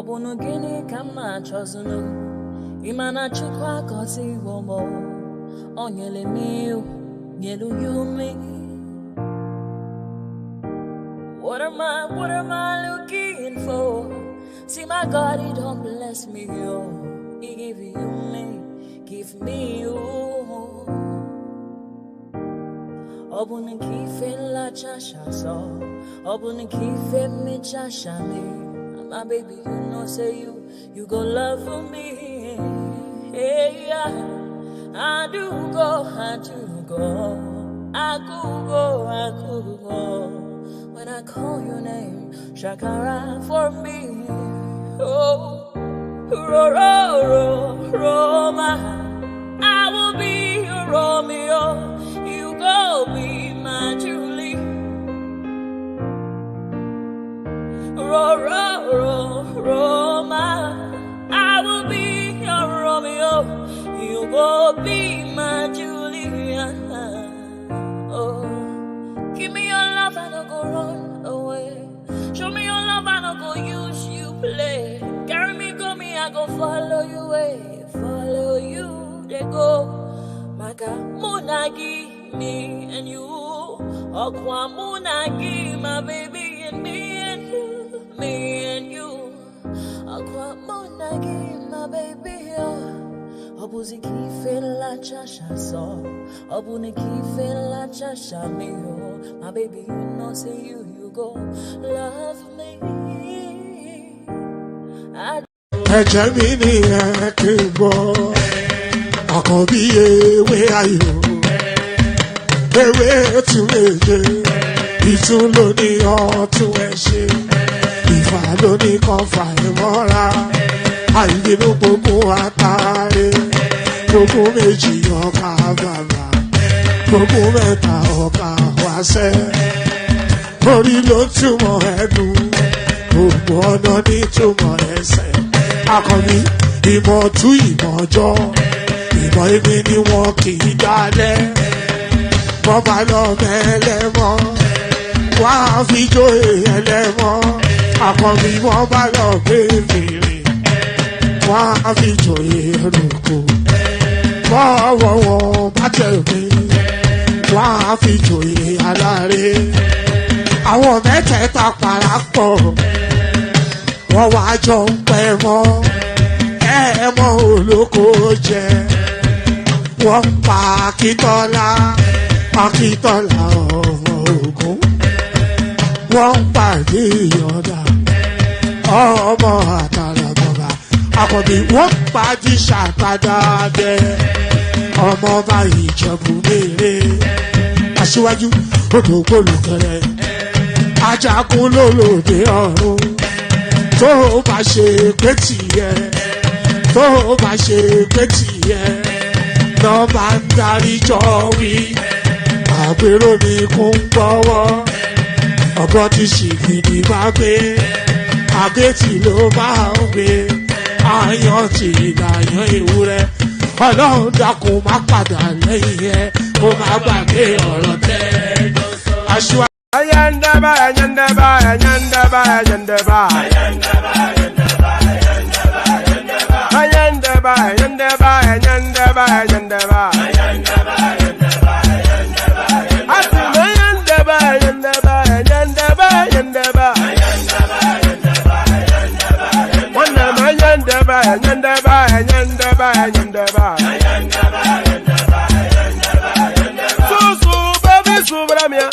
Obunu gini kama chozunu Imana chukwa kosi womo Onyele miu Nyelu yumi What am I looking for? See my God, he don't bless me, yo. He give you me, give me you. Obunu kife la chasha so Obunu kife me chasha me My baby, you know say you go love for me. Hey, yeah. I do go I could go When I call your name Shakara for me. Oh, Roma I will be your Romeo. You go be my Julie. Roma I will be your Romeo. You go be my Julia. Oh, give me your love and I'll go run away. Show me your love and I'll go use you play. Carry me, go me, I go follow you way. Follow you, they go. Maka munagi, me and you. Okwa munagi, my baby, and me and you. Me and you. Okwa munagi, my baby, Obuzi kife la chasha so Obuni kife la chasha me oh. My baby, you know say you go love me. Ẹ̀jẹ̀ mi ni ẹ kí n gbọ́, àkọ́bí ewé ayò, ewé tún léje, ìtún ló ní ọ̀tún ẹ̀ ṣe, ìfà ló ní kan fà ẹ̀ mọ́ra, àìbínú gbogbo àtàrẹ, gbogbo méjì ọkà bàbà, gbogbo mẹ́ta ọkà wáṣẹ́, orí ló túmọ̀ ẹnu. Gbogbo ọ̀nà ní túmọ̀ ẹsẹ̀. Akọni ìmọ̀ tú ìmọ̀ ọjọ́. Ìmọ̀ èmi ni wọn kì í dálẹ̀. Wọ́n bá lọ mẹ́lẹ́mọ́. Wọ́n á fi jóye ẹlẹ́mọ́. Akọni wọ́n bá lọ gbé fèrè. Wọ́n á fi jóye ẹlòkò. Bọ́ọ̀wọ̀ wọn bá tẹ̀lé. Wọ́n á fi jóye aláre. Àwọn mẹ́tẹ̀ẹ̀ta parapọ̀. Wọ́n wá jọ ń pẹ́ mọ́, ẹ̀ẹ́mọ́ olóko jẹ. Wọ́n pa Akíntọ́lá ọmọ Ògún. Wọ́n pàdé Ìyọ̀dà ọmọ Àtàràbọ̀bà. Àkọ́bí wọ́n pàdé Ṣàtàdàdẹ ọmọ ọba Ìjẹ̀bú Mèrè. Aṣíwájú odò gbólùkẹrẹ ajagun lólòdì ọ̀run. Tó bá ṣe pé tìyẹ, tó bá ṣe pé tìyẹ, lọ́ bá ń darí jọ wí. Àpérò mi kún gbọ́wọ́, ọ̀bọ ti ṣìgìdì bá gbé, àgétì ló máa ń gbé, àyàn ti ìlàyàn ewúrẹ́. Ọlọ́run dákun má padà lẹ́yìn ẹ̀, kó má gbàgbé ọ̀rọ̀ tẹ́. Aṣíwájú. Ayandaba, ayandaba, ayandaba, ayandaba. Ayandaba, ayandaba, ayandaba, ayandaba. Ayandaba, ayandaba, ayandaba, ayandaba. Ayandaba, ayandaba, ayandaba, ayandaba. Asim ayandaba, ayandaba, ayandaba, ayandaba. Ayandaba, ayandaba, ayandaba, ayandaba. Wanam ayandaba, ayandaba, ayandaba, ayandaba. Ayandaba, ayandaba, ayandaba, ayandaba. Susu, baby, subramia.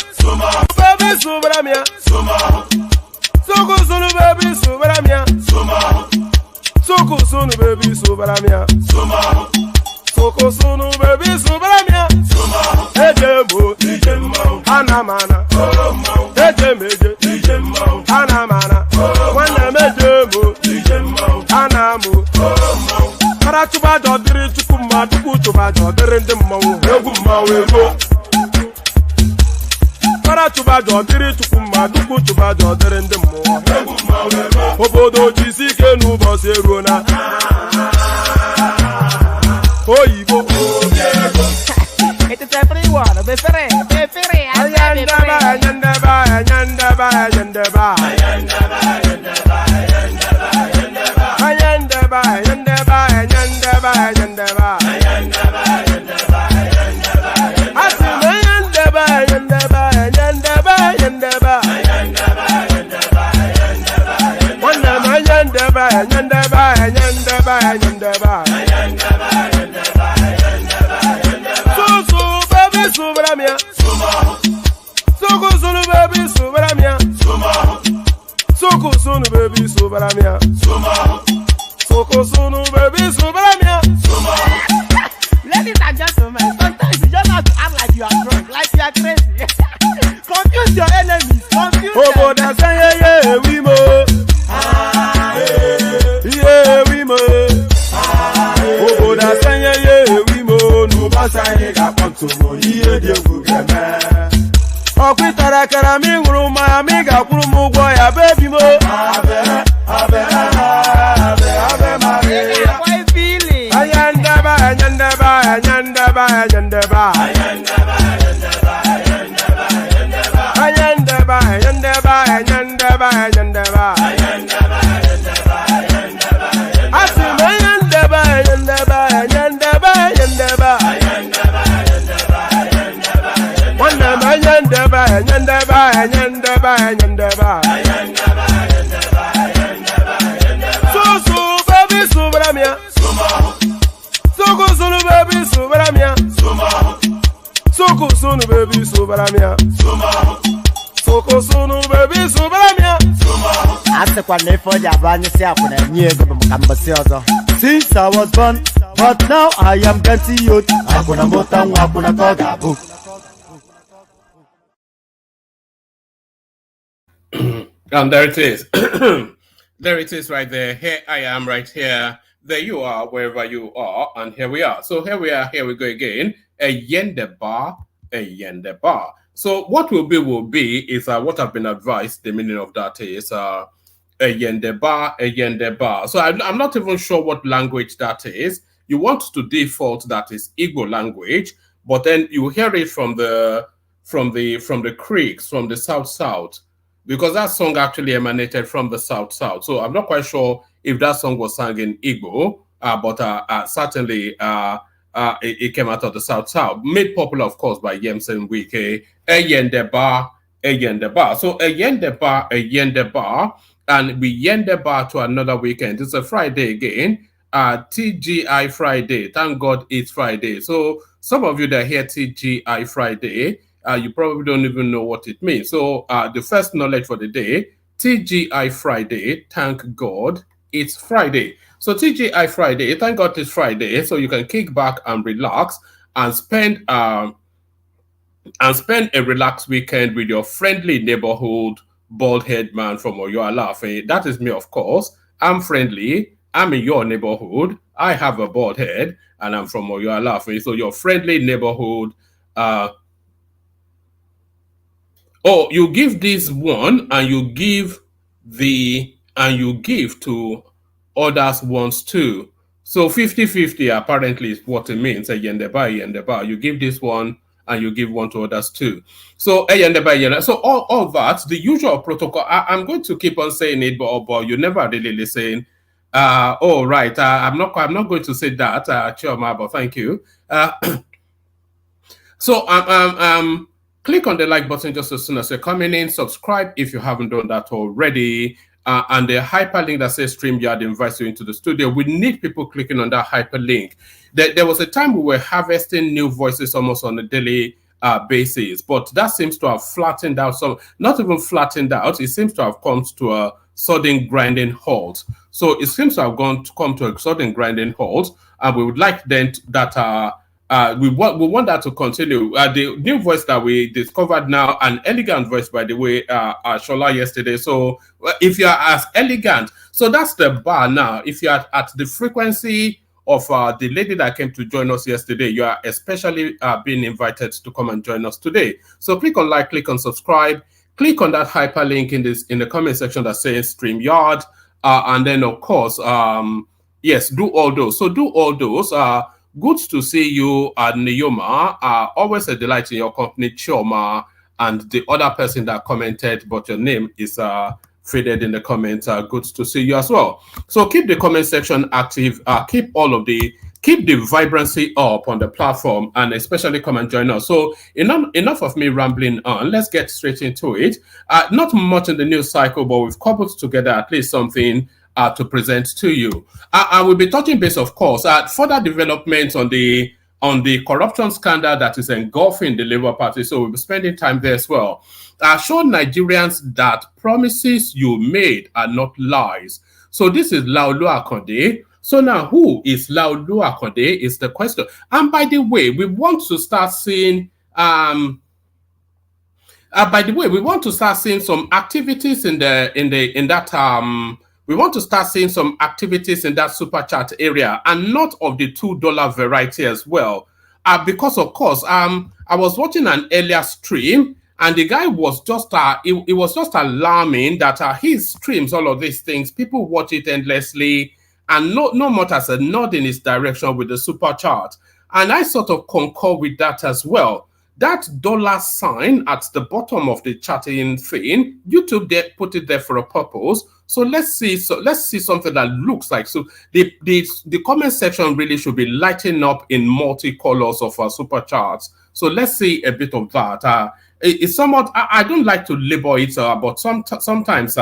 Subramia, Soko sunu baby subramia, Soko sunu baby subramia, Soko sunu baby subramia, Ejemo, Anamana, Ejemo, Anamana, Wana mejemo, Anamu, Karatuba dodiri chukuma tukutuba dodiri ndemo, Eguma wego. Tuba jodiri tukuma duku tuba jodiri ndemo. Obodo jisike n'ụbọchị eruona. Oyibo. It is everyone. Befere. Ayandaba, ayandaba, ayandaba, ayandaba. Ayandaba, ayandaba, ayandaba, ayandaba. yandaba. Asime yandaba, yandaba, yandaba, yandaba. Wanama yandaba, yandaba, yandaba, yandaba. Susu baby subramia. Suku sunu baby subramia. Suku sunu baby subramia. Suku sunu baby subramia. Ladies and gentlemen, sometimes you just have to act like you are drunk, like you are crazy. Confuse your enemies, confuse them. Obo da say yeah we mo. Yeah we mo. Obo da say yeah we mo. No basa ye ga ponto mo iye de gugeme. Okwitara kara mi nguru ma mi ga kuru mu gwo ya baby mo. Abe Maria. Boy feeling. Ayandaba. So baby subramia. Soko sunu baby subramia. Soko sunu baby subramia. Soko sunu baby subramia. Ase kwa nefo jabani si akuna nyego bamukambasi ozo. Since I was born, but now I am getting youth. Akuna mota akuna koga book. And there it is. There it is right there. Here I am right here. There you are, wherever you are. And here we are. So here we are. Here we go again. A yende bar. So what will be is what I've been advised. The meaning of that is a yende bar. So I'm not even sure what language that is. You want to default that is Igbo language, but then you hear it from the creeks, from the south. Because that song actually emanated from the south. So I'm not quite sure if that song was sung in Igbo, but certainly it came out of the south. Made popular, of course, by Yemsen Wike. Yende bar. So yende bar, and we yende bar to another weekend. It's a Friday again. TGI Friday. Thank God it's Friday. So some of you that hear TGI Friday, you probably don't even know what it means. So the first knowledge for the day, TGI Friday, thank God it's Friday. So TGI Friday, thank God it's Friday. So you can kick back and relax and spend a relaxed weekend with your friendly neighborhood bald head man from Oyo-Alaafin. That is me, of course. I'm friendly. I'm in your neighborhood. I have a bald head and I'm from Oyo-Alaafin. So your friendly neighborhood you give this one and you give to others once too. So 50-50 apparently is what it means. Yendeba. You give this one and you give one to others too. So so all that, the usual protocol. I'm going to keep on saying it, but you never really listen. Right. I'm not going to say that, Chioma, but thank you. So click on the like button just as soon as you're coming in. Subscribe if you haven't done that already. And the hyperlink that says StreamYard invites you into the studio. We need people clicking on that hyperlink. There was a time we were harvesting new voices almost on a daily basis, but that seems to have flattened out. Not even flattened out. It seems to have come to a sudden grinding halt. So it seems to have come to a sudden grinding halt, and we would like then that. We want that to continue. The new voice that we discovered now, an elegant voice, by the way, Shola yesterday. So if you are as elegant, so that's the bar now. If you are at the frequency of the lady that came to join us yesterday, you are especially being invited to come and join us today. So click on like, click on subscribe, click on that hyperlink in the comment section that says StreamYard, and then of course, yes, do all those. So do all those. Good to see you, Niyoma. Always a delight in your company, Chioma, and the other person that commented, but your name is faded in the comments. Good to see you as well. So keep the comment section active. Keep all of the keep the vibrancy up on the platform, and especially come and join us. So enough of me rambling on. Let's get straight into it. Not much in the news cycle, but we've cobbled together at least something to present to you. I will be touching base, of course, at further developments on the corruption scandal that is engulfing the Labour Party. So we'll be spending time there as well. Show Nigerians that promises you made are not lies. So this is Laolu Akonde. So now, who is Laolu Akonde is the question. And by the way, we want to start seeing some activities we want to start seeing some activities in that super chat area, and not of the $2 variety as well. Because of course, I was watching an earlier stream, and the guy was just it was just alarming that his streams, all of these things, people watch it endlessly, and no much as a nod in his direction with the super chat. And I sort of concur with that as well. That $sign at the bottom of the chatting thing, YouTube put it there for a purpose. So let's see something that looks like. So the comment section really should be lighting up in multi-colors of our super charts. So let's see a bit of that. It's somewhat, I don't like to label it, but sometimes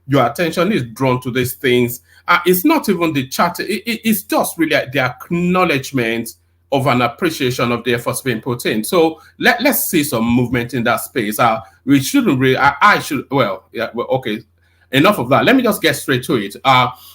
your attention is drawn to these things. It's not even the chat. It's just really the acknowledgement of an appreciation of the efforts being put in. So let's see some movement in that space. We shouldn't really, okay, enough of that. Let me just get straight to it.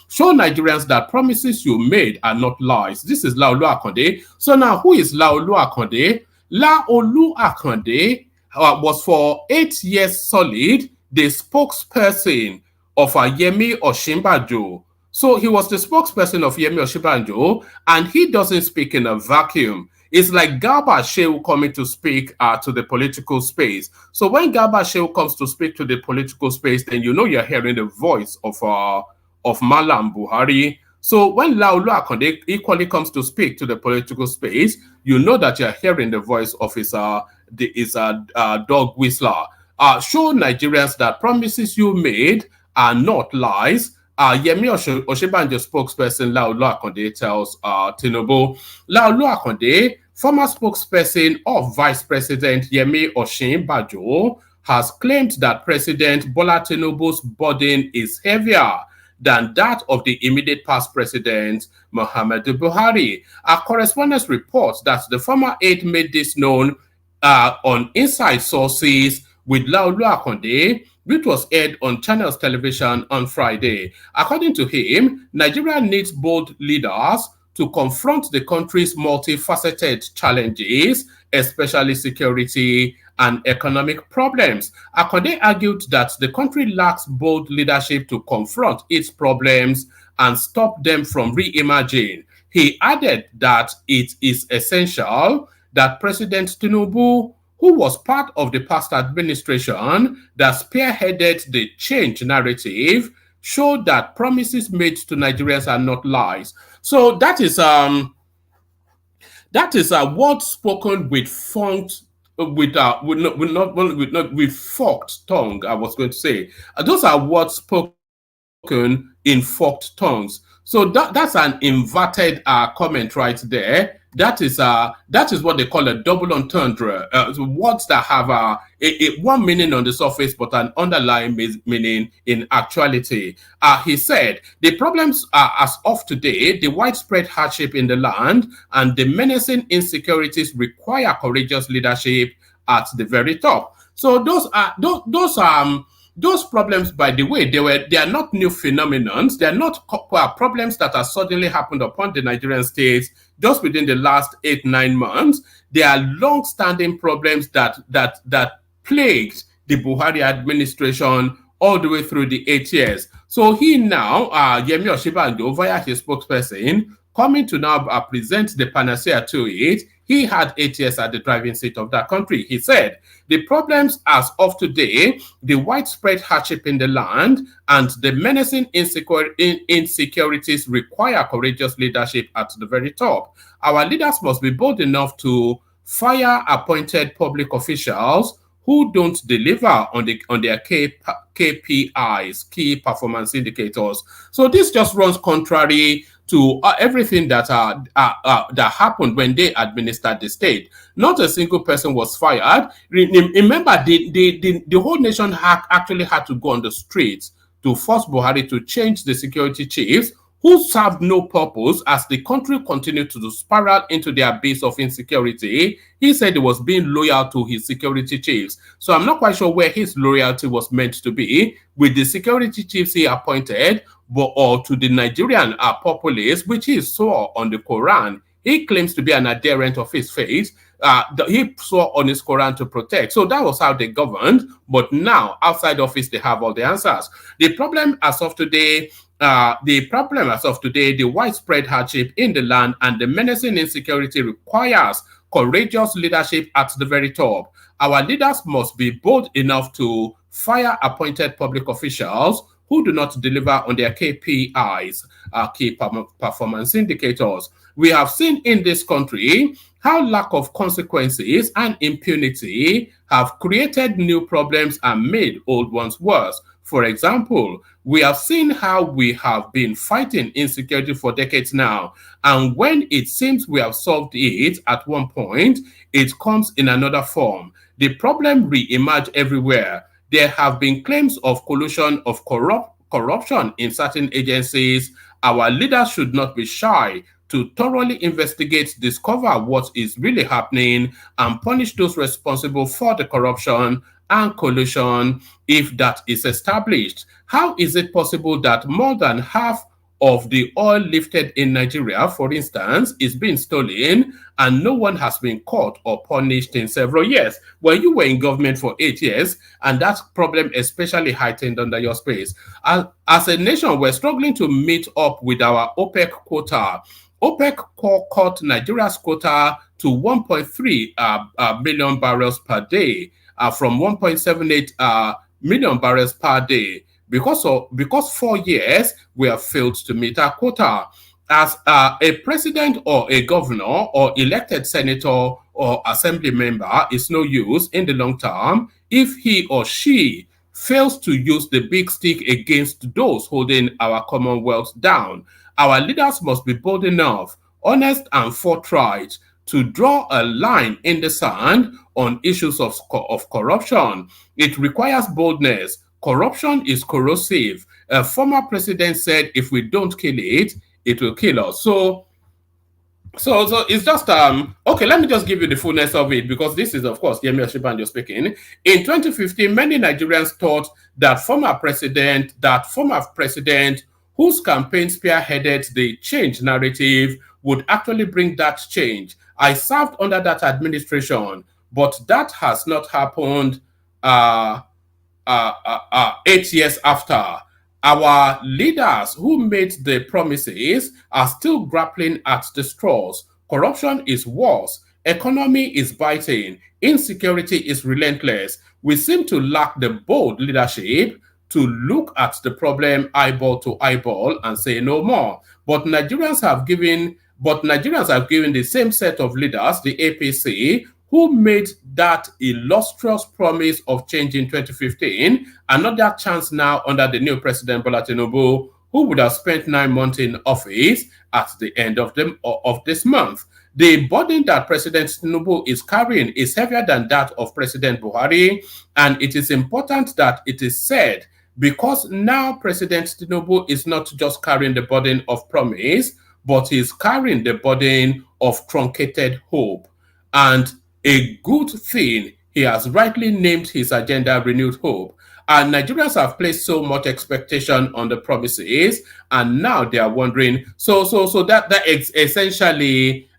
Show Nigerians that promises you made are not lies. This is Laolu Akonde. So now, who is Laolu Akonde? Laolu Akonde was for 8 years solid the spokesperson of Yemi Osinbajo. So he was the spokesperson of Yemi Osinbajo, and he doesn't speak in a vacuum. It's like Garba Shehu coming to speak to the political space. So when Garba Shehu comes to speak to the political space, then you know you're hearing the voice of Malam Buhari. So when Laolu Akonde equally comes to speak to the political space, you know that you're hearing the voice of his dog whistler. Show Nigerians that promises you made are not lies. Yemi Osinbajo spokesperson Laolu Akonde tells Tinubu. Laolu Akonde, former spokesperson of Vice President Yemi Osinbajo, has claimed that President Bola Tinubu's burden is heavier than that of the immediate past president, Muhammadu Buhari. Our correspondents report that the former aide made this known on inside sources with Laolu Akonde, which was aired on Channels Television on Friday. According to him, Nigeria needs bold leaders to confront the country's multifaceted challenges, especially security and economic problems. Akonde argued that the country lacks bold leadership to confront its problems and stop them from re-emerging. He added that it is essential that President Tinubu, who was part of the past administration that spearheaded the change narrative, showed that promises made to Nigerians are not lies. So that is a word spoken with forked tongue. I was going to say those are words spoken in forked tongues. So that's an inverted comment right there. That is what they call a double entendre. Words that have one meaning on the surface, but an underlying meaning in actuality. He said, the problems are as of today, the widespread hardship in the land and the menacing insecurities require courageous leadership at the very top. So those problems, by the way, they are not new phenomenons. They are not problems that have suddenly happened upon the Nigerian states just within the last 8-9 months. They are long-standing problems that plagued the Buhari administration all the way through the 8 years. So he now, Yemi Osinbajo, via his spokesperson, coming to now present the panacea to it. He had 8 years at the driving seat of that country. He said, the problems as of today, the widespread hardship in the land, and the menacing insecurities require courageous leadership at the very top. Our leaders must be bold enough to fire appointed public officials who don't deliver on their KPIs, key performance indicators. So this just runs contrary to everything that that happened when they administered the state. Not a single person was fired. Remember, the whole nation actually had to go on the streets to force Buhari to change the security chiefs, who served no purpose as the country continued to spiral into the abyss of insecurity. He said he was being loyal to his security chiefs. So I'm not quite sure where his loyalty was meant to be with the security chiefs he appointed, but or to the Nigerian populace, which he saw on the Quran. He claims to be an adherent of his faith. He swore on his Quran to protect. So that was how they governed. But now, outside office, they have all the answers. The problem as of today, the widespread hardship in the land and the menacing insecurity requires courageous leadership at the very top. Our leaders must be bold enough to fire appointed public officials who do not deliver on their KPIs, key performance indicators. We have seen in this country how lack of consequences and impunity have created new problems and made old ones worse. For example, we have seen how we have been fighting insecurity for decades now, and when it seems we have solved it at one point, it comes in another form. The problem re-emerge everywhere. There have been claims of collusion, of corruption in certain agencies. Our leaders should not be shy to thoroughly investigate, discover what is really happening, and punish those responsible for the corruption and collusion if that is established. How is it possible that more than half of the oil lifted in Nigeria, for instance, is being stolen and no one has been caught or punished in several years? Well, you were in government for 8 years, and that problem especially heightened under your space. As a nation, we're struggling to meet up with our OPEC quota. OPEC cut Nigeria's quota to 1.3 million barrels per day from 1.78 million barrels per day. Because 4 years we have failed to meet our quota. As a president or a governor or elected senator or assembly member is no use in the long term if he or she fails to use the big stick against those holding our Commonwealth down. Our leaders must be bold enough, honest and forthright to draw a line in the sand on issues of corruption. It requires boldness. Corruption is corrosive. A former president said, if we don't kill it, it will kill us. So it's just okay. Let me just give you the fullness of it, because this is, of course, Yemi Osinbajo speaking. In 2015, many Nigerians thought that former president whose campaign spearheaded the change narrative would actually bring that change. I served under that administration, but that has not happened 8 years after. Our leaders who made the promises are still grappling at the straws. Corruption is worse. Economy is biting. Insecurity is relentless. We seem to lack the bold leadership to look at the problem eyeball to eyeball and say no more. But Nigerians have given the same set of leaders, the APC, who made that illustrious promise of change in 2015, another chance now under the new president Bola Tinubu, who would have spent 9 months in office at the end of this month. The burden that President Tinubu is carrying is heavier than that of President Buhari, and it is important that it is said, because now President Tinubu is not just carrying the burden of promise, but he's carrying the burden of truncated hope. And a good thing, he has rightly named his agenda Renewed Hope. And Nigerians have placed so much expectation on the promises, and now they are wondering. So that essentially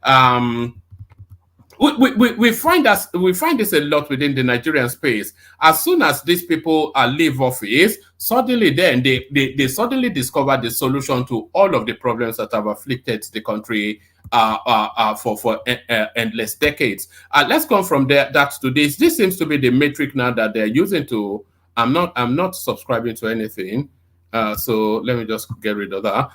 we find this a lot within the Nigerian space. As soon as these people leave office, suddenly then they suddenly discover the solution to all of the problems that have afflicted the country for endless decades. Let's come from that to this. This seems to be the metric now that they're using to. I'm not subscribing to anything. So let me just get rid of that.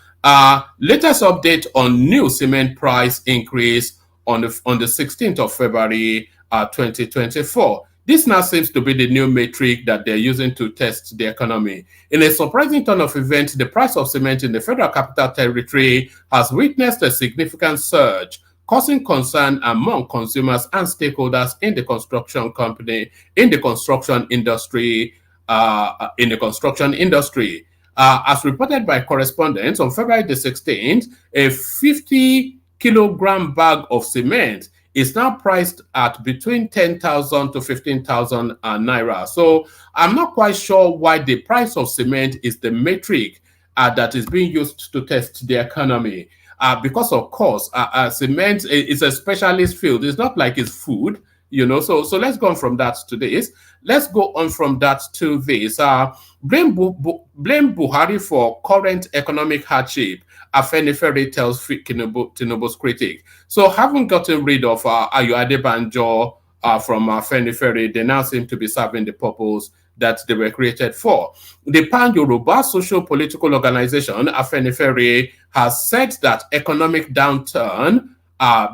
Latest update on new cement price increase on the 16th of February 2024. This now seems to be the new metric that they're using to test the economy. In a surprising turn of events, the price of cement in the Federal Capital Territory has witnessed a significant surge, causing concern among consumers and stakeholders in the construction company, in the construction industry, as reported by correspondents on February the 16th, a 50-kilogram bag of cement is now priced at between 10,000 to 15,000 naira. So I'm not quite sure why the price of cement is the metric that is being used to test the economy. Because of course, cement is a specialist field. It's not like it's food, So let's go on from that to this. Let's go on from that to this. Blame Buhari for current economic hardship. Afenifere tells Tinubu's critic. So having gotten rid of Ayo Adebanjo from Afenifere, they now seem to be serving the purpose that they were created for. The Pan-Yoruba social-political organization, Afenifere, has said that economic downturn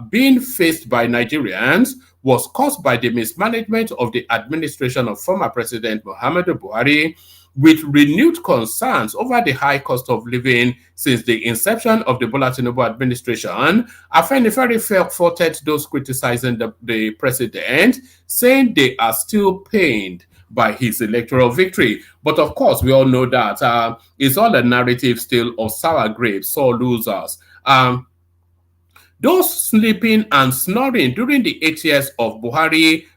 being faced by Nigerians was caused by the mismanagement of the administration of former President Muhammadu Buhari, with renewed concerns over the high cost of living since the inception of the Bola Tinubu administration. Afenifere faulted those criticizing the president, saying they are still pained by his electoral victory. But of course, we all know that it's all a narrative still of sour grapes, sore losers. Those sleeping and snoring during the 8 years of Buhari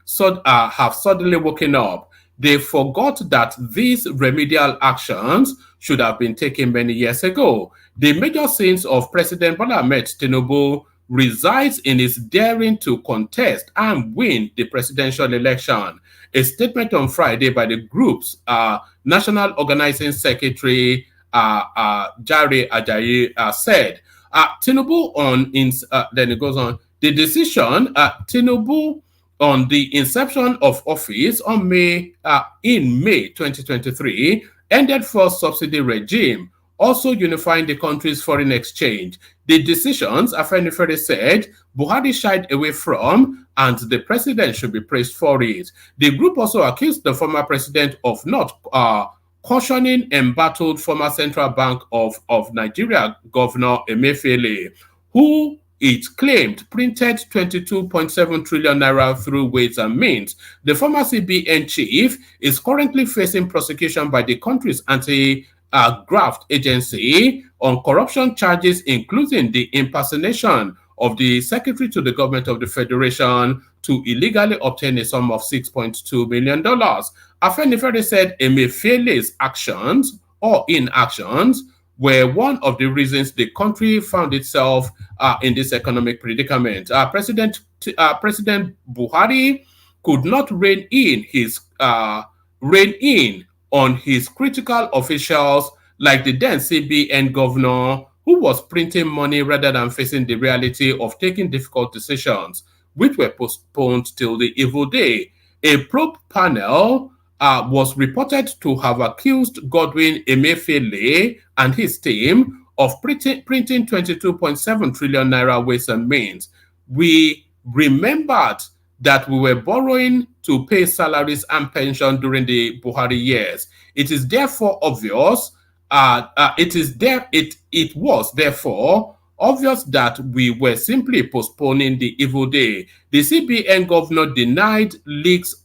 have suddenly woken up. They forgot that these remedial actions should have been taken many years ago. The major sins of President Bola Ahmed Tinubu resides in his daring to contest and win the presidential election. A statement on Friday by the group's National Organizing Secretary, Jare Ajayi, said, Tinubu then it goes on, the decision, Tinubu on the inception of office in May 2023 ended first subsidy regime, also unifying the country's foreign exchange. The decisions, Afenifere said, Buhari shied away from, and the president should be praised for it. The group also accused the former president of not cautioning embattled former Central Bank of Nigeria Governor Emefiele, who it claimed printed 22.7 trillion naira through Ways and Means. The former CBN chief is currently facing prosecution by the country's anti-graft agency on corruption charges, including the impersonation of the secretary to the government of the federation to illegally obtain a sum of $6.2 million. Afenifere said Emefiele's actions or inactions were one of the reasons the country found itself in this economic predicament. President Buhari could not rein in on his critical officials like the then CBN governor, who was printing money rather than facing the reality of taking difficult decisions, which were postponed till the evil day. A probe panel was reported to have accused Godwin Emefiele and his team of printing 22.7 trillion naira Ways and Means. We remembered that we were borrowing to pay salaries and pension during the Buhari years. It is therefore obvious. It was therefore obvious that we were simply postponing the evil day. The CBN governor denied leaks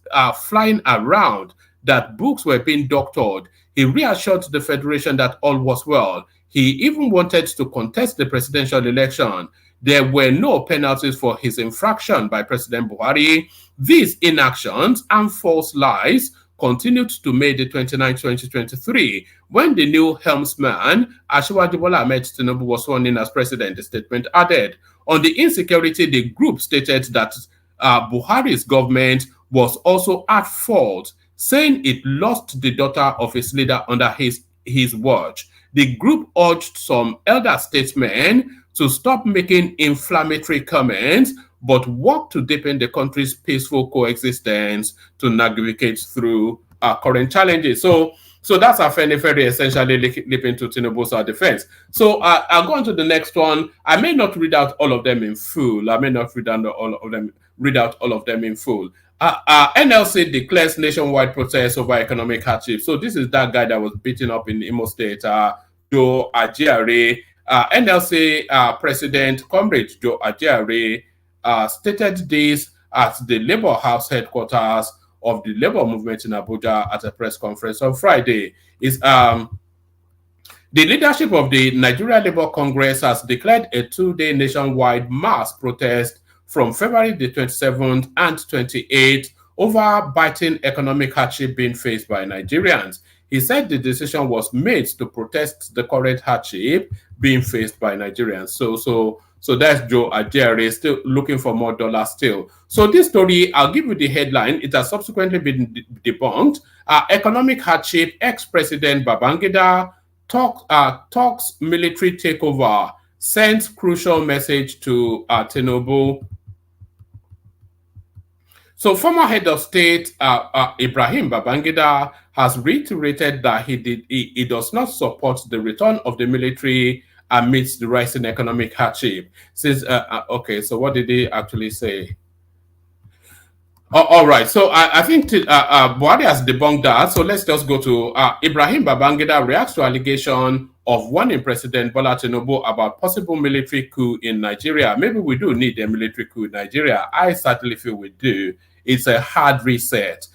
flying around that books were being doctored. He reassured the federation that all was well. He even wanted to contest the presidential election. There were no penalties for his infraction by President Buhari. These inactions and false lies continued to May the 29th, 2023, when the new helmsman, Asiwaju Bola Ahmed Tinubu, was sworn in as president. The statement added. On the insecurity, the group stated that Buhari's government was also at fault, saying it lost the daughter of its leader under his watch. The group urged some elder statesmen to stop making inflammatory comments, but work to deepen the country's peaceful coexistence to navigate through current challenges. So that's Afenifere essentially leaping to Tinubu's defense. So I'll go on to the next one. I may not read out all of them in full. NLC declares nationwide protest over economic hardship. So this is that guy that was beaten up in Imo State, Joe Ajiare. NLC President Comrade Joe Ajiare stated this at the Labour House headquarters of the Labour movement in Abuja at a press conference on Friday. The leadership of the Nigeria Labour Congress has declared a 2-day nationwide mass protest from February the 27th and 28th over biting economic hardship being faced by Nigerians. He said the decision was made to protest the current hardship being faced by Nigerians. So that's Joe Ajere still looking for more dollars still. So this story, I'll give you the headline. It has subsequently been debunked. Economic hardship, ex-president Babangida talks military takeover, sends crucial message to Tinubu. So former head of state Ibrahim Babangida has reiterated that he does not support the return of the military amidst the rising economic hardship. Says okay, so what did he actually say? All right, so I think Buhari has debunked that. So let's just go to Ibrahim Babangida reacts to allegation of warning President Bola Tinubu about possible military coup in Nigeria. Maybe we do need a military coup in Nigeria. I certainly feel we do. It's a hard reset.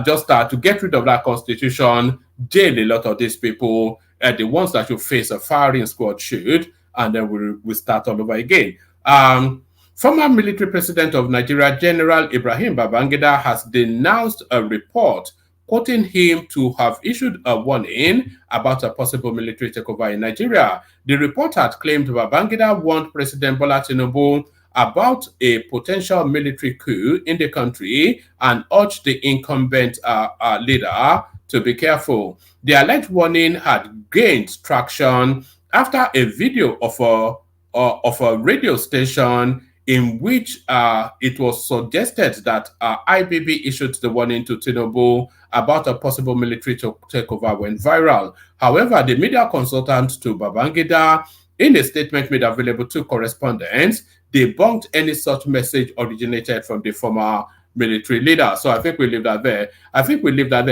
Just to get rid of that constitution, jail a lot of these people, the ones that should face a firing squad should, and then we'll start all over again. Former military president of Nigeria, General Ibrahim Babangida, has denounced a report quoting him to have issued a warning about a possible military takeover in Nigeria. The report had claimed Babangida warned President Bola Tinubu about a potential military coup in the country and urged the incumbent leader to be careful. The alleged warning had gained traction after a video of a radio station in which it was suggested that IBB issued the warning to Tinubu about a possible military takeover went viral. However, the media consultant to Babangida, in a statement made available to correspondents, debunked any such message originated from the former military leader. So I think we leave that there.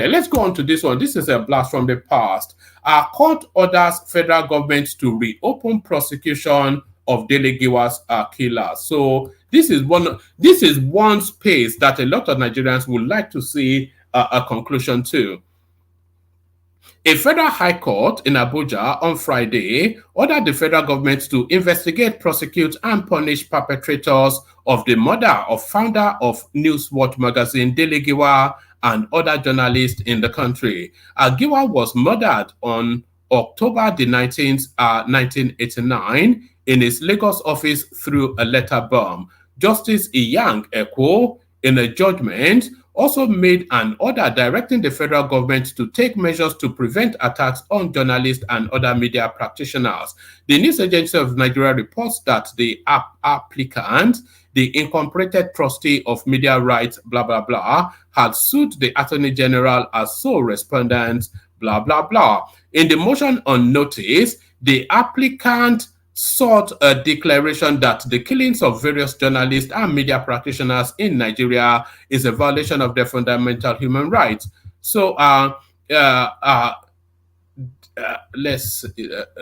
Let's go on to this one. This is a blast from the past. Our court orders federal government to reopen prosecution of Delegiwa's killers. So this is one space that a lot of Nigerians would like to see a conclusion to. A federal high court in Abuja on Friday ordered the federal government to investigate, prosecute, and punish perpetrators of the murder of founder of Newswatch magazine, Delegiwa, and other journalists in the country. Giwa was murdered on October the 19th, 1989, in his Lagos office through a letter bomb. Justice Iyang Ekwo, in a judgment, also made an order directing the federal government to take measures to prevent attacks on journalists and other media practitioners. The News Agency of Nigeria reports that the applicant, the incorporated trustee of media rights, blah, blah, blah, had sued the Attorney General as sole respondent, blah, blah, blah. In the motion on notice, the applicant sought a declaration that the killings of various journalists and media practitioners in Nigeria is a violation of their fundamental human rights. So,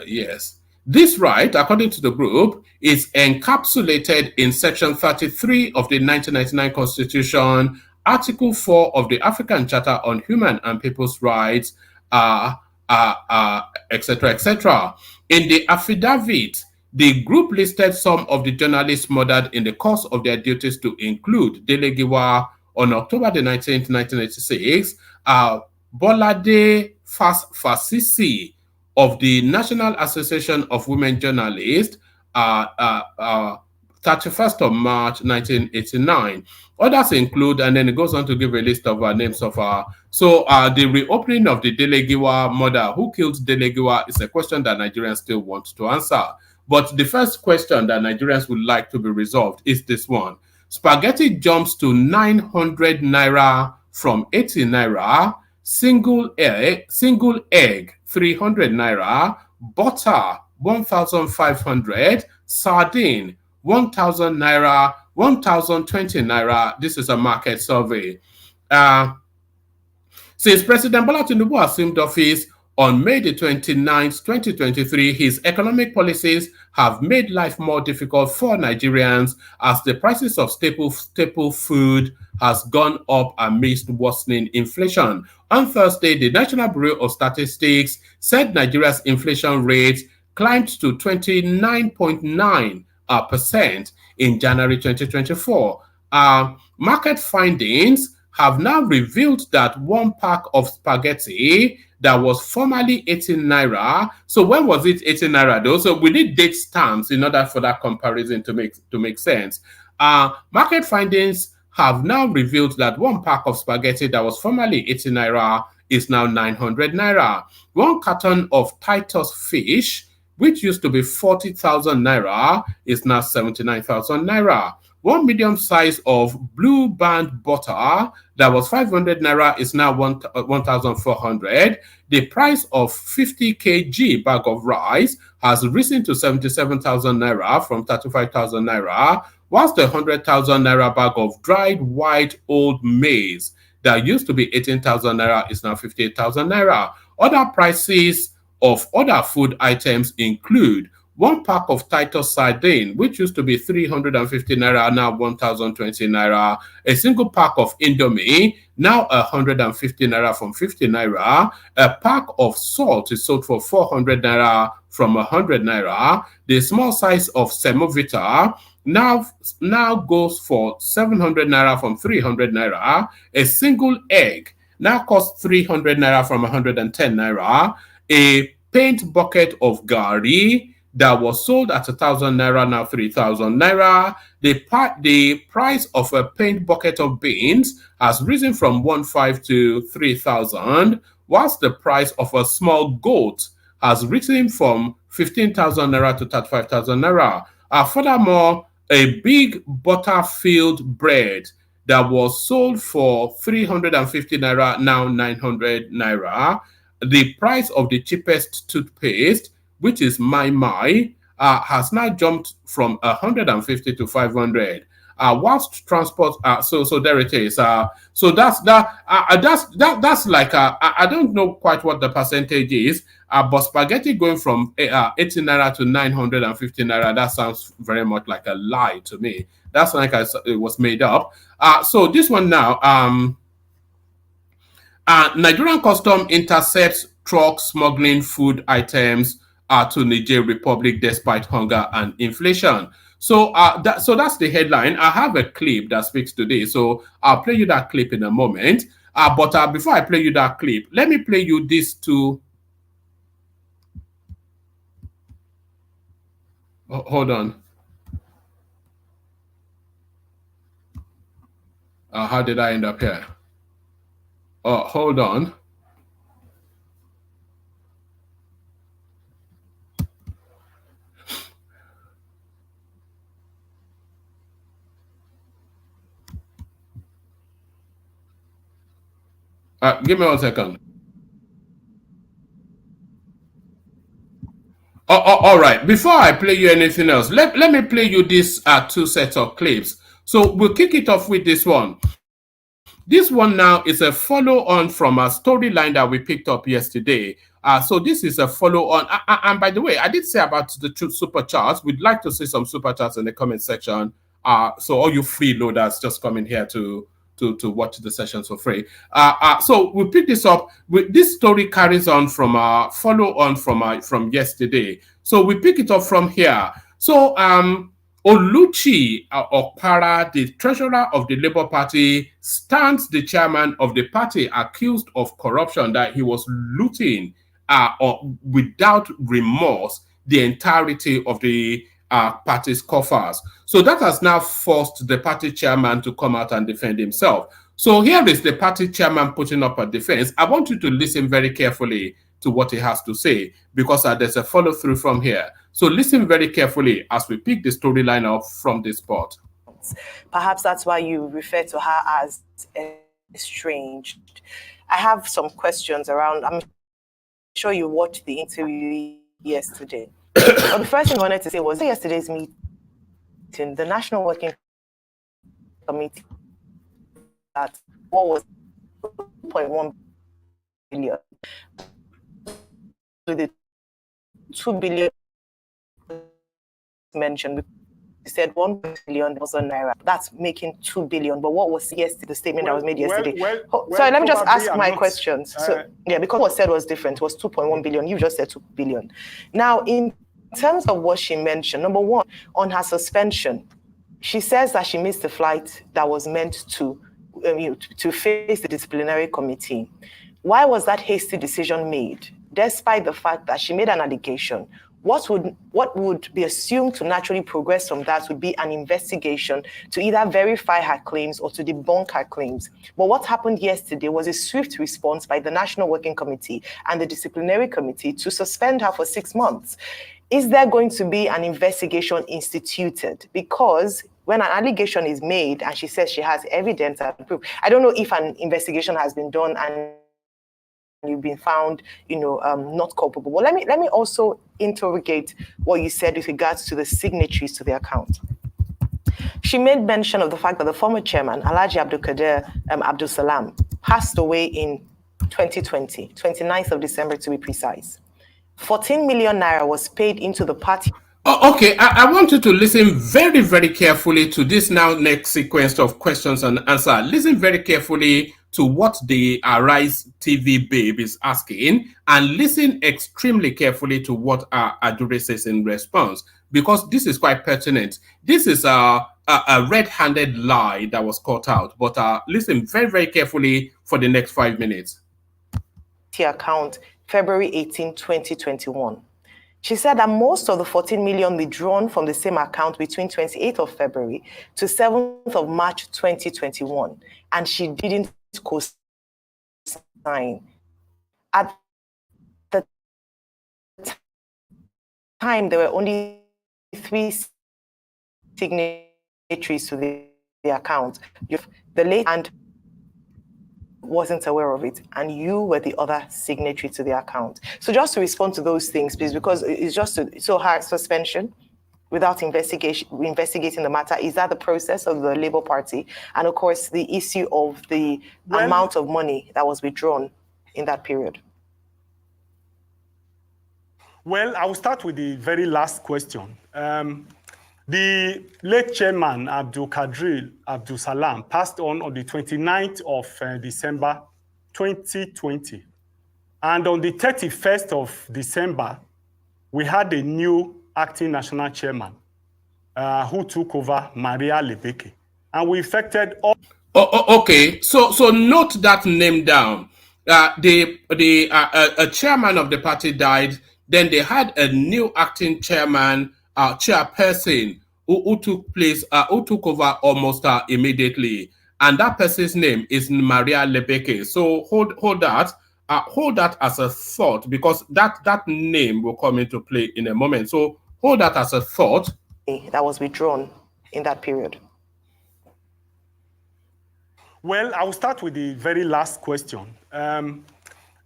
yes. This right, according to the group, is encapsulated in Section 33 of the 1999 Constitution, Article 4 of the African Charter on Human and People's Rights, etc., etc. In the affidavit, the group listed some of the journalists murdered in the course of their duties to include Delegiwa on October the 19th, 1986, Bolade Fasisi of the National Association of Women Journalists, 31st of March, 1989. Others include, and then it goes on to give a list of names of the reopening of the Delegiwa murder. Who killed Delegiwa is a question that Nigerians still want to answer. But the first question that Nigerians would like to be resolved is this one. Spaghetti jumps to 900 naira from 80 naira, single egg 300 naira, butter 1,500, sardine 1,000 naira, 1,020 naira. This is a market survey. Since President Bola Tinubu assumed office on May the 29th, 2023, his economic policies have made life more difficult for Nigerians as the prices of staple food has gone up amidst worsening inflation. On Thursday, the National Bureau of Statistics said Nigeria's inflation rate climbed to 29.9% in January 2024. Market findings have now revealed that one pack of spaghetti that was formerly 18 naira. So when was it 18 naira though? So we need date stamps in order for that comparison to make sense. Market findings have now revealed that one pack of spaghetti that was formerly 18 naira is now 900 naira. One carton of Titus fish, which used to be 40,000 naira, is now 79,000 naira. One medium size of Blue Band butter that was 500 naira is now 1,400. The price of 50 kg bag of rice has risen to 77,000 naira from 35,000 naira, whilst the 100,000 naira bag of dried white old maize that used to be 18,000 naira is now 58,000 naira. Other prices of other food items include one pack of Titus sardine, which used to be 350 naira, now 1,020 naira. A single pack of Indomie, now 150 naira from 50 naira. A pack of salt is sold for 400 naira from 100 naira. The small size of Semovita now goes for 700 naira from 300 naira. A single egg now costs 300 naira from 110 naira. A paint bucket of gari that was sold at 1,000 naira, now 3,000 naira. The price of a paint bucket of beans has risen from 1,500 to 3,000, whilst the price of a small goat has risen from 15,000 naira to 35,000 naira. Furthermore, a big butter-filled bread that was sold for 350 naira, now 900 naira. The price of the cheapest toothpaste, which is My, has now jumped from 150 to 500. Whilst transport, so there it is. So that's like I don't know quite what the percentage is. But spaghetti going from 80 naira to 950 naira, that sounds very much like a lie to me. That's like it was made up. So this one now, Nigerian custom intercepts truck smuggling food items to Niger Republic despite hunger and inflation. So that's the headline. I have a clip that speaks to this. So I'll play you that clip in a moment. But before I play you that clip, let me play you these two. Hold on. How did I end up here? Hold on. Give me 1 second. All right. Before I play you anything else, let me play you these two sets of clips. So we'll kick it off with this one. This one now is a follow-on from a storyline that we picked up yesterday. So this is a follow-on. And by the way, I did say about the two super chats. We'd like to see some super chats in the comment section. So all you freeloaders just come in here to watch the sessions for free. So we pick this up. This story carries on from follow-on from yesterday. So we pick it up from here. So Oluchi Okpara, the treasurer of the Labour Party, stands the chairman of the party accused of corruption, that he was looting without remorse the entirety of the party's coffers. So that has now forced the party chairman to come out and defend himself. So here is the party chairman putting up a defense. I want you to listen very carefully to what he has to say, because there's a follow-through from here. So listen very carefully as we pick the storyline up from this spot. Perhaps that's why you refer to her as estranged. I have some questions around. I'm sure you watched the interview yesterday. But the first thing I wanted to say was yesterday's meeting, the National Working committee that what was 2.1 billion to the 2 billion mentioned. We said 1 billion naira. That's making 2 billion. But what was yesterday? The statement that was made yesterday. Sorry, let me just ask my questions. Yeah, because what was said was different. It was 2.1 billion. You just said 2 billion. Now, in terms of what she mentioned, number one, on her suspension, she says that she missed the flight that was meant to face the disciplinary committee. Why was that hasty decision made, despite the fact that she made an allegation? What would be assumed to naturally progress from that would be an investigation to either verify her claims or to debunk her claims. But what happened yesterday was a swift response by the National Working Committee and the Disciplinary Committee to suspend her for 6 months. Is there going to be an investigation instituted? Because when an allegation is made and she says she has evidence and proof, I don't know if an investigation has been done and you've been found, not culpable. Well, let me also interrogate what you said with regards to the signatories to the account. She made mention of the fact that the former chairman, Alhaji Abdulkader Abdul Salam, passed away in 2020, 29th of December to be precise. 14 million naira was paid into the party. Oh, okay, I want you to listen very, very carefully to this next sequence of questions and answer. Listen very carefully to what the Arise TV babe is asking, and listen extremely carefully to what Adure says in response, because this is quite pertinent. This is a red-handed lie that was caught out, but listen very, very carefully for the next 5 minutes. Account February 18, 2021. She said that most of the 14 million withdrawn from the same account between 28th of February to 7th of March 2021, and she didn't co-sign. At the time, there were only 3 signatories to the account. The late and wasn't aware of it, and you were the other signatory to the account. So just to respond to those things, please, because it's just so hard suspension without investigating the matter. Is that the process of the Labour Party? And of course, the issue of the amount of money that was withdrawn in that period. Well, I will start with the very last question. The late chairman, Abdul Kadir Abdul Salam, passed on the 29th of December 2020. And on the 31st of December, we had a new acting national chairman who took over, Maria Lebeke. And we effected all... Okay, so note that name down. A chairman of the party died. Then they had a new acting chairman, chairperson, who took over almost immediately, and that person's name is Maria Lebeke. So hold that as a thought, because that name will come into play in a moment. So hold that as a thought. That was withdrawn in that period. Well, I will start with the very last question.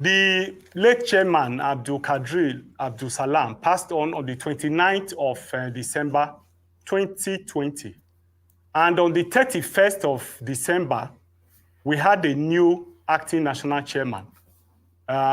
The late chairman, Abdul Kadir Abdul Salam, passed on the 29th of December 2020. And on the 31st of December, we had a new acting national chairman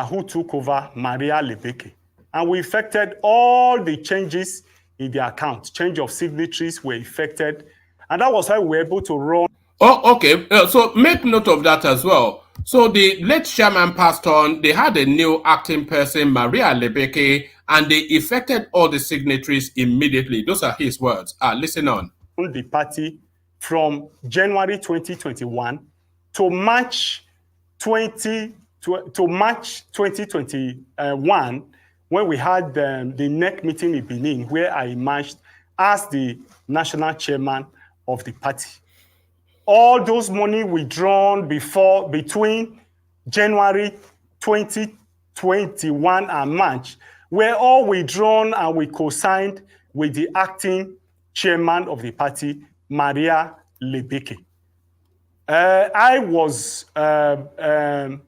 who took over, Maria Lebeke. And we effected all the changes in the account. Change of signatories were effected. And that was how we were able to run. Oh, okay. So make note of that as well. So the late chairman passed on. They had a new acting person, Maria Lebeke, and they effected all the signatories immediately. Those are his words. Listen on. The party from January 2021 to March 2021, when we had the NEC meeting in Benin, where I emerged as the national chairman of the party. All those money withdrawn between January 2021 and March were all withdrawn, and we co-signed with the acting chairman of the party, Maria Lebeke. I was the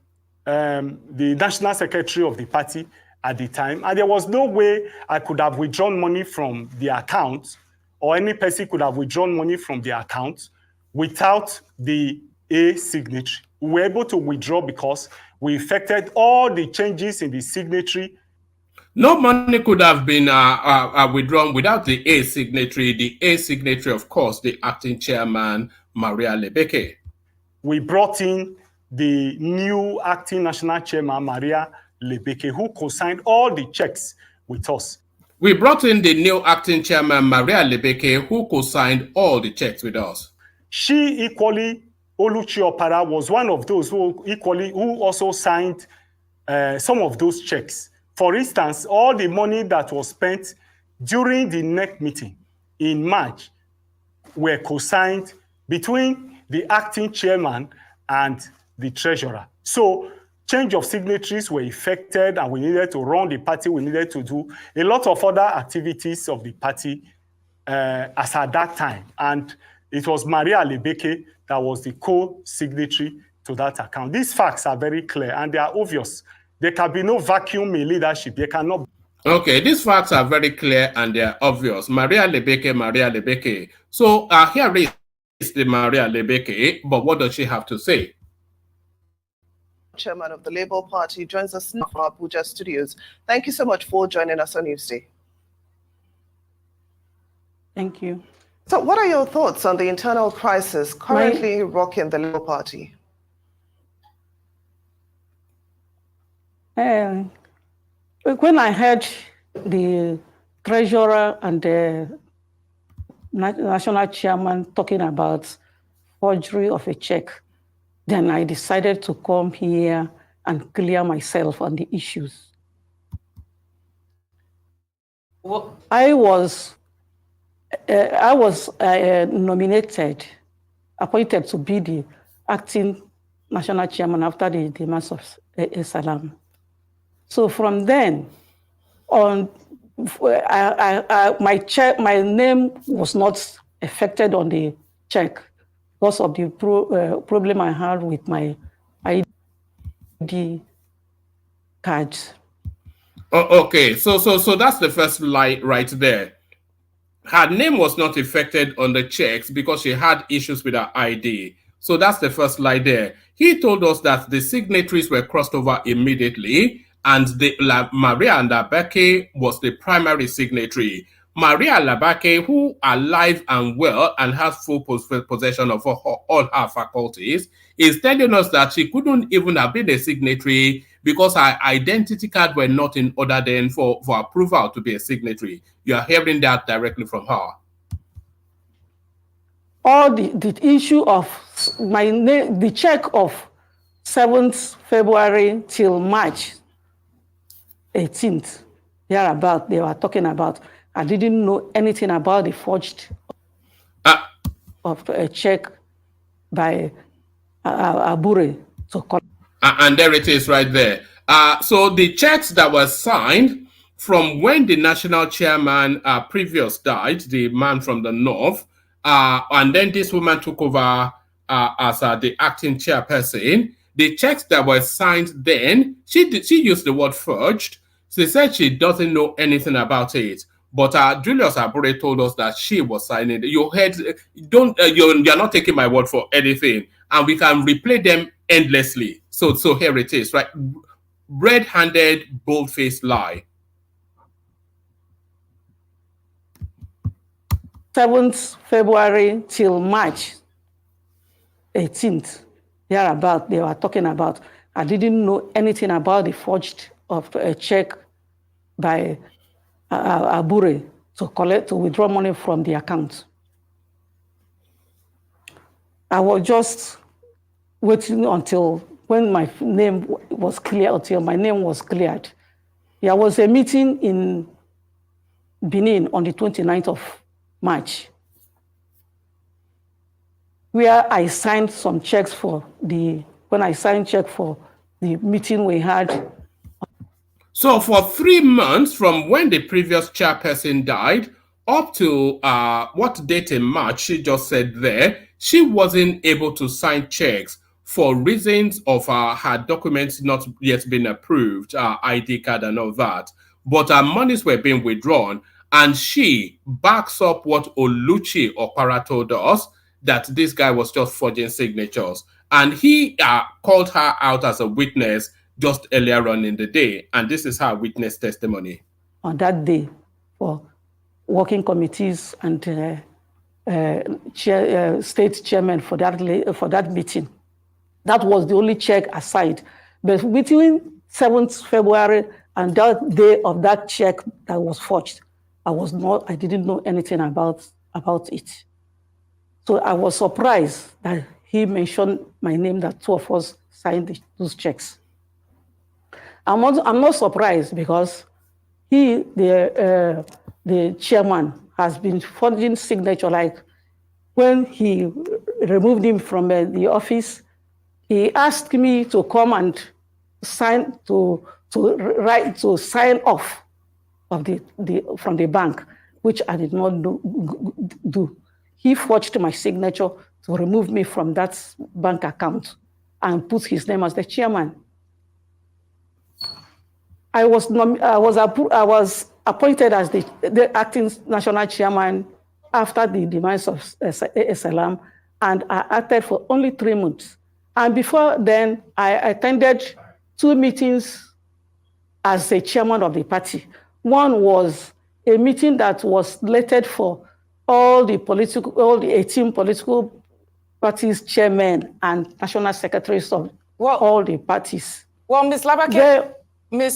national secretary of the party at the time, and there was no way I could have withdrawn money from the account, or any person could have withdrawn money from the account without the A signatory. We were able to withdraw because we effected all the changes in the signatory. No money could have been withdrawn without the A signatory. The A signatory, of course, the acting chairman, Maria Lebeke. We brought in the new acting national chairman, Maria Lebeke, who co-signed all the checks with us. We brought in the new acting chairman, Maria Lebeke, who co-signed all the checks with us. She equally, Oluchi Opara, was one of those who also signed some of those checks. For instance, all the money that was spent during the NEC meeting in March were co-signed between the acting chairman and the treasurer. So change of signatories were effected, and we needed to run the party. We needed to do a lot of other activities of the party as at that time. And it was Maria Lebeke that was the co-signatory to that account. These facts are very clear and they are obvious. There can be no vacuum in leadership. There cannot. Okay, these facts are very clear and they are obvious. Maria Lebeke, Maria Lebeke. So here is the Maria Lebeke, but what does she have to say? Chairman of the Labour Party joins us now from Abuja studios. Thank you so much for joining us on Newsday. Thank you. So what are your thoughts on the internal crisis currently rocking the Labour Party? When I heard the treasurer and the national chairman talking about forgery of a check, then I decided to come here and clear myself on the issues. I was appointed to be the acting national chairman after the demise of Salam. So from then on, my name was not affected on the check because of the problem I had with my ID cards. Oh, okay, so that's the first lie right there. Her name was not affected on the checks because she had issues with her ID. So that's the first lie there. He told us that the signatories were crossed over immediately, and Maria Lebeke was the primary signatory. Maria Lebeke, who alive and well and has full possession of all her faculties, is telling us that she couldn't even have been a signatory because her identity card were not in order then for approval to be a signatory. You are hearing that directly from her. All the issue of my name, the check of 7th February till March 18th, thereabout, they were talking about. I didn't know anything about the forged of a check by Abure to collect. And there it is right there. So the checks that were signed from when the national chairman previous died, the man from the north, and then this woman took over as the acting chairperson. The checks that were signed then, she used the word forged. She said she doesn't know anything about it. But Julius Abure told us that she was signing. You heard, you're not taking my word for anything, and we can replay them endlessly. So here it is, right? Red-handed, bold-faced lie. 7th February till March 18th, thereabout, they were talking about. I didn't know anything about the forged of a check by Abure to withdraw money from the account. I was just waiting until when my name was clear, until my name was cleared. There was a meeting in Benin on the 29th of March, where I signed some checks for the meeting we had. So for 3 months from when the previous chairperson died up to what date in March she just said there, she wasn't able to sign checks for reasons of her documents not yet been approved, ID card and all that. But her monies were being withdrawn, and she backs up what Oluchi Opara told us, that this guy was just forging signatures. And he called her out as a witness just earlier on in the day. And this is her witness testimony. On that day, for working committees and state chairman for that meeting, that was the only check aside. But between 7th February and that day of that check that was forged, I didn't know anything about it. So I was surprised that he mentioned my name, that 2 of us signed those checks. I'm not surprised because the chairman, has been forging signature. Like when he removed him from the office, he asked me to come and sign sign off of from the bank, which I did not do. He forged my signature to remove me from that bank account and put his name as the chairman. I was appointed as the acting national chairman after the demise of SLM, and I acted for only 3 months. And before then, I attended 2 meetings as the chairman of the party. One was a meeting that was slated for all the 18 political parties chairmen and national secretaries of all the parties. Well, Ms. Labake,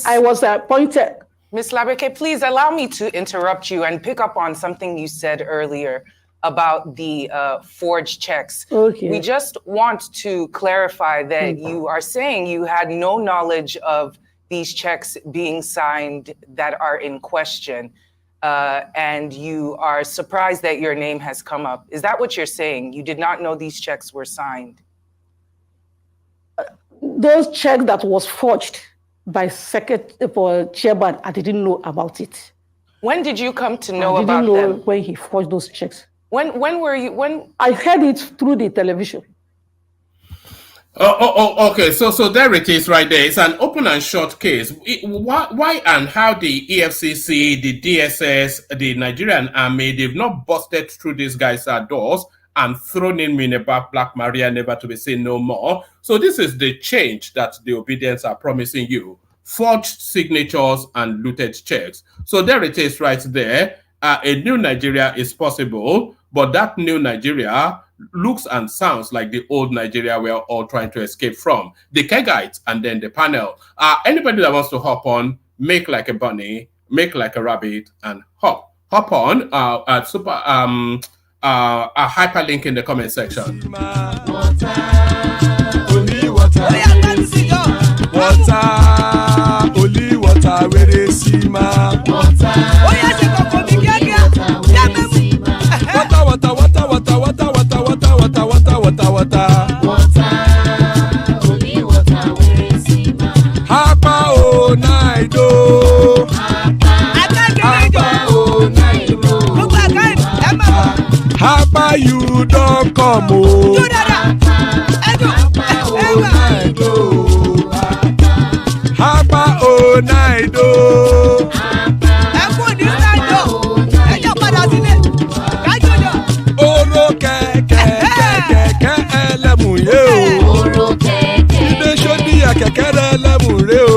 I was appointed. Ms. Labake, please allow me to interrupt you and pick up on something you said earlier about the forged checks. Okay. We just want to clarify that you are saying you had no knowledge of these checks being signed that are in question, and you are surprised that your name has come up. Is that what you're saying? You did not know these checks were signed? Those checks that was forged by chairman, I didn't know about it. When did you come to know about them? I didn't know when he forged those checks. When I heard it through the television. Okay. So there it is right there. It's an open and short case. Why and how the EFCC, the DSS, the Nigerian army, they've not busted through these guys' doors and thrown in Minerva Black Maria, never to be seen no more. So this is the change that the obedience are promising you. Forged signatures and looted checks. So there it is right there. A new Nigeria is possible, but that new Nigeria looks and sounds like the old Nigeria we're all trying to escape from. The Kegites and then the panel. Anybody that wants to hop on, make like a bunny, make like a rabbit, and hop on. A hyperlink in the comment section. Only water, where they see ma. Hapa you don't come oh. Hapa oh night oh. Oro keke elemu ye o. Ide shodi ya keke elemu re o.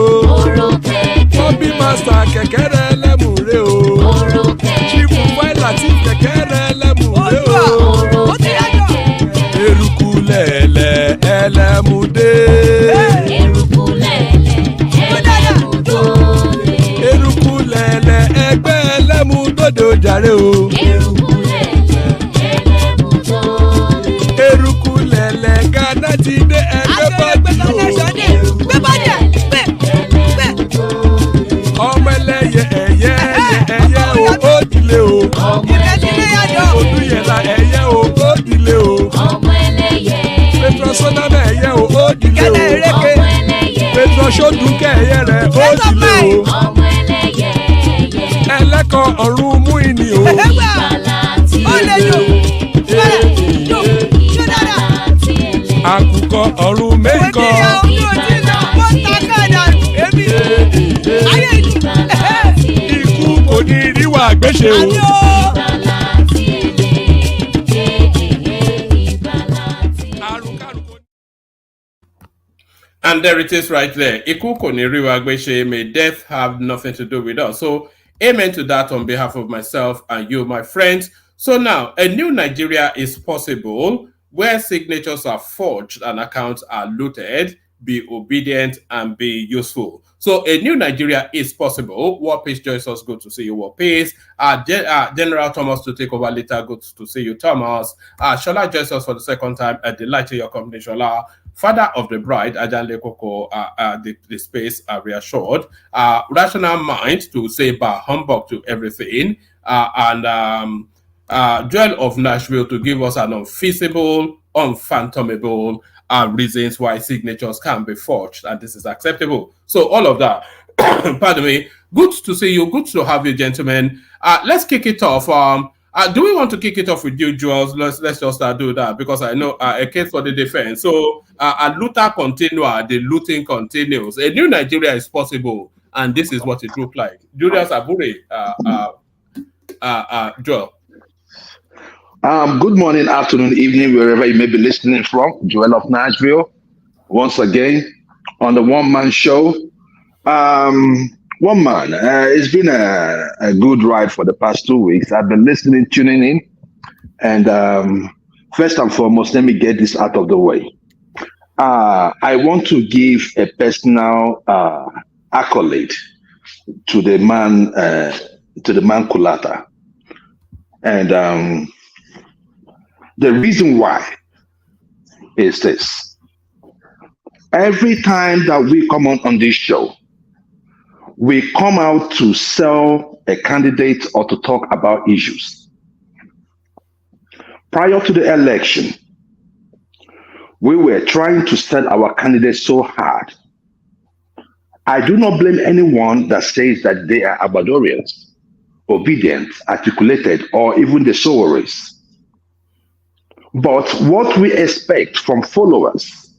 Bobby master keke elemu re o. Chifu Failati keke elemu re o. Erukulele elemude. Erukulele egbe elemudodo jare o. Erukulele Ghana ti de everybody ọmọ ẹlẹ́yẹ ẹyẹ o ó dilé o. Odúyẹ̀lá ẹyẹ o ó dilé o. Petrosoname ẹyẹ o ó dilé o. Petrosodunke ẹyẹ rẹ̀ ó dilé o. Ẹlẹ́kọ̀ ọ̀run mú ìní o. Àkùkọ ọ̀run mẹ́kọ̀. Ikú kò ní ríwà gbéṣe o. And there it is right there. May death have nothing to do with us. So amen to that on behalf of myself and you, my friends. So now a new Nigeria is possible where signatures are forged and accounts are looted. Be obedient and be useful. So a new Nigeria is possible. War Peace joins us. Good to see you, War Peace. General Thomas to take over later. Good to see you, Thomas. Shola joins us for the second time. A delight to your company, Shola. Father of the bride, Ajan Lekoko, the space reassured. Rational mind to say bah humbug to everything. And Joel of Nashville to give us an unfeasible, unfathomable reasons why signatures can be forged, and this is acceptable. So all of that, pardon me, good to see you, good to have you, gentlemen. Let's kick it off. Do we want to kick it off with you, Jules? Let's just do that, because I know a case for the defense. So a looter continua, the looting continues. A new Nigeria is possible, and this is what it looks like. Julius Abure, Joel. Good morning, afternoon, evening, wherever you may be listening from. Joel of Nashville, once again on the one-man show. One man, it's been a good ride for the past 2 weeks. I've been listening, tuning in, and first and foremost, let me get this out of the way. I want to give a personal accolade to the man, Kulata, and the reason why is this. Every time that we come on this show, we come out to sell a candidate or to talk about issues. Prior to the election, we were trying to sell our candidates so hard. I do not blame anyone that says that they are Abadorians, obedient, articulated, or even the Soweris. But what we expect from followers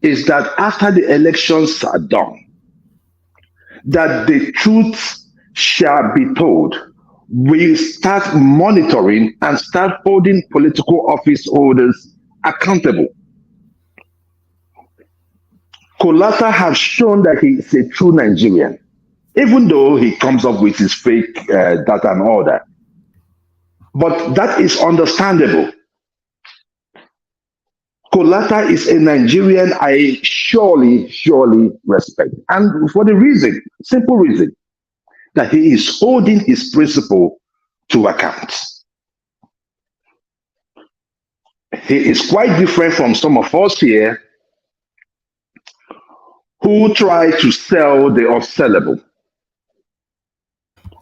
is that after the elections are done, that the truth shall be told. We start monitoring and start holding political office holders accountable. Kolata has shown that he is a true Nigerian, even though he comes up with his fake data and all that. But that is understandable. Kolata is a Nigerian I surely respect. And for the reason, simple reason, that he is holding his principle to account. He is quite different from some of us here who try to sell the unsellable.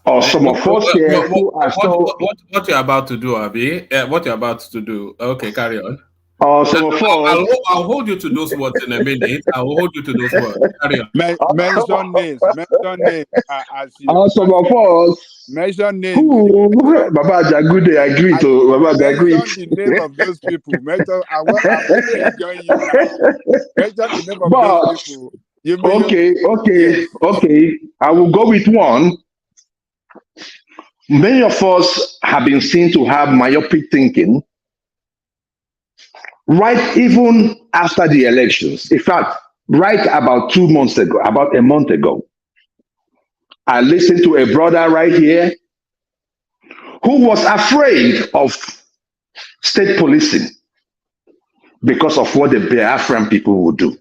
Or some of us here who are so... What you're about to do, Abi? What you're about to do. Okay, carry on. I'll hold you to those words in a minute. I will hold you to those words. Carry on. Mention names. Some of us. Mention names. Baba Jagude agreed to. Baba agreed. Mention the name of those people. I'm really enjoying you now. Mention the name of those people. Okay. I will go with one. Many of us have been seen to have myopic thinking. Right, even after the elections. In fact, right about 2 months ago, about a month ago, I listened to a brother right here who was afraid of state policing because of what the Biafran people would do.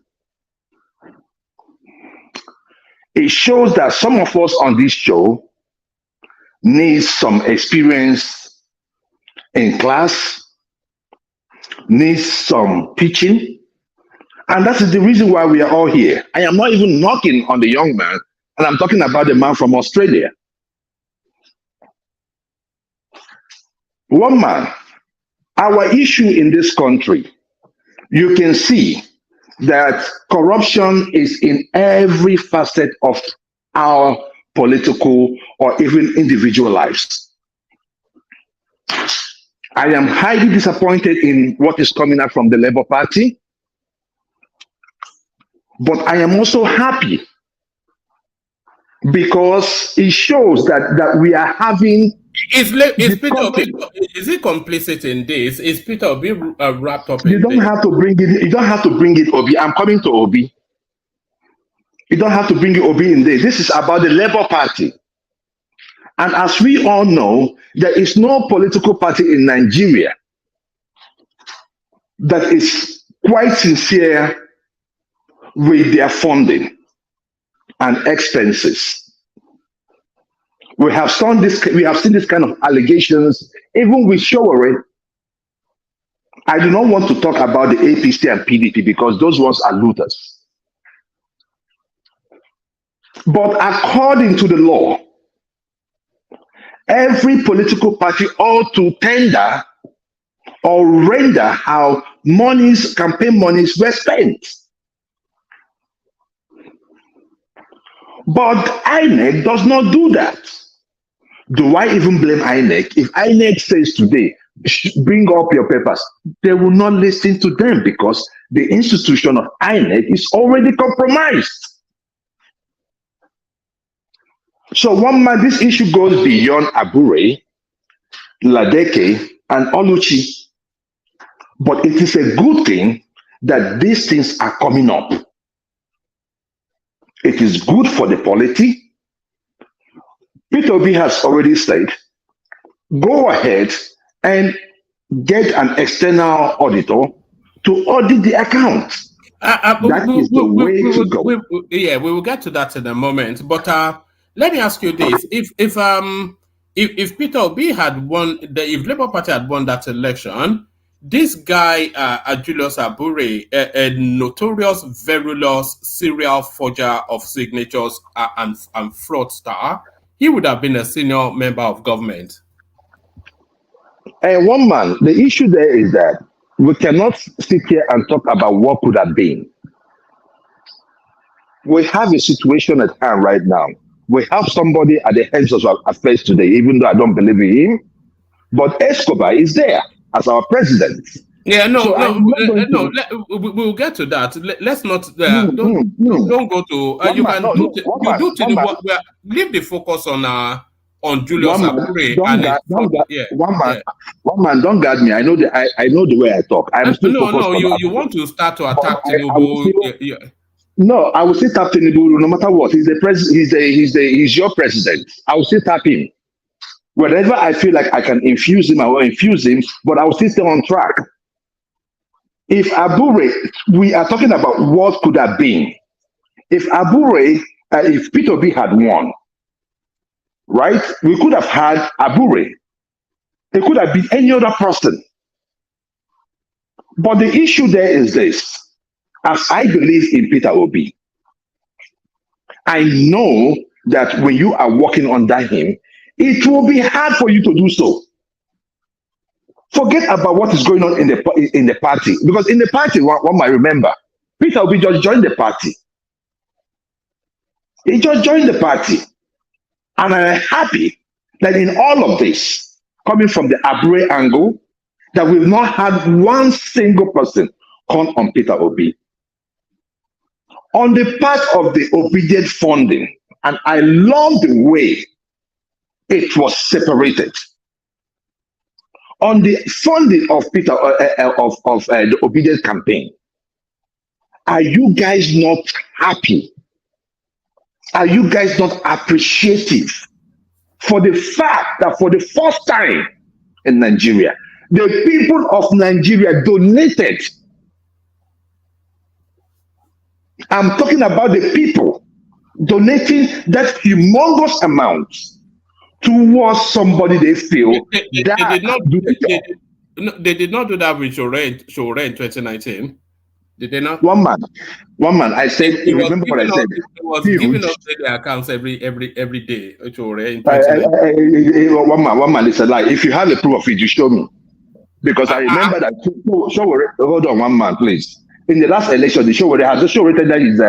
It shows that some of us on this show need some experience in class, needs some teaching, and that is the reason why we are all here. I am not even knocking on the young man, and I'm talking about the man from Australia. One man, our issue in this country, you can see that corruption is in every facet of our political or even individual lives. I am highly disappointed in what is coming out from the Labour Party, but I am also happy because it shows that we are having. Is it complicit in this? Is Peter Obi wrapped up in this? You don't have to bring it, Obi. I'm coming to Obi. You don't have to bring Obi in there. This is about the Labour Party. And as we all know, there is no political party in Nigeria that is quite sincere with their funding and expenses. We have seen this kind of allegations, even with Showore. I do not want to talk about the APC and PDP because those ones are looters. But according to the law, every political party ought to tender or render how campaign monies were spent. But INEC does not do that. Do I even blame INEC? If INEC says today, bring up your papers, they will not listen to them because the institution of INEC is already compromised. So this issue goes beyond Abure, Ladeke, and Oluchi. But it is a good thing that these things are coming up. It is good for the polity. Peter Obi has already said, go ahead and get an external auditor to audit the account. That is the way to go. We will get to that in a moment. But let me ask you this: if Peter Obi had won, if Labour Party had won that election, this guy Julius Abure, a notorious, virulous serial forger of signatures and fraudster, he would have been a senior member of government. And one man, the issue there is that we cannot sit here and talk about what could have been. We have a situation at hand right now. We have somebody at the heads of our affairs today, even though I don't believe in him, but Escobar is there as our president. Yeah, we'll get to that. Let's not don't go to leave the focus on Julius Abure. One man, don't guard me. I know the way I talk. I'm still you want to start to attack Tinubu. No, I will still tap Tinubu no matter what. He's the president. He's your president. I will still tap him. Whenever I feel like I can infuse him, I will infuse him, but I will still stay on track. If Abure, we are talking about what could have been. If Abure, if Peter Obi had won, right, we could have had Abure. It could have been any other person. But the issue there is this. As I believe in Peter Obi, I know that when you are working under him, it will be hard for you to do so. Forget about what is going on in the party, because in the party, one might remember, Peter Obi just joined the party. He just joined the party, and I'm happy that in all of this, coming from the Abure angle, that we've not had one single person come on Peter Obi. On the part of the obedient funding, and I love the way it was separated. On the funding of Peter the obedient campaign, are you guys not happy? Are you guys not appreciative for the fact that for the first time in Nigeria, the people of Nigeria donated? I'm talking about the people donating that humongous amount towards somebody they feel they did not do that with Showore in 2019. Did they not? One man. I said. Remember what I said? It was giving us their accounts every day. Showore in 2019. One man. It's a lie. If you have a proof of it, you show me. Because I remember that. Showore. Hold on, one man, please. In the last election, the Showore has the Showore that is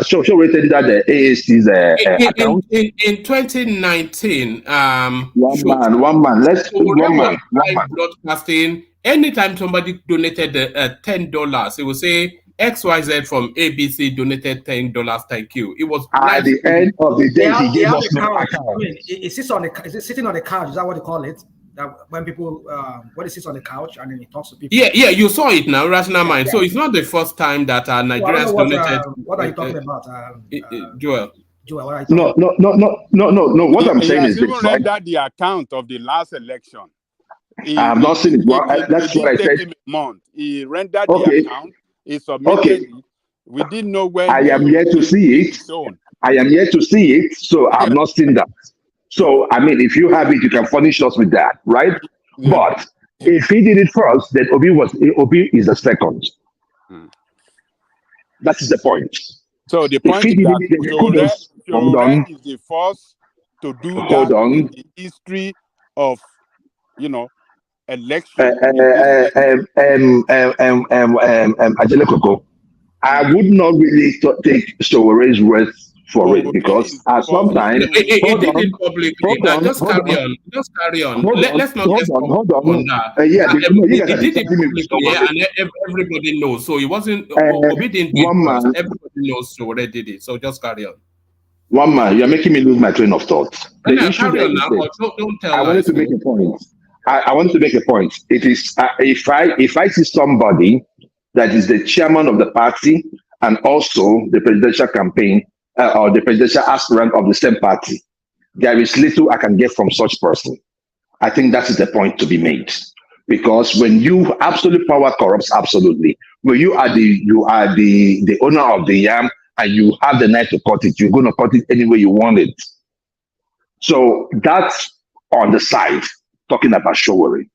Showore that the AAC's account. In 2019, one man. Let's one man. Broadcasting. Anytime somebody donated $10, it will say XYZ from ABC donated $10. Thank you. It was at the end of the day. He gave us no account. Is it sitting on the card? Is that what you call it? that when people when he sits on the couch and then he talks to people. Yeah, you saw it now, Rational Mind. So it's not the first time that Nigerians donated. What are you talking about, Joel? Joel, what are you talking about? No. What I'm saying is this, right? Read the account of the last election. I have not seen it. Well, that's what I said. He rendered the account. He submitted it. We didn't know when. I am yet to see it. So I have not seen that. So, I mean, if you have it, you can furnish us with that, right? Yeah. But if he did it first, then Obi is the second. That is the point. So the point is that Shore is the first to do that in the history of, election. Ajele Koko, I would not really take Shore's words for it, because at some time Just carry on. Let's not get hold on. He did it publicly, and everybody knows. So it wasn't Obi didn't do it first. Everybody knows Shore did it. So just carry on. One man, you're making me lose my train of thought. Don't tell. I wanted to make a point. I want to make a point. It is if I see somebody that is the chairman of the party and also the presidential campaign or the presidential aspirant of the same party, there is little I can get from such person. I think that is the point to be made, because when you absolute power corrupts absolutely. When you are the owner of the yam and you have the knife to cut it, you're going to cut it any way you want it. So that's on the side, talking about Showore.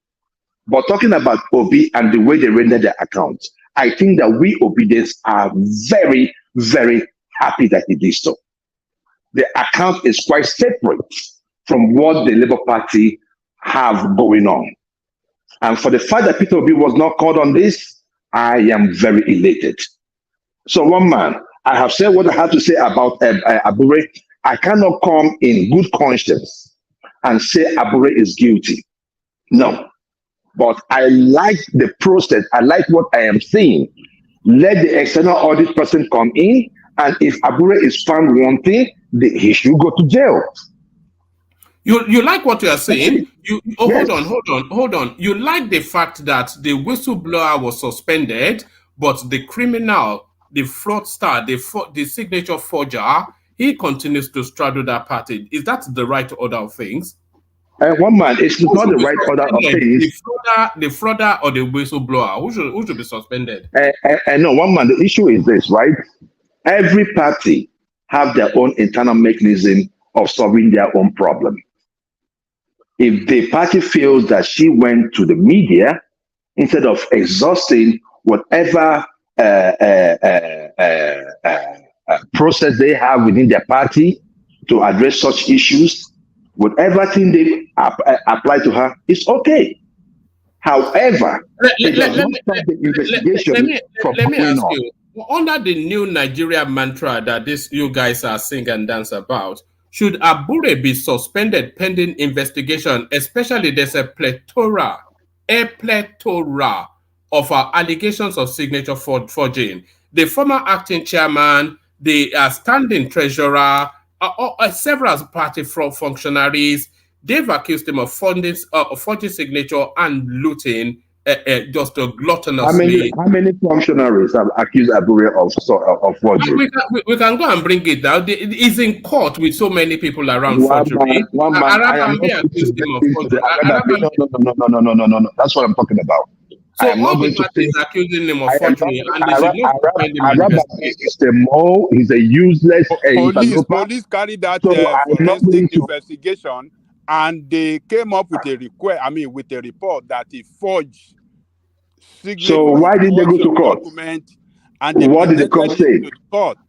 But talking about Obi and the way they render their accounts, I think that we Obidians are very, very happy that he did so. The account is quite separate from what the Labour Party have going on. And for the fact that Peter Obi was not called on this, I am very elated. So one man, I have said what I have to say about Abure. I cannot come in good conscience and say Abure is guilty. No. But I like the process. I like what I am seeing. Let the external audit person come in, and if Abure is found wanting, he should go to jail. You like what you are saying? Yes. Hold on. You like the fact that the whistleblower was suspended, but the criminal, the fraudster, the signature forger, he continues to straddle that party. Is that the right order of things? One man, it's not the right order of things. The frauder or the whistleblower, who should be suspended? No, one man, the issue is this, right? Every party have their own internal mechanism of solving their own problem. If the party feels that she went to the media instead of exhausting whatever process they have within their party to address such issues, whatever thing they apply to her, it's okay. However, let me ask you, under the new Nigeria mantra that you guys are sing and dance about, should Abure be suspended pending investigation? Especially there's a plethora of allegations of signature forging. The former acting chairman, the standing treasurer, several party functionaries, they've accused him of forging signature and looting just gluttonously. How many functionaries have accused Abure of forgery? We can go and bring it down. He's in court with so many people around forgery. No. That's what I'm talking about. So all the parties accusing him of forgery, and they should not defend him. He's a useless. Police carried out forensic investigation, and they came up with a report that he forged. So why did they go to court? And what did the court say?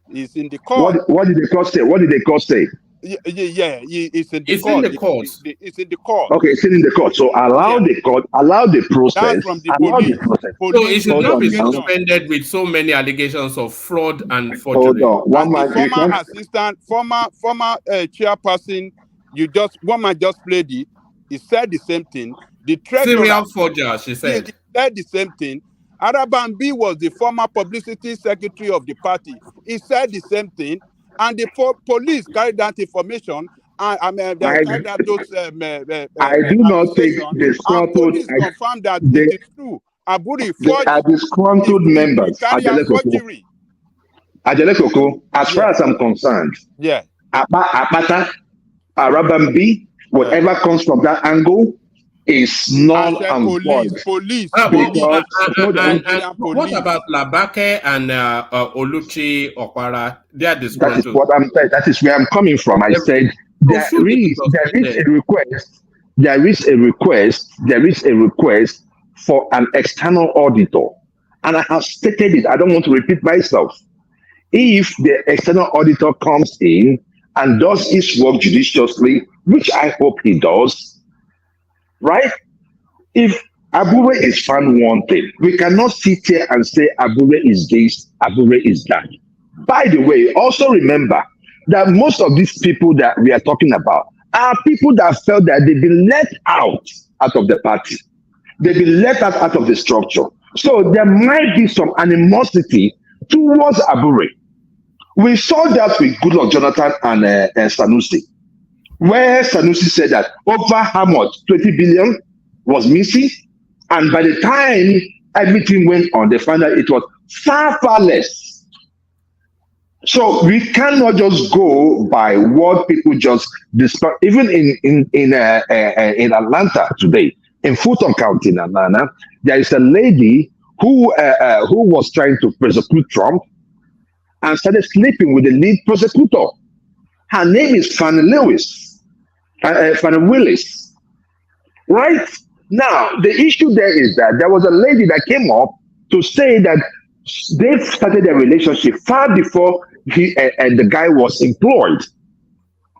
It's in the court. What did the court say? What did the court say? It's in the court. It's in the court. Okay, it's in the court. So allow the court, allow the process. That's from the police. So it should not be suspended with so many allegations of fraud and forgery. Hold on. Former chairperson, one man just played it. He said the same thing. The serial forger, she said. He said the same thing. Arabambi was the former publicity secretary of the party. He said the same thing. And the police carried that information I mean, they carried out those I do not take accusations, and disgruntled. police confirmed that They, it is true. Aburi they forged. are disgruntled members. Carry forgery. Ajele Koko, as far as I'm concerned, Apata, Arabambi, whatever comes from that angle is null and void. Police. Because what about Labake and Oluchi Okwara? They are disgruntled. That is what I'm saying. That is where I'm coming from. I said there is a request for an external auditor, and I have stated it. I don't want to repeat myself. If the external auditor comes in and does his work judiciously, which I hope he does, right? If Abure is found wanted, we cannot sit here and say Abure is this, Abure is that. By the way, also remember that most of these people that we are talking about are people that felt that they've been let out of the party. They've been let out of the structure. So there might be some animosity towards Abure. We saw that with Goodluck Jonathan and Sanusi, where Sanusi said that over how much, 20 billion was missing, and by the time everything went on, they found out it was far, far less. So we cannot just go by what people just discuss. Even in Atlanta today, in Fulton County, in Atlanta, there is a lady who was trying to prosecute Trump and started sleeping with the lead prosecutor. Her name is Fannie Willis. Right? Now, the issue there is that there was a lady that came up to say that they started their relationship far before he and the guy was employed.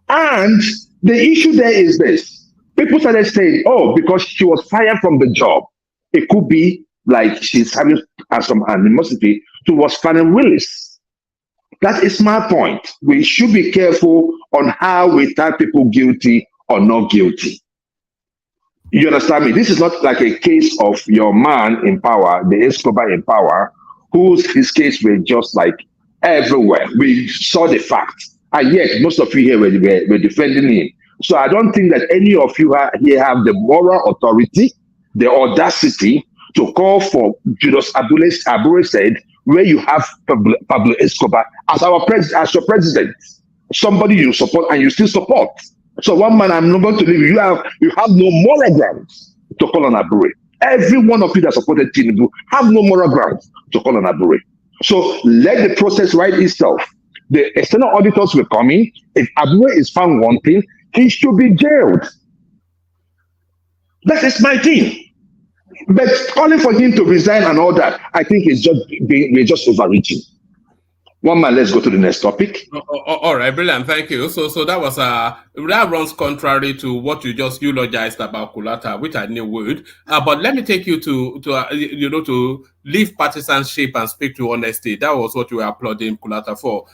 And the issue there is this. People started saying, oh, because she was fired from the job, it could be like she's having some animosity towards Fannie Willis. That is my point. We should be careful on how we tell people guilty or not guilty. You understand me? This is not like a case of your man in power, the Escobar in power, his case were just like everywhere. We saw the facts. And yet, most of you here were defending him. So I don't think that any of you here have the moral authority, the audacity to call for Julius Abure said, where you have Pablo Escobar as your president, somebody you support and you still support. So one man, I'm not going to leave you. You have no moral grounds to call on Abure. Every one of you that supported Tinubu have no moral grounds to call on Abure. So let the process write itself. The external auditors will come in. If Abure is found wanting, he should be jailed. That is my thing. But calling for him to resign and all that, I think we're just overreaching. One man, let's go to the next topic. All right, brilliant, thank you. So that was that runs contrary to what you just eulogized about Kulata, which I knew would. But let me take you to leave partisanship and speak to honesty. That was what you were applauding Kulata for.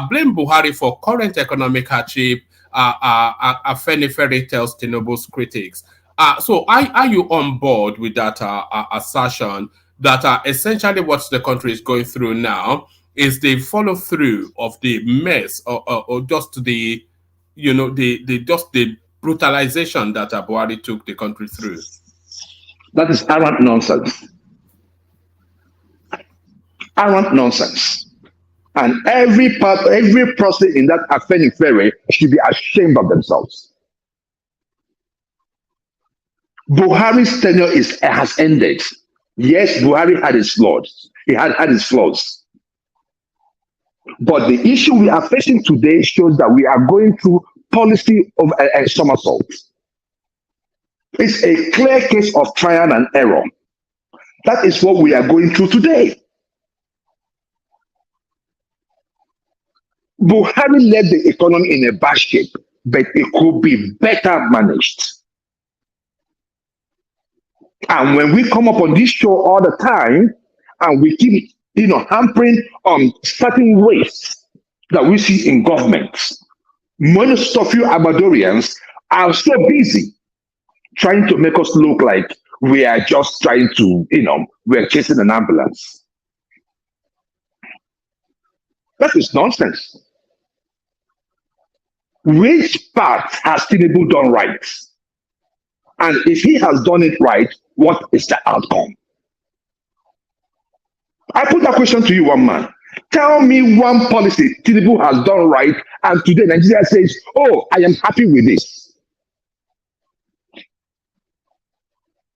Blame Buhari for current economic hardship. Afenifere tells Tinubu's critics. So are you on board with that assertion that essentially what the country is going through now is the follow through of the mess or just the brutalization that Buhari took the country through? That is arrant nonsense. Arrant nonsense. And every person in that Afenifere should be ashamed of themselves. Buhari's tenure has ended. Yes, Buhari had his flaws. He had his flaws. But the issue we are facing today shows that we are going through policy of a somersault. It's a clear case of trial and error. That is what we are going through today. Buhari led the economy in a bad shape, but it could be better managed. And when we come up on this show all the time, and we keep, hampering on certain ways that we see in governments, most of you Abadorians are so busy trying to make us look like we are just trying to, we're chasing an ambulance. That is nonsense. which part has Tinubu done right? And if he has done it right, what is the outcome? I put that question to you, one man. Tell me one policy Tinubu has done right, and today Nigeria says, oh, I am happy with this.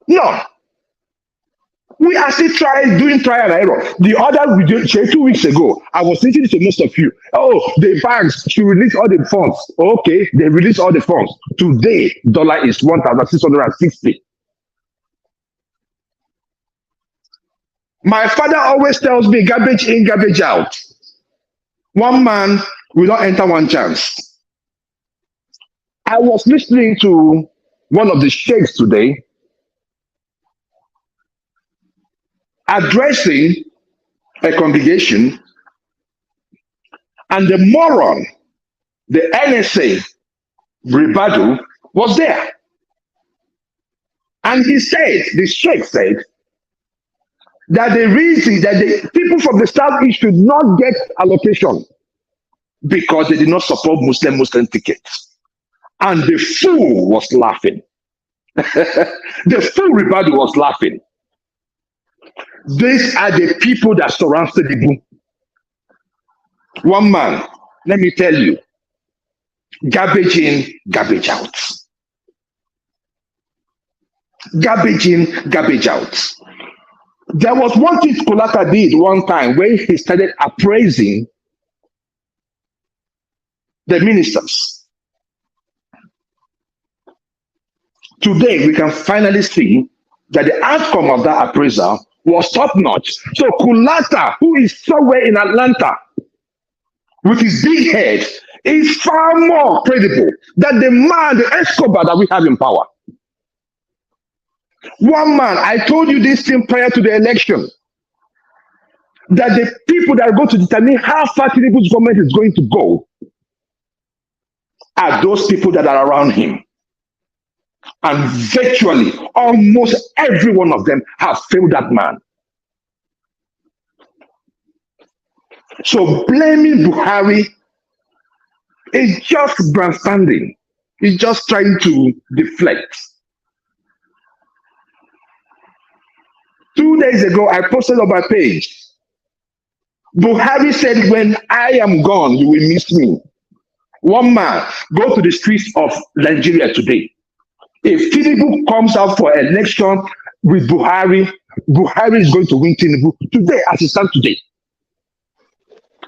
No. We are still doing trial and error. The other 2 weeks ago, I was thinking to most of you, oh, the banks should release all the funds. Okay, they release all the funds. Today, dollar is 1,660. My father always tells me, garbage in, garbage out. One man will not enter one chance. I was listening to one of the sheikhs today addressing a congregation, and the moron, the NSA, Ribadu, was there. And he said, the sheikh said, that the reason that the people from the Southeast should not get allocation because they did not support Muslim tickets. And the fool was laughing. The fool Ribadu was laughing. These are the people that surround Tinubu. One man, let me tell you, garbage in, garbage out. Garbage in, garbage out. There was one thing Kolaka did one time when he started appraising the ministers. Today, we can finally see that the outcome of that appraisal was top-notch. So Kulata, who is somewhere in Atlanta with his big head, is far more credible than the man, the Escobar that we have in power. One man, I told you this thing prior to the election, that the people that are going to determine how far Tinubu's government is going to go are those people that are around him. And virtually, almost every one of them have failed that man. So blaming Buhari is just grandstanding. He's just trying to deflect. 2 days ago, I posted on my page. Buhari said, when I am gone, you will miss me. One man, go to the streets of Nigeria today. If Tinubu comes out for election with Buhari, Buhari is going to win Tinubu today, as it stands today.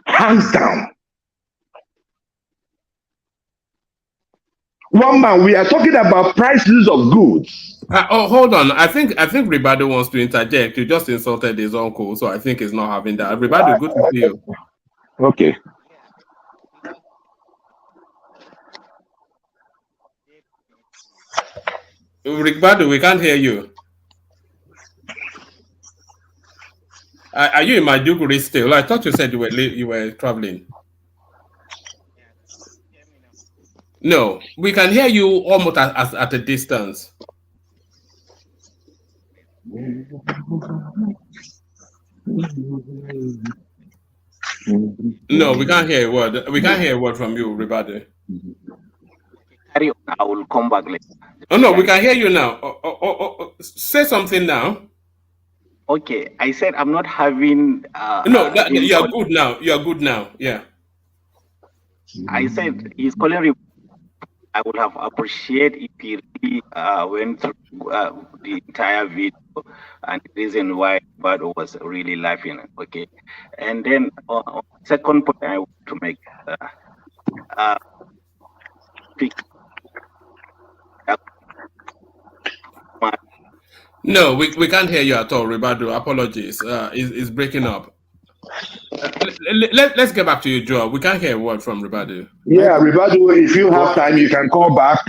Hands down. One man, we are talking about prices of goods. Hold on. I think Ribadu wants to interject. You just insulted his uncle, so I think he's not having that. Ribadu, good to see you. Okay. Ribadu, we can't hear you. Are you in Maiduguri still? I thought you said you were traveling. No, we can hear you almost at a distance. No, we can't hear a word. We can't hear a word from you, Ribadu. Carry on. I will come back later. Oh no, we can hear you now. Say something now. Okay, I said I'm not having. No, you're good now. You're good now. Yeah. I said he's calling. I would have appreciated if he really went through the entire video and the reason why Bad was really laughing. Okay, and then second point I want to make. No, we can't hear you at all, Ribadu. Apologies. It's breaking up. Let's get back to you, Joe. We can't hear a word from Ribadu. Yeah, Ribadu, if you have time, you can call back.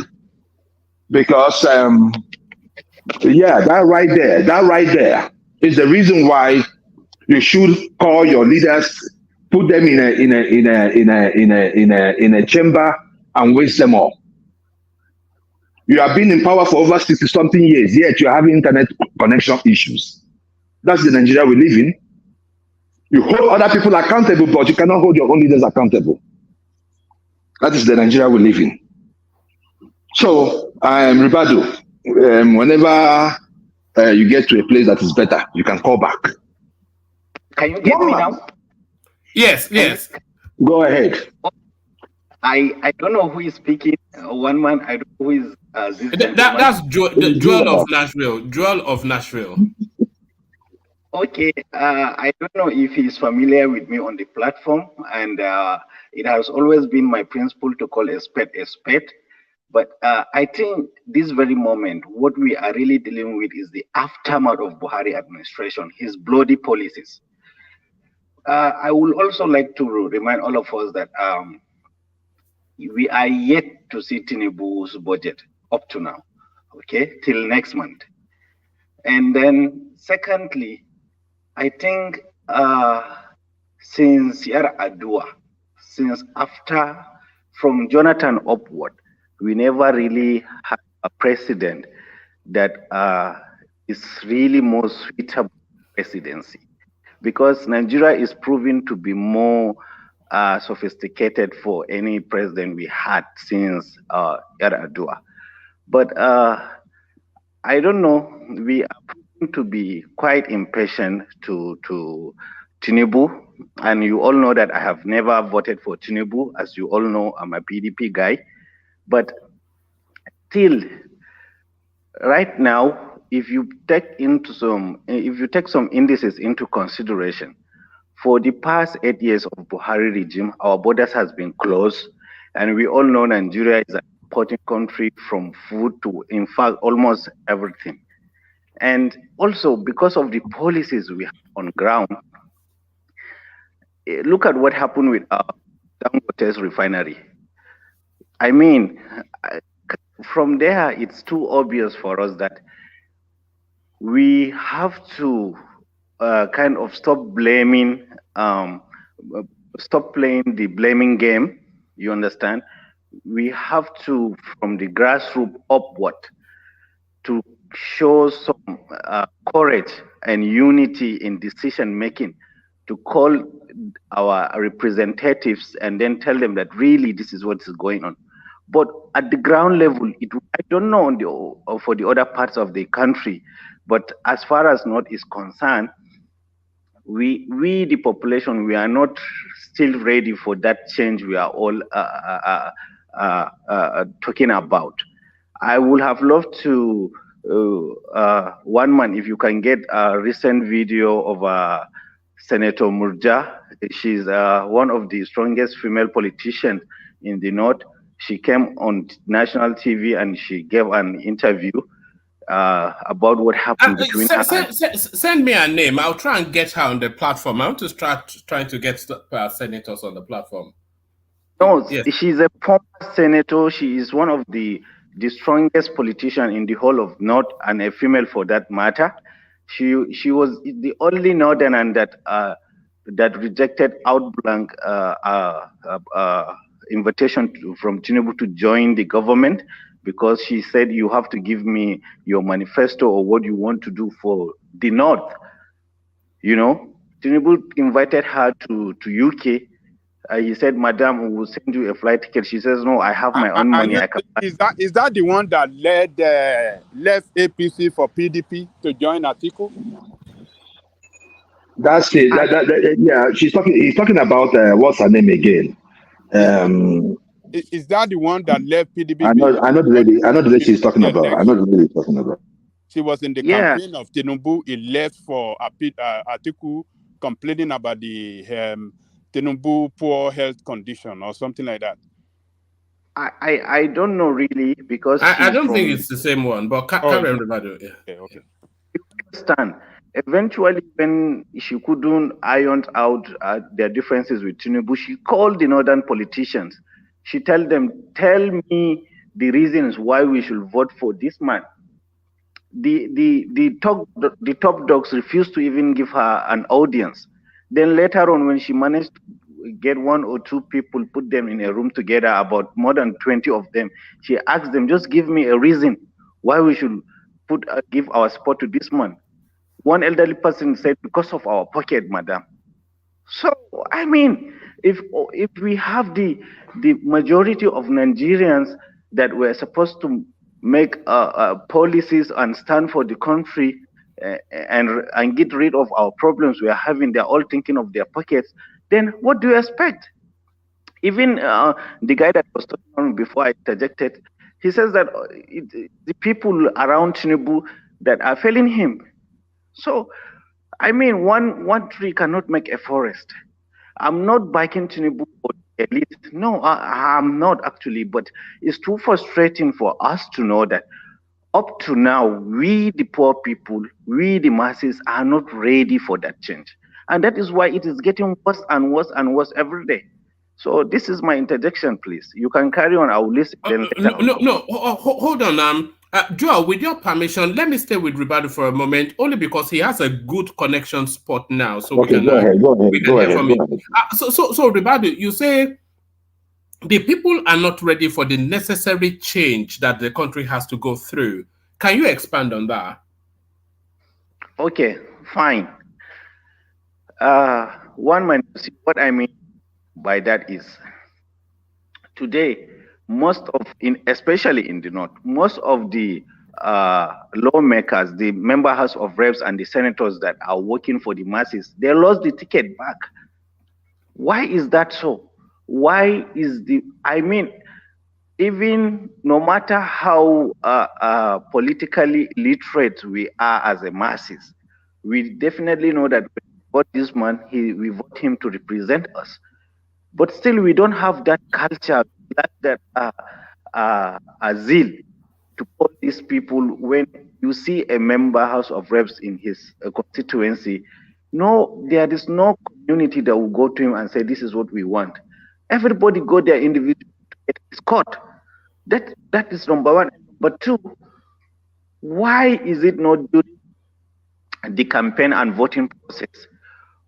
Because, yeah, that right there is the reason why you should call your leaders, put them in a chamber and waste them all. You have been in power for over 60-something years, yet you're having internet connection issues. That's the Nigeria we live in. You hold other people accountable, but you cannot hold your own leaders accountable. That is the Nigeria we live in. So, Ribado, whenever you get to a place that is better, you can call back. Can you get me now? Yes. Go ahead. I don't know who is speaking. One man, I don't know who is this gentleman. That's Joel of Nashville. Joel of Nashville. Okay, I don't know if he's familiar with me on the platform, and it has always been my principle to call a spade a spade. But I think this very moment, what we are really dealing with is the aftermath of Buhari administration, his bloody policies. I would also like to remind all of us that we are yet to see Tinubu's budget up to now, okay, till next month. And then secondly, I think since Yar'Adua, since after, from Jonathan upward, we never really had a president that is really more suitable presidency, because Nigeria is proving to be more sophisticated for any president we had since Yar'Adua. But I don't know, we are proving to be quite impatient to Tinubu, and you all know that I have never voted for Tinubu. As you all know, I'm a PDP guy. But still, right now, if you take some indices into consideration, for the past 8 years of Buhari regime, our borders has been closed, and we all know Nigeria is an important country from food to, in fact, almost everything. And also because of the policies we have on ground, look at what happened with Dangote's refinery. I mean, from there, it's too obvious for us that we have to kind of stop blaming, stop playing the blaming game. You understand? We have to, from the grassroots upward, to show some courage and unity in decision making, to call our representatives and then tell them that really this is what is going on. But at the ground level, I don't know for the other parts of the country, but as far as North is concerned, we the population, we are not still ready for that change we are all talking about. I would have loved to, one man, if you can get a recent video of Senator Murja. She's one of the strongest female politicians in the North. She came on national TV and she gave an interview about what happened between her. Send me a name. I'll try and get her on the platform. I want to start trying to get senators on the platform. No, yes. She's a former senator. She is one of the strongest politician in the whole of North, and a female for that matter. She was the only northern that rejected outblank invitation from Tinubu to join the government, because she said, you have to give me your manifesto or what you want to do for the North. You know, Tinubu invited her to UK. He said, Madam, we will send you a flight ticket. She says, no, I have my own money. Is that the one that left APC for PDP to join Atiku? That's it. Yeah, he's talking about what's her name again? Is that the one that left PDP? I know the lady. I know the lady she's talking about. I know the lady she's talking about. She was in the campaign of Tinubu. He left for Atiku, complaining about the Tinubu poor health condition or something like that. I don't know really, because I don't think it's the same one, but carry on about it. Yeah. Okay. You understand? Eventually, when she couldn't iron out their differences with Tinubu, she called the northern politicians. She told them, tell me the reasons why we should vote for this man. The top dogs refused to even give her an audience. Then later on, when she managed to get one or two people, put them in a room together, about more than 20 of them, she asked them, just give me a reason why we should give our support to this man. One elderly person said, because of our pocket, madam. So, I mean, If we have the majority of Nigerians that were supposed to make policies and stand for the country and get rid of our problems we are having, they're all thinking of their pockets, then what do you expect? Even the guy that was talking on before I interjected, he says that the people around Tinubu that are failing him. So, I mean, one tree cannot make a forest. I'm not backing Tinubu or elite. No, I'm not actually, but it's too frustrating for us to know that up to now, we, the poor people, we, the masses, are not ready for that change. And that is why it is getting worse and worse and worse every day. So this is my interjection, please. You can carry on. I will listen. Hold on. Joel, with your permission, let me stay with Ribadu for a moment, only because he has a good connection spot now. So okay, we can go ahead. So Ribadu, you say the people are not ready for the necessary change that the country has to go through. Can you expand on that? Okay, fine. One might see what I mean by that is today, especially in the north, most of the lawmakers, the member house of reps and the senators that are working for the masses, they lost the ticket back. Why is that so? Why is even no matter how politically literate we are as a masses, we definitely know that when we vote this man, we vote him to represent us. But still, we don't have that culture, that zeal to call these people when you see a member house of reps in his constituency. No, there is no community that will go to him and say, this is what we want. Everybody go there individually to get his court. That is number one. But two, why is it not during the campaign and voting process?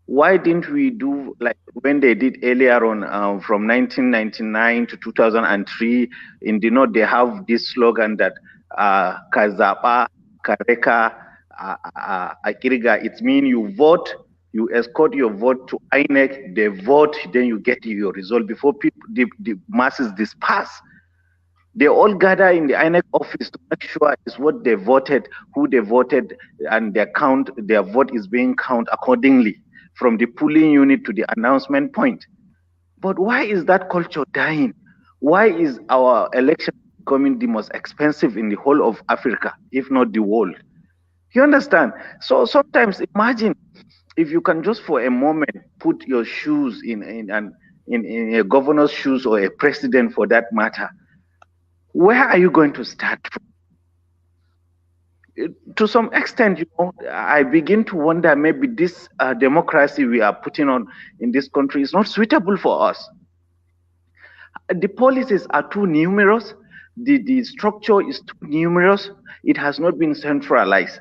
Why didn't we do like when they did earlier on from 1999 to 2003 in the north? They have this slogan that Kazapa, Kareka, Akiriga. It means you vote, you escort your vote to INEC, they vote, then you get your result before the masses disperse. They all gather in the INEC office to make sure it's what they voted, who they voted, and their vote is being counted accordingly, from the polling unit to the announcement point. But why is that culture dying? Why is our election becoming the most expensive in the whole of Africa, if not the world? You understand? So sometimes imagine if you can just for a moment put your shoes in a governor's shoes or a president for that matter. Where are you going to start from? To some extent, I begin to wonder maybe this democracy we are putting on in this country is not suitable for us. The policies are too numerous. The structure is too numerous. It has not been centralized.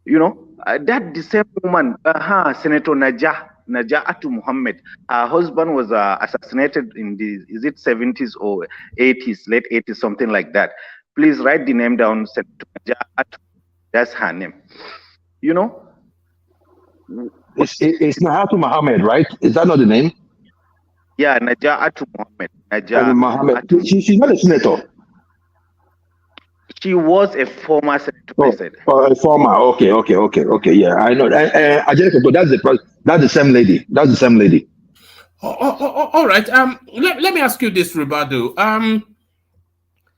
That the same woman, Senator Naja'atu Muhammad, her husband was assassinated in the 70s or 80s, late 80s, something like that. Please write the name down, Senator Naja'atu. That's her name. It's Naja'atu Muhammad, right? Is that not the name? Yeah, Naja'atu Muhammad. Muhammad. She's not a senator. She was a former senator. A former. Okay. Yeah, I know. That's the same lady. That's the same lady. All right. Let me ask you this, Ribadu.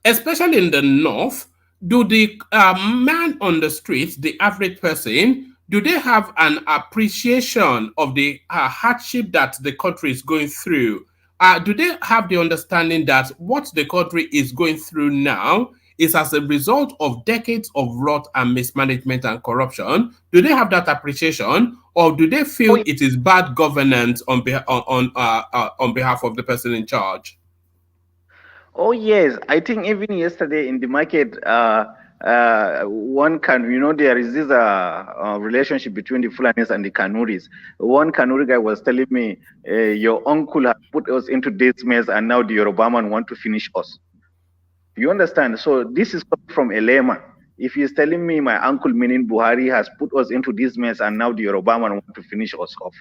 Especially in the north, do the man on the streets, the average person, do they have an appreciation of the hardship that the country is going through? Do they have the understanding that what the country is going through now is as a result of decades of rot and mismanagement and corruption? Do they have that appreciation, or do they feel it is bad governance on behalf of the person in charge? Oh yes, I think even yesterday in the market, one can, there is this relationship between the Fulanis and the Kanuris. One Kanuri guy was telling me, your uncle has put us into this mess and now the Yoruba man want to finish us. You understand? So this is from a layman. if he's telling me my uncle, meaning Buhari, has put us into this mess and now the Yoruba man want to finish us off.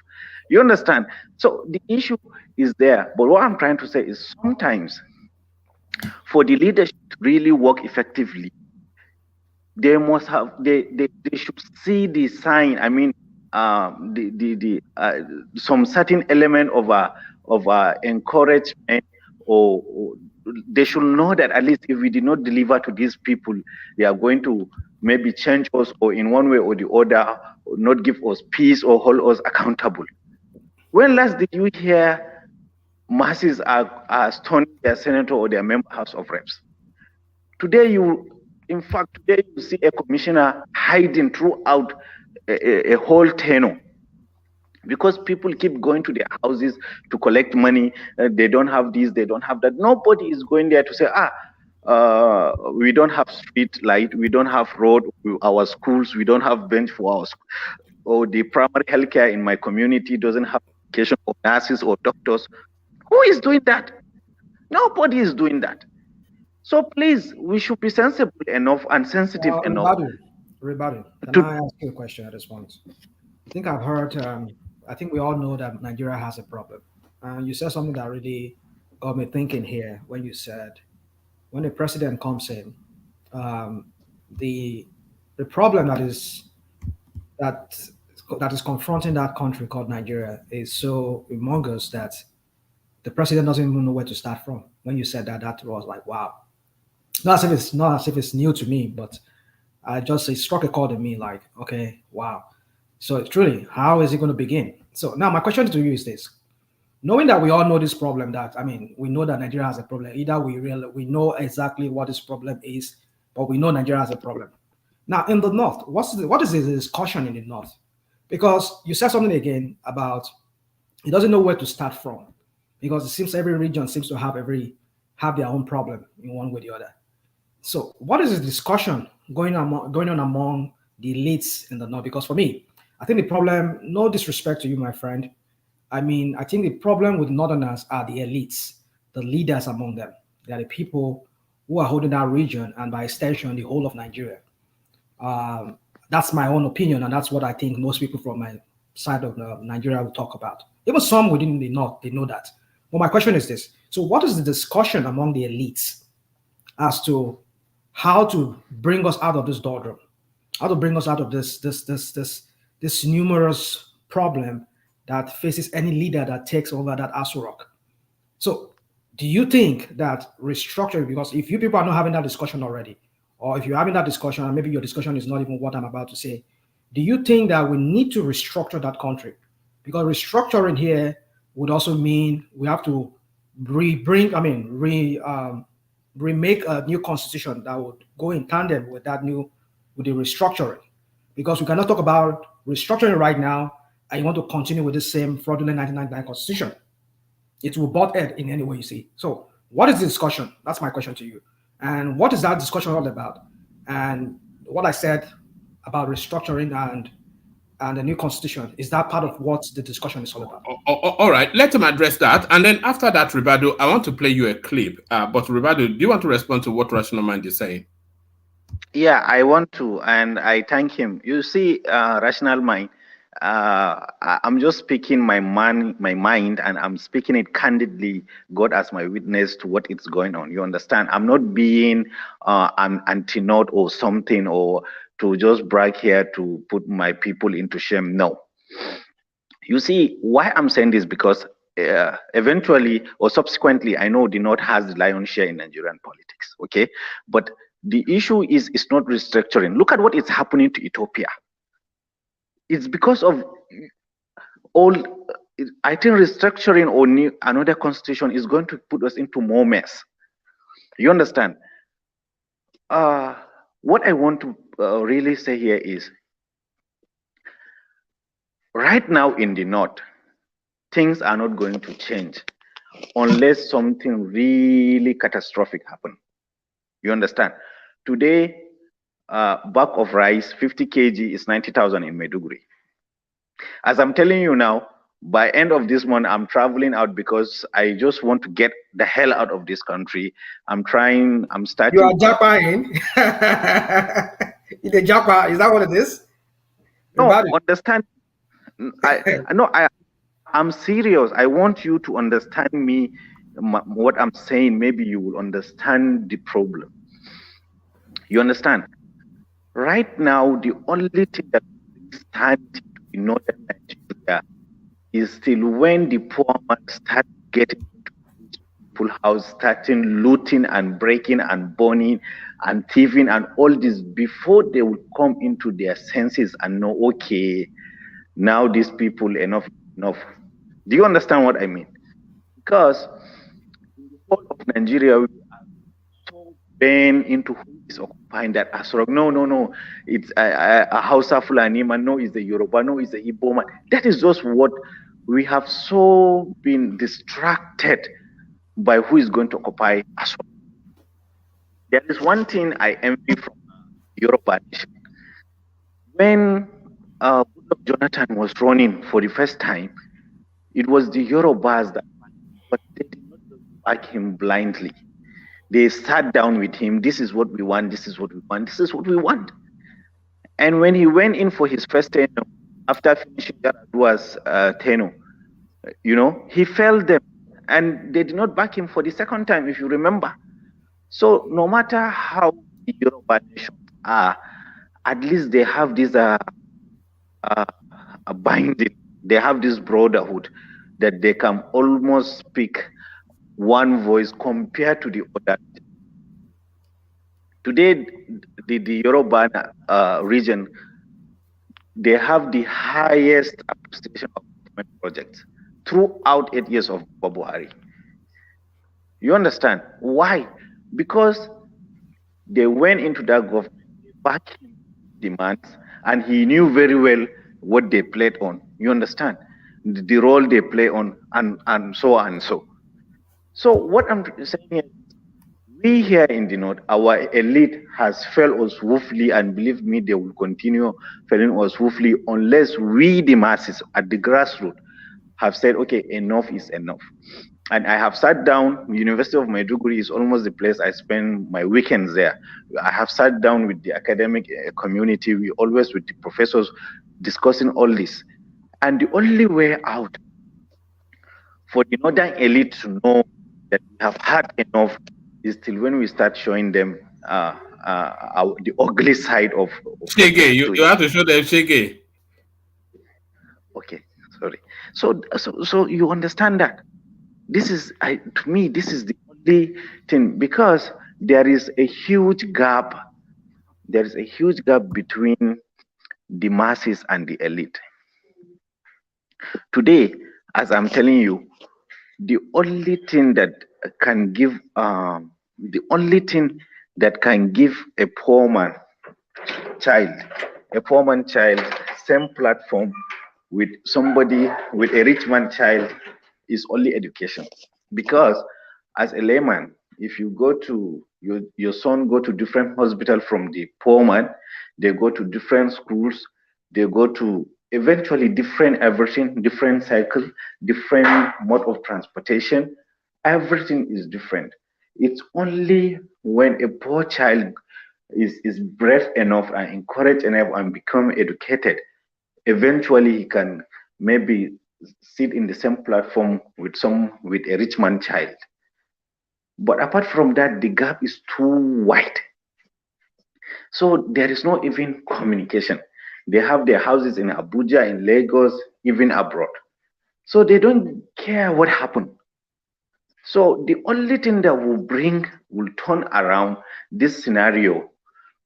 You understand? So the issue is there. But what I'm trying to say is sometimes for the leadership to really work effectively, they must have, they should see the sign. I mean, some certain element of encouragement, or they should know that at least if we did not deliver to these people, they are going to maybe change us, or in one way or the other, or not give us peace or hold us accountable. When last did you hear masses are stoning their senator or their member House of Reps? Today in fact, today you see a commissioner hiding throughout a whole tenure, because people keep going to their houses to collect money. They don't have this, they don't have that. Nobody is going there to say, we don't have street light, we don't have road, our schools, we don't have bench for our school, or the primary healthcare in my community doesn't have education for nurses or doctors. Who is doing that? Nobody is doing that. So please, we should be sensible enough and sensitive enough. Rebadu, can I ask you a question at this point? I think I've heard, I think we all know that Nigeria has a problem. You said something that really got me thinking here when you said, when the president comes in, the problem that is confronting that country called Nigeria is so humongous that the president doesn't even know where to start from. When you said that, that was like, wow. Not as if it's new to me, but it struck a chord in me, like, okay, wow. So truly, how is it going to begin? So now my question to you is this: knowing that we all know this problem, we know that Nigeria has a problem. Either we know exactly what this problem is, but we know Nigeria has a problem. Now in the north, what is the discussion in the north? Because you said something again about he doesn't know where to start from, because it seems every region seems to have their own problem in one way or the other. So what is the discussion going on among the elites in the north? Because for me, I think the problem, no disrespect to you, my friend, I think the problem with northerners are the elites, the leaders among them. They are the people who are holding that region, and by extension, the whole of Nigeria. That's my own opinion, and that's what I think most people from my side of Nigeria will talk about. Even some within the north, they know that. But my question is this: so what is the discussion among the elites as to how to bring us out of this doldrum, how to bring us out of this numerous problem that faces any leader that takes over that Aso Rock? So do you think that restructuring, because if you people are not having that discussion already, or if you're having that discussion and maybe your discussion is not even what I'm about to say, do you think that we need to restructure that country? Because restructuring here would also mean we have to remake a new constitution that would go in tandem with the restructuring. Because we cannot talk about restructuring right now and you want to continue with the same fraudulent 1999 constitution. It will butt head in any way you see. So what is the discussion? That's my question to you. And what is that discussion all about? And what I said about restructuring and the new constitution, is that part of what the discussion is all about? All right, let him address that. And then after that, Ribado, I want to play you a clip. But Ribado, do you want to respond to what Rational Mind is saying? Yeah, I want to, and I thank him. You see, Rational Mind, I'm just speaking my mind, and I'm speaking it candidly, God as my witness to what is going on. You understand? I'm not being an anti-note or something, or to just brag here to put my people into shame. No. You see, why I'm saying this, because eventually or subsequently, I know the North has the lion's share in Nigerian politics, okay? But the issue is, it's not restructuring. Look at what is happening to Ethiopia. It's because of all, I think restructuring or another constitution is going to put us into more mess. You understand? What I want to really say here is, right now in the North, things are not going to change unless something really catastrophic happens. You understand? Today, bag of rice, 50 kg is 90,000 in Maiduguri. As I'm telling you now, By end of this month, I'm traveling out because I just want to get the hell out of this country. I'm starting. You are Japan. The Japan, is that what it is? No, understand. I'm serious. I want you to understand me, what I'm saying. Maybe you will understand the problem. You understand? Right now, the only thing that stands in northern Nigeria is still when the poor man start getting into people's house, starting looting and breaking and burning and thieving and all this before they will come into their senses and know, okay, now these people enough. Do you understand what I mean? Because in the whole of Nigeria, we are so bent into who is occupying that Asrog. No. It's a Hausa Fulani man. No, it's the Yoruba. No, it's the Igbo man. That is just what we have so been distracted by who is going to occupy Asrog. There is one thing I envy from Yoruba nation. When Goodluck Jonathan was running for the first time, it was the Yorubas that, but they did not back him blindly. They sat down with him. This is what we want. This is what we want. This is what we want. And when he went in for his first tenure, after finishing Yaradua's tenure, he failed them, and they did not back him for the second time, if you remember. So no matter how the Yoruba nations are, at least they have this binding. They have this brotherhood that they can almost speak one voice compared to the other. Today, the Yoruba region, they have the highest appreciation of government projects throughout 8 years of Buhari. You understand why? Because they went into that government, back demands, and he knew very well what they played on. You understand the role they play on, and so on and so. So what I'm saying is, we here in the North, our elite has failed us woefully, and believe me, they will continue failing us woefully unless we, the masses at the grassroots, have said, okay, enough is enough. And I have sat down. University of Maiduguri is almost the place I spend my weekends there. I have sat down with the academic community. We always with the professors discussing all this. And the only way out for the northern elite to know that we have had enough is till when we start showing them the ugly side of Shege. You have to show them Shege. Okay, sorry. So you understand that this is, to me, this is the only thing, because there is a huge gap. There is a huge gap between the masses and the elite. Today, as I'm telling you, the only thing that can give a poor man child same platform with somebody with a rich man child is only education. Because as a layman, if you go to your son go to different hospital from the poor man, they go to different schools, they go to eventually different everything, different cycle, different mode of transportation. Everything is different. It's only when a poor child is brave enough and encouraged enough and become educated, eventually he can maybe sit in the same platform with a rich man child. But apart from that, the gap is too wide. So there is no even communication. They have their houses in Abuja, in Lagos, even abroad. So they don't care what happened. So the only thing that will turn around this scenario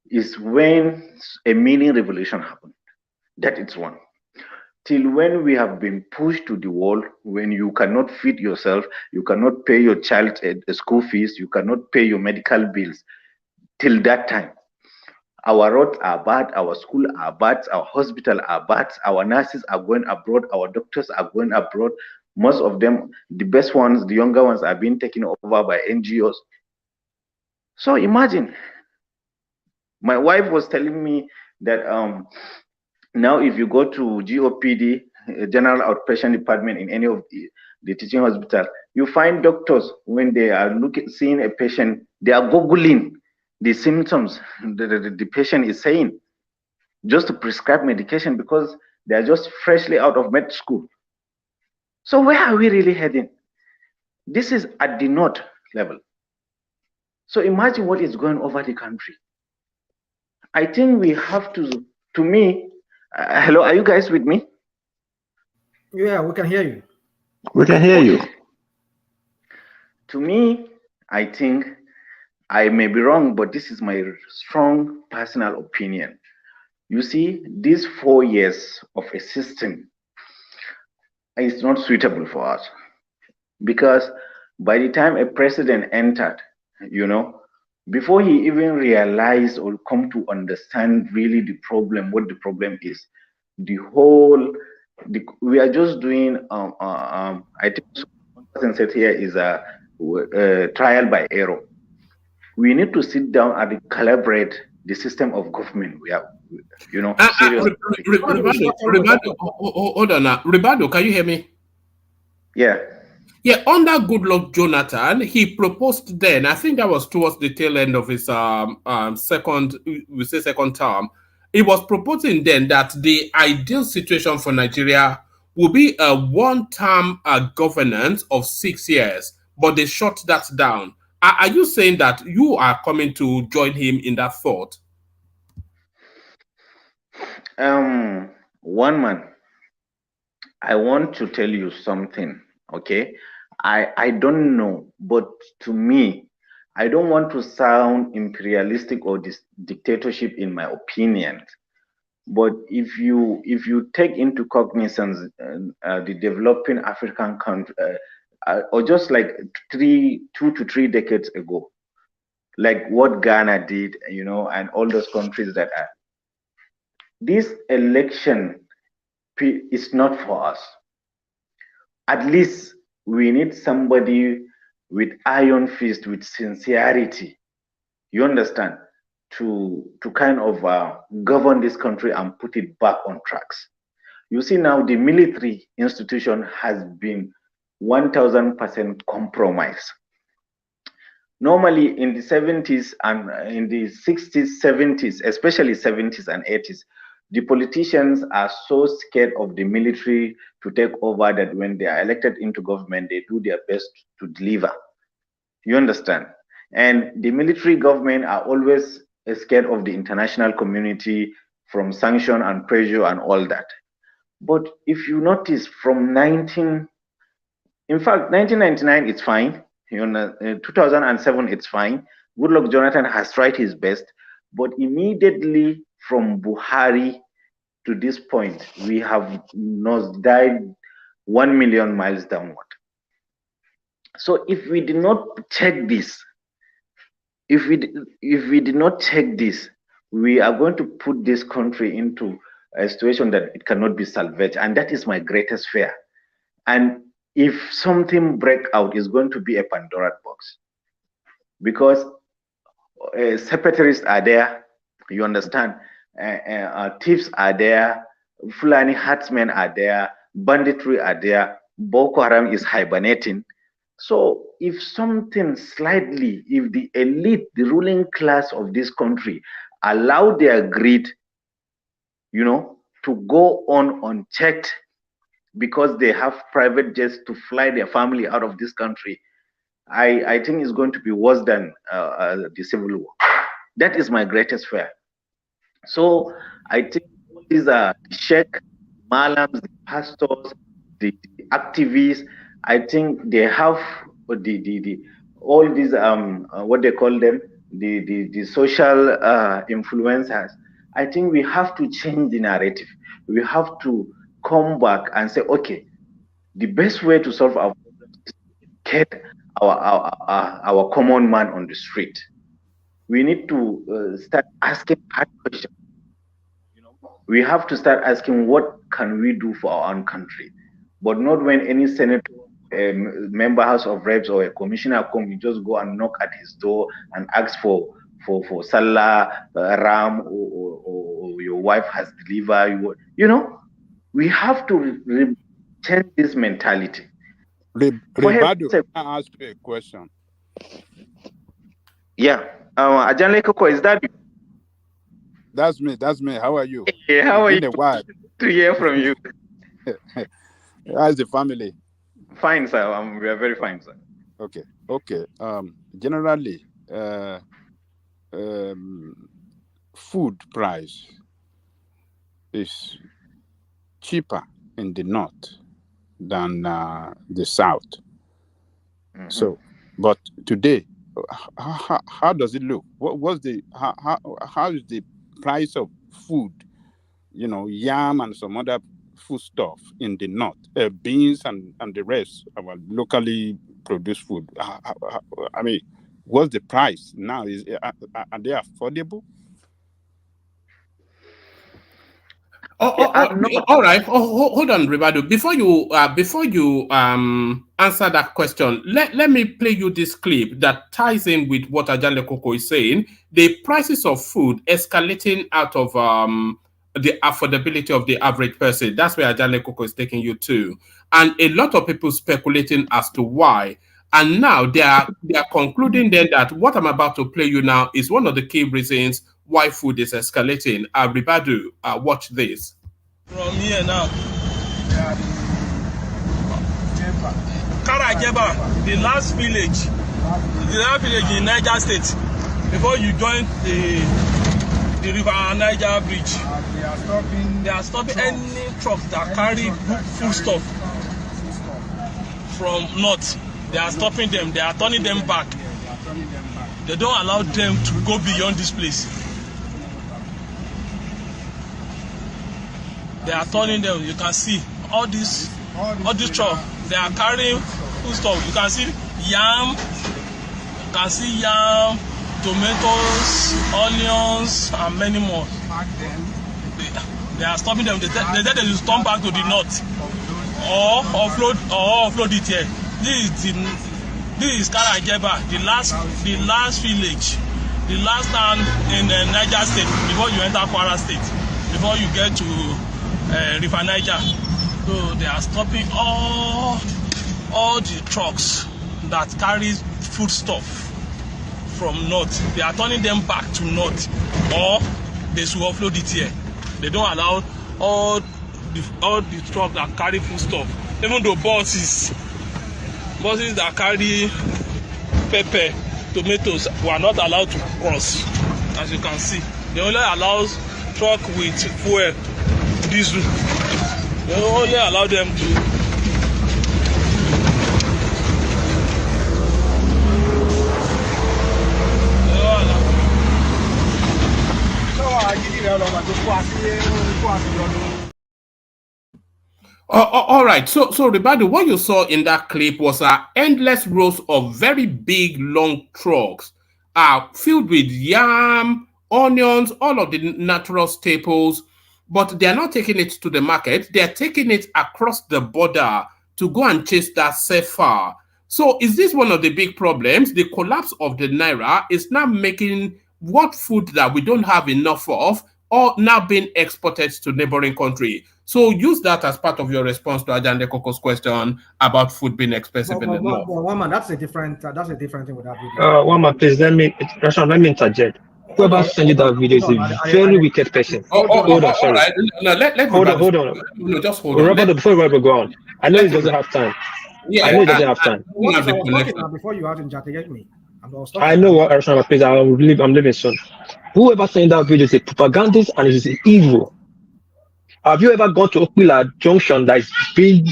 is when a mini revolution happened. That is one. Till when we have been pushed to the wall, when you cannot feed yourself, you cannot pay your child school fees, you cannot pay your medical bills. Till that time, our roads are bad, our schools are bad, our hospitals are bad, our nurses are going abroad, our doctors are going abroad. Most of them, the best ones, the younger ones, are being taken over by NGOs. So imagine, my wife was telling me that now if you go to GOPD, general outpatient department in any of the teaching hospital, you find doctors when they are seeing a patient, they are googling the symptoms the patient is saying, just to prescribe medication because they are just freshly out of med school. So where are we really heading? This is at the north level. So imagine what is going over the country. I think we have to me, hello, are you guys with me? Yeah, we can hear you. We can hear you. To me, I think I may be wrong, but this is my strong personal opinion. You see, these 4 years of a system is not suitable for us, because by the time a president entered, before he even realized or come to understand really the problem, what the problem is, we are just doing I think one person said here is a trial by error. We need to sit down and calibrate the system of government. We have, serious. Ribado, hold on now. Ribado, can you hear me? Yeah. Yeah, under Goodluck Jonathan, he proposed then, I think that was towards the tail end of his second term. He was proposing then that the ideal situation for Nigeria would be a one-term governance of 6 years, but they shut that down. Are you saying that you are coming to join him in that thought? One man, I want to tell you something, okay? I don't know, but to me, I don't want to sound imperialistic or dictatorship in my opinion. But if you take into cognizance the developing African country, or just like 2 to 3 decades ago, like what Ghana did, and all those countries that are. This election is not for us. At least we need somebody with iron fist, with sincerity. You understand? To kind of govern this country and put it back on tracks. You see now the military institution has been 1000% compromised. Normally in the 70s and in the 60s, 70s, especially 70s and 80s, the politicians are so scared of the military to take over that when they are elected into government, they do their best to deliver. You understand? And the military government are always scared of the international community from sanction and pressure and all that. But if you notice from 1999, it's fine. 2007, it's fine. Goodluck Jonathan has tried his best, but immediately from Buhari to this point, we have nosedived 1 million miles downward. So if we did not check this, if we did not check this, we are going to put this country into a situation that it cannot be salvaged, and that is my greatest fear. And if something break out, it's going to be a Pandora box, because separatists are there. You understand? Thieves are there. Fulani herdsmen are there. Banditry are there. Boko Haram is hibernating. So if something slightly, if the elite, the ruling class of this country allow their greed, to go on unchecked, because they have private jets to fly their family out of this country, I think it's going to be worse than the civil war. That is my greatest fear. So I think these are the sheikh, malams, the pastors, the activists. I think they have the all these what they call them, the social influencers. I think we have to change the narrative. We have to come back and say, okay, the best way to solve our problems is to get our common man on the street. We need to start asking hard questions. We have to start asking, what can we do for our own country? But not when any senator, member House of Reps, or a commissioner come, you just go and knock at his door and ask for Salah, Ram, or your wife has delivered. We have to change this mentality. Ribadu, can I ask you a question? Yeah. Ajanle Koko, is that you? That's me. How are you? Yeah, how are you? Been a while. To hear from you. How's the family? Fine, sir. We are very fine, sir. Okay. Generally, food price is cheaper in the north than the south. Mm-hmm. So, but today, how does it look? How is the price of food? Yam and some other food stuff in the north, beans and the rest of our locally produced food. I mean, what's the price now? Are they affordable? All right. Hold on, Ribadu. Before you answer that question, let me play you this clip that ties in with what Ajanle Koko is saying. The prices of food escalating out of the affordability of the average person. That's where Ajanle Koko is taking you to, and a lot of people speculating as to why. And now they are concluding then that what I'm about to play you now is one of the key reasons why food is escalating. Ribadu, watch this. From here now. Karajeba, the last village in Niger State, before you join the River Niger Bridge. They are stopping any trucks that carry food stuff from north. They are stopping them. They are turning them back. They don't allow them to go beyond this place. They are turning them. You can see all these trucks. They are carrying food stuff. You can see yam. You can see yam, tomatoes, onions, and many more. They are stopping them. They said they will turn back to the north or offload it here. This is Karajeba, the last village, the last town in Niger State before you enter Kwara State, before you get to River Niger. So they are stopping all the trucks that carry food stuff from north. They are turning them back to north, or they should offload it here. They don't allow all the trucks that carry food stuff, even though buses that carry pepper, tomatoes were not allowed to cross. As you can see, they only allow truck with fuel, diesel. They only allow them to. All right. So Ribadu, what you saw in that clip was endless rows of very big, long trucks filled with yam, onions, all of the natural staples. But they are not taking it to the market. They are taking it across the border to go and chase that CFA. So is this one of the big problems? The collapse of the Naira is now making what food that we don't have enough of or now being exported to neighboring country. So use that as part of your response to Ajande Koko's question about food being expensive in the north. One man, that's a different thing with that video. One man, please let me interject. Whoever sent you that video is a very wicked person. Hold on, sorry. Right. No, hold on. No, just hold on. Before we go on, I know he doesn't have time. Yeah, I know he doesn't have time. Before you interject me. I know what Arsenal, please. I'm leaving soon. Whoever sent that video is a propagandist and is evil. Have you ever gone to Okpila Junction that is being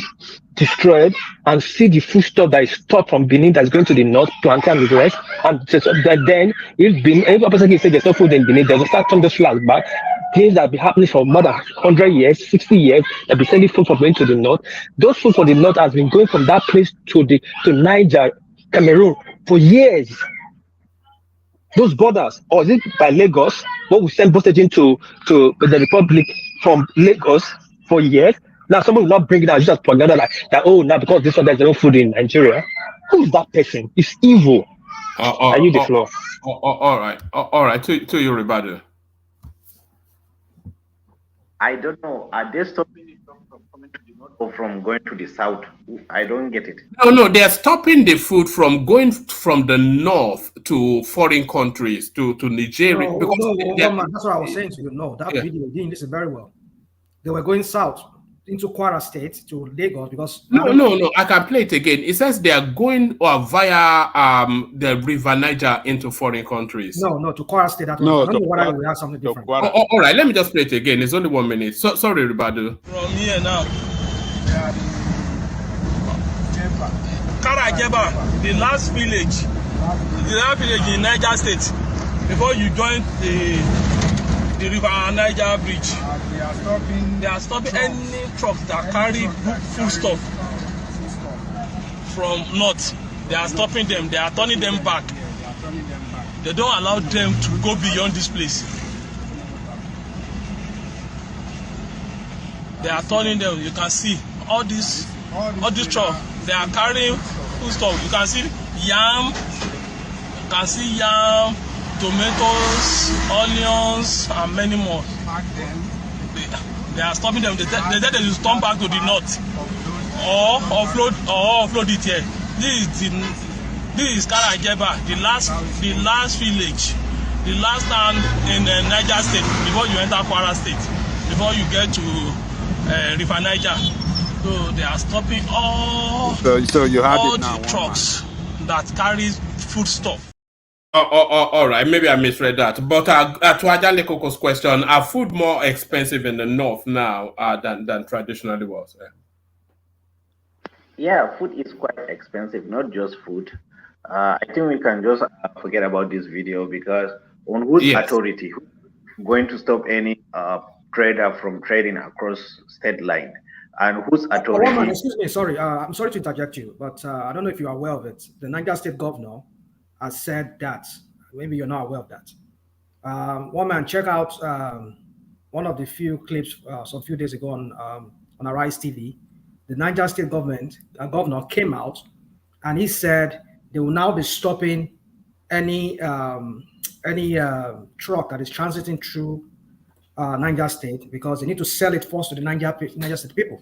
destroyed and see the foodstuff that is stopped from Benin that's going to the north, plantain and the rest? And then if a person can say there's no food in Benin, they will start turning those flags back. Things that have been happening for more than 100 years, 60 years, they've been sending food from going to the north. Those food from the north has been going from that place to Niger, Cameroon for years. Those borders, or is it by Lagos? What we send postage into the Republic from Lagos for years. Now someone will not bring it out just propaganda that now because this one there's no food in Nigeria. Who is that person? It's evil. Are you the floor? All right. To you, Ribadu. I don't know. Are they stopping it from or from going to the south? I don't get it. No, they're stopping the food from going from the north to foreign countries, to Nigeria. No, that's what I was saying to you. No, that video, you didn't listen very well. They were going south into Kwara State to Lagos because... No, I can play it again. It says they are going via the River Niger into foreign countries. No, to Kwara State. I don't know whether we have something different. All right, let me just play it again. It's only 1 minute. Sorry, Ribadu. From here now. Karajeba, the last village in Niger State, before you join the River Niger Bridge. They are stopping any trucks that carry food stuff from north. They are stopping them. They are turning them back. They don't allow them to go beyond this place. They are turning them. You can see all this truck. They are carrying food stuff. You can see yam. You can see yam, tomatoes, onions, and many more. They are stopping them. They said they will turn back to the north or offload it here. This is Karajeba, the last village, the last town in Niger State before you enter Kwara State, before you get to River Niger. So they are stopping all the trucks that carry food stuff. All right, maybe I misread that. But to Ajale Koko's question, are food more expensive in the north now than traditionally was? Yeah, food is quite expensive, not just food. I think we can just forget about this video because on whose authority going to stop any trader from trading across state line? And whose authority? Excuse me, sorry. I'm sorry to interject you, but I don't know if you are aware of it. The Niger State governor has said that, maybe you're not aware of that. One man, check out one of the few clips some few days ago on Arise TV. The Niger State governor came out and he said they will now be stopping any truck that is transiting through Niger State because they need to sell it first to the Niger State people.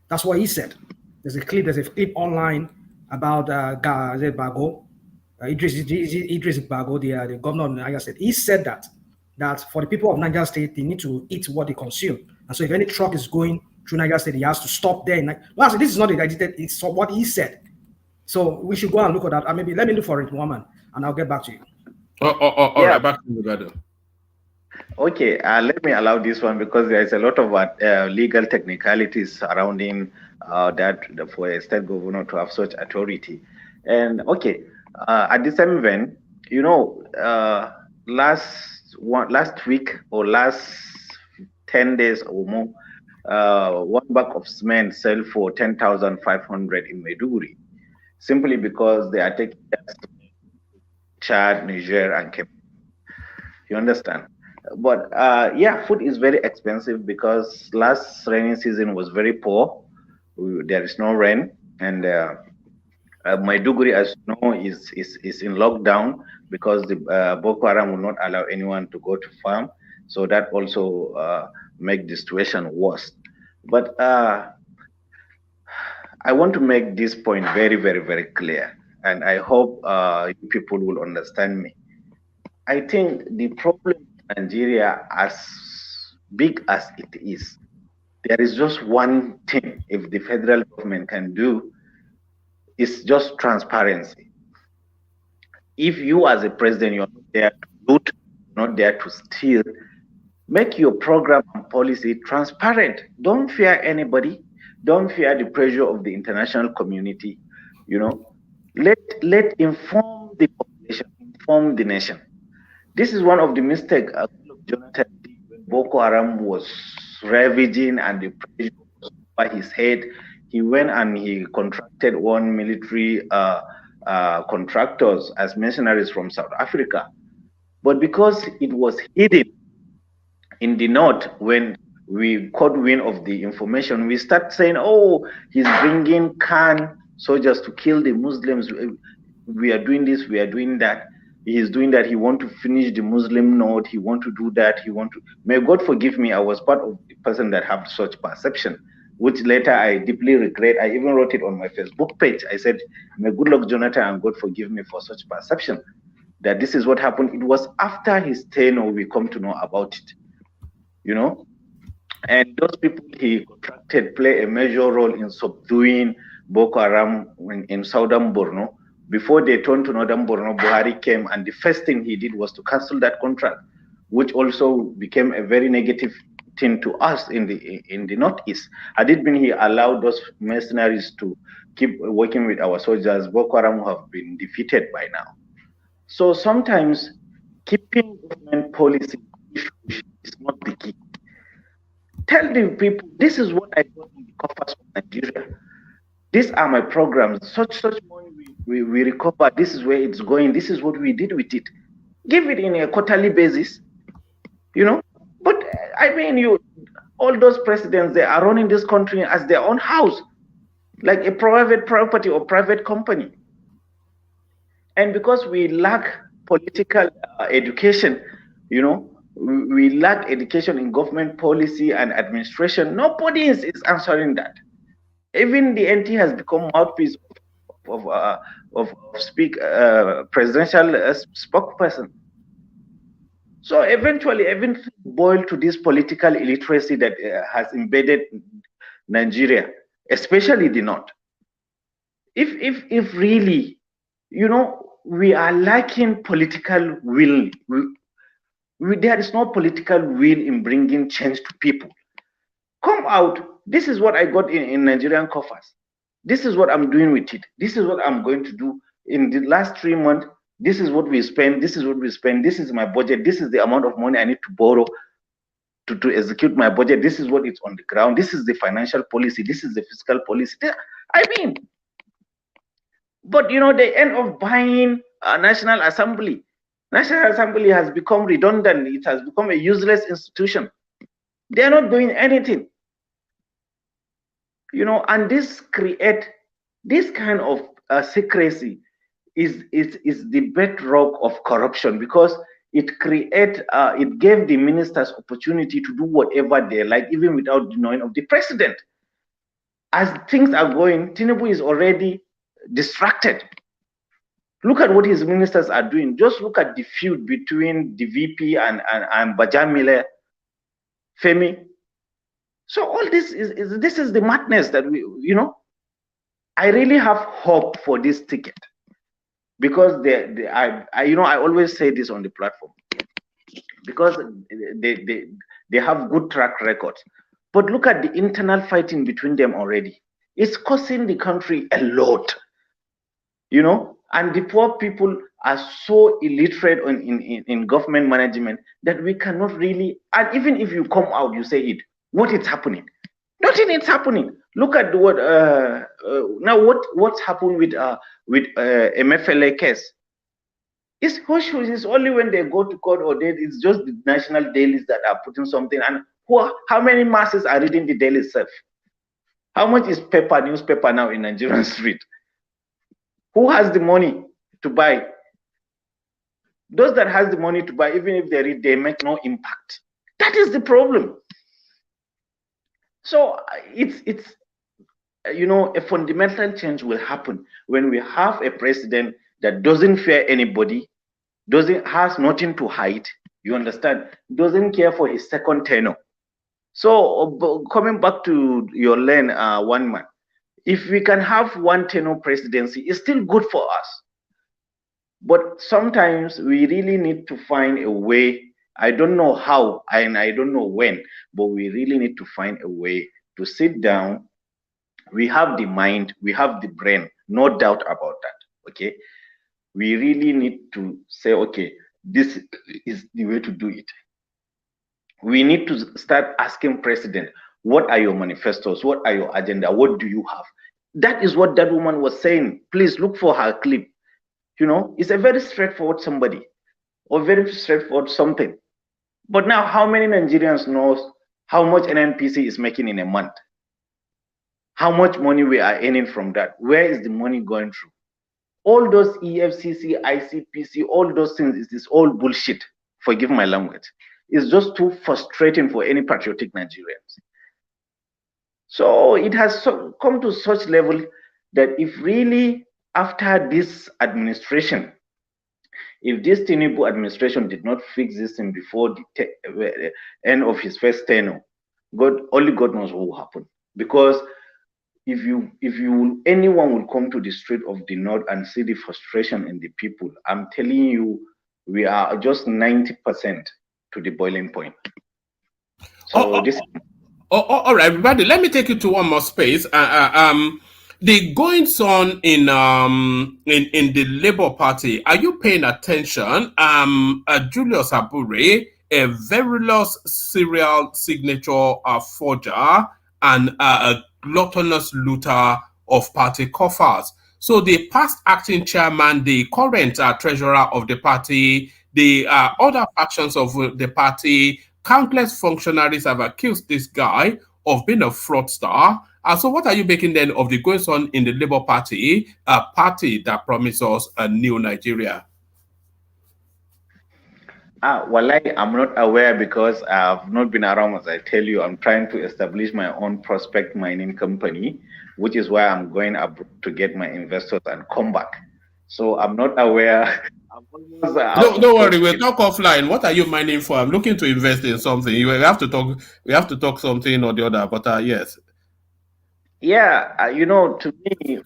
That's what he said. There's a clip online about Bago. Idris Bago, the governor of Niger State. He said that for the people of Niger State, they need to eat what they consume. And so if any truck is going through Niger State, he has to stop there. Well, this is not edited, it's what he said. So we should go and look at that. Maybe let me look for it, woman, and I'll get back to you. All right, back to you, brother. Okay, let me allow this one because there is a lot of legal technicalities surrounding that for a state governor to have such authority. And okay, at the same vein, you know, last week or last 10 days or more, one bag of cement sold for 10,500 in Maiduguri, simply because they are taking Chad, Niger, and Cape. You understand? But yeah, food is very expensive because last rainy season was very poor. There is no rain, and Maiduguri, as you know, is in lockdown because the Boko Haram will not allow anyone to go to farm. So that also make the situation worse. But I want to make this point very, very, very clear, and I hope you people will understand me. I think the problem in Nigeria, as big as it is, there is just one thing if the federal government can do, is just transparency. If you as a president, you're not there to loot, not there to steal, make your program and policy transparent. Don't fear anybody. Don't fear the pressure of the international community. You know, let inform the population, inform the nation. This is one of the mistakes Jonathan did when Boko Haram was ravaging and the pressure was over his head. He went and he contracted one military contractors as mercenaries from South Africa. But because it was hidden in the north, when we caught wind of the information, we start saying, oh, he's bringing Khan soldiers to kill the Muslims. We are doing this, we are doing that. He's doing that. He want to finish the Muslim north. He want to do that. May God forgive me. I was part of the person that have such perception. which later I deeply regret. I even wrote it on my Facebook page. I said, may good luck Jonathan and God forgive me for such perception, that this is what happened. It was after his tenure we come to know about it, you know. And those people he contracted play a major role in subduing Boko Haram in southern Borno. Before they turned to northern Borno, Buhari came, and the first thing he did was to cancel that contract, which also became a very negative thing to us in the northeast. Had it been he allowed those mercenaries to keep working with our soldiers, Boko Haram would have been defeated by now. So sometimes keeping government policy is not the key. Tell the people, this is what I got in the coffers of Nigeria. These are my programs. Such money we recover. This is where it's going. This is what we did with it. Give it in a quarterly basis, you know. But I mean, all those presidents, they are running this country as their own house, like a private property or private company. And because we lack political education, you know, we lack education in government policy and administration. Nobody is answering that. Even the NT has become mouthpiece of presidential spokesperson. So eventually, everything boiled to this political illiteracy that has embedded Nigeria, especially the North. If really, you know, we are lacking political will. There is no political will in bringing change to people. Come out. This is what I got in Nigerian coffers. This is what I'm doing with it. This is what I'm going to do in the last 3 months. This is what we spend. This is what we spend. This is my budget. This is the amount of money I need to borrow to execute my budget. This is what is on the ground. This is the financial policy. This is the fiscal policy. I mean, but you know, they end up buying a National Assembly. National Assembly has become redundant. It has become a useless institution. They are not doing anything. You know, and this kind of secrecy is the bedrock of corruption, because it gave the ministers opportunity to do whatever they like, even without the knowing of the president. As things are going, Tinubu is already distracted. Look at what his ministers are doing. Just look at the feud between the VP and Bajamile Femi. So all this is the madness that we, you know. I really have hope for this ticket, because I always say this on the platform, because they have good track records. But look at the internal fighting between them already. It's costing the country a lot, you know. And the poor people are so illiterate in government management that we cannot really. And even if you come out, you say it. What is happening? Nothing is happening. Look at what now. What's happened with MFLA case? It's hush. It's only when they go to court or it's just the national dailies that are putting something. And how many masses are reading the daily itself? How much is newspaper now in Nigerian street? Who has the money to buy? Those that has the money to buy, even if they read, they make no impact. That is the problem. So it's you know, a fundamental change will happen when we have a president that doesn't fear anybody, has nothing to hide. You understand? Doesn't care for his second tenure. So coming back to your lane, one man, if we can have one tenure presidency, it's still good for us. But sometimes we really need to find a way. I don't know how and I don't know when, but we really need to find a way to sit down. We have the mind, we have the brain, no doubt about that. Okay, we really need to say, okay, this is the way to do it. We need to start asking president, what are your manifestos? What are your agenda? What do you have? That is what that woman was saying. Please look for her clip. You know, it's a very straightforward somebody or very straightforward something. But now, how many Nigerians knows how much NNPC is making in a month? How much money we are earning from that? Where is the money going through? All those EFCC, ICPC, all those things is all bullshit. Forgive my language. It's just too frustrating for any patriotic Nigerians. So it has come to such level that if really after this administration, if this Tinubu administration did not fix this thing before the end of his first tenure, only God knows what will happen. Because if anyone will come to the street of the north and see the frustration in the people, I'm telling you, we are just 90% to the boiling point. So this. All right, everybody. Let me take you to one more space. The goings on in the Labour Party. Are you paying attention? Julius Abure, a verilous serial signature forger and a gluttonous looter of party coffers. So the past acting chairman, the current treasurer of the party, the other factions of the party, countless functionaries have accused this guy of being a fraudster. So what are you making then of the goings on in the Labour Party, a party that promises a new Nigeria? Well, I'm not aware because I've not been around. As I tell you, I'm trying to establish my own prospect mining company, which is why I'm going abroad to get my investors and come back. So I'm not aware. Don't worry, we'll talk offline. What are you mining for? I'm looking to invest in something. We have to talk something or the other. But yes. Yeah, to me,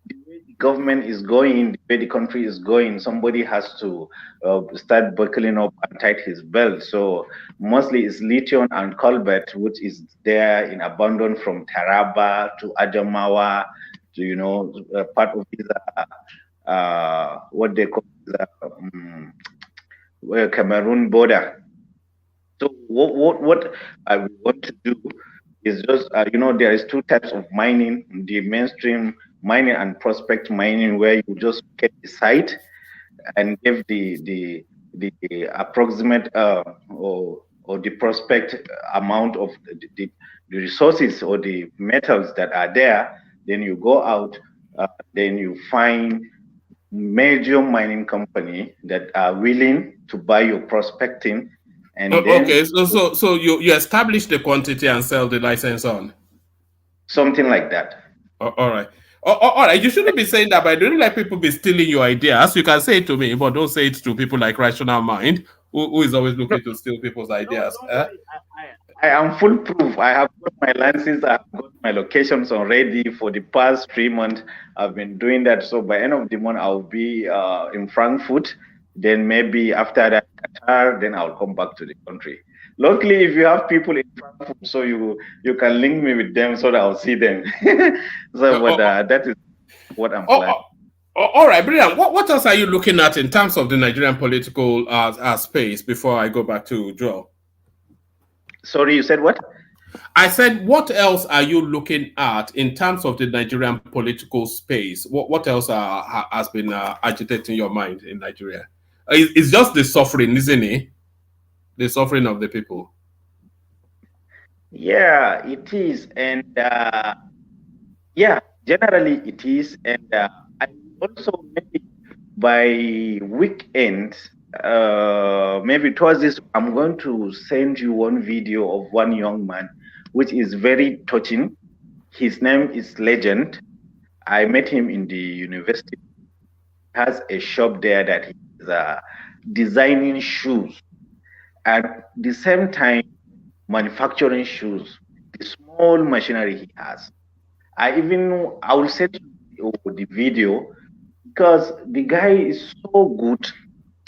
the way the government is going, the way the country is going, somebody has to start buckling up and tight his belt. So mostly it's lithium and cobalt, which is there in abundance from Taraba to Adamawa to part of this what they call the Cameroon border. So what I want to do is just there is two types of mining: the mainstream mining and prospect mining, where you just get the site and give the approximate or the prospect amount of the resources or the metals that are there. Then you go out, then you find major mining company that are willing to buy your prospecting. And then, okay, so you establish the quantity and sell the license on? Something like that. All right. All right. You shouldn't be saying that, but I don't like people be stealing your ideas. You can say it to me, but don't say it to people like Rational Mind, who is always looking to steal people's ideas. I am foolproof. I have got my licenses, I have got my locations already. For the past 3 months, I've been doing that. So by end of the month, I'll be in Frankfurt. Then maybe after that, Qatar, then I'll come back to the country. Luckily, if you have people in Frankfurt, so you can link me with them so that I'll see them. That is what I'm planning. All right, brilliant. What else are you looking at in terms of the Nigerian political space before I go back to Joel? Sorry, you said what? I said, what else are you looking at in terms of the Nigerian political space? What else has been agitating your mind in Nigeria? It's just the suffering, isn't it? The suffering of the people. Yeah, it is. And yeah, generally it is. And I also maybe by weekend, maybe towards this, I'm going to send you one video of one young man, which is very touching. His name is Legend. I met him in the university. He has a shop there that he's designing shoes. At the same time, manufacturing shoes, the small machinery he has. I will send you the video because the guy is so good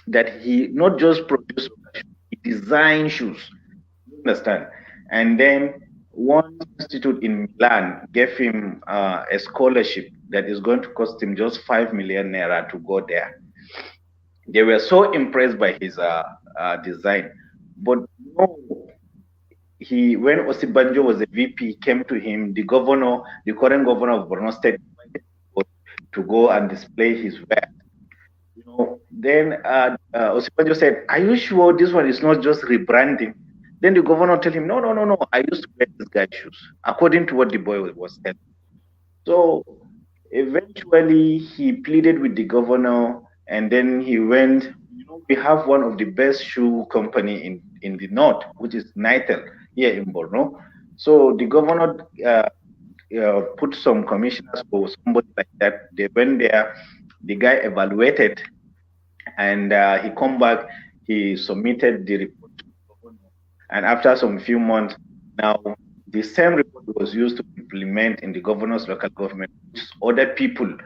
that he not just produces, he designs shoes. You understand? And then one institute in Milan gave him a scholarship that is going to cost him just 5 million naira to go there. They were so impressed by his design. But no, when Osinbajo was a VP, came to him, the current governor of Borno State, to go and display his work. Then Osinbajo said, "Are you sure this one is not just rebranding?" Then the governor told him, "No, I used to wear this guy's shoes," according to what the boy was telling. So eventually he pleaded with the governor, and then he went. We have one of the best shoe company in the north, which is Nitel here in Borno. So the governor put some commissioners or somebody like that. They went there, the guy evaluated, and he come back, he submitted the report to the governor. And after some few months, now the same report was used to implement in the governor's local government, which other people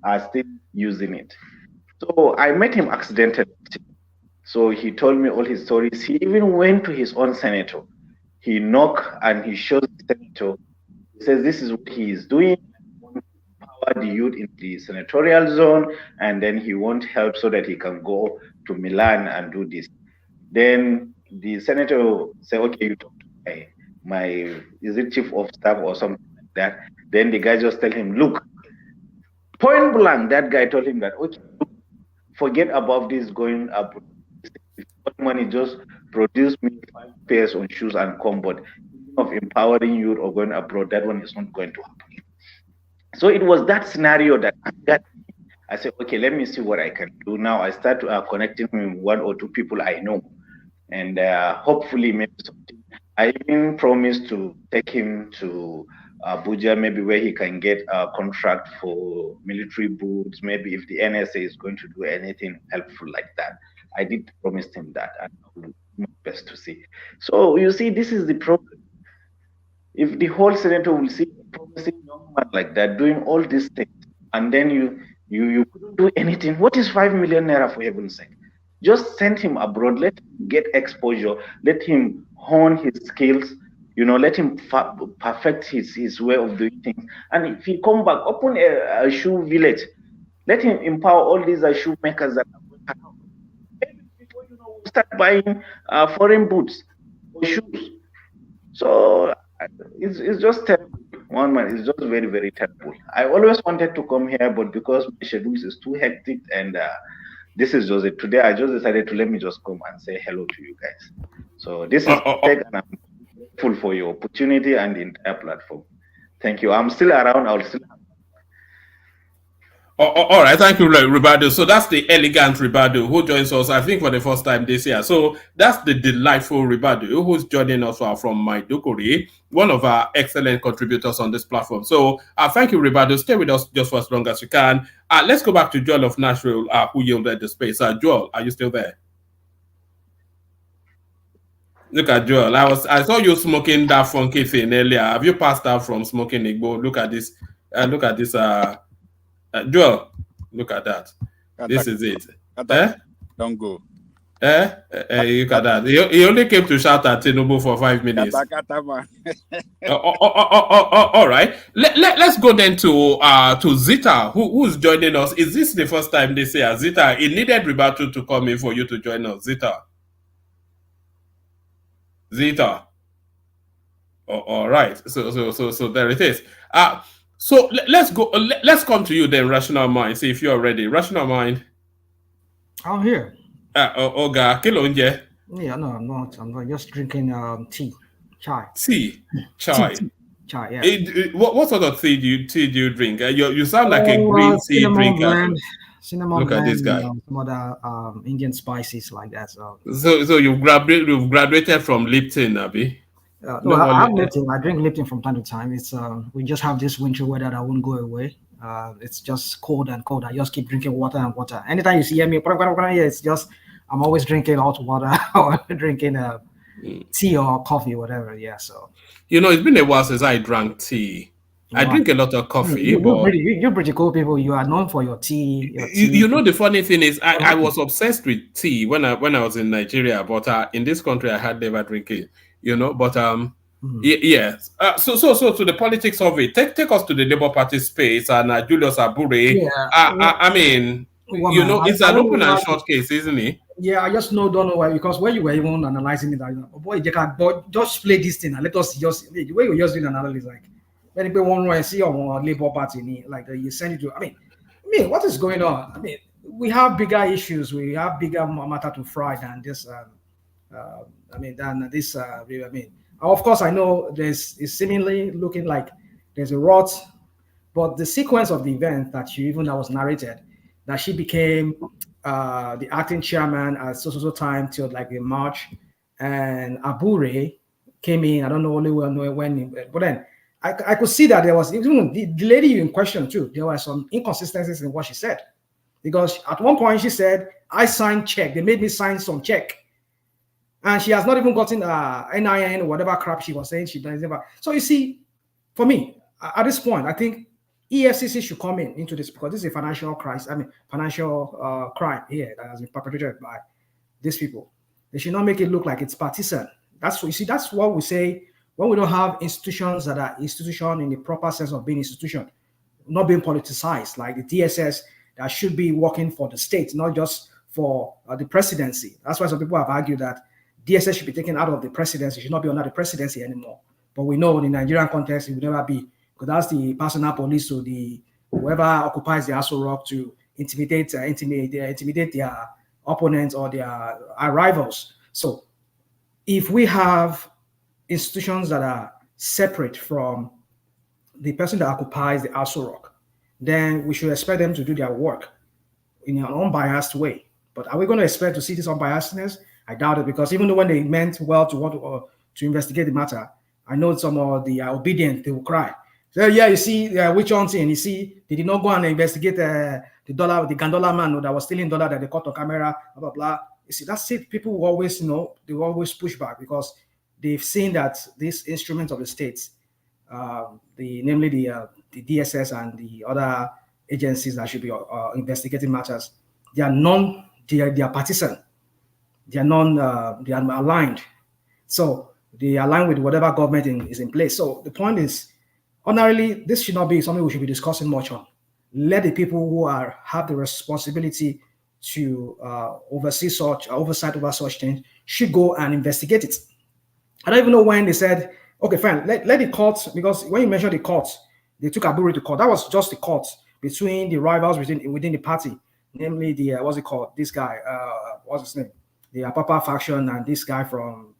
are still using it. So I met him accidentally. So he told me all his stories. He even went to his own senator. He knocked and he shows the senator. He says, this is what he is doing. He wants to empower the youth in the senatorial zone, and then he wants help so that he can go to Milan and do this. Then the senator said, okay, you talk to my is it chief of staff or something like that. Then the guy just tell him, look, point blank, that guy told him that, okay, forget about this going up. Money, just produce me 5 pairs of shoes and comfort. Of empowering you or going abroad, that one is not going to happen. So it was that scenario that I said, okay, let me see what I can do. Now I start connecting with 1 or 2 people I know, and hopefully maybe something. I even promised to take him to Abuja, maybe where he can get a contract for military boots, maybe if the NSA is going to do anything helpful like that. I did promise him that, and I will do my best to see. So you see, this is the problem. If the whole senator will see a promising young man like that doing all these things, and then you couldn't do anything, what is 5 million naira, for heaven's sake? Just send him abroad, let him get exposure, let him hone his skills, let him perfect his way of doing things. And if he come back, open a shoe village, let him empower all these shoemakers that are going around. Maybe people, will start buying foreign boots or shoes. So it's just terrible. One man, it's just very, very terrible. I always wanted to come here, but because my schedule is too hectic, and this is just it. Today, I just decided to let me just come and say hello to you guys. So this is and I'm grateful for your opportunity and the entire platform. Thank you. I'm still around. I'll still. All right, thank you, Ribado. So that's the elegant Ribado who joins us, I think, for the first time this year. So that's the delightful Ribado who's joining us from Maiduguri, one of our excellent contributors on this platform. So thank you, Ribado. Stay with us just for as long as you can. Let's go back to Joel of Nashville, who yielded the space. Joel, are you still there? Look at Joel. I saw you smoking that funky thing earlier. Have you passed out from smoking Igbo? Look at this. Look at this. Joel, look at that. This is it. Don't go. Look at that. He only came to shout at Tinubu for 5 minutes. All right. Let's go then to Zita, who's joining us. Is this the first time they say Zita? It needed Ribatu to come in for you to join us. Zita. All right. So there it is. So let's go. Let's come to you then, Rational Mind. See if you're ready. Rational Mind. I'm here. Oga, kilonje. Yeah, no, I'm not. I'm just drinking tea, chai. Chai. Chai. Yeah. What sort of tea do you drink? You sound like a green tea drinker. Cinnamon. Look at this guy. Some other Indian spices like that. So you've graduated from Lipton, Abi. No, I have Lipton. I drink Lipton from time to time. It's we just have this winter weather that won't go away. It's just cold and cold. I just keep drinking water and water. Anytime you see me, it's just I'm always drinking hot water or drinking tea or coffee, whatever. Yeah. So it's been a while since I drank tea. I drink a lot of coffee. You're pretty cool people. You are known for your tea. The funny thing is, I was obsessed with tea when I was in Nigeria, but in this country I had never drink it. But yes. So to the politics of it, take us to the Labour Party space and Julius Abure. Yeah. I mean, it's an open and short case, isn't it? Yeah, I just don't know why, because when you were even analyzing it, just play this thing and let us just the way you're just doing analysis, like when people want to see on Labour Party, like you send it to. I mean, what is going on? I mean, we have bigger issues, we have bigger matter to fry than this. Of course, I know it's seemingly looking like there's a rot, but the sequence of the event that was narrated, that she became the acting chairman at so time till like in March, and Abure came in. I don't know only when, but then I could see that there was, even the lady in question too, there were some inconsistencies in what she said. Because at one point she said, I signed check. They made me sign some check. And she has not even gotten NIN or whatever crap she was saying she doesn't have. So you see, for me, at this point, I think EFCC should come into this because this is a financial crisis. I mean, financial crime here that has been perpetrated by these people. They should not make it look like it's partisan. That's what you see. That's what we say when we don't have institutions that are institution in the proper sense of being institution, not being politicized, like the DSS that should be working for the state, not just for the presidency. That's why some people have argued that DSS should be taken out of the presidency, should not be under the presidency anymore. But we know in the Nigerian context, it will never be, because that's the personal police or the whoever occupies the Aso Rock to intimidate their opponents or their rivals. So if we have institutions that are separate from the person that occupies the Aso Rock, then we should expect them to do their work in an unbiased way. But are we going to expect to see this unbiasedness? I doubt it, because even though when they meant well to want to investigate the matter, I know some of the obedient, they will cry. So yeah, you see, which one thing? You see, they did not go and investigate the Gandola man that was stealing dollar that they caught on camera, blah, blah, blah. You see, that's it. People will always, they will always push back because they've seen that these instruments of the states, namely the DSS and the other agencies that should be investigating matters, they are partisan. They are aligned. So they align with whatever government is in place. So the point is, ordinarily, this should not be something we should be discussing much on. Let the people who have the responsibility to oversight over such things should go and investigate it. I don't even know when they said, okay, fine, let the courts, because when you mentioned the courts, they took Aburi to court. That was just the courts between the rivals within the party, namely the, what's it called? This guy, what's his name? The Apapa faction and this guy from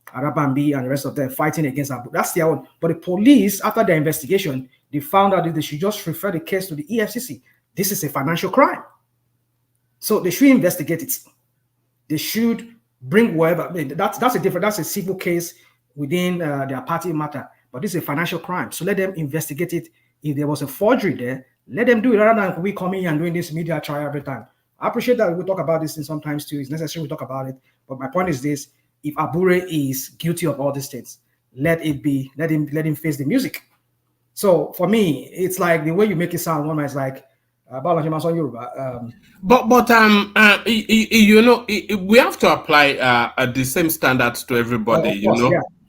Arabambi and the rest of them fighting against Abu. That's their own. But the police, after their investigation, they found out that they should just refer the case to the EFCC. This is a financial crime. So they should investigate it. They should bring whoever. I mean, that's a civil case within their party matter. But this is a financial crime. So let them investigate it. If there was a forgery there, let them do it rather than we coming and doing this media trial every time. I appreciate that we talk about this sometimes too. It's necessary we talk about it. But my point is this: if Abure is guilty of all these things, let him face the music. So for me, it's like the way you make it sound. One is like, but we have to apply the same standards to everybody. Course,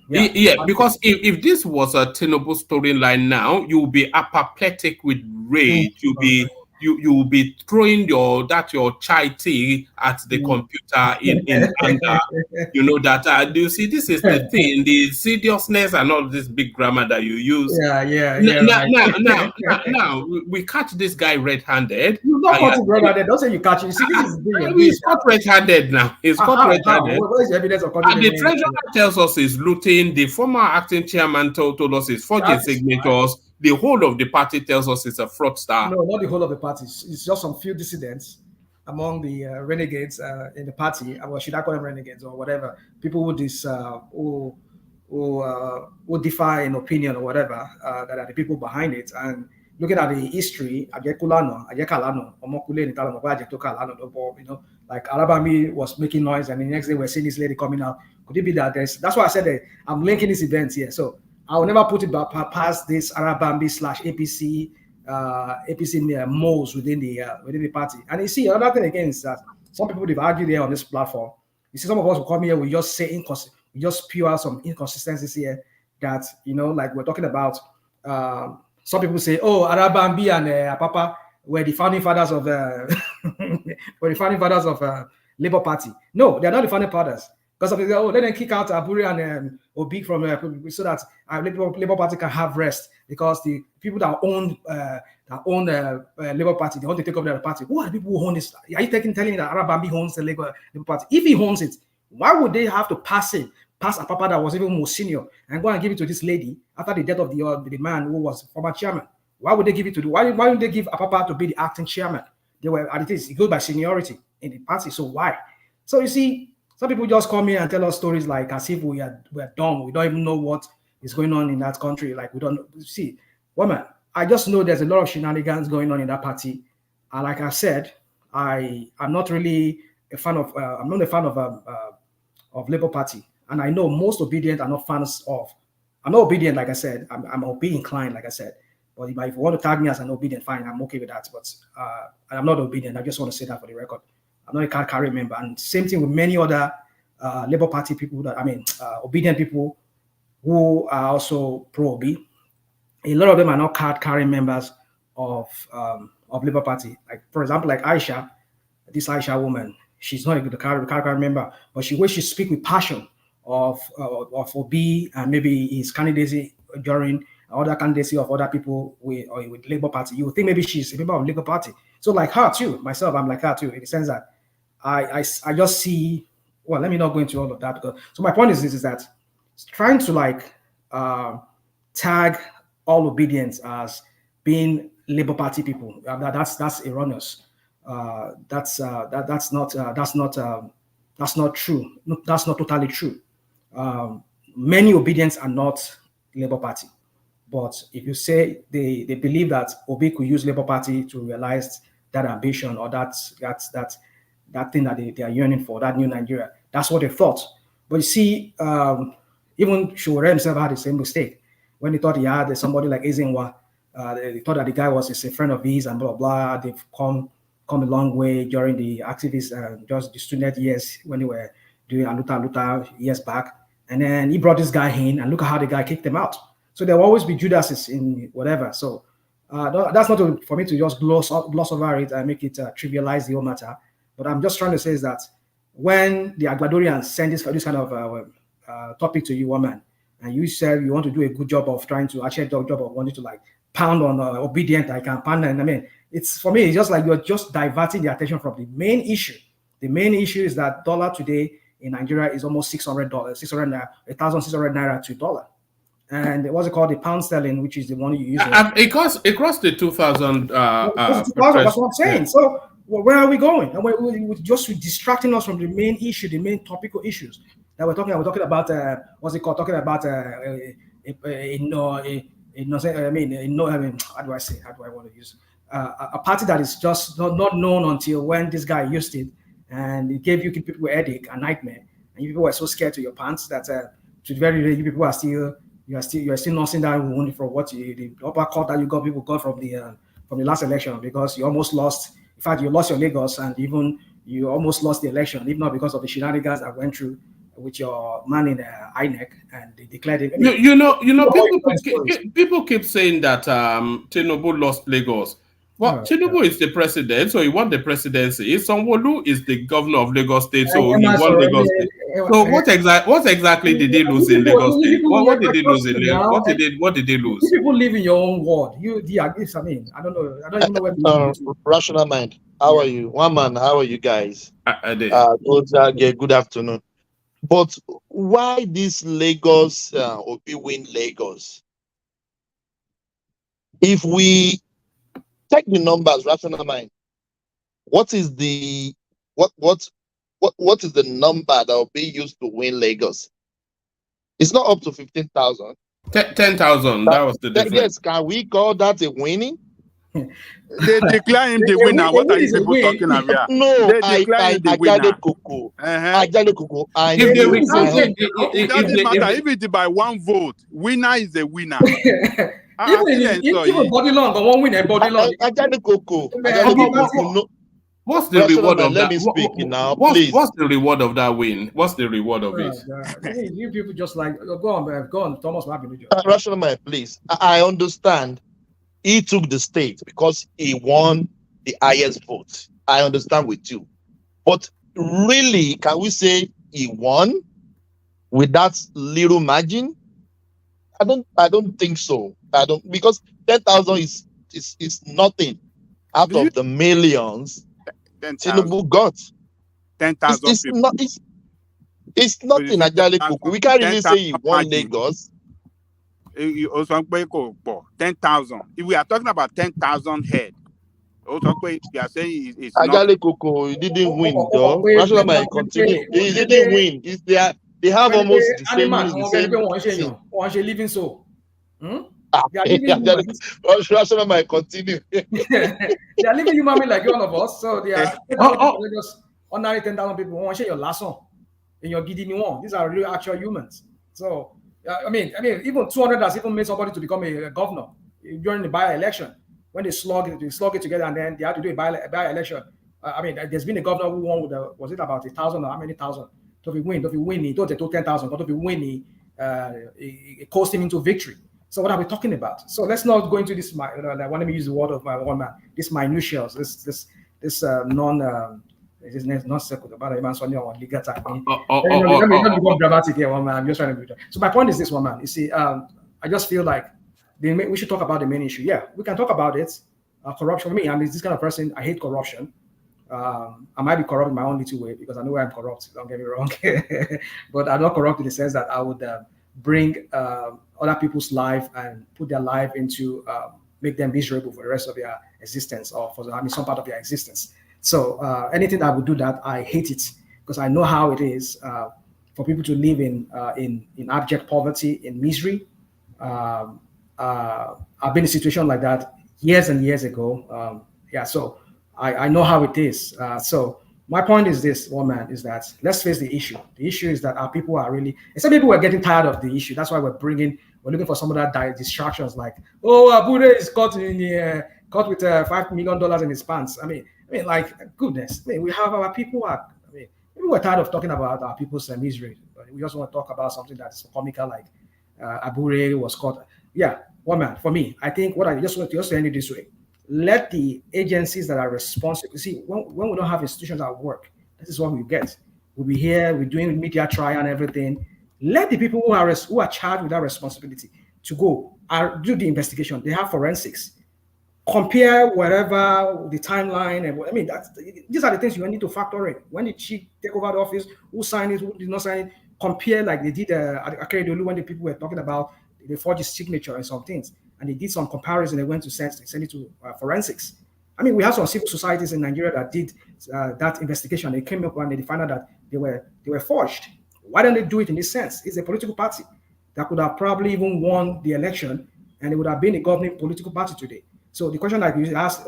Yeah, because if this was a Tinubu storyline now, you'll be apoplectic with rage. You will be throwing your chai tea at the computer in anger. You know that. Do you see? This is the thing, the seriousness and all this big grammar that you use. Now we catch this guy red-handed. You don't catch him red-handed. Don't say you catch him. You see, this is he's caught red-handed now. He's caught red-handed. What is the evidence of catching and the treasurer tells us he's looting. The former acting chairman told us he's forging signatures. The whole of the party tells us it's a fraudster. No, not the whole of the party. It's just some few dissidents among the renegades in the party. Or should I call them renegades or whatever? People who differ in opinion or whatever, that are the people behind it. And looking at the history, like Arabami was making noise, and the next day we're seeing this lady coming out. Could it be that that's why I said that I'm linking this event here. So I will never put it past this Arabambi / APC moles within the party. And you see, another thing again is that some people they've argued here on this platform. You see, some of us will come here, we just say we just spew out some inconsistencies here that, like we're talking about. Some people say, oh, Arabambi and Apapa were the founding fathers of Labour Party. No, they're not the founding fathers. Because of let them kick out Aburi and Obi from so that Labour Party can have rest. Because the people that own Labour Party, they want to take over the party. Who are the people who own this? Are you telling me that Arabambi owns the Labour Party? If he owns it, why would they have to pass Apapa that was even more senior and go and give it to this lady after the death of the man who was former chairman? Why would they give it to why would they give Apapa to be the acting chairman? They were it goes by seniority in the party. So why? So you see. Some people just come here and tell us stories like as if we're dumb. We don't even know what is going on in that country. Like, we don't see, woman. I just know there's a lot of shenanigans going on in that party, and like I said, I'm not really a fan of. I'm not a fan of Labour Party, and I know most obedient are not fans of. I'm not obedient, like I said. I'm obedient inclined, like I said. But if you want to tag me as an obedient, fine, I'm okay with that. But I'm not obedient. I just want to say that for the record. I'm not a card carrying member. And same thing with many other Labour Party people obedient people who are also pro-Obi. A lot of them are not card carrying members of Labour Party. Like, for example, like Aisha, this Aisha woman, she's not a card carrying member, but she speak with passion of Obi and maybe his candidacy during other candidacy of other people with Labour Party. You would think maybe she's a member of Labour Party. So like her too, myself, I'm like her too, in the sense that I just see, well, let me not go into all of that. So my point is that trying to like tag all obedience as being Labour Party people, that's erroneous. That's not true. That's not totally true. Many obedience are not Labour Party. But if you say they believe that Obi could use Labour Party to realize that ambition or that thing that they are yearning for, that new Nigeria, that's what they thought. But you see, even Showore himself had the same mistake when he thought he had somebody like Ezenwa. They thought that the guy was a friend of his and blah blah. They've come a long way during the activist, just the student years when they were doing Aluta years back. And then he brought this guy in, and look at how the guy kicked him out. So there will always be Judases in whatever. So that's not for me to just gloss over it and make it trivialize the whole matter. But I'm just trying to say is that when the Agbadorians send this kind of topic to you, woman, and you said you want to do a good job of trying to achieve a job of wanting to like pound on obedient, like pound, and I mean, it's for me, it's just like you're just diverting the attention from the main issue. The main issue is that dollar today in Nigeria is almost $1,600 naira to $1. And what's it called? The pound sterling, which is the one you use. It crossed the 2,000. That's what I'm saying. Yeah. So where are we going? And we're just distracting us from the main issue, the main topical issues that we're talking about. We're talking about what's it called? Talking about how do I say? How do I want to use a party that is just not known until when this guy used it, and it gave you people a headache, a nightmare, and you people were so scared to your pants that to the very day you people are still. You are still nursing that wound for what the upper court that people got from the last election, because you almost lost. In fact, you lost your Lagos, and even you almost lost the election, if not because of the shenanigans that went through with your man in INEC, and they declared it. People keep saying that Tinubu lost Lagos. Well, Tinubu is the president, so he won the presidency. Sanwo-Olu is the governor of Lagos State, so he won Lagos State. So what exactly did they lose in Lagos State? What did they lose in Lagos? What did they lose? People live in your own world. I mean, I don't know. I don't even know where to Rational Mind. How are you? One man, how are you guys? Good afternoon. But why this Lagos Obi win Lagos? If we take the numbers, Rational Mind, what is the number that will be used to win Lagos? It's not up to 15,000. 10,000. That was the difference. Yes, can we call that a winning? They declare him the winner. What are you people talking about? No, they declare him the winner. It doesn't matter if it's by one vote. Winner is a winner. Even body long, but one winner body long. What's the reward of that? Let me speak now, please. What's the reward of that win? What's the reward of it? You people just like go on, Thomas. Rational Man, please. I understand. He took the state because he won the highest vote. I understand with you, but really, can we say he won with that little margin? I don't think so. Because 10,000 is nothing out of the millions Tinubu got. 10,000 people. It's nothing. We can't really say he won Lagos. 10,000. If we are talking about 10,000 head, we are saying it's Ajale Koko, he didn't win though. Rational Man continue. He didn't win. They have almost the same living soul. They are living human. Might continue. They are living human being like one of us. So they are just ordinary 10,000 people. Want to share your last one in your giddy one. These are real actual humans. So I mean, even 200 has even made somebody to become a governor during the by-election when they slog it together, and then they had to do a by-election. I mean, there's been a governor who won with was it about 1,000 or how many thousand? So if you win, he told 10,000, but if you win, it cost him into victory. So what are we talking about? So let's not go into this. Let me use the word of my one man. This minutiae, this non. It's not secular, but I'm on legal time. Let me become dramatic here, one man. I'm just trying to do that. So my point is this, one man. You see, I just feel like we should talk about the main issue. Yeah, we can talk about it. Corruption. For me, I'm this kind of person. I hate corruption. I might be corrupt in my own little way because I know I'm corrupt. Don't get me wrong, but I'm not corrupt in the sense that I would bring other people's life and put their life into make them miserable for the rest of their existence or for some part of their existence. So anything that would do that, I hate it because I know how it is for people to live in abject poverty, in misery. I've been in a situation like that years and years ago. So I know how it is. So my point is this, one man, is that let's face the issue. The issue is that our people are some people are getting tired of the issue. That's why we're looking for some of that distractions like, Abure is caught with $5 million in his pants. I mean, like, goodness, we have our people. Maybe we're tired of talking about our people's misery, but we just want to talk about something that's comical, like Abure was caught. Yeah, one man. For me, I think what I just want to end it this way: let the agencies that are responsible. See, when we don't have institutions at work, this is what we get. We'll be here, we're doing media trial and everything. Let the people who are charged with that responsibility to go do the investigation. They have forensics. Compare wherever the timeline, and these are the things you need to factor in. When did she take over the office? Who signed it? Who did not sign it? Compare like they did at Akeredolu when the people were talking about they forged his signature and some things, and they did some comparison. They went to send it to forensics. We have some civil societies in Nigeria that did that investigation. They came up and they found out that they were forged. Why don't they do it in this sense? It's a political party that could have probably even won the election, and it would have been a governing political party today. So the question that you asked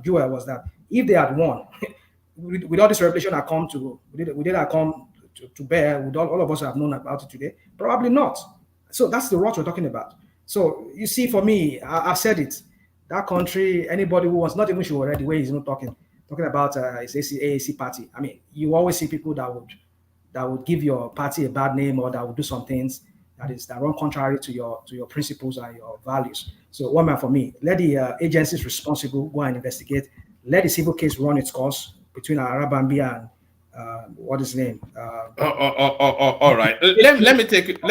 Joel was that if they had won, with all this revelation that come to bear, would all of us have known about it today? Probably not. So that's the rot we're talking about. So you see, for me, I've said it. That country, anybody who wants, not even sure already, the way he's not talking about his AAC party. You always see people that would give your party a bad name or that would do some things that run contrary to your principles and your values. So one man, for me, let the agencies responsible go and investigate. Let the civil case run its course between Arabambi and what is his name? All right. Let me take it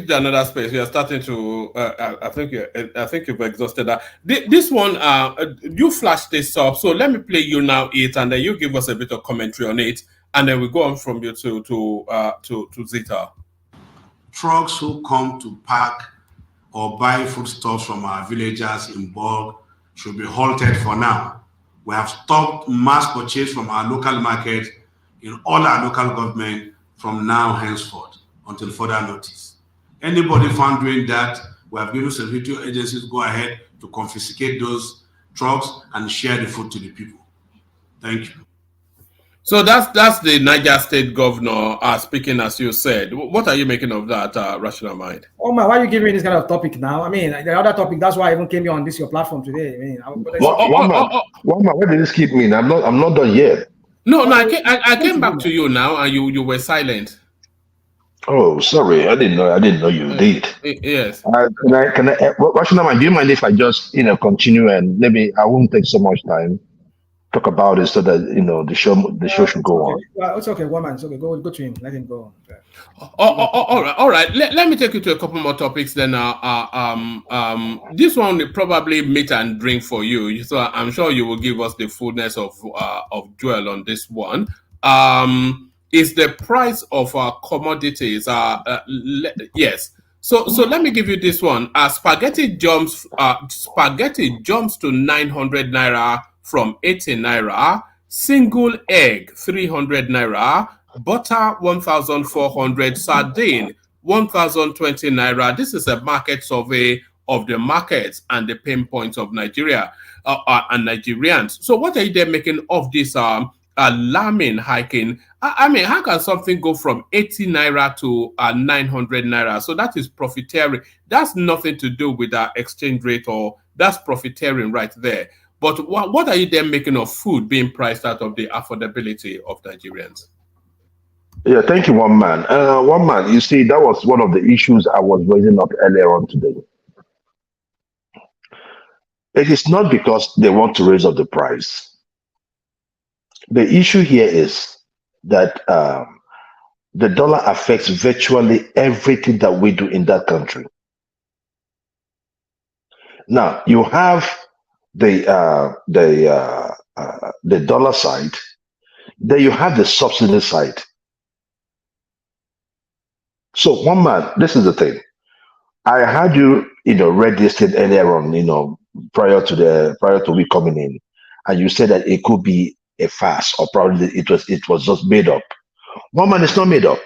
to another space. We are starting to. I think you've exhausted that. This one, you flashed this up. So let me play you now it, and then you give us a bit of commentary on it, and then we go on from you to Zita. Trucks who come to park or buy foodstuffs from our villagers in bulk should be halted for now. We have stopped mass purchase from our local market in all our local government from now henceforth until further notice. Anybody found doing that, we have given security agencies go ahead to confiscate those trucks and share the food to the people. Thank you. So that's the Niger State governor speaking, as you said. What are you making of that, Rational Mind? Oh man, why are you giving me this kind of topic now? The other topic, that's why I even came here on your platform today. One man, where did this keep me? I'm not done yet. No, I came back to you now, and you were silent. Oh, sorry, I didn't know you did. Yes. Can I? Rational Mind, do you mind if I just continue and maybe I won't take so much time. Talk about it so that the show should go on. Well, it's okay, woman. It's okay. Go to him. Let him go. Okay. All right. Let me take you to a couple more topics. Then, this one will probably meet and drink for you. So I'm sure you will give us the fullness of Joel on this one. Is the price of commodities? Yes. So let me give you this one. Spaghetti jumps to 900 naira. From 80 naira, single egg 300 naira, Butter 1,400, sardine 1,020 naira. This is a market survey of the markets and the pain points of Nigeria and Nigerians. So what are you then making of this alarming hiking? I mean, how can something go from 80 naira to 900 naira? So that is profiteering. That's nothing to do with our exchange rate, or that's profiteering right there. But what are you then making of food being priced out of the affordability of Nigerians? Yeah, thank you, one man. One man, you see, that was one of the issues I was raising up earlier on today. It is not because they want to raise up the price. The issue here is that the dollar affects virtually everything that we do in that country. Now you have the dollar side, then you have the subsidy side. So one man, this is the thing. I had you read this thing earlier on, prior to we coming in, and you said that it could be a farce, or probably it was just made up. One man, it's not made up.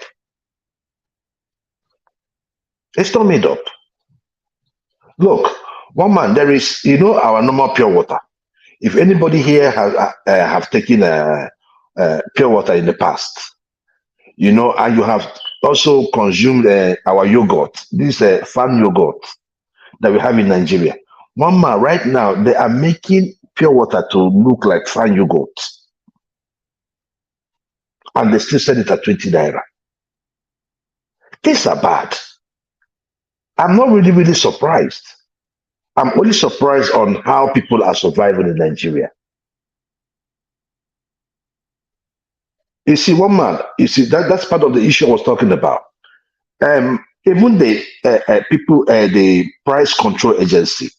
It's not made up. Look, one man, there is, our normal pure water. If anybody here have taken pure water in the past, and you have also consumed our yogurt, this farm yogurt that we have in Nigeria. One man, right now, they are making pure water to look like farm yogurt, and they still sell it at 20 naira. Things are bad. I'm not really surprised. I'm only surprised on how people are surviving in Nigeria. You see, one man, that's part of the issue I was talking about. Even the people, the price control agency,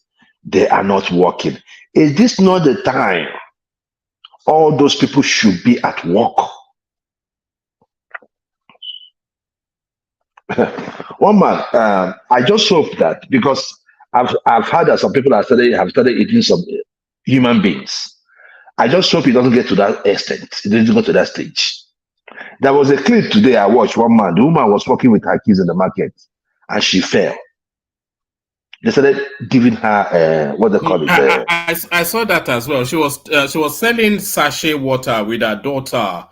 they are not working. Is this not the time all those people should be at work? One man, I just hope that, because I've heard that some people have started eating some human beings. I just hope it doesn't get to that extent. It doesn't go to that stage. There was a clip today I watched. One man, the woman was walking with her kids in the market, and she fell. They started giving her what they call it. I saw that as well. She was selling sachet water with her daughter,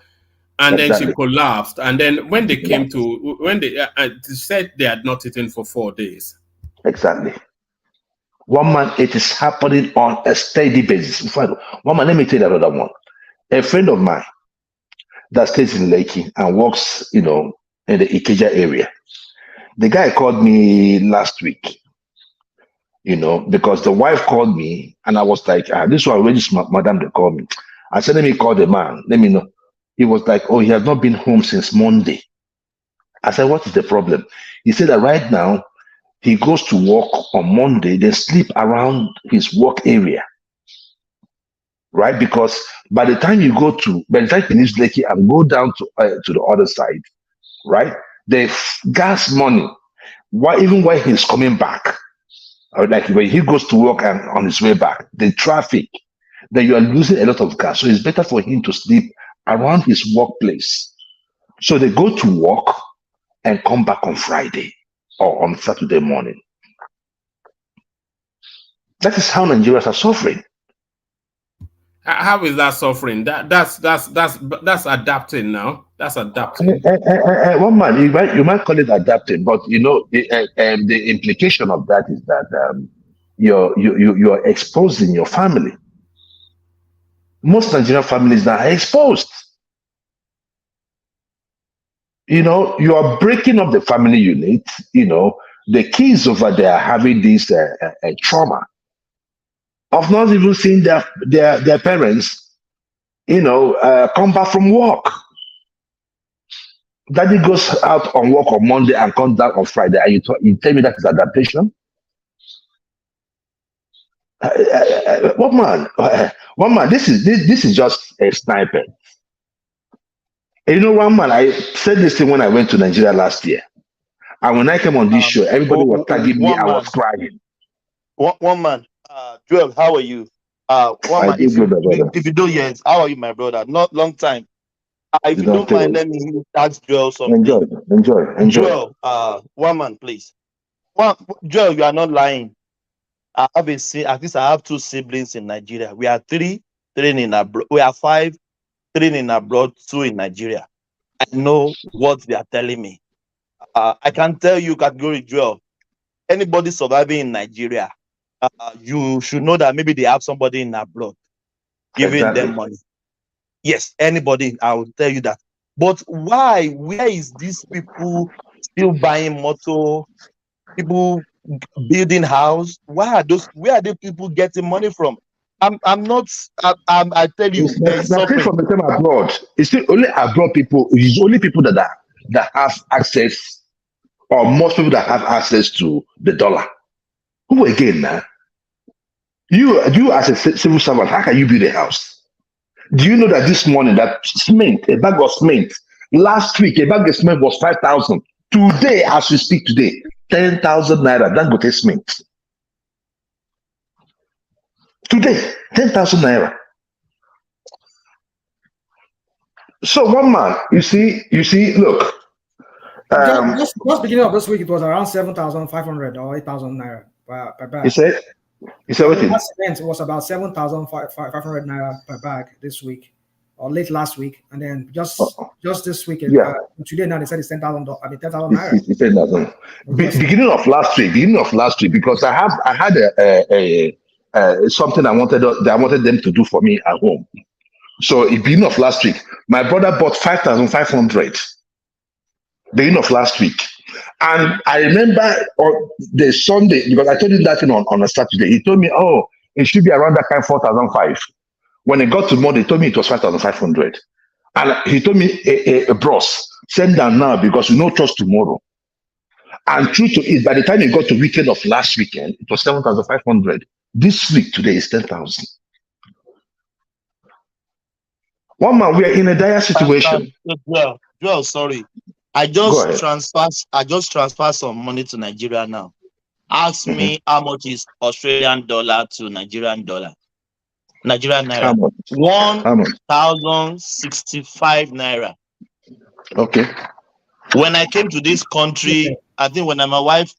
and then she collapsed. And then when they came to they said they had not eaten for 4 days. Exactly. One man, it is happening on a steady basis. One man, let me tell you another one. A friend of mine that stays in Lekki and works, in the Ikeja area. The guy called me last week, because the wife called me, and I was like, this one already madam, they called me. I said, let me call the man, let me know. He was like, oh, he has not been home since Monday. I said, what is the problem? He said that right now, he goes to work on Monday, they sleep around his work area. Right? Because by the time he leaves Lekki and go down to the other side, right? The gas money, even while he's coming back, or like when he goes to work and on his way back, the traffic, then you are losing a lot of gas. So it's better for him to sleep around his workplace. So they go to work and come back on Friday or on Saturday morning. That is how Nigerians are suffering. How is that suffering? That's adapting now. That's adapting. One man, you might call it adapting, but the implication of that is that you're exposing your family. Most Nigerian families now are exposed. You are breaking up the family unit. The kids over there are having this trauma of not even seeing their parents, come back from work. Daddy goes out on work on Monday and comes back on Friday, and you tell me that is adaptation? One man, this is just a sniper. One man, I said this thing when I went to Nigeria last year, and when I came on this show, everybody was tagging me. I was crying. One man, Joel, how are you? One man, if you do, yes, how are you, my brother? Not long time. If you don't mind, let me ask Joel something. Enjoy. Joel, one man, please. Joel, you are not lying. I have at least I have 2 siblings in Nigeria. We are 3 in abroad. We are 5, 3 in abroad, 2 in Nigeria. I know what they are telling me. I can tell you, category Joel, anybody surviving in Nigeria, you should know that maybe they have somebody in abroad giving them money. Yes, anybody, I will tell you that. But why? Where is these people still buying motor? People building house? Where are the people getting money from? I tell you, there is suffering from the same abroad. It's still only abroad people. It's only people that have access, or most people that have access to the dollar. Who again, man? You as a civil servant, how can you build a house? Do you know that this morning that cement, a bag of cement, last week a bag of cement was 5,000. Today, as we speak today, 10,000 naira. That got a cement. Today, 10,000 naira. So one man, you see, look. Just beginning of this week, it was around 7,500 or 8,000 naira per bag. You said what? It was about 7,500 naira per bag this week, or late last week, and then just this week. Today now they said it's 10,000. I mean 10,000 naira. It's 10,000. Beginning of last week, because I had a something I wanted them to do for me at home. So at beginning of last week, my brother bought 5,500. Beginning of last week. And I remember on the Sunday, because I told him that thing on a Saturday, he told me, oh, it should be around that kind 4,500. When it got to Monday, he told me it was 5,500. And he told me, bros, send down now because we no trust tomorrow. And true to it, by the time it got to weekend of last weekend, it was 7,500. This week, today is 10,000. One man, we are in a dire situation. Well, sorry. I just transfer some money to Nigeria now. Ask me how much is Australian dollar to Nigerian dollar. Nigerian naira. 1,065 naira. Okay. When I came to this country, I think when my wife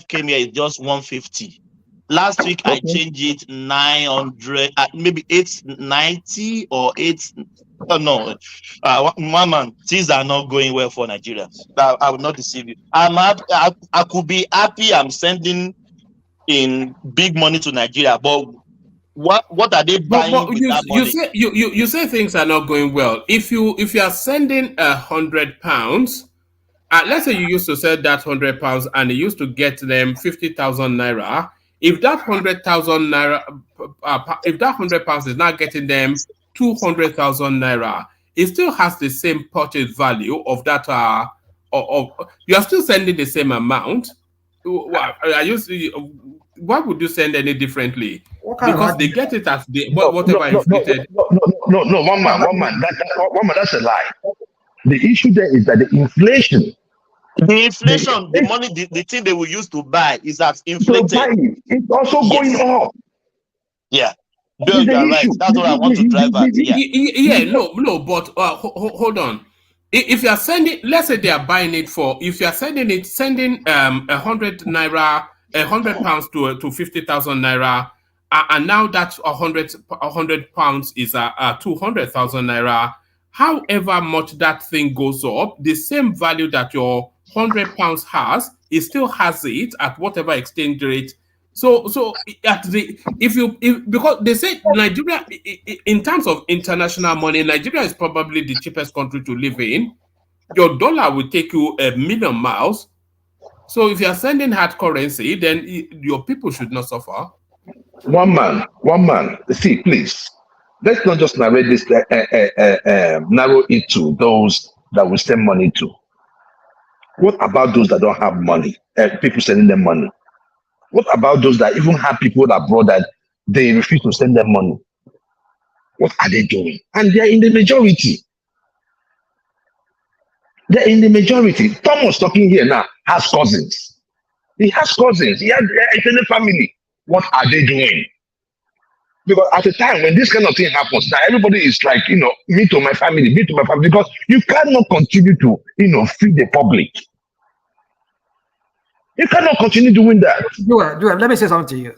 came here, it's just 150. Last week I changed it 900, maybe 890 or 8. Oh no, one man, things are not going well for Nigerians. I will not deceive you. I could be happy. I'm sending in big money to Nigeria, but what are they buying with that money? You say things are not going well. If you are sending £100, let's say you used to send that £100 and you used to get them 50,000 naira. If that 100,000 naira, if that £100 is now getting them 200,000 naira, it still has the same purchase value of that. You are still sending the same amount. Why would you send any differently? Because they get it as whatever inflated. No, one man. That's a lie. The issue there is that the inflation. The money, the thing they will use to buy is as inflated. It's also going up. Yeah. Bill, you are right. That's what I want to drive at. But hold on. If you are sending, let's say they are buying it for, if you are sending 100 naira, £100 to 50,000 naira, and now that 100 pounds is 200,000 naira. However much that thing goes up, the same value that your £100 has, it still has it at whatever exchange rate. So because they say Nigeria, in terms of international money, Nigeria is probably the cheapest country to live in. Your dollar will take you 1,000,000 miles. So if you are sending hard currency, then your people should not suffer. One man. See, please, let's not just narrow this, narrow it to those that we send money to. What about those that don't have money? People sending them money. What about those that even have people abroad that they refuse to send them money? What are they doing? And they're in the majority. Thomas talking here now has cousins. He has cousins. He has extended family. What are they doing? Because at a time when this kind of thing happens, now everybody is like, me to my family, because you cannot continue to, feed the public. You cannot continue doing that. Joel, let me say something to you.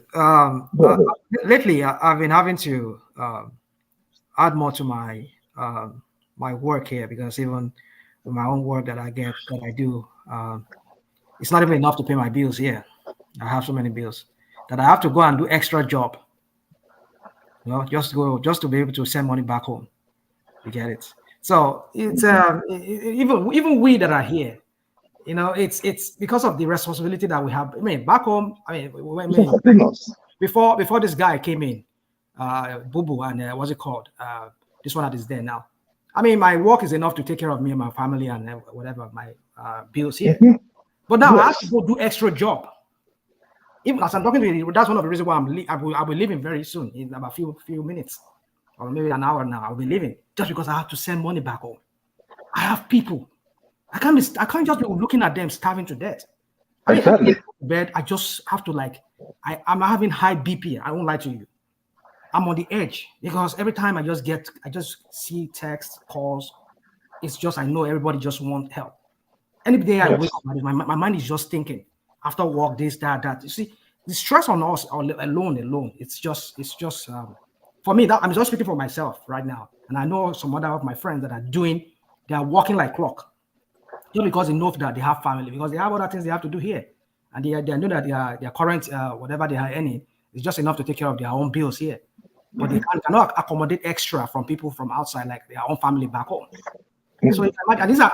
Lately, I've been having to add more to my my work here, because even with my own work that I do, it's not even enough to pay my bills here. I have so many bills that I have to go and do extra job. Just to be able to send money back home. You get it? So it's even we that are here, it's because of the responsibility that we have. I mean, back home, before this guy came in, Boo Boo, and what's it called? This one that is there now. I mean, my work is enough to take care of me and my family and whatever my bills here. But now I have to go do extra job. Even as I'm talking to you, that's one of the reasons why I'll be leaving very soon, in about few minutes, or maybe an hour now. I'll be leaving just because I have to send money back home. I have people. I can't just be looking at them starving to death. I mean, I get to bed. I just have to I'm having high BP. I won't lie to you. I'm on the edge because every time I just see texts, calls. It's just, I know everybody just wants help. Any day I wake up, my mind is just thinking. After work, this, that. You see, the stress on us alone. It's just for me, that I'm just speaking for myself right now. And I know some other of my friends that they are working like clock. Just because they know that they have family, because they have other things they have to do here. And they know that their current, whatever they are earning, is just enough to take care of their own bills here. But they cannot accommodate extra from people from outside, like their own family back home. So and these I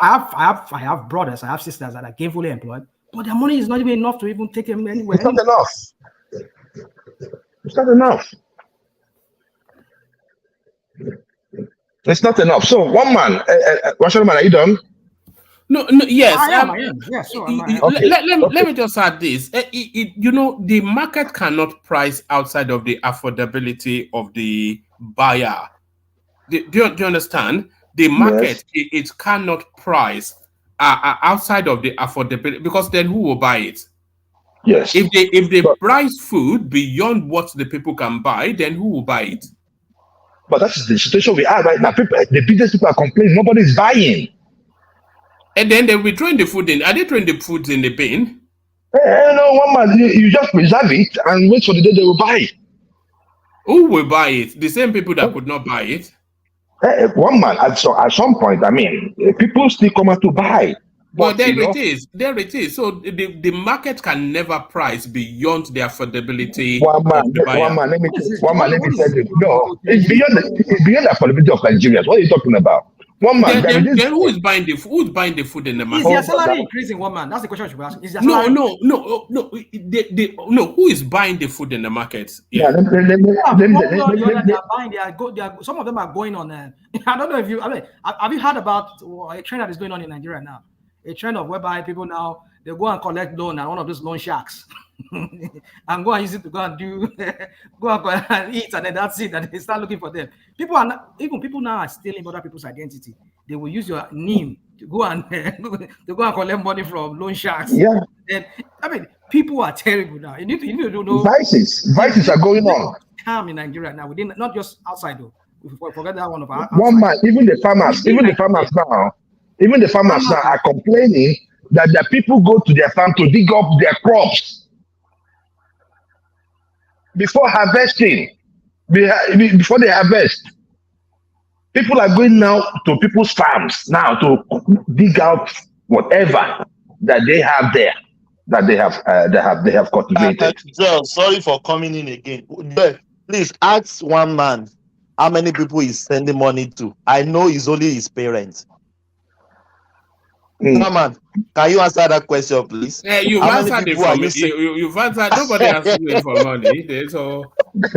have brothers, I have sisters that are gainfully employed, but their money is not even enough to even take them anywhere. It's not enough. It's not enough. It's not enough. So one man, Washerman, are you done? No, yes. I am. Yes, sure. Let me just add this. The market cannot price outside of the affordability of the buyer. Do you understand? The market, it cannot price outside of the affordability, because then who will buy it? Yes. If they price food beyond what the people can buy, then who will buy it? But that's the situation we are right now. The business people are complaining. Nobody's buying. And then they will throwing the food in. Are they throwing the food in the bin? No, one man, you just preserve it and wait for the day they will buy it. Who will buy it? The same people that could not buy it? One man, at some point, I mean, people still come out to buy. But there it is. So the market can never price beyond the affordability of the buyer. One man, let me tell you. No, it's beyond the affordability of Nigerians. What are you talking about? One man. Then who is buying the food? Who's buying the food in the market? Is their salary increasing, one man? That's the question I should ask. Is their salary No. Who is buying the food in the market? Yeah. Some of them are going on. I don't know if have you heard about a trend that is going on in Nigeria now? A trend of whereby people now they go and collect loan at one of those loan sharks and go and use it to go and eat, and then that's it. And they start looking for them. People now are stealing other people's identity. They will use your name to go and collect money from loan sharks. Yeah. And I mean, people are terrible now. You need to know. Vices are going on. Calm in Nigeria now. Within, not just outside though. Forget that one of our. One man, even the farmers now are complaining that the people go to their farm to dig up their crops before harvesting. Before they harvest, people are going now to people's farms now to dig out whatever that they have there, that they have cultivated. Joel, sorry for coming in again. But please ask one man how many people he's sending money to. I know it's only his parents. Come on, can you answer that question, please? Yeah, you've answered it for me. You've answered. Nobody asks you for money. So, do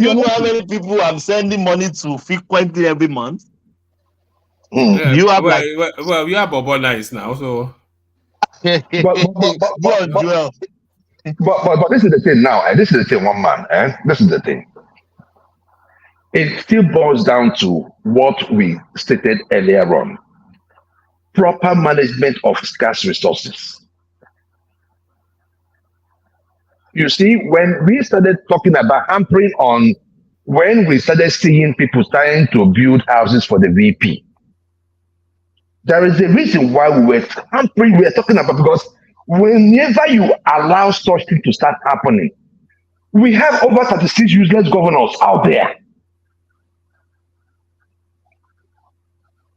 you know how many people I'm sending money to frequently every month? Yeah, You have you have Bobo Nice now, so. But this is the thing now, and this is the thing, one man, this is the thing. It still boils down to what we stated earlier on. Proper management of scarce resources. You see, when we started talking about hampering on, when we started seeing people trying to build houses for the VP, there is a reason why we were hampering, we are talking about, because whenever you allow such things to start happening, we have over 36 useless governors out there.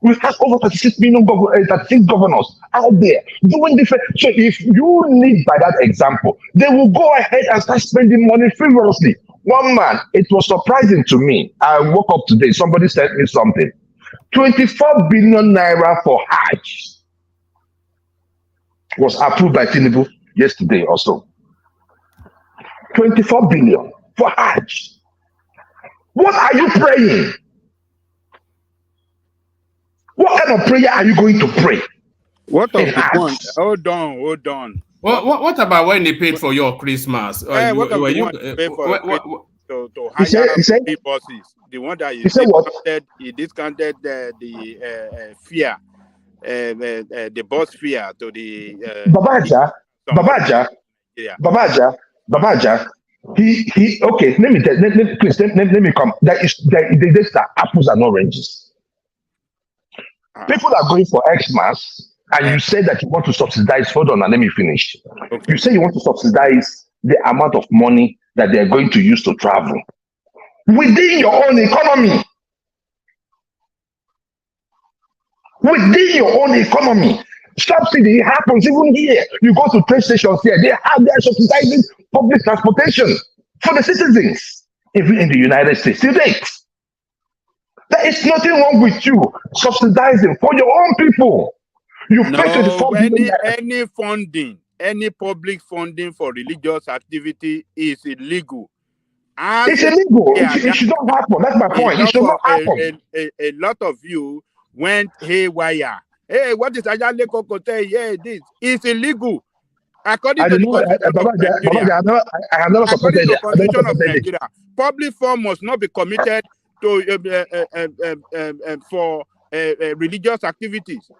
We have over 36 million 36 governors out there doing different. So if you lead by that example, they will go ahead and start spending money frivolously. One man, it was surprising to me. I woke up today, somebody sent me something. 24 billion naira for Hajj was approved by Tinubu yesterday or so. 24 billion for Hajj. What are you praying? What kind of prayer are you going to pray? What of the one? Hold on. What about when they paid for your Christmas? What of the one pay for to hire three buses? The one that he discounted the fare, the bus fare to the Babaja. He okay. Let me come. There's apples and oranges. People are going for Xmas, and you say that you want to subsidize. Hold on, and let me finish. Okay. You say you want to subsidize the amount of money that they're going to use to travel within your own economy. Within your own economy, subsidy happens even here. You go to train stations here; they have their subsidizing public transportation for the citizens, even in the United States. To date. There is nothing wrong with you subsidizing for your own people. You pay any public funding for religious activity is illegal. It's illegal. It should not happen. That's my point. It should not happen. A lot of you went haywire. Hey, what is Ajale Kokote? Yeah, this is illegal. According to the Constitution of Nigeria, public fund must not be committed to for religious activities.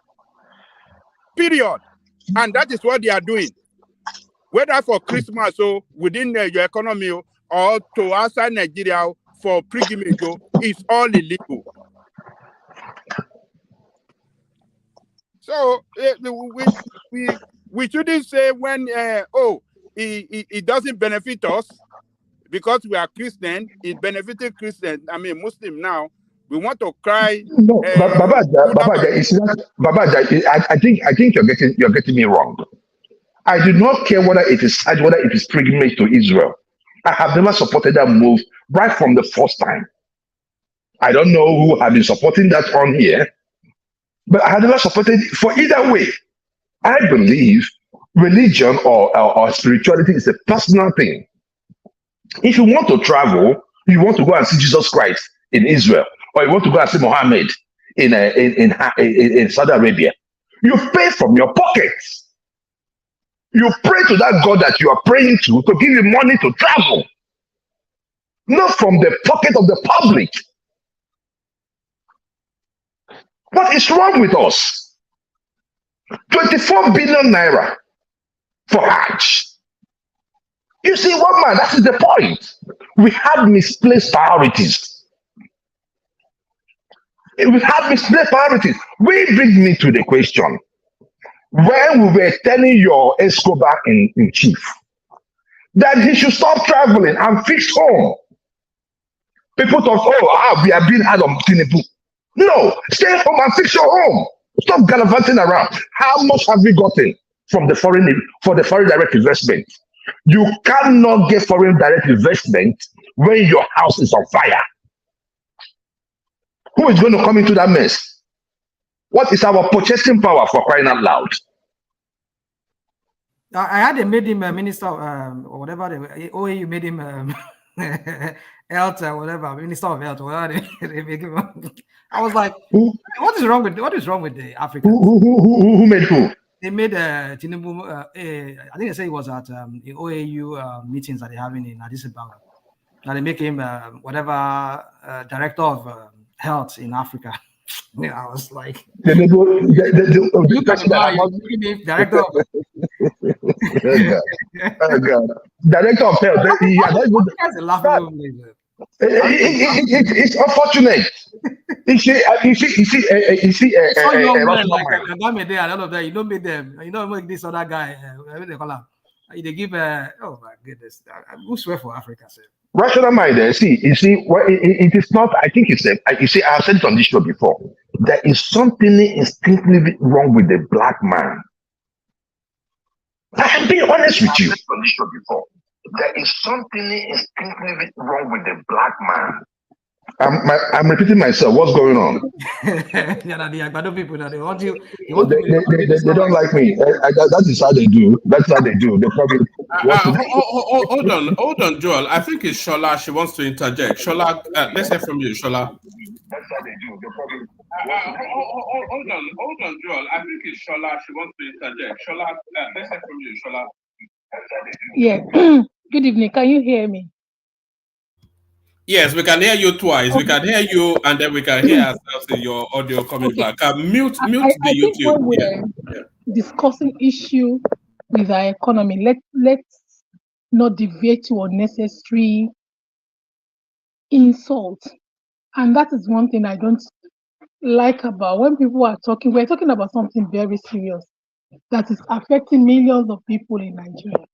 Period. And that is what they are doing. Whether for Christmas or within your economy or to outside Nigeria for pilgrimage, it's all illegal. So we shouldn't say when it doesn't benefit us. Because we are Christian, it benefited Christians. I mean, Muslim now. We want to cry. No, Babaja, it's not Babaja. I think you're getting me wrong. I do not care whether it is Hajj, whether it is pilgrimage to Israel. I have never supported that move right from the first time. I don't know who have been supporting that on here, but I have never supported it for either way. I believe religion or spirituality is a personal thing. If you want to travel, you want to go and see Jesus Christ in Israel, or you want to go and see Muhammad in Saudi Arabia, you pay from your pockets. You pray to that God that you are praying to give you money to travel, not from the pocket of the public. What is wrong with us? 24 billion naira for Hajj. You see, one man, that is the point. We have misplaced priorities. We have misplaced priorities. Which brings me to the question. When we were telling your Escobar in chief that he should stop traveling and fix home, people thought, we are being hard on Tinubu. No, stay home and fix your home. Stop gallivanting around. How much have we gotten from the foreign direct investment? You cannot get foreign direct investment when your house is on fire. Who is going to come into that mess? What is our purchasing power, for crying out loud? I had they made him a minister or whatever. OAU made him health or whatever, minister of health or whatever they make him. I was like, what is wrong with the Africans? Who made who? They made Tinubu. I think they say it was at the OAU meetings that they're having in Addis Ababa. Now they make him whatever director of health in Africa. Yeah, I was like, director. Oh God. director of health. It's unfortunate. You see, young men like Kagame there and all of that. You don't make them. You don't make this other guy. They call him. They give. Oh my goodness! Who swear for Africa, sir? Rational mind. You see, well, it is not. I think it's a. You see, I've said it on this show before. There is something instinctively wrong with the black man. I'm being honest with you. On this show before, there is something instinctively wrong with the black man. I'm repeating myself. What's going on? The people that they want you. They don't like me. That is how they do. That's how they do. They probably. Hold on, Joel. I think it's Shola. She wants to interject. Shola, let's hear from you, Shola. That's how they do. They probably. Hold on, Joel. I think it's Shola. She wants to interject. Shola, let's hear from you, Shola. Yeah. Good evening. Can you hear me? Yes, we can hear you twice. Okay. We can hear you, and then we can hear ourselves in your audio coming back. Mute the YouTube. When we're discussing issue with our economy, let's not deviate to unnecessary insult. And that is one thing I don't like about when people are talking. We're talking about something very serious that is affecting millions of people in Nigeria.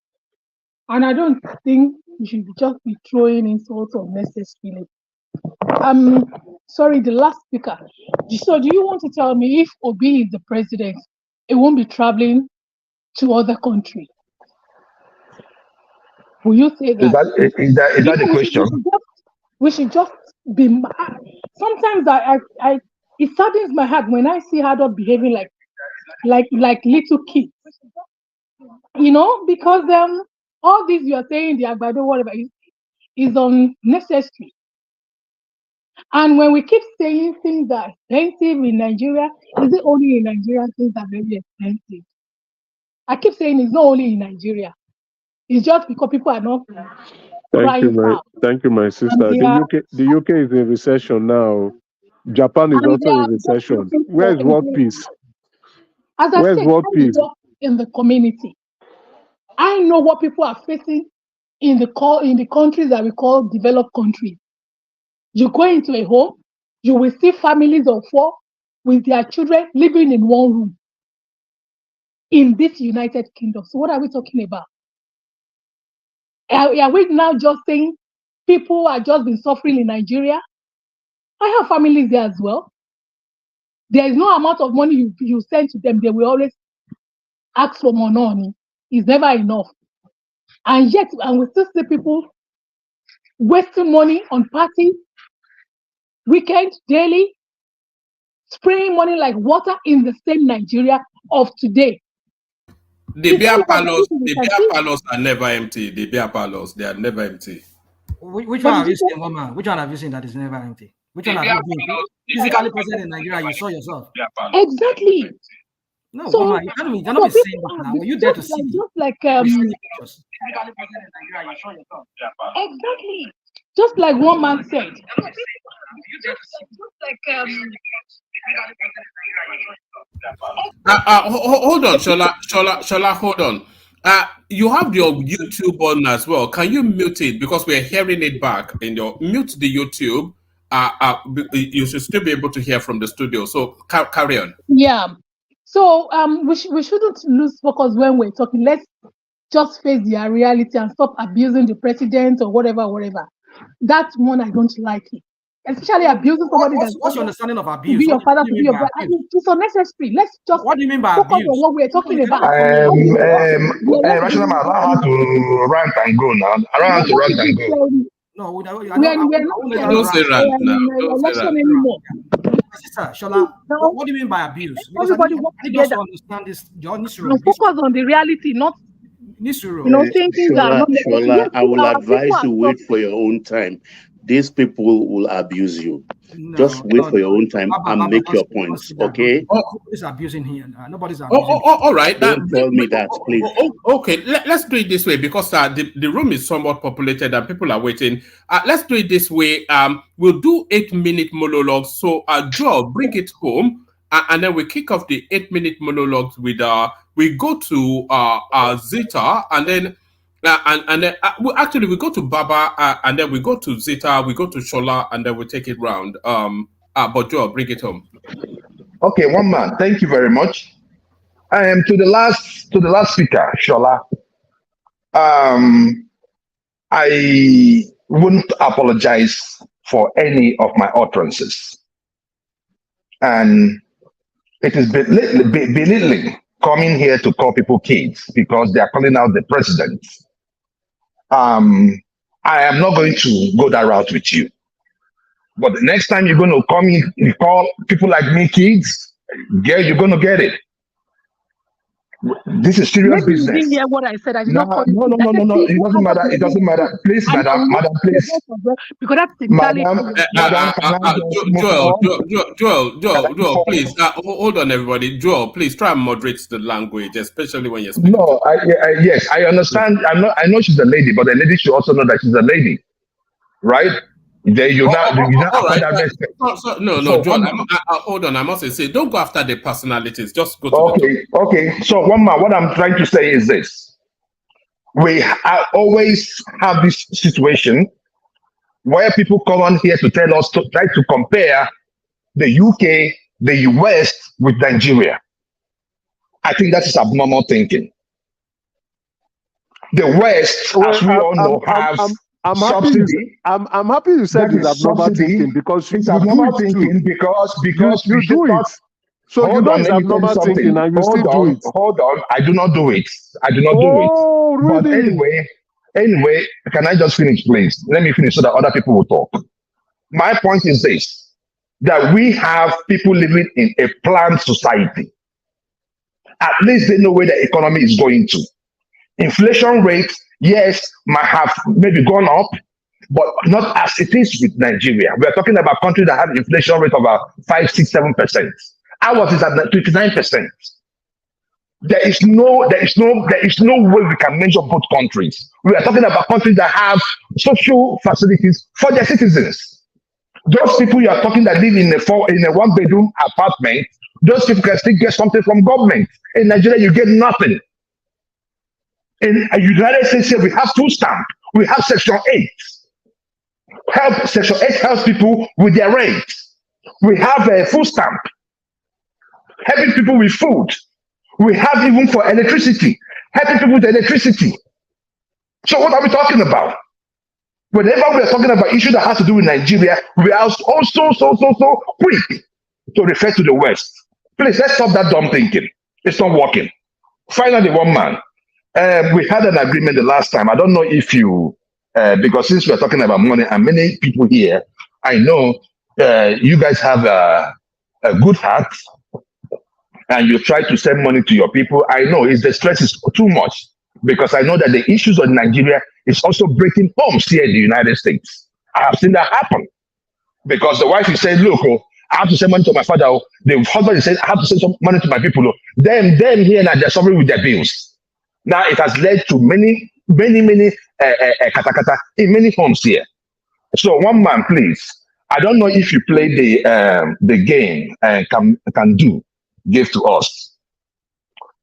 And I don't think we should just be throwing insults unnecessarily. Sorry, the last speaker. So do you want to tell me if Obi is the president, it won't be traveling to other countries? Will you say that? Is that the question? We should just be. Sometimes it saddens my heart when I see adults behaving like little kids. You know, because all this you are saying, the Agbado, whatever, is unnecessary. And when we keep saying things that are expensive in Nigeria, is it only in Nigeria things are very expensive? I keep saying it's not only in Nigeria. It's just because people are not Thank you, my sister. The UK is in recession now. Japan is also in recession. Where is world peace? As I said, in the community. I know what people are facing in the countries that we call developed countries. You go into a home, you will see families of 4 with their children living in one room in this United Kingdom. So what are we talking about? Are we now just saying people are just been suffering in Nigeria? I have families there as well. There is no amount of money you send to them, they will always ask for more money. It's never enough. And we still see people wasting money on parties, weekend, daily, spraying money like water in the same Nigeria of today. The beer parlors are never empty. The beer parlors, they are never empty. Which one have you seen, woman? Which one have you seen that is never empty? Which one have you been physically present in Nigeria? You saw yourself. Exactly. No, so, woman, you cannot be saying that now. You dare to see? Just like exactly. Just like one man said. Hold on, Shola, hold on. You have your YouTube on as well. Can you mute it because we're hearing it back? Mute the YouTube. You should still be able to hear from the studio. So carry on. Yeah. So we shouldn't lose focus when we're talking. Let's just face the reality and stop abusing the president or whatever. That one I don't like it. Especially abusing somebody. What's your understanding of abuse? To be your father, to be your brother. It's unnecessary. Let's just. What do you mean by focus abuse? on what we're talking about. Rational man, allow her to rant and go now. Allow her to rant and go. No, we're not don't say rant now. Election anymore. Sister Shola, what do you mean by abuse? Because everybody I need to understand this. Focus on the reality, not saying things are not. Shola, I will advise you wait for your own time. These people will abuse you. Just wait for your own time and make your points, okay? Nobody's abusing here. Nobody's abusing. All right. Don't tell me that, please. Okay, let's do it this way because the room is somewhat populated and people are waiting. Let's do it this way. We'll do 8-minute monologues. So, Joel, bring it home, and then we kick off the 8-minute monologues with we go to Zita, and then And then actually we go to Baba, and then we go to Zita, we go to Shola, and then we take it round. But Joe, bring it home. Okay, one man. Thank you very much. To the last speaker, Shola. I wouldn't apologize for any of my utterances, and it is belittling coming here to call people kids because they are calling out the president. I am not going to go that route with you. But the next time you're going to come in, you call people like me kids, girl, you're going to get it. This is serious Maybe business. you didn't hear what I said. I did No. It doesn't matter. It doesn't matter. Please, madam, please. Because that's exactly Joel, please, hold on, everybody. Joel, please try and moderate the language, especially when you're speaking. No, yes, I understand. I know she's a lady, but a lady should also know that she's a lady, right? You're not right. No, Joel, hold on. I must say, don't go after the personalities. Just go to Okay. So, one man, what I'm trying to say is this. We always have this situation where people come on here to tell us to try to compare the UK, the US with Nigeria. I think that is abnormal thinking. The West, as we all know, has subsidy. I'm happy you said it's abnormal thinking because it's abnormal thinking because you do it. So you know it's abnormal thinking and you still do it. Hold on, I do not do it. Oh, really? But anyway, can I just finish, please? Let me finish so that other people will talk. My point is this, that we have people living in a planned society. At least they know where the economy is going to. Inflation rate, yes, might have maybe gone up, but not as it is with Nigeria. We are talking about countries that have inflation rate of about 5, 6, 7%. Ours is at 29%. There is no way we can measure both countries. We are talking about countries that have social facilities for their citizens. Those people you are talking that live in a one-bedroom apartment, those people can still get something from government. In Nigeria, you get nothing. In the United States, we have food stamp. We have Section 8. Section 8 helps people with their rent. We have a food stamp, helping people with food. We have even for electricity, helping people with electricity. So what are we talking about? Whenever we are talking about issues that has to do with Nigeria, we are also so quick to refer to the West. Please, let's stop that dumb thinking. It's not working. Finally, one man. We had an agreement the last time. I don't know if you, because since we're talking about money, and many people here, I know you guys have a good heart, and you try to send money to your people. I know the stress is too much, because I know that the issues of Nigeria is also breaking homes here in the United States. I have seen that happen, because the wife is saying, look, I have to send money to my father. The husband is saying, I have to send some money to my people. Them here now, they're suffering with their bills. Now it has led to many katakata in many homes here. So one man, please. I don't know if you played the game can do gave to us.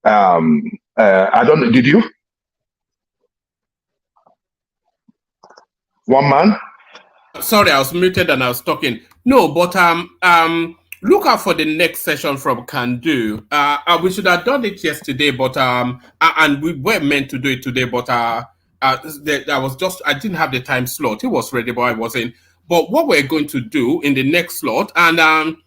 I don't know. Did you? One man. Sorry, I was muted and I was talking. No, but look out for the next session from Can Do. We should have done it yesterday, but and we were meant to do it today, but I didn't have the time slot. It was ready, but I wasn't. But what we're going to do in the next slot, and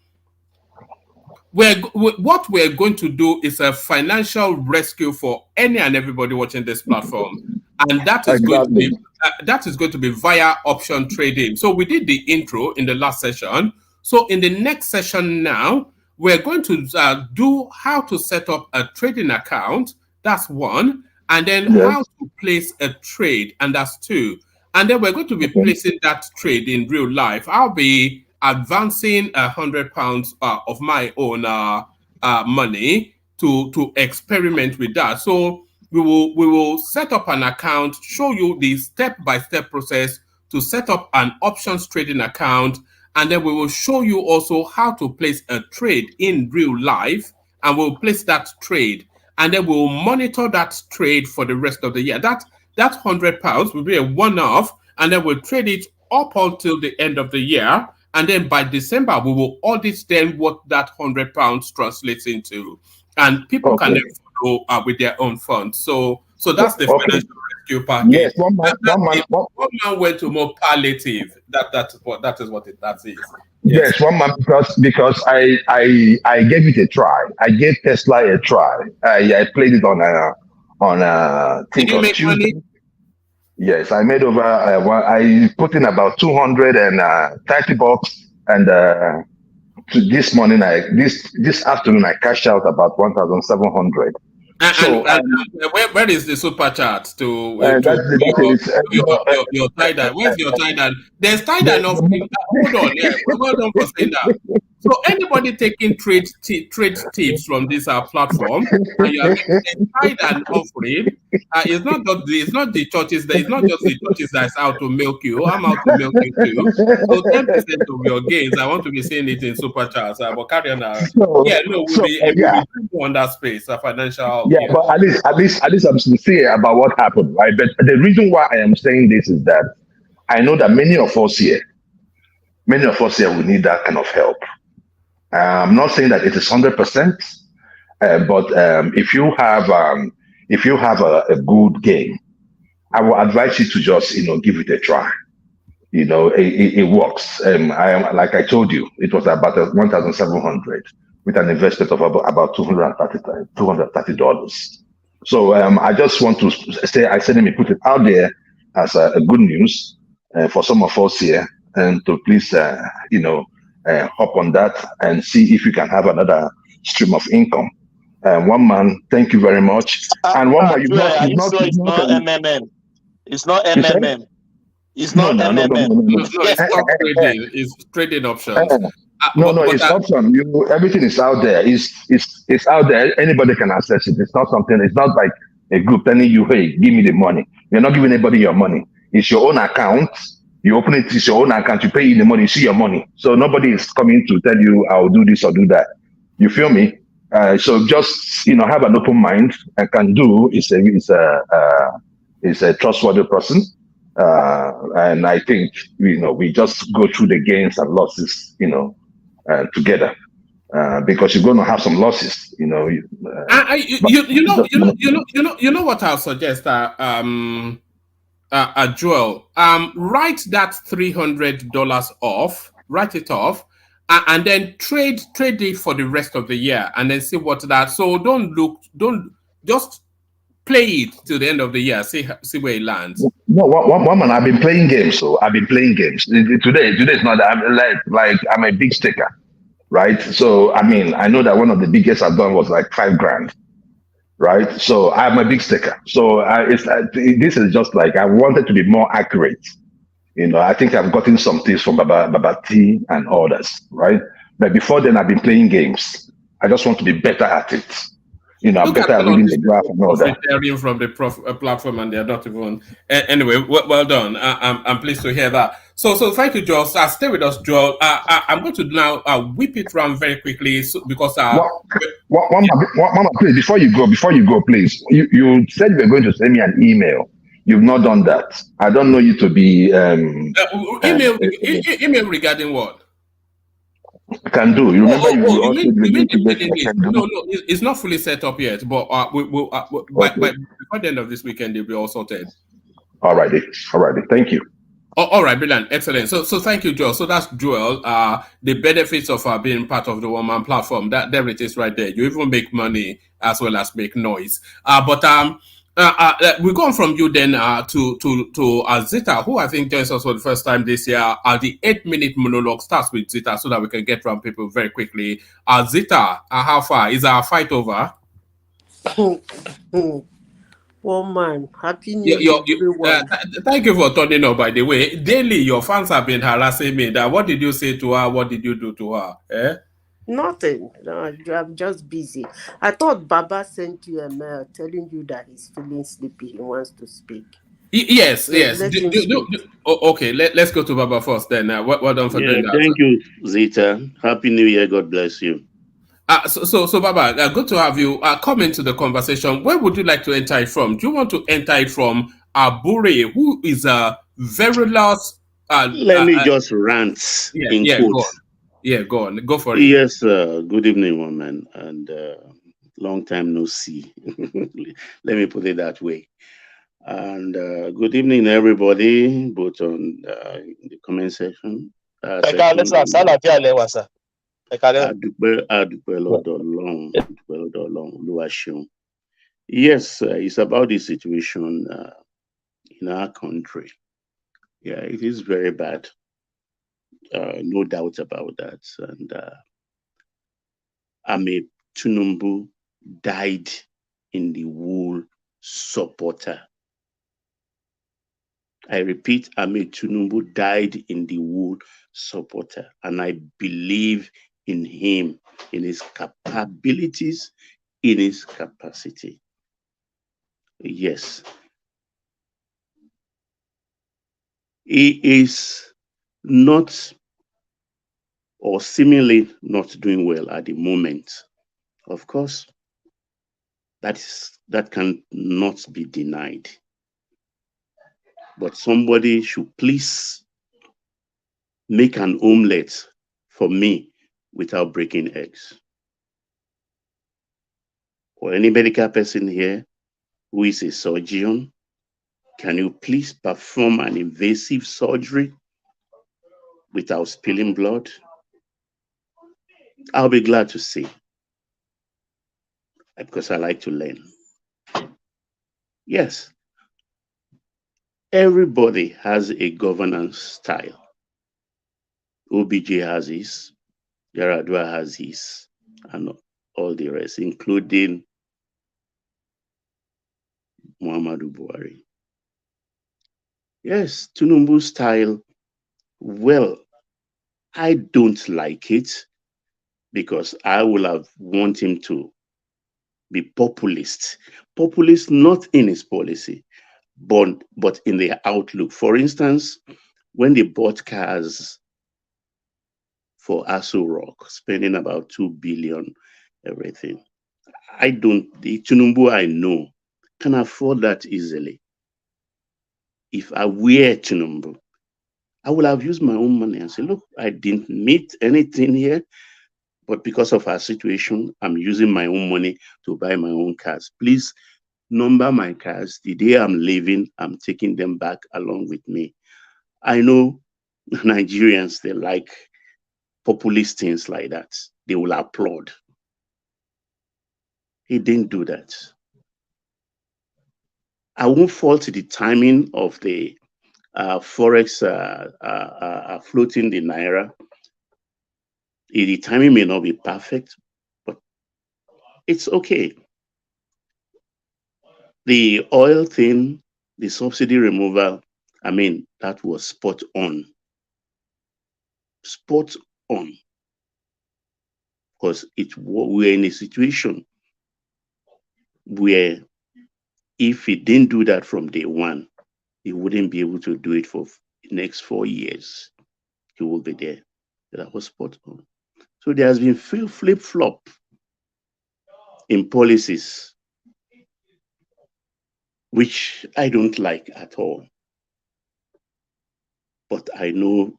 what we're going to do is a financial rescue for any and everybody watching this platform, and that is going to be via option trading. So we did the intro in the last session. So in the next session now, we're going to do how to set up a trading account. That's one. And then how to place a trade. And that's two. And then we're going to be placing that trade in real life. I'll be advancing £100 of my own money to experiment with that. So we will set up an account, show you the step-by-step process to set up an options trading account. And then we will show you also how to place a trade in real life, and we'll place that trade, and then we'll monitor that trade for the rest of the year. that £100 will be a one-off, and then we'll trade it up until the end of the year. And then by December, we will audit then what that £100 translates into. And people can then follow with their own funds. So that's the financial rescue package. Yes, one man went to more palliative. That is what it is. Yes, one man, because I gave it a try. I gave Tesla a try. I played it on Did you make money? Yes, I made over. I put in about $230, and this morning, this afternoon, I cashed out about 1,700. Where is the super chart to your tie-dye? Where's your tie-dye? There's tie-dye offering. Hold on, yeah. Well done for saying that. So anybody taking trade tips from this platform, and you are making tie-dye offering, it's not the churches. It's not just the churches that's out to milk you. I'm out to milk you too. So 10% of your gains, I want to be seeing it in super charts. But carry on. We'll be on that space, financial. Yeah, but at least I'm sincere about what happened, right? But the reason why I am saying this is that I know that many of us here will need that kind of help. I'm not saying that it is 100%, but if you have a good game, I will advise you to just give it a try. It works. Like I told you, it was about 1,700 with an investment of about $230. So I just want to say, I said let me put it out there as a good news for some of us here, and to please hop on that and see if you can have another stream of income. One man, thank you very much. And one man, it's not MMM. It's not MMM. It's not MMM. No, it's stock trading. It's trading options. It's option. Everything is out there. It's out there. Anybody can access it. It's not something. It's not like a group telling you, "Hey, give me the money." You're not giving anybody your money. It's your own account. You open it. It's your own account. You pay in the money. You see your money. So nobody is coming to tell you, "I'll do this or do that." You feel me? So just have an open mind. And can do is a trustworthy person. And I think we just go through the gains and losses together, because you're going to have some losses. You know what I'll suggest, Joel. Write that $300 off. Write it off. And then trade it for the rest of the year, and then see what that. So don't just play it till the end of the year. See where it lands. No, one man. I've been playing games. So I've been playing games. Today is not. I'm like I'm a big sticker, right? So I know that one of the biggest I've done was like $5,000, right? So I'm a big sticker. So this is just like I wanted to be more accurate. I think I've gotten some tips from Baba T and others, right? But before then, I've been playing games. I just want to be better at it. I'm better at reading the graph and all that. From the platform, and they're not even. Anyway, well done. I'm pleased to hear that. So thank you, Joel. Stay with us, Joel. I'm going to now whip it around very quickly because Mama, please, before you go, please. You said you were going to send me an email. You've not done that. I don't know you to be email regarding what? Can do. You remember No, it's not fully set up yet, but before the end of this weekend, they'll be all sorted. Alrighty. Thank you. All right, brilliant, excellent. So thank you, Joel. So that's Joel. The benefits of being part of the Woman platform. There it is, right there. You even make money as well as make noise. We go on from you then to Zita, who I think joins us for the first time this year. The 8-minute monologue starts with Zita so that we can get around people very quickly. Zita, how far? Is our fight over? Woman, happy New Year, everyone. Thank you for turning up, by the way. Daily, your fans have been harassing me. What did you say to her? What did you do to her? Nothing. No, I'm just busy. I thought Baba sent you a mail telling you that he's feeling sleepy. He wants to speak. Yes. Okay, let's go to Baba first then. Well done for doing that. Thank you, Zita. Happy New Year. God bless you. So Baba, good to have you come into the conversation. Where would you like to enter it from? Do you want to enter it from Abure, who is a very last. Let me just rant Yeah, in yeah, go on. quotes. Yeah, go on. Go for it. Yes, good evening, woman, and long time no see. Let me put it that way. And good evening, everybody, both on the comment section. Adúpẹ́ lọ́dọ̀ Ọlọ́run, adúpẹ́ lọ́dọ̀ Ọlọ́run, Olúwa ṣeun. Yes, it's about the situation in our country. Yeah, it is very bad. No doubt about that. And Ame Tinubu died in the wool supporter. I repeat, Ame Tinubu died in the wool supporter. And I believe in him, in his capabilities, in his capacity. Yes. He is not, or seemingly not doing well at the moment. Of course, that can not be denied. But somebody should please make an omelette for me without breaking eggs. Or any medical person here who is a surgeon, can you please perform an invasive surgery without spilling blood? I'll be glad to see, because I like to learn. Yes, everybody has a governance style. OBJ has his, Yaradua has his, and all the rest, including Muhammadu Buhari. Yes, Tinubu's style, well, I don't like it because I would have want him to be populist. Populist not in his policy, but in the outlook. For instance, when they bought cars for Aso Rock, spending about 2 billion, everything. The Tinubu I know can afford that easily. If I were Tinubu, I would have used my own money and say, look, I didn't meet anything here, but because of our situation, I'm using my own money to buy my own cars. Please number my cars. The day I'm leaving, I'm taking them back along with me. I know Nigerians, they like populist things like that. They will applaud. He didn't do that. I won't fault the timing of the Forex floating the Naira. The timing may not be perfect, but it's okay. The oil thing, the subsidy removal, I mean, that was spot on. Spot on. Because we're in a situation where if he didn't do that from day one, he wouldn't be able to do it for the next 4 years. He will be there. That was spot on. So there has been flip-flop in policies, which I don't like at all. But I know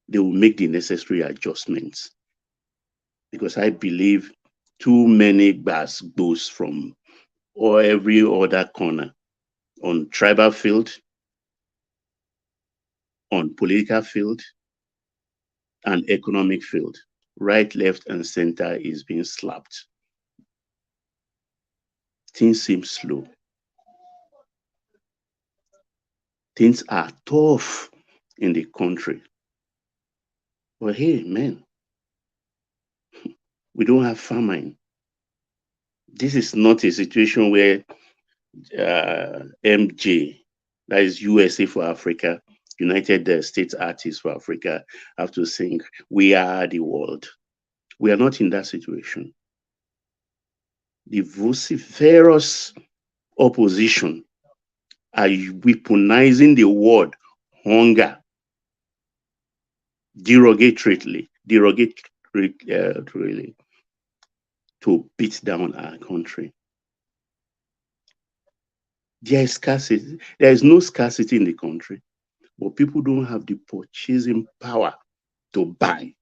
they will make the necessary adjustments, because I believe too many gas goes from every other corner, on tribal field, on political field, and economic field. Right, left, and center is being slapped. Things seem slow. Things are tough in the country. But hey, man, we don't have famine. This is not a situation where MJ, that is USA for Africa, United States Artists for Africa, have to sing, "We are the world." We are not in that situation. The vociferous opposition are weaponizing the word hunger derogatorily to beat down our country. There is scarcity. There is no scarcity in the country, but people don't have the purchasing power to buy.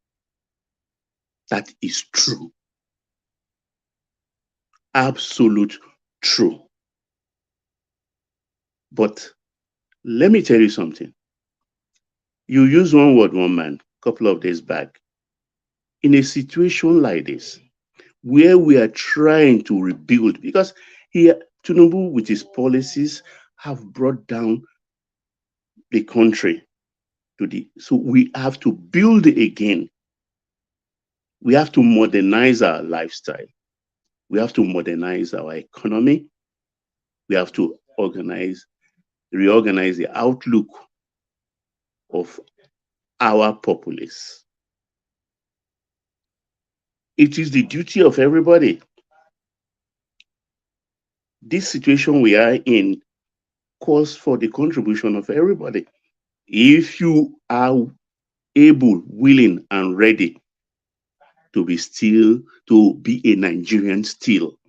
That is true. Absolute true. But let me tell you something. You use one word, one man, a couple of days back. In a situation like this, where we are trying to rebuild, because here, Tinubu with his policies have brought down the country to so we have to build again. We have to modernize our lifestyle. We have to modernize our economy. We have to reorganize the outlook of our populace. It is the duty of everybody. This situation we are in calls for the contribution of everybody. If you are able, willing, and ready to be a Nigerian still,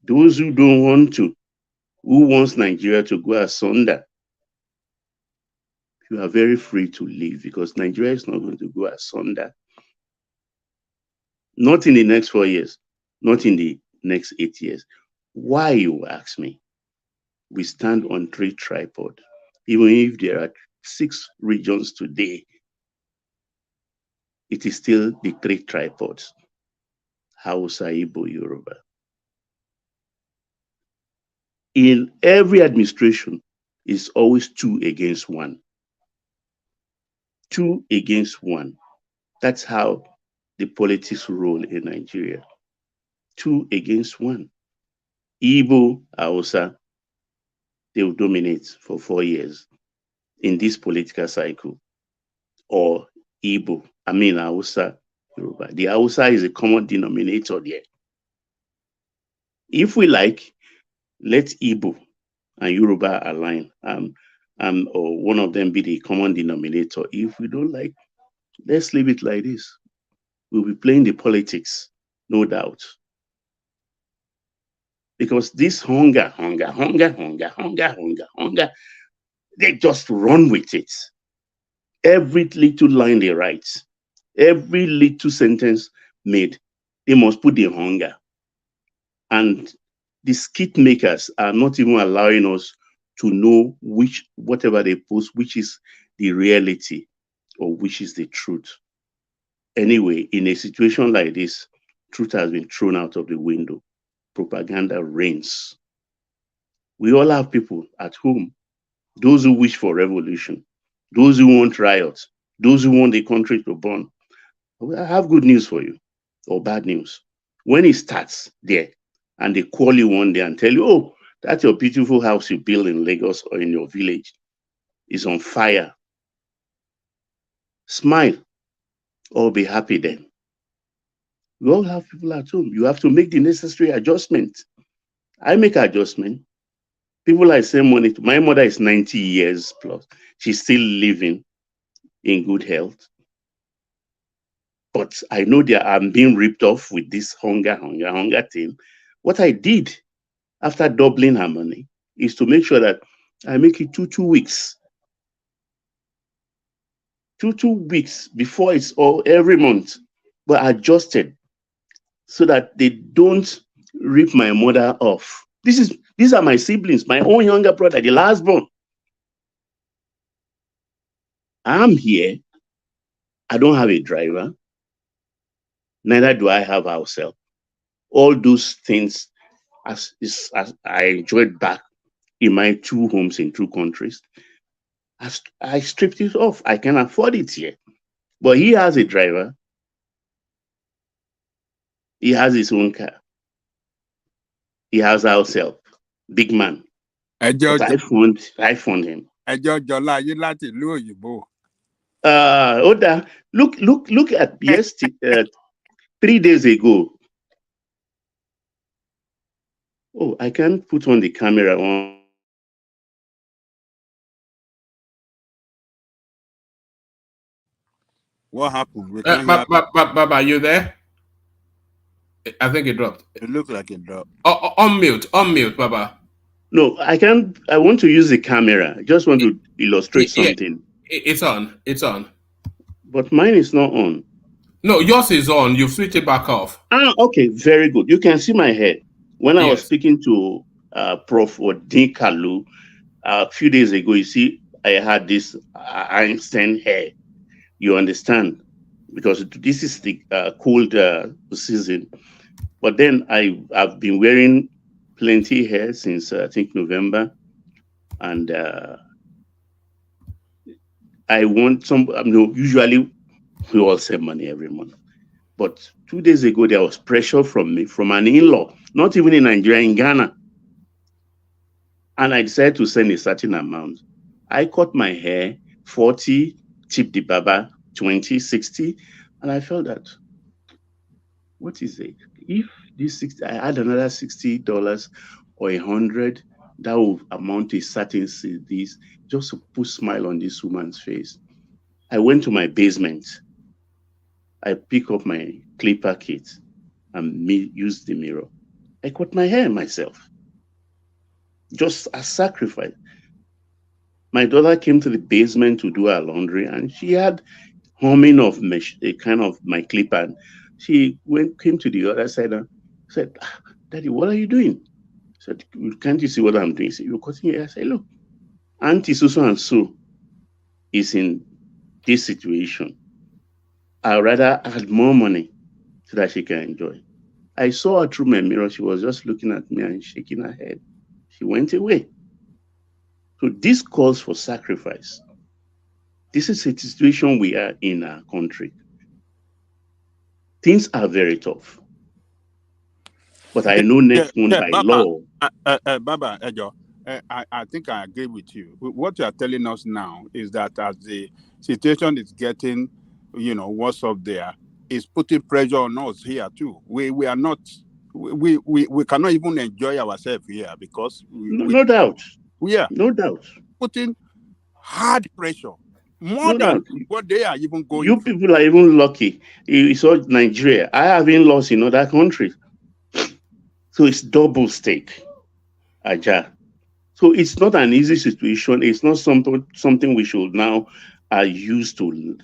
those who don't want to, who wants Nigeria to go asunder, you are very free to leave, because Nigeria is not going to go asunder. Not in the next 4 years, not in the next 8 years. Why, you ask me? We stand on 3 tripods. Even if there are 6 regions today, it is still the 3 tripods. Hausa, Igbo, Yoruba. In every administration, it's always 2 against 1. 2 against 1. That's how the politics roll in Nigeria. 2 against 1. Igbo, Hausa, they will dominate for 4 years in this political cycle. Or Igbo, Hausa, Yoruba. The Hausa is a common denominator there. If we like, let Igbo and Yoruba align, or one of them be the common denominator. If we don't like, let's leave it like this. We'll be playing the politics, no doubt. Because this hunger, they just run with it. Every little line they write, every little sentence made, they must put the hunger. And the skit makers are not even allowing us to know whatever they post, which is the reality or which is the truth. Anyway, in a situation like this, truth has been thrown out of the window. Propaganda reigns. We all have people at home, those who wish for revolution, those who want riots, those who want the country to burn. I have good news for you, or bad news. When it starts there, and they call you one day and tell you, oh, that's your beautiful house you build in Lagos or in your village is on fire. Smile or be happy then. We all have people at home. You have to make the necessary adjustment. I make adjustment. People I send money to. My mother is 90 years plus. She's still living in good health. But I know that I'm being ripped off with this hunger thing. What I did after doubling her money is to make sure that I make it 2 weeks. 2 weeks before it's all every month, but adjusted so that they don't rip my mother off. These are my siblings, my own younger brother, the last born. I'm here. I don't have a driver. Neither do I have house help. All those things as I enjoyed back in my 2 homes in 2 countries, I stripped it off. I can afford it here. But he has a driver. He has his own car. He has house help. Big man. But I fund him. Oda, look at yesterday, 3 days ago. Oh, I can't put on the camera on. What happened? Baba, are you there? I think it dropped. It looked like it dropped. Unmute, Baba. No, I can't. I want to use the camera. I just want to illustrate something. It's on. It's on. But mine is not on. No, yours is on. You switch it back off. Ah, okay, very good. You can see my head. When I was speaking to Prof. Odin Kalu a few days ago, you see, I had this Einstein hair. You understand? Because this is the cold season. But then I've been wearing plenty hair since I think November, and I want some. Usually we all save money every month, but 2 days ago there was pressure from me, from an in-law, not even in Nigeria, in Ghana, and I decided to send a certain amount. I cut my hair 40, tip the baba 20, 60, and I felt that, what is it? If this 60, I add another $60 or $100, that will amount to a certain this, just to put smile on this woman's face. I went to my basement. I pick up my clipper kit and use the mirror. I cut my hair myself, just a sacrifice. My daughter came to the basement to do her laundry, and she had humming of a kind of my clipper. And she came to the other side and said, "Daddy, what are you doing?" I said, "Can't you see what I'm doing?" He said, "You're cutting your hair." I said, "Look, Auntie so and so is in this situation. I'd rather add more money so that she can enjoy." I saw her through my mirror. She was just looking at me and shaking her head. She went away. So this calls for sacrifice. This is a situation we are in our country. Things are very tough. But I know next one by law. Baba, Ejo, I think I agree with you. What you are telling us now is that as the situation is getting, worse up there, is putting pressure on us here too. We are not, we cannot even enjoy ourselves here because no doubt. Yeah, no doubt. Putting hard pressure. More than what they are even going You through. people are even lucky. You saw Nigeria. I have been lost in other countries. So it's double stake. Aja. So it's not an easy situation. It's not something we should now use to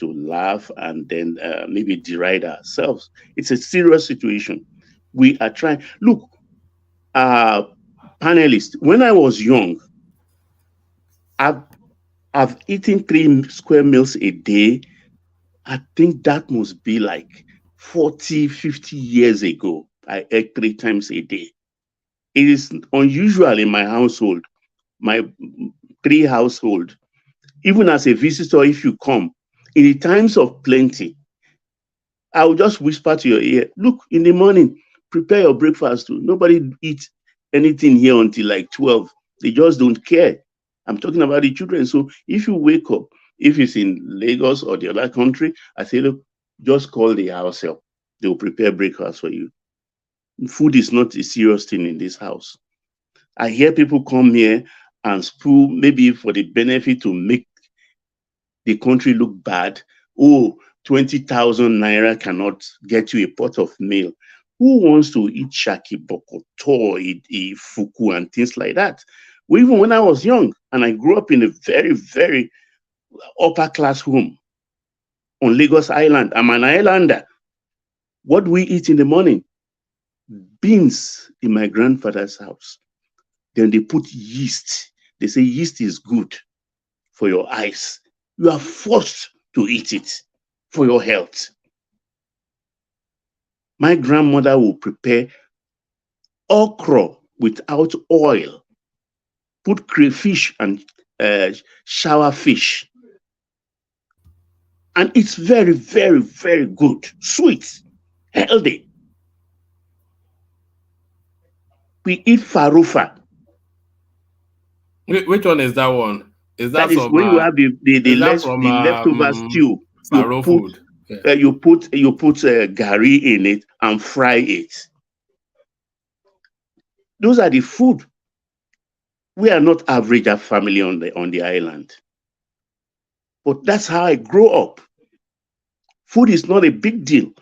laugh and then maybe deride ourselves. It's a serious situation. We are trying. Look, panelists, when I was young, I've eaten 3 square meals a day. I think that must be like 40, 50 years ago. I ate 3 times a day. It is unusual in my household, my 3 household. Even as a visitor, if you come, in the times of plenty, I will just whisper to your ear, "Look, in the morning, prepare your breakfast too." Nobody eats anything here until like 12. They just don't care. I'm talking about the children. So if you wake up, if it's in Lagos or the other country, I say, look, just call the house help. They will prepare breakfast for you. Food is not a serious thing in this house. I hear people come here and spool, maybe for the benefit to make the country look bad. Oh, 20,000 naira cannot get you a pot of meal. Who wants to eat shaki bokoto, eat fuku and things like that? Well, even when I was young and I grew up in a very, very upper class home on Lagos Island, I'm an islander. What do we eat in the morning? Beans in my grandfather's house. Then they put yeast. They say yeast is good for your eyes. You are forced to eat it for your health. My grandmother will prepare okra without oil, put crayfish and shower fish. And it's very, very, very good, sweet, healthy. We eat farufa. Which one is that one? Is that That is when you have the leftover stew. You put gari in it and fry it. Those are the food. We are not average family on the island, but that's how I grew up. Food is not a big deal.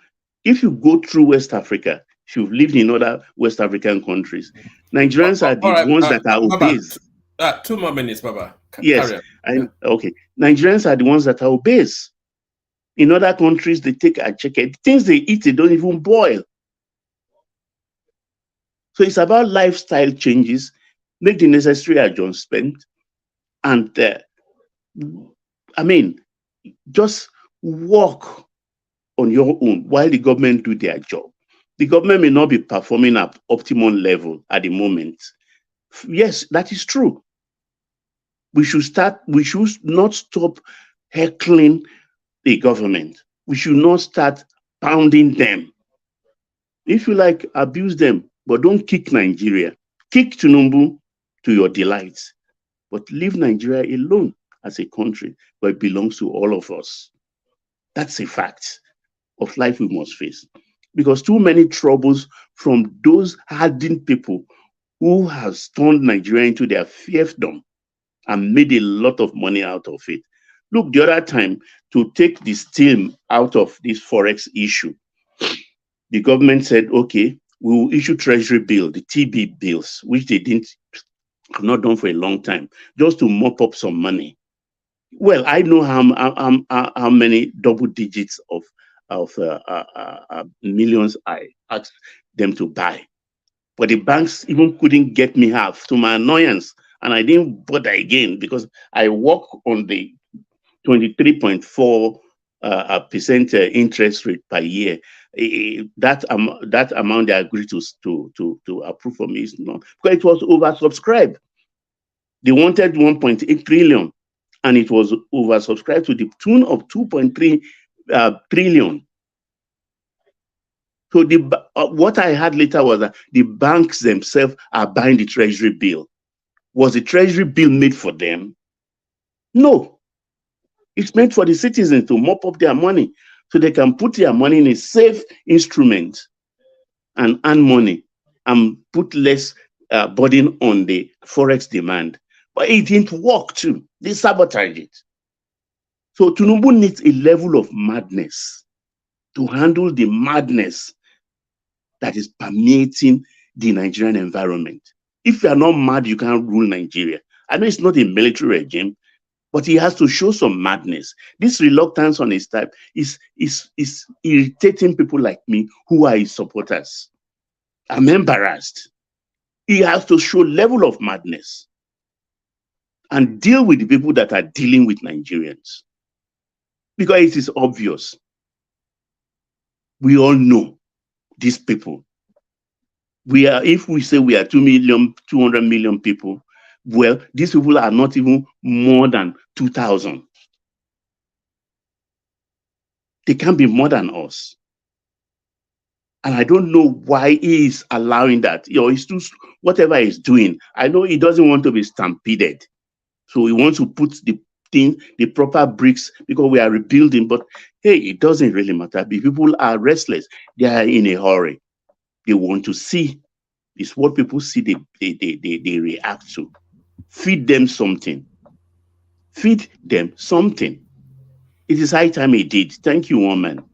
If you go through West Africa, if you've lived in other West African countries, Nigerians are the All right, ones that are Baba, obese. 2 more minutes, Baba. Yes, Carry on. okay. Nigerians are the ones that are obese. In other countries, they take a chicken. Things they eat, they don't even boil. So it's about lifestyle changes, make the necessary adjustment, and just work on your own while the government do their job. The government may not be performing at optimum level at the moment. Yes, that is true. We should not stop heckling the government. We should not start pounding them. If you like, abuse them, but don't kick Nigeria. Kick Tinubu to your delight, but leave Nigeria alone as a country, but it belongs to all of us. That's a fact of life we must face. Because too many troubles from those hardened people who have turned Nigeria into their fiefdom and made a lot of money out of it. Look, the other time, to take the steam out of this forex issue, the government said, okay, we will issue treasury bill, the TB bills, which they have not done for a long time, just to mop up some money. Well, I know how many double digits of millions I asked them to buy. But the banks even couldn't get me half, to my annoyance. And I didn't bother again because I work on the 23.4% interest rate per year. That amount they agreed to approve for me is not, because it was oversubscribed. They wanted 1.8 trillion, and it was oversubscribed to the tune of 2.3 trillion. So what I had later was that the banks themselves are buying the treasury bill. Was the treasury bill made for them? No. It's meant for the citizens to mop up their money so they can put their money in a safe instrument and earn money and put less burden on the forex demand. But it didn't work too. They sabotage it. So Tinubu needs a level of madness to handle the madness that is permeating the Nigerian environment. If you are not mad, you can't rule Nigeria. I know it's not a military regime, but he has to show some madness. This reluctance on his type is irritating people like me who are his supporters. I'm embarrassed. He has to show level of madness and deal with the people that are dealing with Nigerians. Because it is obvious. We all know these people. If we say we are 200 million people, well, these people are not even more than 2,000. They can't be more than us. And I don't know why he is allowing that. He's too, whatever he's doing, I know he doesn't want to be stampeded. So he wants to put the proper bricks because we are rebuilding. But hey, it doesn't really matter. The people are restless. They are in a hurry. They want to see. It's what people see, they react to. Feed them something. Feed them something. It is high time he did. Thank you, woman.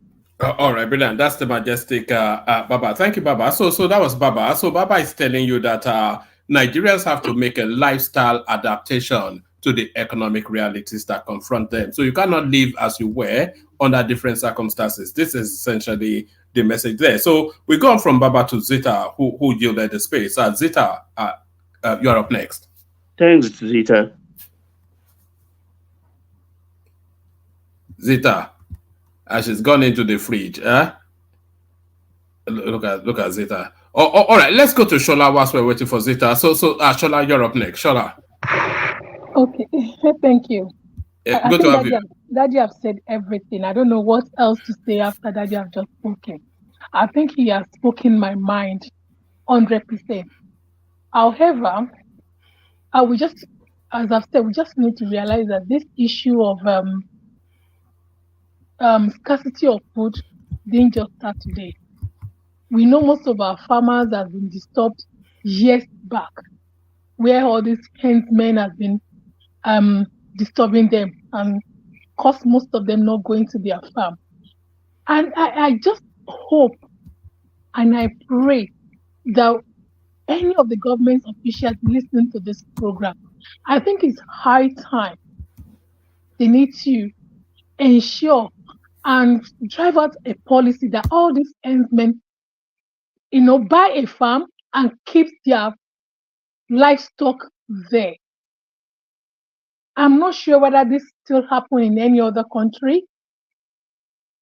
All right, brilliant. That's the majestic Baba. Thank you, Baba. So that was Baba. So Baba is telling you that Nigerians have to make a lifestyle adaptation to the economic realities that confront them. So you cannot live as you were under different circumstances. This is essentially the message there. So we go on from Baba to Zita, who yielded the space. Zita, you're up next. Thanks, Zita. Zita, she's gone into the fridge. Look at Zita. All right, let's go to Shola whilst we're waiting for Zita. So Shola, you're up next. Shola. Okay, thank you. I Good to have you. Daddy have said everything. I don't know what else to say after Daddy have just spoken. I think he has spoken my mind 100%. However, I will just, as I've said, we just need to realize that this issue of scarcity of food didn't just start today. We know most of our farmers have been disturbed years back, where all these men have been disturbing them and cause most of them not going to their farm. And I just hope and I pray that any of the government officials listening to this program, I think it's high time they need to ensure and drive out a policy that all these herdsmen, buy a farm and keep their livestock there. I'm not sure whether this still happens in any other country.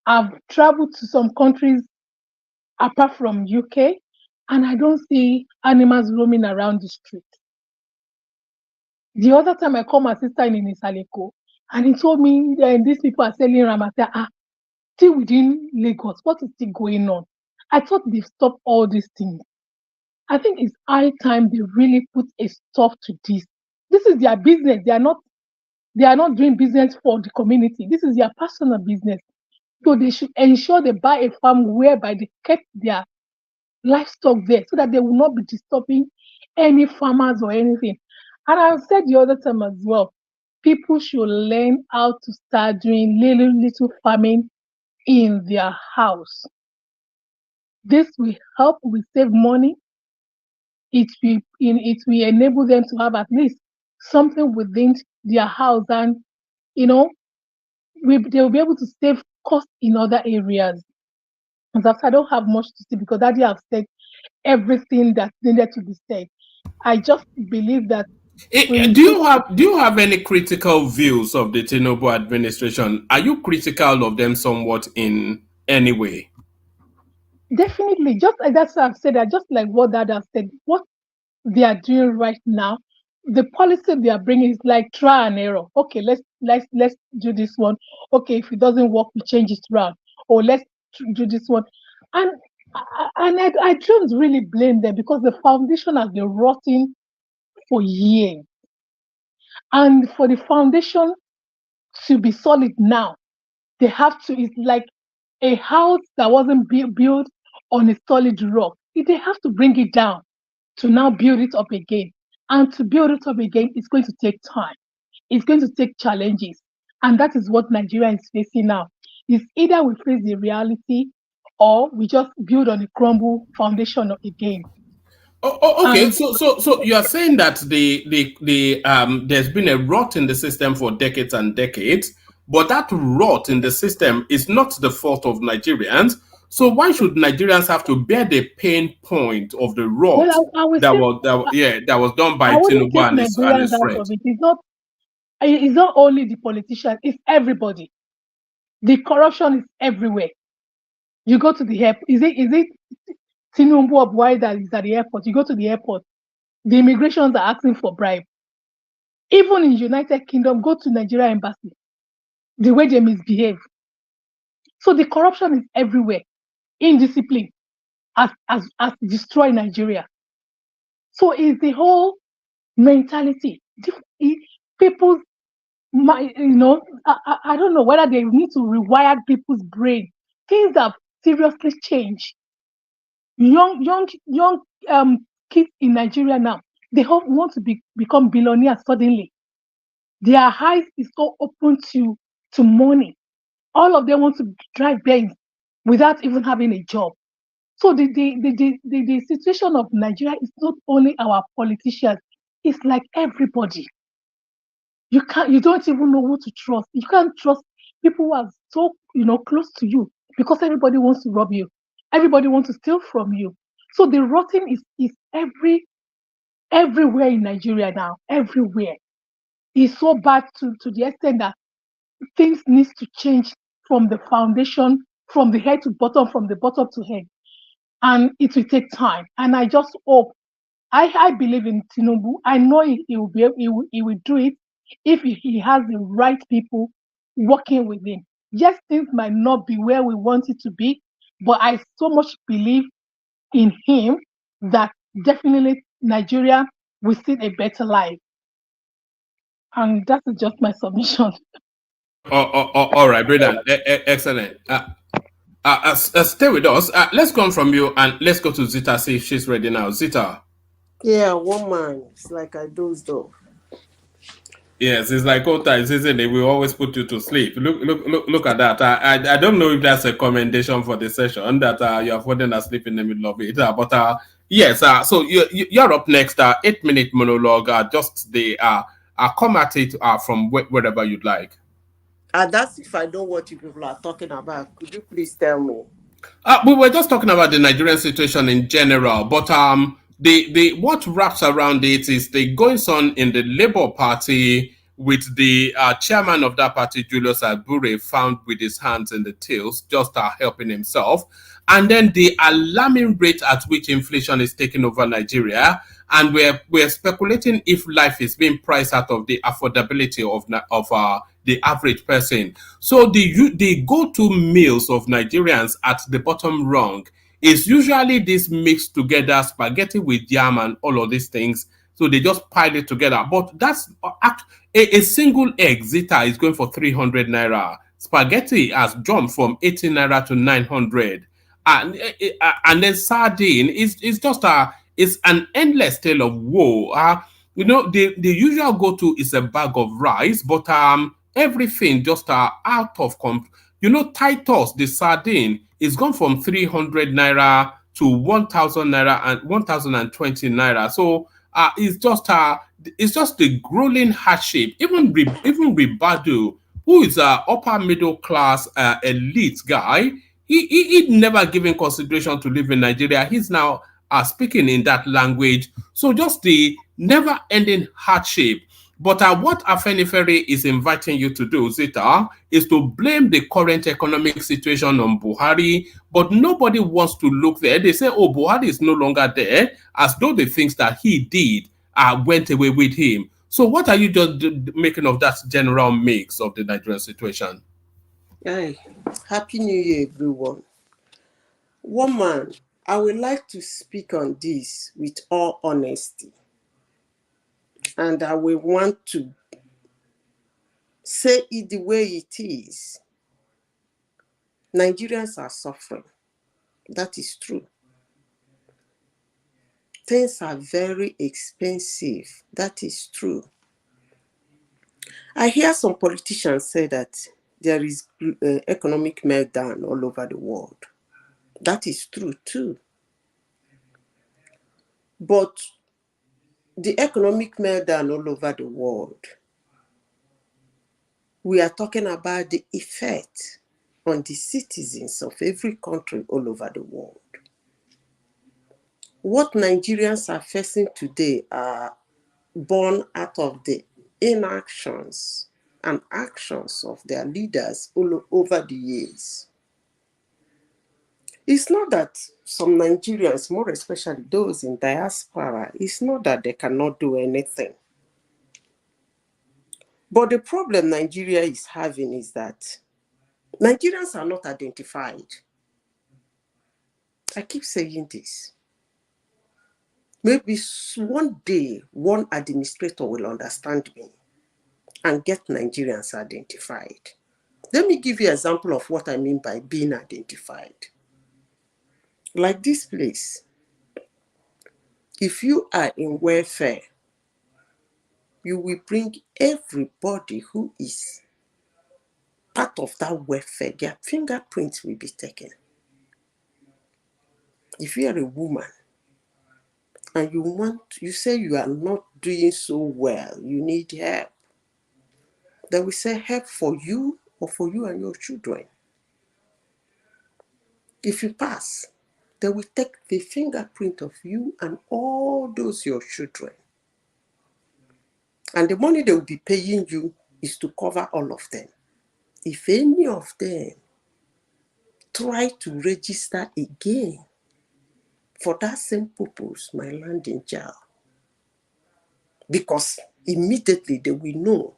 I've traveled to some countries apart from UK, and I don't see animals roaming around the street. The other time I called my sister in Isaleko, and he told me these people are selling ram. I said, still within Lagos, what is still going on? I thought they've stopped all these things. I think it's high time they really put a stop to this. This is their business. They are not doing business for the community. This is their personal business. So they should ensure they buy a farm whereby they kept their livestock there so that they will not be disturbing any farmers or anything. And I said the other time as well, people should learn how to start doing little farming in their house. This will help, will save money. It will enable them to have at least something within their house, and they'll be able to save costs in other areas. And that I don't have much to say because Daddy have said everything that needed to be said. I just believe that. Do you have any critical views of the Tinubu administration? Are you critical of them somewhat in any way? Definitely, just like that's what I've said. Just like what Dad has said, what they are doing right now, the policy they are bringing is like try and error. Okay, let's do this one. Okay, if it doesn't work, we change it around. Or let's do this one. And I don't really blame them because the foundation has been rotting for years. And for the foundation to be solid now, they have to, it's like a house that wasn't built on a solid rock. They have to bring it down to now build it up again. And to build it up again, it's going to take time. It's going to take challenges. And that is what Nigeria is facing now. It's either we face the reality or we just build on a crumble foundation again. Okay, so you are saying that there's been a rot in the system for decades and decades, but that rot in the system is not the fault of Nigerians. So why should Nigerians have to bear the pain point of the rot that was done by Tinubu and his friends? It's not only the politicians; it's everybody. The corruption is everywhere. You go to the airport. Is it Tinubu or Buhari that is at the airport? You go to the airport, the immigrations are asking for bribe. Even in United Kingdom, go to Nigeria embassy, the way they misbehave. So the corruption is everywhere. Indiscipline has destroyed Nigeria. So it's the whole mentality. People, I don't know whether they need to rewire people's brain. Things have seriously changed. Young kids in Nigeria now, they want to become billionaires suddenly. Their eyes is so open to money. All of them want to drive Benz without even having a job. So the situation of Nigeria is not only our politicians, it's like everybody. You don't even know who to trust. You can't trust people who are so close to you because everybody wants to rob you. Everybody wants to steal from you. So the rotting is everywhere in Nigeria now. Everywhere. It's so bad to the extent that things need to change from the foundation, from the head to bottom, from the bottom to head. And it will take time. And I just hope, I believe in Tinubu. I know he will do it if he has the right people working with him. Yes, things might not be where we want it to be, but I so much believe in him that definitely Nigeria will see a better life. And that is just my submission. All right, brilliant. Excellent. Stay with us. Let's come from you and let's go to Zita, see if she's ready now. Zita. Yeah, woman. It's like I dozed off. Yes, it's like old times, isn't it? We always put you to sleep. Look at that. I don't know if that's a commendation for the session that you are falling asleep in the middle of it. But yes, so you're up next. 8-minute monologue. Just the come at it from wherever you'd like. And that's if I know what you people are talking about. Could you please tell me? We were just talking about the Nigerian situation in general, but the what wraps around it is the goings on in the Labour Party with the chairman of that party, Julius Abure, found with his hands in the tills, just helping himself, and then the alarming rate at which inflation is taking over Nigeria, and we're speculating if life is being priced out of the affordability of the average person. So the go-to meals of Nigerians at the bottom rung is usually this mixed together spaghetti with yam and all of these things. So they just pile it together. But that's a single egg zita is going for 300 naira. Spaghetti has jumped from 80 naira to 900. And then sardine is just it's an endless tale of woe. The usual go-to is a bag of rice, but everything just out of Titus, the sardine, is gone from 300 naira to 1,000 naira and 1,020 naira. So it's just the grueling hardship. Even Ribadu, who is a upper middle class elite guy, he never given consideration to live in Nigeria. He's now speaking in that language. So just the never-ending hardship. But what Afenifere is inviting you to do, Zita, is to blame the current economic situation on Buhari, but nobody wants to look there. They say, oh, Buhari is no longer there, as though the things that he did went away with him. So what are you just making of that general mix of the Nigerian situation? Hey, Happy New Year, everyone. Woman, I would like to speak on this with all honesty. And I will want to say it the way it is. Nigerians are suffering. That is true. Things are very expensive. That is true. I hear some politicians say that there is economic meltdown all over the world. That is true too. But the economic meltdown all over the world, we are talking about the effect on the citizens of every country all over the world. What Nigerians are facing today are born out of the inactions and actions of their leaders all over the years. It's not that some Nigerians, more especially those in diaspora, it's not that they cannot do anything. But the problem Nigeria is having is that Nigerians are not identified. I keep saying this. Maybe one day, one administrator will understand me and get Nigerians identified. Let me give you an example of what I mean by being identified. Like this place, if you are in welfare, you will bring everybody who is part of that welfare, their fingerprints will be taken. If you are a woman and you say you are not doing so well, you need help, they will say help for you or for you and your children. If you pass, they will take the fingerprint of you and all those your children. And the money they will be paying you is to cover all of them. If any of them try to register again for that same purpose, my land in jail, because immediately they will know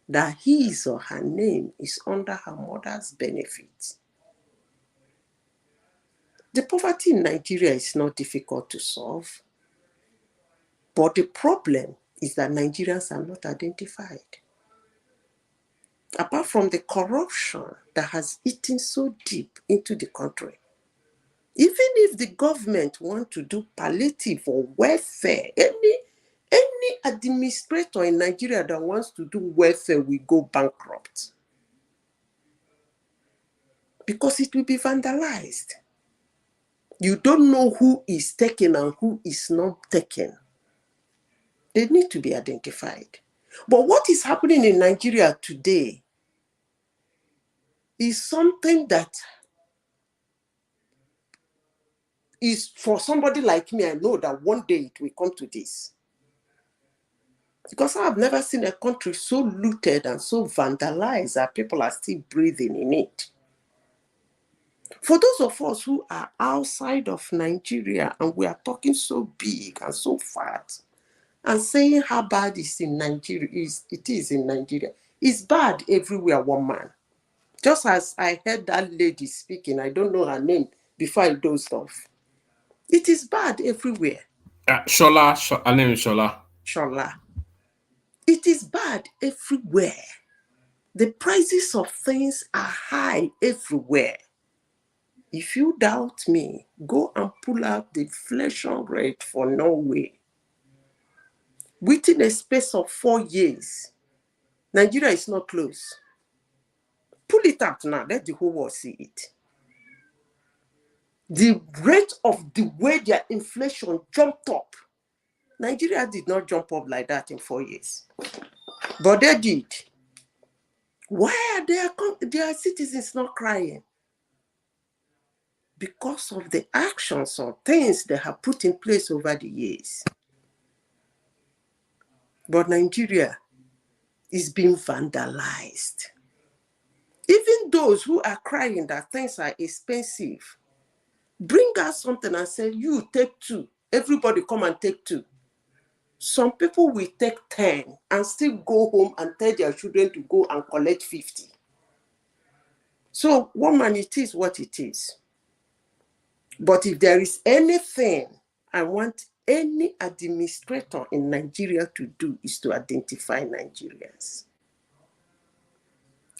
that his or her name is under her mother's benefit. The poverty in Nigeria is not difficult to solve, but the problem is that Nigerians are not identified. Apart from the corruption that has eaten so deep into the country, even if the government want to do palliative or welfare, Any administrator in Nigeria that wants to do welfare will go bankrupt because it will be vandalized. You don't know who is taken and who is not taken. They need to be identified. But what is happening in Nigeria today is something that is for somebody like me. I know that one day it will come to this. Because I have never seen a country so looted and so vandalized that people are still breathing in it. For those of us who are outside of Nigeria and we are talking so big and so fat and saying how bad it is in Nigeria, it's bad everywhere, one man. Just as I heard that lady speaking, I don't know her name before I dozed off. It is bad everywhere. Shola, her name is Shola. Shola. It is bad everywhere. The prices of things are high everywhere. If you doubt me, go and pull out the inflation rate for Norway. Within a space of 4 years, Nigeria is not close. Pull it out now, let the whole world see it. The rate of the way their inflation jumped up, Nigeria did not jump up like that in 4 years. But they did. Why are their citizens not crying? Because of the actions or things they have put in place over the years. But Nigeria is being vandalized. Even those who are crying that things are expensive, bring us something and say, you take 2. Everybody come and take 2. Some people will take 10 and still go home and tell their children to go and collect 50. So, woman, it is what it is. But if there is anything I want any administrator in Nigeria to do is to identify Nigerians.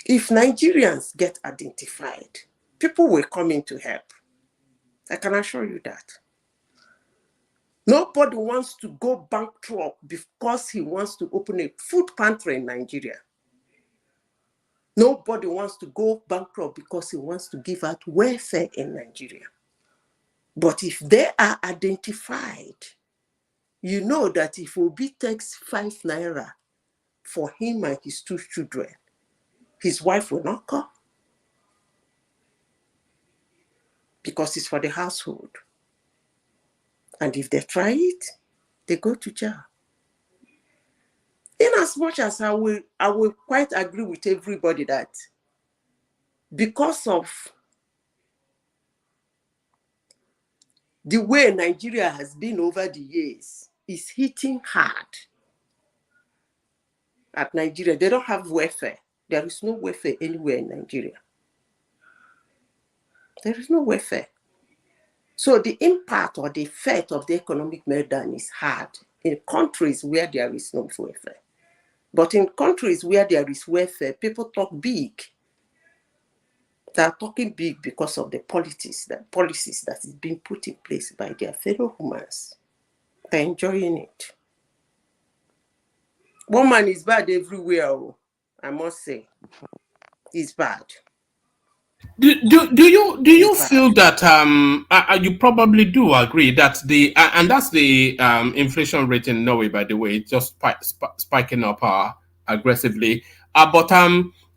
If Nigerians get identified, people will come in to help. I can assure you that. Nobody wants to go bankrupt because he wants to open a food pantry in Nigeria. Nobody wants to go bankrupt because he wants to give out welfare in Nigeria. But if they are identified, you know that if Obi takes 5 naira for him and his 2 children, his wife will not come. Because it's for the household. And if they try it, they go to jail. In as much as I will quite agree with everybody that because of the way Nigeria has been over the years, is hitting hard at Nigeria. They don't have welfare. There is no welfare anywhere in Nigeria. There is no welfare. So the impact or the effect of the economic meltdown is hard in countries where there is no welfare. But in countries where there is welfare, people talk big. They are talking big because of the policies that is being put in place by their fellow humans. They're enjoying it. Woman is bad everywhere, I must say. It's bad. Do you feel that you probably do agree that and that's the inflation rate in Norway, by the way, it's just spiking up aggressively. But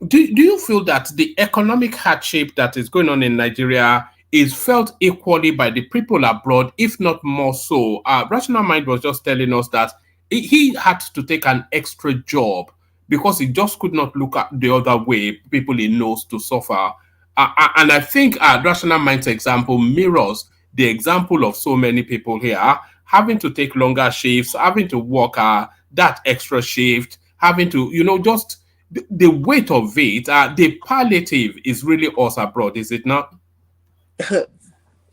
do you feel that the economic hardship that is going on in Nigeria is felt equally by the people abroad, if not more so? Rational Mind was just telling us that he had to take an extra job because he just could not look at the other way, people he knows to suffer. And I think Rational Mind's example mirrors the example of so many people here, having to take longer shifts, having to work that extra shift, having to, just the weight of it, the palliative is really us abroad, is it not?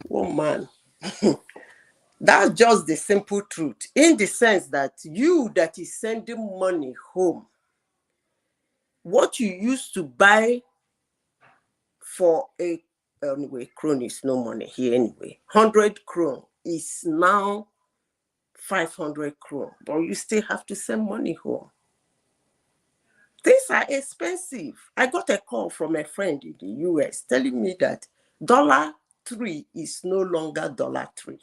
Oh, man. That's just the simple truth, in the sense that you that is sending money home, what you used to buy for anyway, krone is no money here anyway. 100 krone is now 500 crore, but you still have to send money home. Things are expensive. I got a call from a friend in the US telling me that $3 is no longer $3.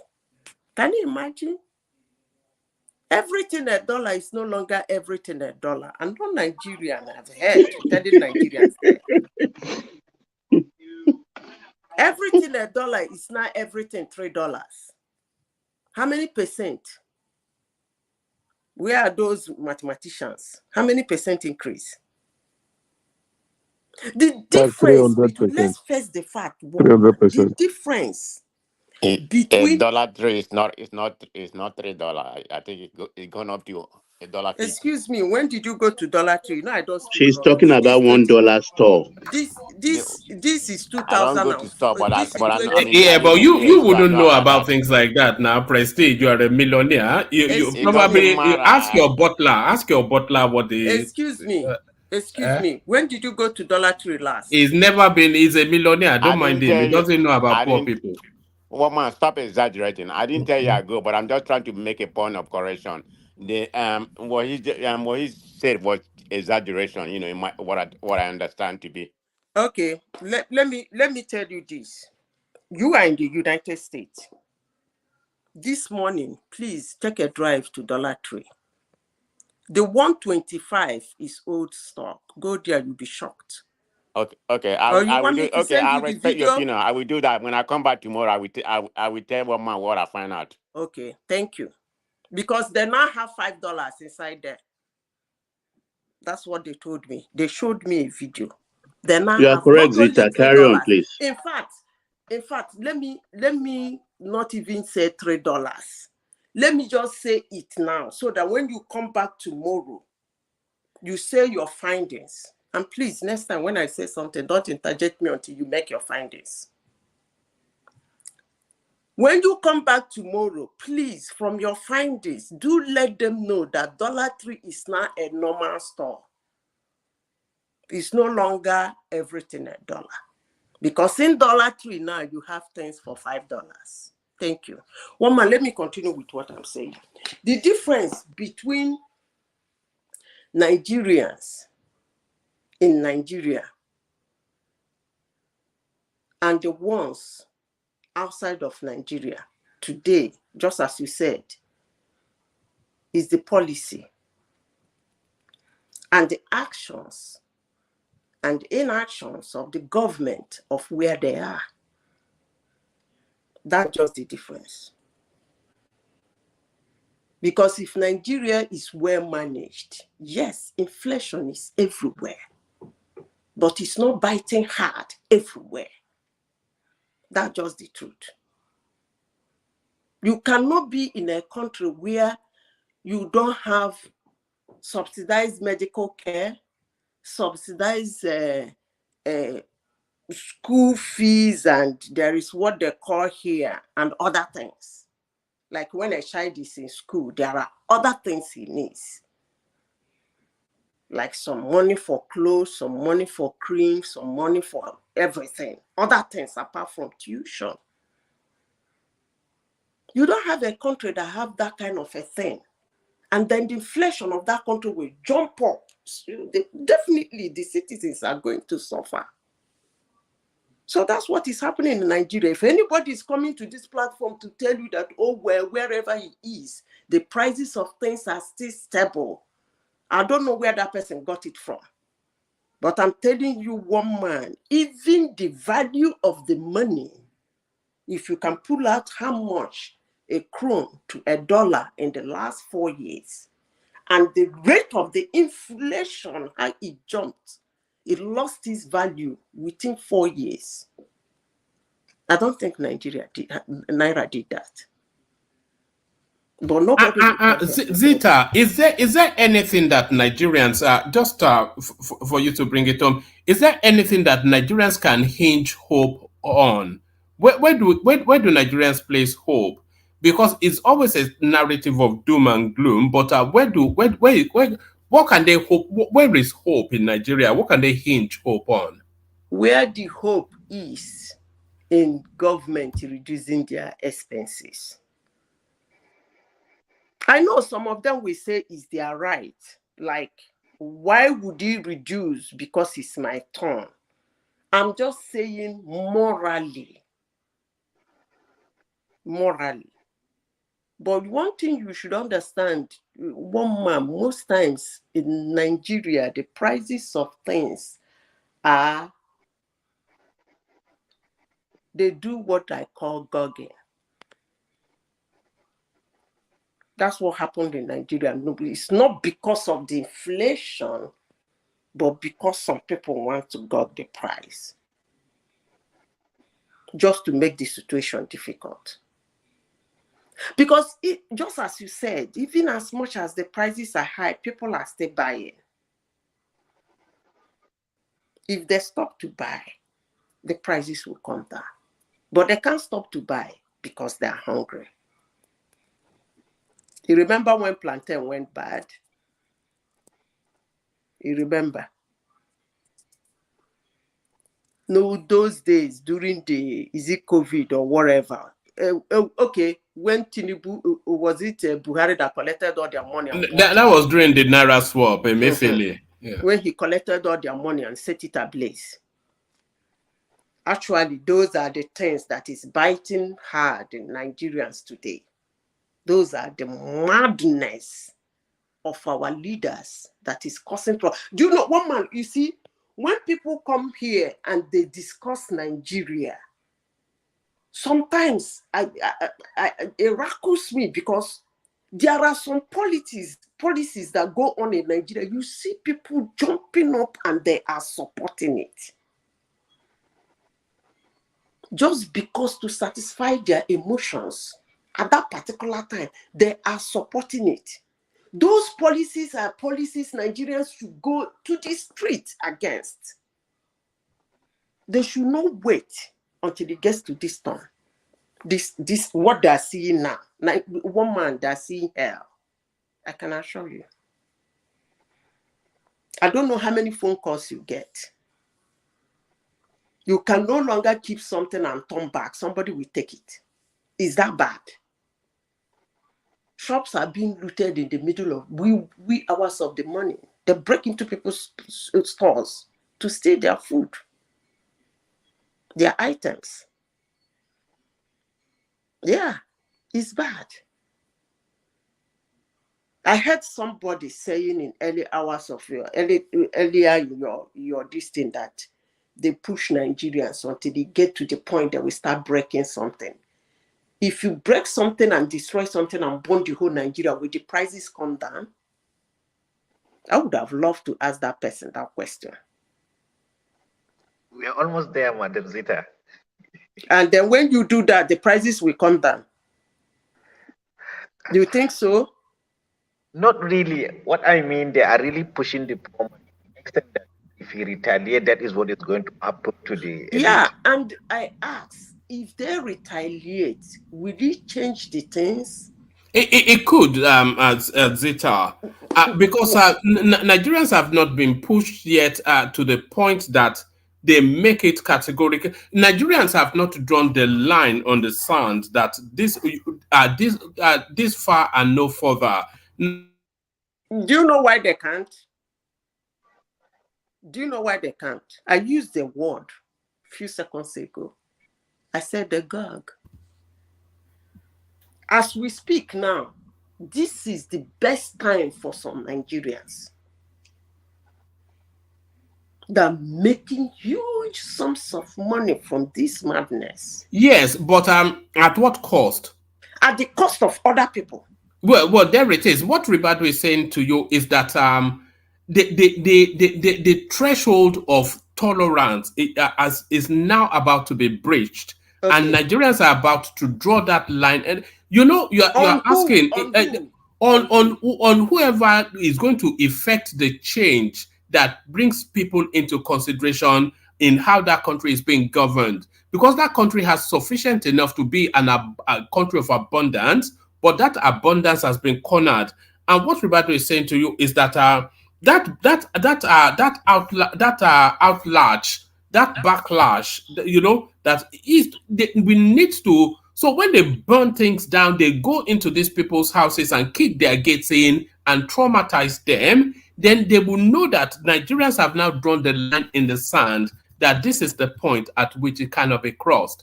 Can you imagine? Everything $1 is no longer everything $1. And no Nigerian have heard telling Nigerians that. Everything $1 is not everything $3. How many percent? Where are those mathematicians? How many percent increase? The difference between, let's face the fact, 300%. the difference between $3 is not $3. I think it's gone up to $1.50. Excuse me, when did you go to $3? No, I don't speak. She's talking about $1 store. This is 2000. I don't go to store, but you wouldn't know about things like that now. Prestige, you are a millionaire. You probably ask your butler. Ask your butler what the. Excuse me. Excuse me. When did you go to $3 last? He's never been. He's a millionaire. Don't mind him. He doesn't know about poor people. Woman, stop exaggerating. I didn't tell you I go, but I'm just trying to make a point of correction. The what he said was exaggeration. You know, in what I understand to be. Okay, let me tell you this. You are in the United States. This morning, please take a drive to $3. The 125 is old stock. Go there, you'll be shocked. Okay. I will do. Okay, I respect your opinion. I will do that. When I come back tomorrow, I will tell woman what I find out. Okay, thank you. Because they now have $5 inside there. That's what they told me. They showed me a video. They now you are correct, Zita. Carry on, please. In fact, let me not even say $3. Let me just say it now, so that when you come back tomorrow, you say your findings. And please, next time when I say something, don't interject me until you make your findings. When you come back tomorrow, please, from your findings, do let them know that $3 is not a normal store. It's no longer everything $1. Because in $3 now, you have things for $5. Thank you. One man, let me continue with what I'm saying. The difference between Nigerians in Nigeria and the ones outside of Nigeria today, just as you said, is the policy and the actions and inactions of the government of where they are. That's just the difference. Because if Nigeria is well managed, yes, inflation is everywhere, but it's not biting hard everywhere. That's just the truth. You cannot be in a country where you don't have subsidized medical care, subsidized school fees, and there is what they call here and other things. Like when a child is in school, there are other things he needs. Like some money for clothes, some money for cream, some money for everything. Other things apart from tuition. You don't have a country that have that kind of a thing. And then the inflation of that country will jump up. Definitely the citizens are going to suffer. So that's what is happening in Nigeria. If anybody is coming to this platform to tell you that, oh, well, wherever he is, the prices of things are still stable, I don't know where that person got it from. But I'm telling you, one man, even the value of the money, if you can pull out how much a krone to $1 in the last 4 years, and the rate of the inflation, how it jumped, it lost its value within 4 years. I don't think Naira did that. But nobody. Zita, is there anything that Nigerians just for you to bring it home? Is there anything that Nigerians can hinge hope on? Where do Nigerians place hope? Because it's always a narrative of doom and gloom. But what can they hope? Where is hope in Nigeria? What can they hinge hope on? Where the hope is in government reducing their expenses. I know some of them will say it's their right. Like, why would he reduce because it's my turn? I'm just saying morally. But one thing you should understand, one man, most times in Nigeria, the prices of things are, they do what I call gogging. That's what happened in Nigeria. No, it's not because of the inflation, but because some people want to gog the price just to make the situation difficult. Because just as you said, even as much as the prices are high, people are still buying. If they stop to buy, the prices will come down. But they can't stop to buy because they're hungry. You remember when plantain went bad? You remember? No, those days during is it COVID or whatever? Okay, when Tinubu, was it Buhari that collected all their money? And that was during the Naira swap, Emefiele. Yeah. When he collected all their money and set it ablaze. Actually, those are the things that is biting hard in Nigerians today. Those are the madness of our leaders that is causing trouble. Do you know, one man, you see, when people come here and they discuss Nigeria, sometimes it rackles me because there are some policies that go on in Nigeria. You see people jumping up and they are supporting it. Just because to satisfy their emotions at that particular time, they are supporting it. Those policies are policies Nigerians should go to the street against. They should not wait until it gets to this turn. This what they're seeing now. Like one man, they're seeing hell. I can assure you. I don't know how many phone calls you get. You can no longer keep something and turn back. Somebody will take it. Is that bad? Shops are being looted in the middle of wee hours of the morning. They break into people's stores to steal their food, their items. Yeah, it's bad. I heard somebody saying in early hours of earlier in your this thing that they push Nigerians until they get to the point that we start breaking something. If you break something and destroy something and burn the whole Nigeria, will the prices come down? I would have loved to ask that person that question. We are almost there, Madam Zita. And then when you do that, the prices will come down. Do you think so? Not really. What I mean, they are really pushing the poor man to the extent that if he retaliates, that is what is going to happen to the elite. Yeah, and I ask, if they retaliate, will it change the things? It could, Zita, because Nigerians have not been pushed yet to the point that they make it categorical. Nigerians have not drawn the line on the sand that this far and no further. Do you know why they can't? Do you know why they can't? I used the word a few seconds ago. I said the gag. As we speak now, this is the best time for some Nigerians. They're making huge sums of money from this madness. Yes, but at what cost? At the cost of other people. Well, there it is. What Ribadu is saying to you is that the threshold of tolerance is now about to be breached, okay. And Nigerians are about to draw that line. And you know, you are asking on whoever is going to effect the change that brings people into consideration in how that country is being governed, because that country has sufficient enough to be a country of abundance. But that abundance has been cornered, and what Roberto is saying to you is that backlash, that is, we need to So when they burn things down, they go into these people's houses and kick their gates in and traumatize them. Then they will know that Nigerians have now drawn the line in the sand, that this is the point at which it cannot be crossed.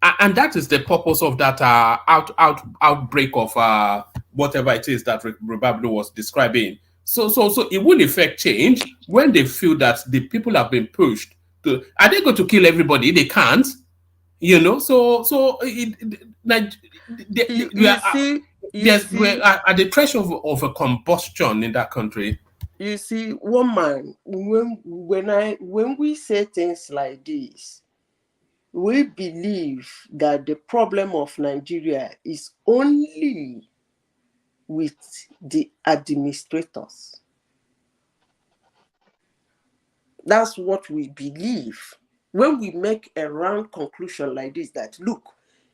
And that is the purpose of that outbreak of whatever it is that Rebablo was describing. So it will affect change when they feel that the people have been pushed to. Are they going to kill everybody? They can't. You know, we're at the threshold of a combustion in that country. You see, one man, when we say things like this, we believe that the problem of Nigeria is only with the administrators. That's what we believe. When we make a round conclusion like this, that look,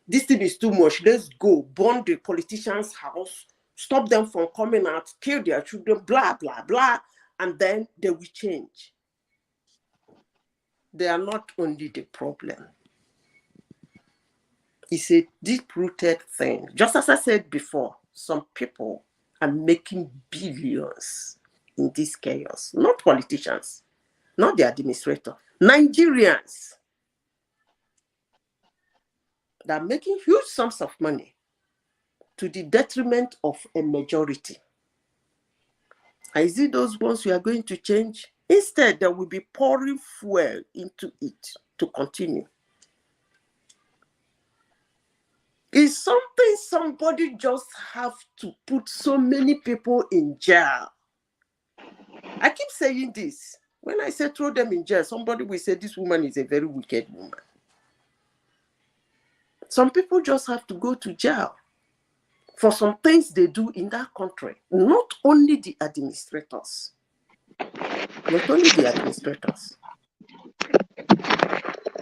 this thing is too much, let's go burn the politician's house, stop them from coming out, kill their children, blah, blah, blah, and then they will change. They are not only the problem. It's a deep-rooted thing. Just as I said before, some people are making billions in this chaos. Not politicians, not the administrator. Nigerians that are making huge sums of money to the detriment of a majority. And is it those ones we are going to change? Instead, they will be pouring fuel into it to continue. It's something somebody just have to put so many people in jail. I keep saying this. When I say throw them in jail, somebody will say this woman is a very wicked woman. Some people just have to go to jail for some things they do in that country. Not only the administrators. Not only the administrators.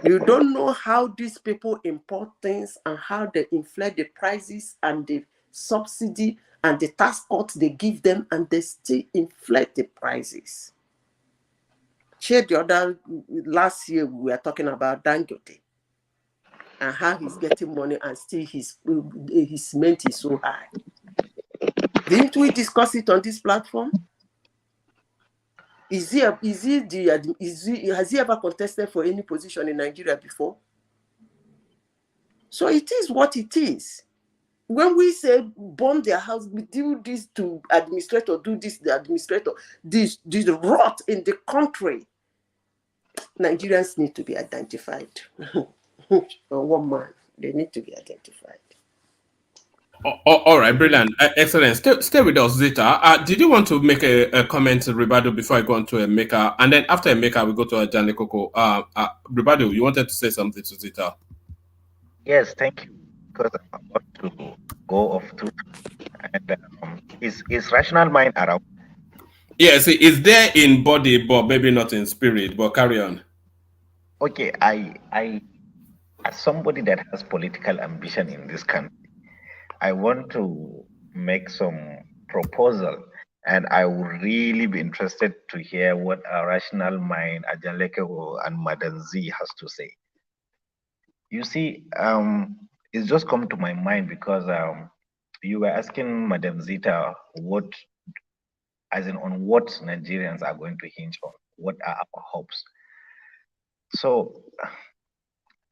You don't know how these people import things and how they inflate the prices and the subsidy and the tax cuts they give them, and they still inflate the prices. Last year we were talking about Dangote and how he's getting money and still his cement is so high. Didn't we discuss it on this platform? Has he ever contested for any position in Nigeria before? So it is what it is. When we say bomb their house, we do this to administrator, do this to the administrator, this rot in the country. Nigerians need to be identified. One man, they need to be identified. All right, brilliant, excellent. Stay with us, Zita. Did you want to make a comment, Ribado, before I go on to Emeka? And then after Emeka, we go to Ajani Koko. Ribado, you wanted to say something to Zita? Yes, thank you. Because I'm about to go off to, and is rational mind around? Yes, it's there in body, but maybe not in spirit. But carry on. Okay, I as somebody that has political ambition in this country, I want to make some proposal, and I would really be interested to hear what a rational mind, Ajaleke and Madam Z has to say. You see, it's just come to my mind because you were asking Madam Zita what Nigerians are going to hinge on, what are our hopes. So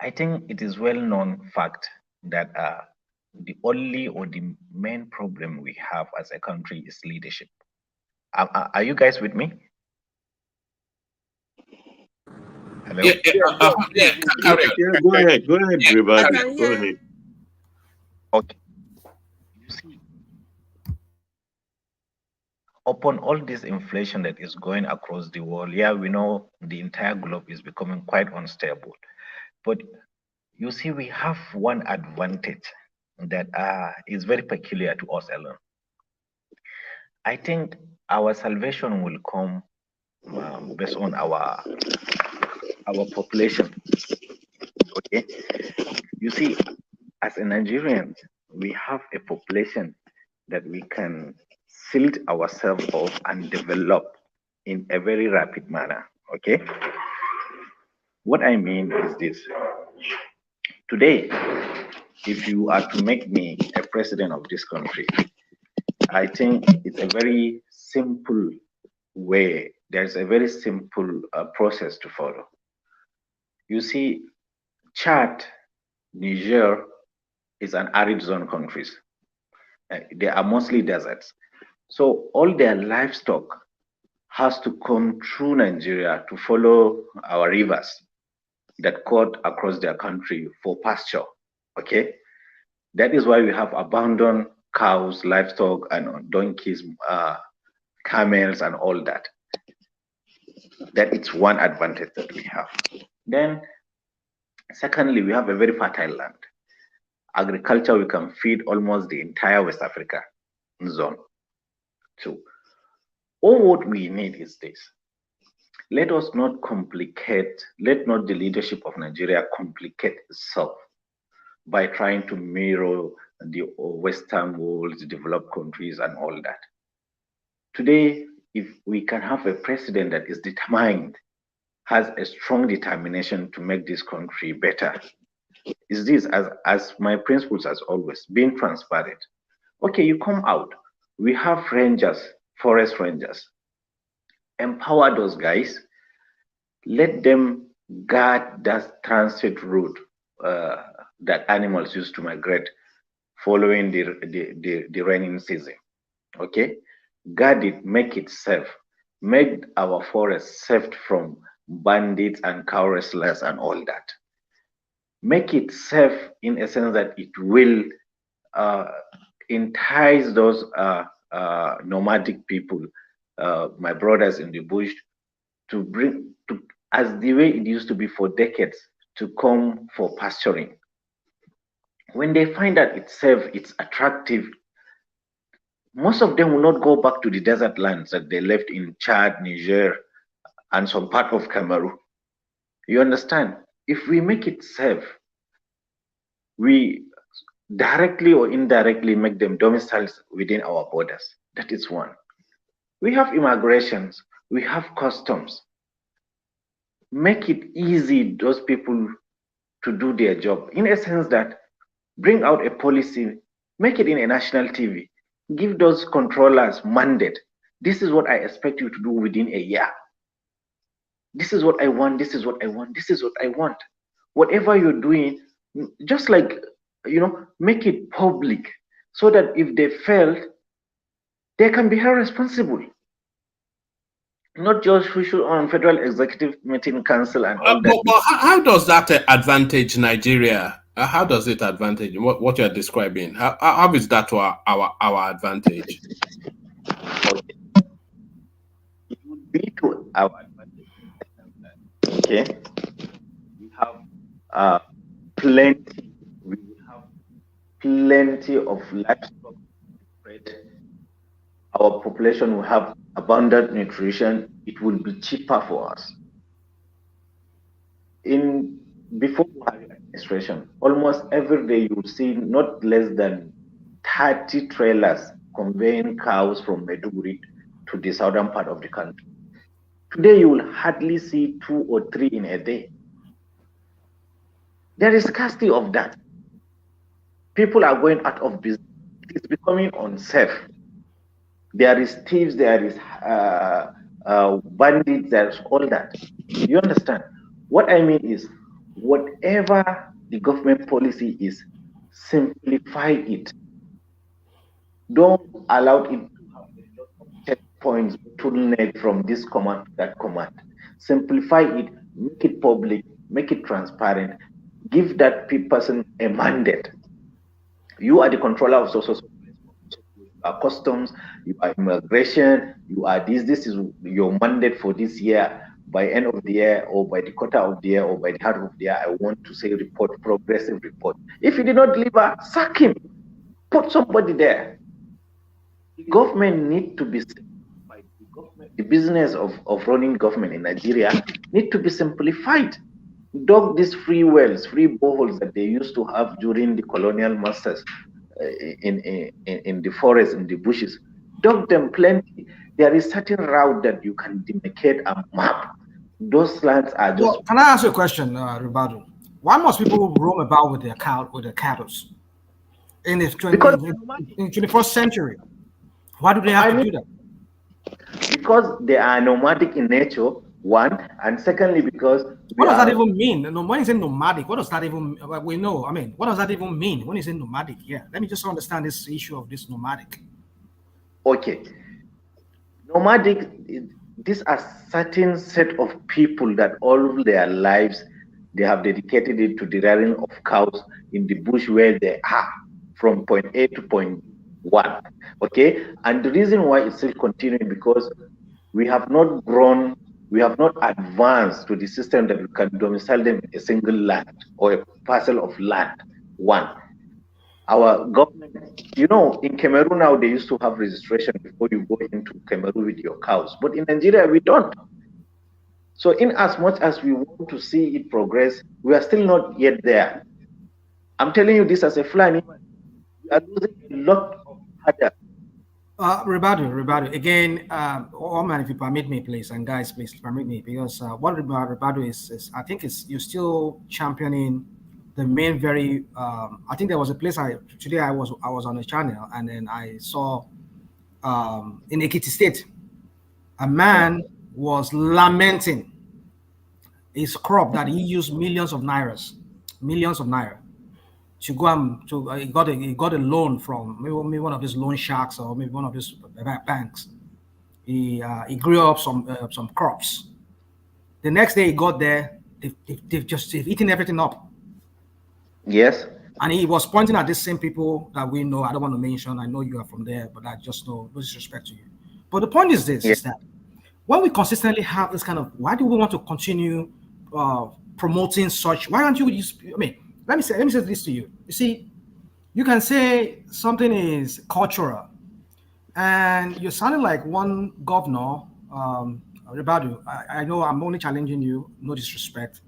I think it is well-known fact that the only or the main problem we have as a country is leadership. Are you guys with me? Hello? Go ahead, everybody. Go ahead. Okay. You see, upon all this inflation that is going across the world, yeah, we know the entire globe is becoming quite unstable. But you see, we have one advantage that is very peculiar to us alone. I think our salvation will come based on our population. Okay, you see, as a Nigerian, we have a population that we can silt ourselves off and develop in a very rapid manner. Okay, what I mean is this: today, if you are to make me a president of this country, I think it's a very simple way. There's a very simple process to follow. You see, Chad, Niger is an arid zone countries. They are mostly deserts. So all their livestock has to come through Nigeria to follow our rivers that cut across their country for pasture. Okay, that is why we have abandoned cows, livestock, and donkeys, camels, and all that. That is one advantage that we have. Then, secondly, we have a very fertile land. Agriculture, we can feed almost the entire West Africa zone. So, all what we need is this. Let us not complicate, let not the leadership of Nigeria complicate itself by trying to mirror the Western world, the developed countries, and all that. Today, if we can have a president that is determined, has a strong determination to make this country better, is this as my principles as always, being transparent. Okay, you come out, we have rangers, forest rangers. Empower those guys, let them guard that transit route that animals used to migrate following the raining season. Okay, guard it, make it safe, make our forests safe from bandits and cow wrestlers and all that. Make it safe in a sense that it will entice those nomadic people, my brothers in the bush, to bring to, as the way it used to be for decades, to come for pasturing. When they find that it's safe, it's attractive, most of them will not go back to the desert lands that they left in Chad, Niger, and some part of Cameroon. You understand? If we make it safe, we directly or indirectly make them domiciles within our borders. That is one. We have immigrations, we have customs. Make it easy those people to do their job, in a sense that bring out a policy, make it in a national TV, give those controllers mandate. This is what I expect you to do within a year. This is what I want, this is what I want, this is what I want. Whatever you're doing, just like, you know, make it public so that if they failed, they can be held responsible. Not just we should on Federal Executive Meeting Council and all that. But how does that advantage Nigeria? How does it advantage what you're describing? How is that to our advantage? It would be to our advantage. Okay, we have plenty. We have plenty of livestock. Our population will have abundant nutrition. It will be cheaper for us. Before Buhari administration, almost every day you will see not less than 30 trailers conveying cows from Maiduguri to the southern part of the country. Today you will hardly see 2 or 3 in a day. There is scarcity of that. People are going out of business. It's becoming unsafe. There is thieves, there is bandits, there's all that. You understand? What I mean is, whatever the government policy is, simplify it. Don't allow it to have checkpoints, bottleneck from this command to that command. Simplify it, make it public, make it transparent, give that person a mandate. You are the controller of social services. You are customs, you are immigration, you are this is your mandate for this year. By end of the year, or by the quarter of the year, or by the half of the year, I want to say report, progressive report. If you did not deliver, sack him. Put somebody there. The government need to be simplified. The business of running government in Nigeria need to be simplified. Dug these free wells, free boreholes that they used to have during the colonial masters in the forest, in the bushes. Dug them plenty. There is certain route that you can demarcate and map. Those lands are just. Well, can I ask you a question, Ribadu? Why must people roam about with their cattle in the 21st century? Why do they have to do that? Because they are nomadic in nature, one, and secondly, because what does that even mean? When you say nomadic, what does that even we know? I mean, what does that even mean when you say nomadic? Yeah, let me just understand this issue of this nomadic. Okay, nomadic. These are certain set of people that all their lives they have dedicated it to the rearing of cows in the bush where they are, from point A to point 1. Okay, and the reason why it's still continuing because we have not grown, we have not advanced to the system that we can domicile them in a single land or a parcel of land. One, our government, in Cameroon now, they used to have registration before you go into Cameroon with your cows. But in Nigeria, we don't. So in as much as we want to see it progress, we are still not yet there. I'm telling you this as a Fulani, we are losing a lot of haddock. Ribadu, again, man, if you permit me, please, and guys, please permit me, because what Ribadu is, I think you're still championing the main very. I think there was a place today I was on a channel and then I saw in Ekiti State, a man was lamenting his crop that he used millions of naira to go and he got a loan from maybe one of his loan sharks or maybe one of his banks. He grew up some crops. The next day he got there, they've eaten everything up. Yes. And he was pointing at the same people that we know. I don't want to mention. I know you are from there, but I just know no disrespect to you. But the point is this: is that when we consistently have this kind of, why do we want to continue promoting such? Why aren't you? I mean, let me say this to you. You see, you can say something is cultural, and you're sounding like one governor. Ribadu, I know I'm only challenging you. No disrespect.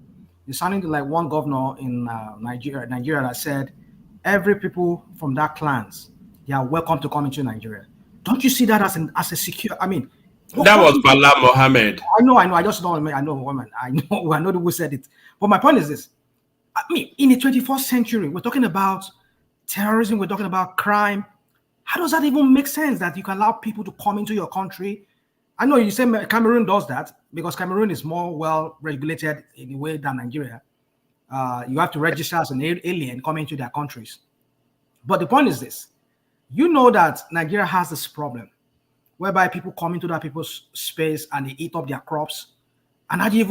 You're sounding like one governor in Nigeria that said every people from that clans, they are welcome to come into Nigeria. Don't you see that as a secure? I mean, that was Bala Mohammed. I know. I just don't. I know woman. I know who said it. But my point is this: I mean, in the 21st century, we're talking about terrorism. We're talking about crime. How does that even make sense that you can allow people to come into your country? I know you say Cameroon does that because Cameroon is more well regulated in a way than Nigeria. You have to register as an alien coming to their countries. But the point is this: you know that Nigeria has this problem whereby people come into that people's space and they eat up their crops. And how do you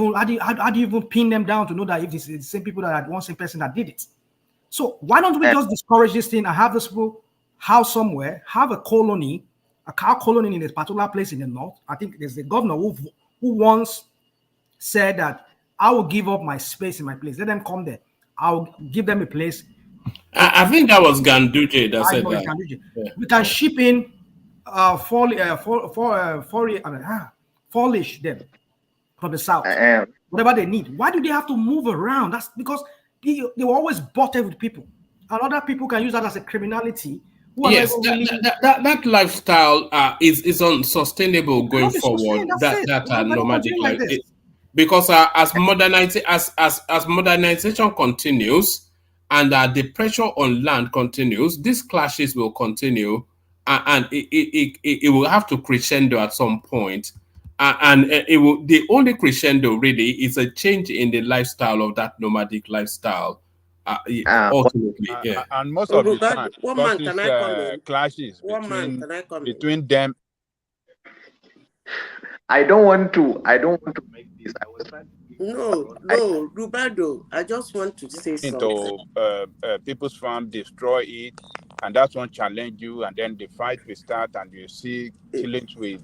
even pin them down to know that if it's the same people that one same person that did it? So why don't we just discourage this thing and have this people house somewhere, have a colony, a cow colony in a particular place in the north? I think there's the governor who once said that I will give up my space in my place. Let them come there. I'll give them a place. I think that was Ganduje that said that. Yeah. We can ship in foliage them from the south. Whatever they need. Why do they have to move around? That's because they were always bottled with people. And other people can use that as a criminality. Yes, that lifestyle is unsustainable going forward. That nomadic life, because as modernization continues and the pressure on land continues, these clashes will continue, and it will have to crescendo at some point. And it will. The only crescendo really is a change in the lifestyle of that nomadic lifestyle. Ultimately, yeah. And most of the time, clashes between them. I don't want to make this. I was trying to. No, Rubado, I just want to say something. People's farm, destroy it, and that's one challenge you, and then the fight will start, and you see killings we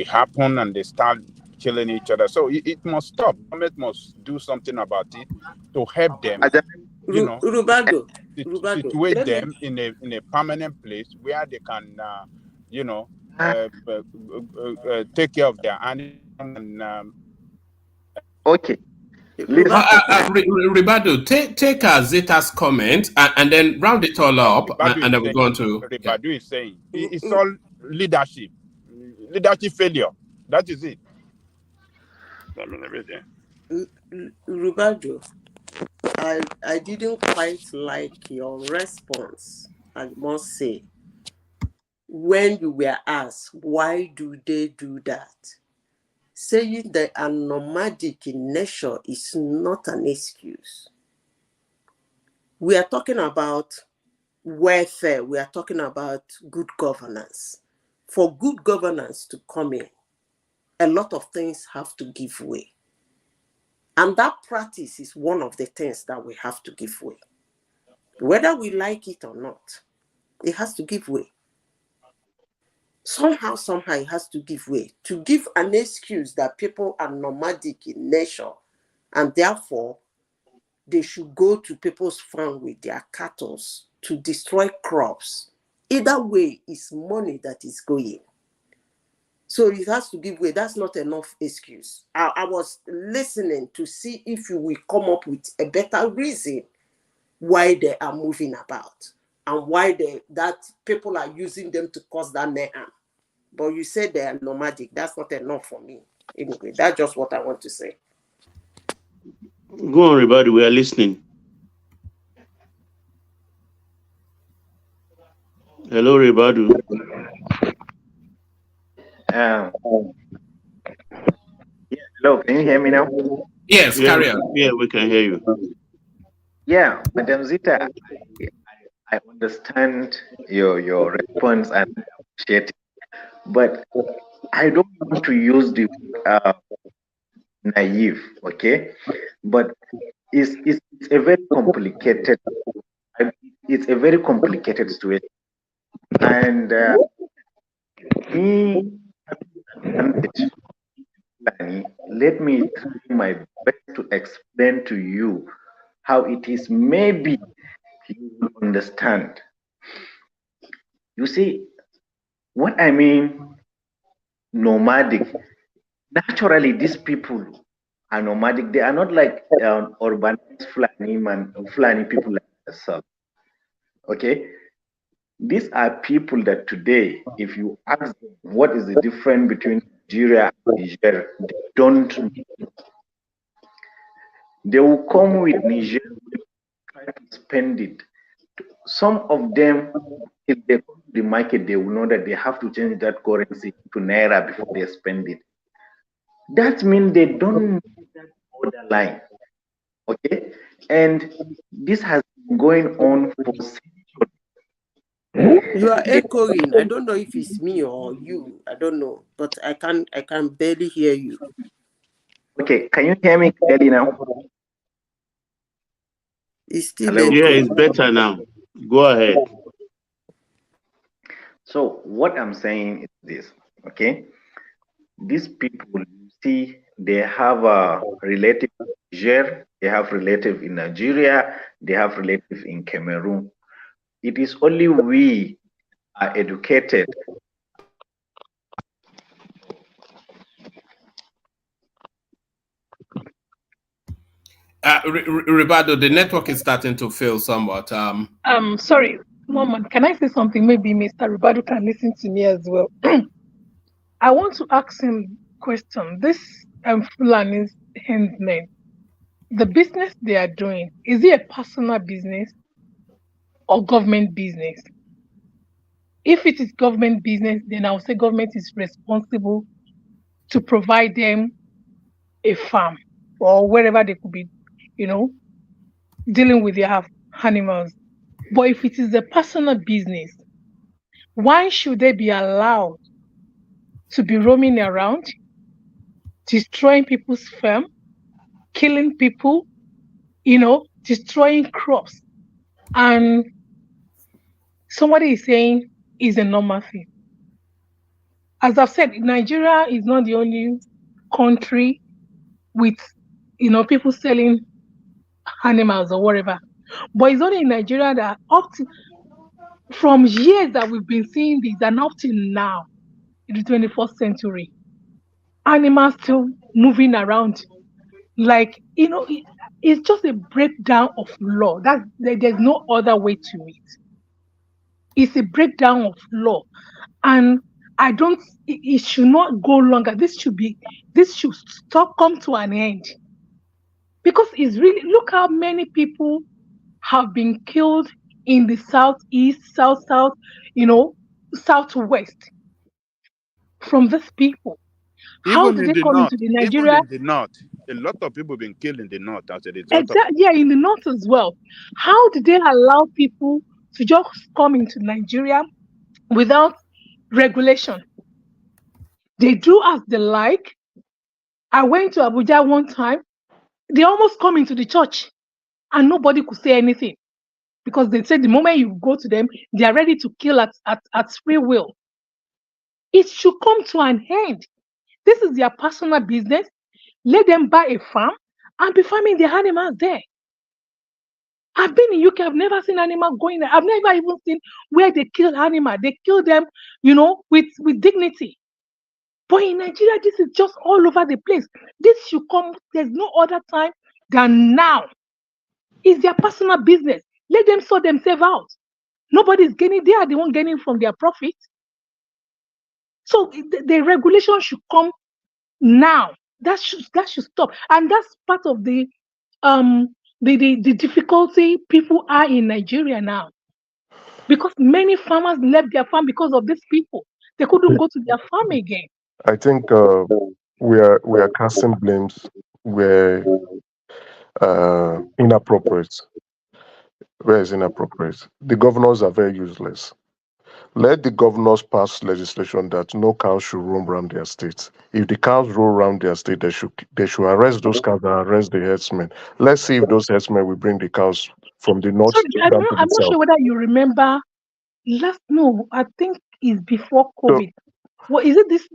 happen, and they start killing each other. So it must stop. Government must do something about it to help them. Rubado, situate them in a permanent place where they can, take care of their animals. Okay. Ribado, take Zeta's comment and then round it all up, and then we're going to. Ribado is saying it's all leadership failure. That is it. I mean, everything. Rubajo, I didn't quite like your response, I must say, when you were asked, why do they do that? Saying they are nomadic in nature is not an excuse. We are talking about welfare. We are talking about good governance. For good governance to come in, a lot of things have to give way. And that practice is one of the things that we have to give way. Whether we like it or not, it has to give way. Somehow it has to give way. To give an excuse that people are nomadic in nature and therefore they should go to people's farm with their cattle to destroy crops. Either way, it's money that is going. So it has to give way. That's not enough excuse. I was listening to see if you will come up with a better reason why they are moving about and why that people are using them to cause that mayhem. But you said they are nomadic. That's not enough for me. Anyway, that's just what I want to say. Go on, everybody. We are listening. Hello, Ribadu. Yeah, hello, can you hear me now? Yes, carry on. Yeah, we can hear you. Yeah, Madam Zita, I understand your response and I appreciate it, but I don't want to use the naive, okay? But it's a very complicated situation, and me let me try my best to explain to you how it is. Maybe you will understand. You see, what I mean, nomadic. Naturally, these people are nomadic. They are not like urbanized Fulani people like yourself. Okay? These are people that today, if you ask them what is the difference between Nigeria and Niger, they don't know. They will come with Niger, try to spend it. Some of them, if they go to the market, they will know that they have to change that currency to Naira before they spend it. That means they don't know that borderline. Okay? And this has been going on for centuries. You are echoing. I don't know if it's me or you. I don't know, but I can barely hear you. Okay, can you hear me clearly now? It's still Hello? Yeah, it's better now. Go ahead. So what I'm saying is this, okay? These people, you see, they have a relative in Niger, they have relative in Nigeria, they have relative in Cameroon. It is only we are educated. Ribado, the network is starting to fail somewhat. Sorry, Mom, can I say something? Maybe Mr. Ribado can listen to me as well. I want to ask him a question. This Fulani's handmen, the business they are doing, is it a personal business or government business? If it is government business, then I'll say government is responsible to provide them a farm or wherever they could be, dealing with their animals. But if it is a personal business, why should they be allowed to be roaming around, destroying people's farm, killing people, destroying crops? And somebody is saying it's a normal thing. As I've said, Nigeria is not the only country with, people selling animals or whatever. But it's only in Nigeria that from years that we've been seeing this and up till now, in the 21st century, animals still moving around. Like, it's just a breakdown of law. There's no other way to it. It's a breakdown of law. And it should not go longer. This should stop, come to an end. Because it's really, look how many people have been killed in the southeast, south, southwest from these people. How Even did in they the come north, into the even Nigeria? in the north, a lot of people been killed in the north as a result of Exactly, yeah, in the north as well. How did they allow people to just come into Nigeria without regulation? They do as they like. I went to Abuja one time. They almost come into the church and nobody could say anything because they said the moment you go to them, they are ready to kill at free will. It should come to an end. This is their personal business. Let them buy a farm and be farming their animals there. I've been in UK. I've never seen animal going there. I've never even seen where they kill animal. They kill them, with dignity. But in Nigeria, this is just all over the place. This should come. There's no other time than now. It's their personal business. Let them sort themselves out. Nobody's gaining. They are the one gaining from their profit. So the regulation should come now. That should stop. And that's part of the difficulty people are in Nigeria now. Because many farmers left their farm because of these people. They couldn't go to their farm again. I think we are casting blames where inappropriate. Where is inappropriate? The governors are very useless. Let the governors pass legislation that no cows should roam around their states. If the cows roam around their state, they should arrest those cows and arrest the herdsmen. Let's see if those herdsmen will bring the cows from the north Sorry, down to the I'm not south. sure whether you remember I think it's before COVID. Well, is it this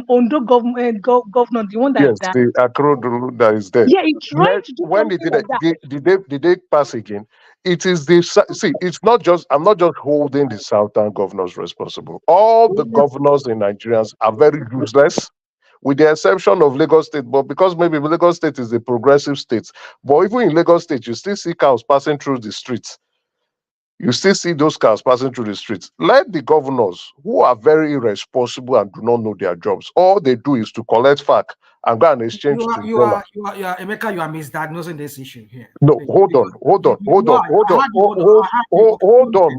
Ondo governor, the one that Yes, died? the Akrodolu that is there. Yeah, he tried to do When they something did like that. did they pass again? It is it's not just, I'm not just holding the southern governors responsible. All the governors in Nigerians are very useless, with the exception of Lagos State. But because maybe Lagos State is a progressive state, but even in Lagos State, you still see cows passing through the streets. You still see those cars passing through the streets. Let the governors, who are very irresponsible and do not know their jobs, all they do is to collect FAC and go and exchange to dollar. Emeka, you are misdiagnosing this issue here. No, hold on,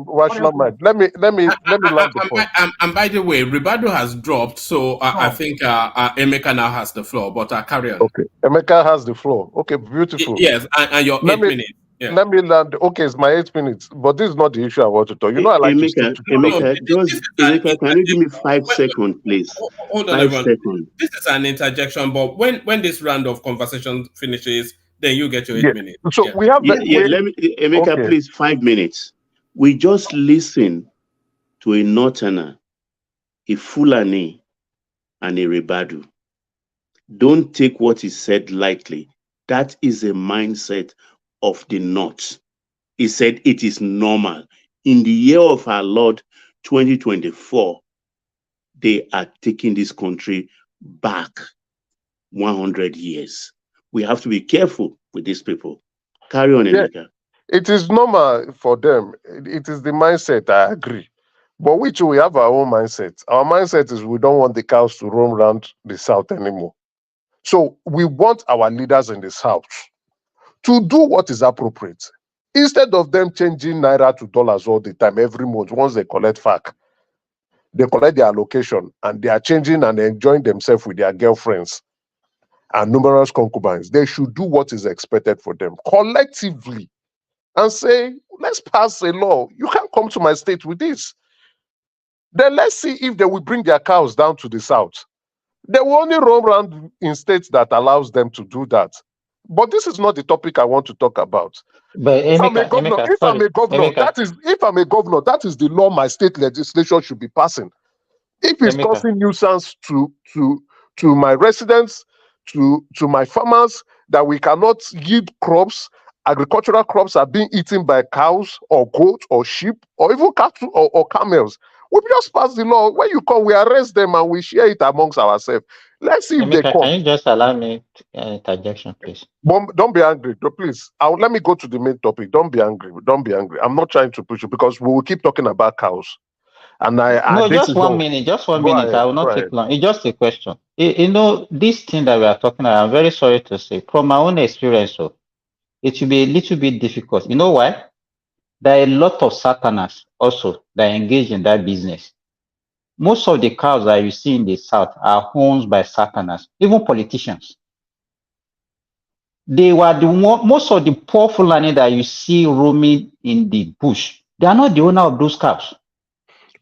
rational mind. Let me land the point. And by the way, Ribado has dropped, so I think Emeka now has the floor. But carry on. Okay, Emeka has the floor. Okay, beautiful. Yes, and your 8 minutes. Yeah. Let me land. Okay, it's my 8 minutes, but this is not the issue I want to talk. I like to stick to Emeka, can you give me 5 seconds, please? Hold on, 5 seconds. This is an interjection, but when this round of conversation finishes, then you get your 8 minutes. So we have Emeka, please, 5 minutes. We just listen to a Northerner, a Fulani, and a Ribadu. Don't take what is said lightly. That is a mindset of the North. He said it is normal. In the year of our Lord 2024, they are taking this country back 100 years. We have to be careful with these people. Carry on, Emeka. It is normal for them. It is the mindset, I agree. But we have our own mindset. Our mindset is we don't want the cows to roam around the south anymore. So we want our leaders in the south to do what is appropriate. Instead of them changing naira to dollars all the time, every month, once they collect FAC, they collect their allocation and they are changing and enjoying themselves with their girlfriends and numerous concubines. They should do what is expected for them collectively and say, let's pass a law. You can't come to my state with this. Then let's see if they will bring their cows down to the south. They will only roam around in states that allows them to do that. But this is not the topic I want to talk about. But If I'm a governor, that is the law my state legislation should be passing. If it's causing nuisance to my residents, to my farmers, that we cannot yield crops, agricultural crops are being eaten by cows or goats or sheep or even cattle or camels, we just pass the law. When you come, we arrest them and we share it amongst ourselves. Let's see if they come. Can you just allow me interjection, please? Don't be angry, please. Let me go to the main topic. Don't be angry. I'm not trying to push you because we will keep talking about cows. And just 1 minute. Just 1 minute. I will not take long. It's just a question. This thing that we are talking about, I'm very sorry to say, from my own experience, it will be a little bit difficult. You know why? There are a lot of Southerners also that engage in that business. Most of the cows that you see in the South are owned by Southerners, even politicians. They were the one, most of the poor Fulani that you see roaming in the bush, they are not the owner of those cows.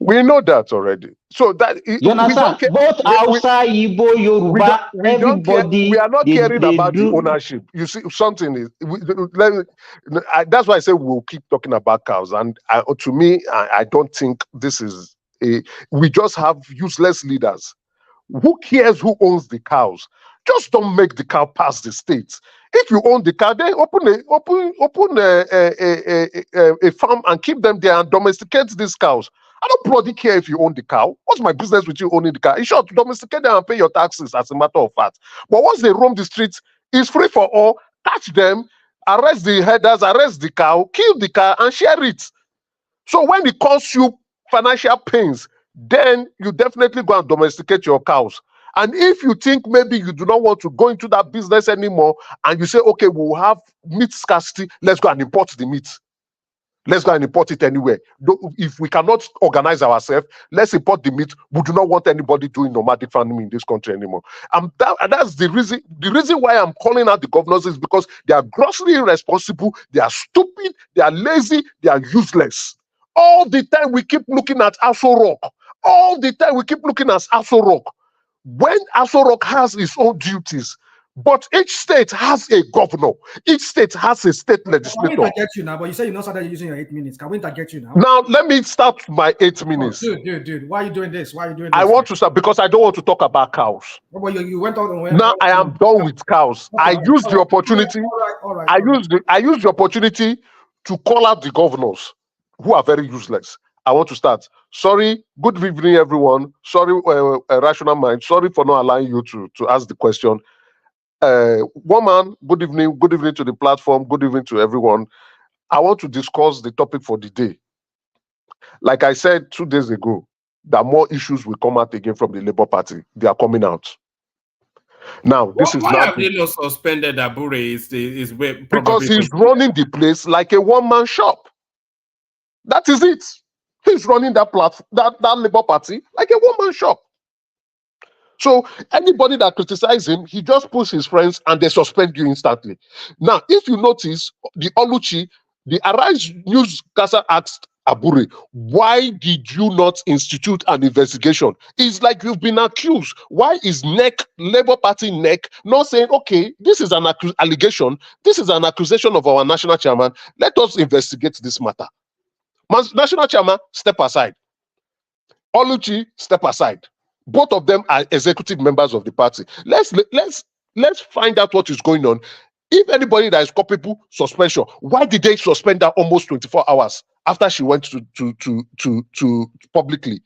We know that already. So that You understand? Both Hausa, Igbo, Yoruba, everybody. We are not caring they about the do. ownership. You see, something is. That's why I say we'll keep talking about cows. And to me, I don't think this is a. We just have useless leaders. Who cares who owns the cows? Just don't make the cow pass the states. If you own the cow, then open a farm and keep them there and domesticate these cows. I don't bloody care if you own the cow. What's my business with you owning the cow? In short, domesticate them and pay your taxes as a matter of fact. But once they roam the streets, it's free for all. Catch them, arrest the headers, arrest the cow, kill the cow, and share it. So when it costs you financial pains, then you definitely go and domesticate your cows. And if you think maybe you do not want to go into that business anymore, and you say, okay, we'll have meat scarcity, let's go and import the meat. Let's go and import it anywhere. If we cannot organize ourselves, let's import the meat. We do not want anybody doing nomadic farming in this country anymore. And that's the reason. The reason why I'm calling out the governors is because they are grossly irresponsible, they are stupid, they are lazy, they are useless. All the time we keep looking at Aso Rock. All the time we keep looking at Aso Rock. When Aso Rock has its own duties, but each state has a governor. Each state has a state legislator. Can we interject you now? But you say you're not started using your 8 minutes. Can we interject you now? Now, let me start my 8 minutes. Oh, dude. Why are you doing this? Why are you doing this? I want to start because I don't want to talk about cows. Oh, but you went on. Now I am done with cows. I used the opportunity. I used the opportunity to call out the governors who are very useless. I want to start. Sorry, good evening, everyone. Sorry, Rational Mind. Sorry for not allowing you to ask the question. Woman, good evening to the platform, good evening to everyone. I want to discuss the topic for the day. Like I said 2 days ago, that more issues will come out again from the Labour Party. They are coming out. Now, this is why not have they not suspended Abure? Is where because he's running the place like a one-man shop. That is it. He's running that platform, that Labour Party like a one-man shop. So anybody that criticizes him, he just puts his friends and they suspend you instantly. Now, if you notice, the Oluchi, the Arise Newscaster asked Abure, why did you not institute an investigation? It's like you've been accused. Why is NEC, Labour Party NEC, not saying, okay, this is an allegation, this is an accusation of our national chairman, let us investigate this matter. National chairman, step aside. Oluchi, step aside. Both of them are executive members of the party. Let's find out what is going on. If anybody that is culpable, suspension. Why did they suspend her almost 24 hours after she went to publicly?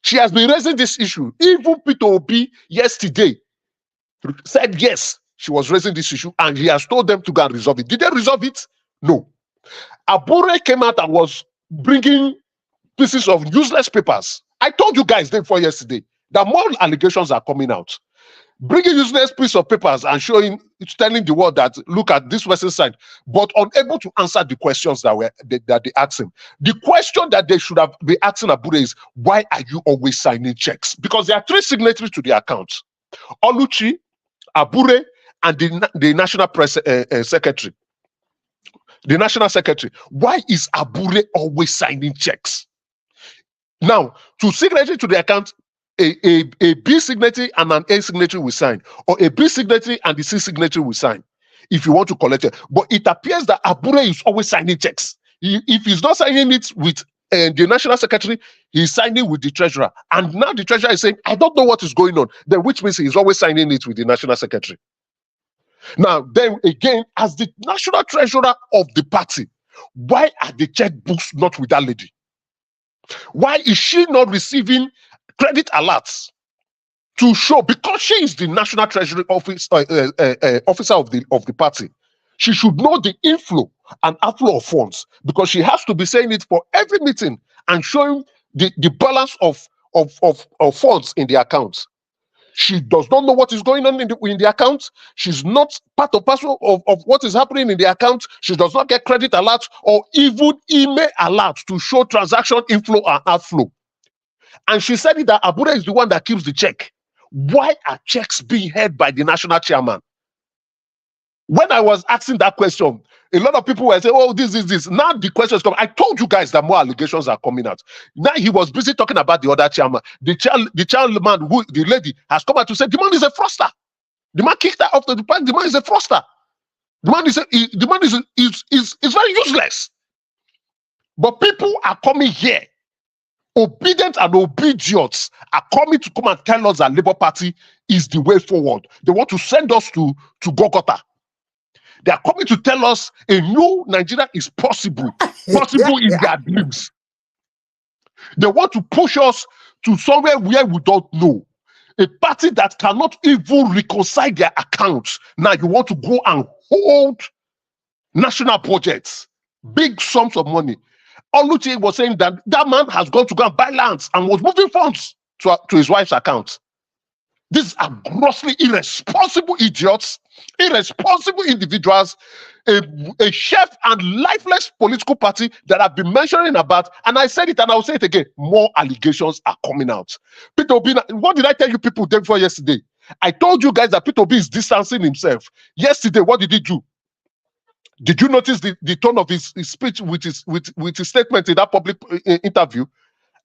She has been raising this issue. Even Peter Obi yesterday said yes, she was raising this issue, and he has told them to go and resolve it. Did they resolve it? No. Abure came out and was bringing pieces of useless papers. I told you guys before yesterday that more allegations are coming out. Bringing useless piece of papers and telling the world that look at this person's side, but unable to answer the questions that they asked him. The question that they should have been asking Abure is, why are you always signing checks? Because there are 3 signatories to the accounts: Oluchi, Abure, and the national press secretary. The national secretary. Why is Abure always signing checks? Now, to signatory to the account, a B signatory and an A signatory will sign, or a B signatory and the C signatory will sign if you want to collect it. But it appears that Abure is always signing checks. If he's not signing it with the national secretary, he's signing with the treasurer. And now the treasurer is saying, I don't know what is going on. Then which means he's always signing it with the national secretary. Now, then again, as the national treasurer of the party, why are the checkbooks not with that lady? Why is she not receiving credit alerts to show? Because she is the national treasury officer of the party. She should know the inflow and outflow of funds, because she has to be saying it for every meeting and showing the balance of funds in the accounts. She does not know what is going on in the account. She's not part of parcel of what is happening in the account. She does not get credit alerts or even email alerts to show transaction inflow and outflow. And she said that Abuja is the one that keeps the check. Why are checks being held by the national chairman? When I was asking that question, a lot of people were saying, oh, this. Now the questions come. I told you guys that more allegations are coming out. Now he was busy talking about the other chairman. The chairman, the lady, has come out to say, the man is a fraudster. The man kicked her off the party. The man is a fraudster. The man is very useless. But people are coming here. Obedient and obedience are coming to come and tell us that Labour Party is the way forward. They want to send us to Golgotha. They are coming to tell us a new Nigeria is possible in their dreams. They want to push us to somewhere where we don't know. A party that cannot even reconcile their accounts. Now you want to go and hold national budgets, big sums of money. Oluchi was saying that man has gone to go and buy lands and was moving funds to his wife's account. These are grossly irresponsible idiots, irresponsible individuals, a chef and lifeless political party that I've been mentioning about, and I said it and I'll say it again, more allegations are coming out. Peter Obi, what did I tell you people day before yesterday? I told you guys that Peter Obi is distancing himself. Yesterday, what did he do? Did you notice the tone of his speech with his statement in that public interview?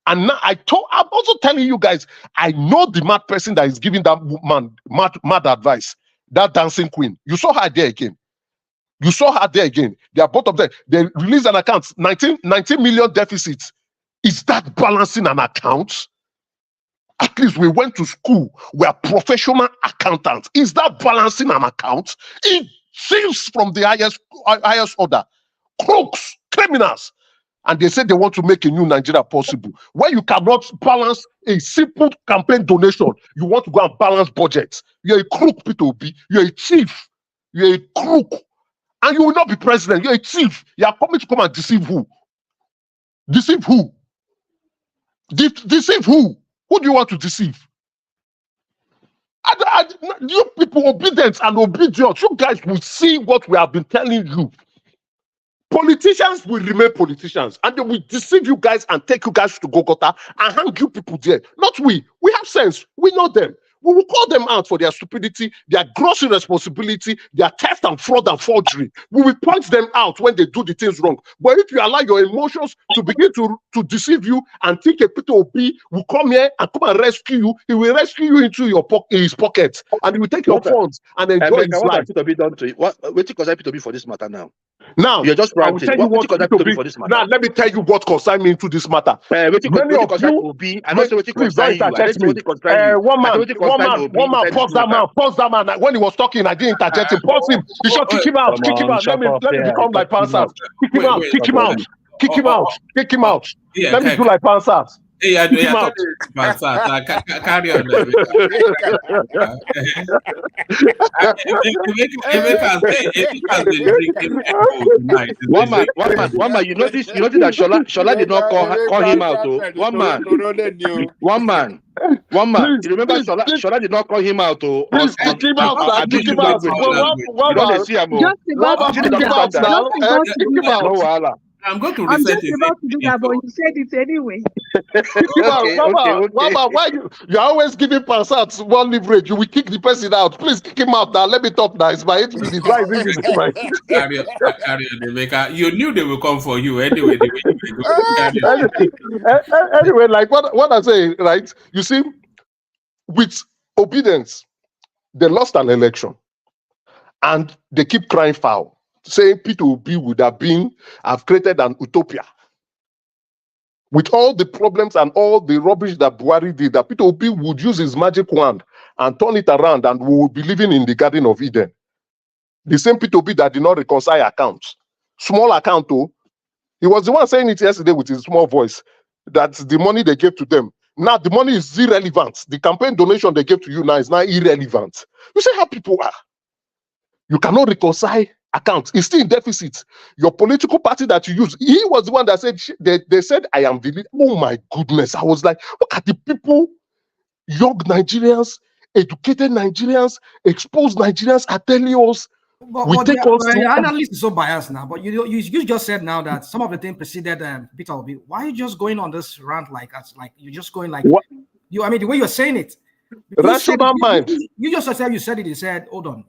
And now I'm also telling you guys, I know the mad person that is giving that man mad advice, that dancing queen. You saw her there again. You saw her there again. They are both of them. They released an account, 19 million deficits. Is that balancing an account? At least we went to school. We are professional accountants. Is that balancing an account? It seems from the highest order. Crooks, criminals. And they said they want to make a new Nigeria possible. When you cannot balance a simple campaign donation, you want to go and balance budgets. You're a crook, Peter Obi. You're a thief. You're a crook. And you will not be president. You're a thief. You are coming to come and deceive who? Deceive who? Deceive who? Who do you want to deceive? You people, obedient and obedient, you guys will see what we have been telling you. Politicians will remain politicians and they will deceive you guys and take you guys to Golgotha and hang you people there. Not we. We have sense. We know them. We will call them out for their stupidity, their gross irresponsibility, their theft and fraud and forgery. We will point them out when they do the things wrong. But if you allow your emotions to begin to deceive you and think a Peter Obi will come here and come and rescue you, he will rescue you into his pocket and he will take your funds and enjoy his life. What concern Peter Obi for this matter now? Now, you're just I will tell you what Peter Obi for this matter. Now, let me tell you what concerns me into this matter. Many of you, please don't interject me. One man, pause that man. When he was talking, I didn't interject him. Pause him. You should kick him out. Kick him out. Let me become like Pansat. Kick him out. Kick him out. Kick him out. Kick him out. Let me do like Pansat. Yeah, carry on. One man. You notice that Shola did not call him out. One man. You remember Shola did not call him out. Kick him out. Kick him out. I'm going to I'm reset just about to do that, but you said it anyway. Why you're always giving Pansat one leverage? You will kick the person out. Please kick him out now. Let me talk now. It's my 8 minutes. Carry on, you knew they will come for you anyway. Anyway, like what I say, right? You see, with obedience, they lost an election, and they keep crying foul, saying Peter Obi would have created an utopia. With all the problems and all the rubbish that Buhari did, that Peter Obi would use his magic wand and turn it around and we will be living in the Garden of Eden. The same Peter Obi that did not reconcile accounts. Small account though. He was the one saying it yesterday with his small voice, that the money they gave to them, now the money is irrelevant. The campaign donation they gave to you now is now irrelevant. You see how people are. You cannot reconcile accounts. It's still in deficit. Your political party that you use, he was the one that said, they said, I am the leader. Oh my goodness. I was like, look at the people, young Nigerians, educated Nigerians, exposed Nigerians are telling us we take us to. Your analyst is so biased now. But you just said now that some of the things preceded Peter Obi. Why are you just going on this rant like you're just going like what? I mean, the way you're saying it. Rational mind. You just said you said it. You said, hold on.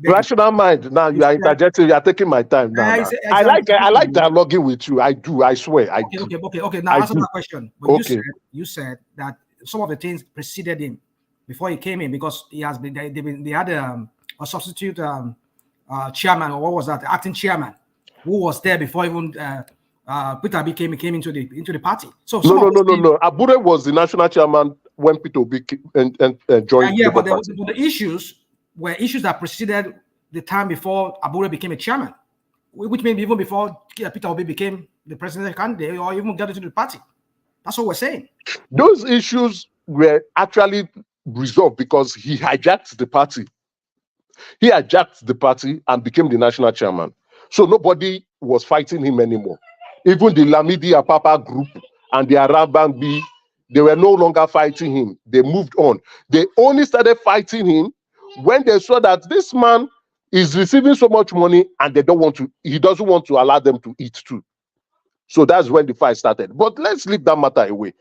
Rational mind. Now you are interjecting. You are taking my time now. I like dialoguing with you. I do. I swear. I do. Okay. Now answer my question. But you said that some of the things preceded him before he came in because he has been. They had a substitute chairman, or what was that? Acting chairman, who was there before even Peter Obi came into the party. So no. Abure was the national chairman when Peter Obi joined. Yeah, but the issues were issues that preceded the time before Abure became a chairman, which means even before Peter Obi became the presidential candidate or even got into the party. That's what we're saying. Those issues were actually resolved because he hijacked the party. He hijacked the party and became the national chairman. So nobody was fighting him anymore. Even the Lamidi Apapa group and the Araban B, they were no longer fighting him. They moved on. They only started fighting him when they saw that this man is receiving so much money and he doesn't want to allow them to eat too. So that's when the fight started. But let's leave that matter away.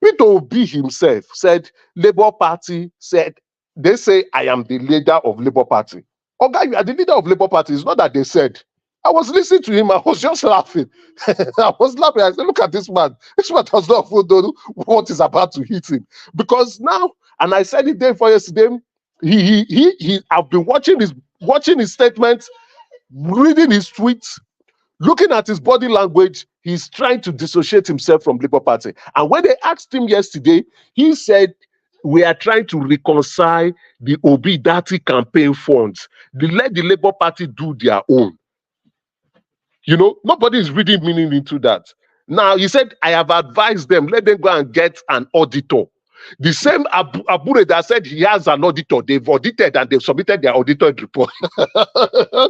Peter Obi himself said, Labour Party said, they say I am the leader of Labour Party. Okay, you are the leader of Labour Party. It's not that they said. I was listening to him. I was just laughing. I was laughing. I said, look at this man. This man does not know what is about to hit him. Because now, and I said it day before yesterday, I've been watching his statements, reading his tweets, looking at his body language. He's trying to dissociate himself from Labour Party. And when they asked him yesterday, he said, we are trying to reconcile the Obi Dati campaign funds. Let the Labour Party do their own. You know, nobody is reading meaning into that. Now, he said, I have advised them, let them go and get an auditor. The same Abure that said he has an auditor, they've audited and they've submitted their audited report.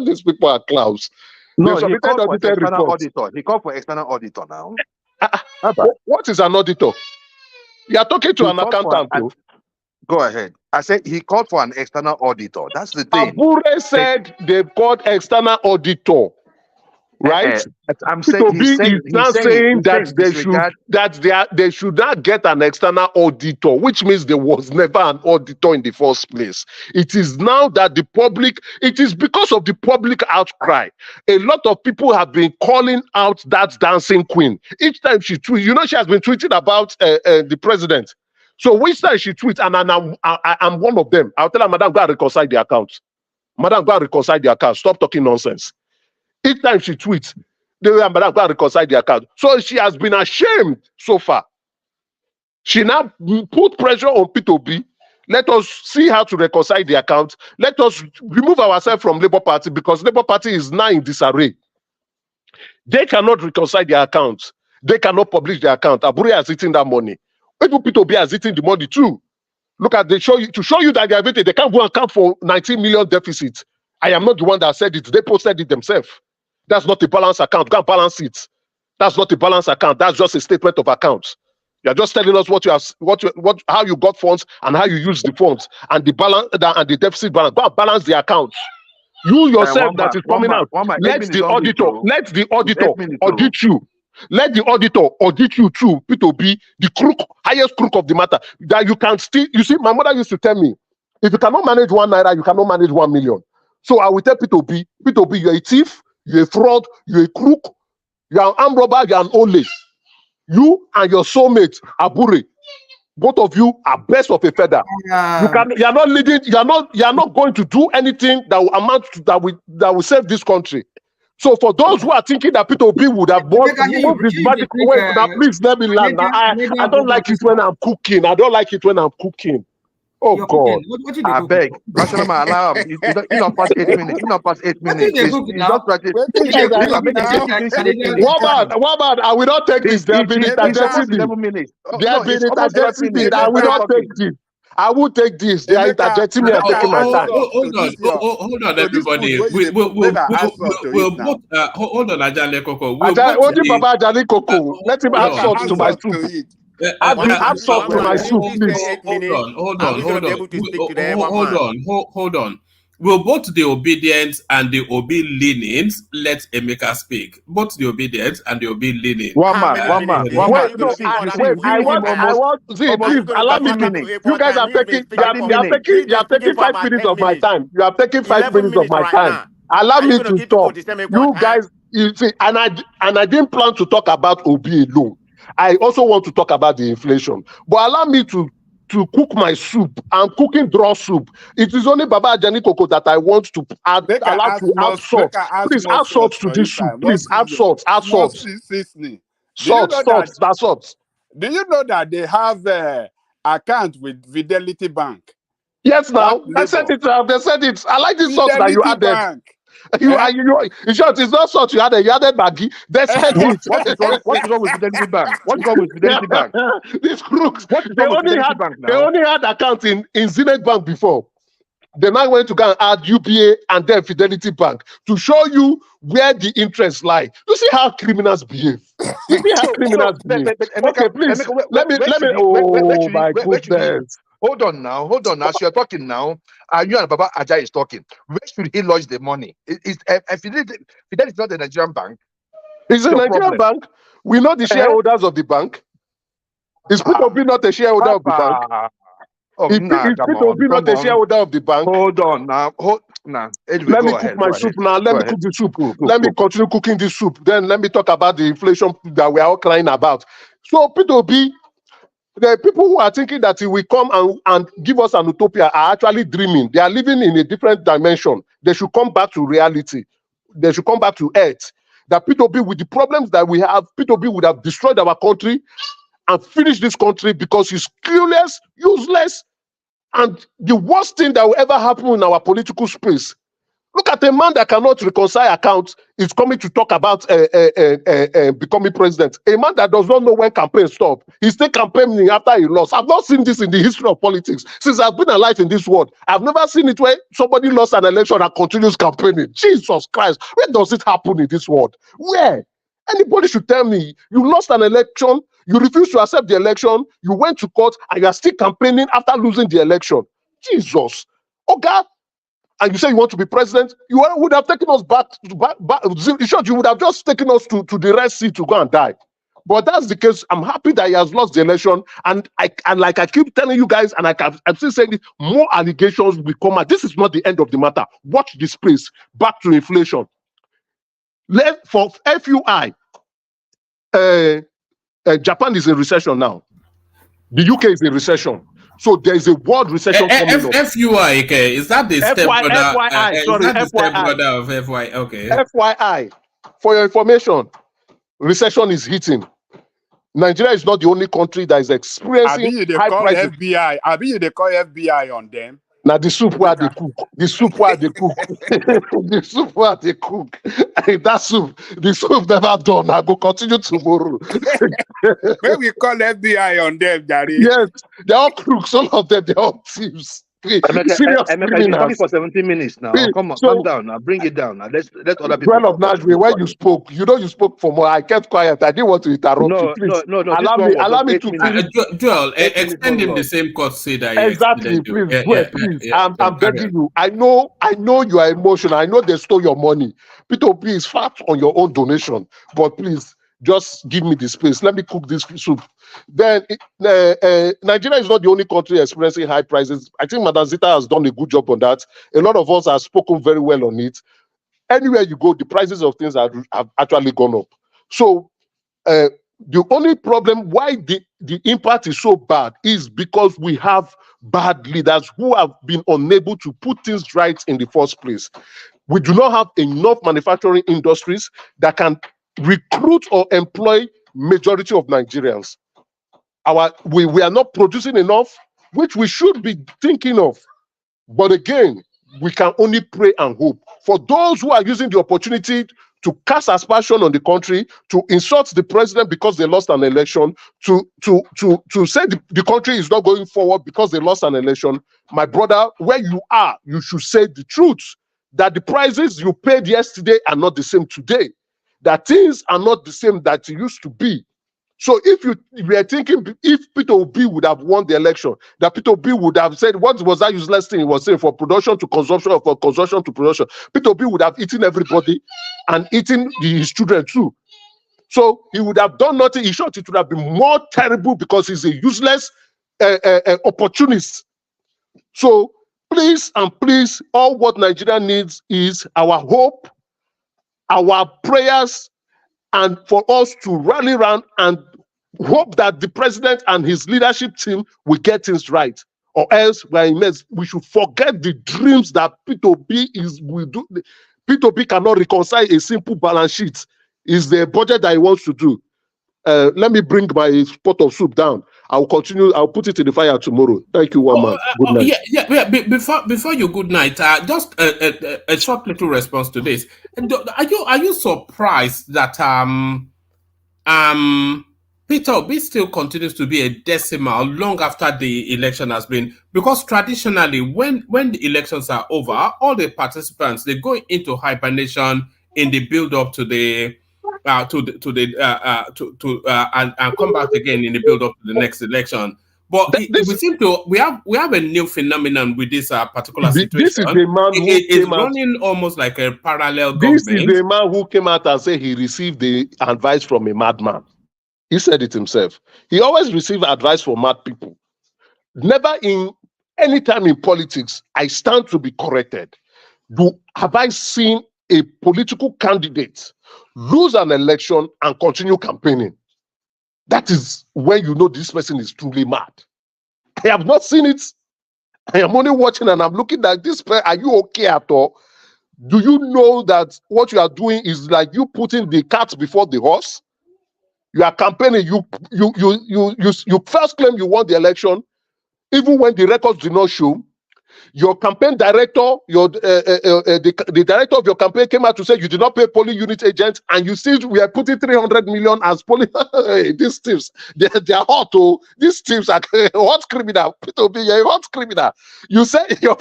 These people are clowns. No, he called for external auditor. He called for external auditor now. What is an auditor? You are talking to an accountant. Go ahead. I said he called for an external auditor. That's the thing. Abure said they've called external auditor. Right? I'm saying they should not get an external auditor, which means there was never an auditor in the first place. It is now that it is because of the public outcry. A lot of people have been calling out that dancing queen. Each time she tweets, she has been tweeting about the president. So each time she tweets, and I'm one of them, I'll tell her, Madam, go and reconcile the account. Madam, go and reconcile the account. Stop talking nonsense. Each time she tweets, they will go and reconcile the account. So she has been ashamed so far. She now put pressure on P2B. Let us see how to reconcile the account. Let us remove ourselves from Labour Party because Labour Party is now in disarray. They cannot reconcile their accounts. They cannot publish their account. Abure has eaten that money. Even P2B has eaten the money too. Look at to show you that they have eaten. They can't go and account for 19 million deficit. I am not the one that said it. They posted it themselves. That's not a balance account. Go and balance it. That's not a balance account. That's just a statement of accounts. You're just telling us how you got funds and how you use the funds and the balance and the deficit balance. Go and balance the accounts. You yourself that is coming out. Let the auditor audit you. Let the auditor audit you too. P2B, the highest crook of the matter. That you can still. You see, my mother used to tell me, if you cannot manage 1 naira, you cannot manage 1 million. So I will tell P2B, you're a thief. You're a fraud, you're a crook, you're an armed robber, you're an ole. You and your soulmate, Abure, both of you are best of a feather. You're not leading, you're not going to do anything that will amount to that will save this country. So for those who are thinking that P2B would have bought this magical way, now please let me land. I don't like it when I'm cooking. I don't like it when I'm cooking. Oh God! I beg, National Man, allow him. You not past 8 minutes. You not past 8 minutes. What about? I will not take this. They have been interjecting me. They have been interjecting me. I will not take this. I will take this. They are interjecting me and taking my time. Hold on, everybody. We'll both hold on, Ajale Koko. Let him add salt to my soup. Add salt to my soup, please. Hold on. Will both the obedient and the obey leanings let Emeka speak? Both the obedient and the obey leaning. One man. Wait, no, I want. See, please allow me to. You guys are taking. You are taking 5 minutes of my time. You are taking 5 minutes of my time. Allow me to talk. You guys, you see, and I didn't plan to talk about Obi alone. I also want to talk about the inflation. But allow me to cook my soup. I'm cooking draw soup. It is only Baba Ajani Koko that I want to add salt. Please add salt to this soup. Please add salt. Add salt. Salt. That's salt. Do you know that they have account with Fidelity Bank? Yes, now they said it. They said it. I like this salt that you added. Bank. In short, it's not salt you added. You added Maggi. They said it. What is wrong with Fidelity Bank? What's wrong with Fidelity Bank? These crooks. They only had account in Zenith Bank before. They now went to go and add UBA and then Fidelity Bank to show you where the interests lie. You see how criminals behave. You see how criminals behave. Okay, please. Let me. Oh my goodness. Hold on now. As you're talking now, and you and Baba Ajay is talking. Where should he lodge the money? Fidelity is not a Nigerian bank. It's a Nigerian bank. We know the shareholders of the bank. Is P2B not a shareholder of the bank? Is P2B not a shareholder of the bank? Hold on now. Let me cook my soup now. Let me cook the soup. Let me continue cooking this soup. Then let me talk about the inflation that we are all crying about. So P2B, the people who are thinking that he will come and give us an utopia are actually dreaming. They are living in a different dimension. They should come back to reality. They should come back to earth. That P2B, with the problems that we have, P2B would have destroyed our country and finished this country because he's clueless, useless, and the worst thing that will ever happen in our political space. Look at a man that cannot reconcile accounts is coming to talk about becoming president. A man that does not know when campaign stop. He's still campaigning after he lost. I've not seen this in the history of politics. Since I've been alive in this world, I've never seen it where somebody lost an election and continues campaigning. Jesus Christ, where does it happen in this world? Where? Anybody should tell me you lost an election, you refused to accept the election, you went to court, and you are still campaigning after losing the election. Jesus. Okay. And you say you want to be president, you would have taken us back. In short, you would have just taken us to the Red Sea to go and die. But that's the case. I'm happy that he has lost the election. And like I keep telling you guys, and I'm still saying this, more allegations will come out. This is not the end of the matter. Watch this space. Back to inflation. For FUI, Japan is in recession now. The UK is in recession. So there is a world recession coming up. FUI, okay. Is that the stepbrother? FYI, of FYI? Okay. FYI, for your information, recession is hitting. Nigeria is not the only country that is experiencing high prices. They call FBI on them. Now the soup where they cook. The soup where they cook. The soup where they cook. That soup, the soup never done. I go continue tomorrow. When we call FBI on them, Daddy. Yes, they're all crooks. All of them, they're all thieves. Emeka, you're talking for 17 minutes now. Come on, calm down now. Bring it down now. Let other people. Well of Nashville, when you spoke, you spoke for more. I kept quiet. I didn't want to interrupt you. Please, no. Allow me to finish. Joel, extend him the same court say that. Exactly, please. Please. I'm begging you. I know you are emotional. I know they stole your money. P2P is fat on your own donation, but please just give me the space. Let me cook this soup. Then Nigeria is not the only country experiencing high prices. I think Madam Zita has done a good job on that. A lot of us have spoken very well on it. Anywhere you go, the prices of things have actually gone up. So the only problem why the impact is so bad is because we have bad leaders who have been unable to put things right in the first place. We do not have enough manufacturing industries that can recruit or employ majority of Nigerians. We are not producing enough, which we should be thinking of. But again, we can only pray and hope. For those who are using the opportunity to cast aspersion on the country, to insult the president because they lost an election, to say the country is not going forward because they lost an election, my brother, where you are, you should say the truth. That the prices you paid yesterday are not the same today. That things are not the same that it used to be. So if you were thinking if Peter Obi would have won the election, that Peter Obi would have said, what was that useless thing he was saying, for production to consumption or for consumption to production? Peter Obi would have eaten everybody and eaten his children too. So he would have done nothing. In short, it would have been more terrible because he's a useless opportunist. So please and please, all what Nigeria needs is our hope, our prayers, and for us to rally around and hope that the president and his leadership team will get things right, or else we should forget the dreams that P2B will do. P2B cannot reconcile a simple balance sheet. Is the budget that he wants to do. Let me bring my pot of soup down. I'll continue. I'll put it in the fire tomorrow. Thank you, one man. Good night. Yeah. Before you good night, just a short little response to this. Are you surprised that Peter Obi still continues to be a decimal long after the election has been? Because traditionally, when the elections are over, all the participants, they go into hibernation in the build up to the and come back again in the build up to the next election. But we have a new phenomenon with this particular situation. This is the man who is running almost like a parallel This government. is the man who came out and said he received the advice from a madman. He said it himself. He always received advice from mad people. Never in any time in politics, I stand to be corrected. Have I seen a political candidate lose an election and continue campaigning? That is when you know this person is truly mad. I have not seen it. I am only watching and I'm looking at this person. Are you okay at all? Do you know that what you are doing is like you putting the cart before the horse? You are campaigning. You first claim you won the election, even when the records do not show. Your campaign director, the director of your campaign came out to say you did not pay polling unit agents, and you still we are putting 300 million as polling. These thieves, they are hot. Oh, these thieves are hot criminal. You're a hot criminal. You say your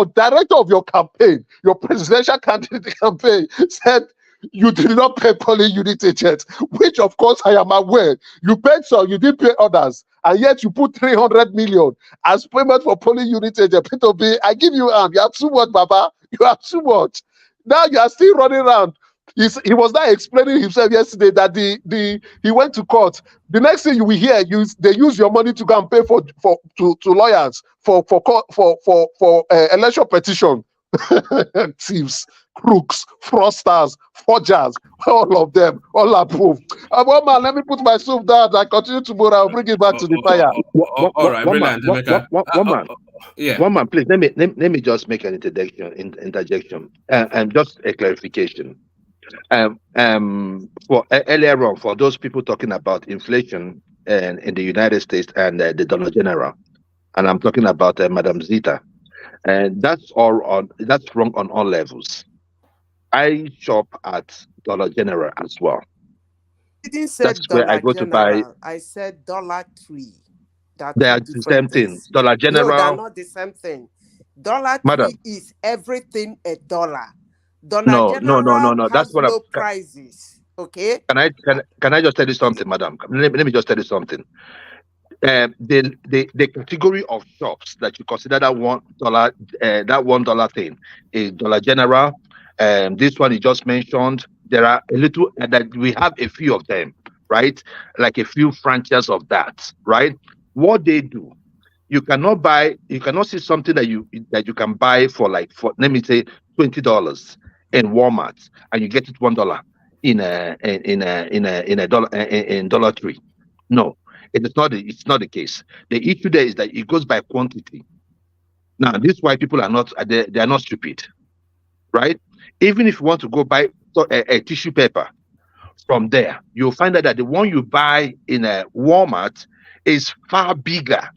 director of your campaign, your presidential candidate campaign, said you did not pay polling unit agents, which of course I am aware. You paid some, you didn't pay others, and yet you put 300 million as payment for polling unit agent. P2B, I give you you have too much, Baba. You have too much. Now you are still running around. He was not explaining himself yesterday that he went to court. The next thing you will hear, they use your money to go and pay to lawyers for election petition. Thieves, crooks, fraudsters, forgers, all of them, all approved. One man, let me put my soup down. I continue tomorrow. I'll bring it back to the fire. All right, brilliant. One man, please let me just make an interjection and just a clarification. For earlier on, for those people talking about inflation in the United States and the dollar general, and I'm talking about Madam Zita, and that's wrong on all levels. I shop at Dollar General as well. I didn't say That's where I go General. to buy. I said $3. They are the same thing. Dollar General. No, they're not the same thing. $3 is everything a dollar. No. That's what low prices. Okay. Can I just tell you something, madam? Let me just tell you something. The category of shops that you consider that $1 thing is Dollar General. This one you just mentioned. There are a little that we have a few of them, right? Like a few franchises of that, right? What they do, you cannot see something that you can buy for let me say $20 in Walmart, and you get it $1 in Dollar Tree. No, it's not the case. The issue there is that it goes by quantity. Now, this is why people are not they are not stupid, right? Even if you want to go buy a tissue paper from there, you'll find out that the one you buy in a Walmart is far bigger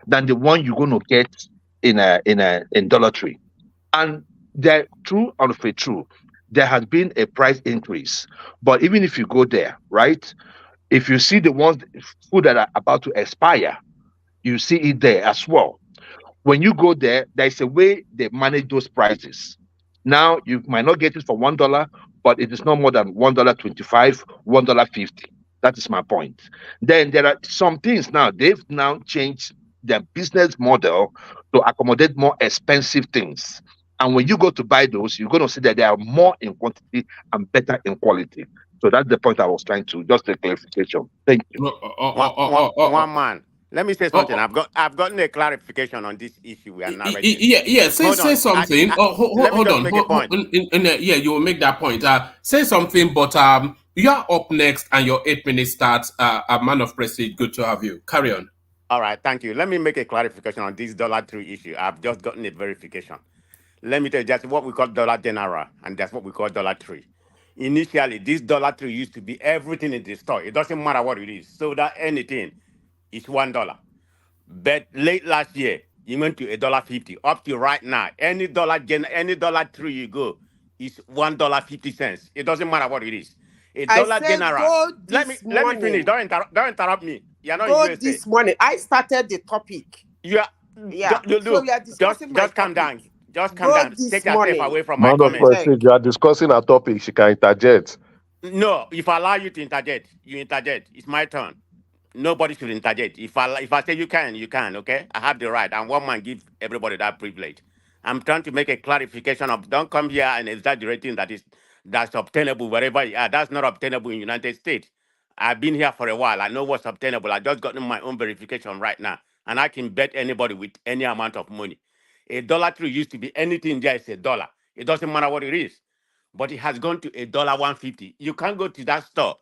than the one you're going to get in Dollar Tree. And they're true or not true, there has been a price increase. But even if you go there, right, if you see the ones food that are about to expire, you see it there as well. When you go there, there's a way they manage those prices. Now you might not get it for $1, but it is not more than $1.25, $1.50. That is my point. Then there are some things now, they've now changed their business model to accommodate more expensive things. And when you go to buy those, you're going to see that they are more in quantity and better in quality. So that's the point I was trying to just a clarification. Thank you. One man. Let me say something. I've gotten a clarification on this issue we are narrating. Yeah. Say Hold on. something. Let me Hold just on. make a point. Yeah, you will make that point. Say something, but you are up next, and your 8 minutes starts. A man of prestige. Good to have you. Carry on. All right, thank you. Let me make a clarification on this $3 issue. I've just gotten a verification. Let me tell you, that's what we call dollar general, and that's what we call $3. Initially, this $3 used to be everything in the store. It doesn't matter what it is. So that anything is $1. But late last year, it went to $1.50. Up to right now, any $3 you go is $1.50. It doesn't matter what it is. A I dollar said general. go Let me this finish. morning. Don't interrupt me. You're not in Go USA. this morning. I started the topic. You are Yeah. So look. we are discussing my Just calm topic. down. Just calm Go down. this Take yourself morning. away from my Man of comment. Check. prestige, you are discussing a topic. She can interject. No, if I allow you to interject, you interject. It's my turn. Nobody should interject. If I say you can, you can. Okay, I have the right, and one man give everybody that privilege. I'm trying to make a clarification of don't come here and exaggerating that's obtainable wherever you are. That's not obtainable in United States. I've been here for a while. I know what's obtainable. I just gotten my own verification right now, and I can bet anybody with any amount of money. $1 used to be anything there is $1. It doesn't matter what it is, but it has gone to $1.50. You can't go to that store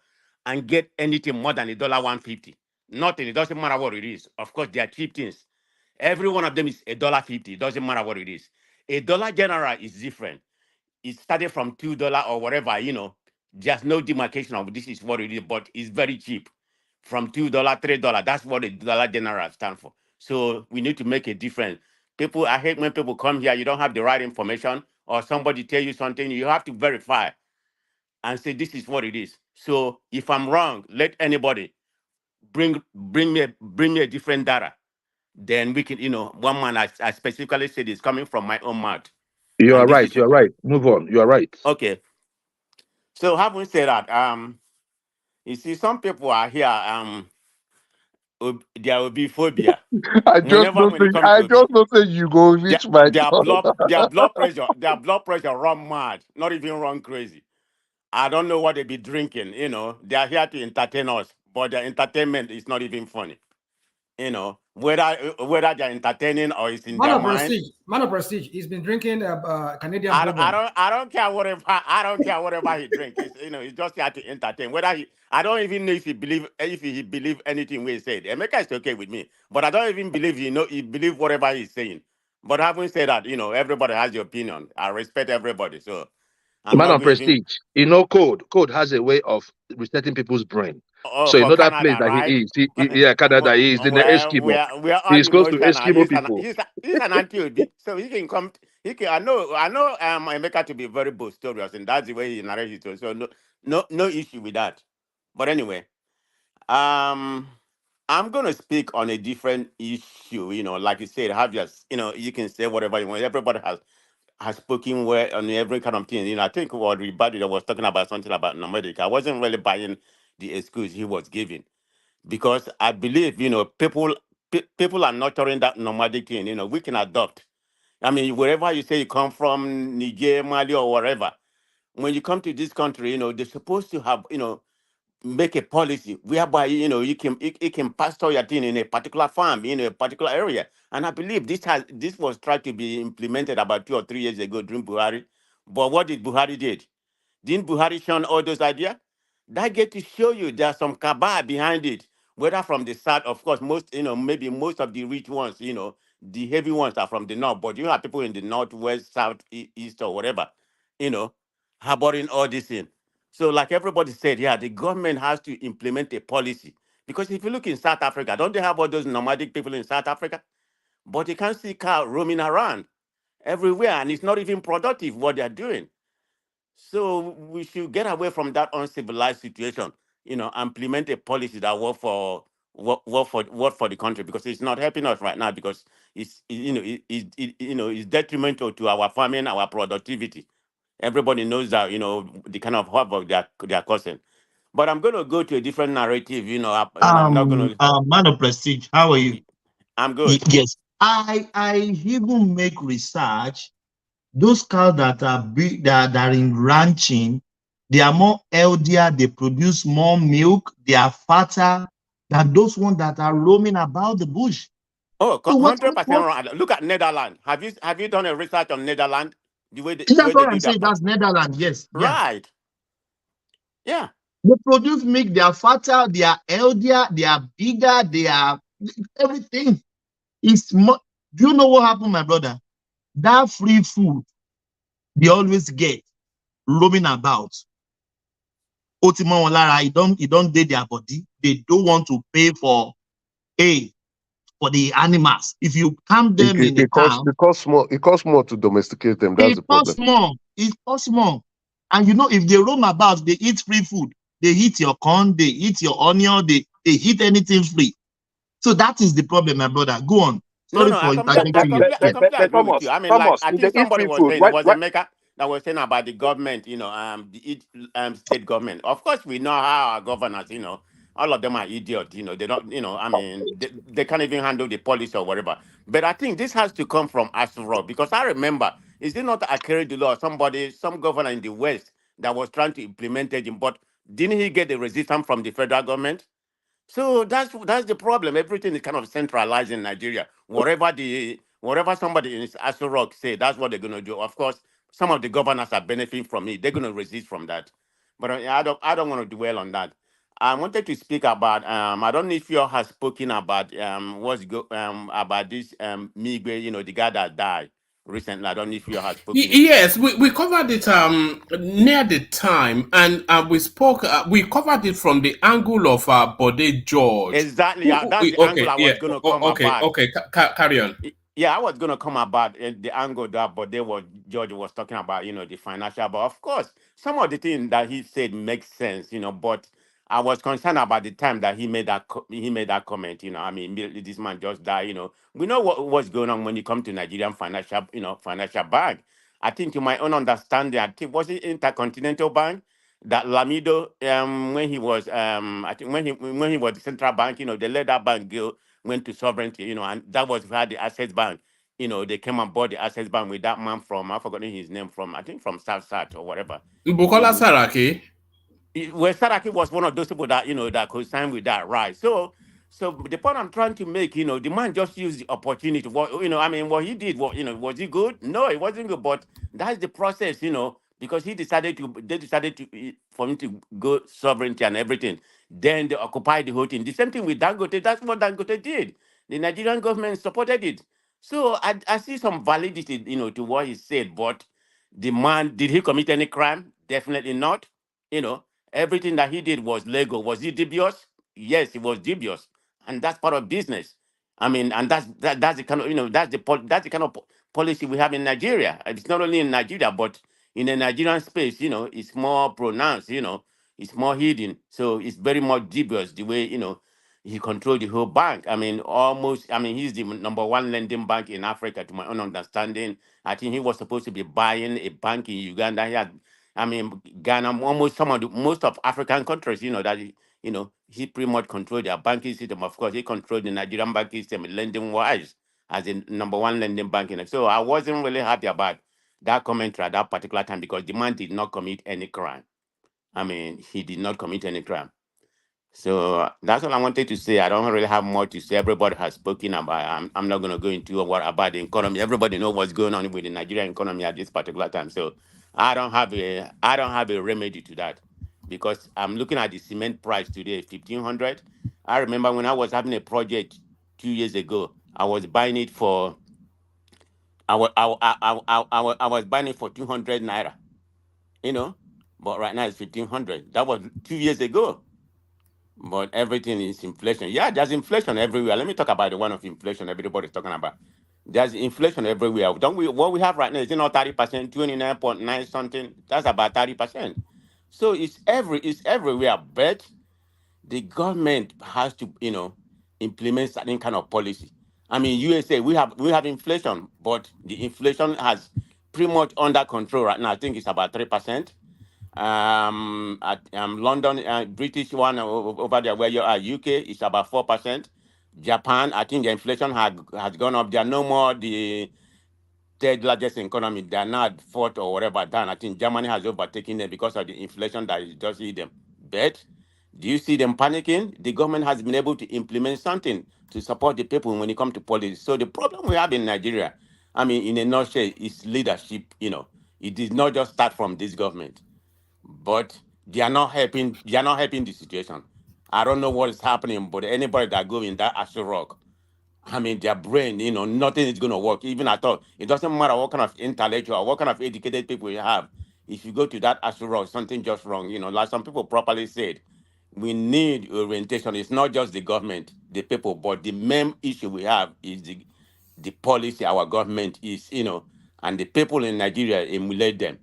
and get anything more than $1.50. Nothing. It doesn't matter what it is. Of course, they are cheap things. Every one of them is $1.50. It doesn't matter what it is. $1 general is different. It started from $2 or whatever, There's no demarcation of this is what it is, but it's very cheap. From $2, $3. That's what a dollar general stands for. So we need to make a difference. I hate when people come here, you don't have the right information, or somebody tell you something, you have to verify and say this is what it is. So if I'm wrong, let anybody bring me a different data. Then we can, one man I specifically said is coming from my own mouth. You And are this right. is You are right. Move on. You are right. okay. So having said that, you see, some people are here, there will be phobia. I just Whenever don't when it think comes to you go their, reach my their turn. blood their blood pressure run mad, not even run crazy. I don't know what they be drinking, They are here to entertain us, but their entertainment is not even funny. Whether they're entertaining or it's in their mind. Man of prestige. He's been drinking Canadian I don't, I bourbon. don't I don't care whatever he drink. He's just here to entertain. I don't even know if he believe anything we said. Emeka is okay with me, but I don't even believe he believe whatever he's saying. But having said that, everybody has your opinion. I respect everybody, so I'm Man not of going to even. prestige. Code has a way of resetting people's brain. Oh, So you for know that place Canada, that he right? is. Yeah, Canada. He is in the Well, Eskimo. we're He all is close to emotional. Eskimo He's an people. he's a, he's an anti-Obi, so he can come. He can. I know. Emeka to be very boisterous, and that's the way he narrates it. So no issue with that. But anyway, um, I'm gonna speak on a different issue. Like you said, have your, you can say whatever you want. Everybody has spoken well on every kind of thing. I think what everybody that was talking about something about nomadic. I wasn't really buying the excuse he was giving because I believe people are nurturing that nomadic thing. We can adopt. I mean, wherever you say you come from, Niger, Mali, or wherever, when you come to this country, they're supposed to have make a policy whereby you can pasture your thing in a particular farm in a particular area. And I believe this was tried to be implemented about 2 or 3 years ago during Buhari. But what did Buhari did? Didn't Buhari shun all those ideas? That get to show you there's some cabal behind it. Whether from the south, of course, maybe most of the rich ones, the heavy ones are from the north, but you have people in the north, west, south, east, or whatever, you know, harboring all this in. So, like everybody said, yeah, the government has to implement a policy. Because if you look in South Africa, don't they have all those nomadic people in South Africa? But you can't see cow roaming around everywhere, and it's not even productive what they're doing. So we should get away from that uncivilized situation, implement a policy that work for the country because it's not helping us right now because it's detrimental to our farming, our productivity. Everybody knows that, the kind of havoc they are causing. But I'm going to go to a different narrative, and I'm not going to. Man of prestige, how are you? I'm good. Yes, I even make research. Those cows that are big, that are in ranching, they are more healthier. They produce more milk. They are fatter than those ones that are roaming about the bush. Oh, So 100% what? wrong. Look at Netherlands. Have you done a research on Netherlands? The That's way they what do I'm their saying. That's Netherlands. Yes, yeah. right. Yeah. They produce milk. They are fatter. They are healthier. They are bigger. They are everything. It's more. Do you know what happened, my brother? That free food they always get roaming about. It don't date their body. They don't want to pay for for the animals. If you calm them in the town, It costs more to domesticate them. That's it the problem. costs more. It costs more. And if they roam about, they eat free food. They eat your corn, they eat your onion, they eat anything free. So that is the problem, my brother. Go on. No, Sorry no, for interjecting you. I completely agree with you. I mean, like, Thomas, I if they think eat somebody free was food, saying, why, was why? America that was saying about the government, the state government. Of course, we know how our governors, all of them are idiots. They don't, I mean, they can't even handle the policy or whatever. But I think this has to come from Asura because I remember, is it not Akere Dulu or some governor in the West that was trying to implement it, but didn't he get the resistance from the federal government? So that's the problem. Everything is kind of centralized in Nigeria. Whatever somebody in Aso Rock say, that's what they're gonna do. Of course, some of the governors are benefiting from it. They're gonna resist from that. But I don't want to dwell on that. I wanted to speak about I don't know if you all have spoken about about this Migwe, the guy that died recently. I don't know if you all have spoken it. Yes, we covered it near the time, and we covered it from the angle of Bode George. Exactly. Yeah, that's the angle Okay, I yeah, was gonna come okay, about. okay, carry on. Yeah, I was gonna come about the angle that, but they were George was talking about, the financial. But of course, some of the things that he said makes sense, But I was concerned about the time that he made that comment. I mean, immediately this man just died. We know what's going on when you come to Nigerian financial bank. I think to my own understanding, I think was it Intercontinental Bank that Lamido, when he was, I think when he was the central bank, they let that bank go went to sovereignty, and that was where the Access Bank, they came on board the Access Bank with that man from, I've forgotten his name, from, I think from South South or whatever. Bukola Saraki. Well, Saraki was one of those people that, that could sign with that, right? So the point I'm trying to make, the man just used the opportunity. What, I mean, what he did, was he good? No, it wasn't good, but that's the process, because they decided for him to go sovereignty and everything. Then they occupied the whole thing. The same thing with Dangote. That's what Dangote did. The Nigerian government supported it. So I see some validity, to what he said. But the man, did he commit any crime? Definitely not. You know, everything that he did was legal. Was he dubious? Yes, it was dubious, and that's part of business. I mean, and that's the kind of that's the kind of policy we have in Nigeria. It's not only in Nigeria, but in the Nigerian space, it's more pronounced. It's more hidden. So it's very much dubious the way he controlled the whole bank. I mean, almost. I mean, he's the number one lending bank in Africa, to my own understanding. I think he was supposed to be buying a bank in Uganda. I mean, Ghana, almost most of African countries, he pretty much controlled their banking system. Of course, he controlled the Nigerian banking system lending wise as the number one lending bank in it. So I wasn't really happy about that commentary at that particular time because the man did not commit any crime. I mean, he did not commit any crime. So that's all I wanted to say. I don't really have more to say. Everybody has spoken about. I'm not going to go into what about the economy. Everybody knows what's going on with the Nigerian economy at this particular time. So I don't have a remedy to that because I'm looking at the cement price today, 1,500. I remember when I was having a project 2 years ago. I was buying it for I was buying it for 200 naira. You know, but right now it's 1,500. That was 2 years ago. But everything is inflation. Yeah, there's inflation everywhere. Let me talk about the one of inflation everybody's talking about. There's inflation everywhere. Don't we? What we have right now is 30%, 29.9 something. That's about 30%. So it's everywhere. But the government has to, implement certain kind of policy. I mean, USA, we have inflation, but the inflation has pretty much under control right now. I think it's about 3%. London, British one over there where you are, UK is about 4%. Japan, I think the inflation has gone up. They are no more the third largest economy. They are not fourth or whatever. Then I think Germany has overtaken them because of the inflation that is just hit them. But do you see them panicking? The government has been able to implement something to support the people when it comes to policy. So the problem we have in Nigeria, I mean, in a nutshell, is leadership. It did not just start from this government, but they are not helping. They are not helping the situation. I don't know what is happening, but anybody that go in that Aso Rock, I mean, their brain, nothing is going to work. Even at all, it doesn't matter what kind of intellectual, what kind of educated people you have. If you go to that Aso Rock, something just wrong. Like some people properly said, we need orientation. It's not just the government, the people, but the main issue we have is the policy our government is, and the people in Nigeria emulate them.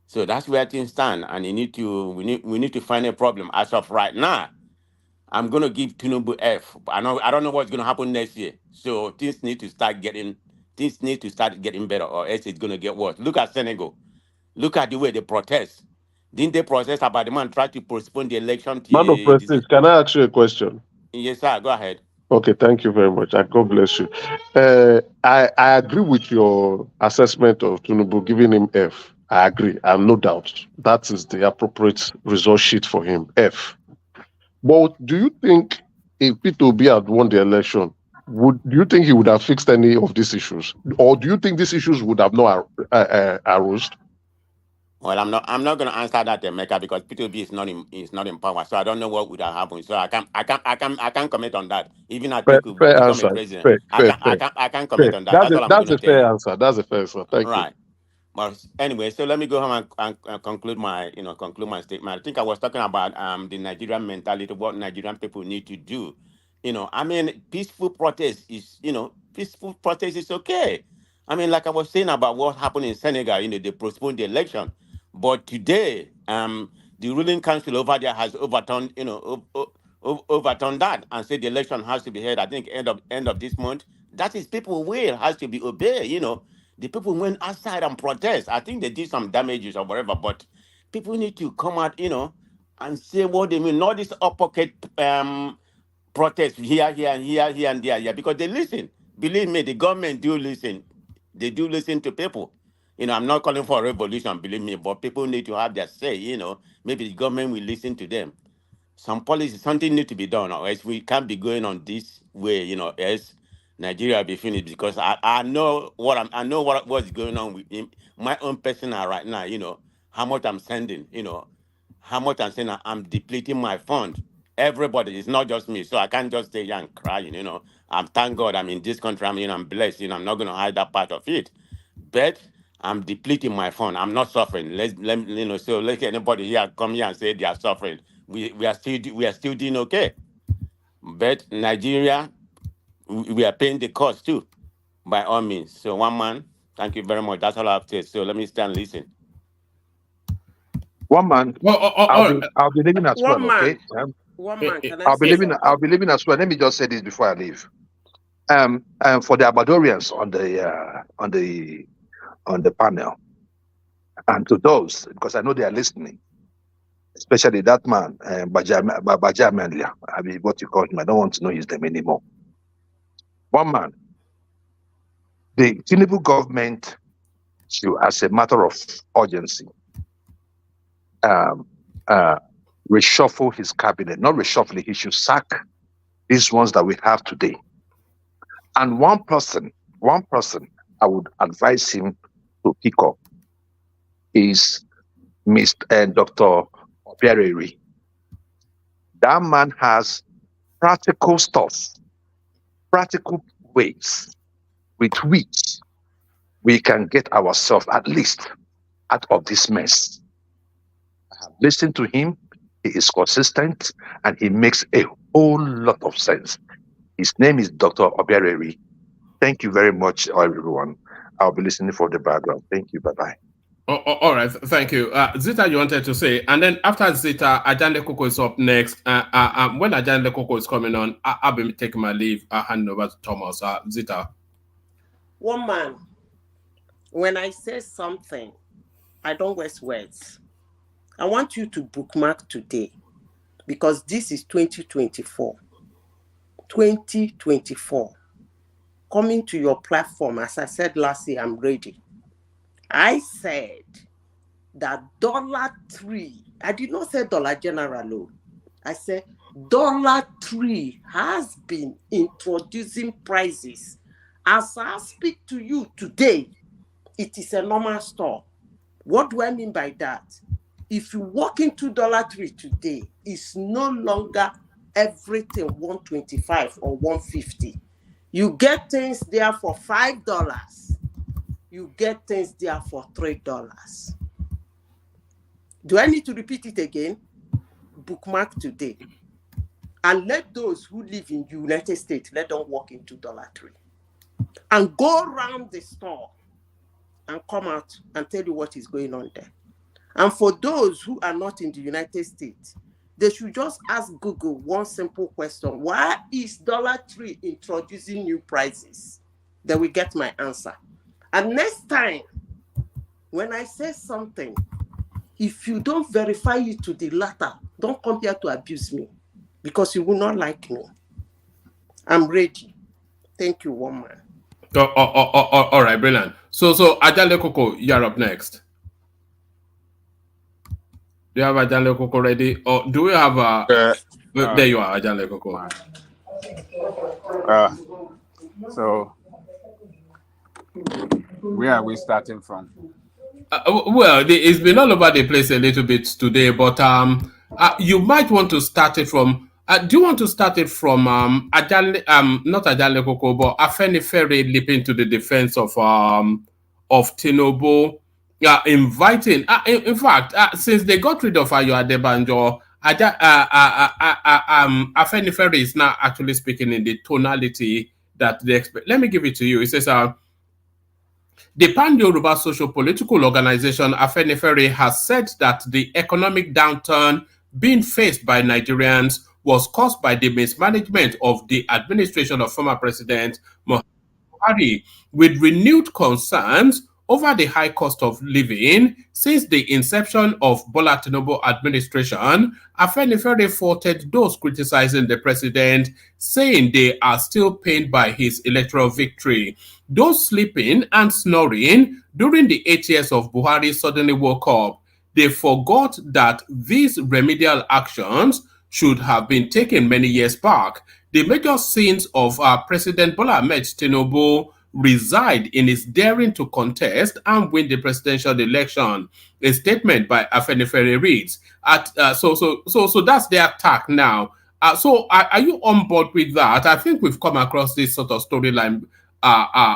So that's where things stand, and we need to find a problem. As of right now, I'm gonna give Tinubu F. I don't know what's gonna happen next year. So things need to start getting better, or else it's gonna get worse. Look at Senegal. Look at the way they protest. Didn't they protest about the man try to postpone the election Man of to Prestige, can I ask you a question? Yes, sir. Go ahead. Okay, thank you very much. And God bless you. I agree with your assessment of Tinubu, giving him F. I agree. I have no doubt that is the appropriate result sheet for him, F. But do you think if P2B had won the election, do you think he would have fixed any of these issues, or do you think these issues would have not arose? Well, I'm not gonna answer that, Emeka, because P2B is not in power, so I don't know what would have happened. So I can't comment on that. Even if he could Fair become a answer. president, Fair, fair, fair. I can't Fair. comment on that. That's all I'm That's gonna a tell fair you. answer. That's a fair answer. Thank you. Right. But anyway, so let me go home and conclude my statement. I think I was talking about the Nigerian mentality, what Nigerian people need to do. I mean, peaceful protest is okay. I mean, like I was saying about what happened in Senegal, they postponed the election. But today, the ruling council over there has overturned, overturned that and said the election has to be held, I think, end of this month. That is people will has to be obeyed. The people went outside and protest. I think they did some damages or whatever, but people need to come out, and say what they mean. Not this up pocket protest here, and here and there, because they listen. Believe me, the government do listen. They do listen to people. I'm not calling for a revolution, believe me, but people need to have their say, Maybe the government will listen to them. Some policy, something need to be done, or else we can't be going on this way, else Nigeria will be finished, because I know what's going on with him, my own personal right now, how much I'm sending, how much I'm saying I'm depleting my fund. Everybody, it's not just me. So I can't just stay here and crying. I'm thank God I'm in this country. I'm blessed. I'm not gonna hide that part of it. But I'm depleting my fund. I'm not suffering. So let anybody here come here and say they are suffering. We are still doing okay. But Nigeria, we are paying the cost too, by all means. So one man, thank you very much. That's all I have to say. So let me stand and listen. One man. I'll be leaving as well. One man. Okay. One man. Can I say something? I'll be leaving as well. Let me just say this before I leave. For the Abadorians on the panel, and to those, because I know they are listening, especially that man, Baja Manlia. I mean, what you call him. I don't want to know his name anymore. One man. The Tinubu government should, as a matter of urgency, reshuffle his cabinet. Not reshuffle, he should sack these ones that we have today. And one person I would advise him to pick up is Dr. Obiareri. That man has practical stuff, practical ways with which we can get ourselves at least out of this mess. I have listened to him. He is consistent and he makes a whole lot of sense. His name is Dr. Obiareri. Thank you very much, everyone. I'll be listening for the background. Thank you. Bye-bye. All right. Thank you. Zita, you wanted to say, and then after Zita, Ajande Koko is up next. When Ajande Koko is coming on, I'll be taking my leave. I'll hand over to Thomas. Zita. One man. When I say something, I don't waste words. I want you to bookmark today because this is 2024. 2024. Coming to your platform, as I said last year, I'm ready. I said that $3, I did not say dollar general. I said $3 has been introducing prices. As I speak to you today, it is a normal store. What do I mean by that? If you walk into $3 today, it's no longer everything 125 or 150. You get things there for $5. You get things there for $3. Do I need to repeat it again? Bookmark today. And let those who live in the United States, let them walk into $3. And go around the store and come out and tell you what is going on there. And for those who are not in the United States, they should just ask Google one simple question. Why is $3 introducing new prices? They will get my answer. And next time, when I say something, if you don't verify it to the latter, don't come here to abuse me because you will not like me. I'm ready. Thank you, one man. All right, brilliant. So Ajale Koko, you're up next. Do you have Ajale Koko ready? Or do we have a... there you are, Ajale Koko. So, where are we starting from? Well, it's been all over the place a little bit today, but you might want to start it from... do you want to start it from Ajale, not Ajale Koko, but Afenifere leaping to the defense of Tinubu, inviting... in fact, since they got rid of Ayo Adebanjo, Afenifere is now actually speaking in the tonality that they expect. Let me give it to you. It says... the Pan-Yoruba socio-political organization Afenifere has said that the economic downturn being faced by Nigerians was caused by the mismanagement of the administration of former President Muhammadu Buhari, with renewed concerns over the high cost of living since the inception of Bola Tinubu administration. Afenifere faulted those criticizing the president, saying they are still pained by his electoral victory. Those sleeping and snoring during the 8 years of Buhari suddenly woke up. They forgot that these remedial actions should have been taken many years back. The major sins of President Bola Ahmed Tinubu reside in his daring to contest and win the presidential election. A statement by Afenifere reads, so that's their attack now. So are you on board with that? I think we've come across this sort of storyline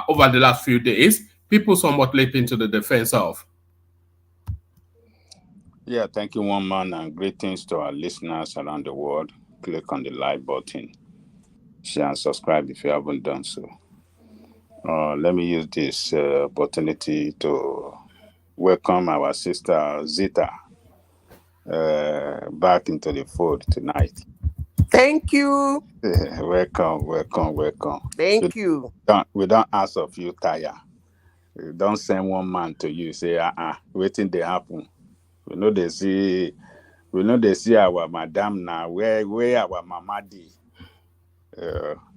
over the last few days. People somewhat leap into the defense of. Yeah, thank you, one man, and greetings to our listeners around the world. Click on the like button, share and subscribe if you haven't done so. Let me use this opportunity to welcome our sister Zita back into the fold tonight. Thank you. Welcome. Thank you. We don't ask of you, Taya. We don't send one man to you, say, waiting they happen. We know they see our madam now. Where our mama did.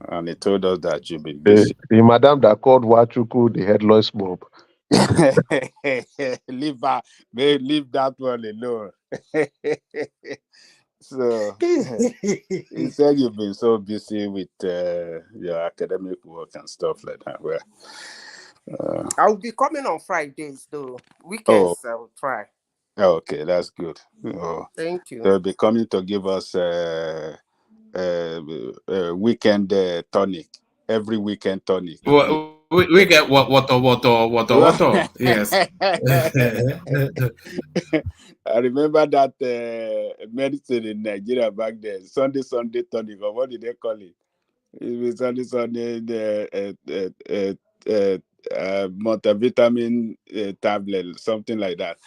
And he told us that you've been busy. The madam that called Wachuku the headless mob. Leave that one alone. So he said you've been so busy with your academic work and stuff like that. Well, I'll be coming on Fridays though. Weekends I will try. Okay, that's good. Thank you. They'll be coming to give us weekend tonic, every weekend tonic. We get water. Yes. I remember that medicine in Nigeria back then. Sunday tonic, or what did they call it? It was Sunday multivitamin tablet, something like that.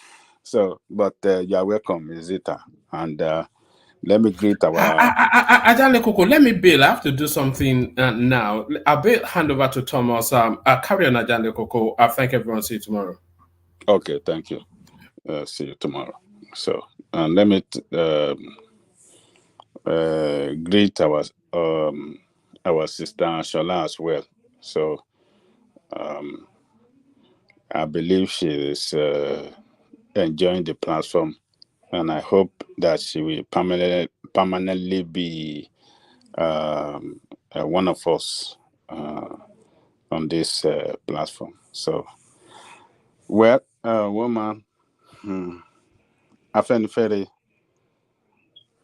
So, but you are welcome, Zita, and let me greet our... Ajale Koko, let me bail. I have to do something now. I'll hand over to Thomas. Carry on, Ajale Koko. Thank everyone. See you tomorrow. Okay, thank you. See you tomorrow. So And let me greet our sister Shola as well. So I believe she is enjoying the platform, and I hope that she will permanently be one of us on this platform. So, well, woman, Afenifere,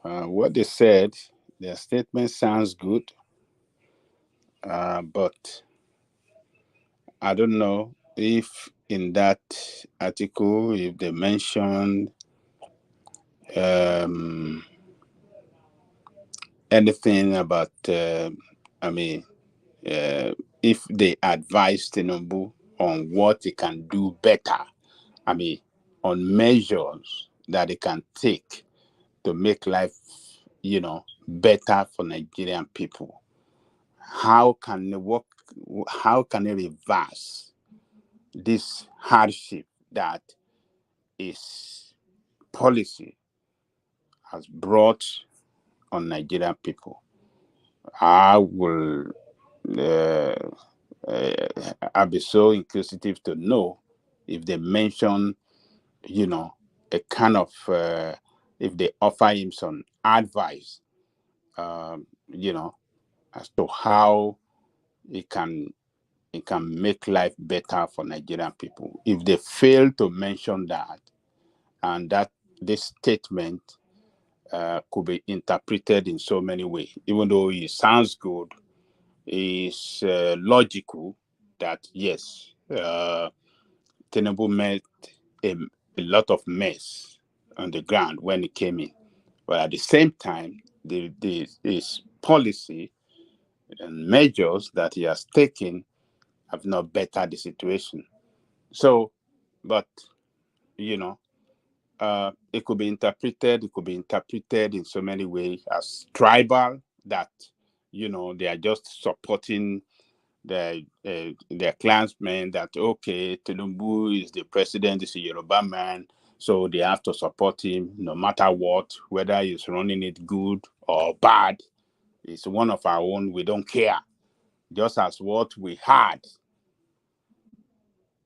what they said, their statement sounds good, but I don't know if in that article, if they mentioned um, anything about, I mean, if they advise Tinubu on what he can do better, I mean, on measures that they can take to make life, better for Nigerian people. How can they work? How can they reverse this hardship that is policy has brought on Nigerian people? I will. Uh, I'll be so inquisitive to know if they mention, a kind of, if they offer him some advice, as to how it can make life better for Nigerian people. If they fail to mention that, and that this statement could be interpreted in so many ways, even though it sounds good, is logical that yes, Tinubu made a, a lot of mess on the ground when he came in, but at the same time, his policy and measures that he has taken have not bettered the situation. So, but you know, it could be interpreted. It could be interpreted in so many ways as tribal. That they are just supporting their clansmen. That okay, Tinubu is the president. Is a Yoruba man, so they have to support him no matter what, whether he's running it good or bad. It's one of our own. We don't care. Just as what we had,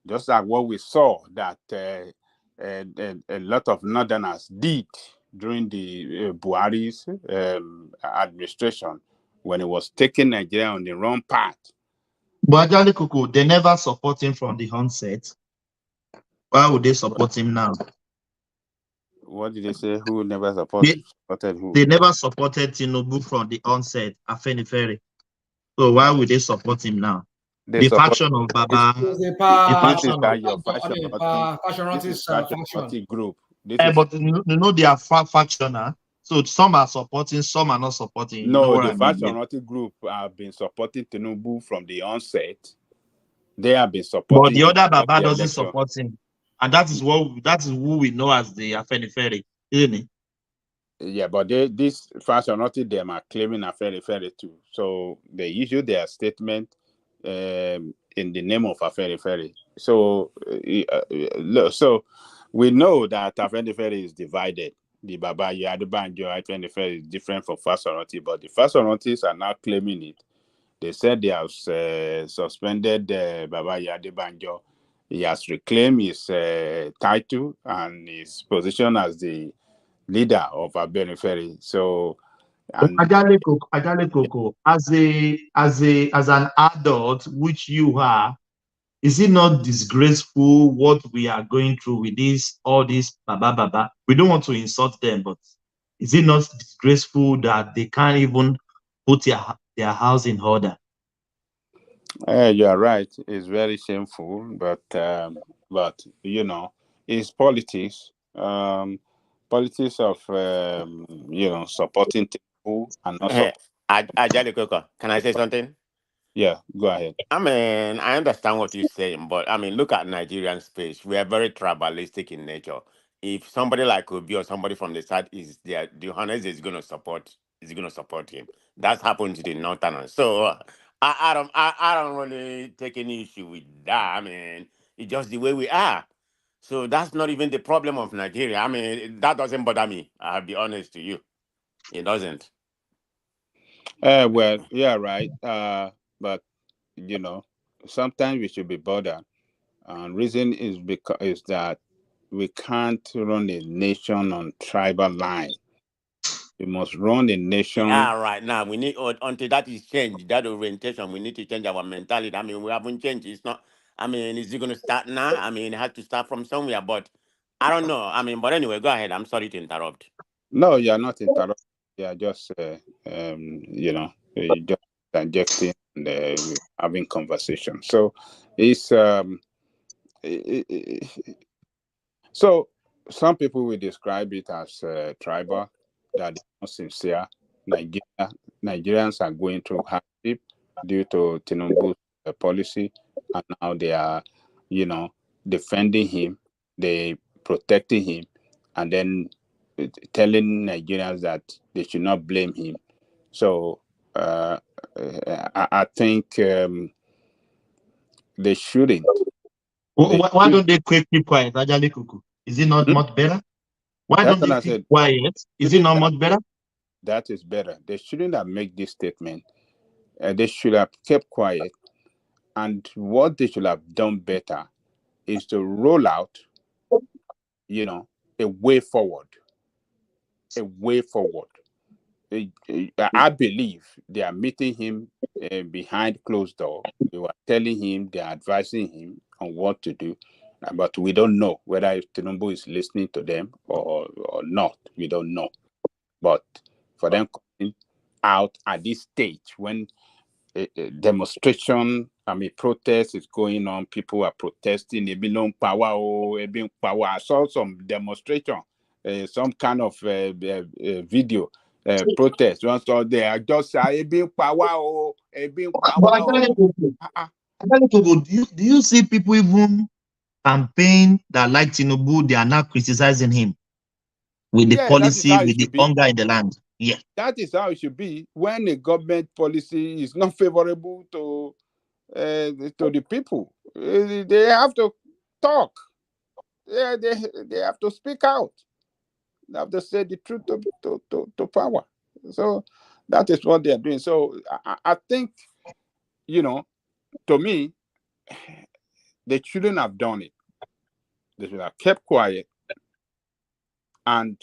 just like what we saw that a lot of Northerners did during the Buhari's administration when he was taking Nigeria on the wrong path. But Ajali Kuku, they never support him from the onset. Why would they support him now? What did they say? Who never supported who? They never supported Tinubu from the onset, Afenifere. So why would they support him now? They The support faction of Baba, this the is faction of that your fashion this is fashion group. This is but they are factional. So some are supporting, some are not supporting. You know no, what the I mean? fashion group have been supporting Tinubu from the onset. They have been But supporting the him other during Baba the doesn't election. support him. And that is who we know as the Afenifere, isn't it? Yeah, but this fashionati them are claiming a ferry too. So they issue their statement in the name of a ferry. So so we know that a ferry is divided. The Baba Yadubanjo Afenifere is different from fashionati, but the fashionatis are now claiming it. They said they have suspended Baba Yadubanjo. He has reclaimed his title and his position as the leader of a beneficiary. So, and Ajale Koko, as an adult, which you are, is it not disgraceful what we are going through with all this Baba? We don't want to insult them, but is it not disgraceful that they can't even put their house in order? you are right. It's very shameful, but it's politics. Politics of supporting people and not Hey, support. Ajali Koko, can I say something? Yeah, go ahead. I mean, I understand what you're saying, but I mean, look at Nigerian space. We are very tribalistic in nature. If somebody like Obi or somebody from the side is there, the honest is gonna support him. That's happened to the Northerners. So I don't really take any issue with that. I mean, it's just the way we are. So that's not even the problem of Nigeria. I mean, that doesn't bother me. I'll be honest to you. It doesn't. Well, yeah, right. But you know, sometimes we should be bothered. And reason is that we can't run a nation on tribal line. We must run a nation. Yeah, right now we need until that is changed, that orientation, we need to change our mentality. I mean, we haven't changed. It's not. I mean, is it going to start now? I mean, it has to start from somewhere. But I don't know. I mean, but anyway, go ahead. I'm sorry to interrupt. No, you are not interrupting. You are just, just injecting and having conversation. So it's i- i- so some people will describe it as tribal, that is not sincere. Nigerians are going through hardship due to Tinubu's policy, and now they are, you know, defending him, they protecting him, and then telling Nigerians that they should not blame him. So I think they shouldn't. Why don't they keep quiet, Ajali Kuku? Is it not Hmm? much better? Why That's don't what they I keep said. quiet? Is it Shouldn't not that, much better? that is better. They shouldn't have made this statement. They should have kept quiet. And what they should have done better is to roll out, a way forward. A way forward. I believe they are meeting him behind closed door. They were telling him, they are advising him on what to do. But we don't know whether Tinubu is listening to them or not. We don't know. But for them coming out at this stage when a demonstration, protest is going on, people are protesting, power, power. I saw some demonstration, some kind of video protest. Once saw there, I just say, power, But power. Ajali Kuku, do you see people even campaign that like Tinubu, they are now criticizing him with the Yeah, that is policy, how it with the should be. hunger in the land? Yeah. That is how it should be when a government policy is not favorable to the people. They have to talk. Yeah, they have to speak out. They have to say the truth to power. So that is what they are doing. So I think, to me, they shouldn't have done it. They should have kept quiet and,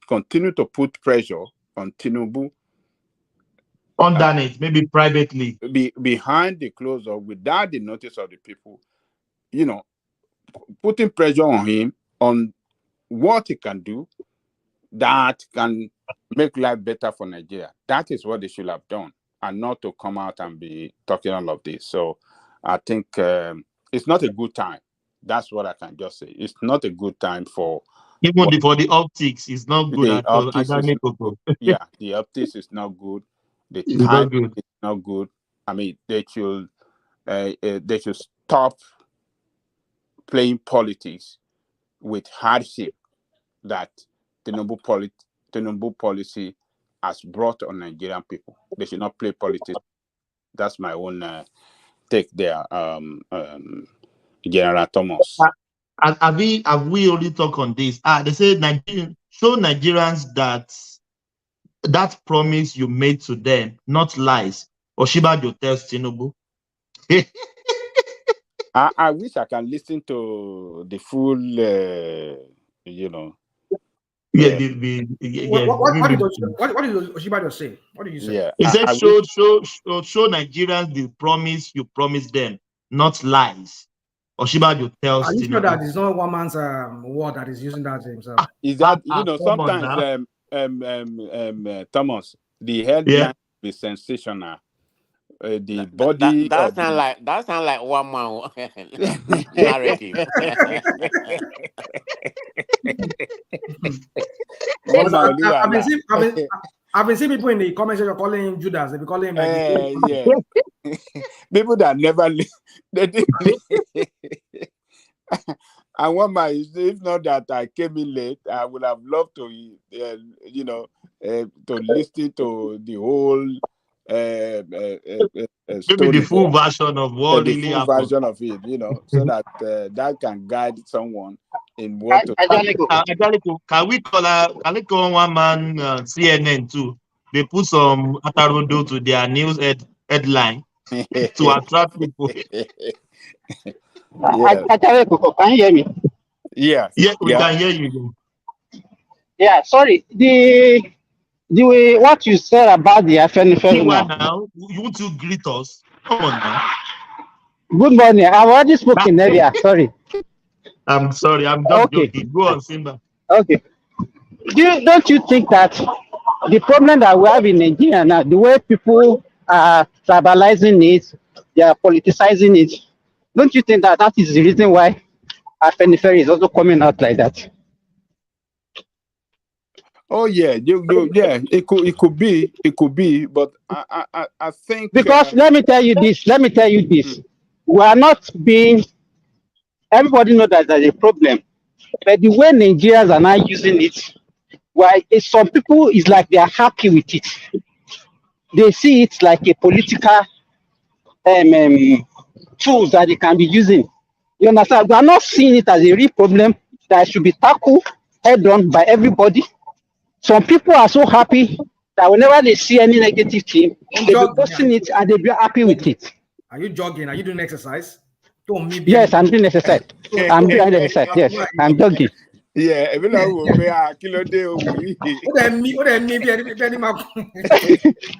continue to put pressure on Tinubu Undone it, maybe privately. behind the closed door without the notice of the people, putting pressure on him on what he can do that can make life better for Nigeria. That is what they should have done, and not to come out and be talking all of this. So I think it's not a good time. That's what I can just say. It's not a good time for For the optics, it's not good the at all. optics. Is Ajali not Kuku. good. Yeah, the optics is not good. The It's time not good. is not good. They should stop playing politics with hardship that Tinubu policy has brought on Nigerian people. They should not play politics. That's my own take there, General Thomas. Have we already talked on this? They say show Nigerians that promise you made to them, not lies. Osinbajo tells Tinubu. I wish I can listen to the full, Yeah, What did Osinbajo say? What did you say? yeah. He said, I wish. show Nigerians the promise you promised them, not lies. Osinbajo tells Are you sure Tinubu. that it's not one man's word that is using that himself? Is that Come on sometimes now. Thomas, the headline is sensational. The body That of sound the like one man narrative. Because One man, I've been seeing people in the comment section calling him Judas. They be calling him like yeah. People that never they didn't. And one man, if not that I came in late, I would have loved to, to listen to the whole Maybe Maybe the story full there, version of what the really full happened. version of it, so that that can guide someone in what to. Can we call one man CNN too? They put some Atarodo to their news headline to attract people. Yes. Can you hear me? Yes. Yeah, we Yeah. can hear you. Yeah, sorry. The way what you said about the Afenifere Meanwhile, now. now you want to greet us? Come on now. Good morning. I've already spoken earlier. Sorry. I'm sorry. I'm just Okay. joking. Go on, Simba. Okay. Don't you think that the problem that we have in Nigeria now, the way people are tribalizing it, they are politicizing it, don't you think that that is the reason why Afenifere is also coming out like that? Oh yeah, yeah. It could be, but I think. Because let me tell you this. We are not being. Everybody knows that there's a problem, but the way Nigerians are now using it, why some people is like they are happy with it. They see it like a political tools that they can be using. You understand? We are not seeing it as a real problem that should be tackled head on by everybody. Some people are so happy that whenever they see any negative thing, they be posting it and they be happy with it. Are you jogging? Are you doing exercise? Don't me Yes, I'm doing exercise. I'm doing exercise. Yes, I'm jogging. Yeah, even though we are kilo day we.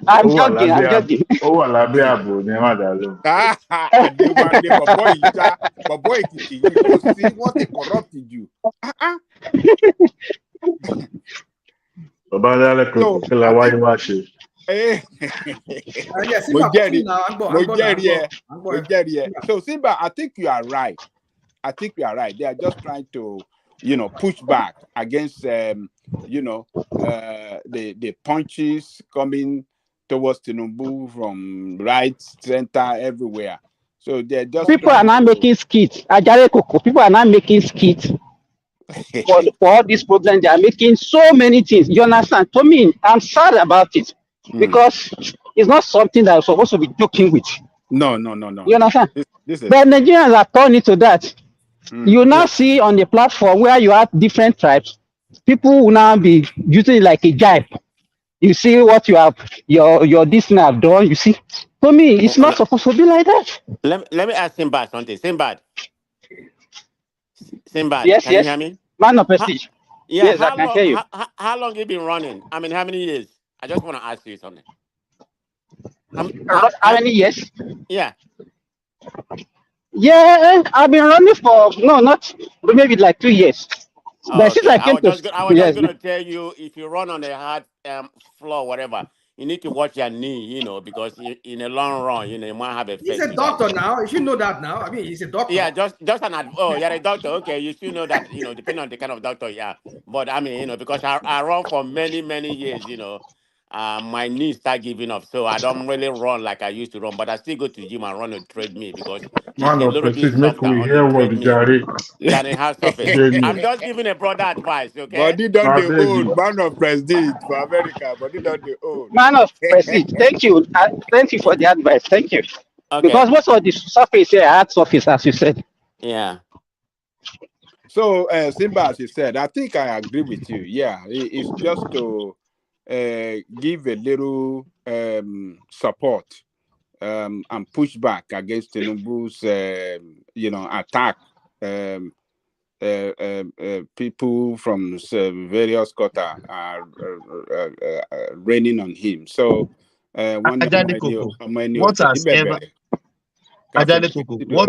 I'm jogging. I'm jogging. Ó wà lábẹ́ ààbò ní ẹ má dá lóhùn. Adéwálé bọ̀bọ̀ yìí já bọ̀bọ̀ Èkìtì yìí kò sí wọ́n ti corrupt jù. Bàbá Adálẹ̀ kò kí la wáyé wá ṣe. Mo jẹ́rìí ẹ. So Simba, I think you are right. They are just trying to, push back against, the punches coming towards Tinubu from right, center, everywhere. So they're just people are now making skits. Ajare Koko, people are now making skits for all these problems. They are making so many things. You understand? To me, I'm sad about it because it's not something that I'm supposed to be joking with. No. You understand? This is... But Nigerians are turning into that. You now see on the platform where you have different tribes, people will now be using it like a jibe. You see what you have, your this have done. You see, for me, it's not supposed to be like that. Let me ask Simbad something. Simbad, Yes, can you hear me? Man of prestige. Yeah. Yes, I can hear you. How long you been running? I mean, how many years? I just want to ask you something. How many years? Yeah. Yeah, I've been running for maybe like 2 years. Oh, but since okay. I came I was just gonna tell you, if you run on a hard floor, whatever, you need to watch your knee, because in the long run, you might have effect. He's a doctor now. You should know that now. I mean, he's a doctor. Yeah, just you're a doctor. Okay, you should know that, depending on the kind of doctor, yeah. But I mean, because I run for many, many years, my knees start giving up. So I don't really run like I used to run, but I still go to the gym and run a treadmill because it's Man a of little bit prestige, make softer we on the hear what the treadmill jare. than a hard surface. I'm just giving a brother advice, okay? Body done the old man of prestige for America. Body done the old man of prestige. Thank you. Thank you for the advice. Thank you. Okay. Because most of the surface here, hard surface, as you said. Yeah. So, Simba, as you said, I think I agree with you. Yeah, it's just to give a little support and push back against Tinubu's, attack. People from various quarter are raining on him. So, What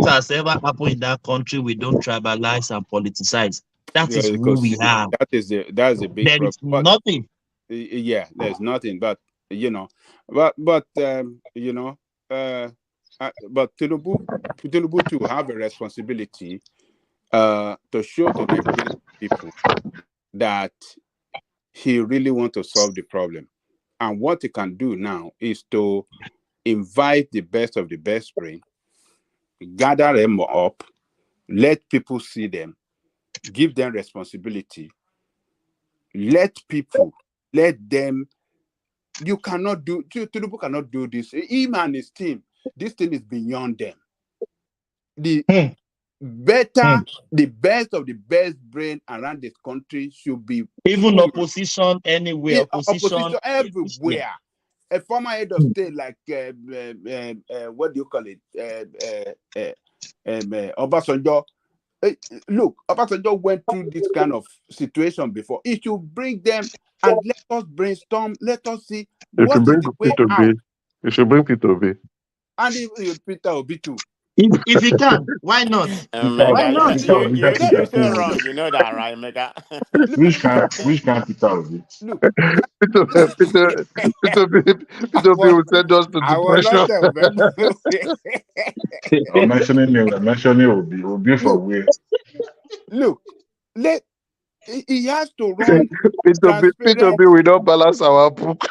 has ever happened in that country? We don't tribalize and politicize. That is who we are. That's a big there problem. Is nothing. Yeah, there's nothing. But but Tinubu too have a responsibility to show to Nigerian people that he really wants to solve the problem. And what he can do now is to invite the best of the best brain, gather them up, let people see them, give them responsibility, let them You cannot do. Tinubu cannot do this. Him and his team. This thing is beyond them. The best of the best brain around this country should be even opposition anywhere, opposition yeah. everywhere. A former head of state like what do you call it? Obasanjo. Look, Obasanjo went through this kind of situation before. It should bring them and let us brainstorm. Let us see what is the way out. You should bring Peter Obi. And Peter Obi too. If you can, why not? Why not? You're so Peter wrong. You know that, right, Mega? Which can Peter Obi? Look, Peter Obi will send us to I will not depression. I'm mentioning Obi for where? Look, he has to run Peter Obi will not balance our book.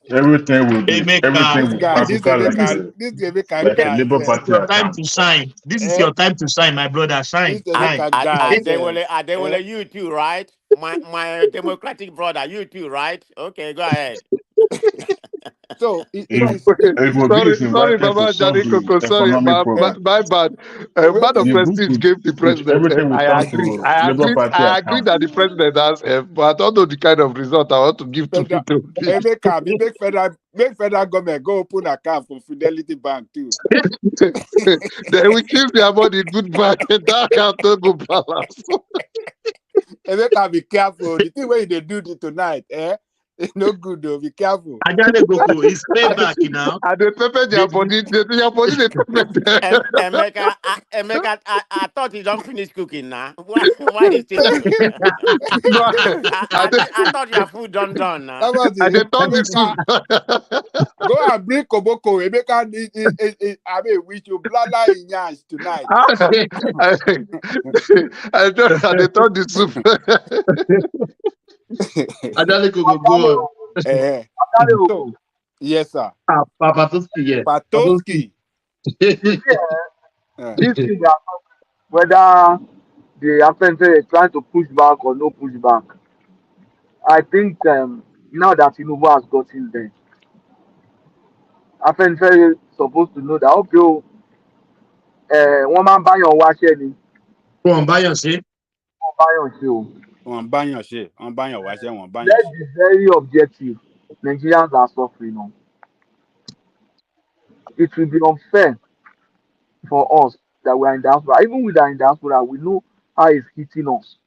Everything will be this Labour Party your time to shine. This is your time to shine, my brother. Shine. Adewale, you too, right? My democratic brother, you too, right? Okay, go ahead. So sorry, Baba Jani Koko. Sorry, my bad. Man of Prestige gave the president. I agree that the president has help, but I don't know the kind of result I want to give to people. Make federal government go open account for Fidelity Bank too. Then we keep their money in good bank. That account no go balance. Emeka, be careful. The thing where they do tonight, it's no good though. Be careful. Ajale Goku is payback now. And they pepper their body. Their body they pepper. Emeka, I thought you don't finish cooking now. Why is still cooking? I thought your food done now. And they turn the soup. Go and bring Koboko. Emeka, I mean, we should blala in yans tonight. And they turn the soup. Go on. Yes, sir. Patoski, yes. Patoski. This thing that whether the offender is trying to push back or no push back, I think now that Tinubu has gotten there, offender is supposed to know that okay, one man buy your wash any. One buy your shit. One buy your shoe. One buy your shit. One buy your wash. One buy your Let's be very objective. Nigerians are suffering now. It will be unfair for us that we are in diaspora. Even with our in diaspora, we know how it's hitting us.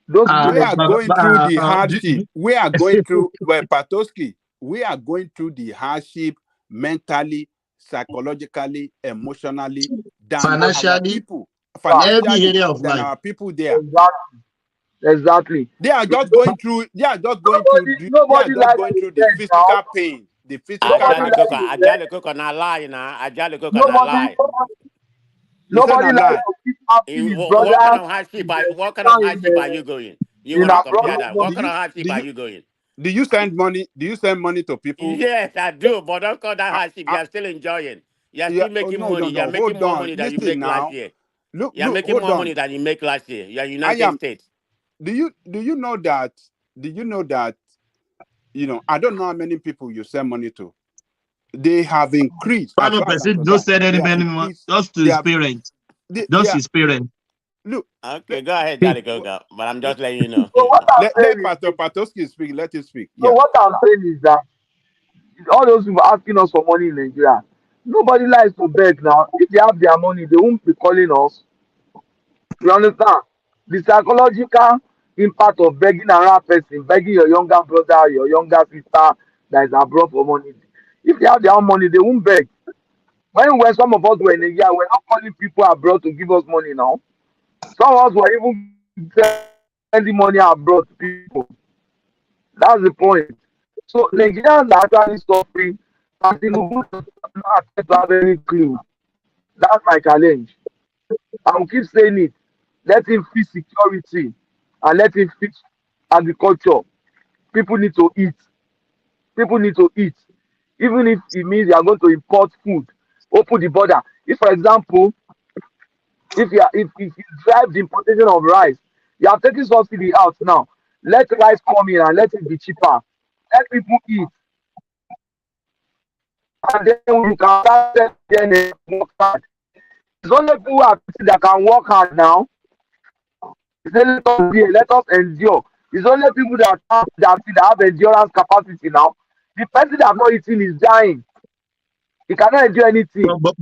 Those we are going through the hardship. We are going through Patoski. We are going through the hardship mentally, psychologically, emotionally, than financially, our people. Financially, every area of than life. our people there. Exactly. They are just going through. They are just going through. They are just going through the physical pain. The physical. Ajale Coco na lie now. Ajale Coco na lie. Nobody likes to keep asking his brother. What kind of hardship are you going? You want to compare that? What kind of hardship are you going? Do you send money? Do you send money to people? Yes, I do, but don't call that hardship. You're still enjoying. You're still making money. You're making more money than you make last year. You're making more money than you make last year. You're United States. Do you know that? Do you know that? I don't know how many people you send money to. They have increased. Don't send any money. Just to his parents. Just his parents. Look. Okay, go ahead, Daddy Goga. But I'm just letting you know. So let Pastor Patoski speak. Let him speak. So what I'm saying is that all those people asking us for money in Nigeria, nobody likes to beg now. If they have their money, they won't be calling us. You understand? The psychological impact of begging around person, begging your younger brother, your younger sister that is abroad for money. If they have their own money, they won't beg. When some of us were in Nigeria, we're not calling people abroad to give us money now. Some of us were even sending money abroad to people. That's the point. So Nigerians are actually suffering, and Tinubu does not have any clue. That's my challenge. I will keep saying it. Let him fix security and let him fix agriculture. People need to eat. People need to eat. Even if it means you are going to import food, open the border. If, for example, if you drive the importation of rice, you are taking subsidy out now. Let rice come in and let it be cheaper. Let people eat, and then we can start selling them work hard. It's only people who are that can work hard now. He said, let us bear, let us endure. It's only people that have endurance capacity now. The person that have not eaten is dying. He cannot endure anything. But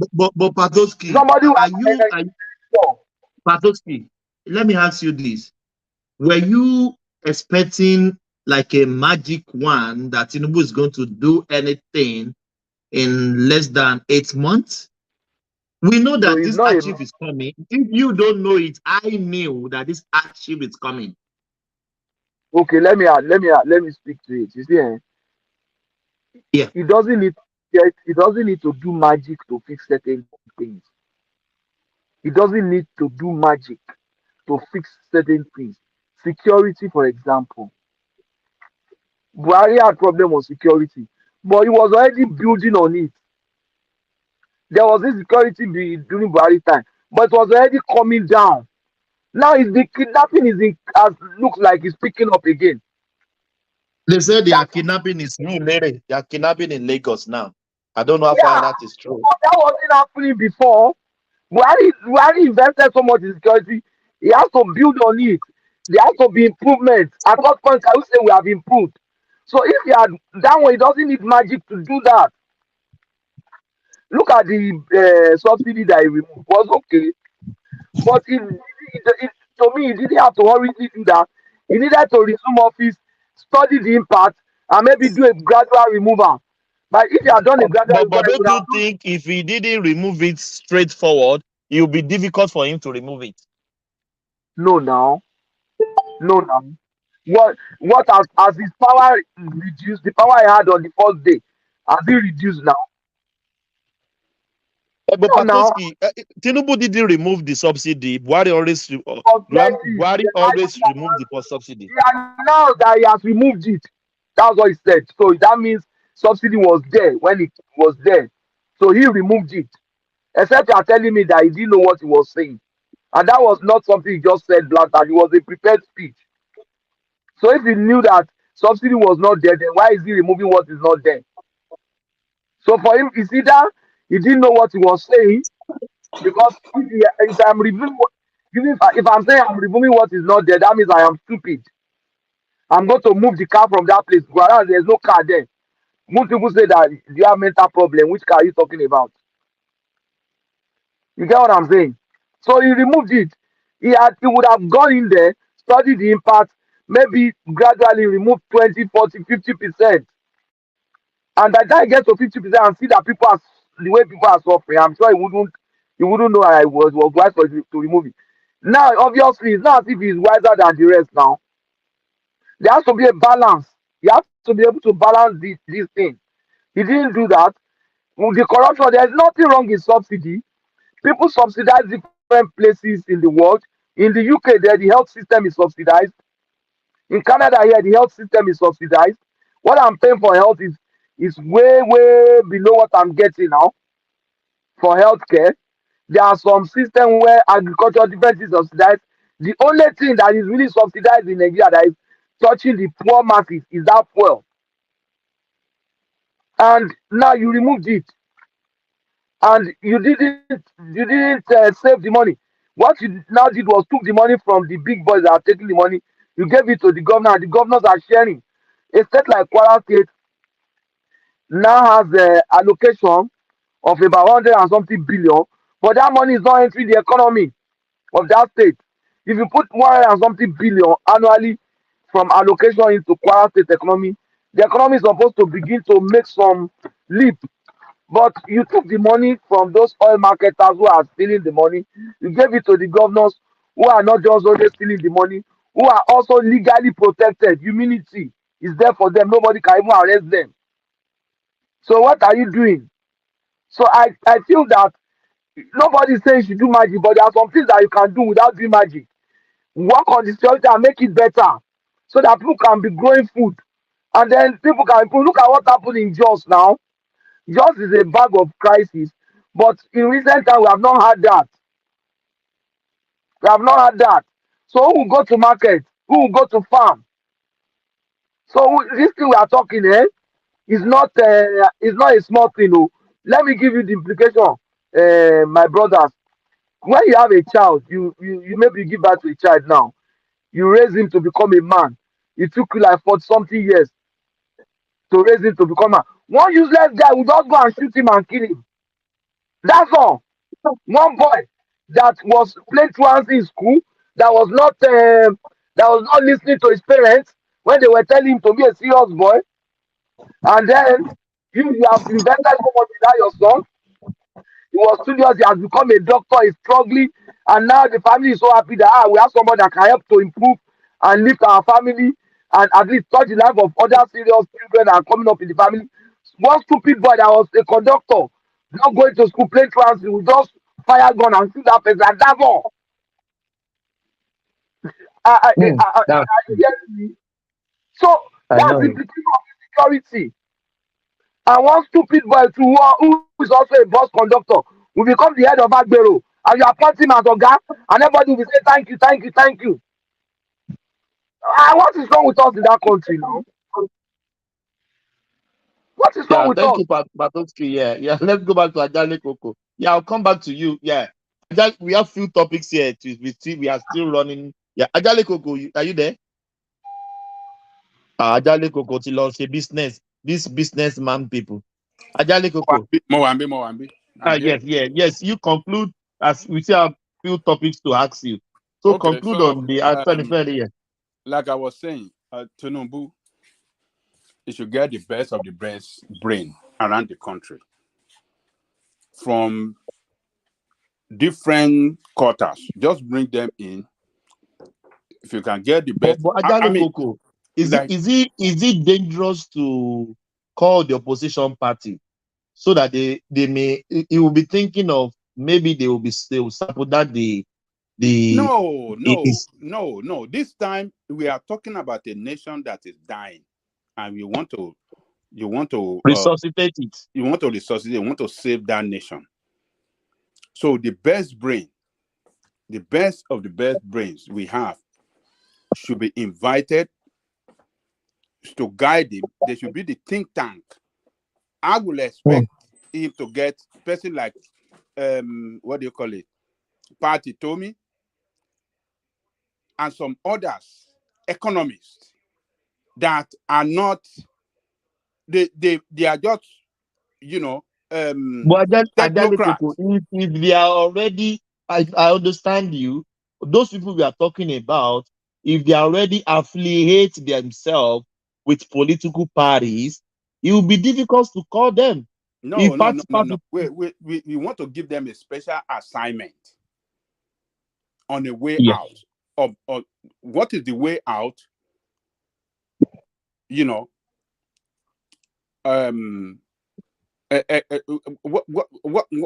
Patoski, Somebody who are has you energy are endure. Patoski? Let me ask you this: were you expecting like a magic one that Tinubu is going to do anything in less than 8 months? We know No, that it's this not a achieve is coming. If you don't know it, I knew that this achieve is coming. okay. Let me speak to it. You see, Yeah. he doesn't need he doesn't need to do magic to fix certain things. He doesn't need to do magic to fix certain things. Security, for example. Buhari had problem on security, but he was already building on it. There was insecurity during Buhari time, but it was already coming down. Now is the kidnapping as looks like it's picking up again. They said they are kidnapping is new lady. They are kidnapping in Lagos now. I don't know how far Yeah, that is true. but that wasn't happening before. Buhari invested so much in security. He has to build on it. There has to be improvement. At what point can we say we have improved? So if you had that one, it doesn't need magic to do that. Look at the subsidy that he removed. It was okay, but to me, he didn't have to hurriedly do that. He needed to resume office, study the impact, and maybe do a gradual removal. But if you had done a gradual removal, But he don't would have you think if he didn't remove it straightforward, it will be difficult for him to remove it? no now, no now. What has his power reduced? The power he had on the first day has it reduced now? But No now. Patoski, Tinubu didn't remove the subsidy. Forget it. Buhari always removed the subsidy. He announced that he has removed it. That's what he said. So that means subsidy was there when it was there. So he removed it. Except you are telling me that he didn't know what he was saying. And that was not something he just said blunt, and it was a prepared speech. So if he knew that subsidy was not there, then why is he removing what is not there? So for him, it's either he didn't know what he was saying, because if I'm removing if I'm saying I'm removing what is not there, that means I am stupid. I'm going to move the car from that place. Whereas there's no car there. Most people say that you have mental problem. Which car are you talking about? You get what I'm saying? So he removed it. He would have gone in there, studied the impact, maybe gradually remove 20, 40, 50%. And by the time he gets to 50% and see that people are the way people are suffering, I'm sure he wouldn't know I was wise for him to remove it. Now, obviously, it's not as if he's wiser than the rest now. There has to be a balance. You have to be able to balance these things. He didn't do that. With the corruption, there's nothing wrong in subsidy. People subsidize different places in the world. In the UK, there the health system is subsidized. In Canada, here the health system is subsidized. What I'm paying for health is way, way below what I'm getting now for healthcare. There are some systems where agriculture different is subsidized. The only thing that is really subsidized in Nigeria that is touching the poor masses is that fuel. And now you removed it, and you didn't save the money. What you now did was took the money from the big boys that are taking the money. You gave it to the governor, and the governors are sharing. A state like Kwara State now has allocation of about 100 and something billion, but that money is not entering the economy of that state. If you put 100 and something billion annually from allocation into Kwara State economy, the economy is supposed to begin to make some leap. But you took the money from those oil marketers who are stealing the money. You gave it to the governors who are not just only stealing the money, who are also legally protected. Immunity is there for them. Nobody can even arrest them. So what are you doing? So I feel that nobody is saying you should do magic, but there are some things that you can do without doing magic. Work on the security and make it better so that people can be growing food. And then people can improve. Look at what happened in Jos now. Jos is a bag of crisis, but in recent time we have not had that. We have not had that. So who will go to market? Who will go to farm? So this thing we are talking is not a small thing. Oh. Let me give you the implication, my brothers. When you have a child, you maybe give birth to a child now, you raise him to become a man. It took you like 40 something years to raise him to become a man. One useless guy will just go and shoot him and kill him. That's all. One boy that was playing truants in school, that was not listening to his parents when they were telling him to be a serious boy, and then you have invested so much in that your son. He was studious, he has become a doctor, he's struggling, and now the family is so happy that we have somebody that can help to improve and lift our family and at least touch the life of other serious children that are coming up in the family. One stupid boy that was a conductor, not going to school, playing transit, will just fire gun and shoot that person, and that's all. That's You get me? So I that's the know. implication of insecurity. And one stupid boy too, who is also a bus conductor, will become the head of Agbero, and you appoint him as Oga, and everybody will say thank you, thank you, thank you. What is wrong with us in that country now? What is wrong Yeah, with thank us? you, Patoski. Yeah, yeah. Let's go back to Ajale Coco. Yeah, I'll come back to you. Yeah, we have few topics here. We are still running. Yeah, Ajale Coco, are you there? Ajale Coco, ti lọ ṣe business. This businessman people. Ajale Coco. Moambi. I'm here. Yes, yeah, yes. You conclude as we still have few topics to ask you. So Okay, conclude so on the 23rd here. like I was saying, Tinubu, you should get the best of the best brain around the country from different quarters. Just bring them in. If you can get the best, But I Ajale mean, Coco, is like it dangerous to call the opposition party so that they may he will be thinking of maybe they will sabotage the is no. This time we are talking about a nation that is dying, and you want to resuscitate it. you want to resuscitate, you want to save that nation. So the best brain, the best of the best brains we have, should be invited to guide him. There should be the think tank. I will expect him to get person like what do you call it, Party Tommy, and some others, economists that are not they are just But Ajale Coco, technocrats. if they are already, I understand you. Those people we are talking about, if they already affiliate themselves with political parties, it will be difficult to call them. No, If no, no, party no, party no. We want to give them a special assignment on a way yeah. out. Of what is the way out? You know, what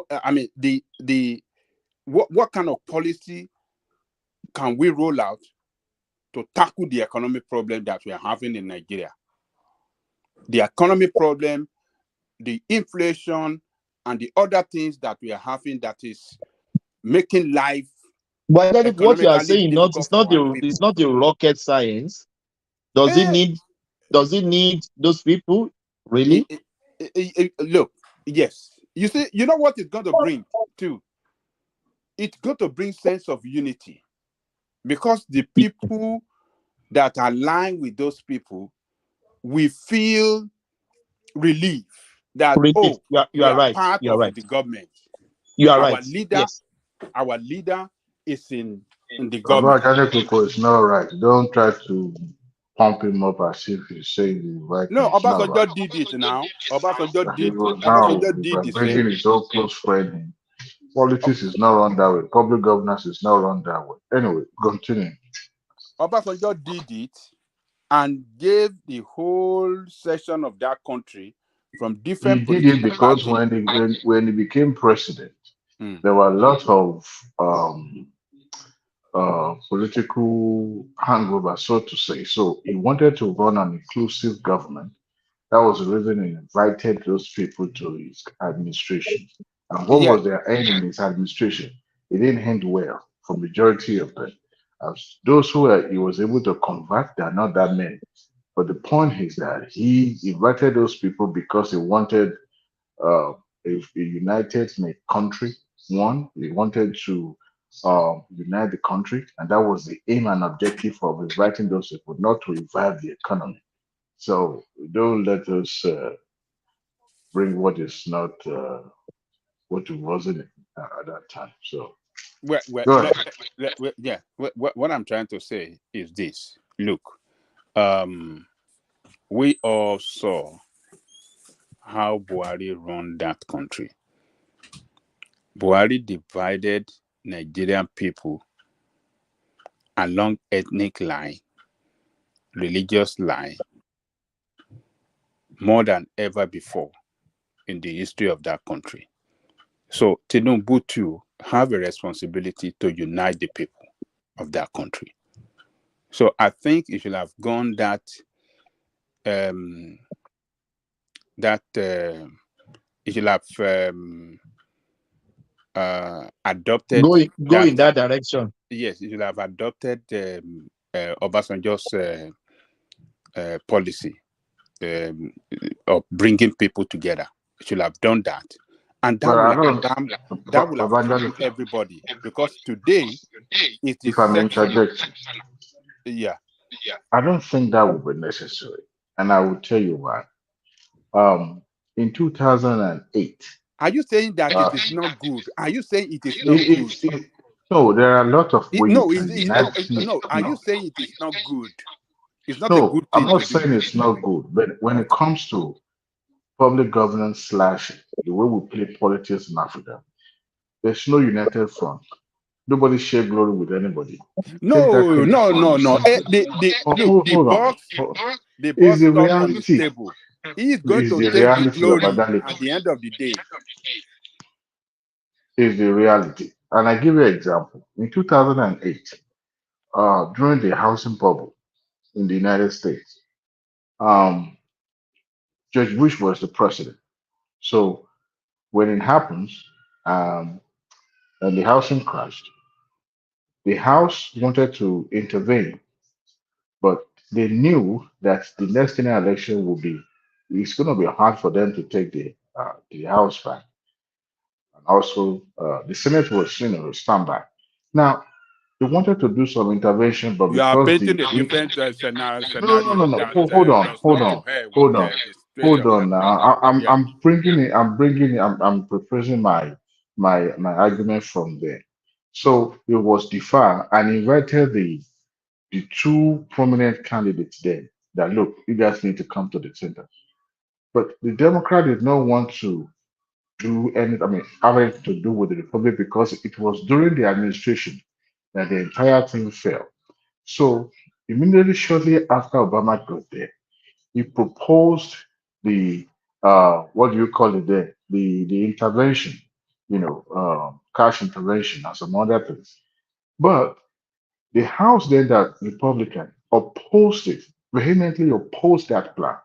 I mean, what kind of policy can we roll out to tackle the economic problem that we are having in Nigeria? The economic problem, the inflation, and the other things that we are having that is making life But Ajale, what you are economically saying, difficult for our it's people. not a rocket science. Does it Eh, need those people really? Look, yes. You see, you know what it's going to bring too? It's going to bring sense of unity because the people that align with those people, we feel relief that, Really, oh, you we are are right. part You are of right. the government. You are Our right. leader, Yes. our leader is in the Baba government. Akadekoko is not right. Don't try to pump him up as if he's saying the right No, thing. It's not right. Obasanjo did it now. Obasanjo He did was now Obasanjo did by the bringing same. his own close friend in. Politics is not run that way. Public governance is not run that way. Anyway, continue. Obasanjo did it and gave the whole section of that country from He different did it political because parties. when he became president, Mm. there were a lot of political hangover, so to say. So he wanted to run an inclusive government. That was the reason he invited those people to his administration. And what Yeah, was their end in his administration? It didn't end well for majority of them. As those he was able to convert, they are not that many. But the point is that he invited those people because he wanted a united country. One, he wanted to unite the country, and that was the aim and objective of inviting those people, not to revive the economy. So don't let us bring what is not what it wasn't at that time. So Well, go ahead. yeah. What I'm trying to say is this. Look, um, we all saw how Buhari run that country. Buhari divided Nigerian people along ethnic line, religious line, more than ever before in the history of that country. So Tinubu too have a responsibility to unite the people of that country. So I think it should have gone that that it should have adopted Go that. in that direction. Yes, it should have adopted Obasanjo's policy of bringing people together. It should have done that, and But that will I have don't, calmed everybody, because today it is if I may settling. interject, Yeah. I don't think that would be necessary, and I will tell you why. In 2008, Are you saying that uh, it is not good? Are you saying it is not good? no, there are a lot of ways you No, can unite. no. Are you No, saying it is not good? It's not a no, good I'm thing not to do. saying it's not good, but when it Okay. comes to public governance slash the way we play politics in Africa, there's no united front. Nobody share glory with anybody. Take that No, credit no, for no, no. something. The Oh, look, hold on. the Is boss the stuff on his reality. table. He is going Is to the take the reality of glory Adalito. at the end of the day. Is the reality. And I give you an example. In 2008, during the housing bubble in the United States, um, George Bush was the president. So when it happens, um, and the housing crashed, the House wanted to intervene, but they knew that the next general election will be, it's going to be hard for them to take the House back. And also, the Senate was, standby. Now, they wanted to do some intervention, but You are because painting a different no, scenario no. that does Hold not on, compare with hold on, the hold situation on. right Now, now. Yeah. I'm preparing my argument from there. So it was defer and invited the two prominent candidates there that look, you guys need to come to the center. But the Democrat did not want to do any, I mean, have anything to do with the Republic because it was during the administration that the entire thing fell. So immediately shortly after Obama got there, he proposed the what do you call it there? The intervention, cash intervention and some other things. But the House then that Republican opposed it, vehemently opposed that plan.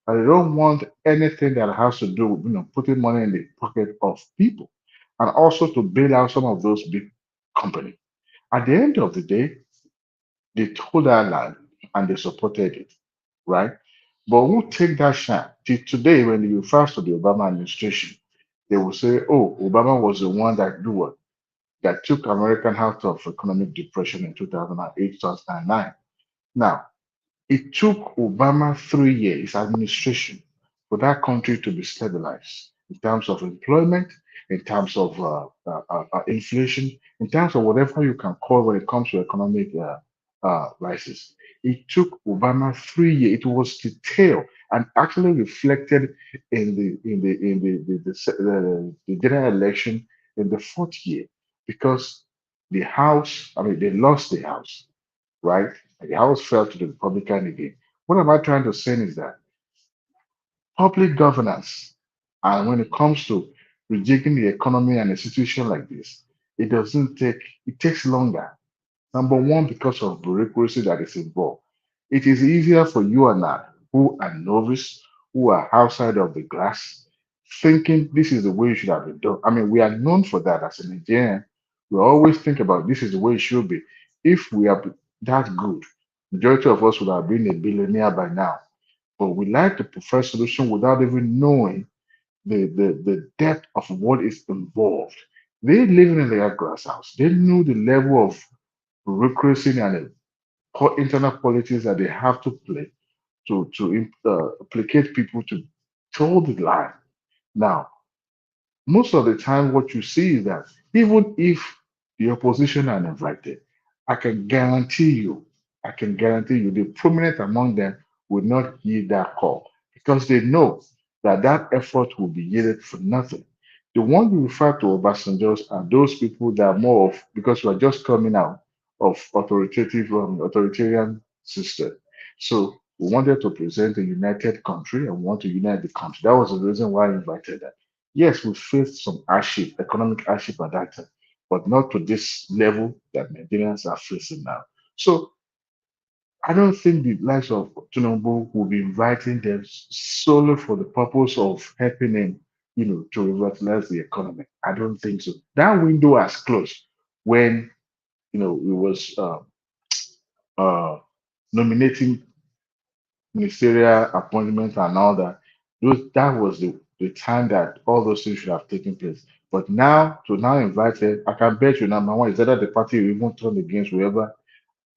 And they don't want anything that has to do with putting money in the pocket of people and also to bail out some of those big companies. At the end of the day, they told our land and they supported it, right? But who take that shine? Till today, when you refer to the Obama administration, they will say, oh, Obama was the one that do what? That took American out of economic depression in 2008, 2009. Now, it took Obama 3 years administration for that country to be stabilized in terms of employment, in terms of inflation, in terms of whatever you can call when it comes to economic crisis. It took Obama 3 years. It was detailed and actually reflected in the general election in the fourth year because the House, I mean, they lost the House, right? And the House fell to the Republican again. What am I trying to say is that public governance, and when it comes to rejigging the economy and a situation like this, it takes longer. Number one, because of bureaucracy that is involved. It is easier for you and I, who are novice, who are outside of the glass, thinking this is the way it should have been done. I mean, we are known for that as a Nigerian. We always think about this is the way it should be. If we are that good, Majority of us would have been a billionaire by now. But we like to prefer solution without even knowing the depth of what is involved. They living in their glass house. They knew the level of bureaucracy and internal politics that they have to play to placate people to toe the line. Now, most of the time what you see is that even if the opposition are invited, I can guarantee you, the prominent among them will not heed that call because they know that that effort will be yielded for nothing. The one you refer to Obasanjo's are those people that are more of because we are just coming out of authoritarian system. So we wanted to present a united country and want to unite the country. That was the reason why I invited them. Yes, we faced some hardship, economic hardship at that time, but not to this level that Nigerians are facing now. So I don't think the likes of Tinubu will be inviting them solely for the purpose of helping him, to revitalize the economy. I don't think so. That window has closed when, it was uh, nominating ministerial appointments and all that. That was the time that all those things should have taken place. But now to now invite her, I can bet you number one is either the party will even turn against whoever,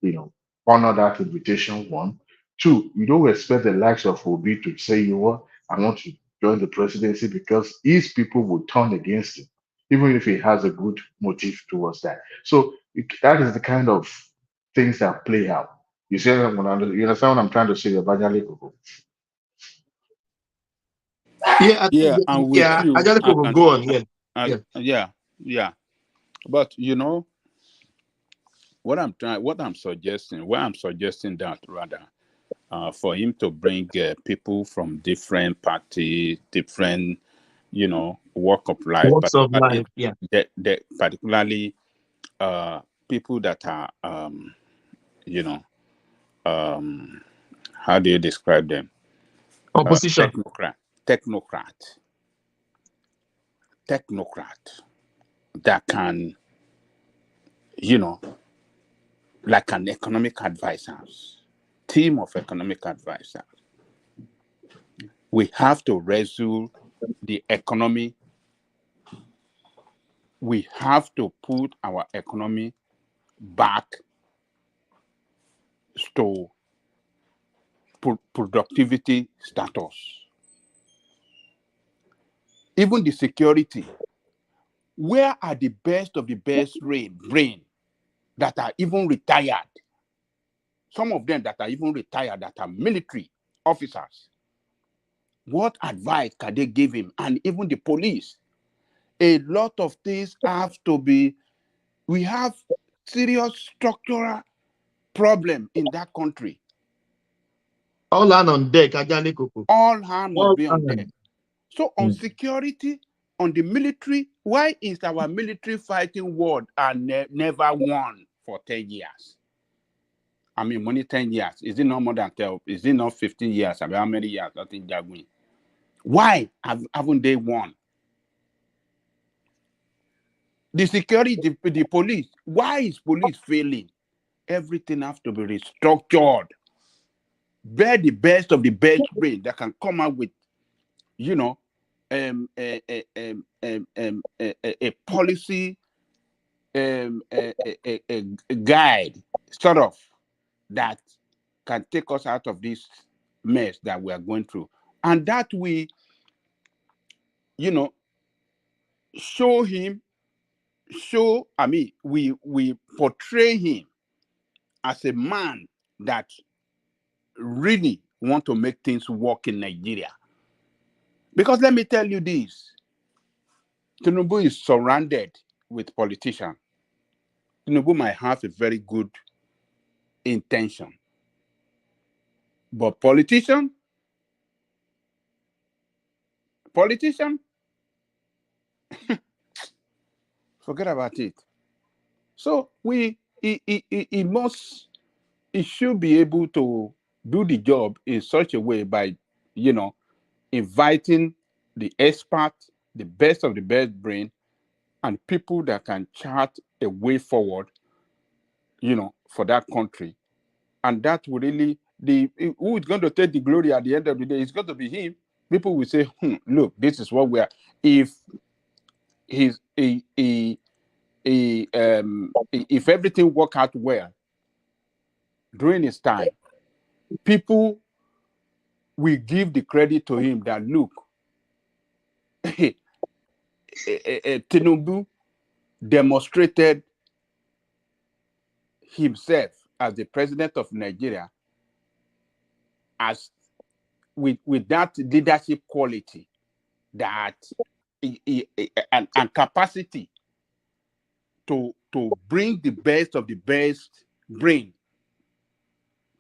you know, honor that invitation. One. Two, you don't expect the likes of Obi to say, you know what, I want to join the presidency because his people will turn against him, even if he has a good motive towards that. So that is the kind of things that play out. You understand what I'm trying to say, Abajale Koko? Yeah, Yeah, I'm with yeah. I you. just go on. Yeah, yeah. Yeah. But what I'm suggesting that rather, for him to bring people from different parties, different, walk of life, Walks of particularly life. Yeah. particularly people that are, you know, um, how do you describe them? Opposition. Technocrat, technocrat, technocrat that can, you know, like an economic advisors, team of economic advisors. We have to resolve the economy. We have to put our economy back to productivity status. Even the security. Where are the best of the best brain that are even retired? Some of them that are even retired that are military officers. What advice can they give him? And even the police. A lot of things have to be, we have serious structural problem in that country. All hands on deck, Ajale Koko. All hands must be on deck. Hand. So on security, on the military, why is our military fighting war and never won for 10 years? I mean, only 10 years. Is it not more than 12? Is it not 15 years? I mean, how many years? I think they're going. Why haven't they won? The security, the police. Why is police failing? Everything has to be restructured. Bear the best of the best brain that can come out with, a policy, a guide, sort of, that can take us out of this mess that we are going through. And that we, show him, we portray him as a man that really want to make things work in Nigeria. Because let me tell you this, Tinubu is surrounded with politicians. Tinubu might have a very good intention, but politician, forget about it. So he should be able to do the job in such a way by, inviting the expert, the best of the best brain, and people that can chart a way forward, for that country And that will really, who is going to take the glory at the end of the day? It's going to be him. People will say, look, this is what we are. If if everything work out well during his time, people will give the credit to him that, look, Tinubu demonstrated himself as the president of Nigeria as with that leadership quality, that and capacity to bring the best of the best brain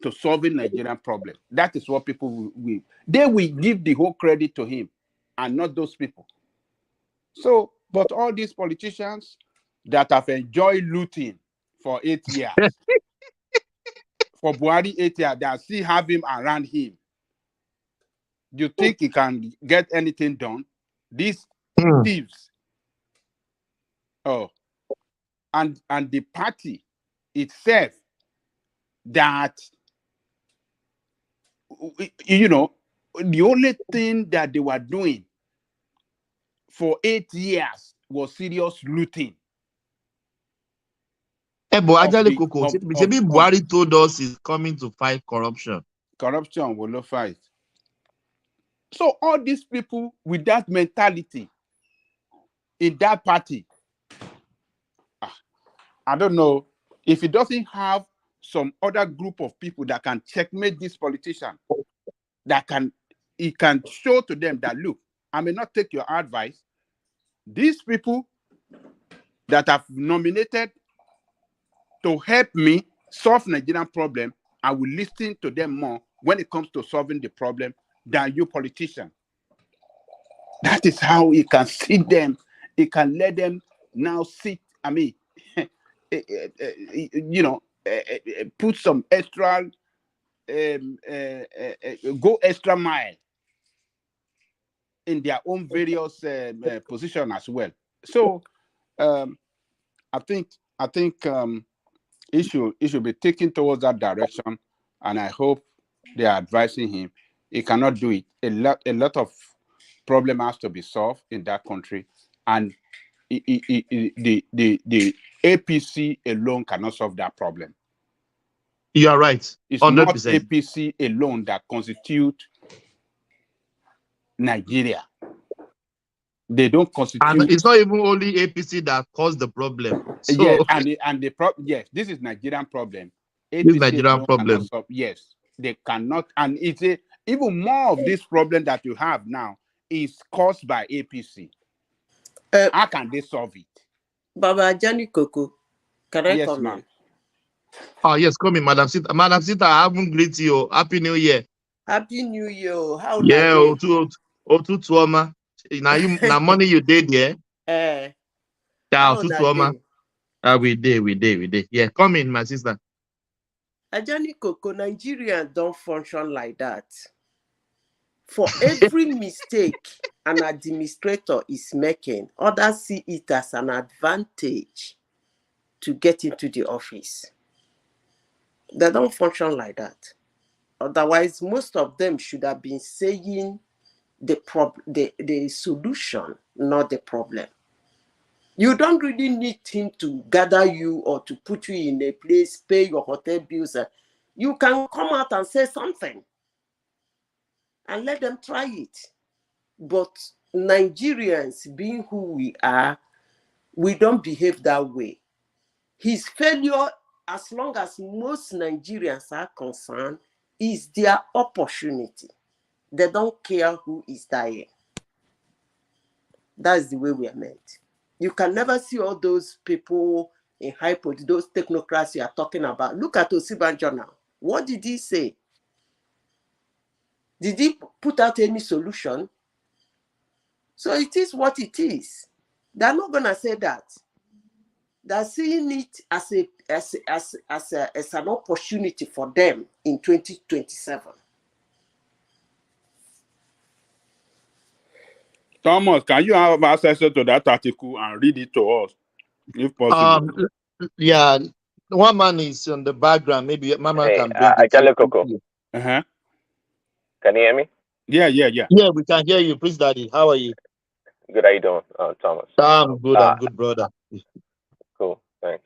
to solving Nigerian problem. That is what people will they will give the whole credit to him and not those people. So, but all these politicians that have enjoyed looting for 8 years, for Buhari 8 years, they still have him around him. Do you think he can get anything done? These thieves. Oh, and the party itself that, you know, the only thing that they were doing for 8 years was serious looting. Buhari told us he's coming to fight corruption. Corruption will not fight. So all these people with that mentality in that party, I don't know if he doesn't have some other group of people that can checkmate this politician, that he can show to them that, look, I may not take your advice. These people that have nominated to help me solve Nigerian problem, I will listen to them more when it comes to solving the problem than you politicians. That is how he can see them. He can let them now sit. I mean, you know, put some extra, go extra mile in their own various position as well. So, I think it should be taken towards that direction, and I hope they are advising him. He cannot do it. A lot of problem has to be solved in that country, and the APC alone cannot solve that problem. You are right. It's 100%. not APC alone that constitute Nigeria. They don't constitute. And it's not even only APC that caused the problem. So, yes, and the problem. Yes, this is Nigerian problem. APC this Nigerian problem. Solve, yes, they cannot, and it's even more of this problem that you have now is caused by APC. How can they solve it? Baba Johnny Coco, can I yes, come ma'am. in? Oh, yes, come in, Madam Sita. Madam Sita, I haven't greeted you. Happy New Year. Happy New Year. How yeah, Otu Tuoma. Now money you did, yeah? Yeah, Otu Tuoma. We did. Yeah, come in, my sister. Ajani Coco, Nigerians don't function like that. For every mistake an administrator is making, others see it as an advantage to get into the office. They don't function like that. Otherwise, most of them should have been saying the solution, not the problem. You don't really need him to gather you or to put you in a place, pay your hotel bills. You can come out and say something and let them try it. But Nigerians, being who we are, we don't behave that way. His failure, as long as most Nigerians are concerned, is their opportunity. They don't care who is dying. That is the way we are meant. You can never see all those people in high position, those technocrats you are talking about. Look at Osinbajo now. What did he say? Did he put out any solution? So it is what it is. They're not going to say that. They're seeing it as an opportunity for them in 2027. Thomas, can you have access to that article and read it to us, if possible? Yeah, one man is on the background. Maybe Mama Hey, can bring it. Ajale Coco, Uh-huh. can you hear me? Yeah. Yeah, we can hear you. Please, Daddy. How are you? Good, how you doing, Thomas? I'm Uh, good, brother. cool, thanks.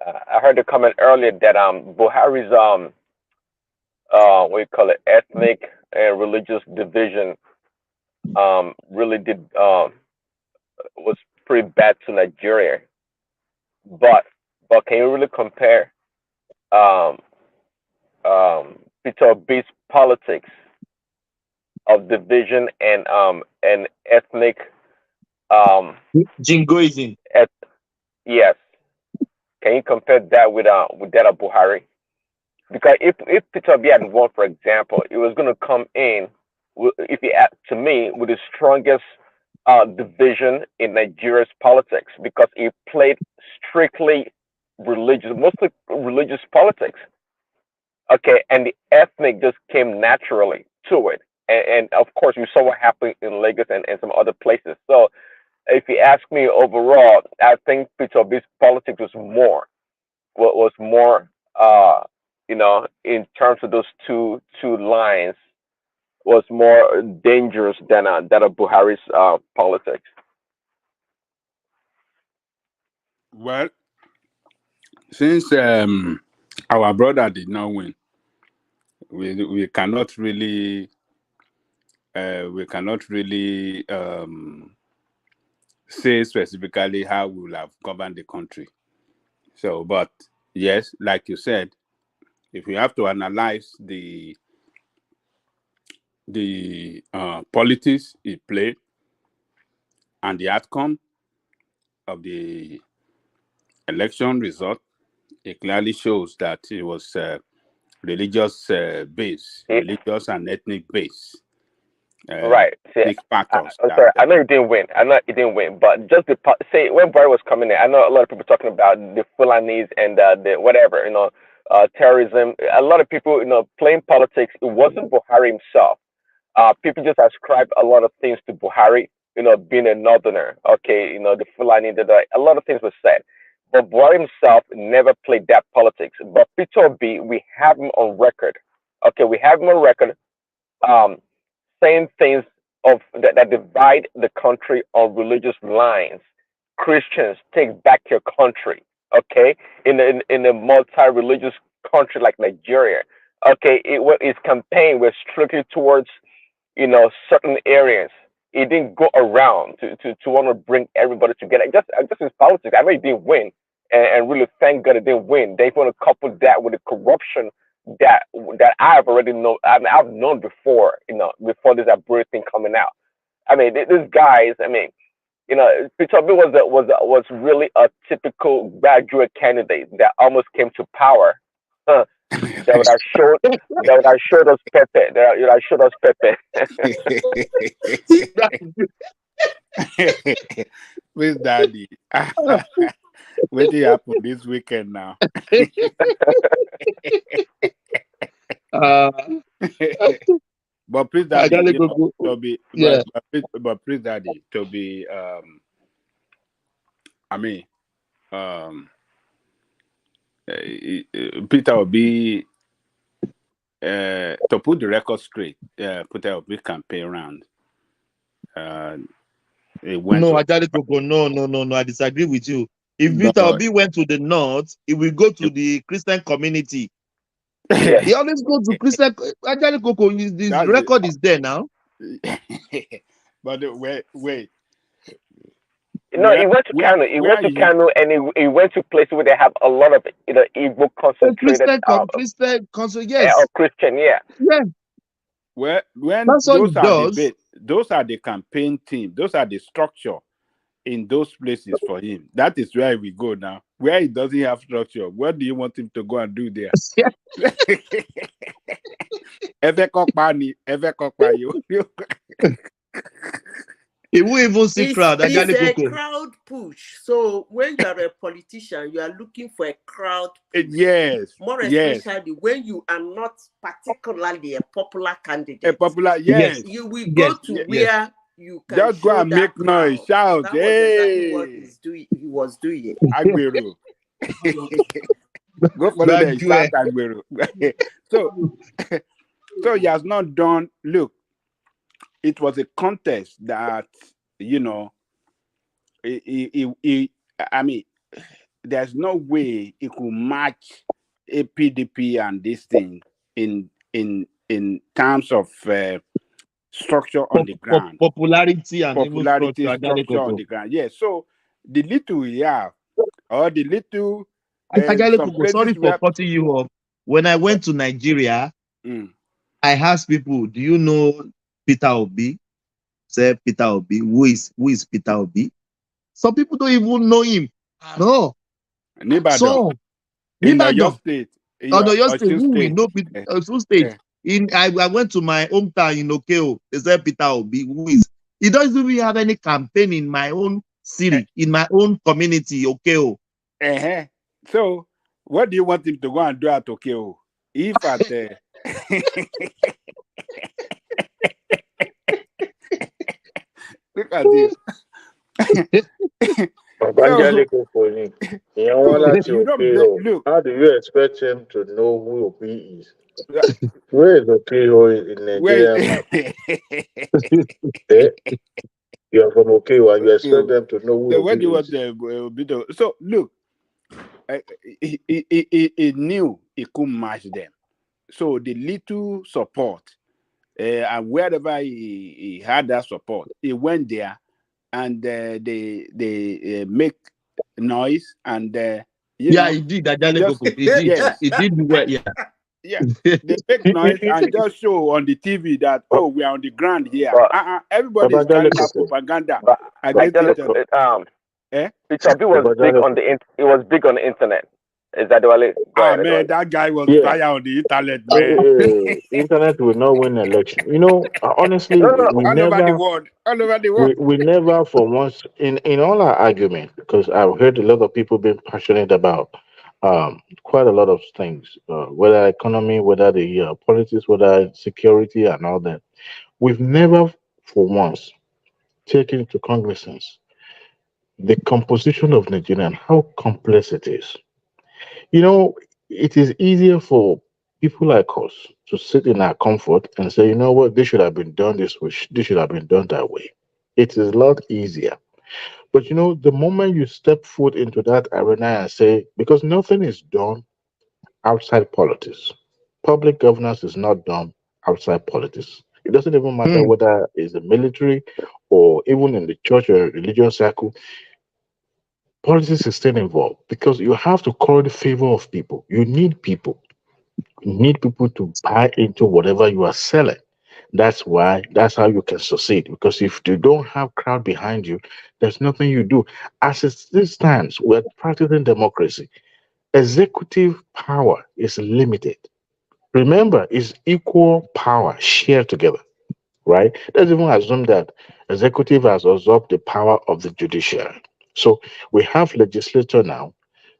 I heard the comment earlier that Buhari's what do you call it, ethnic and religious division really did was pretty bad to Nigeria. But can you really compare um Peter Obi's politics of division and ethnic um Jingoism. et- yes. Can you compare that with that of Buhari? Because if Peter Obi had won, for example, it was going to come in, if he to me, with the strongest division in Nigeria's politics because he played strictly religious, mostly religious politics. Okay, and the ethnic just came naturally to it, and of course we saw what happened in Lagos and some other places. So if you ask me overall, I think Peter Obi's politics was more what was more in terms of those two lines was more dangerous than that of Buhari's politics. Well, since our brother did not win, we cannot really say specifically how we will have governed the country. So, but yes, like you said, if we have to analyze the politics he played and the outcome of the election result, it clearly shows that it was religious base, religious and ethnic base. Right. See, Big factors. I'm sorry. I know he didn't win. I know he didn't win, but just say when Buhari was coming in, I know a lot of people talking about the Fulanis and the whatever, terrorism. A lot of people, playing politics. It wasn't Buhari himself. People just ascribe a lot of things to Buhari, being a northerner. Okay, the Fulani, a lot of things were said. But Buhari himself never played that politics. But Peter Obi, we have him on record. Okay, we have him on record um, saying things that divide the country on religious lines. Christians, take back your country. Okay, in a multi-religious country like Nigeria. Okay, his campaign was strictly towards certain areas. He didn't go around to want to bring everybody together. Just his politics. I know he didn't win, and really thank God he didn't win. They want to couple that with the corruption that I've already known. I've known before. Before this Abure thing coming out. I mean, these guys. I mean, Peter Obi was really a typical graduate candidate that almost came to power. That would have showed us Pepe. That would have showed us Pepe. With Daddy. What did happen this weekend now? But please, Daddy, to be, but please, Daddy, to be, I mean, Peter Obi, to put the record straight, Peter Obi campaign round. It went no, I disagree with you. If Peter Obi went to the north, he will go to the Christian community. He always go to Christian. Ajale Koko, the record is there now. But wait. No, he went to Kano. He went to Kano, and he went to places where they have a lot of Igbo concentrated. Christian, yes. Or Christian, yeah. Yeah. When those are the campaign team. Those are the structure in those places for him. That is where we go now. Where he doesn't have structure, what do you want him to go and do there? He won't even see crowd. It's a crowd push. So when you are a politician, you are looking for a crowd push. Yes. More especially when you are not particularly a popular candidate. You will go to where you can just go and make noise, shout. That was exactly what he was doing. Agbero. Go follow the South Agbero. So, so he has not done. Look, it was a contest that I mean, there's no way it could match a PDP and this thing in terms of structure on the ground, popularity and even popularity structure. structure on the ground. Yeah. So the little we have, or the little some Sorry places for where. cutting you off. When I went to Nigeria, I asked people, "Do you know Peter Obi?" Say Peter Obi. Who is Peter Obi? Some people don't even know him at all. Nibadan. So In your Nibadan. state. Your state, who we State. know Osun State. I went to my hometown in Okeo. They said Peter Obi. Who is? He doesn't even have any campaign in my own city, in my own community, Okeo. So, what do you want him to go and do at Okeo? If at look at this. Evangelical Phony. You know, look. How do you expect him to know who Obi is? Where is Okeo in Nigeria map? You're from Okeo and you expect them to know who Where do you Obi is? want so look, he knew he couldn't match them. So the little support, and wherever he had that support, he went there, and they make noise, and he did. Yes, he did well. Yeah, they make noise and just show on the TV that we are on the ground here. Everybody is carrying that propaganda against each other. Peter Obi was big on the it was big on the internet. Is that the man, that guy was fire on the internet, man. Internet will not win election. You know, honestly, we all never, over the world, all over the world. we never for once in all our argument, because I've heard a lot of people being passionate about quite a lot of things, whether economy, whether the politics, whether security and all that. We've never for once taken into cognizance the composition of Nigeria and how complex it is. You know, it is easier for people like us to sit in our comfort and say, you know what, this should have been done this way, this should have been done that way. It is a lot easier. But you know, the moment you step foot into that arena and say, because nothing is done outside politics, public governance is not done outside politics. It doesn't even matter whether it's the military or even in the church or religion circle, politics is still involved because you have to call the favor of people. You need people. You need people to buy into whatever you are selling. That's how you can succeed. Because if you don't have crowd behind you, there's nothing you do. As it still stands, we're practicing democracy. Executive power is limited. Remember, it's equal power shared together, right? Let's even assume that executive has absorbed the power of the judiciary. So we have legislature now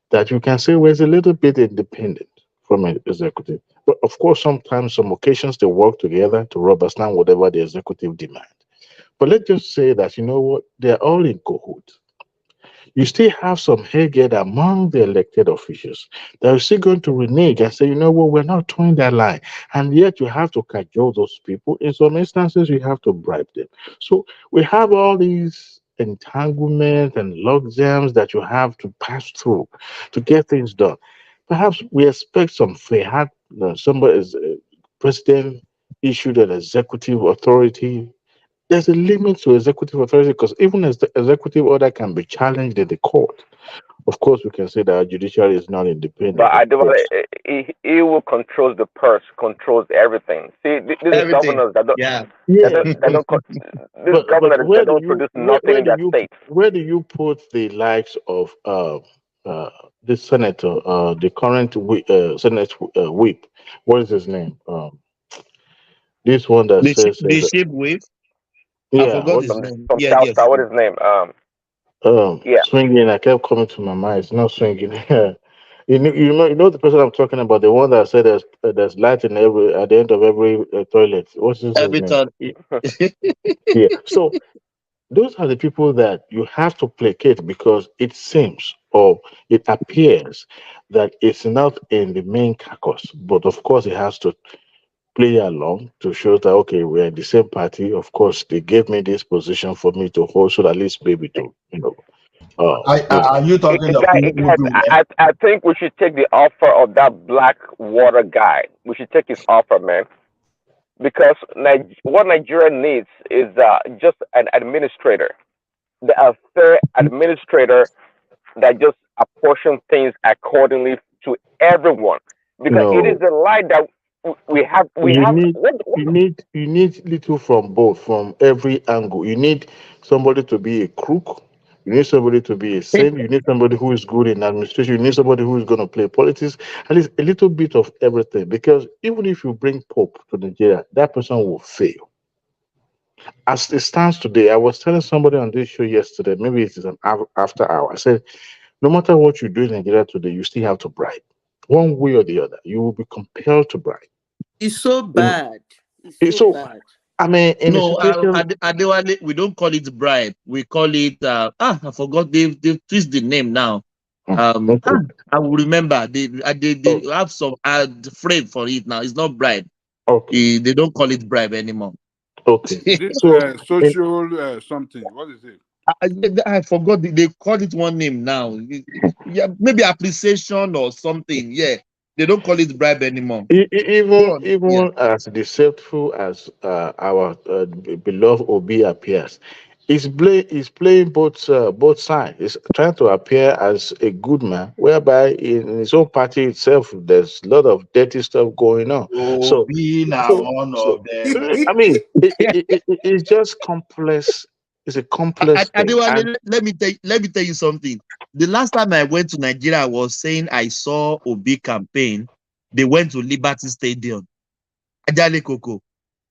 that you can say was a little bit independent from an executive. But of course, sometimes, some occasions, they work together to rubber stamp whatever the executive demand. But let's just say that, you know what, they're all in cahoots. You still have some headgear among the elected officials that are still going to renege and say, you know what, we're not towing that line. And yet you have to cajole those people. In some instances, you have to bribe them. So we have all these entanglements and logjams that you have to pass through to get things done. Perhaps we expect some fair. Somebody is president issued an executive authority. There's a limit to executive authority because even as the executive order can be challenged in the court. Of course, we can say that our judiciary is not independent. But I do. He will controls the purse, controls everything. See, these governors that don't, that don't, these governors that don't produce nothing in their state. Where do you put the likes of the senator, the current Senate whip? What is his name? This one that says the shape wave. Yeah, I forgot his name. From South, what is his name? Swinging. I kept coming to my mind. It's not swinging. You know the person I'm talking about, the one that said there's light in every at the end of every toilet. What's his name? Every time. Yeah. So those are the people that you have to placate because it seems or it appears that it's not in the main caucus, but of course it has to play along to show that okay, we're in the same party. Of course, they gave me this position for me to hold, so at least maybe to Are you talking of Guy, who do I think we should take the offer of that black water guy. We should take his offer, man. Because what Nigeria needs is just an administrator, a fair administrator that just apportion things accordingly to everyone. Because it is no. a lie that we have. You need What, you need little from both, from every angle. You need somebody to be a crook. You need somebody to be a saint. You need somebody who is good in administration. You need somebody who is going to play politics. At least a little bit of everything. Because even if you bring Pope to Nigeria, that person will fail. As it stands today, I was telling somebody on this show yesterday, maybe it is an after hour. I said, no matter what you do in Nigeria today, you still have to bribe. One way or the other, you will be compelled to bribe. It's so In- bad. It's so So, bad. I mean, in a No, situation, Adewale, we don't call it bribe. We call it I forgot they've twist the name now. okay. I will remember. They Oh, have some frame for it now. It's not bribe. okay. They don't call it bribe anymore. Okay. Is it So, in, social something? What is it? I forgot they call it one name now. Yeah, maybe appreciation or something. Yeah, they don't call it bribe anymore. Go on. Yeah. even as deceitful as our beloved Obi appears, he's playing both sides. He's trying to appear as a good man, whereby in his own party itself, there's a lot of dirty stuff going on. Oh, So, being one so of them. I mean, it's just complex. It's a complex thing, and Adewale, let me tell you something. The last time I went to Nigeria, I was saying I saw Obi campaign. They went to Liberty Stadium, Ajale Koko.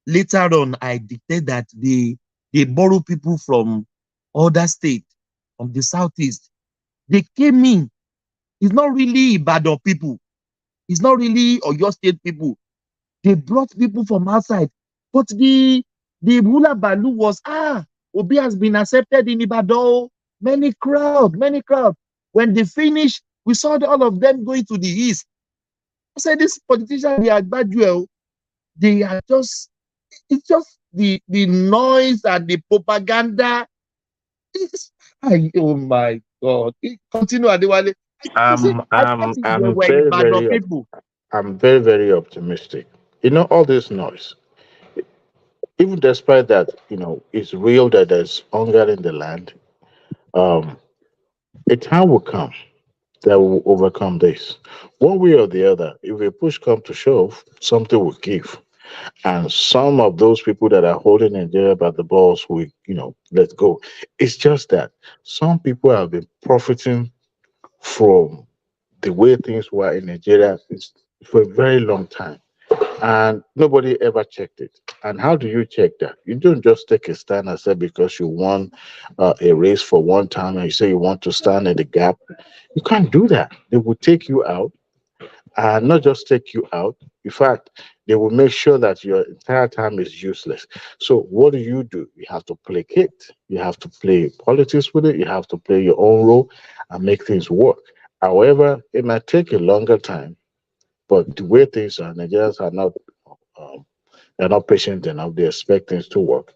Later on, I detected that they borrow people from other states, from the southeast. They came in. It's not really Ibadan people. It's not really Oyo State people. They brought people from outside. But the ruler Balu was, Obi has been accepted in Ibadan. Many crowd, many crowd. When they finished, we saw all of them going to the east. I said, this politician, they are gradual. They are just, it's just the noise and the propaganda. Oh my God. Continue, Adewale. I thought they I'm were very Ibadan people. I'm very very optimistic. You know, all this noise, even despite that, it's real that there's hunger in the land. Um, a time will come that will overcome this, one way or the other. If a push comes to shove, something will give, and some of those people that are holding Nigeria by the balls will, let go. It's just that some people have been profiting from the way things were in Nigeria for a very long time, and nobody ever checked it. And how do you check that? You don't just take a stand and say because you won a race for one time and you say you want to stand in the gap. You can't do that. They will take you out, and not just take you out. In fact, they will make sure that your entire time is useless. So what do? You have to placate. You have to play politics with it. You have to play your own role and make things work. However, it might take a longer time, but the way things are, Nigerians are not um, they're not patient enough. They expect things to work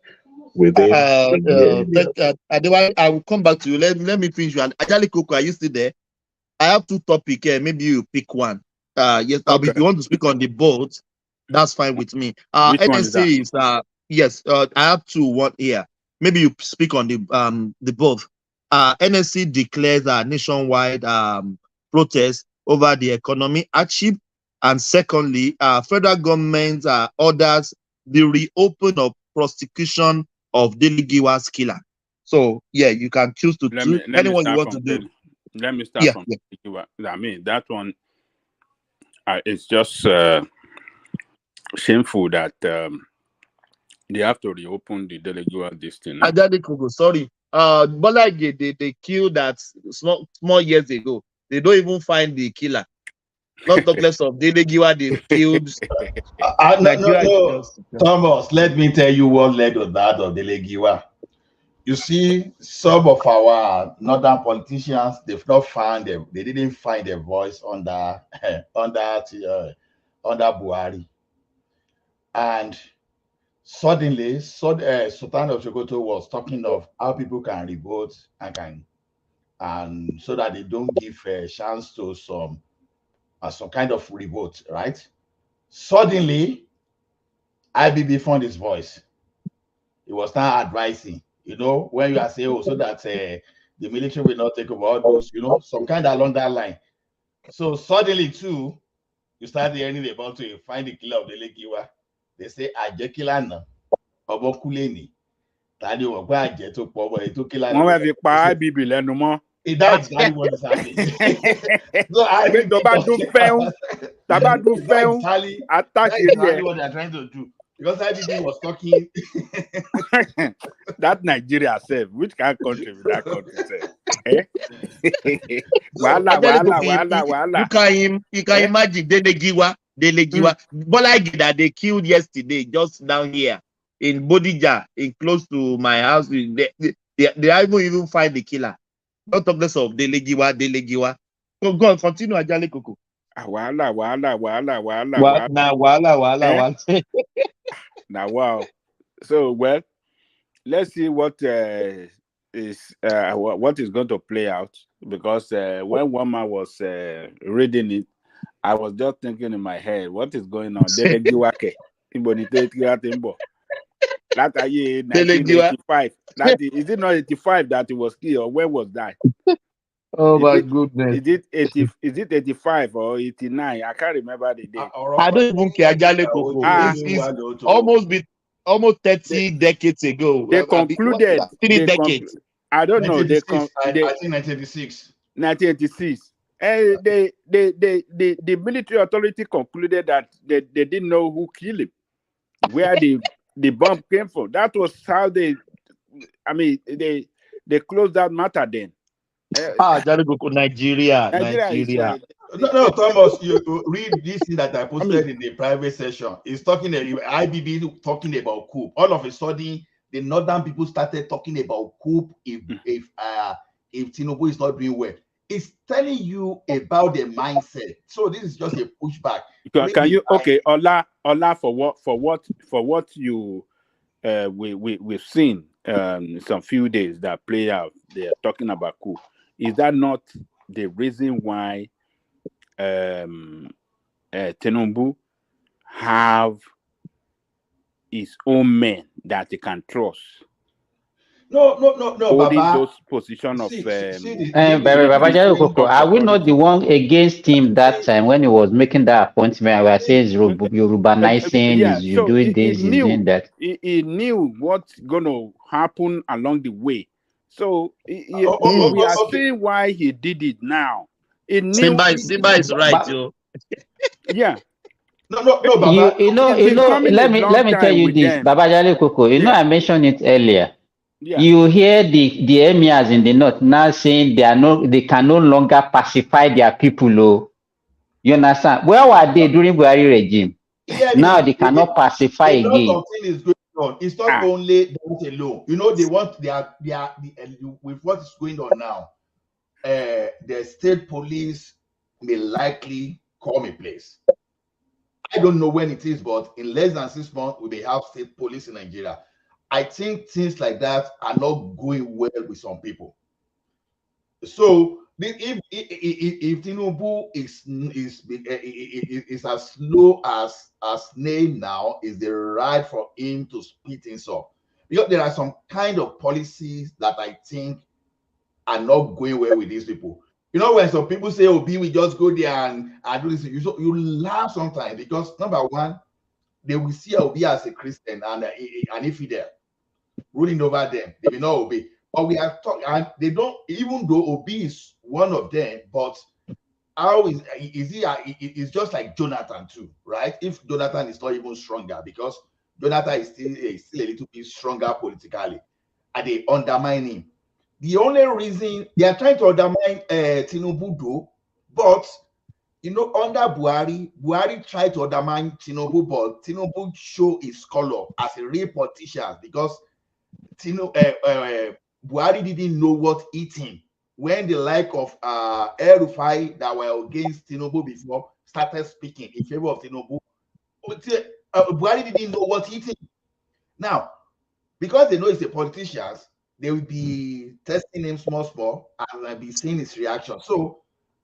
within a year and a half. Adewale, I will come back to you. Let me finish you. And Ajali Koko, are you still there? I have two topics here. Maybe you pick one. Yes, Okay. if you want to speak on the boat, that's fine with me. Which one is that? NSC is yes. I have two. One here. Maybe you speak on the both. NSC declares a nationwide protest over the economy hardship, and secondly, federal government orders the reopen of prosecution of Deligiwa's killer. So yeah, you can choose to Let choose me anyone you start want to from do. let me start Yeah, from yeah. I mean that one. It's just shameful that they have to reopen the Delegua this thing now. Ajadi Kogo, sorry. Bola Ige, they killed that small years ago. They don't even find the killer. Not talk less of Delegiwa, they've killed. No, Nigeria is no. just. Thomas, let me tell you what led to that of the Legiwa. you see, some of our northern politicians, they've not found them. They didn't find their voice under under Buhari, and suddenly, Sultan of Sokoto was talking of how people can revolt and so that they don't give a chance to some kind of revolt, right? Suddenly, IBB found his voice. He was now advising, when you are saying, oh, so that the military will not take over all those, some kind of along that line. So suddenly, too, you start hearing about to find the killer of the Legiwa. They say, Ajekila na, Obokuleni. Tani wọ́n gbọ́ àjẹ́ tó pọ̀ ọmọ èyí tó kí wọ́n fẹ́ fi pa IBB lẹ́nu mọ́. That's exactly what is happening. So I pé tọba dún fẹ́hún tàbá dún fẹ́hún that's exactly what they're trying to do. Because IBB was talking. That Nigeria self, which kind of country with that country self? Eh? Wahala. You can imagine Delegiwa. Bola that they killed yesterday just down here in Bodija, in close to my house. They even find the killer. Don't talk less of Delegiwa. Go on, continue, Ajale Koko. Wahala. Now, wow. So, well, let's see what is going to play out, because when one man was reading it, I was just thinking in my head, what is going on? Delegiwake. That year 1985. Is it not 85 that he was killed, or when was that? Oh my goodness. Is it 85 or 89? I can't remember the date. I don't even care, Ajale Koko. It's almost 30 decades ago. They concluded 3 decades. I don't know. I think 1986. 1986. The military authority concluded that they didn't know who killed him, where the bomb came from. That was how they closed that matter then. Nigeria. No, Thomas, you read this thing that I posted in the private session. It's talking about IBB talking about coup. All of a sudden, the northern people started talking about coup if Tinubu is not doing well. It's telling you about the mindset. So this is just a pushback. Can you Ola for what you we've seen some few days that play out, they are talking about coup. Is that not the reason why Tinubu have his own men that he can trust? No, holding Baba. those position of are we not the one against him that time when he was making that appointment? We are saying Yorubanizing, you doing this, he's doing that. He knew what's gonna happen along the way. So we are seeing why he did it now. Simba is right, yo. Yeah. No, Baba. Let me tell you this, Baba Jale Koko. I mentioned it earlier. Yeah. You hear the emirs in the north now saying they can no longer pacify their people. Oh. You understand? Where were they during Buhari regime? Yeah, now they cannot pacify again. Lot of things is going on. It's not only that alone. They want with what is going on now. The state police may likely come in place. I don't know when it is, but in less than 6 months, we may have state police in Nigeria. I think things like that are not going well with some people. So if Tinubu is as slow as name now, is the right for him to speed things up, because there are some kind of policies that I think are not going well with these people. When some people say, "Oh, we just go there and do this," you laugh sometimes, because number one, they will see Obi as a Christian and an infidel ruling over them. They will not obey. But we are talking, and they don't, even though Obi is one of them, but how is he? It's just like Jonathan too, right? If Jonathan is not even stronger, because Jonathan is still a little bit stronger politically, and they undermine him. The only reason they are trying to undermine Tinubu though, but under Buhari tried to undermine Tinubu, but Tinubu show his color as a real politician, because Buhari didn't know what eating when the like of El Rufai that were against Tinubu before started speaking in favor of Tinubu. Buhari didn't know what eating. Now, because they know he's a politician, they will be testing him small, and be seeing his reaction. So,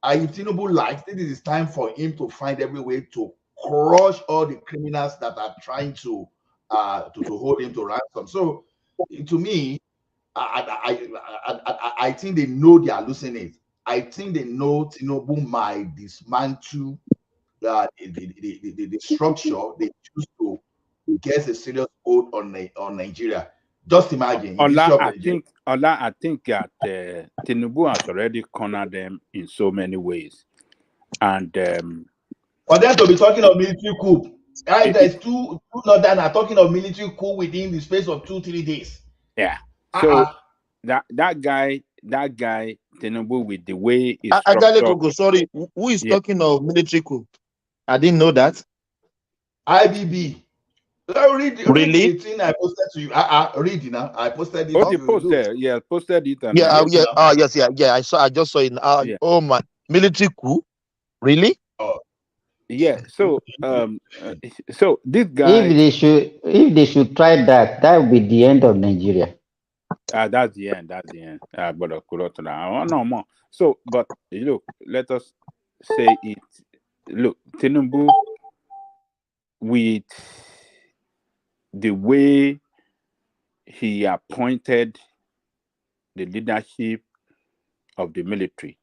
if Tinubu likes, this is time for him to find every way to crush all the criminals that are trying to hold him to ransom. So, to me, I think they know they are losing it. I think they know Tinubu might dismantle the structure they choose to get a serious hold on Nigeria. Just imagine the history of Nigeria. I think that Tinubu has already cornered them in so many ways, and for them to be talking of military coup, there's two northern are talking of military coup within the space of 2-3 days. Yeah. So that guy Tinubu, with the way it's structured. Sorry, who is talking of military coup? I didn't know that. IBB. Read Really? the thing I posted to you. Read it now. I posted it. Oh, you posted? Yeah, posted it. And yes. I saw. I just saw it. Oh my, military coup. Really? Oh. Yeah. So so this guy. If they should try that, that would be the end of Nigeria. That's the end. That's the end. But no more. So, but look, let us say it. Look, Tinubu, with the way he appointed the leadership of the military,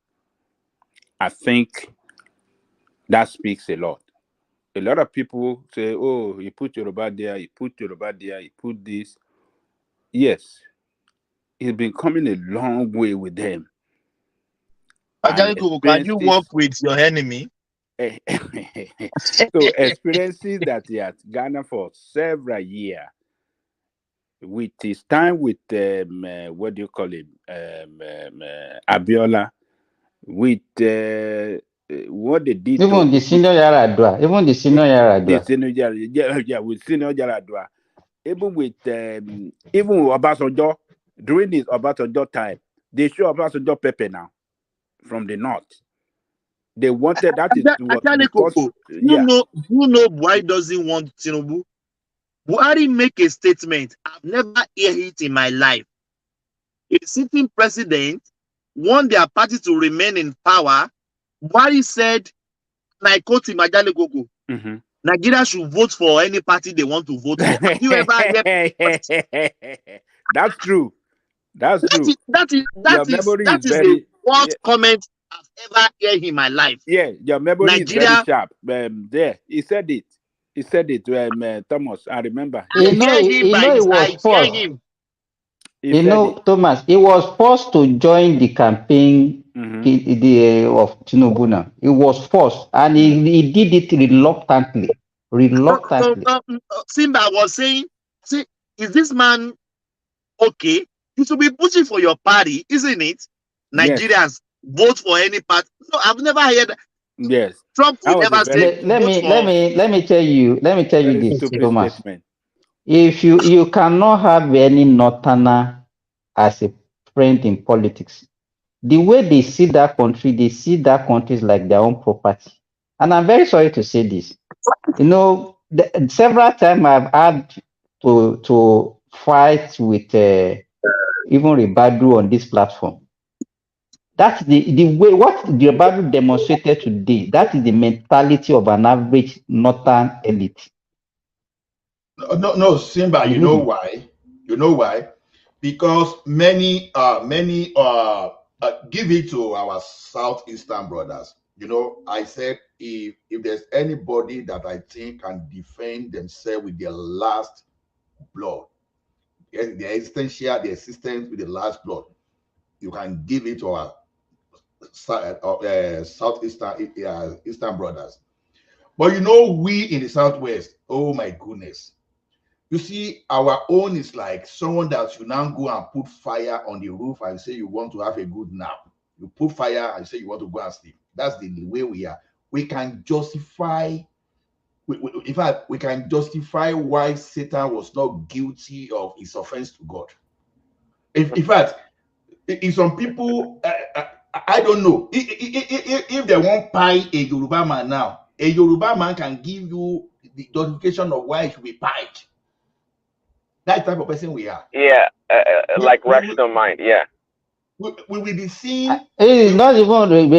I think that speaks a lot. A lot of people say, "Oh, he put Yoruba there. He put Yoruba there. He put this." Yes, he's been coming a long way with them. Can you work with your enemy? So experiences that he has garnered for several years, with his time with what do you call him, Abiola, with what they did even the senior Yaradua, with senior Yaradua, even with Obasanjo, during his Obasanjo time, they show Obasanjo Pepe now from the north. They wanted that is because, you know why doesn't want Tinubu? Buhari make a statement I've never heard it in my life. A sitting president want their party to remain in power. Buhari said, and I quote him, Nigeria should vote for any party they want to vote for. Have you ever heard? That's true. That's true. That is the worst comment I've ever heard in my life. Yeah, your memory is very sharp. There, he said it. He said it to Thomas. I remember. It was forced. Thomas, he was forced to join the campaign of Tinubu now. It was forced, and he did it reluctantly. Simba was saying, see, is this man okay? You should be pushing for your party, isn't it? Nigerians vote for any party. No, I've never heard that. Yes. Trump would never say. Let me tell you this, Thomas. Statement. If you cannot have any northerner as a friend in politics, the way they see that country is like their own property. And I'm very sorry to say this. Several times I've had to fight with even Ribadu on this platform. That's the way what Ribadu demonstrated today. That is the mentality of an average northern elite. No, Simba. You know why? Because many give it to our southeastern brothers. I said if there's anybody that I think can defend themselves with their last blood, their existence with the last blood, you can give it to our southeastern eastern brothers. But we in the southwest, oh my goodness. You see, our own is like someone that you now go and put fire on the roof and say you want to have a good nap. You put fire and say you want to go and sleep. That's the way we are. We can justify in fact, we can justify why Satan was not guilty of his offense to God. In fact, in some people, I don't know if they won't pie a Yoruba man now. A Yoruba man can give you the justification of why he should be pied. That type of person we are. Yeah, like rational mind. Yeah. We will be seen. It's not even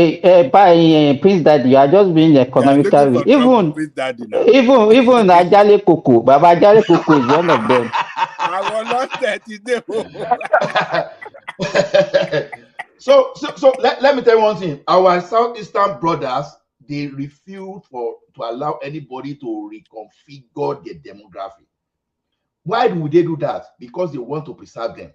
by Prince Daddy. You are just being They are looking economical. for trouble with daddy now. Even Ajale Koko, Baba Ajale Koko is one of them. I will not let it do. So let me tell you one thing. Our southeastern brothers, they refuse to allow anybody to reconfigure their demography. Why do they do that? Because they want to preserve them.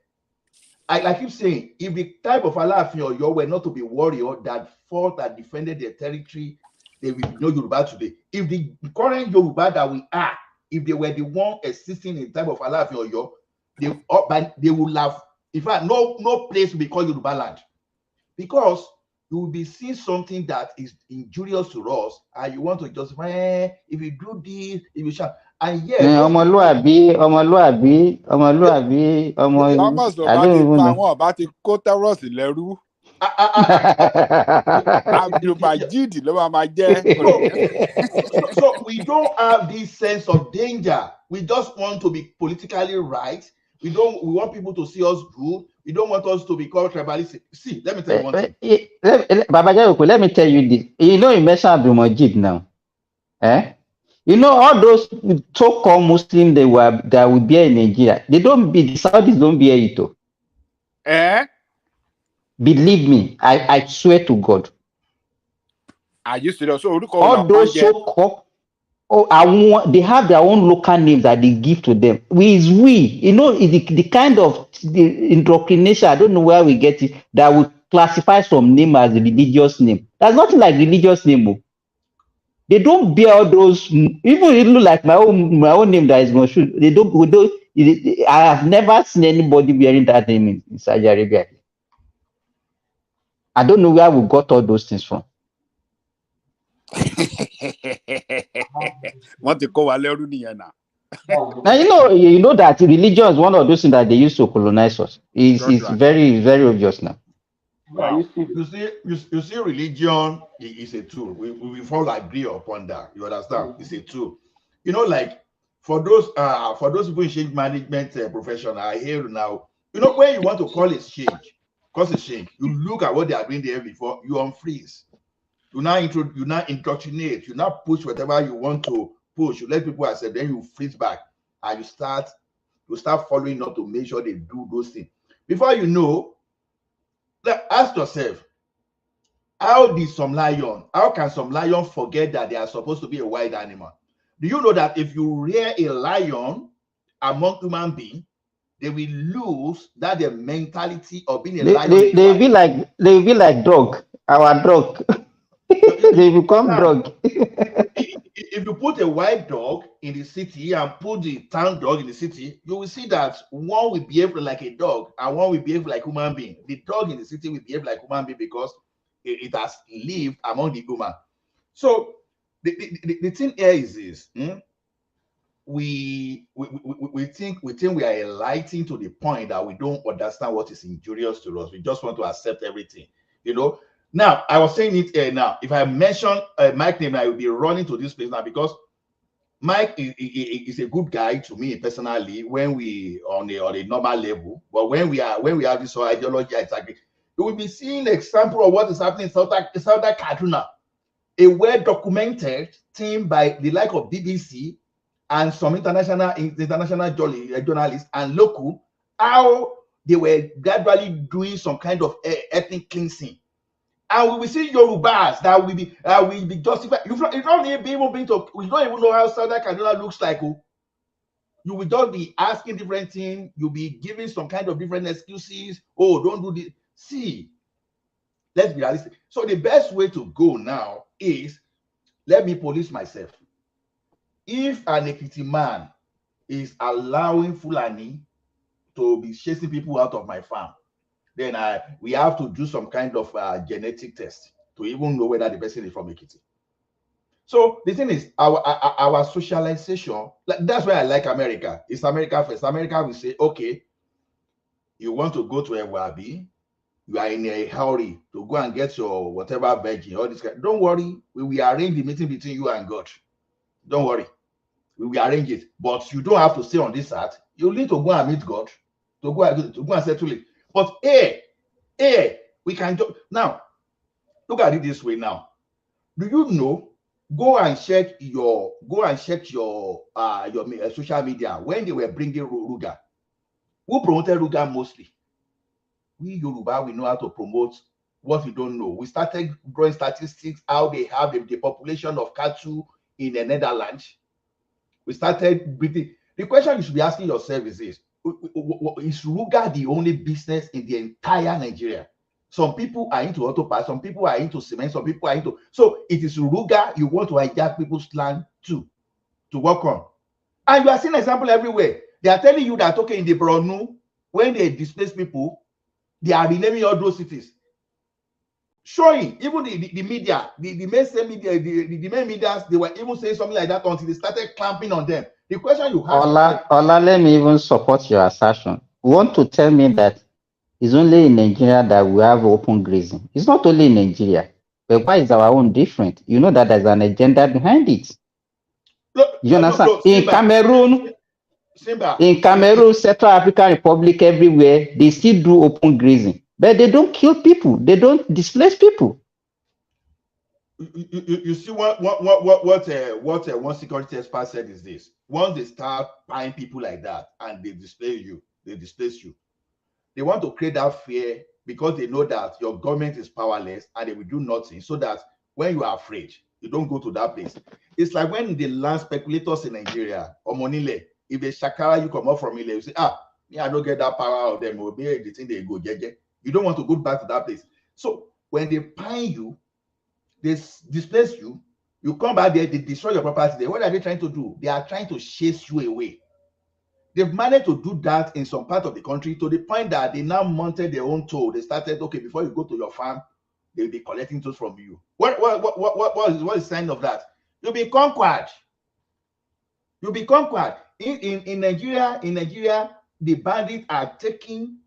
I keep saying, if the type of Alaafin Oyo were not to be warrior that fought and defended their territory, they will be no Yoruba today. If the current Yoruba that we are, if they were the one existing in the type of Alaafin Oyo, they would have, in fact, no place will be called Yoruba land. Because you will be seeing something that is injurious to us, and you want to justify, if you do this, if you shall. And yet, Ọmọlúàbí, Thomas ló I bá don't ti even pa know. àwọn ọba ti kó tẹrọsì lẹ́rú. Abdulmajid ló máa jẹ́. So we don't have this sense of danger. We just want to be politically right. We want people to see us good. We don't want us to become tribalistic. See, let me tell you one thing. Baba Jayoko, let me tell you this. You know, you mentioned Abdulmajid now. You know, all those so-called Muslims that will be in Nigeria, the Saudis don't bear it. Believe me, I swear to God. Are you serious? So All those so-called, they have their own local names that they give to them. You know, the kind of the indoctrination, I don't know where we get it, that would classify some name as a religious name. There's nothing like religious name. They don't bear all those, even it look like my own name that is Moshood. I have never seen anybody bearing that name in Saudi Arabia. I don't know where we got all those things from. Want to call lẹ́rú nìyẹn náà. Now you know that religion is one of those things that they use to colonize us. It's very, very obvious now. Wow. You see, religion is a tool. We all agree upon that. You understand? It's a tool. You know, like for those people in change management profession, I hear now. You know, when you want to call it change, you look at what they are doing there before you unfreeze. You now indoctrinate. You now push whatever you want to push. You let people accept. Then you freeze back, and you start following up to make sure they do those things. Before you know. Ask yourself, how can some lion forget that they are supposed to be a wild animal? Do you know that if you rear a lion among human beings, they will lose that their mentality of being a lion? They will be like dog, our dog. They become dog. If you put a white dog in the city and put the town dog in the city, you will see that one will behave like a dog and one will behave like human being. The dog in the city will behave like human being because it has lived among the human. So the thing here is this: we think we are enlightened to the point that we don't understand what is injurious to us. We just want to accept everything, you know. Now, I was saying it now. If I mention Mike's name, I will be running to this place now because Mike is a good guy to me personally when we on a normal level. But when we have this ideology, exactly, you will be seeing an example of what is happening in Southern Kaduna. A well-documented thing by the like of BBC and some international journalists and local, how they were gradually doing some kind of ethnic cleansing. And we will see Yorubas that will be justified. You don't even know how Southern Kaduna looks like. You will just be asking different things. You'll be giving some kind of different excuses. Oh, don't do this. See, let's be realistic. So the best way to go now is let me police myself. If an Ekiti man is allowing Fulani to be chasing people out of my farm, then we have to do some kind of genetic test to even know whether the person is from Ekiti. So the thing is, our socialization, like, that's why I like America. It's America first. America will say, okay, you want to go to a Wabi, you are in a hurry to go and get your whatever virgin, all this kind. Don't worry, we will arrange the meeting between you and God. Don't worry, we will arrange it. But you don't have to stay on this earth. You need to go and meet God, to go and settle it. But we can do now. Look at it this way now. Do you know? Go and check your social media when they were bringing Ruga. Who promoted Ruga mostly? We Yoruba, we know how to promote what we don't know. We started drawing statistics how they have the population of cattle in the Netherlands. We started breathing. The question you should be asking yourself is this: is Ruga the only business in the entire Nigeria? Some people are into auto parts, some people are into cement, some people are into. So it is Ruga you want to hijack people's land to work on. And you are seeing example everywhere. They are telling you that, okay, in the Borno, when they displace people, they are renaming all those cities. Showing, even the media, the mainstream media, the main media, they were even saying something like that until they started clamping on them. The question you have, Ola, let me even support your assertion. You want to tell me that it's only in Nigeria that we have open grazing? It's not only in Nigeria. But why is our own different? You know that there's an agenda behind it. You understand? In Cameroon, Central African Republic, everywhere, they still do open grazing. But they don't kill people. They don't displace people. You see what one security expert said is this: once they start buying people like that and they displace you, they want to create that fear because they know that your government is powerless and they will do nothing, so that when you are afraid, you don't go to that place. It's like when the land speculators in Nigeria or Monile, if they shakara you come up from Ile, you say, me, I don't get that power of them, or maybe the thing they go get. You don't want to go back to that place. So when they pine you, they displace you, you come back there, they destroy your property. What are they trying to do? They are trying to chase you away. They've managed to do that in some part of the country to the point that they now mounted their own toll. They started, okay, before you go to your farm, they'll be collecting tolls from you. What is the sign of that? You'll be conquered. You'll be conquered. In Nigeria, the bandits are taking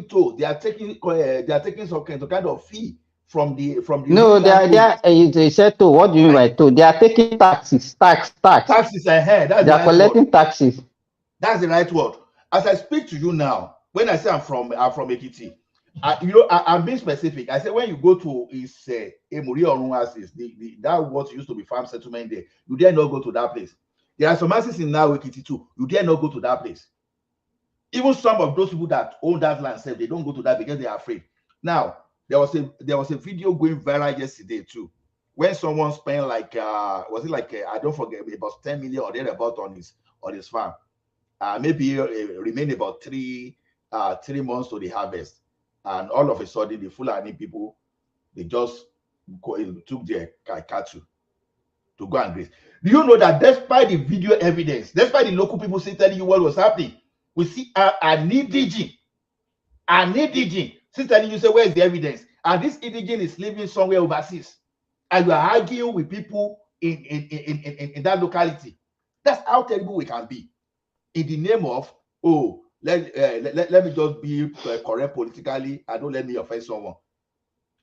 tolls. They are taking some kind of fee from the No, they said to, what do you mean by to? They are taking taxes. Taxes ahead. They are collecting taxes. That's the right word. As I speak to you now, when I say I'm from Ekiti, I'm being specific. I say when you go to Emuri Orunasis, that what used to be farm settlement there, you dare not go to that place. There are some houses in now Ekiti too. You dare not go to that place. Even some of those people that own that land said they don't go to that because they are afraid. Now, there was a video going viral yesterday too, when someone spent like I don't forget, about 10 million or thereabout on his farm. Maybe remain about 3 months to the harvest, and all of a sudden the Fulani people, they just took their cattle to go and graze. Do you know that despite the video evidence, despite the local people telling you what was happening, we see an indigene still telling you, say, where is the evidence? And this indigene is living somewhere overseas, and you are arguing with people in that locality. That's how terrible we can be. In the name of, let me just be correct politically, and don't let me offend someone.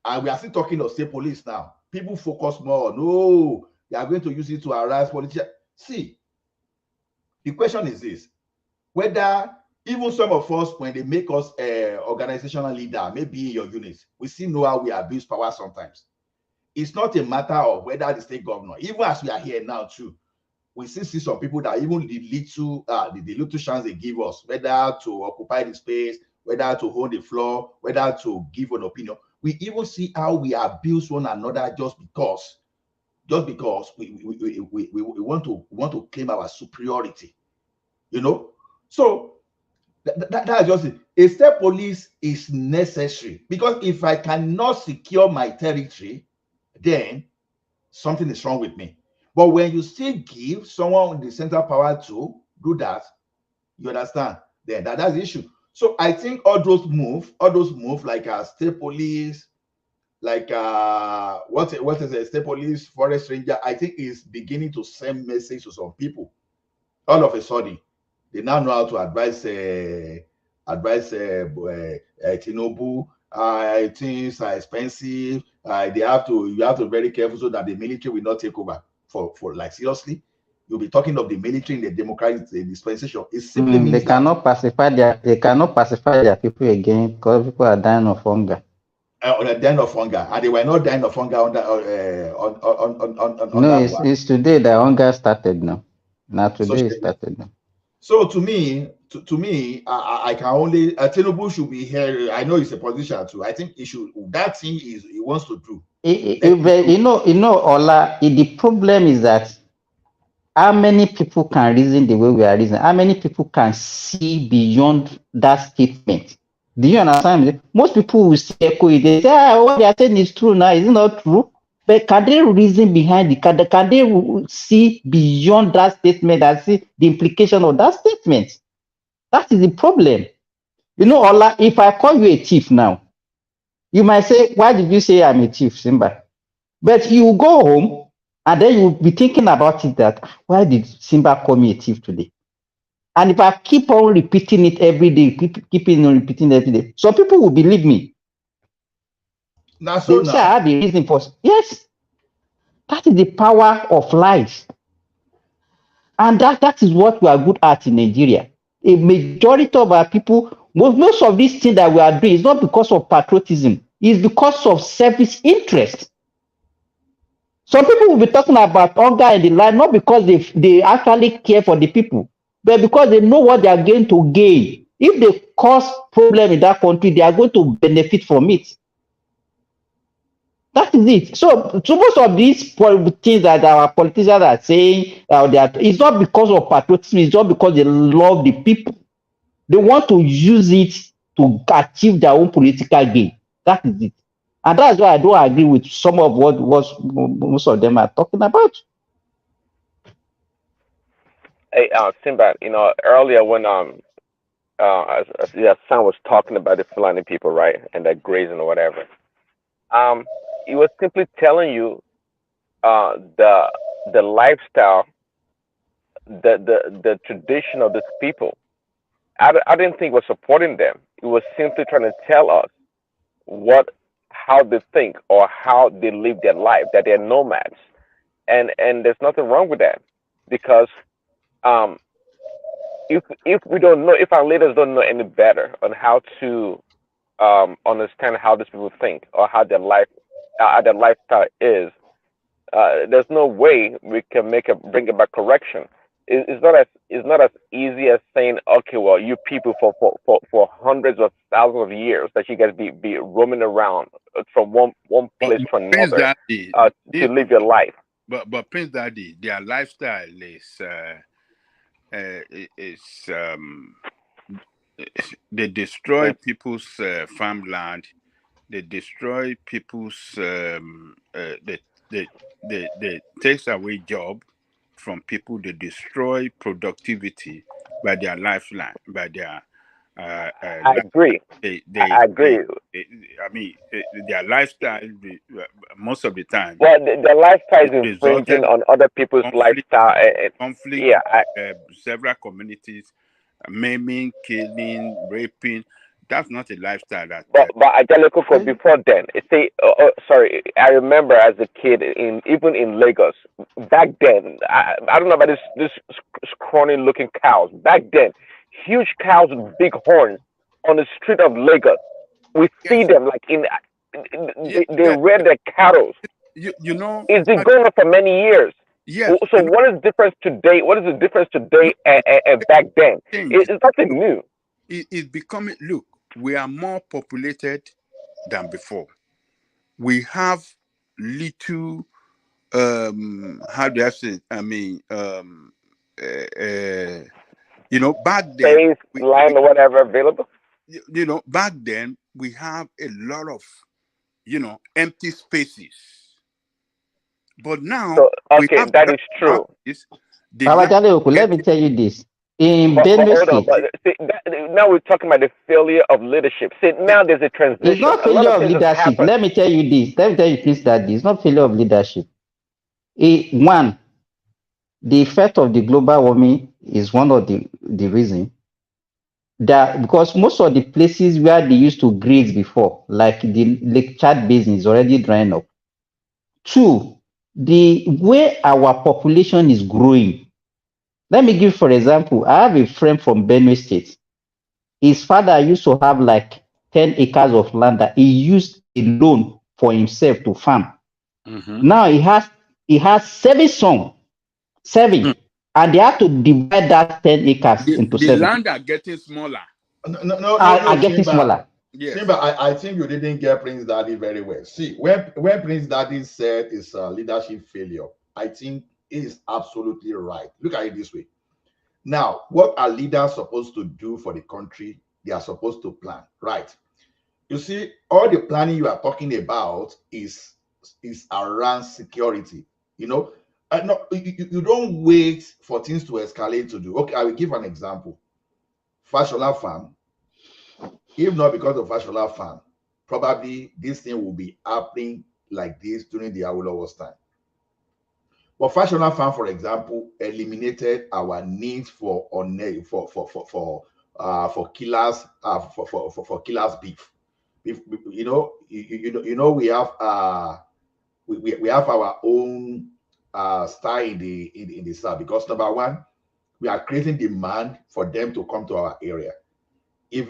And we are still talking of state police now. People focus more on, they are going to use it to harass politicians. See, the question is this: whether even some of us, when they make us organizational leader, maybe in your units, we still know how we abuse power sometimes. It's not a matter of whether the state governor, even as we are here now too, we still see some people that even the little chance they give us, whether to occupy the space, whether to hold the floor, whether to give an opinion, we even see how we abuse one another just because we want to claim our superiority, So that's just it. A state police is necessary, because if I cannot secure my territory, then something is wrong with me. But when you still give someone the central power to do that, you understand, then that's the issue. So I think all those move like state police, like what is a state police, forest ranger, I think is beginning to send message to some people. All of a sudden, they now know how to advise Tinubu. Things are expensive. You have to be very careful so that the military will not take over. For like seriously, you'll be talking of the military in the democratic dispensation. It simply They means that cannot pacify their people again because people are dying of hunger. on the dying of hunger, and they were not dying of hunger under No, Buhari. it's today that hunger started now. Now So, today it started now. so to me, I can only Tinubu should be here. I know he's a politician too. I think he should. That thing he wants to do. Ola, the problem is that how many people can reason the way we are reasoning? How many people can see beyond that statement? Do you understand? Most people will say echo it. They say, what they are saying is true now. Is it not true? But can they reason behind it? Can they see beyond that statement and see the implication of that statement? That is the problem. Ola, if I call you a thief now, you might say, why did you say I'm a thief, Simba? But you go home and then you'll be thinking about it that, why did Simba call me a thief today? And if I keep on repeating it every day, keeping on repeating it every day, some people will believe me. That's They so will say, I now. have a reason for yes. That is the power of lies. And that is what we are good at in Nigeria. A majority of our people, most of these things that we are doing is not because of patriotism, it's because of selfish interest. Some people will be talking about hunger in the land, not because they actually care for the people, but because they know what they are going to gain. If they cause problem in that country, they are going to benefit from it. That is it. So most of these things that our politicians are saying, it's not because of patriotism, it's not because they love the people. They want to use it to achieve their own political gain. That is it. And that's why I don't agree with some of what most of them are talking about. Hey, Sinbad, earlier when as your son was talking about the Fulani people, right, and that grazing or whatever, he was simply telling you the lifestyle, the tradition of these people. I didn't think it was supporting them. It was simply trying to tell us how they think or how they live their life, that they're nomads, and there's nothing wrong with that, because um, if we don't know, if our leaders don't know any better on how to understand how these people think or how their lifestyle is, there's no way we can bring about correction. It's not as easy as saying, okay, well, you people for hundreds of thousands of years that you guys be roaming around from one But place to Prince another Daddy, to live your life. but Prince Daddy, their lifestyle is they destroy people's farmland. They destroy people's they takes away job from people. They destroy productivity by their lifeline, by their I agree. I agree. their lifestyle. Most of the time, Well, the lifestyle is infringing resulted on other people's lifestyle. conflict Yeah, several communities, maiming, killing, raping. That's not a lifestyle that but Ajalekoko, before then, say, sorry, I remember as a kid, even in Lagos back then. I don't know about this scrawny looking cows back then. Huge cows with big horns on the street of Lagos. We see them like they rear their cattle. you know. It's been going on for many years. Yes, So what is the difference today? What is the difference today and back then? It's nothing new. It's becoming. Look, we are more populated than before. We have little. How do I say it? I mean, back then, Space, land, or whatever available. Back then we have a lot of, empty spaces. But now So we okay, have that is true. the Baba land Jaleoku, let me getting tell you this. in But Benue hold on, State. but see, now we're talking about the failure of leadership. See, now there's a It's transition. not A lot failure of of things has leadership. happened. Let me tell you this. Let me tell you this, that it's not failure of leadership. One, the effect of the global warming is one of the reason that, because most of the places where they used to graze before, like the Lake Chad Basin, is already drying up. Two, the way our population is growing. Let me give, for example, I have a friend from Benue State. His father used to have like 10 acres of land that he used alone for himself to farm. Now he has 7 sons, 7, and they have to divide that 10 acres into The 7. land are getting smaller. Are getting Simba. smaller. Yes. Simba, I think you didn't get Prince Daddy very well. See, when Prince Daddy said it's a leadership failure, I think he is absolutely right. Look at it this way. Now, what are leaders supposed to do for the country? They are supposed to plan, right? You see, all the planning you are talking about is around security. You know, no, you don't wait for things to escalate to do. Okay, I will give an example. Fashola Farm. If not because of Fashola Farm, probably this thing will be happening like this during the Awolowo's time. But Fashola Farm, for example, eliminated our needs for killers for killers beef. We have our own style in the south, because number one, we are creating demand for them to come to our area. If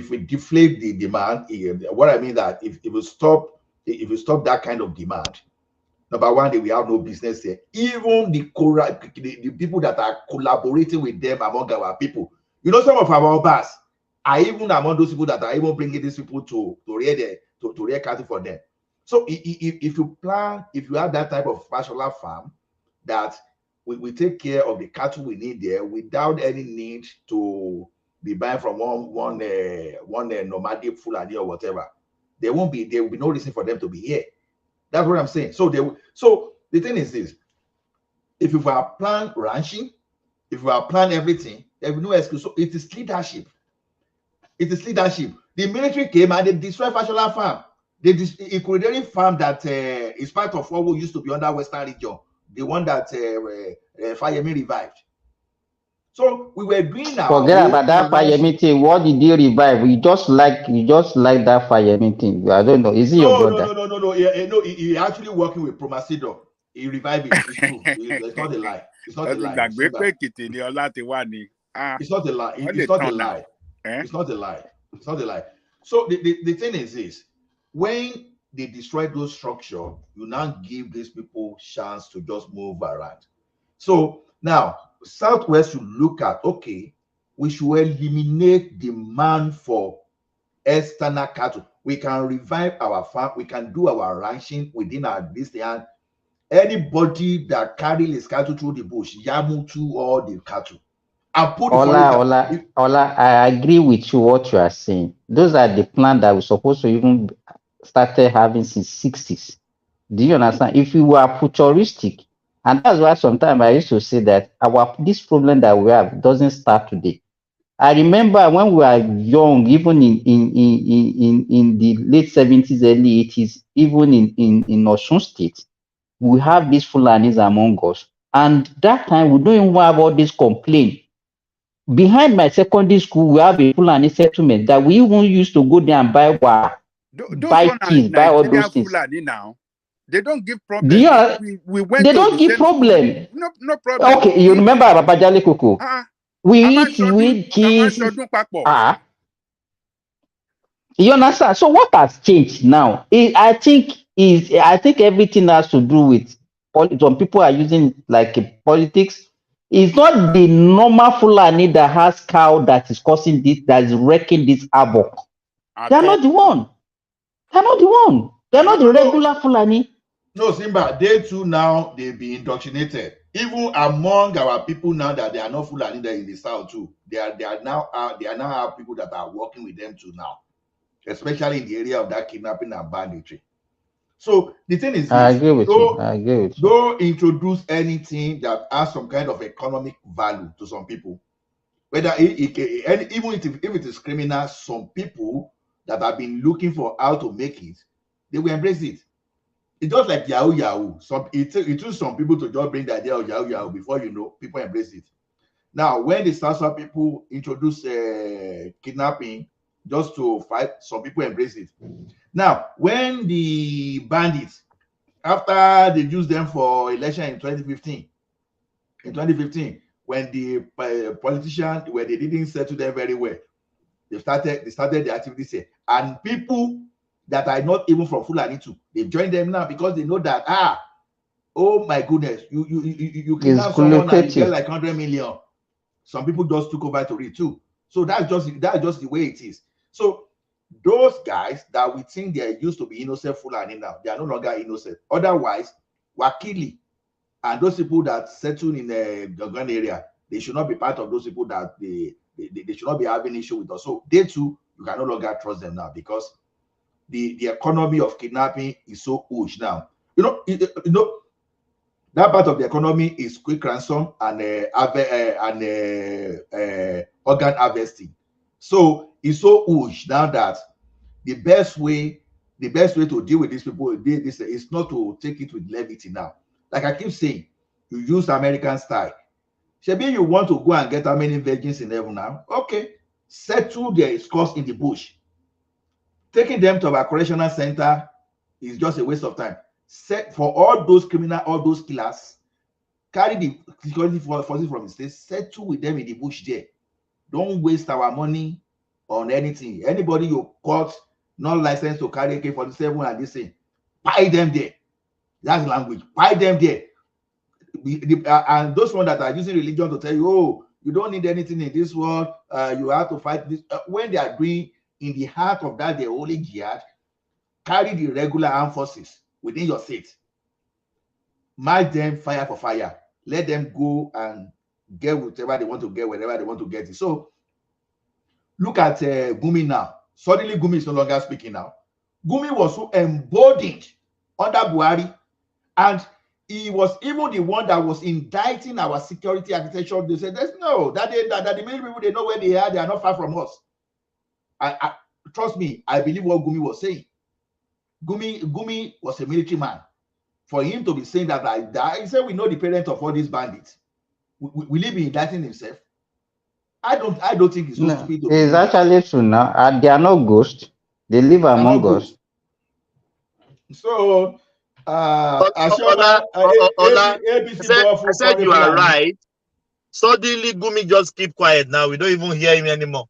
we deflate the demand, what I mean that if we stop that kind of demand, number one, they will have no business there. Even the people that are collaborating with them among our people, some of our bars are even among those people that are even bringing these people to rear cattle for them. So if you have that type of fashola farm that we take care of the cattle we need there without any need to be buying from one nomadic Fulani or whatever, there will be no reason for them to be here. That's what I'm saying. So the thing is this: if you are plan ranching, if you are plan everything, there will be no excuse. So it is leadership. It is leadership. The military came and they destroyed Fashola Farm. They Equidary Farm that is part of what we used to be under Western Region, the one that Fayemi revived. So we were doing our Forget about own that fire meeting. What did you revive? You just like that fire meeting. I don't know. Is he your brother? No. He actually working with Promasido. He revived it. It's true. It's not a lie. It's not a lie. It's not a lie. It's not a lie. It's not a lie. It's not a lie. So the thing is this: when they destroy those structures, you now give these people chance to just move around. So now Southwest should look at, okay, we should eliminate demand for external cattle. We can revive our farm. We can do our ranching within our distance. Anybody that carry his cattle through the bush, yamu to all the cattle. And put the Ola, I agree with you what you are saying. Those are the plans that we're supposed to even started having since 60s. Do you understand? If we were futuristic, and that's why sometimes I used to say that this problem that we have doesn't start today. I remember when we were young, even in the late 70s, early 80s, even in Osun State, we have these Fulanis among us. And that time, we don't even have all this complaint. Behind my secondary school, we have a Fulani settlement that we even used to go there and buy cheese, buy all those things. Fulani now. They don't give problem. They don't give problem. No problem. Okay, you remember Babajale Koko? We eat cheese. You understand? So what has changed now? I think everything has to do with some people are using like politics. It's not the normal Fulani that has cow that is causing this, that is wrecking this havoc. They are not the one. They're not the one. They're not the regular Fulani. No, Simba, they too now they be indoctrinated. Even among our people now that they are not Fulani there in the south too. They are now have people that are working with them too now, especially in the area of that kidnapping and banditry. So the thing is I this: agree with you. I agree with you. don't introduce anything that has some kind of economic value to some people. Whether and even if it is criminal, some people that have been looking for how to make it, they will embrace it. It's just like Yahoo Yahoo. It took some people to just bring the idea of Yahoo Yahoo before you know people embrace it. Now, when the Salsa people introduce kidnapping just to fight, some people embrace it. Now, when the bandits, after they used them for election in 2015, when the politicians, when they didn't settle them very well, they started the activities here, and people that are not even from Fulani too, they've joined them now because they know that oh my goodness, you It's kidnap someone and you get lucrative. like 100 million. Some people just took over to it too. So that's just the way it is. So those guys that we think they used to be innocent Fulani now, they are no longer innocent. Otherwise, Wakili and those people that settle in the Gangan area, they should not be part of those people that they should not be having issue with us. So they too, you can no longer trust them now because the economy of kidnapping is so huge now. That part of the economy is quick ransom and organ harvesting. So it's so huge now that the best way to deal with these people is not to take it with levity now. Like I keep saying, you use American style. Maybe you want to go and get how many virgins in heaven now? Okay, settle their scores in the bush. Taking them to a correctional center is just a waste of time. Set for all those criminals, all those killers, carry the security forces from the state, settle with them in the bush there. Don't waste our money on anything. Anybody you caught not licensed to carry AK-47 and this thing, buy them there. That's language. Buy them there. And those ones that are using religion to tell you, oh, you don't need anything in this world, you have to fight this. When they are doing in the heart of that, the holy jihad, carry the regular armed forces within your state. Match them fire for fire. Let them go and get whatever they want to get, wherever they want to get it. So look at Gumi now. Suddenly, Gumi is no longer speaking now. Gumi was so embodied under Buhari, and he was even the one that was indicting our security architecture. They said, "There's no that the many people, they know where they are. They are not far from us." I trust me. I believe what Gumi was saying. Gumi was a military man. For him to be saying that, he said, "We know the parents of all these bandits." Will he be indicting himself? I don't think he's so No, stupid to it's believe that. actually true now. They are not ghosts. They live They are not among us. ghosts. So, Ola, Ola, ABC I powerful said calling you are Fulani. right. Suddenly, Gumi just keep quiet now. We don't even hear him anymore.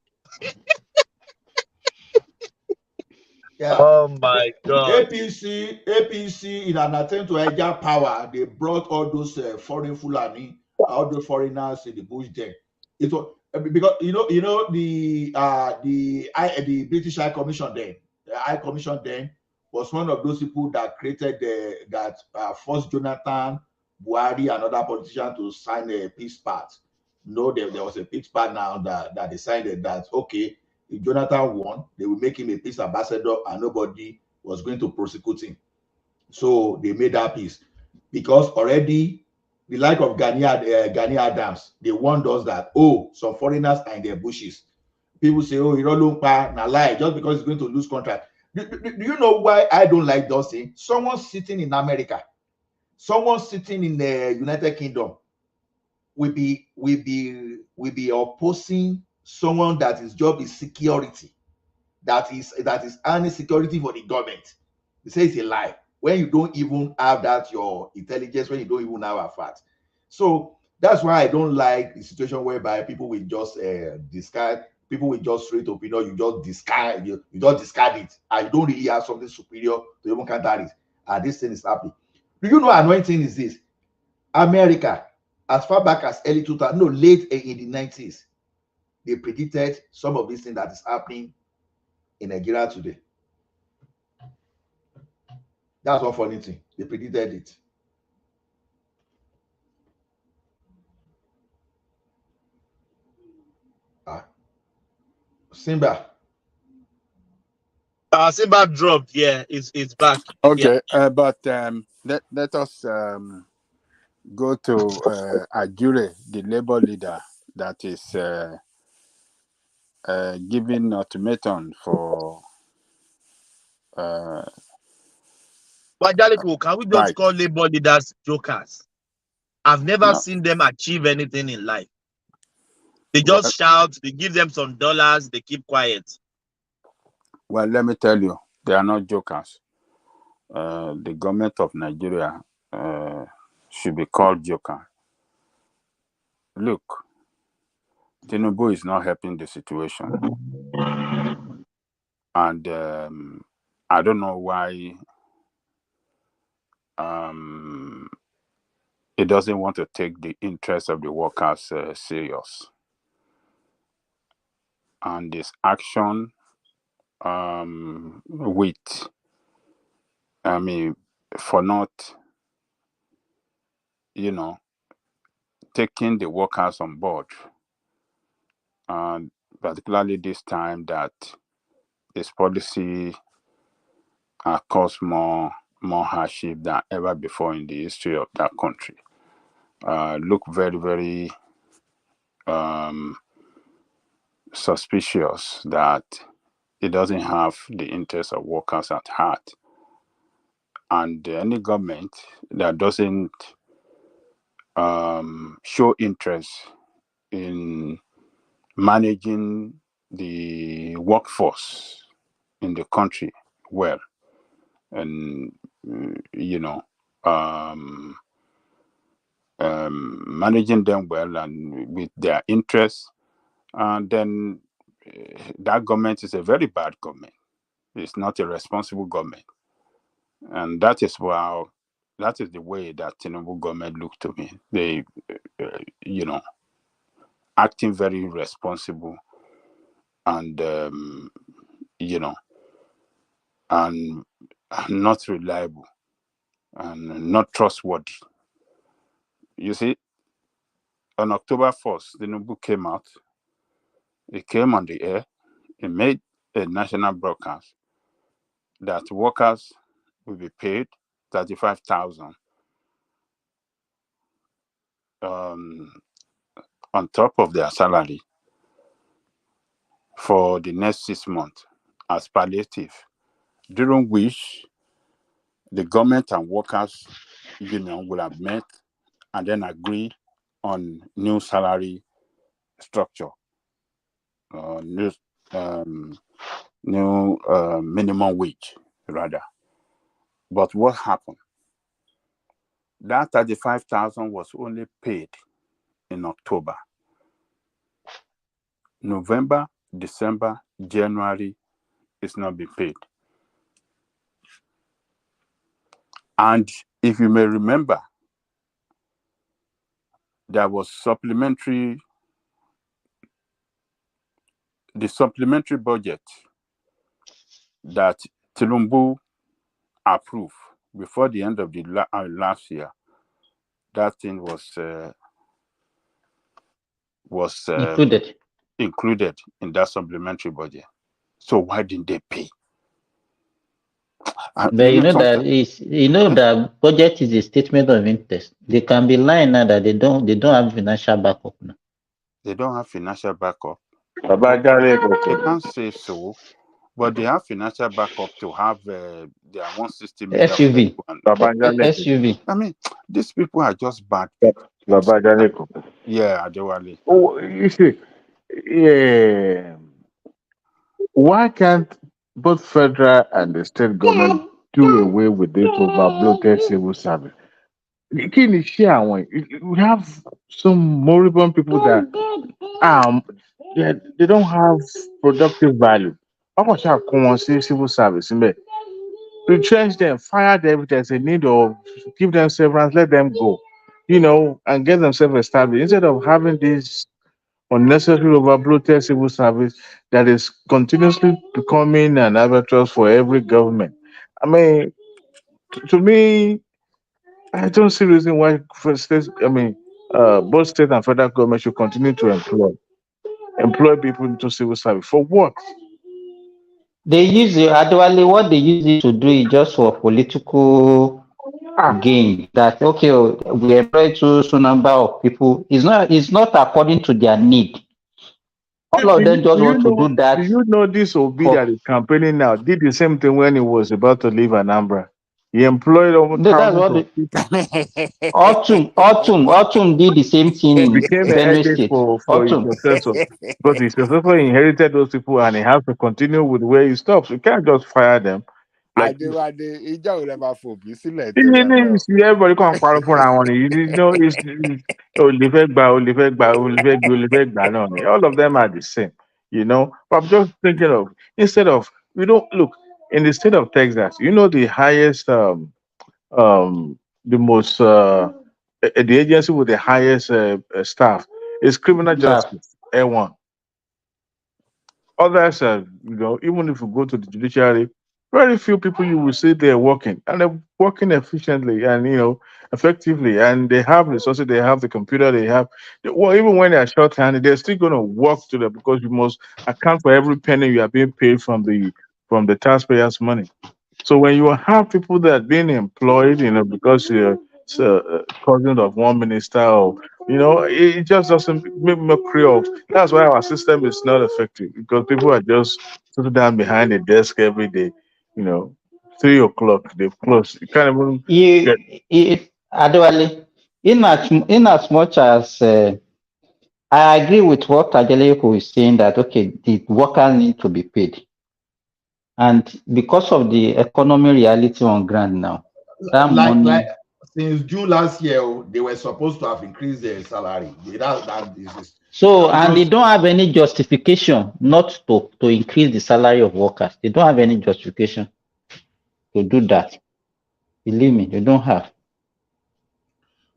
Yeah. Oh my God. APC, in an attempt to hijack power, they brought all those foreign Fulani, all the foreigners in the bush there. It was because the British High Commission then, the High Commission then was one of those people that created that forced Jonathan, Buhari, and other politicians to sign a peace pact. There was a peace pact now that decided that okay, if Jonathan won, they will make him a peace ambassador and nobody was going to prosecute him. So they made that peace because already the like of Gani Adams, they warned us that, oh, some foreigners are in their bushes. People say, oh, Irolumpa, na lie, just because he's going to lose contract. Do you know why I don't like those things? Someone sitting in America, someone sitting in the United Kingdom will be opposing someone that his job is security, that is earning security for the government. They say it's a lie when you don't even have that your intelligence, when you don't even have a fact. So that's why I don't like the situation whereby people will just discard, people will just straight opinion, you just discard, you just discard it, and you don't really have something superior to even counter it. And this thing is happening. Do you know how annoying thing is this? America, as far back as early 2000, no, late in the 90s, they predicted some of these things that is happening in Nigeria today. That's one funny thing. They predicted it. Simba. Simba dropped. Yeah, it's back. Yeah. Okay, but let us go to Ajure, the labor leader that is giving ultimatum for Bajaliku, can we just right. call labor leaders jokers? I've never No, seen them achieve anything in life. They well, just shout, they give them some dollars, they keep quiet. well, let me tell you, they are not jokers. The government of Nigeria should be called joker. Look, Tinubu is not helping the situation, and I don't know why he doesn't want to take the interest of the workers serious, and this action with, I mean, for not, taking the workers on board, and particularly this time that his policy caused more hardship than ever before in the history of that country. Look very, very suspicious that it doesn't have the interest of workers at heart. And any government that doesn't show interest in managing the workforce in the country well, and managing them well and with their interests, and then that government is a very bad government. It's not a responsible government, and that is the way that Tinubu government look to me. They, acting very irresponsible, and and not reliable and not trustworthy. You see, on October 1st, Tinubu came out. He came on the air. He made a national broadcast that workers will be paid 35,000 on top of their salary for the next 6 months as palliative, during which the government and workers union will have met and then agree on new salary structure, new minimum wage rather. But what happened? That 35,000 was only paid in October. November, December, January, it's not been paid. And if you may remember, there was the supplementary budget that Tinubu approved before the end of the last year. That thing was included in that supplementary budget. So why didn't they pay? But that budget is a statement of interest. They can be lying now that they don't have financial backup now. They don't have financial backup. They can't say so, but they have financial backup to have their 160 million SUV. SUV. I mean, these people are just bad people. Yeah, Adewale. Oh, you see, yeah. Why can't both federal and the state government do away with this overbloated civil service? Kí ni iṣẹ́ àwọn yìí? We have some moribund people that they don't have productive value. Wọ́n kàn ṣáà kó wọn sí civil service níbẹ̀. Retrench them, fire them if there's a need, or give them severance, let them go, and get themselves established instead of having this unnecessary overbloated civil service that is continuously becoming an albatross for every government. I mean, to me, I don't see reason why both state and federal government should continue to employ people into civil service. For what? They use it actually what they use it to do is just for political gain. That okay, oh, we employ so number of people. It's not according to their need. All of them just want to do Do that you know this Obi for that is campaigning now did the same thing when he was about to leave Anambra? He employed over no, that's thousands what of the people. Autumn did the same thing He in became a Benue headache State. for his Autumn. successor because his successor inherited those people and he has to continue with where he stops. You can't just fire them. Like Adéwálé, ìjà ò lè máa fòbí sílẹ̀ torí you Ọlọ́run. see everybody come parọ́ fúnra wọn ni you know it's Olifegba náà ni. All of them are the same, you know. But I'm just thinking of instead of we don't look in the state of Texas, you know the highest the most the agency with the highest staff is criminal Staff. justice, A1. Others are, you know, even if you go to the judiciary, very few people you will see there working and they're working efficiently and effectively, and they have resources, they have the computer, they have well, even when they're short-handed, they're still going to work to them because you must account for every penny you are being paid from the taxpayers' money. So when you have people that are being employed, because you're cousin of one minister, or it just doesn't make mockery of. That's why our system is not effective because people are just sitting down behind a desk every day. You know, 3 o'clock they close. You can't even get. Adewale, in as much as I agree with what Adeleko is saying that okay, the workers need to be paid. And because of the economy reality on ground now, that Like money. since June last year, they were supposed to have increased their salary. That is So, and they because don't have any justification not to increase the salary of workers. They don't have any justification to do that. Believe me, they don't have.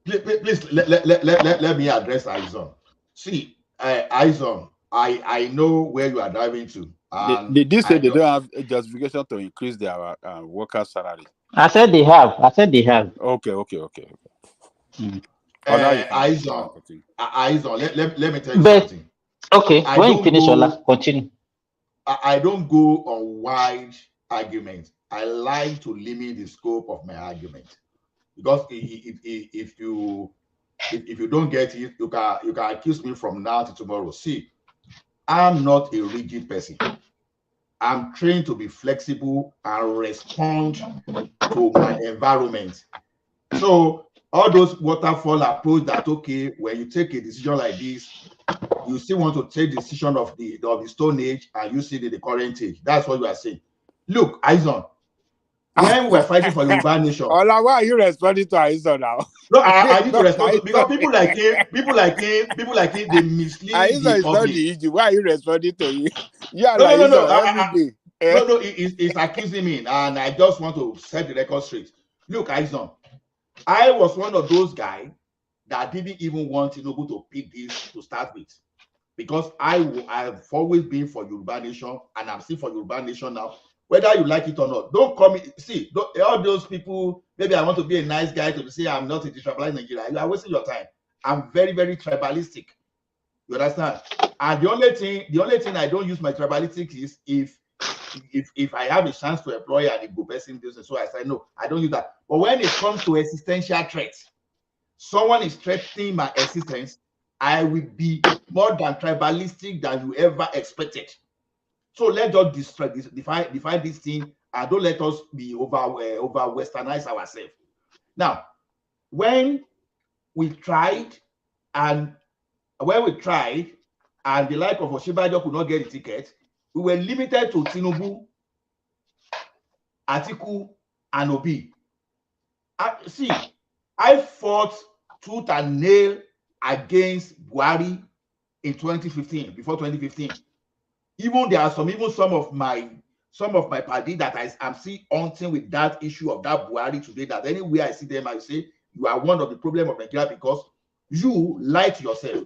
please let me address Aizon. See, Aizon, I know where you are driving to, and They did say I they know. don't have a justification to increase their workers' salary. I said they have. I said they have. Okay. Mm. Oh, now you can Aizon, continue. Aizon, let me tell you But something. okay, I when you don't finish, go. Ola, continue. I don't go on wide arguments. I like to limit the scope of my argument because if you don't get it, you can accuse me from now to tomorrow. See, I'm not a rigid person. I'm trained to be flexible and respond to my environment. So all those waterfall approach that okay, when you take a decision like this, you still want to take decision of the Stone Age and you see the current age. That's what you are saying. Look, Aizon, when we were fighting for Yoruba nation. Ola, why are you responding to Aizo now? No, I need to respond to because Aizo people like him, they mislead the is not public. the issue. Why are you responding to you? You are No, no, like no, no. Aizo every day. No, it's accusing me, and I just want to set the record straight. Look, Aizon, I was one of those guys that didn't even want Tinubu to pick this to start with. Because I've always been for Yoruba Nation, and I'm still for Yoruba Nation now, whether you like it or not. Don't call me. See, all those people. Maybe I want to be a nice guy to say I'm not a detribalized Nigeria. You are wasting your time. I'm very, very tribalistic. You understand? And the only thing I don't use my tribalistic is if I have a chance to employ an Igbo person, so I say no, I don't use that. But when it comes to existential threats, someone is threatening my existence, I will be more than tribalistic than you ever expected. So let's just define this thing and don't let us be over westernized ourselves. Now, when we tried and the like of Osinbajo could not get the ticket, we were limited to Tinubu, Atiku, and Obi. See, I fought tooth and nail against Buhari in 2015, before 2015. Even there are some of my party that I'm still haunting with that issue of that Buhari today, that anywhere I see them, I say, you are one of the problem of Nigeria because you lie to yourself.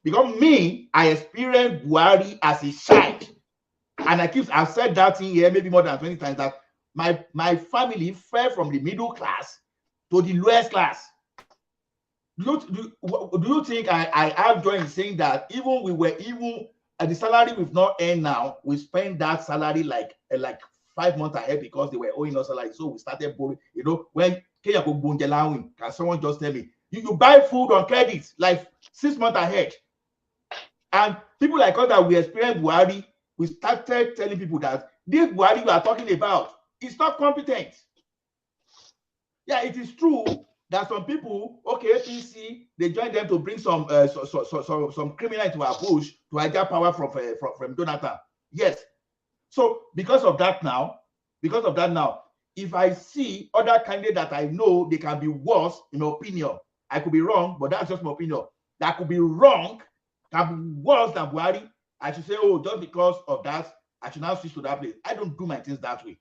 Because me, I experienced Buhari as a child. And I've said that in here maybe more than 20 times, that my family fell from the middle class to the lowest class. Do you think I have joy in saying that even we were the salary we've not earned now, we spend that salary like 5 months ahead because they were owing us salary. So we started borrowing. You know, when can someone just tell me you buy food on credit like 6 months ahead? And people like us that we experienced Buhari, we started telling people that this Buhari we are talking about is not competent. Yeah, it is true that some people, okay, APC, they join them to bring some criminal into our bush to hijack power from Jonathan. Yes. So because of that now, if I see other candidates that I know they can be worse, in my opinion, I could be wrong, but that's just my opinion. That could be wrong, can be worse than Buhari. I should say, oh, just because of that, I should now switch to that place. I don't do my things that way.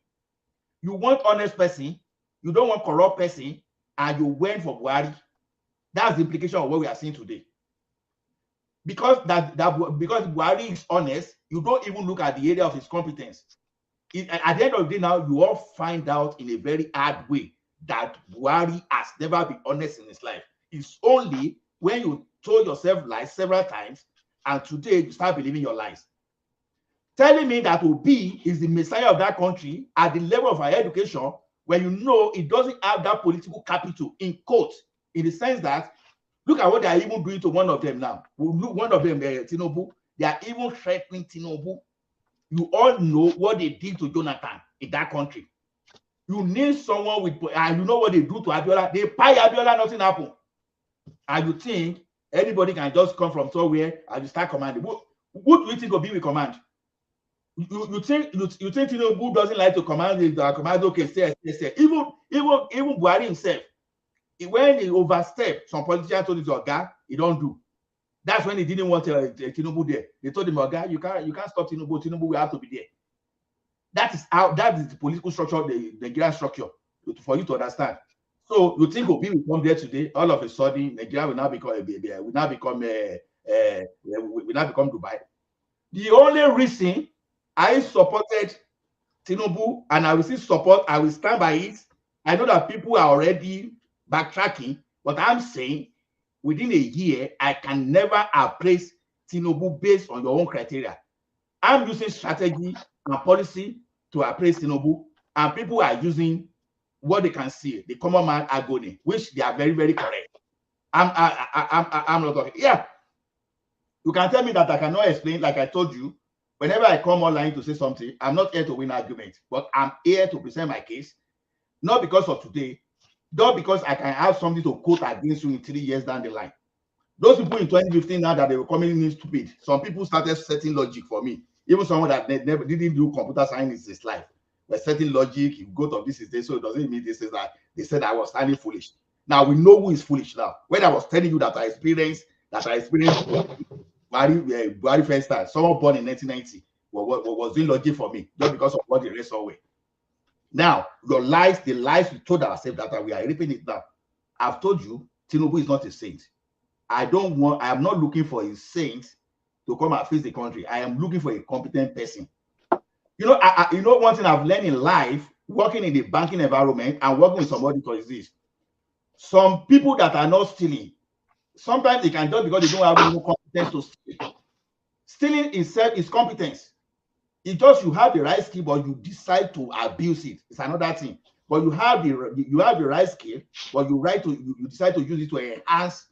You want honest person, you don't want corrupt person, and you went for Buhari. That's the implication of what we are seeing today. Because because Buhari is honest, you don't even look at the area of his competence. At the end of the day now, you all find out in a very hard way that Buhari has never been honest in his life. It's only when you told yourself lies several times, and today you start believing your lies. Telling me that Obi is the messiah of that country at the level of higher education, when you know it doesn't have that political capital, in quotes, in the sense that, look at what they are even doing to one of them now. Look, one of them, Tinubu, they are even threatening Tinubu. You all know what they did to Jonathan in that country. You need someone with, and you know what they do to Abiola. They pay Abiola, nothing happened. And you think anybody can just come from somewhere and you start commanding. What do you think will be with command? You think Tinubu doesn't like to command? Command, okay, say. Even Buhari himself, when he overstepped, some politicians told him, Oga, he don't do. That's when he didn't want Tinubu there. They told him, Oga, you can't stop Tinubu. Tinubu will have to be there. That is the political structure, the Nigerian structure, for you to understand. So you think Obi will come there today? All of a sudden, Nigeria will now become Dubai. The only reason I supported Tinubu, and I will still support, I will stand by it. I know that people are already backtracking, but I'm saying within a year, I can never appraise Tinubu based on your own criteria. I'm using strategy and policy to appraise Tinubu, and people are using what they can see, the common man agony, which they are very, very correct. I'm not talking. Yeah, you can tell me that I cannot explain, like I told you. Whenever I come online to say something, I'm not here to win argument, but I'm here to present my case, not because of today, not because I can have something to quote against you in 3 years down the line. Those people in 2015 now that they were coming in stupid, some people started setting logic for me. Even someone that never didn't do computer science in his life, but setting logic, you go to this is this, so it doesn't mean this is that. They said I was standing foolish. Now we know who is foolish now. When I was telling you that I experienced Buhari first time, someone born in 1990 was doing logic for me just because of what the rest saw. Now, your lies, the lies we told ourselves that we are reaping it now. I've told you, Tinubu is not a saint. I am not looking for a saint to come and face the country. I am looking for a competent person. You know, one thing I've learned in life, working in the banking environment and working with somebody is this. Some people that are not stealing, sometimes they can just because they don't have any competence to steal. Stealing itself is competence. It's just you have the right skill, but you decide to abuse it. It's another thing. But you have the right skill, but you decide to use it to enhance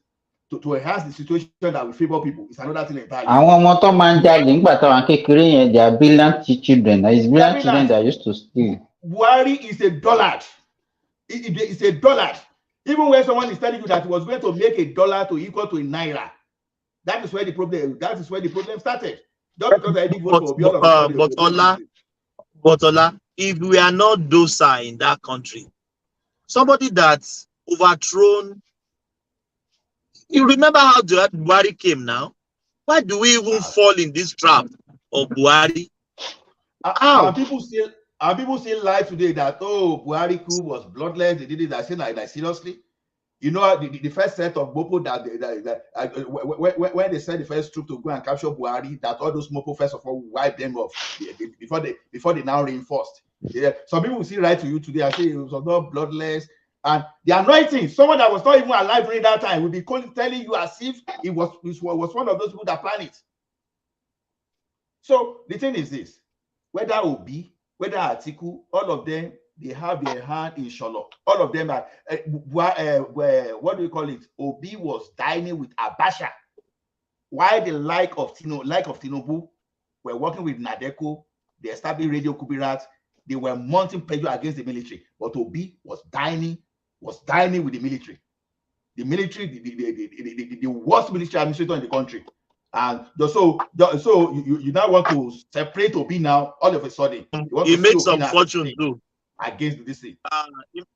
the situation that will favor people. It's another thing entirely. Àwọn ọmọ tó máa ń jalè nígbà táwọn kékeré yẹn, they are brilliant children. It's brilliant children that used to steal. Buhari is a dullard. It's a dullard. Even when someone is telling you that he was going to make $1 to equal to a naira, that is where the problem started. Just because I did vote for but Ola, if we are not docile in that country, somebody that's overthrown, you remember how Buhari came now? Why do we even fall in this trap of Buhari? And people still lie today that Buhari coup was bloodless. They did it. I say like seriously. You know, the first set of Mopo when they sent the first troop to go and capture Buhari, that all those Mopo first of all wiped them off before they now reinforced. Yeah. Some people will see right to you today and say it was not bloodless. And the anointing, someone that was not even alive during that time will be telling you as if it was one of those people that planned it. So the thing is this: whether Obi, whether Atiku, all of them, they have their hand in Sholo. All of them are what do you call it? Obi was dining with Abacha. Why the like of Tinubu were working with Nadeko, they established Radio Kubirat, they were mounting pressure against the military. But Obi was dining with the military. The military, the worst military administrator in the country. And so you now want to separate Obi now, all of a sudden. You want He to makes see Obi some now fortune too. against this thing.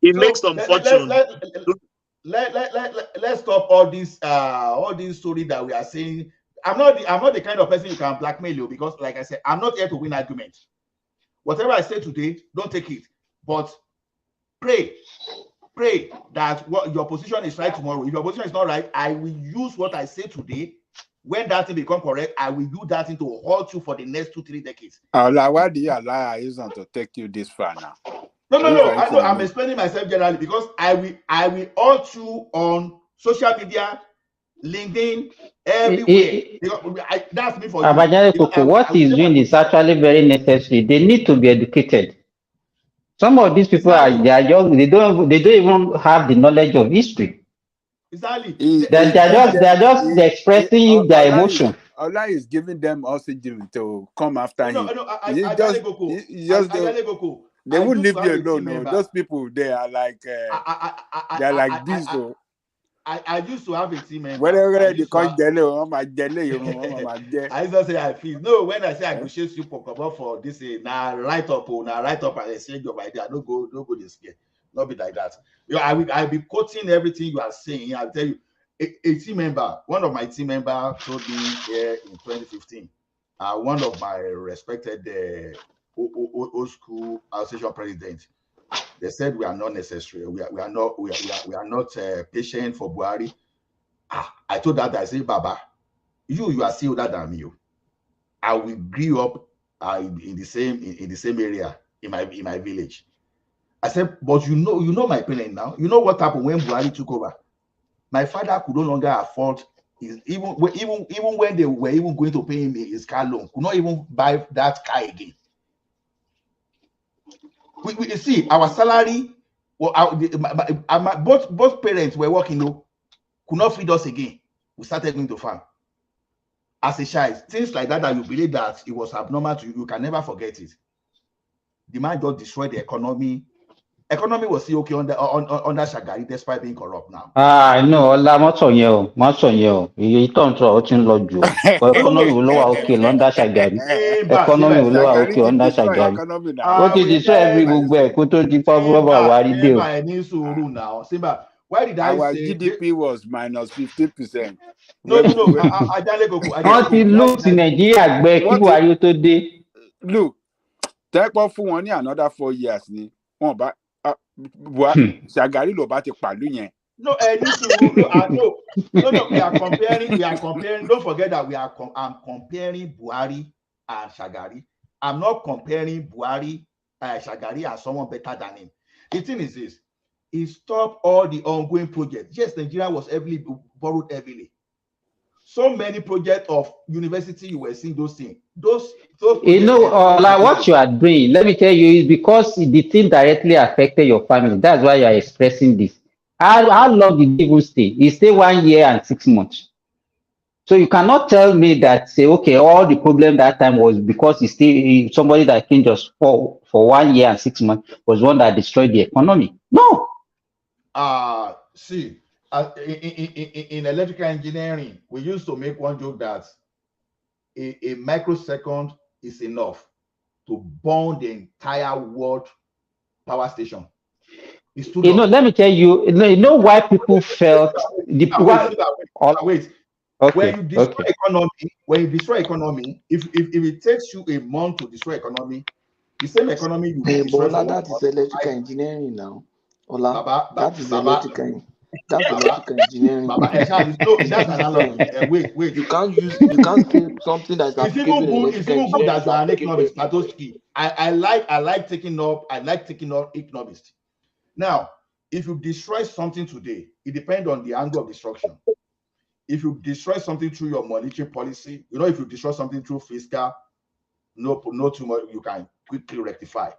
He makes some fortune. Let's stop all these stories that we are saying. I'm not the kind of person you can blackmail you, because like I said, I'm not here to win arguments. Whatever I say today, don't take it. But pray that what your position is right tomorrow. If your position is not right, I will use what I say today. When that thing become correct, I will use that thing to halt you for the next 2-3 decades. Like, why do you allow Aizon to take you this far now? No. I'm explaining myself generally, because I will halt you on social media, LinkedIn, everywhere. That's me for you. What is doing is actually very necessary. They need to be educated. Some of these people they are young. They don't even have the knowledge of history. Exactly. They're just expressing their emotion. Allah is giving them oxygen to come after him. They won't leave you alone. No. Those people, they are like this. I used to have a team member. Whatever they call I just say I feel. No, when I say I go chase you for this, write up and exchange of idea. No go this year. Not be like that. I'll be quoting everything you are saying. I'll tell you. A team member, one of my team members told me here in 2015, one of my respected old school association president, they said we are not necessary. We are not patient for Buhari. I told that I said, Baba, you are still older than me. I will grew up in the same area in my village. I said, but you know my parents now. You know what happened when Buhari took over. My father could no longer afford even when they were even going to pay him his car loan, could not even buy that car again. We see our salary. Well, both parents were working, could not feed us again. We started going to farm. As a child, things like that you believe that it was abnormal to you, you can never forget it. The man just destroyed the economy. Economy was still okay under Shagari, despite being corrupt now. No, Ola, má sọ yẹn o. Èyí tó ń sọ ó ti ń lọ jù o. Economy wo ló wà okay London Shagari. Economy wo ló wà okay London Shagari. Ó ti destroy every gbogbo ẹ̀ kó tó di pọ́búrọ́bà wà rí dé o. Why did I our say GDP was minus 15%? No. Wọ́n ti look sí Nàìjíríà gbẹ kí Buhari ó tó dé. Look, tẹ́pọ̀ fún wọn ní another 4 years ni wọ́n bá Shagari ló bá ti pàlú yẹn. No, we are comparing. Don't forget that I'm comparing Buhari and Shagari. I'm not comparing Buhari Shagari as someone better than him. The thing is this: he stopped all the ongoing projects. Yes, Nigeria was borrowed heavily. So many projects of university, you were seeing those things. Those like what you are doing, let me tell you, is because the thing directly affected your family. That's why you are expressing this. How long did he even stay? He stayed 1 year and 6 months. So you cannot tell me that, say, okay, all the problem that time was because somebody that came just for 1 year and 6 months was one that destroyed the economy. No. See, in electrical engineering, we used to make one joke that a microsecond is enough to burn the entire world power station. Let me tell you, you know why people felt wait. Okay, when you destroy economy, if it takes you a month to destroy economy, the same economy you destroy. That is electrical engineering now. That is electrical. That's electrical engineering. That's analogy. Wait. You can't say something that's applicable in electrical engineering. Good that you are an economist. I like taking up economists. Now, if you destroy something today, it depends on the angle of destruction. If you destroy something through your monetary policy, if you destroy something through fiscal, no too much, you can quickly rectify.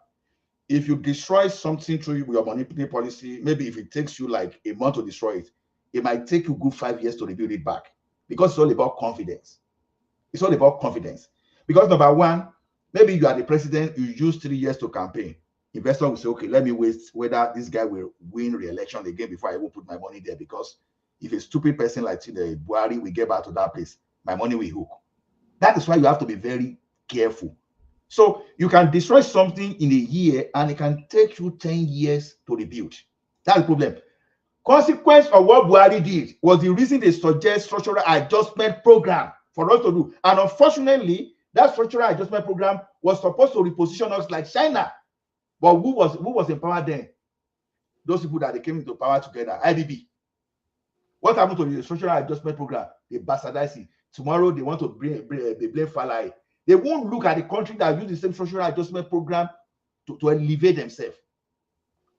If you destroy something through your monetary policy, maybe if it takes you like a month to destroy it, it might take you good 5 years to rebuild it back, because it's all about confidence. It's all about confidence. Because number one, maybe you are the president, you use 3 years to campaign. Investor will say, okay, let me wait whether this guy will win re-election again before I will put my money there, because if a stupid person like Buhari will get back to that place, my money will hook. That is why you have to be very careful. So you can destroy something in a year and it can take you 10 years to rebuild. That's the problem. Consequence of what Buhari did was the reason they suggest structural adjustment program for us to do. And unfortunately, that structural adjustment program was supposed to reposition us like China. But who was in power then? Those people that they came into power together, IBB. What happened to the structural adjustment program? They bastardize it. Tomorrow they want to blame Falai. They won't look at the country that use the same structural adjustment program to elevate themselves.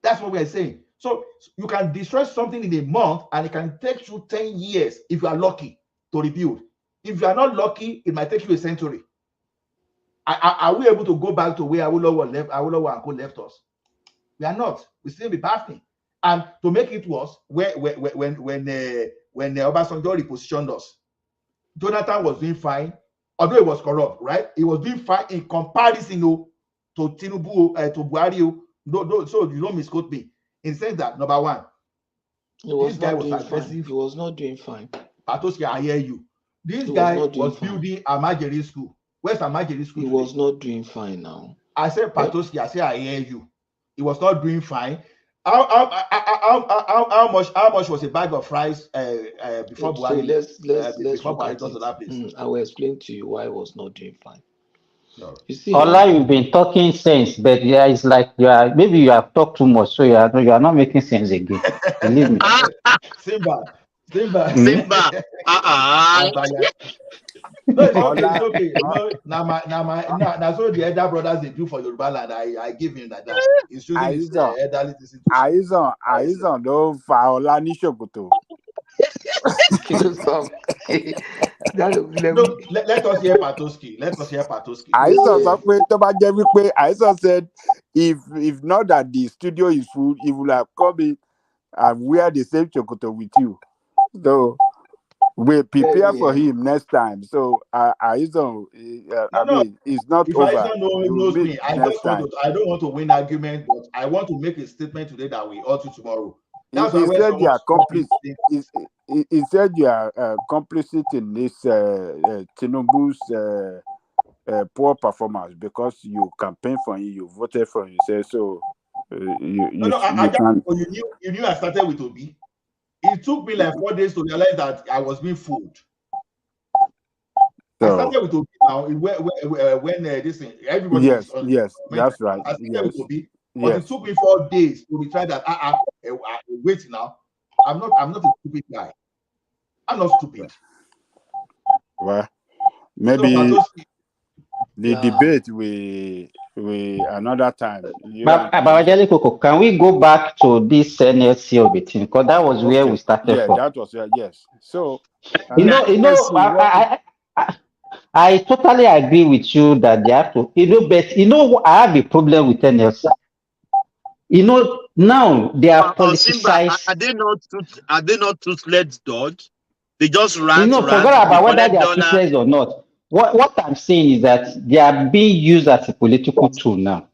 That's what we are saying. So you can destroy something in a month and it can take you 10 years if you are lucky to rebuild. If you are not lucky, it might take you a century. Are we able to go back to where Awolowo and Co left us? We are not. We still be battling. And to make it worse, when Obasanjo repositioned us, Jonathan was doing fine, although he was corrupt, right? He was doing fine in comparison to Tinubu, to Buhari. So you don't misquote me. In the sense that, number one, this guy was aggressive. He was not doing fine. Patoski, I hear you. This guy was building Amajeri School. Where's Amajeri School? He was not doing fine now. I said, Patoski, I said, I hear you. He was not doing fine. How much was a bag of rice before Buhari? Before Buhari got to that place? I will explain to you why he was not doing fine. No. You see, Ola, you've been talking sense, but yeah, it's like you have talked too much, so you are not making sense again. Believe me. Simba. No, it's okay. It's okay. Now so the elder brothers they do for Yoruba land. I give him that. He's choosing his elderly institution. Aizon don't Ola ní ṣòkòtò. No, let us hear Patoski. Aizon sọ pé tó bá jẹ́ wípé Aizon said if not that the studio is full, he would have come in and wear the same ṣòkòtò with you. So we prepare for him next time. So Aizon, it's not if over. Aizon knows me, I don't want to win argument, but I want to make a statement today that we ought to tomorrow. He said you are complicit. He said you are complicit in this Tinubu's poor performance because you campaigned for him, you voted for him. He said so. You knew I started with Obi. It took me like 4 days to realize that I was being fooled. So, I started with Obi now. When this thing, everybody. Yes, that's right. I started with Obi, but it took me 4 days to retry that. Wait now. I'm not a stupid guy. I'm not stupid. Well, maybe the debate we another time. But Babajali, can we go back to this NLC of it? Because that was where we started from. That was yes. So I totally agree with you that they have to, but I have a problem with NLC. Now they are politicized. Are they not toothless dogs? They just rant. Forget about whether they are toothless or not. What I'm saying is that they are being used as a political tool now.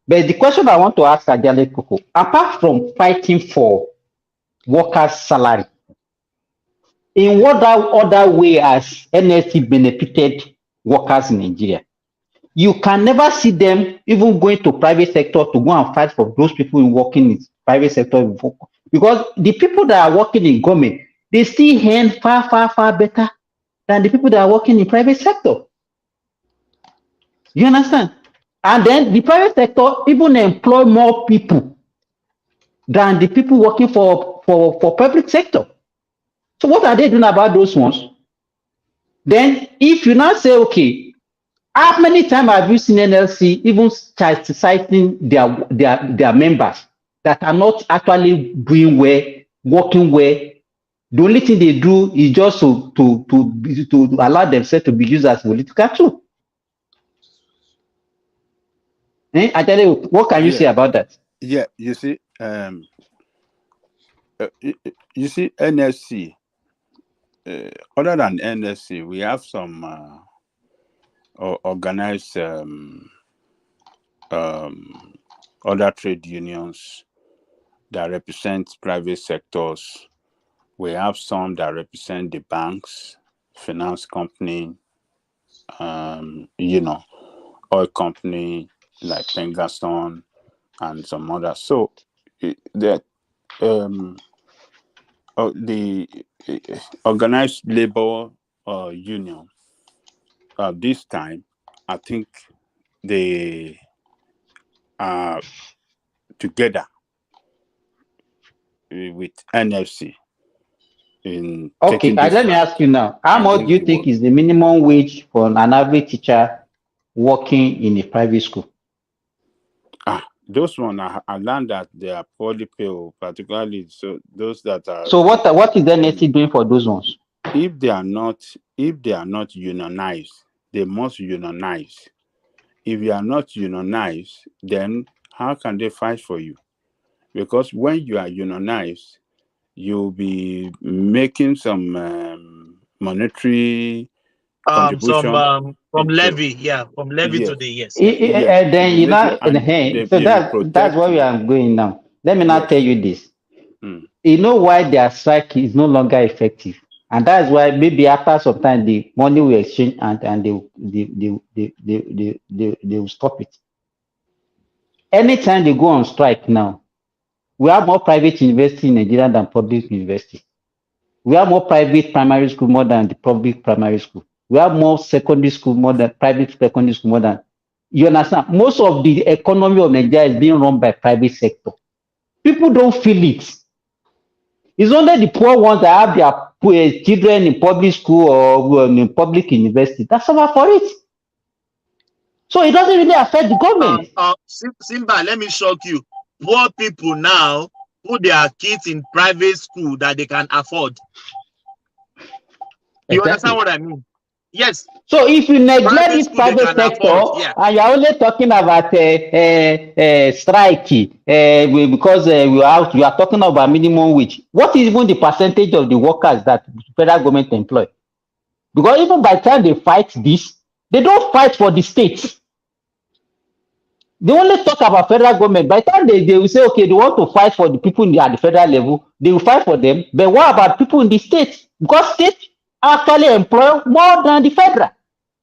But the question I want to ask Ajale Koko, apart from fighting for workers' salary, in what other way has NLC benefited workers in Nigeria? You can never see them even going to private sector to go and fight for those people working in private sector, because the people that are working in government, they still earn far, far, far better than the people that are working in private sector. You understand? And then the private sector even employ more people than the people working for public sector. So what are they doing about those ones? Then if you now say, okay, how many times have you seen NLC even citing their members that are not actually doing well, working well? The only thing they do is just to allow themselves to be used as political tool. I tell you, what can you say about that? Yeah, you see, NSC. Other than NSC, we have some organized other trade unions that represent private sectors. We have some that represent the banks, finance company, oil company like Pengaston and some others. So the organized labor union this time, I think they are together with NFC in Okay, taking this let me fight ask you now. How much do against you the think world. is the minimum wage for an average teacher working in a private school? Those one I learned that they are poorly paid, particularly so those that are So what is the NSC doing for those ones? if they are not unionized, they must unionize. If you are not unionized, then how can they fight for you? Because when you are unionized, you'll be making some monetary contribution from into levy, yeah, from levy to yes, the yes. yes, Then you'll be you making know, and so they will that's protect where we you. are going now. Let me now tell Yes. you this. Mm. You know why their strike is no longer effective, and that's why maybe after some time the money will exchange and they will stop it. Anytime they go on strike now, we have more private university in Nigeria than public university. We have more private primary school more than the public primary school. We have more secondary school more than private secondary school more than. You understand? Most of the economy of Nigeria is being run by private sector. People don't feel it. It's only the poor ones that have their children in public school or in public university that suffer for it. So it doesn't really affect the government. Simba, let me shock you. Poor people now put their kids in private school that they can afford. You understand what I mean? Yes. So if you neglect this School they private can afford, sector yeah. and you're only talking about strike because you are talking about minimum wage, what is even the percentage of the workers that federal government employ? Because even by the time they fight this, they don't fight for the states. They only talk about federal government. By the time they will say, okay, they want to fight for the people at the federal level, they will fight for them. But what about people in the states? Because states actually employ more than the federal.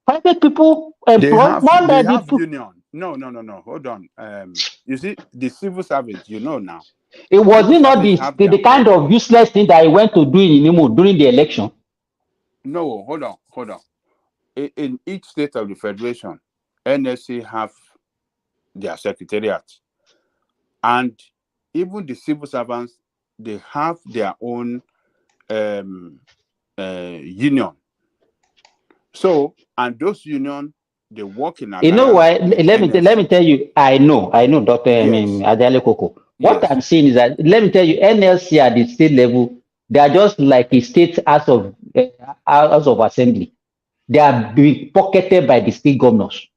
Private people employ more They than the have people. union. No. Hold on. You see, the civil service, now. It was Civil not service have the their kind own. of useless thing that I went to do in Imo during the election. No, hold on. In each state of the federation, NSC have their secretariat, and even the civil servants, they have their own union. So, and those union, they work in You know alliance why? with Let me NSC. tell you. I know, Doctor. Yes. Ajale Koko. What Yes. I'm saying is that let me tell you, NLC at the state level, they are just like a state house of assembly. They are being pocketed by the state governors.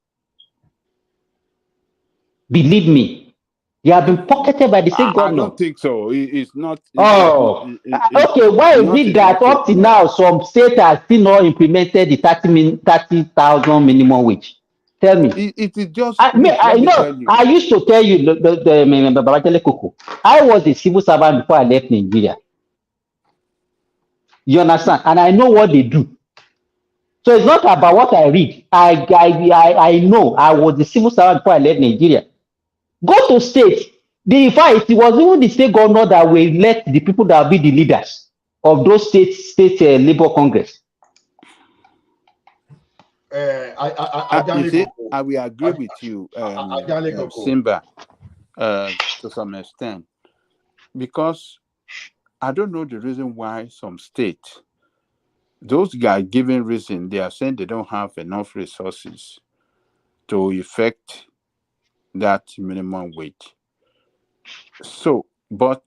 Believe me, they have been pocketed by the state I governor. don't think so. It's not. It's Okay. Why is not it in that that way. up to now some states have still not implemented the 30,000 minimum wage? Tell me. It is just. I Look, let me know. tell you. I used to tell you Babajale Koko. I was a civil servant before I left Nigeria. You understand? And I know what they do. So it's not about what I read. I know. I was a civil servant before I left Nigeria. Go to state. In fact, it was even the state governor that will elect the people that will be the leaders of those state labor congress. You see, I will agree with you, Simba, to some extent, because I don't know the reason why some states, those guys giving reason, they are saying they don't have enough resources to effect that minimum wage. So, but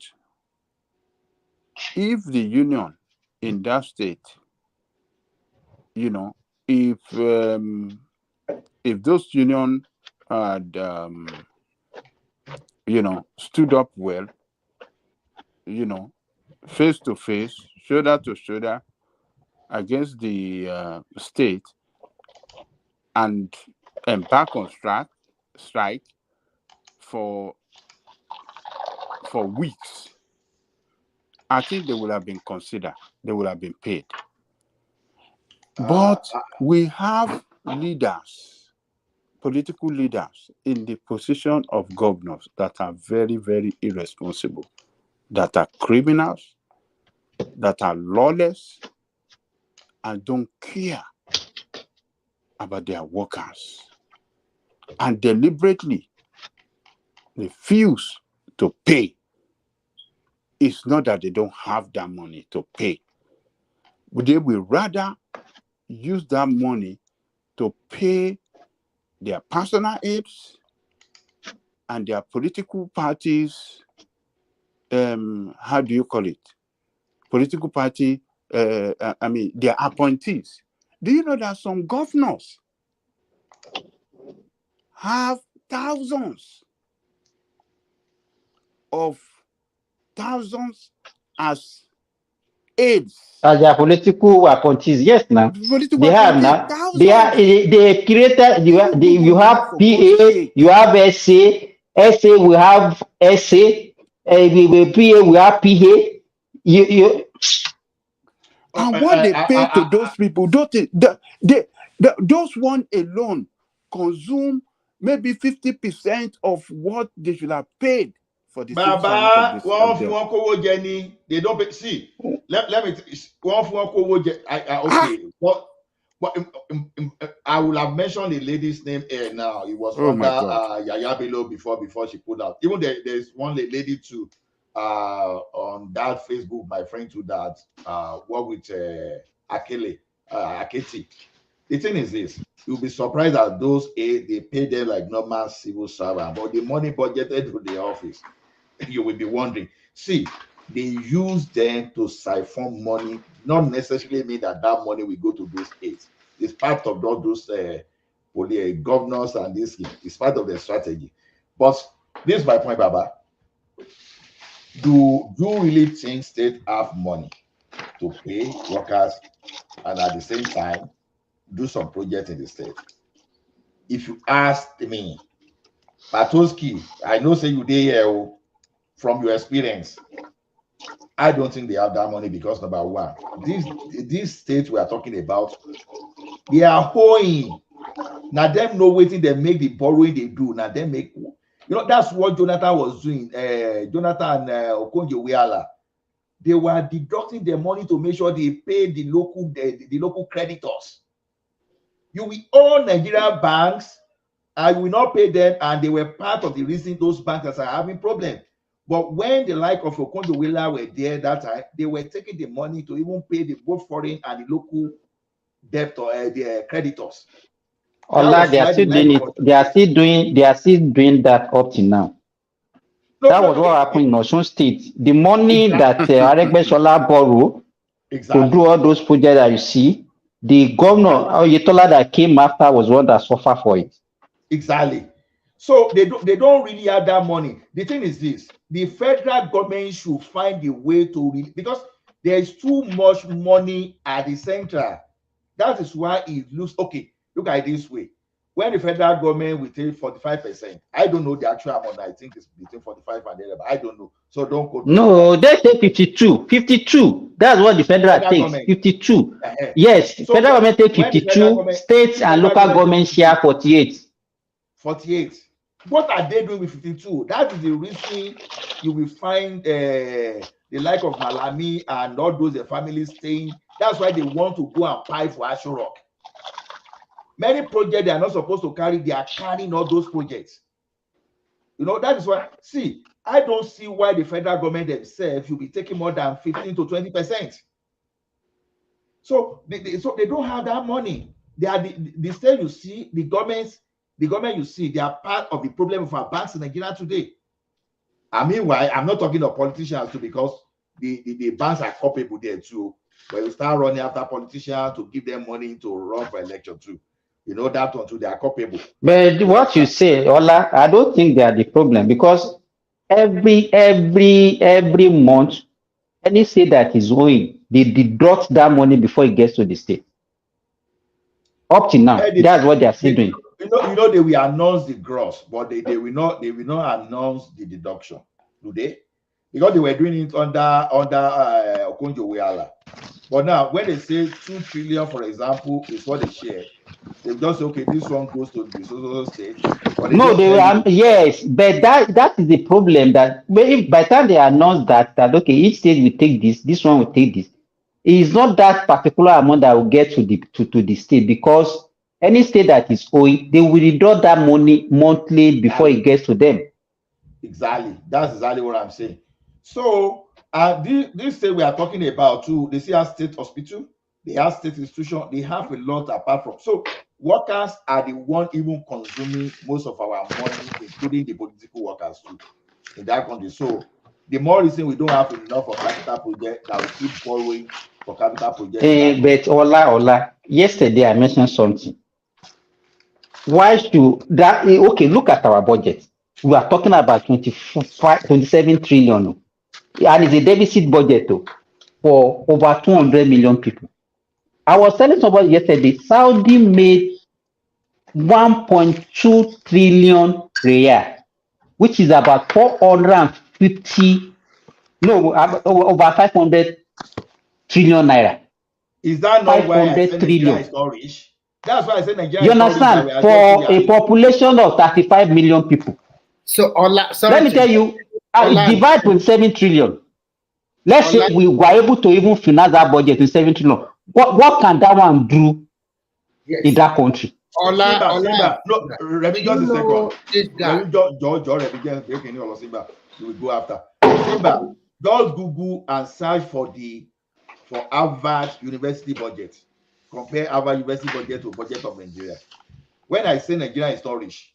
if the union in that state, if those union had, stood up well, face to face, shoulder to shoulder against the state and embark on strike for weeks, I think they would have been considered. They would have been paid. But we have leaders, political leaders in the position of governors that are very, very irresponsible, that are criminals, that are lawless, and don't care about their workers, and deliberately refuse to pay. It's not that they don't have that money to pay. They will rather use that money to pay their personal aides and their political parties, how do you call it? Political party, their appointees. Do you know that some governors have thousands as aides? As their political appointees, yes, now Political they have appointees, now. thousands. They created. You have PA, you have SA we have SA, we PA, we have PA. You And what they pay to those people, those one alone consume maybe 50% of what they should have paid for the civil Baba, service. They don't pay. See, let me. Okay. I will have mentioned the lady's name here now. It was Oh my under God. Yaya Bello before she pulled out. Even there's one lady too on that Facebook, my friend to that work with Aketi. The thing is this: you'll be surprised that those aides they pay them like normal civil servant, but the money budgeted to the office, you will be wondering. See, they use them to siphon money, not necessarily mean that money will go to those aides. It's part of all those governors and this. It's part of their strategy. But this is my point, Baba. Do you really think state have money to pay workers and at the same time do some project in the state? If you ask me, Patoski, I know say you dey here from your experience. I don't think they have that money because number one, these states we are talking about, they are owing. Now them know waiting they make the borrowing they do. Now them make, that's what Jonathan was doing. Jonathan Okonjo-Iweala, they were deducting their money to make sure they pay the local creditors. You will own Nigerian banks, I will not pay them, and they were part of the reason those banks are having problems. But when the like of Okonjo-Iweala were there that time, they were taking the money to even pay the both foreign and the local debt or their creditors. Allah, they are still doing it. They are still doing that up to now. That was what happened in Osun State. The money that Aregbesola borrowed to do all those projects that you see, the governor Oyetola that came after was one that suffered for it. Exactly. So they don't really have that money. The thing is this: the federal government should find a way to because there is too much money at the center. That is why it looks okay. Look at it this way: when the federal government will take 45%, I don't know the actual amount. I think it's between 45 and 11. I don't know. So don't quote me. No, they say 52. 52. That's what the federal takes. Government. 52. Yes, so federal government take 52. States and local government share 48. 48. What are they doing with 52? That is the reason you will find the like of Malami and all those families staying. That's why they want to go and pay for Asho Rock. Many projects they are not supposed to carry, they are carrying all those projects. That is why, see, I don't see why the federal government themselves should be taking more than 15 to 20%. So they don't have that money. They are the state you see, the government you see, they are part of the problem of our banks in Nigeria today. I mean, why? I'm not talking of politicians too, because the banks are culpable there too. When we start running after politicians to give them money to run for election too, You know that one too. They are culpable. But what you say, Ola, I don't think they are the problem because every month, any state that is owing, they deduct that money before it gets to the state. Up till now, that's what they are still doing. You know, they will announce the gross, but they will not announce the deduction, do they? Because they were doing it under Okonjo-Iweala. But now, when they say 2 trillion, for example, is what they share, they just say, okay, this one goes to the so state. But No, they were, yes, but that is the problem. That if by the time they announce that okay, each state will take this one will take this, it is not that particular amount that will get to the state because any state that is owing, they will deduct that money monthly before it gets to them. Exactly, that's exactly what I'm saying. So, this state we are talking about too, they see our state hospital, they have state institution, they have a lot apart from. So, workers are the one even consuming most of our money, including the political workers too, in that country. So, the more reason we don't have enough for capital project, that we keep borrowing for capital project. But Ola, yesterday I mentioned something. Why should that? Okay, look at our budget. We are talking about 27 trillion, and it's a deficit budget for over 200 million people. I was telling somebody yesterday, Saudi made 1.2 trillion real, which is about 450, no, over 500 trillion naira. Is that not why I said Nigeria is not rich? That's why I said Nigeria you is not rich. understand? For a population of 35 million people. So, let me tell you, divide 27 trillion. Let's say we were able to even finance that budget in 7 trillion. What can that one do in that country? Simba, no, Remy, just a second. Remy, Simba, you will go after. Simba, just Google and search for Harvard University budget. Compare Harvard University budget to budget of Nigeria. When I say Nigeria is not rich,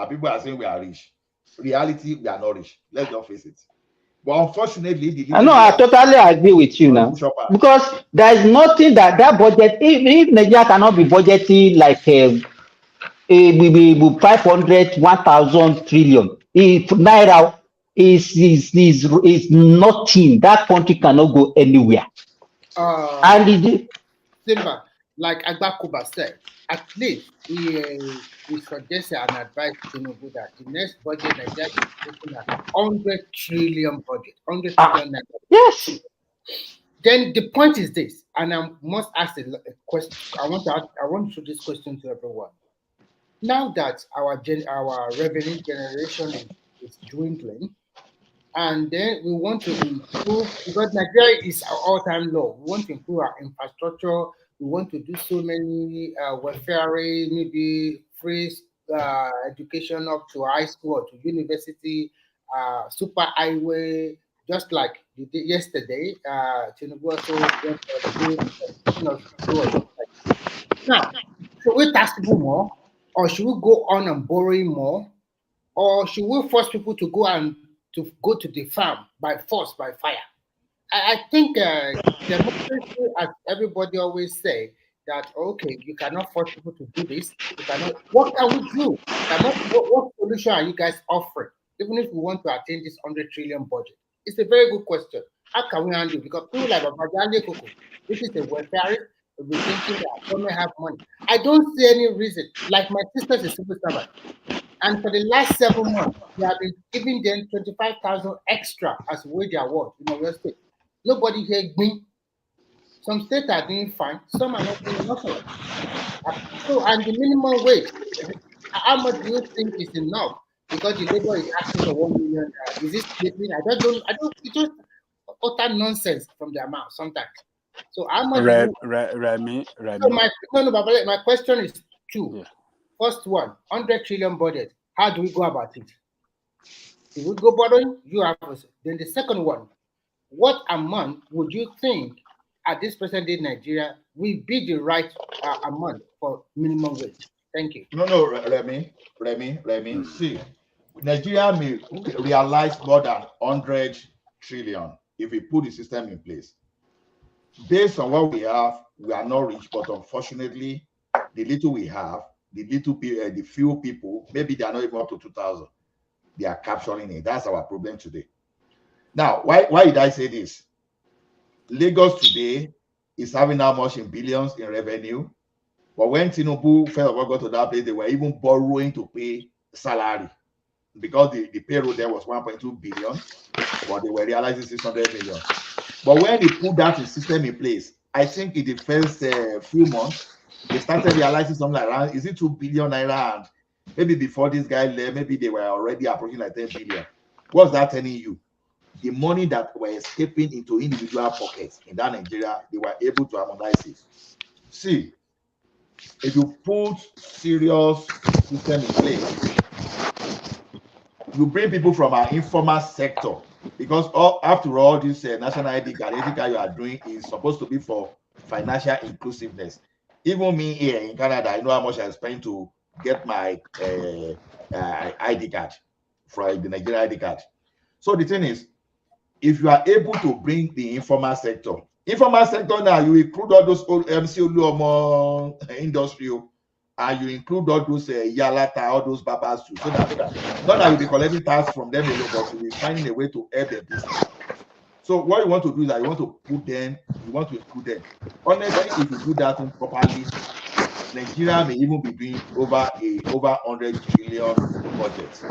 people are saying we are rich. Reality, we are not rich. Let's just face it. But unfortunately, I totally agree with you now. Because there is nothing that budget, if Nigeria cannot be budgeting like 500, 1,000 trillion, if Naira is nothing, that country cannot go anywhere. And Simba, like Agbakuba said, at least we suggest and advise Tinubu that the next budget Nigeria is looking at 100 trillion budget, 100 trillion. Yes. Then the point is this, and I must ask a question. I want to throw this question to everyone. Now that our revenue generation is dwindling, and then we want to improve, because Nigeria is our all-time low. We want to improve our infrastructure. We want to do so many welfare, maybe free education up to high school or to university, super highway, just like yesterday. Tinubu also went now, should we tax people more, or should we go on and borrowing more, or should we force people to go to the farm by force, by fire? I think democracy, as everybody always say, that okay, you cannot force people to do this. You cannot. What can we do? What solution are you guys offering? Even if we want to attain this 100 trillion budget, it's a very good question. How can we handle it? Because people like Babajale Koko, which is a welfare, will be thinking that government have money. I don't see any reason. Like my sister's a civil servant, and for the last 7 months, we have been giving them 25,000 extra as wage award in our state. Nobody here me. Some states are doing fine, some are not doing nothing. So, and the minimum wage, how much do you think is enough? Because the labor is asking for 1 million. Is this sleeping? I don't. It's just utter nonsense from the amount sometimes. So how much? Remy. So my question is two. Yeah. First one, 100 trillion budget. How do we go about it? If we go borrowing, you have us. Then the second one, what amount would you think at this present day in Nigeria will be the right amount for minimum wage? Thank you. No, Remy. See, Nigeria may realize more than 100 trillion if we put the system in place. Based on what we have, we are not rich, but unfortunately, the little we have, the little the few people, maybe they are not even up to 2,000. They are capturing it. That's our problem today. Now, why did I say this? Lagos today is having how much in billions in revenue? But when Tinubu first of all got to that place, they were even borrowing to pay salary because the payroll there was 1.2 billion, but they were realizing 600 million. But when they put that system in place, I think in the first few months, they started realizing something like around, is it 2 billion naira? And maybe before this guy left, maybe they were already approaching like 10 billion. What's that telling you? The money that were escaping into individual pockets in that Nigeria, they were able to harmonize it. See, if you put serious system in place, you bring people from our informal sector, because after all, this national ID card you are doing is supposed to be for financial inclusiveness. Even me here in Canada, I know how much I spent to get my ID card, from the Nigerian ID card. So the thing is, if you are able to bring the informal sector now, you include all those old MC Oluomo industrial, and you include all those Yalata, all those babas too, so that not that you'll be collecting tax from them alone, but you'll be finding a way to help their business. So what you want to do is that you want to put them, you want to include them. Honestly, if you do that thing properly, Nigeria may even be doing over 100 trillion budget.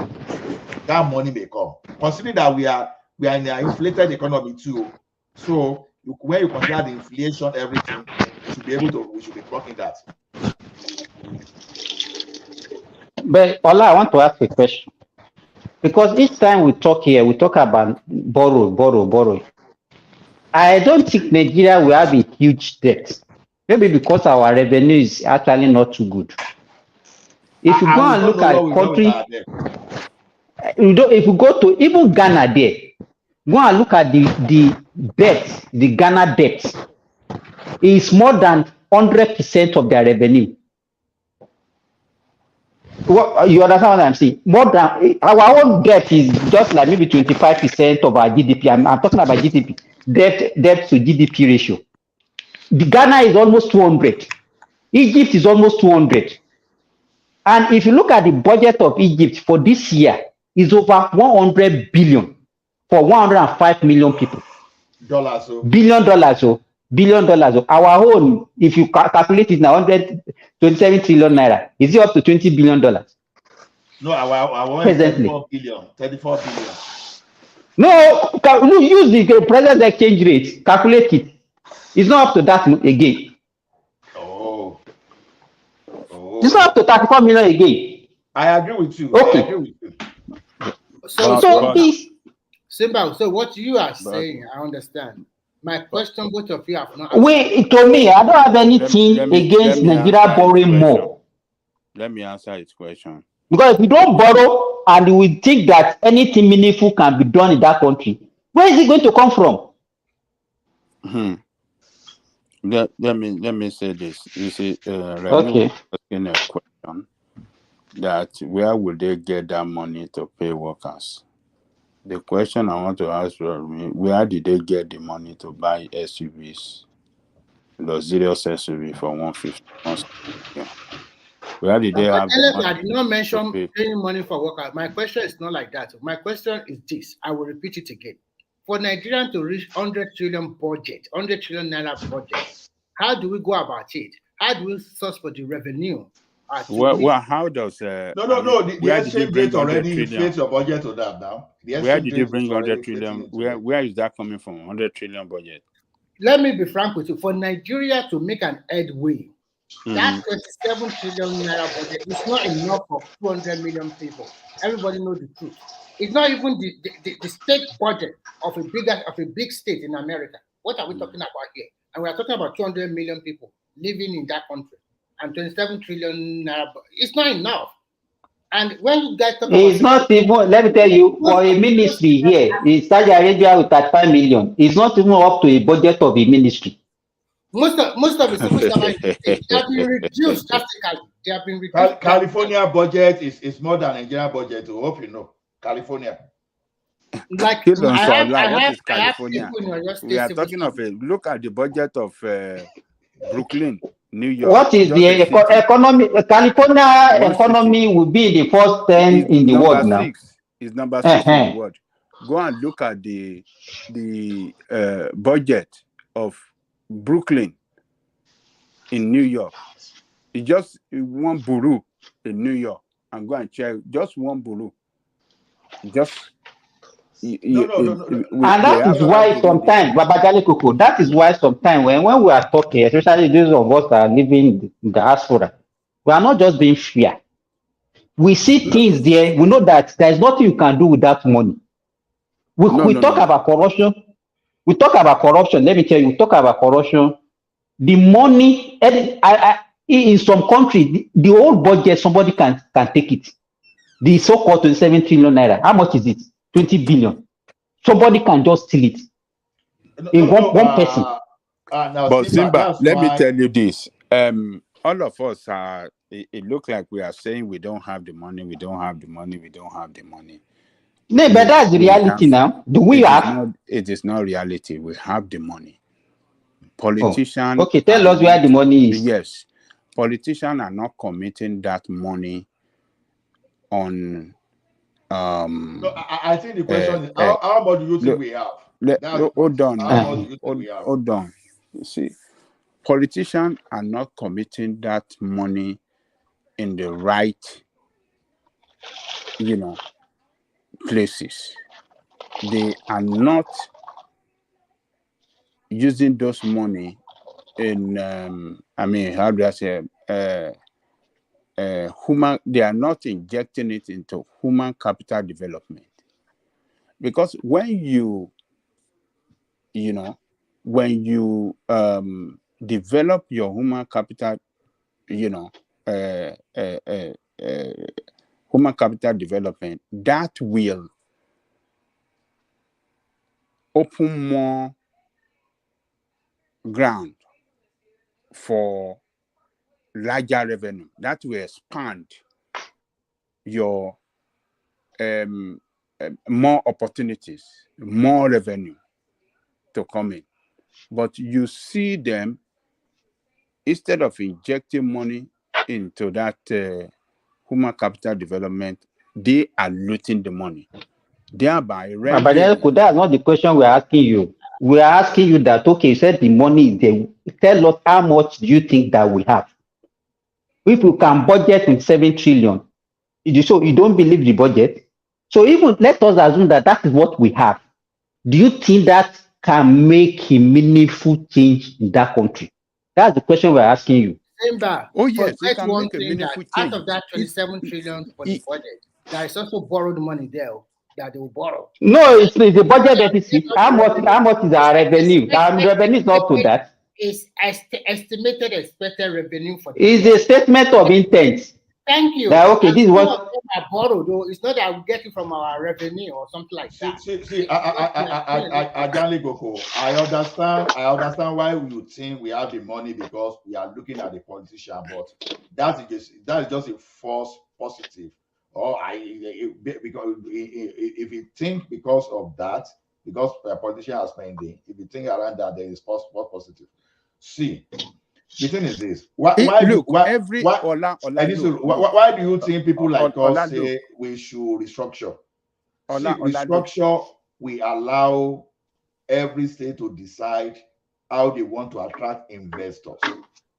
That money may come. Considering that we are in an inflated economy too. So when you consider the inflation, everything, we should be clocking that. But Ola, I want to ask a question. Because each time we talk here, we talk about borrow. I don't think Nigeria will have a huge debt. Maybe because our revenue is actually not too good. If you go and look at the country, if you go to even Ghana there, go and look at the debt, the Ghana debt is more than 100% of their revenue. You understand what I'm saying? More than our own debt is just like maybe 25% of our GDP. I'm talking about GDP, debt to GDP ratio. The Ghana is almost 200. Egypt is almost 200. And if you look at the budget of Egypt for this year, is over 100 billion for 105 million people. Billion dollars. Our own, if you calculate it now, 127 trillion naira. Is it up to $20 billion? No, our own is 34 billion. No, use the present exchange rate. Calculate it. It's not up to that again. Oh. It's not up to 34 million again. I agree with you. Okay. I agree with you. So what you are saying, I understand. My question, both of you have not. To me, I don't have anything against Nigeria borrowing more. Let me answer his question. Because if you don't borrow and we think that anything meaningful can be done in that country, where is it going to come from? Let me say this. You see, Okay. asking a question that where will they get that money to pay workers? The question I want to ask me, where did they get the money to buy SUVs, luxurious SUV for 150? Where did they have the money? I did not mention paying money for workers. My question is not like that. My question is this. I will repeat it again. For Nigeria to reach 100 trillion budget, 100 trillion naira budget, how do we go about it? How do we source for the revenue? Well, how does no. The exchange rate already inflates your budget to that now. Where did you bring 100 trillion? Where is that coming from? 100 trillion budget. Let me be frank with you. For Nigeria to make an headway, that 27 trillion naira budget is not enough for 200 million people. Everybody knows the truth. It's not even the state budget of a big state in America. What are we talking about here? And we are talking about 200 million people living in that country. And 27 trillion naira, it's not enough. And when you guys talk it's not even, let me tell you, for a ministry here in Saudi Arabia with 35 million, it's not even up to a budget of a ministry. Most of the civil servants they have been reduced drastically. They have been reduced. California budget is more than Nigeria budget. I hope you know. California. Like what is California? We are talking of look at the budget of Brooklyn. New York, What is just the a city, economy? California one city, economy will be the first 10 is in the number world now. 6. Is number 6 in the Uh-huh. world. Go and look at the budget of Brooklyn in New York. It's just one borough in New York. And go and check just one borough. Just No, no, no, no, no. And they that have is No, 5 why borough there. sometimes, Babajale Koko, that is why sometimes when we are talking, especially those of us that are living in the diaspora, we are not just being fair. We see No, things there, we know that there is nothing you can do with that money. We talk no. about corruption. We talk about corruption. Let me tell you, we talk about corruption. The money, in some country, the whole budget, somebody can take it. The so-called 27 trillion naira. How much is it? 20 billion. Somebody can just steal it. In one person. Now, But Simba, Simba, that's let me why. tell you this. All of us are. It looks like we are saying we don't have the money. We don't have the money. We don't have the money. No, but that's the We reality have. now. Do we It is have? not. It is not reality. We have the money. Oh, Politicians okay. are Tell us where not. the money is. Yes, politicians are not committing that money on. No, I think the question is how much do you think Look, we have? That's the point. hold on How now. much do you think we have? Hold on. You see, politicians are not committing that money in the right, places. They are not using those money in. How do I say? Human. They are not injecting it into human capital development, because when you develop your human capital, uh, uh, uh, uh, human capital development, that will open more ground for larger revenue. That will expand your more opportunities, more revenue to come in. But you see them, instead of injecting money into that human capital development, they are looting the money, thereby But rendering. that's not the question we're asking you. We're asking you that, okay, you said the money is there. Tell us how much do you think that we have? If you can budget in 7 trillion, so you don't believe the budget. So even let us assume that that is what we have. Do you think that can make a meaningful change in that country? That's the question we're asking you. Remember, Oh yes, it forget can one make a thing that meaningful out change. of that 27 trillion for the budget, there is also borrowed money there that they will borrow. No, it's the budget deficit. How much is our revenue? Our revenue is not to that. It's estimated expected revenue for the It's year. a statement of intent. Thank you. That, okay, And this is some what. of them are borrowed, though. It's not that we get it from our revenue or something like that. Ajali Goko, I understand why you think we have the money because we are looking at the politician, but that is just a false positive. Or because if you think because of that, because a politician are spending, if you think around that, there is false positive. See, the thing is this: why do you think people like us say we should restructure? See, restructure, we allow every state to decide how they want to attract investors.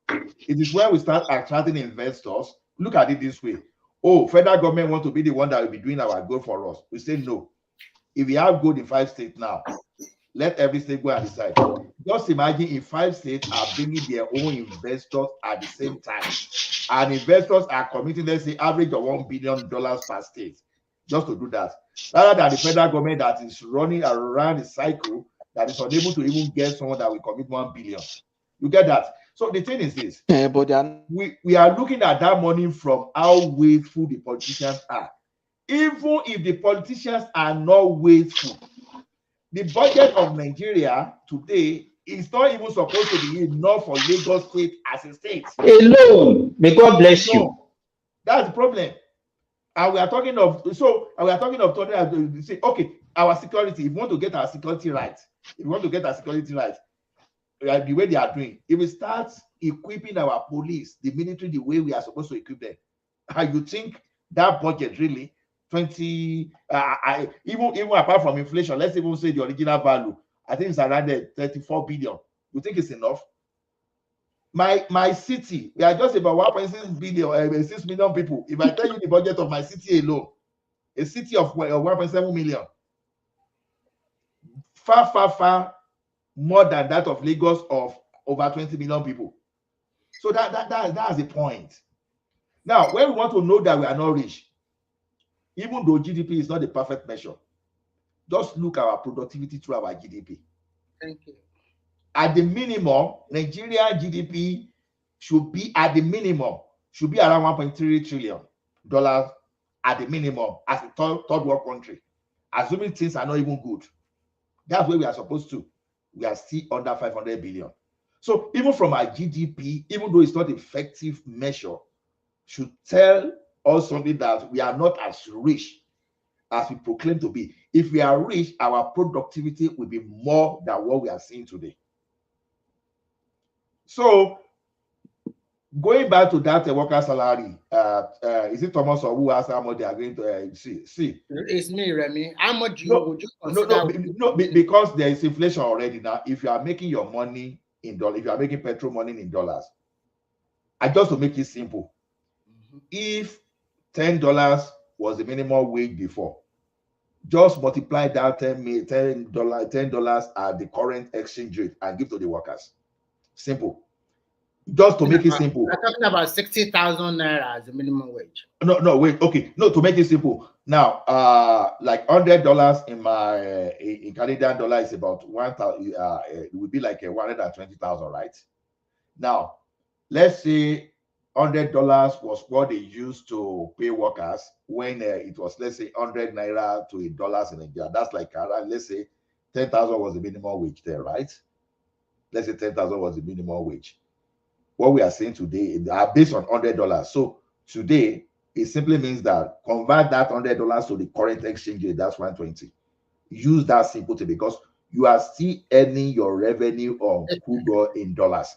It is when we start attracting investors. Look at it this way: oh, federal government want to be the one that will be doing our gold for us. We say no. If we have gold in 5 states now, let every state go and decide. Just imagine if 5 states are bringing their own investors at the same time, and investors are committing, let's say, average of $1 billion per state, just to do that, rather than the federal government that is running around the cycle that is unable to even get someone that will commit 1 billion. You get that? So the thing is this: we are looking at that money from how wasteful the politicians are. Even if the politicians are not wasteful, the budget of Nigeria today is not even supposed to be enough for Lagos State as a state. Alone. May God bless you. That's the problem. And we are talking of say, okay, our security. If we want to get our security right, the way they are doing, if we start equipping our police, the military, the way we are supposed to equip them. And you think that budget really 20 even apart from inflation, let's even say the original value, I think it's around 34 billion. You think it's enough? My city, we are just about 1.6 billion, 6 million people. If I tell you the budget of my city alone, a city of 1.7 million, far more than that of Lagos of over 20 million people. So that's the point. Now, when we want to know that we are not rich, even though GDP is not the perfect measure, just look at our productivity through our GDP. Thank you. At the minimum, Nigeria GDP should be at the minimum, should be around $1.3 trillion at the minimum as a third world country, assuming things are not even good. That's where we are supposed to. We are still under 500 billion. So even from our GDP, even though it's not an effective measure, should tell us something that we are not as rich as we proclaim to be. If we are rich, our productivity will be more than what we are seeing today. So going back to that worker salary, is it Thomas or who asked how much they are going to see? It's me, Remy. How much would you consider? Because there is inflation already now. If you are making your money in dollars, if you are making petrol money in dollars, and just to make it simple, if $10 was the minimum wage before, just multiply that $10 at the current exchange rate and give to the workers. Simple. Just to make it simple. We're talking about 60,000 naira as the minimum wage. No, wait. Okay, no, to make it simple. Now, like $100 in Canadian dollar is about 1,000. It would be like 120,000, right? Now, let's say $100 was what they used to pay workers when it was, let's say, 100 naira to $1 in India. That's like let's say 10,000 was the minimum wage there, right? Let's say 10,000 was the minimum wage. What we are saying today are based on $100. So today it simply means that convert that $100 to the current exchange rate. That's 120. Use that simple thing because you are still earning your revenue on crude oil in dollars.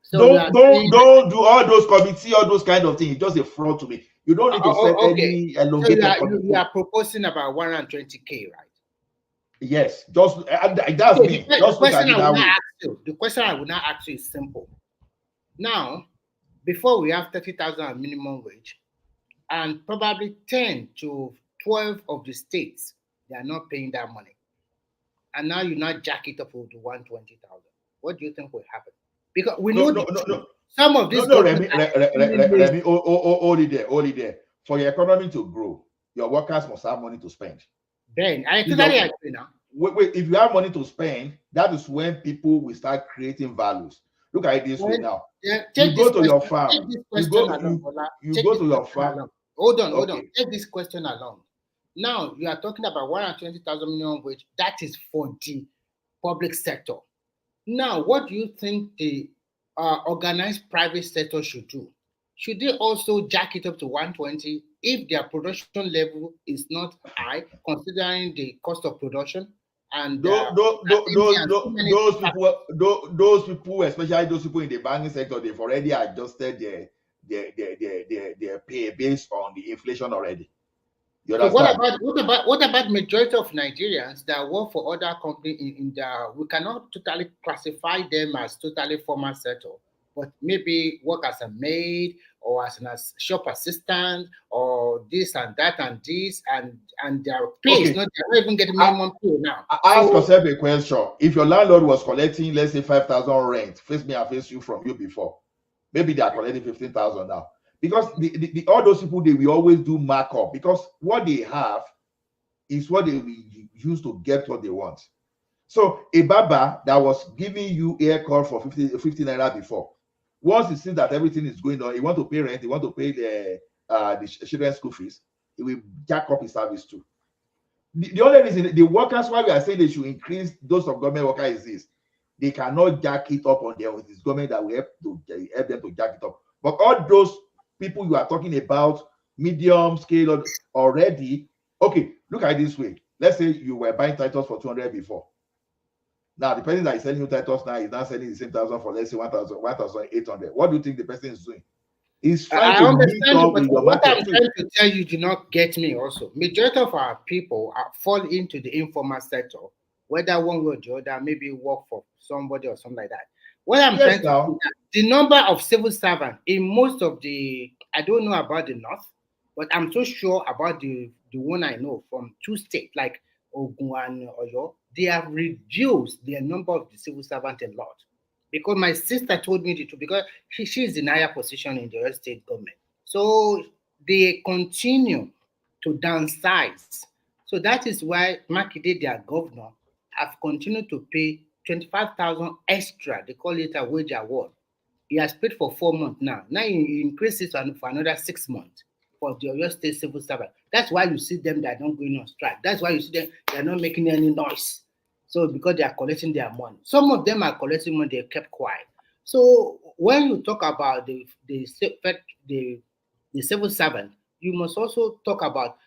So don't do all those committee, all those kind of things. It's just a fraud to me. You don't need to set any elongated. So you are proposing about 120K, right? Yes, just that's me. Just look at it that way. The question I will now ask you is simple. Now, before we have 30,000 minimum wage, and probably 10 to 12 of the states, they are not paying that money. And now you not jack it up to 120,000. What do you think will happen? Because we know some of these. Remy, only there. For your economy to grow, your workers must have money to spend. Then I totally agree now. Wait, if you have money to spend, that is when people will start creating values. Look at it this way now. You go to your farm. You go to your farm. Hold on. Take this question along. Now you are talking about 120,000 minimum wage. That is for the public sector. Now, what do you think the organized private sector should do? Should they also jack it up to 120 if their production level is not high, considering the cost of production? And those people, especially those people in the banking sector, they've already adjusted their pay based on the inflation already. So what about majority of Nigerians that work for other companies in the, we cannot totally classify them as totally formal sector, but maybe work as a maid or as a shop assistant or this and that and this and their pay is not, they're not even getting minimum pay now. Ask yourself a question. If your landlord was collecting, let's say 5,000 rent, face me, I face you from you before. Maybe they are collecting 15,000 now. Because all those people, they will always do markup because what they have is what they will use to get what they want. So a barber that was giving you haircut for 50 naira before, once he sees that everything is going on, he want to pay rent, he want to pay the children's school fees, he will jack up his service too. The only reason the workers, why we are saying they should increase those of government workers is this: they cannot jack it up on their own. It's government that will help them to jack it up. But all those people you are talking about, medium scale already, okay, look at it this way. Let's say you were buying titles for 200 before. Now, the person that is selling you titles now is now selling the same thousand for, let's say, 1,800. What do you think the person is doing? He's trying I to meet understand you, up but with your what I'm market too. trying to tell you do not get me also. Majority of our people fall into the informal sector, whether one way or the other, maybe work for somebody or something like that. What I'm trying to say, the number of civil servants in most of the, I don't know about the north, but I'm so sure about the one I know from 2 states like Ogun and Oyo, they have reduced their number of the civil servants a lot. Because my sister told me the truth, because she is in higher position in the real estate government. So they continue to downsize. So that is why Makinde, their governor, have continued to pay 25,000 extra. They call it a wage award. He has paid for 4 months now. Now he increases for another 6 months for the Oyo State civil servant. That's why you see them, they are not going on strike. That's why you see them, they are not making any noise. So because they are collecting their money. Some of them are collecting money, they kept quiet. So when you talk about the civil servant, you must also talk about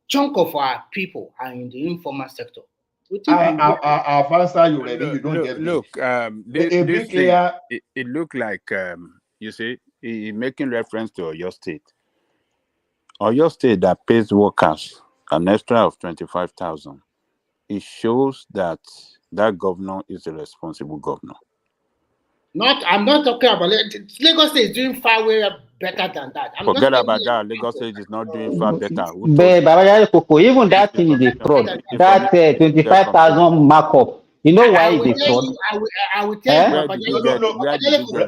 chunk of our people are in the informal sector. I've answered you already. You don't get me. Look, A this thing, bricklayer. it looked like, you see, he making reference to Oyo State. Oyo State that pays workers an extra of 25,000. It shows that that governor is a responsible governor. I'm not talking about Lagos State is doing far way better than that. Forget about that. Lagos State is not doing far better. But even that thing is a fraud. That 25,000 markup. You know why it's a fraud? I will tell you. Where did you get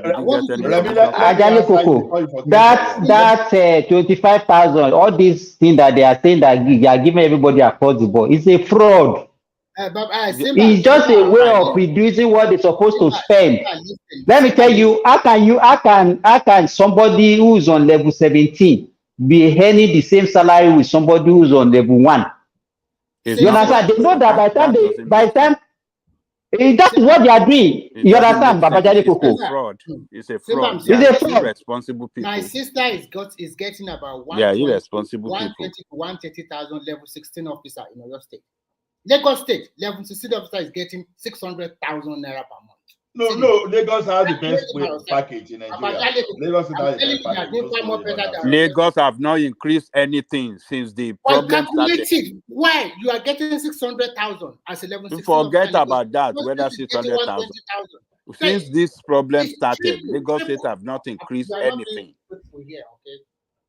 any Ajale Koko, that 25,000, all these things that they are saying that they are giving everybody across the board, it's a fraud. It's just a way of reducing what they're supposed to spend. Let me tell you, how can somebody who's on level 17 be earning the same salary with somebody who's on level 1? You understand? They know that by the time that is what they are doing. You understand, Babajale Koko? It's a fraud. It's a fraud. It's a fraud. Irresponsible people. My sister is getting about irresponsible 120 to 130,000 level 16 officer in Oyo State. Lagos State level 16 officer is getting 600,000 naira per month. No, Lagos has the best package in Nigeria. Lagos has the best package. Lagos have not increased anything since the problem started. Why? You are getting 600,000 as 11. Forget about that, whether 600,000. Since this problem started, Lagos State have not increased anything.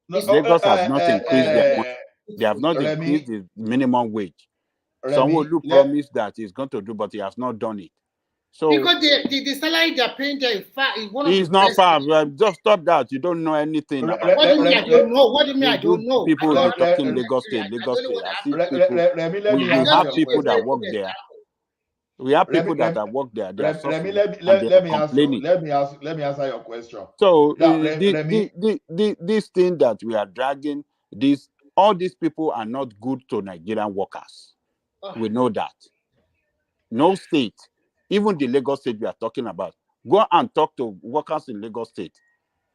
Lagos have not increased their money. They have not increased the minimum wage. Someone who promised that he's going to do, but he has not done it. So because the salary they're paying there is far. He's not far. Just stop that. You don't know anything about it. What do you mean I don't know? What do you mean I don't know? People will be talking Lagos State. We have people that work there. We have people that have worked there. They are suffering and they are complaining. Let me answer your question. So this thing that we are dragging, all these people are not good to Nigerian workers. We know that. No state, even the Lagos State we are talking about, go and talk to workers in Lagos State.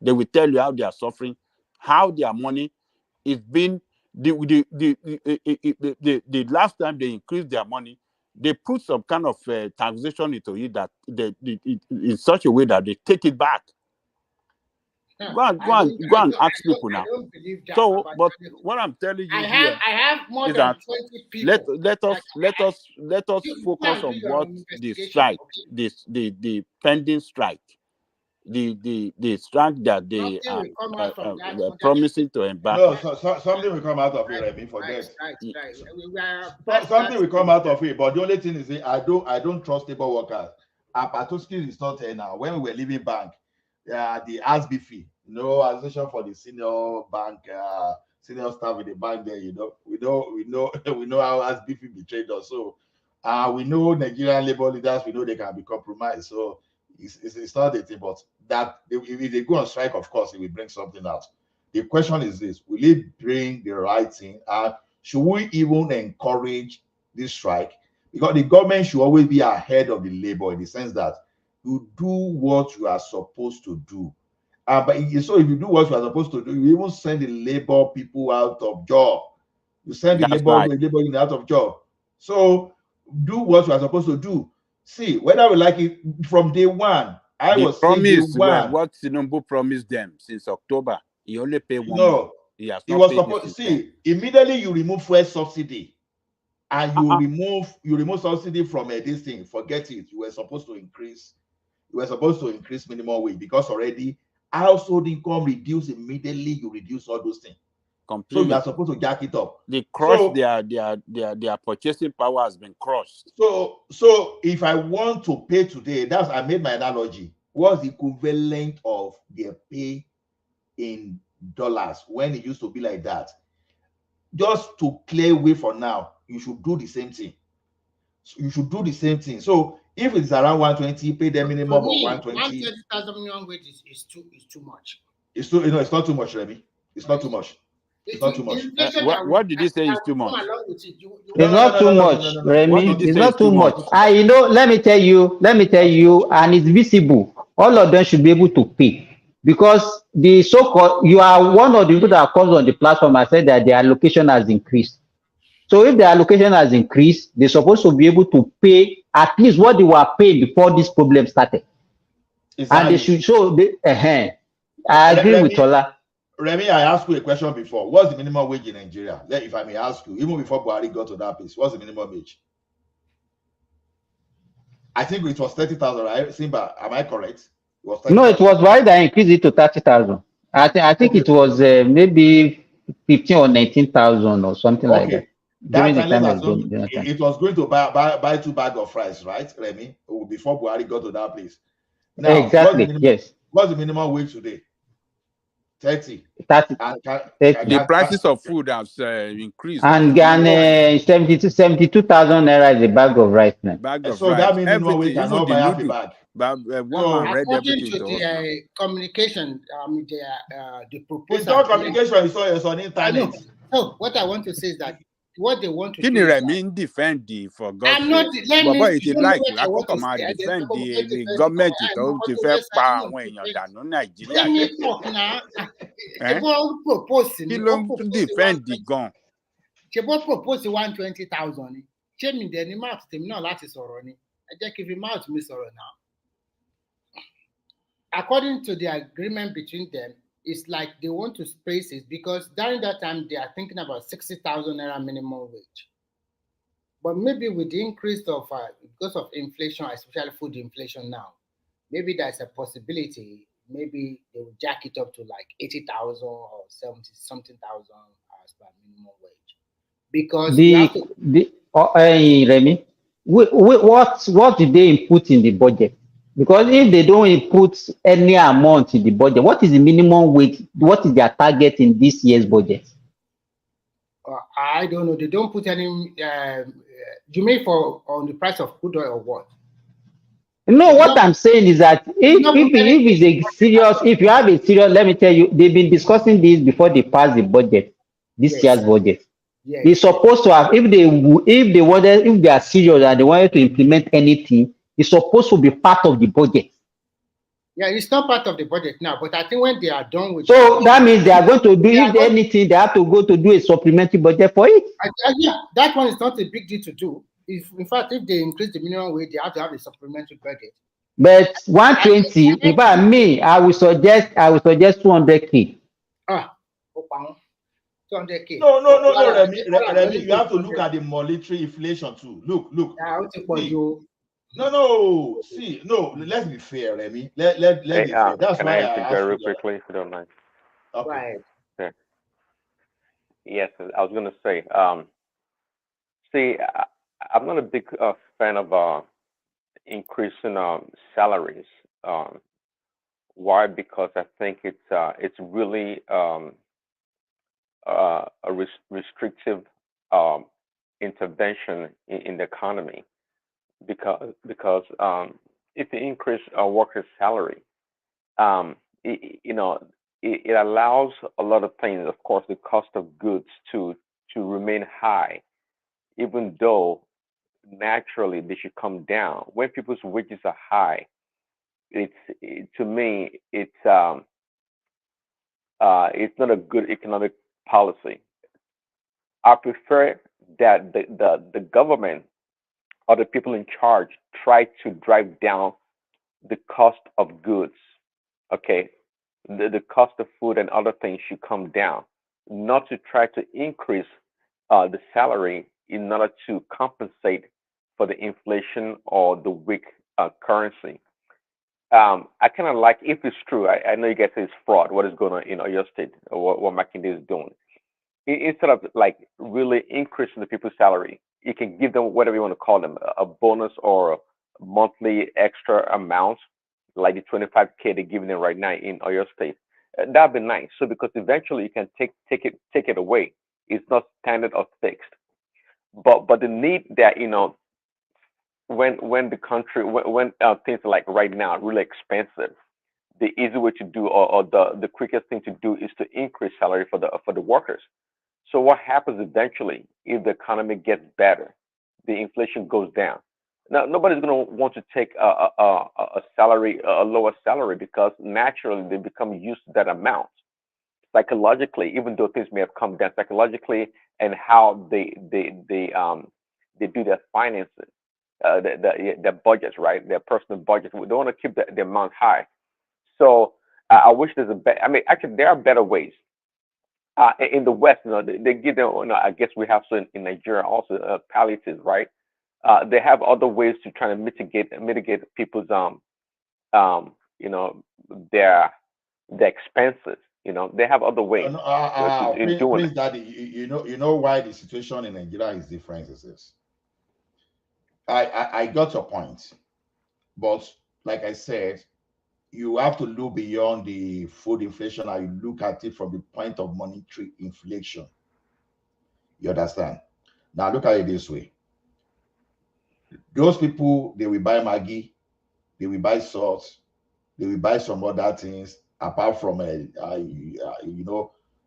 They will tell you how they are suffering, how their money is being. The last time they increased their money, they put some kind of taxation into it that in such a way that they take it back. Go and ask people now. So, but what I'm telling you I have more than 20 people. Let us focus on what the strike, the pending strike, the strike that they are promising to embark. No, something will come out of it. Remy, forget. Something will come out of it. But the only thing is, I don't trust labor workers. Patoski is not here now. When we were leaving bank, the ASB fee, association for the senior bank, senior staff in the bank there, we know how ASB fee betrayed us. So we know Nigerian labor leaders, we know they can be compromised. So it's not a thing, but that if they go on strike, of course, it will bring something out. The question is this: will it bring the right thing? Should we even encourage this strike? Because the government should always be ahead of the labor in the sense that you do what you are supposed to do. But so if you do what you are supposed to do, you even send the labor people out of job. You send the labor out of job. So do what you are supposed to do. See, whether we like it, from day one, I The was saying day promise, one. what Tinubu promised them since October, he only paid 1 month. No, He has it not was paid it supposed. since then. See, immediately you remove fuel subsidy, and you Uh-uh. remove subsidy from this thing. Forget it. You were supposed to increase. You were supposed to increase minimum wage because already household income reduced immediately. You reduce all those things. So you Completely. are supposed to jack it up. They crushed So their purchasing power has been crushed. so if I want to pay today, I made my analogy. What's the equivalent of their pay in dollars when it used to be like that? Just to clear way for now, you should do the same thing. You should do the same thing. So if it's around 120, pay them minimum of 120. 130,000 minimum wage is too much. It's too, it's not too much, Remy. It's not too much. It's not too much. What did he say is too much? It's not too much, Remy. It's not too much. Let me tell you, and it's visible. All of them should be able to pay. Because the so-called, you are one of the people that comes on the platform and said that their allocation has increased. So if the allocation has increased, they're supposed to be able to pay at least what they were paying before this problem started. Exactly. And they should show, I agree with Ola. Remy, I asked you a question before. What's the minimum wage in Nigeria? If I may ask you, even before Buhari got to that place, what's the minimum wage? I think it was 30,000, right? Simba, am I correct? No, it was Buhari that increased it to 30,000. I think it was maybe 15 or 19,000 or something like that. During the time of it was going to buy 2 bags of rice, right, Remy? Before Buhari got to that place. Now, exactly. Yes. What's the minimum wage today? 30. 30. The prices of food have increased. And 72,000 naira is a bag of rice now. Bag of so rice. that means minimum wage Even cannot the buy half a noodle. bag. But one man read According everything to to us. the communication, the proposal. It's not communication. It's on internet. So what I want to say is that what they want to do do is mean defend the for God's I'm not. sake. Let But me. it like defend the government tó ti fẹ́ pa àwọn èèyàn dànù Nàìjíríà. Let me talk now. Ṣebó propose ni. Kí ló ń defend the gun? Ṣebó propose 120,000 ni. Ṣé mi dẹ̀ ní mouth tèmi náà láti sọ̀rọ̀ ni? Ẹ jẹ́ kí n fi mouth mi sọ̀rọ̀ now. According to the agreement between them, it's like they want to space it because during that time they are thinking about 60,000 naira minimum wage. But maybe with the increase of because of inflation, especially food inflation now, maybe there's a possibility. Maybe they will jack it up to like 80,000 or 70-something thousand as per minimum wage. Because Remy, what did they input in the budget? Because if they don't input any amount in the budget, what is the minimum wage? What is their target in this year's budget? I don't know. They don't put any. You mean on the price of crude oil or what? No, what I'm saying is that if it's a serious, if you have a serious, let me tell you, they've been discussing this before they pass the budget, this year's budget. Yes. They're supposed to have, if they are serious and they wanted to implement anything, it's supposed to be part of the budget. Yeah, it's not part of the budget now, but I think when they are done with that means they are going to do, anything, they have to go to do a supplementary budget for it. Yeah, that one is not a big deal to do. In fact, if they increase the minimum wage, they have to have a supplementary budget. But 120, if I would suggest 200K. 200K. No, Remy, you have to look at the monetary inflation too. Look. No, let's be fair, Remy. Let's be fair. That's can why I answer very quickly, if you don't mind? Okay. Right. Yeah. Yes, I was going to say, see, I'm not a big fan of increasing salaries. Why? Because I think it's really a restrictive intervention in the economy. Because if you increase a worker's salary, it allows a lot of things. Of course, the cost of goods to remain high, even though naturally they should come down. When people's wages are high, to me it's not a good economic policy. I prefer that the government or the people in charge try to drive down the cost of goods. Okay, the cost of food and other things should come down, not to try to increase the salary in order to compensate for the inflation or the weak currency. I kind of like, if it's true, I know you guys say it's fraud, what is going on in your state, or what McKinsey is doing. Instead of like really increasing the people's salary, you can give them whatever you want to call them, a bonus or a monthly extra amount, like the 25K they're giving them right now in your state. That'd be nice. So because eventually you can take it away. It's not standard or fixed. But the need that when the country when things are like right now really expensive, the easy way to do, or the quickest thing to do, is to increase salary for the workers. So what happens eventually if the economy gets better, the inflation goes down. Now nobody's going to want to take a salary, a lower salary, because naturally they become used to that amount. Psychologically, even though things may have come down psychologically, and how they do their finances, their budgets, right? Their personal budgets. We don't want to keep the amount high. So I wish there's a better. I mean, actually, there are better ways. In the West, they give them. I guess we have so in Nigeria also palliatives, right? They have other ways to try to mitigate people's you know, their expenses. They have other ways in doing Prince it. Daddy, you know why the situation in Nigeria is different is this. I got your point, but like I said, you have to look beyond the food inflation and you look at it from the point of monetary inflation. You understand? Now look at it this way. Those people, they will buy Maggi, they will buy salt, they will buy some other things apart from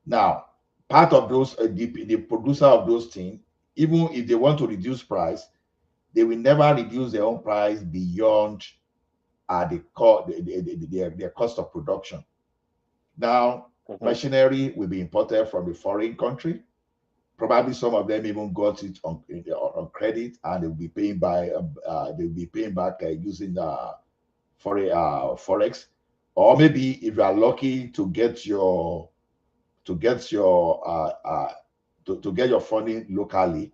now part of those the producer of those things, even if they want to reduce price, they will never reduce their own price beyond their cost of production. Now, machinery will be imported from a foreign country. Probably some of them even got it on credit, and they'll be paying back using forex, or maybe if you are lucky to get your to get your funding locally,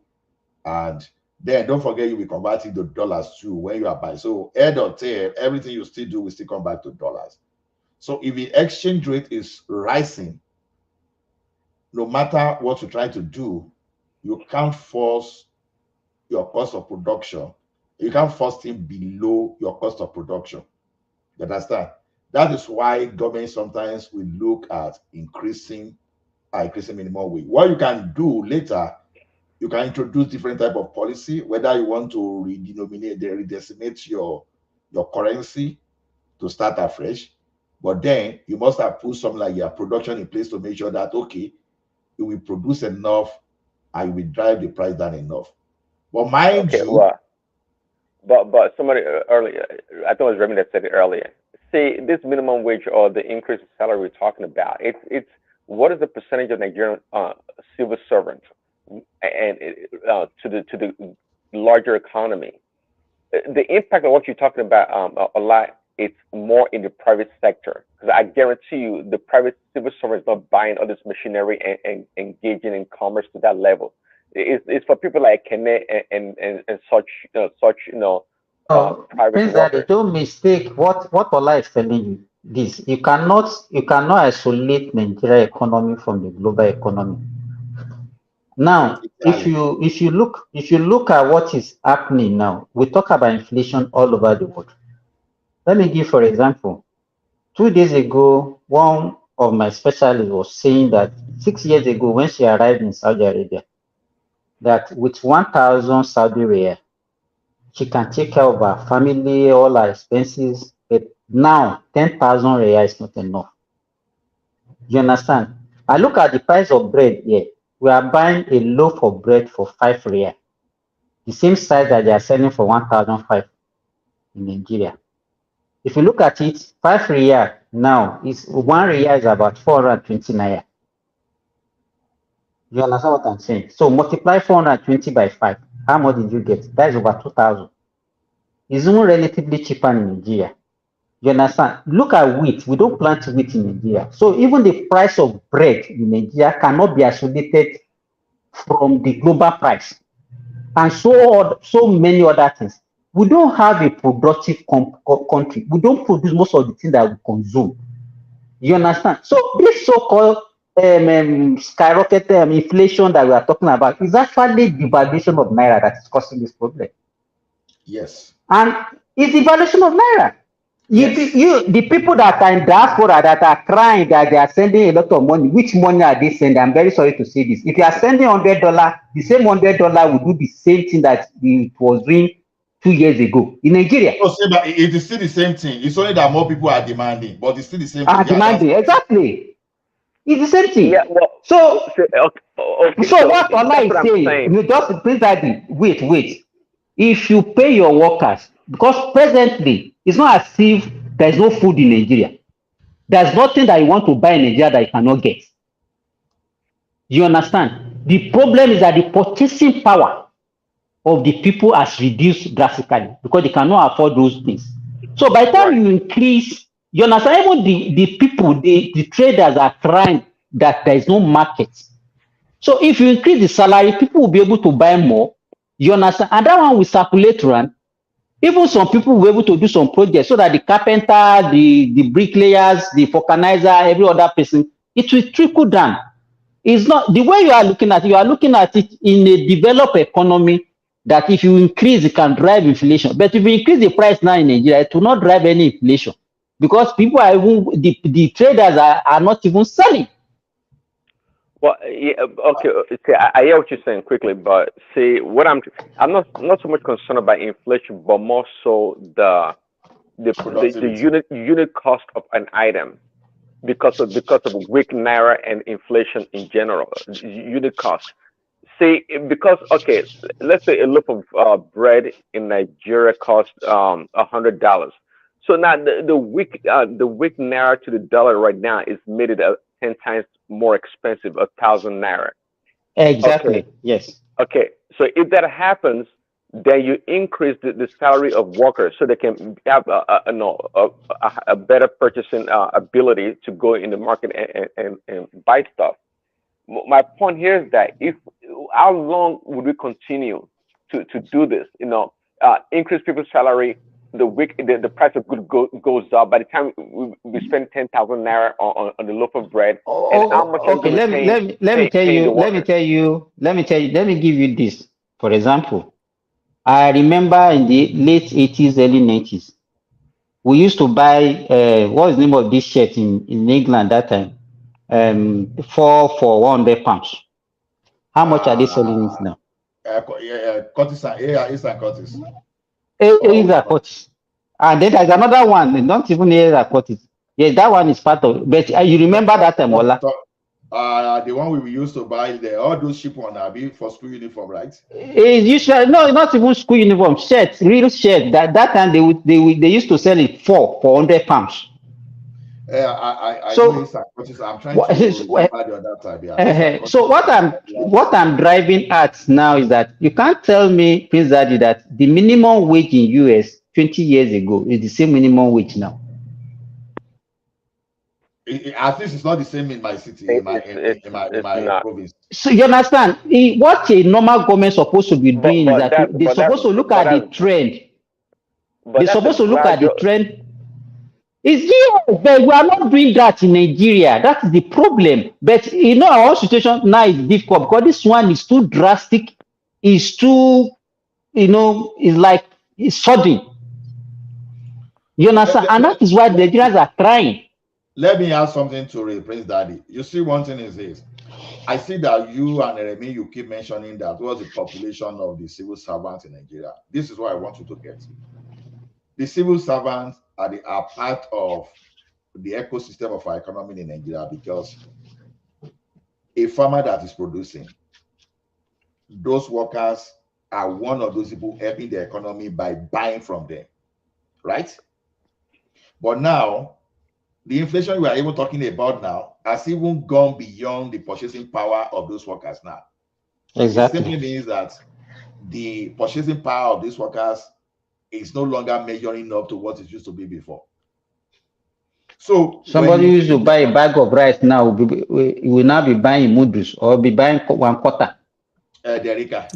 and then don't forget you'll be converting to dollars too when you are buying. So head or tail, everything you still do will still come back to dollars. So if the exchange rate is rising, no matter what you try to do, you can't force your cost of production. You can't force it below your cost of production. You understand? That is why government sometimes will look at increasing minimum wage. What you can do later, you can introduce different type of policy, whether you want to redesignate your currency to start afresh. But then you must have put something like your production in place to make sure that, okay, you will produce enough and you will drive the price down enough. But mind Okay, you, well, but somebody earlier, I think it was Remy that said it earlier. See, this minimum wage or the increase in salary we're talking about, it's what is the percentage of Nigerian civil servants and to the larger economy? The impact of what you're talking about a lot, it's more in the private sector, because I guarantee you the private civil servant is not buying all this machinery and engaging in commerce to that level. It's for people like Kene and such private Prince Daddy, workers. don't mistake what Ola is telling you. This you cannot isolate Nigeria economy from the global economy. Now, exactly. if you look at what is happening now, we talk about inflation all over the world. Let me give for example. 2 days ago, one of my specialists was saying that 6 years ago, when she arrived in Saudi Arabia, that with 1,000 Saudi riyal, she can take care of her family, all her expenses. But now, 10,000 riyal is not enough. You understand? I look at the price of bread here. We are buying a loaf of bread for 5 riyal, the same size that they are selling for 1,005 in Nigeria. If you look at it, 5 riyal now is 1 riyal is about 420 naira. You understand what I'm saying? So multiply 420 by 5. How much did you get? That is over 2,000. It's even relatively cheaper in Nigeria. You understand? Look at wheat. We don't plant wheat in Nigeria. So even the price of bread in Nigeria cannot be isolated from the global price. And so many other things. We don't have a productive country. We don't produce most of the things that we consume. You understand? So this so-called skyrocketed inflation that we are talking about is actually the valuation of naira that is causing this problem. Yes. And it's the valuation of naira. The people that are in diaspora that are crying that they are sending a lot of money, which money are they sending? I'm very sorry to say this. If you are sending $100, the same $100 will do the same thing that it was doing 2 years ago in Nigeria. No, but it is still the same thing. It's only that more people are demanding, but it's still the same thing. Are demanding, exactly. It's the same thing. Yeah, well, so so what Ola is saying, you just please daddy, wait. If you pay your workers, because presently it's not as if there's no food in Nigeria. There's nothing that you want to buy in Nigeria that you cannot get. You understand? The problem is that the purchasing power of the people has reduced drastically because they cannot afford those things. So by the time you increase, you understand, even the people, the traders are crying that there is no market. So if you increase the salary, people will be able to buy more. You understand? And that one will circulate around. Even some people will be able to do some projects so that the carpenter, the bricklayers, the vulcanizer, every other person, it will trickle down. It's not the way you are looking at it, you are looking at it in a developed economy that if you increase, it can drive inflation. But if you increase the price now in Nigeria, it will not drive any inflation because people are even, the traders are not even selling. Well, yeah, okay. See, I hear what you're saying quickly, but see, what I'm not so much concerned about inflation, but more so the unit cost of an item because of weak naira and inflation in general. Unit cost. See, because okay, let's say a loaf of bread in Nigeria costs $100. So now the weak naira to the dollar right now is made it 10 times more expensive, 1,000 naira. Exactly. Okay. Yes. Okay. So if that happens, then you increase the salary of workers so they can have a better purchasing ability to go in the market and buy stuff. My point here is that how long would we continue to do this? Increase people's salary, the price of goods goes up. By the time we spend 10,000 naira on the loaf of bread, and how much Okay, let me give you this. For example, I remember in the late 80s, early 90s, we used to buy what was the name of this shirt in England that time? For 100 pounds. How much are they selling it now? Curtis, Curtis. Curtis. And then there's another one, not even Curtis. Yes, that one is part of. But you remember that time, Ola? The one we used to buy all those cheap ones are for school uniform, right? Usually, no, not even school uniform. Shirts, real shirts. That time they used to sell it for 100 pounds. I know I'm trying to remember the other time. Yeah. So what I'm driving at now is that you can't tell me, Prince Daddy, that the minimum wage in US 20 years ago is the same minimum wage now. At least it's not the same in my city, in my province. So you understand what a normal government supposed to be doing is that they're supposed to look at the trend. They're supposed to look at the trend. But we are not doing that in Nigeria. That is the problem. But our situation now is difficult because this one is too drastic. It's too, it's sudden. You understand? And that is why the Nigerians are crying. Let me add something to Prince Daddy. You see, one thing is this. I see that you and Remy, you keep mentioning that was the population of the civil servants in Nigeria. This is what I want you to get. The civil servants are part of the ecosystem of our economy in Nigeria because a farmer that is producing, those workers are one of those people helping the economy by buying from them, right? But now, the inflation we are even talking about now has even gone beyond the purchasing power of those workers now. Exactly. It simply means that the purchasing power of these workers is no longer measuring up to what it used to be before. So somebody used to buy a bag of rice now will now be buying noodles or be buying 1/4. Derica.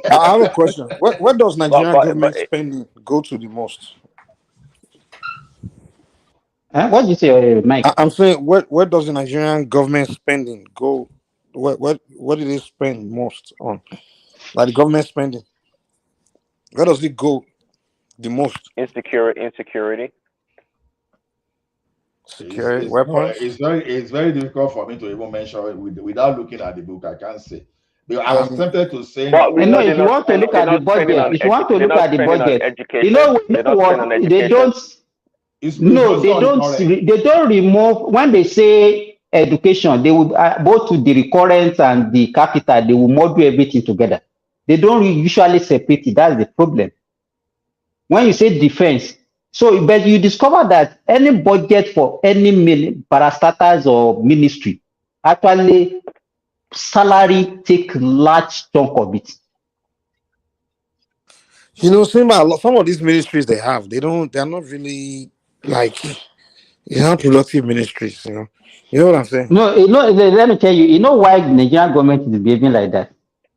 I have a question. Where does Nigerian government but spending go to the most? What did you say, Mike? I'm saying where does the Nigerian government spending go? What did they spend most on? Like the government spending, where does it go the most? insecurity. Security, weapons. It's very difficult for me to even mention it without looking at the book. I can't say. Because I was tempted to say. But we know if you want to look at the budget, if you want to look at the budget, education. you know They're not spending on what they education. don't. No, they don't. They don't remove when they say education. They will both to the recurrent and the capital. They will model everything together. They don't usually separate it. That's the problem. When you say defense, so but you discover that any budget for any parastatals or ministry actually salary take large chunk of it. You know, some of these ministries they're not really like productive ministries. You know what I'm saying? No, let me tell you. You know why the Nigerian government is behaving like that?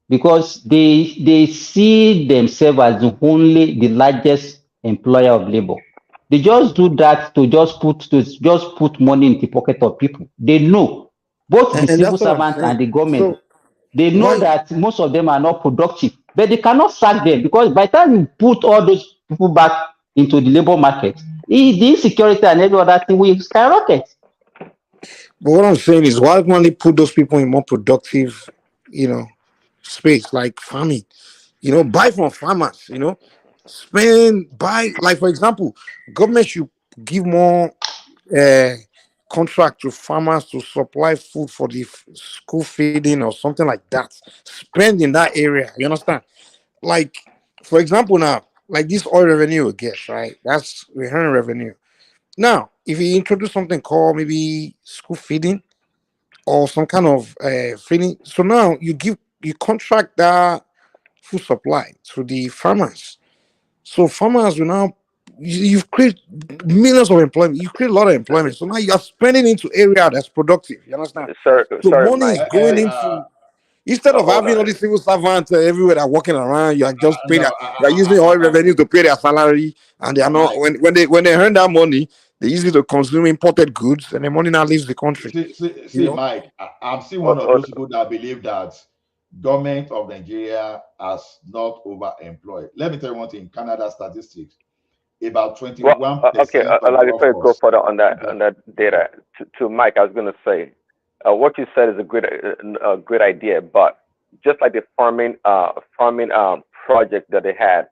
Because they see themselves as the largest employer of labor. They just do that to just put money in the pocket of people. They know both the civil servants and the government. They know that most of them are not productive, but they cannot sack them because by the time you put all those people back into the labor market, the insecurity and every other thing will skyrocket. But what I'm saying is, why don't they put those people in more productive, space like farming? Buy from farmers. Buy, like for example, government should give more contract to farmers to supply food for the school feeding or something like that. Spend in that area. You understand? Like, for example, now, like this oil revenue we get, right? That's recurring revenue. Now, if you introduce something called maybe school feeding or some kind of feeding, so now you contract that food supply to the farmers. So farmers will now you've created millions of employment. You create a lot of employment. So now you are spending into area that's productive. You understand? So money Mike. is going into instead of having all these civil servants everywhere that are walking around, you are just paying. You are using oil revenue to pay their salary, and they are not when they earn that money, they use it to consume imported goods, and the money now leaves the country. See, Mike, I'm still one of those people that believe that government of Nigeria has not overemployed. Let me tell you one thing: Canada statistics, about 21%. Okay, before you go further on that data, to Mike, I was going to say, what you said is a good idea, but just like the farming project that they had,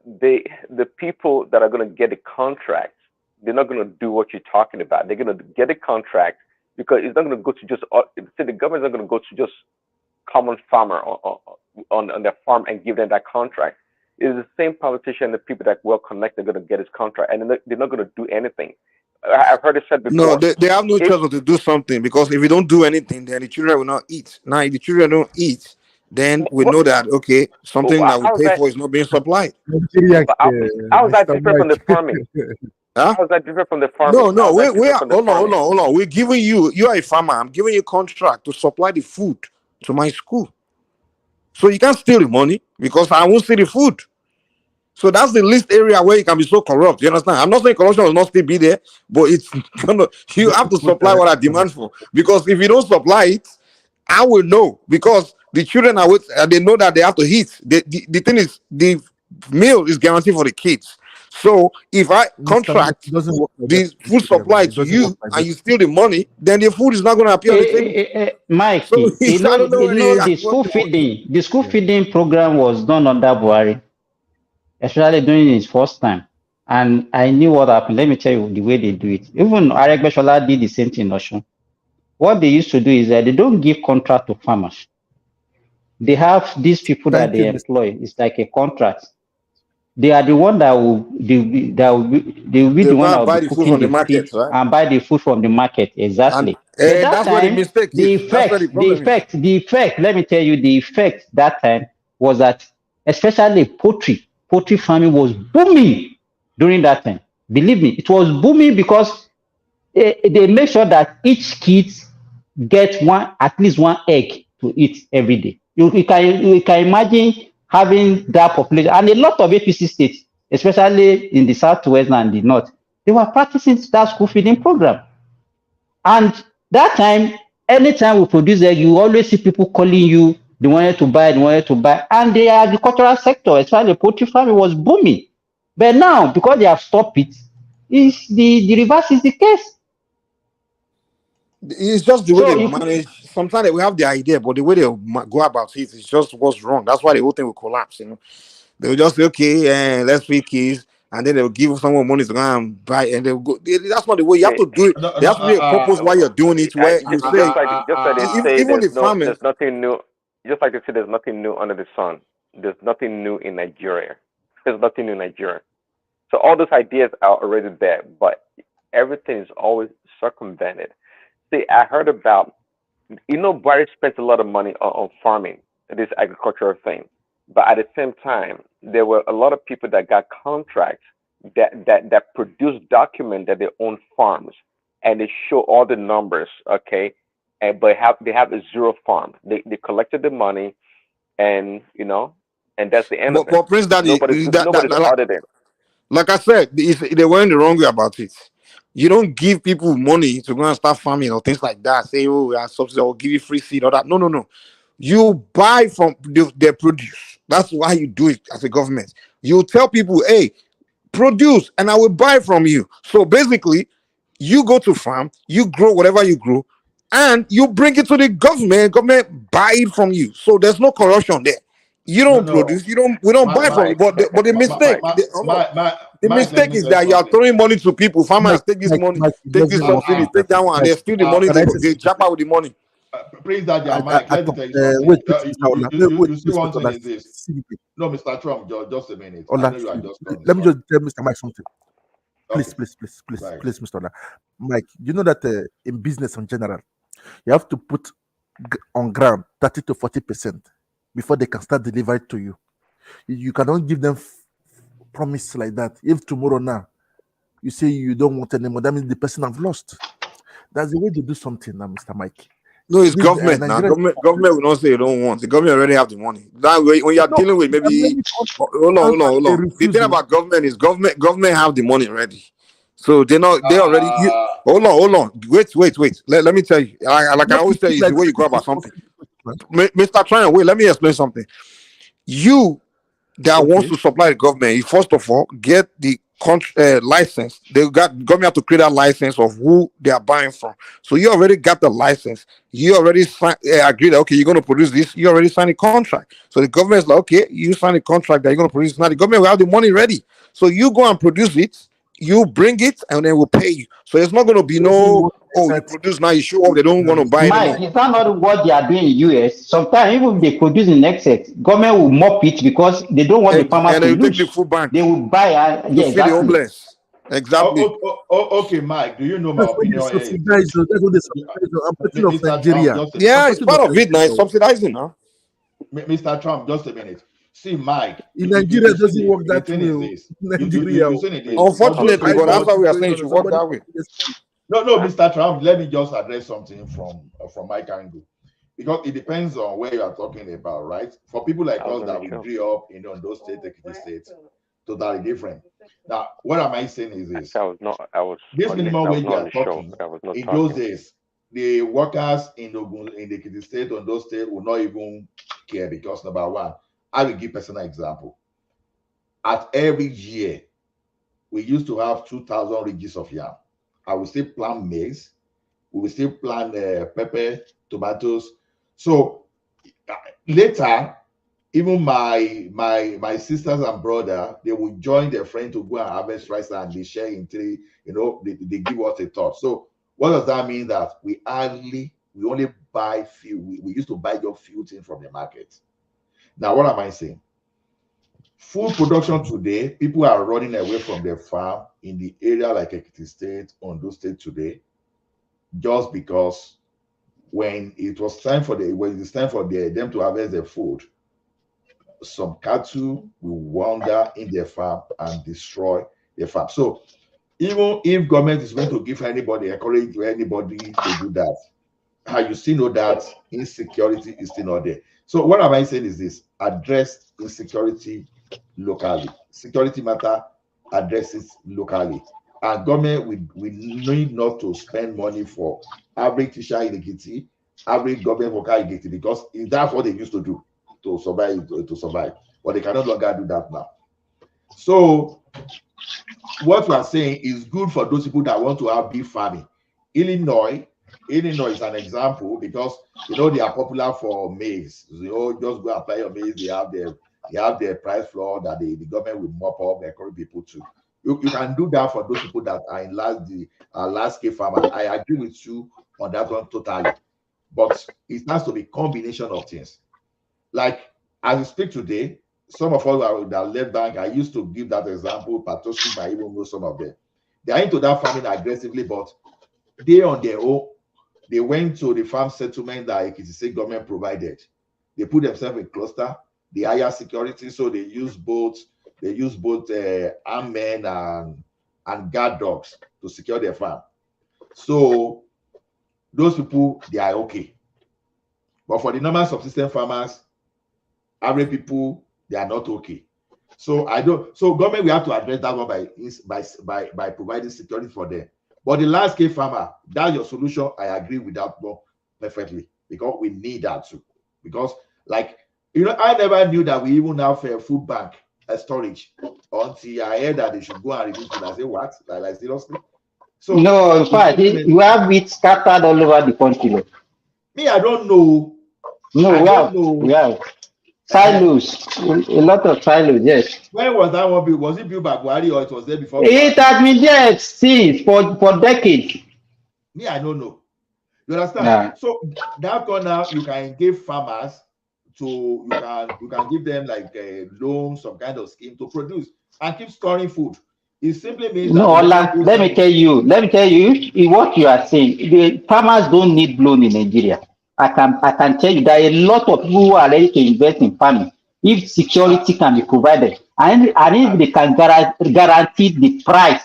the people that are going to get the contract, they're not going to do what you're talking about. They're going to get a contract because it's not going to go to just the government's not going to go to just common farmer on their farm and give them that contract. It's the same politician, the people that well connected, are going to get his contract, and they're not going to do anything. I've heard it said before. No, they have no choice but to do something because if we don't do anything, then the children will not eat. Now, if the children don't eat, then we know that something that we pay for is not being supplied. How is that different from the farming? Huh? How is that different from the farming? No, hold on. We're giving you are a farmer. I'm giving you a contract to supply the food to my school. So you can't steal the money because I won't steal the food. So that's the least area where you can be so corrupt. You understand? I'm not saying corruption will not still be there, but you have to supply what I demand for. Because if you don't supply it, I will know. Because the children they know that they have to eat. The thing is, the meal is guaranteed for the kids. So if I contract the food supply to you and you steal the money, then the food is not going to appear on the table. Mike, So, the school feeding program was done under Buhari, especially during his first time. And I knew what happened. Let me tell you the way they do it. Even Aregbeshola did the same thing in Osun. What they used to do is that they don't give contract to farmers. They have these people that they employ. It's like a contract. they are the one that will they will be They're the one that gonna will be buy the food cooking from the the market, feed right? and buy the food from the market. And Exactly. But that that's where the time, mistake is. That's where the problem is. the effect, let me tell you, the effect that time was that especially poultry farming was booming during that time. Believe me, it was booming because they make sure that each kid get one at least one egg to eat every day. You can imagine having that population and a lot of APC states, especially in the southwest and the north, they were practicing that school feeding program. And that time, anytime we produce egg, you always see people calling you, they wanted to buy. And the agricultural sector, especially poultry farming, was booming. But now, because they have stopped it, is the reverse is the case. It's just the way So they you manage. Sometimes we have the idea, but the way they go about it is just what's wrong. That's why the whole thing will collapse. They'll just say, okay, let's feed kids, and then they'll give someone money to go and buy, and they'll go. That's not the way. You have See, to do it. No, There no, has to be a purpose why you're doing it. I, Where you say, just like they say, even the farmers. there's nothing new. Just like they say, there's nothing new under the sun. There's nothing new in Nigeria. There's nothing new in Nigeria. So all those ideas are already there, but everything is always circumvented. See, I heard about, Barry spent a lot of money on farming, this agricultural thing, but at the same time, there were a lot of people that got contracts that produce document that they own farms, and they show all the numbers, okay, and but they have a zero farm. They collected the money, and and that's the end of it. But Prince Daddy, Nobody's audited. like I said, they were in the wrong way about it. You don't give people money to go and start farming or things like that. Say, oh, we are subsidy or give you free seed or that. No, no, no. You buy from their produce. That's why you do it as a government. You tell people, hey, produce and I will buy from you. So basically, you go to farm, you grow whatever you grow, and you bring it to the government. Government buy it from you. So there's no corruption there. You no, don't no. produce, we don't buy from you. Mike, But the mistake, the Mike, let mistake me is say that you are something. throwing money to people. Farmers Mike, take this Mike, money, Mike, take just this give me one subsidy, minute. take that one, and Mike, they steal the money. can I say They something? chop out with the money. Praise that, yeah, Mike. Let me tell you Wait, something. please, Mr. Ola. Wait, You see please, one Mr. thing Ola. is this. CBK. No, Mr. Trump, just a minute. I Ola, know you are just done. let me just tell Mr. Mike something. Please, Okay, please, right. Mr. Ola. Mike, you know that in business in general, you have to put on ground 30 to 40% before they can start delivering to you. You cannot give them promise like that. If tomorrow now you say you don't want anymore, that means the person have lost. That's the way to do something now, Mr. Mike. No, it's This government now. Nigeria. Government will not say they don't want. The government already have the money. That way, when you are No, dealing with maybe, hold on. they The thing refusing. about government is government have the money ready. So they already. Uh, Hold on. Wait. Let me tell you. Like I No, always tell it's you, it's like the way you go about something. Mr. Tryon, wait. Let me explain something. You that wants okay. to supply the government, you first of all get the license. Government have to create a license of who they are buying from. So you already got the license. You already agreed that okay, you're going to produce this. You already signed a contract. So the government is like, okay, you signed a contract that you're going to produce. Now the government will have the money ready. So you go and produce it. You bring it, and then we'll pay you. So it's not going to be no. Oh, you produce now. You show up. They don't want to buy Mike, anymore. is that not what they are doing in US? Sometimes even if they produce in excess, government will mop it because they don't want the farmers And to then you take the lose. food bank They will buy, to yeah, feed the exactly. homeless. Exactly. Okay, Mike. Do you know my That's what they opinion here? subsidize. That's what they subsidize. I'm talking of Mr. Trump, Nigeria. just I'm Yeah, it's talking of part of it now. It's Nigeria. subsidizing now. Mr. Trump, just a minute. See, Mike, In Nigeria, you it see doesn't work the that thing way. is this. Nigeria. You saying it is. Although Unfortunately, I but that's know. why we are Going saying on it and should work somebody. that way. No, Mr. Trump. Let me just address something from Mike angle, because it depends on where you are talking about, right? For people like I was us that gonna we show. grew up in those states, Ekiti states, totally different. Now, what am I saying is this: I was not. I was this on this. minimum I was wage not we on are the show, talking but I was not in those talking. days, the workers in the Ekiti state on those states will not even care, because number one, I will give personal example. At every year, we used to have 2,000 ridges of yam. I will still plant maize. We will still plant pepper, tomatoes. So later, even my sisters and brother, they will join their friend to go and harvest rice, and they share in three. They give us a thought. So what does that mean? That we only buy few. We used to buy your few things from the market. Now, what am I saying? Food production today, people are running away from their farm in the area like Ekiti State, Ondo State today, just because when it's time for them to harvest their food, some cattle will wander in their farm and destroy their farm. So even if government is going to give encourage anybody to do that, how you still know that insecurity is still not there. So what am I saying is this: address insecurity locally. Security matter, address it locally. And government we need not to spend money for average teacher in Ekiti, average government worker in Ekiti, because that's what they used to do to survive. But they can no longer do that now. So what we are saying is good for those people that want to have beef farming. Illinois is an example because they are popular for maize. Just go apply your maize. They have their price floor that the government will mop up, encourage people to. You can do that for those people that are in large scale farmers. I agree with you on that one totally. But it has to be a combination of things. Like as we speak today, some of us that left bank, I used to give that example. Patoshi might even know some of them. They are into that farming aggressively, but they on their own, they went to the farm settlement that Ekiti State government provided. They put themselves in cluster. They hire security, so they use both armed men and guard dogs to secure their farm. So those people, they are okay. But for the normal subsistence farmers, average people, they are not okay. So government will have to address that one by providing security for them. But the large scale farmer, that's your solution. I agree with that one perfectly, because we need that too. Because I never knew that we even have a food bank storage until I heard that they should go and release food. I say, what? Like seriously? So no, in fact, you have it scattered all over the country. Me, I don't know. No, we have silos, a lot of silos. Yes. When was that one built? Was it built by Buhari or it was there before? It has been there since for decades. Me, I don't know. You understand? Nah. So that one now you can give farmers you can give them like a loan, some kind of scheme to produce and keep storing food. It simply means let me tell you what you are saying. The farmers don't need loan in Nigeria. I can tell you there are a lot of people who are ready to invest in farming if security can be provided and if they can guarantee the price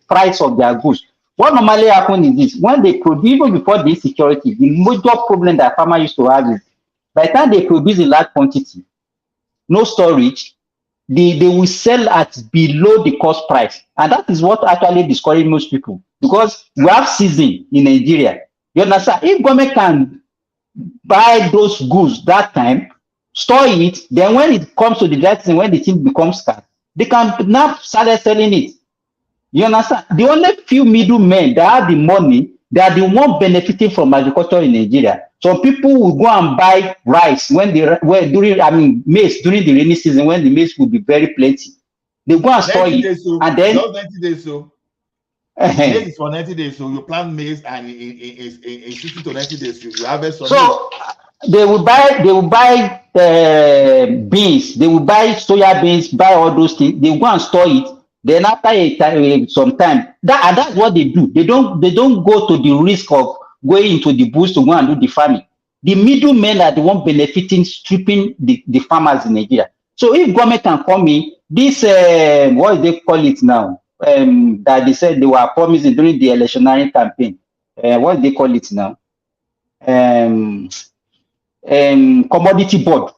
price of their goods. What normally happens is this: when they produce, even before the insecurity, the major problem that farmers used to have is by the time they produce in large quantity, no storage, they will sell at below the cost price. And that is what actually discourages most people, because we have season in Nigeria. You understand? If government can buy those goods that time, store it, then when it comes to the dry season, when the thing becomes scarce, they can now start selling it. You understand? The only few middlemen that have the money, they are the one benefiting from agriculture in Nigeria. Some people will go and buy rice maize during the rainy season when the maize will be very plenty. They go and store it, and then just 90 days. So maize is for 90 days. So you plant maize, and in 60 to 90 days you harvest some. So they will buy beans. They will buy soya beans. Buy all those things. They will go and store it. Then after some time, that's what they do. They don't go to the risk of going into the bush to go and do the farming. The middlemen are the one benefiting, stripping the farmers in Nigeria. So if government can come in, this what do they call it now? That they said they were promising during the electionary campaign. What do they call it now? Commodity board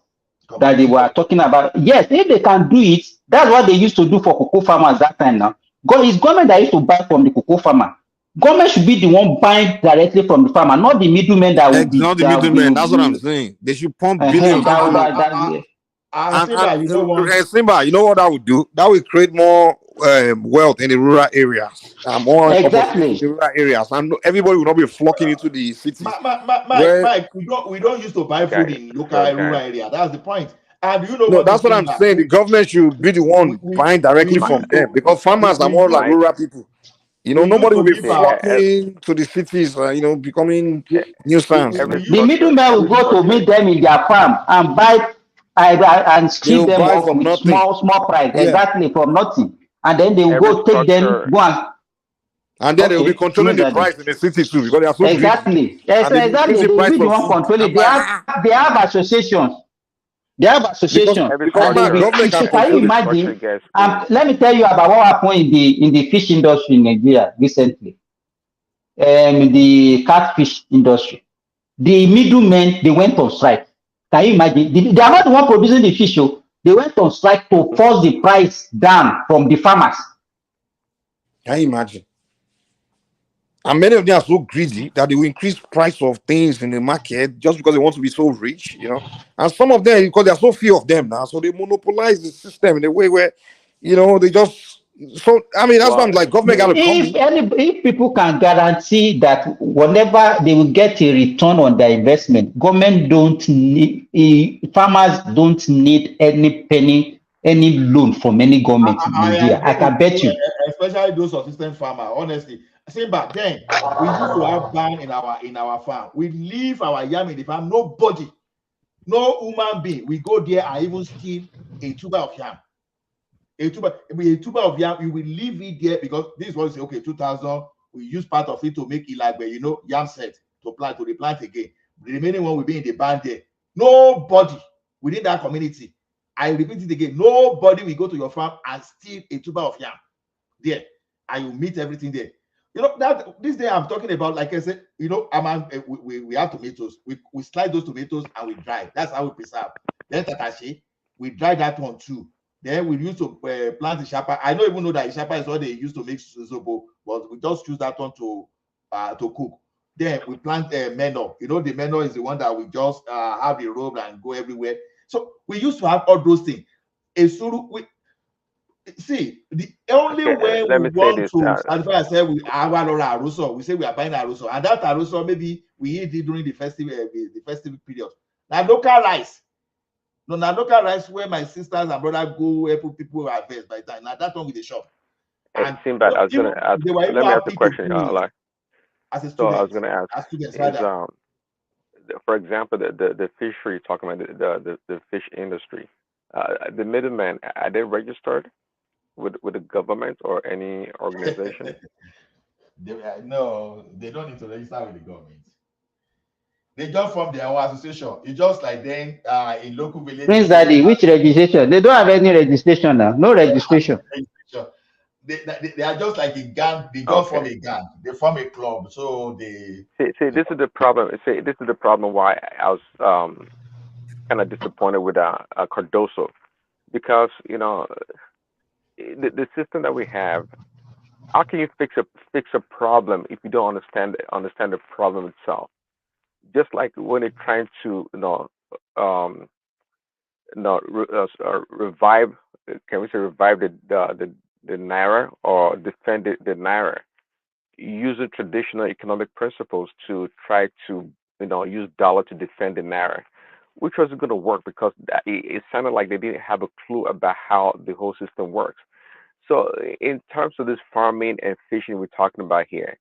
that they were talking about. Yes, if they can do it, that's what they used to do for cocoa farmers that time now. It's government that used to buy from the cocoa farmer. Government should be the one buying directly from the farmer, not the middleman that will be. Not the middleman. That's what I'm saying. They should pump billions. Simba, you know what that would do? That will create more wealth in the rural areas. More exactly in the rural areas, and everybody will not be flocking into the cities. Mike, we don't used to buy food in local rural area. That's the point. And you know what? That's what I'm saying. The government should be the one buying directly from them, because farmers are more like rural people. Nobody will be flocking to the cities, becoming nuisance. The middleman will go to meet them in their farm and buy and They strip will them buy off from with nothing. small price, Yeah. exactly from nothing, and then they will Every go take them, structure, go And then they will be okay, controlling the Daddy. price in the city too because they are so greedy. Exactly. Yes, And they increase exactly. the They will price be the of one food. controlling. I'm like, They have associations. They have associations, every and they will structure, be. government can So can you control every it. structure imagine? gets screwed. Let me tell you about what happened in the fish industry in Nigeria recently. The catfish industry. The middlemen, they went on strike. Can you imagine? They are not the one producing the fish. Oh. They went on strike to force the price down from the farmers. Can you imagine? And many of them are so greedy that they will increase price of things in the market just because they want to be so rich, you know. And some of them, because there are so few of them now, so they monopolize the system in a way where, you know, they just. So I mean, that's why Well, I'm like, government got to come in. If people can guarantee that whenever they will get a return on their investment, government don't need, farmers don't need any penny, any loan from any government in I Nigeria. agree I can with bet you, you. especially those subsistence farmer. Honestly, see, back then we used to have barn in our farm. We leave our yam in the farm. Nobody, no human being. We go there and even steal a tuber of yam. A tuber of yam. You will leave it there because this was say okay 2,000. We use part of it to make it like yam set to replant again. The remaining one will be in the barn there. Nobody within that community. I repeat it again. Nobody will go to your farm and steal a tuber of yam there, and you meet everything there. You know that this day I'm talking about, like I said, we have tomatoes. We slide those tomatoes and we dry. That's how we preserve. Then tatashi, we dry that one too. Then we used to plant the shapa. I don't even know that shapa is what they used to make zobo, but we just use that one to cook. Then we plant manure. You know, the manure is the one that we just have the robe and go everywhere. So we used to have all those things. See, the only okay, way let we me say want this. to satisfy ourselves with our aruso, we say we are buying aruso, and that aruso maybe we eat it during the festive period. Now local rice, no, now local rice where my sisters and brother go help people harvest by time. Now that one with the shop, and Sinbad, I was even gonna ask. they were even Let me ask a happy to question. do it Like, as a so I was student, gonna ask is rather. for example, the fishery you're talking about the fish industry, the middlemen, are they registered with the government or any organization? No, they don't need to register with the government. They just form their own association. It's just like then in local Prince villages, you Daddy, which registration? They don't have any registration now. No registration. registration. They are just like a gang. They just form Okay. a gang. They form a club. So they. See, this is the problem. See, this is the problem why I was kind of disappointed with Cardoso because the system that we have. How can you fix a problem if you don't understand the problem itself? Just like when they're trying to um, revive. Can we say revive the naira or defend the naira using traditional economic principles to try to use dollar to defend the naira, which wasn't going to work because it sounded like they didn't have a clue about how the whole system works. So, in terms of this farming and fishing we're talking about here,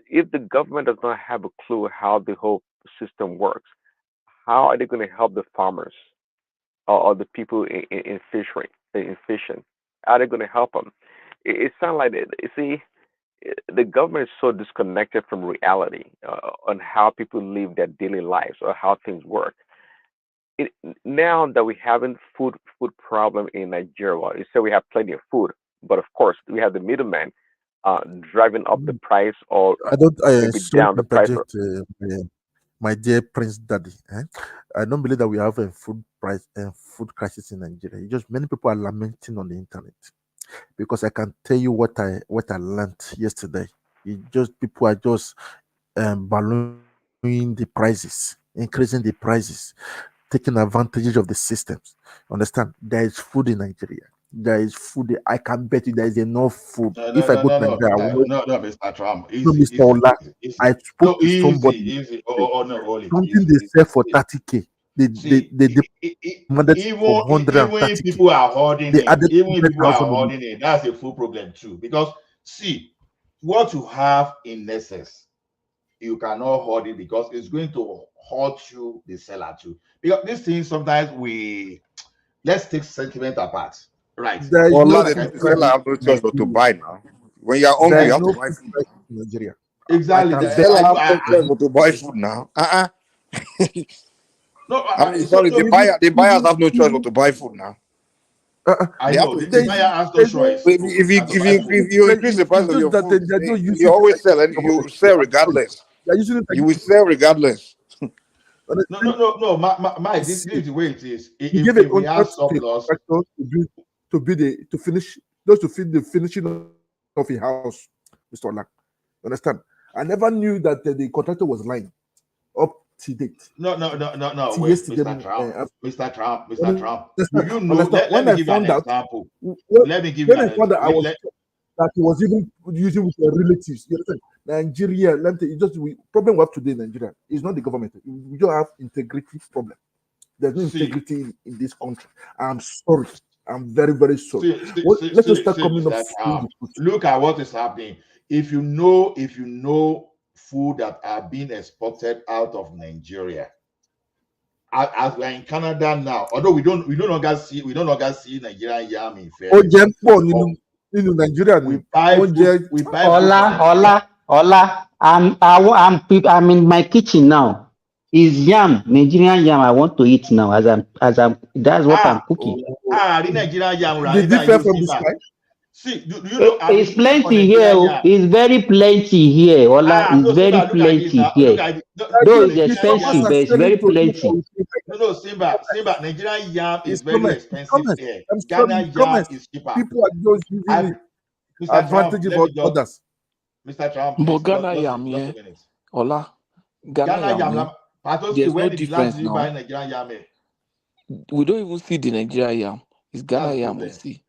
if the government does not have a clue how the whole system works, how are they going to help the farmers or the people in fishery, in fishing? How are they going to help them? It sounds like, see, the government is so disconnected from reality on how people live their daily lives or how things work. It, Now that we having food problem in Nigeria, well, you say we have plenty of food, but of course we have the middleman driving up the price or I don't. maybe Sorry down to the price. interject, my dear Prince Daddy. I don't believe that we have a food price and food crisis in Nigeria. It's just many people are lamenting on the internet because I can tell you what I learned yesterday. It just people are just ballooning the prices, increasing the prices, taking advantage of the systems. Understand? There is food in Nigeria. There is food. I can bet you there is enough food. No, If no, I no, go to no, no, Nigeria, I will know. no, Mr. Trump. No, Easy, Mr. easy, Ola. easy, easy. I No, spoke to easy, somebody. easy. Oh, no, Oli, Something easy, they easy. sell for 30K. See, They demanded for even if 130K. people are hoarding They it, added even if people are 100,000 on it. hoarding it, that's a full problem too. Because see, what you have in excess, you cannot hoard it because it's going to hurt you, they sell at you. Because these things sometimes let's take sentiment apart. Right. There is Well, no now Like I the food like seller crisis have no in choice but to Nigeria. buy now. When you're There hungry, you is have to no buy food food. crisis in Nigeria. I exactly. can The seller have no I choice but to buy food now. no, I mean, so sorry, no, the buyers have no choice but to buy food now. I They have know to. the buyer has no there's no choice to buy food. If you increase the price it's of just your that food, they're not you using it always like sell, and government. you sell I'm sorry. regardless. They're using it You will sell regardless. honestly. No. This See, is the way it is. you give a If we have contract to a surplus, contractor to finish just to feed the finishing of a house, Mr. Ola. Understand? I never knew that the contractor was lying up to date. no. Till Wait, yesterday. Mr. Trump, Mr. Trump. Do Understand? you know? Understand? Let When me I give you an found out, example. when, Let me give you when I an found out, I wait. was that he was even using with your relatives. You understand? Nigeria, let me tell you, problem we have today in Nigeria is not the government. We don't have integrity problem. There's no See, integrity in this country. I'm sorry. I'm very, very sorry. Let's just start coming up Mr. saying the Trump. truth. Look at what is happening. If you know food that are being exported out of Nigeria, as we are in Canada now, although we no longer see Nigerian yam in fairness, Oúnjẹ ń pọ̀ but nínú Nàìjíríà ni. we buy food from Nigeria. Ola, I'm in my kitchen now. Is yam, Nigerian yam I want to eat now that's what I'm cooking. The Nigerian yam right Did now. it fell You from see the that. sky? See, do you know I've It's been looking for plenty here. Nigerian yam. It's very plenty here. Ola, it's No, very Simba, look at this plenty now. Look here. at it. Though it's The Nigerian farmers expensive, yam. are but it's selling very to you plenty. No, Simba, Nigerian yam is It's very commerce. It's expensive commerce. here. I'm sorry, Ghana it's yam commerce. is cheaper. People are just using it Mr. Trump, advantage let of me just, others. Mr. Trump, But please, Ghana just yam, a yeah. minute. Ola, Ghana Ghana yam, yam, yeah. Patoski, There's no when did last difference did you buy now. Nigerian yam? We don't even see the Nigerian yam. It's That's Ghana the yam we problem. see.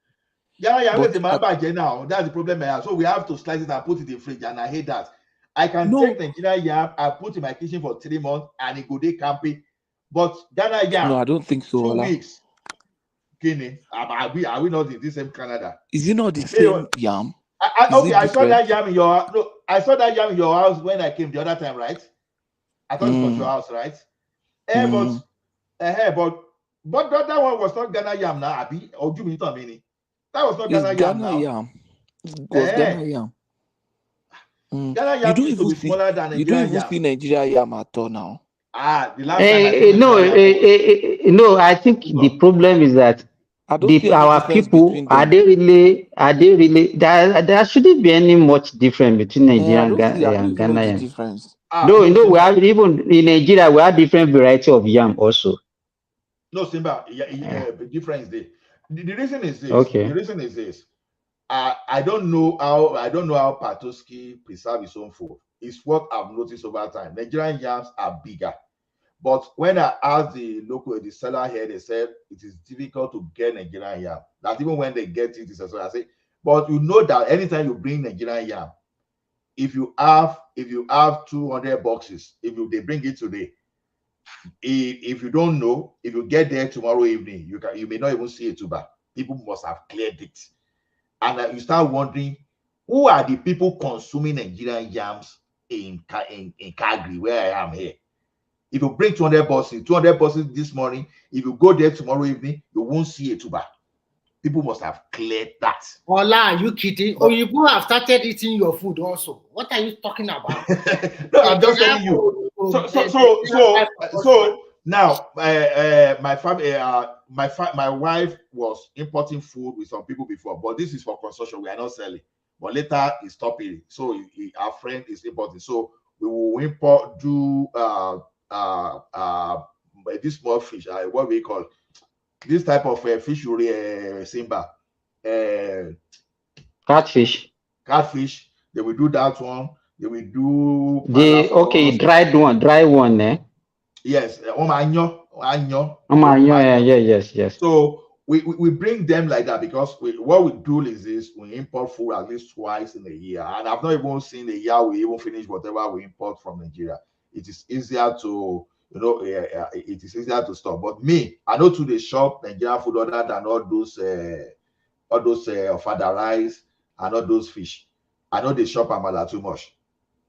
Ghana yam is But the man budget now. That's the problem I have. So we have to slice it and put it in fridge, and I hate that. I can take Nigerian yam, I put in my kitchen for 3 months, and it go dey camping. But Ghana yam, no, I don't think so, 2 Ola. weeks. Guinea, are we not in this same Canada? Is it not the same yam? Okay, I saw that yam in your house when I came the other time, right? I thought it was your house, right? But that one was not Ghana yam now, Abi. Or do you mean that was not It's Ghana yam now. yam. It was Ghana yam. Ghana yam used to be smaller than You don't Nigerian even yam. see Nigeria yam at all now. The last time I saw Nigerian yam. No, I think the problem is that I don't see any our difference people between them. there shouldn't be any much difference between Nigeria I don't and even know Ghana the yam. difference. No, we have even in Nigeria we have different variety of yam also. No, Simba, the difference there. The reason is this. Okay. The reason is this. I don't know how Patoski preserve his own food. It's what I've noticed over time. Nigerian yams are bigger. But when I asked the seller here, they said it is difficult to get Nigerian yam. That even when they get it, it's I say, but you know that anytime you bring Nigerian yam, if you have 200 boxes, they bring it today, if you don't know, if you get there tomorrow evening, you may not even see a tuber. People must have cleared it, and you start wondering who are the people consuming Nigerian yams in Calgary, where I am here. If you bring 200 buses this morning, if you go there tomorrow evening, you won't see a tuber. People must have cleared that. Ola, are you kidding? Or you have started eating your food also. What are you talking about? No, I'm just telling you. So now, my family, my wife was importing food with some people before, but this is for consumption. We are not selling. But later he stopped it. So our friend is importing. So we will import this small fish. What we call this type of fish, Simba. Catfish. They will do that one. They will do dry one, eh? Yes, yes. So we bring them like that because what we do is this: we import food at least twice in a year, and I've not even seen a year we even finish whatever we import from Nigeria. It is easier to it is easier to store. But me, I know to the shop Nigerian food other than all those fada rice and all those fish. I know they shop amala too much.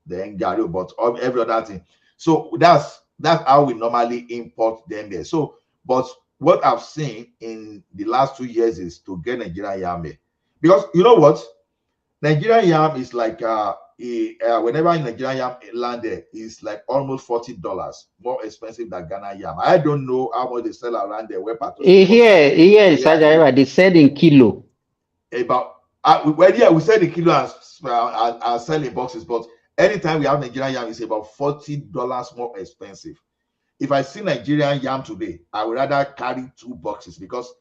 Then Gary, but every other thing. So that's That's how we normally import them there. So, but what I've seen in the last 2 years is to get Nigerian yam here. Because you know what? Nigerian yam is like whenever Nigerian yam land there is like almost $40 more expensive than Ghana yam. I don't know how much they sell around there. Where Here in Saudi Arabia, they sell in kilo. About we sell the kilo and sell in boxes, but anytime we have Nigerian yam, it's about $40 more expensive. If I see Nigerian yam today, I would rather carry 2 boxes because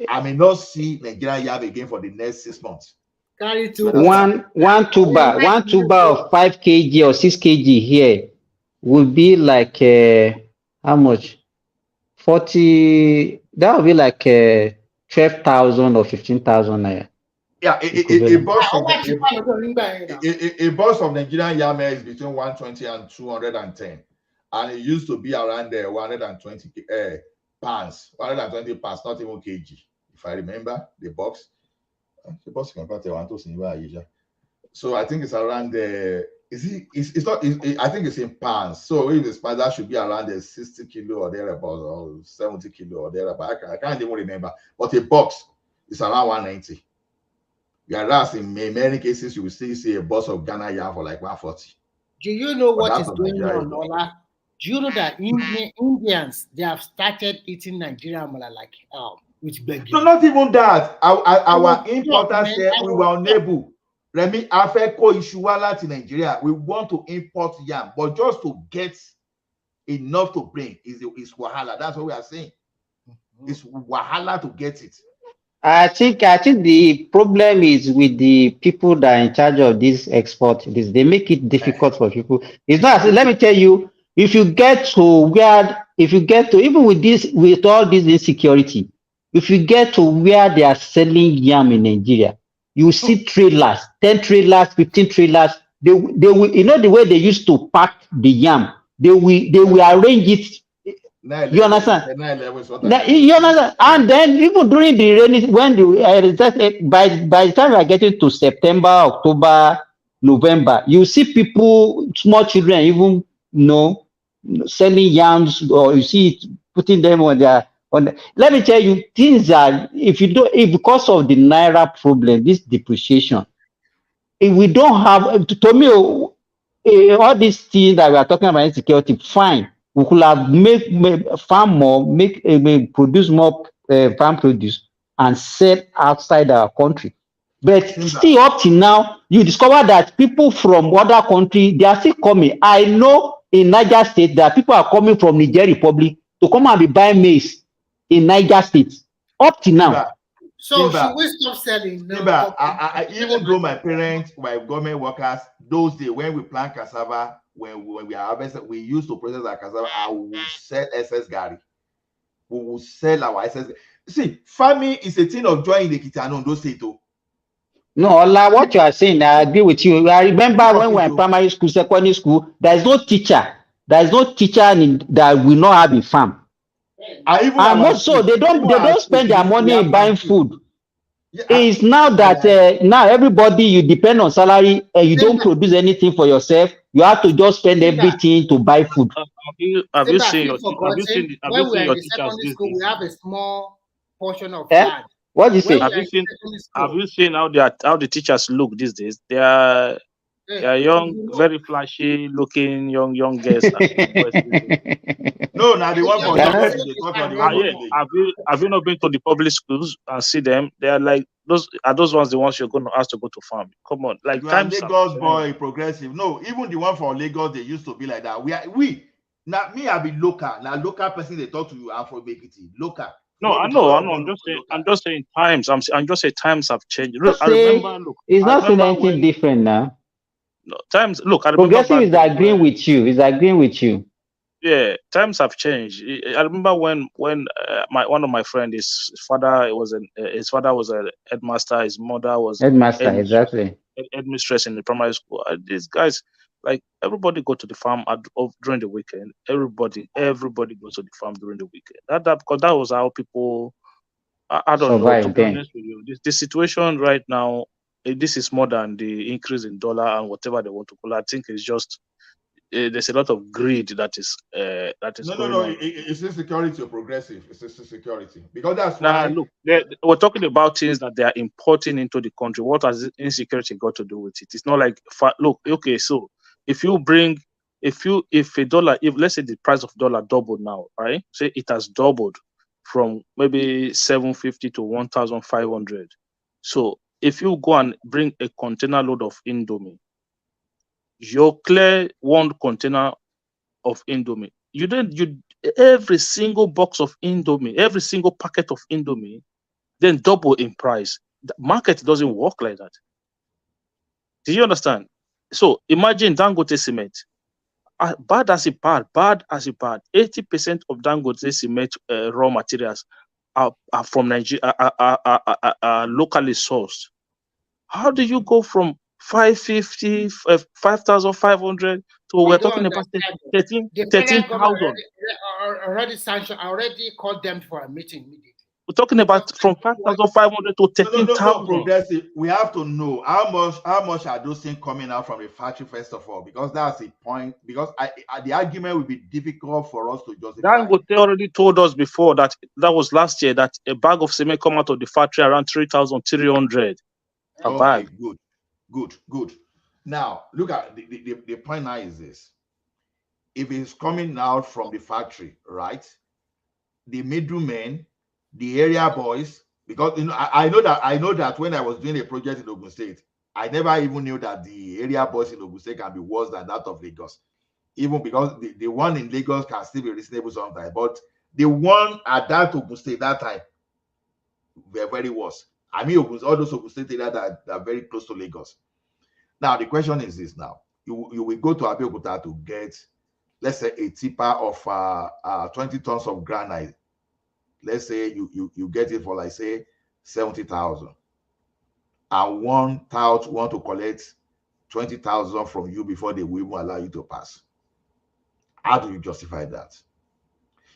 I may not see Nigerian yam again for the next 6 months. Carry 2 One tuber of 5 kg or 6 kg here would be like how much? 40. That would be like 12,000 or 15,000 naira. Yeah, a box of Nigerian yam is between 120 and 210, and it used to be around there 120 pounds, 120 pounds, not even kg. If I remember the box converted to. So I think it's around the. It's not. I think it's in pounds. So if it's pounds, that should be around the 60 kilo or thereabouts, or 70 kilo or thereabouts. I can't even remember. But a box is around 190. Whereas in many cases, you will still see a box of Ghana yam for like 140. Do you know what is going on, Ola? Do you know that Indians, they have started eating Nigerian mala like with beggy? No, not even that. Our importers here, we were unable. Remy, Afeko Ishuwala to Nigeria. We want to import yam, but just to get enough to bring is wahala. That's what we are saying. It's wahala to get it. I think the problem is with the people that are in charge of this export. They make it difficult for people. It's not. Let me tell you, if you get to even with all this insecurity, if you get to where they are selling yam in Nigeria, you see trailers, 10 trailers, 15 trailers. They will, the way they used to pack the yam. They will arrange it. You understand? You understand? And then even during the rainy, when by the time you are getting to September, October, November, you see people, small children, even selling yams, or you see it, putting them on their. Let me tell you, things are if because of the naira problem, this depreciation, if we don't have to me, all these things that we are talking about insecurity, fine. We could have make farm more, produce more farm produce and sell outside our country. But still up till now, you discover that people from other countries, they are still coming. I know in Niger State that people are coming from Niger Republic to come and be buying maize in Niger State. Up till now. So should we stop selling? I even though my parents were government workers, those days when we plant cassava, when we are harvesting, we used to process our cassava. I will sell excess gari. We will sell our excess. See, farming is a thing of joy in the Kitano, those state. No, Ola, what you are saying, I agree with you. I remember when we were in primary school, secondary school, there is no teacher. There is no teacher that will not have a farm. And most so they don't spend their money in buying food. It's now that now everybody, you depend on salary and you don't produce anything for yourself. You have to just spend everything to buy food. Have you seen your teachers these days? We have a small portion of land. What do you say? Have you seen how the teachers look these days? They are young, very flashy looking young girls. No, now the one for have you not been to the public schools and see them? They are like those ones the ones you're going to ask to go to farm. Come on, like Lagos boy, progressive. No, even the one for Lagos, they used to be like that. Now me, I be local. Now local person they talk to you are for Bekiti. Local. No, I know. I'm just saying times. I'm just saying times have changed. Look, I remember. Look, it's not saying anything different now. No, times. Look, I remember. Progressive is agreeing with you. Is agreeing with you. Yeah, times have changed. I remember when one of my friends, his father was a headmaster. His mother was headmaster. Exactly. Headmistress in the primary school. These guys, like everybody, go to the farm during the weekend. Everybody goes to the farm during the weekend. Because that was how people. I don't know. To be honest with you, the situation right now, this is more than the increase in dollar and whatever they want to call it. I think it's just there's a lot of greed that is going No. on. It's insecurity or progressive. It's insecurity because that's Now, why. look, we're talking about things that they are importing into the country. What has insecurity got to do with it? It's not like look, okay, so if you bring, if a dollar, if let's say the price of dollar doubled now, right? Say it has doubled from maybe 750 to 1,500. So if you go and bring a container load of Indomie, you clear one container of Indomie. You every single box of Indomie, every single packet of Indomie, then double in price. The market doesn't work like that. Do you understand? So imagine Dangote cement. Bad as it bad, 80% of Dangote cement raw materials are from Nigeria, are locally sourced. How do you go from 550, 5,500 to You we're don't talking about understand. 13, The federal government 13,000? already sanctioned, already called them for a meeting immediately. We're talking about from 5,500 to No, 13,000. progressive. We have to know how much are those things coming out from the factory first of all, because that's the point. Because the argument will be difficult for us to justify. Dangote already told us before that was last year that a bag of cement come out of the factory around 3,300 a bag. Good. Now look at the point now is this: if it's coming out from the factory, right? The middlemen, the area boys, because I know that when I was doing a project in Ogun State, I never even knew that the area boys in Ogun State can be worse than that of Lagos. Even because the one in Lagos can still be reasonable sometimes, but the one at that Ogun State that time were very worse. I mean, all those Ogun State areas that are very close to Lagos. Now the question is this: now you will go to Abeokuta to get, let's say, a tipper of 20 tons of granite. Let's say you get it for, like, say 70,000, and one tout want to collect 20,000 from you before they will even allow you to pass. How do you justify that?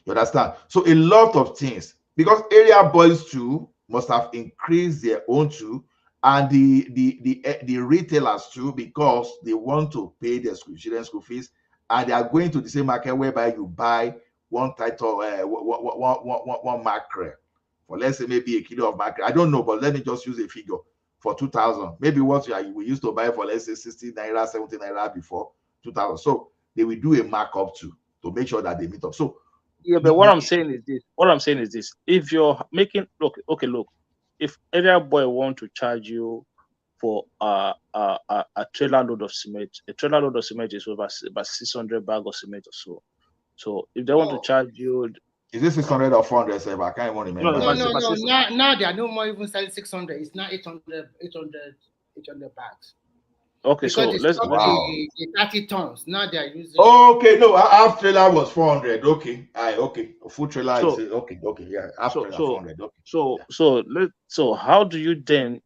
You understand? So a lot of things, because area boys too must have increased their own too, and the retailers too, because they want to pay their children's school fees, and they are going to the same market whereby you buy one title, one mackerel for, let's say, maybe a kilo of mackerel. I don't know, but let me just use a figure for 2,000. Maybe what we used to buy for, let's say, 60 naira, 70 naira before 2,000. So they will do a markup to make sure that they meet up. So yeah, but what I'm saying is this: if you're making look, if area boy want to charge you for a trailer load of cement, a trailer load of cement is over about 600 bag of cement or so. So if they want to charge you, is this 600 or 400? Sir, I can't even remember. No. Now they are no more even selling 600. It's now 800 bags. Okay, because so let's the 30 tons. Now they are using. Okay, no, half trailer was 400. Okay, okay, a full trailer is okay, yeah, half trailer 400. Okay. So how do you then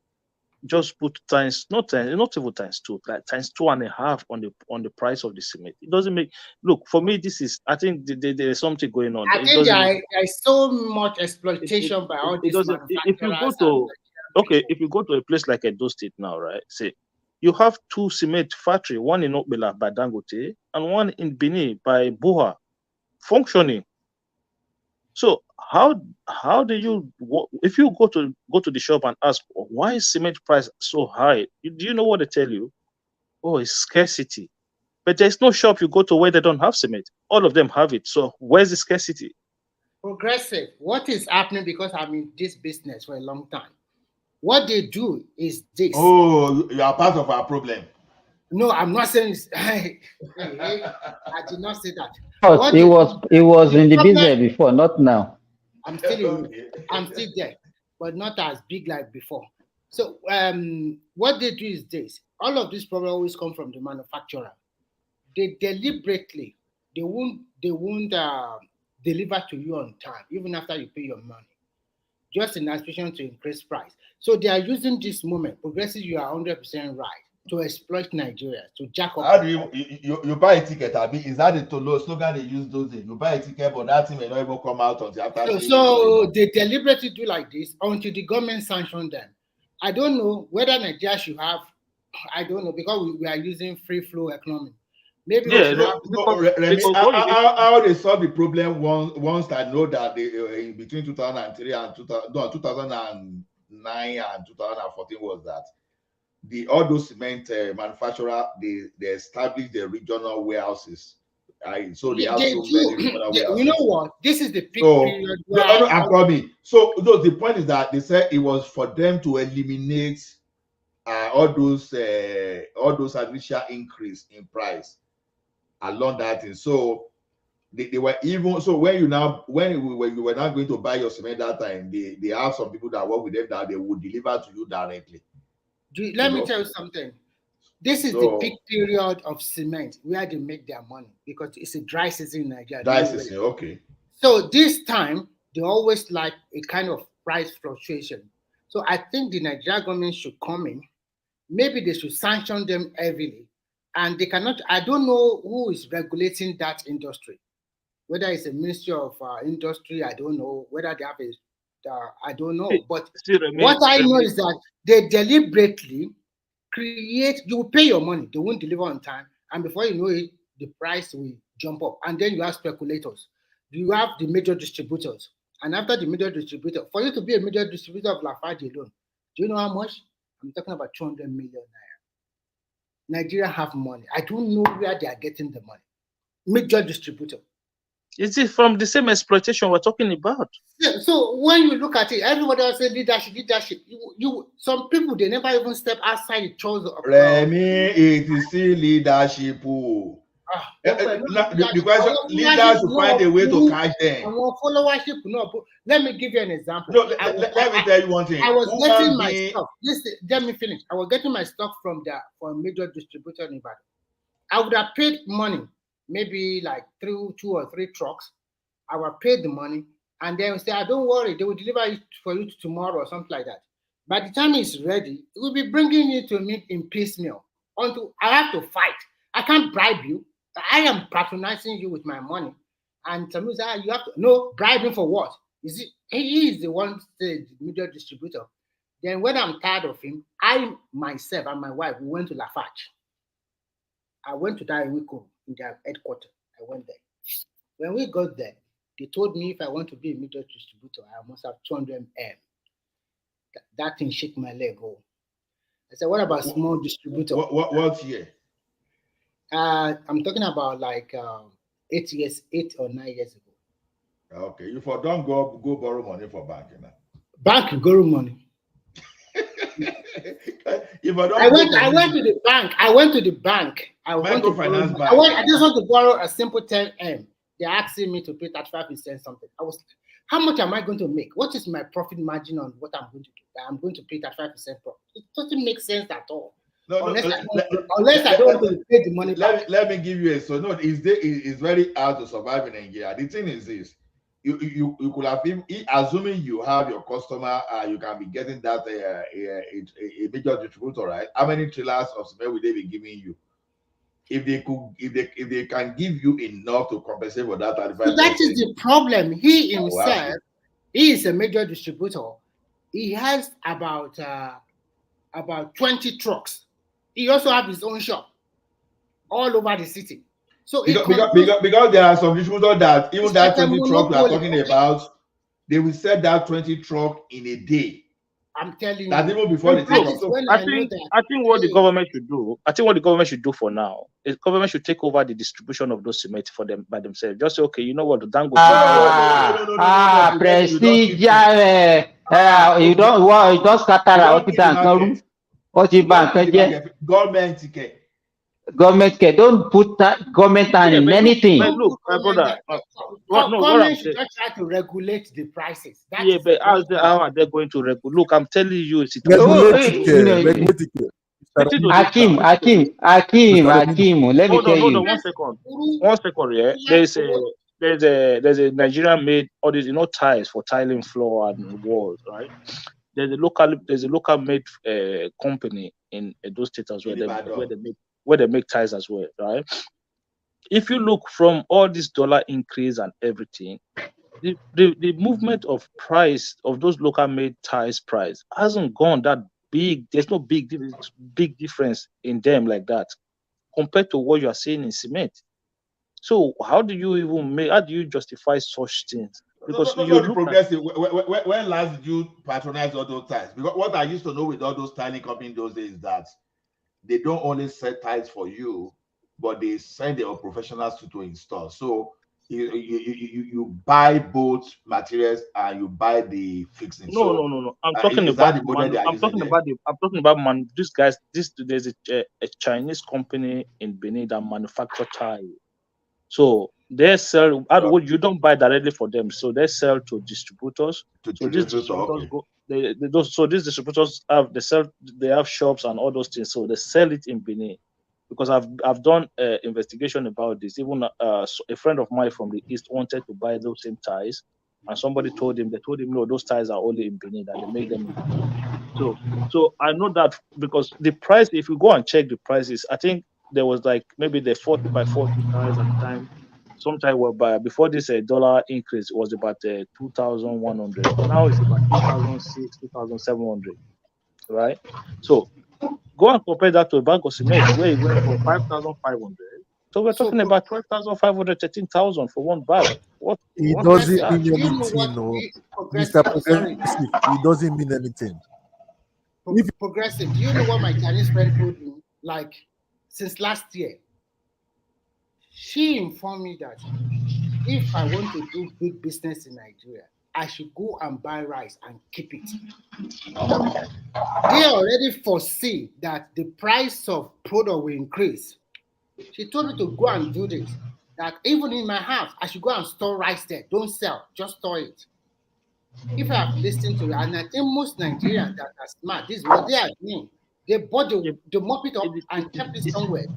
just put not even times two, like times 2.5 on the price of the cement? It doesn't make. Look, for me, I think there is something going on. I think there is so much exploitation by all these manufacturers. If you go to if you go to a place like Edo State now, right? Say you have two cement factory, one in Okbela by Dangote and one in Benin by Buha, functioning. So how do you, if you go to the shop and ask why is cement price so high? Do you know what they tell you? Oh, it's scarcity. But there's no shop you go to where they don't have cement. All of them have it. So where's the scarcity? Progressive. What is happening, because I'm in this business for a long time, what they do is this. Oh, you are part of our problem. No, I'm not saying I did not say that. It was in the business before, not now. I'm still there, but not as big like before. So what they do is this: all of these problems always come from the manufacturer. They deliberately they won't deliver to you on time, even after you pay your money, just in aspiration to increase price. So they are using this moment. Progressive, you are 100% right, to exploit Nigeria, to jack up. How do you buy a ticket? Abi, is that the Tolo slogan they use those days? You buy a ticket, but that thing may not even come out until after. So they deliberately do like this until the government sanction them. I don't know whether Nigeria should have. I don't know, because we are using free flow economy. Maybe No, we should have. Remy, because what you how they solve the problem once I know that they, in between 2003 and 2009 and 2014 was that all those cement manufacturer they established the regional warehouses. So they Yeah, have so many regional you know warehouses. what? This is the peak So period no, where I'm coming. So no, the point is that they said it was for them to eliminate all those artificial increase in price along that thing. So they were even so when you were not going to buy your cement that time, they have some people that work with them that they would deliver to you directly. Let me tell you something. This is the peak period of cement where they make their money because it's a dry season in Nigeria. Dry season, okay. So this time they always like a kind of price fluctuation. So I think the Nigerian government should come in. Maybe they should sanction them heavily, and they cannot. I don't know who is regulating that industry. Whether it's a Ministry of Industry, I don't know. Whether they have I don't know. But what I know is that they deliberately create. You will pay your money. They won't deliver on time, and before you know it, the price will jump up. And then you have speculators. You have the major distributors, and after the major distributor, for you to be a major distributor of Lafarge alone, do you know how much? I'm talking about 200 million naira. Nigeria have money. I don't know where they are getting the money. Major distributor. Is it from the same exploitation we're talking about? Yeah, so when you look at it, everybody else say leadership. Some people they never even step outside the chores of. Remy, it is still leadership. The question, leaders should find a way to catch them. Followership, no. Let me give you an example. No, let me tell you one thing. I was getting my stuff. Let me finish. I was getting my stuff from a major distributor in Ibadan. I would have paid money, maybe like two or three trucks. I would have paid the money, and then say, "Don't worry, they will deliver it for you tomorrow or something like that." By the time it's ready, it will be bringing it to me in piecemeal. Until I have to fight. I can't bribe you. I am patronizing you with my money. And somebody say, you have to bribe him for what? Is it he is the one, the media distributor. Then when I'm tired of him, I myself and my wife, we went to Lafarge. I went to Daiwiko in their headquarters. I went there. When we got there, they told me if I want to be a media distributor, I must have 200 M. That thing shook my leg. I said, what about small distributor? What year? I'm talking about like 8 or 9 years ago. Okay, you don't go borrow money for bank now. Bank you borrow money. I went to the bank. I went to the bank. Microfinance bank. I just want to borrow a simple 10M. They're asking me to pay 35% something. How much am I going to make? What is my profit margin on what I'm going to do? I'm going to pay 35% profit. It doesn't make sense at all. Unless I don't want to pay the money back. Let me give you it's very hard to survive in Nigeria. The thing is this. You could have been assuming you have your customer, you can be getting that a major distributor, right? How many trailers of cement will they be giving you? If they can give you enough to compensate for that 35%. So that is the problem. He himself, he is a major distributor. He has about 20 trucks. He also has his own shop all over the city. So because there are some distributors that even that 20 truck we are talking about, they will sell that 20 truck in a day. I'm telling that you. Even before the I think what the government should do. I think what the government should do for now is government should take over the distribution of those cement for them by themselves. Just say, okay, you know what, the Dango. Prestige. You don't scatter government ticket. Government care don't put that government in anything. Look, my brother, government should just try to regulate the prices. But how are they going to regulate? Look, I'm telling you, it's Hakim. Let me tell you. Hold on, 1 second. Yeah, there's a Nigerian made all these tiles for tiling floor and walls, right? There's a local made company in those states as well, where they make tiles as well, right? If you look from all this dollar increase and everything, the movement of price of those local made tiles price hasn't gone that big. There's no big difference in them like that. compared to what you are saying in cement. So how do you justify such things? Because No, you no, the look at progressive. When last did you patronize all those ties? Because what I used to know with all those tiny companies those days is that they don't only sell ties for you, but they send their professionals to install. So you buy both materials and you buy the fixing. So no. I'm talking is that about the model they are using there? I'm talking about these guys. There's a Chinese company in Benin that manufacture tie. So they sell. You don't buy directly for them. So they sell to distributors. So these distributors Okay. go. So these distributors they have shops and all those things. So they sell it in Benin. Because I've done investigation about this. Even a friend of mine from the east wanted to buy those same ties, and somebody told him no, those ties are only in Benin, that they make them in Benin. So I know that because the price, if you go and check the prices, I think there was like maybe the 40x40 ties at the time. Sometime before this dollar increase, it was about 2,100. Now it's about 2,600, 2,700, right? So go and compare that to a bag of cement where it went for 5,500. So we're talking about 12,500, 13,000 for one bag. What It is doesn't that? mean Do you know what anything, no. Mr. progressive? Sorry, Progressive, it doesn't mean anything. progressive. Do you know what my Chinese friend told me? Like since last year, she informed me that if I want to do big business in Nigeria, I should go and buy rice and keep it. They already foresee that the price of product will increase. She told me to go and do this. That even in my house, I should go and store rice there. Don't sell, just store it. If I have listened to her, and I think most Nigerians that are smart, this is what they are doing. They bought the mop it up and kept it somewhere.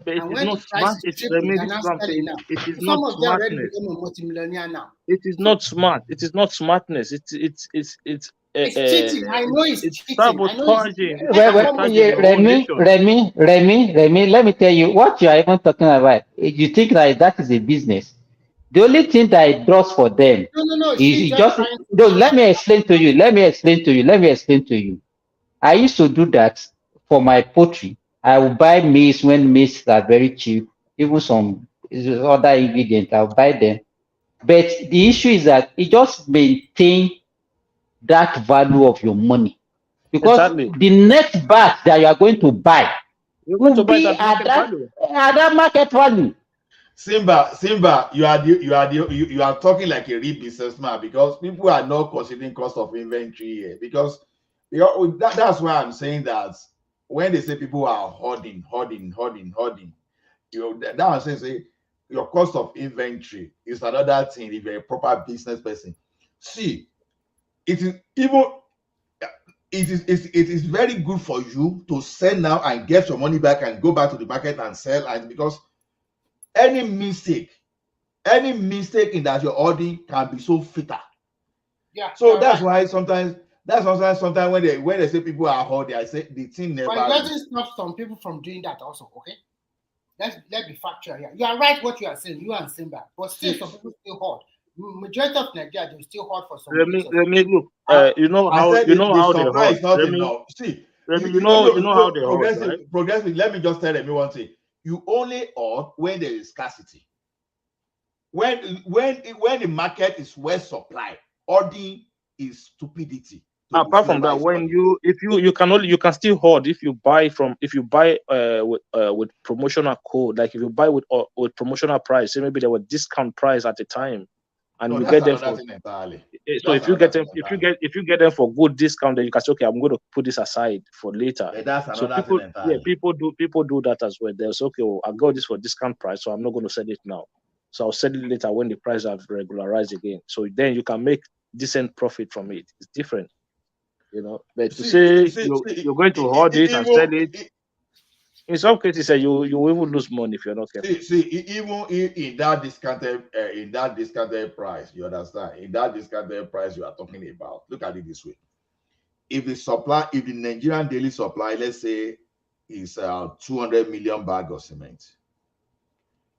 It And is when not the price smart. is It's tripping, they're this is not what I'm selling saying. now. It is So some not of them already smartness. become a multimillionaire now. It is not smart. It is not smartness. It's cheating. I know it's cheating. I know it's sabotaging. It's Well, sabotaging yeah, your own nation. Remy, let me tell you what you are even talking about. You think that is a business. The only thing that it does for them no. is She's it just just trying to no, let sell. me explain to you. I used to do that for my poultry. I will buy maize when maize are very cheap, even some other ingredients, I'll buy them. But the issue is that it just maintain that value of your money. Because Exactly. the next batch that you are going to buy You're going will to buy be that at market value. that market value. Simba, you are talking like a real businessman because people are not considering cost of inventory here. Because that's why I'm saying that when they say people are hoarding, that I'm saying say your cost of inventory is another thing if you're a proper business person. See, it is even it is very good for you to sell now and get your money back and go back to the market and sell, and because any mistake in that you're holding can be so fatal. Yeah. So sometimes when they say people are holding, I say the thing never But it reach. doesn't stop some people from doing that also, okay? Let's be factual here. You are right what you are saying, you and Simba, but still some people still hoard. Majority of Nigeria they still hoard for some reason. Look. I You know said the how they supply hoard. is not enough. See, You know how they hoard, right? progressive. Let me just tell them one thing. You only hoard when there is scarcity. When the market is well supplied, hoarding is stupidity. Apart from that, when you can still hoard if you buy with promotional code, like if you buy with promotional price, say maybe there was discount price at the time, and No, you that's get them another for. thing entirely. So That's if you another get thing them, entirely. if you get them for good discount, then you can say, okay, I'm going to put this aside for later. That's So another thing entirely. people do that as well. They'll say, okay, well, I got this for discount price, so I'm not going to sell it now. So I'll sell it later when the price have regularized again. So then you can make decent profit from it. It's different, But to say you're going to hoard it and sell it, in some cases, you will even lose money if you're not careful. Even in that discounted price, you understand? In that discounted price you are talking about, look at it this way: if the Nigerian daily supply, let's say, is 200 million bag of cement,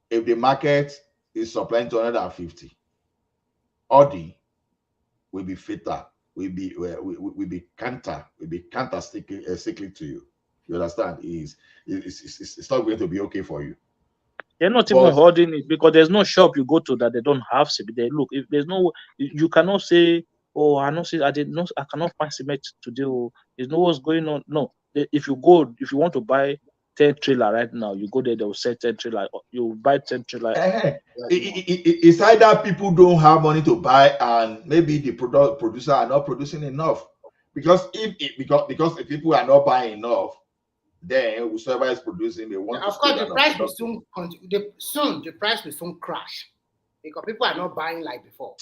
if the market is supplying 250, Audi will be fatal, will be counter cyclic to you. You understand? It's not going to be okay for you. They're not even But holding it because there's no shop you go to that they don't have cement. They look, if there's no, you cannot say, oh, I know, see, I cannot find cement today. Oh, there's no what's going on. No, if you want to buy 10 trailer right now, you go there, they will sell 10 trailer. You buy 10 trailer. it's either people don't have money to buy, and maybe the producer are not producing enough. Because because if people are not buying enough, then whoever is producing, they want to Of slow course, the down price will production. the price will soon crash because people are not buying like before.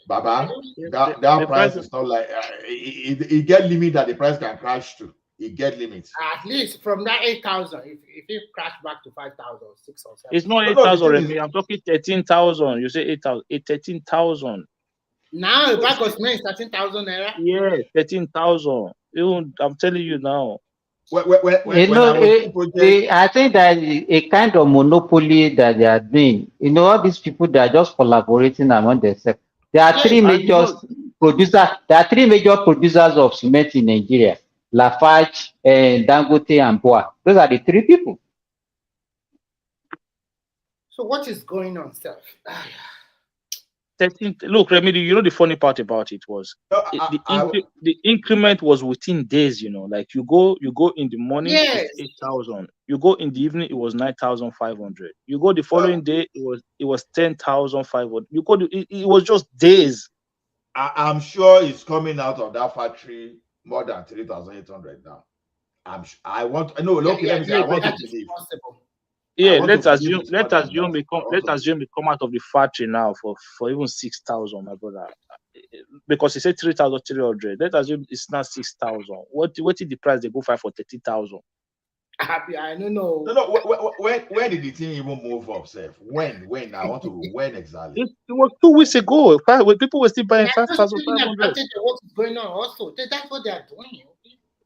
Baba, that price is not like it get limit that the price can crash to. It get limits. At least from that 8,000, if it crash back to 5,000, 6 or 7. It's not 8,000, Remy. I'm talking 13,000. You say 8,000, 13,000. Now a bag of cement is 13,000 naira. Yeah, 13,000. Even I'm telling you now. I think that a kind of monopoly that they are doing. All these people, they are just collaborating among themselves. There are three major producers. There are three major producers of cement in Nigeria: Lafarge, Dangote, and Boa. Those are the three people. So what is going on, sir? 13. Look, Remedy, the funny part about it was the increment was within days. Like you go in the morning, yes, it's 8,000. You go in the evening, it was 9,500. You go the following day, it was 10,500. You go, it was just days. I'm sure it's coming out of that factory more than 3,800 now. I want to believe. Yeah, let's assume it come out of the factory now for even 6,000, my brother. Because he said 3,300. Let's assume it's not 6,000. What did the price they go for 30,000? I don't know. No. When did the thing even move up, Seth? When? When exactly? It was 2 weeks ago. When people were still buying 5,500. What is going on? Also, that's what they are doing.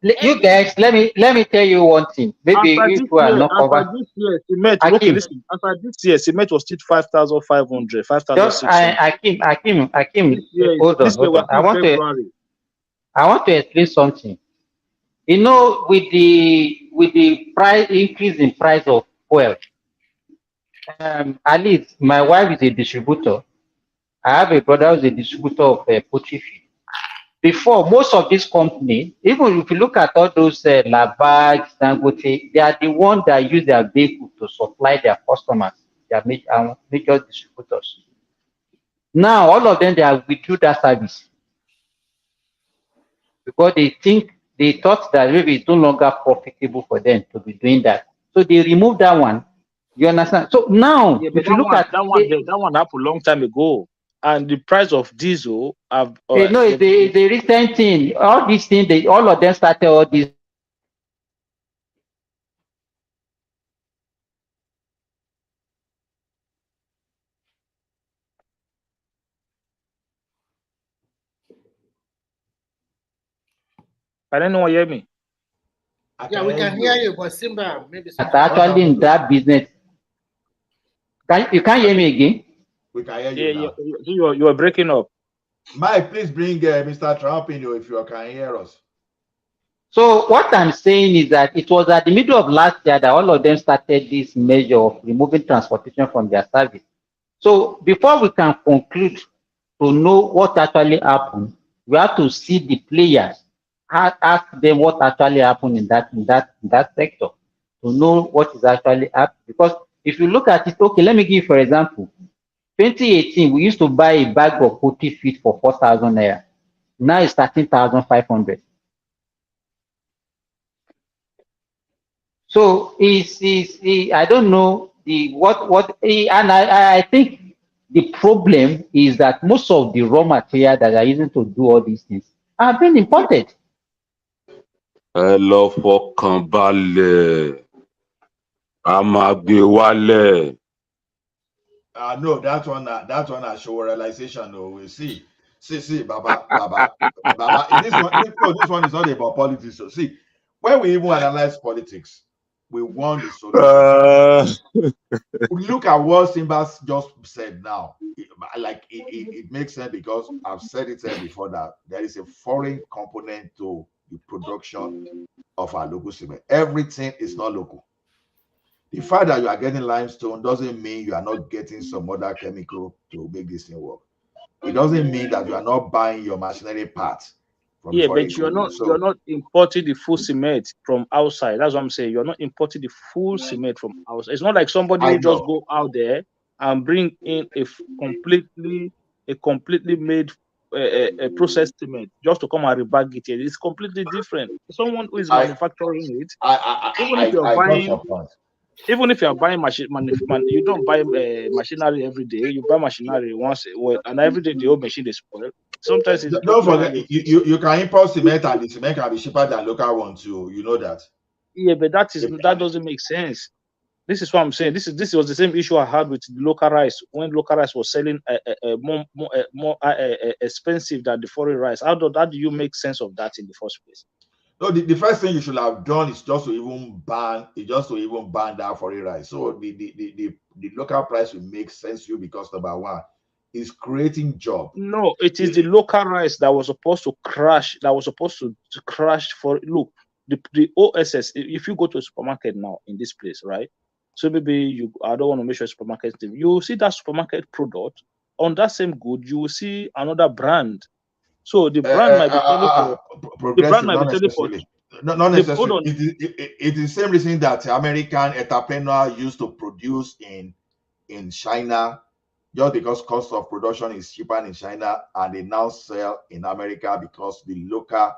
You guys, let me tell you one thing. Maybe you are not covered. After this year, cement. Okay, listen. After this year, cement was still 5,500, 5,600. Hakim, hold on. I want to explain something. With the price increase in price of oil, at least my wife is a distributor. I have a brother who's a distributor of poultry feed. Before, most of these companies, even if you look at all those Lafarge, Dangote, they are the ones that use their vehicle to supply their customers, their major distributors. Now, all of them, they have withdrew that service because they thought that maybe it's no longer profitable for them to be doing that. So they removed that one. You understand? So now, if you look at that one happened a long time ago. And the price of diesel have the recent thing, all these things, all of them started all this. I don't know what you hear me. Yeah, we can hear you, but Simba maybe Actually in that business. You can't hear me again? We can hear you now. You are breaking up. Mike, please bring Mr. Trump in if you can hear us. So what I'm saying is that it was at the middle of last year that all of them started this measure of removing transportation from their service. So before we can conclude to know what actually happened, we have to see the players, ask them what actually happened in that sector to know what is actually happening. Because if you look at it, okay, let me give you for example. 2018, we used to buy a bag of poultry feed for 4,000 naira. Now it's 13,500. So I don't know and I think the problem is that most of the raw material that are using to do all these things are being imported. Hello, fọkàn balẹ̀. A máa gbé wálẹ̀. No, that one I show realization. No, we see, Baba. This one is not about politics. So see, when we even analyze politics, we want the solution. Look at what Simba just said now. It makes sense because I've said it before that there is a foreign component to the production of our local cement. Everything is not local. The fact that you are getting limestone doesn't mean you are not getting some other chemical to make this thing work. It doesn't mean that you are not buying your machinery parts from Yeah, foreign but you're countries. not So importing the full cement from outside. That's what I'm saying. You're not importing the full cement from outside. It's not like somebody I who just know. go out there and bring in a completely made a processed cement just to come and rebag it here. It's completely different. Someone who is I manufacturing it, I even if you're I got buying your point. even if you are buying you don't buy machinery every day. You buy machinery once, and every day the old machine is spoiled. Sometimes it's Don't looking forget, at it. you can import cement and the cement can be cheaper than local one too. You know that. Yeah, but that doesn't make sense. This is what I'm saying. This was the same issue I had with the local rice when local rice was selling more expensive than the foreign rice. How do you make sense of that in the first place? No, the first thing you should have done is just to even ban that foreign rice. So the local price will make sense to you because number one is creating job. No, it is the local rice that was supposed to crash. That was supposed to crash for look the OSS. If you go to a supermarket now in this place, right? So maybe I don't want to mention supermarket name. You will see that supermarket product on that same good. You will see another brand. So the brand might be selling for the brand Progressive, might be not selling for necessarily. Not hold necessarily. on. It is the same reason that American entrepreneur used to produce in China, just because cost of production is cheaper in China, and they now sell in America because the local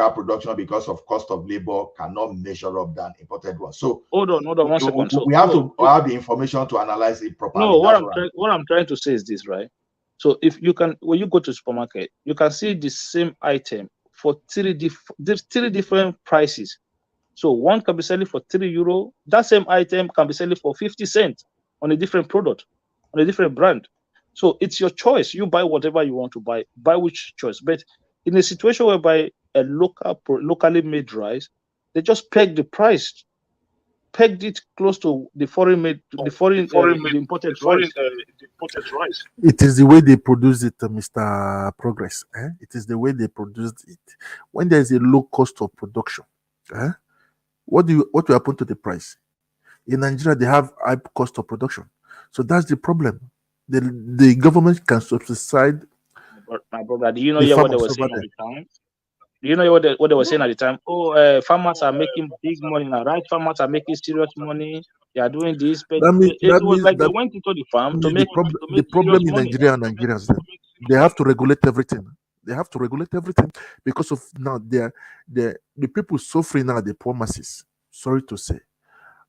production, because of cost of labor, cannot measure up than imported one. So Hold on 1 second. So we have to have the information to analyze it properly. no, That's what I'm trying to say is this, right? So if you can, when you go to supermarket, you can see the same item for three different prices. So one can be selling for €3. That same item can be selling for 50 cents on a different product, on a different brand. So it's your choice. You buy whatever you want to buy which choice. But in a situation whereby a locally made rice, they just peg the price, pegged it close to the the imported rice. It is the way they produce it, Mr. Progress. It is the way they produce it. When there is a low cost of production, what will happen to the price? In Nigeria, they have high cost of production, so that's the problem. The government can subsidize My brother, do you know the what they farmers were over saying at there. the time? Do you know what they were saying at the time? Oh, farmers are making big money now, right? Farmers are making serious money. They are doing this, but it was like they went into the farm to That means make the serious problem in money. Nigeria and Nigerians, they have to regulate everything. They have to regulate everything because of now the people suffering now, the poor masses. Sorry to say,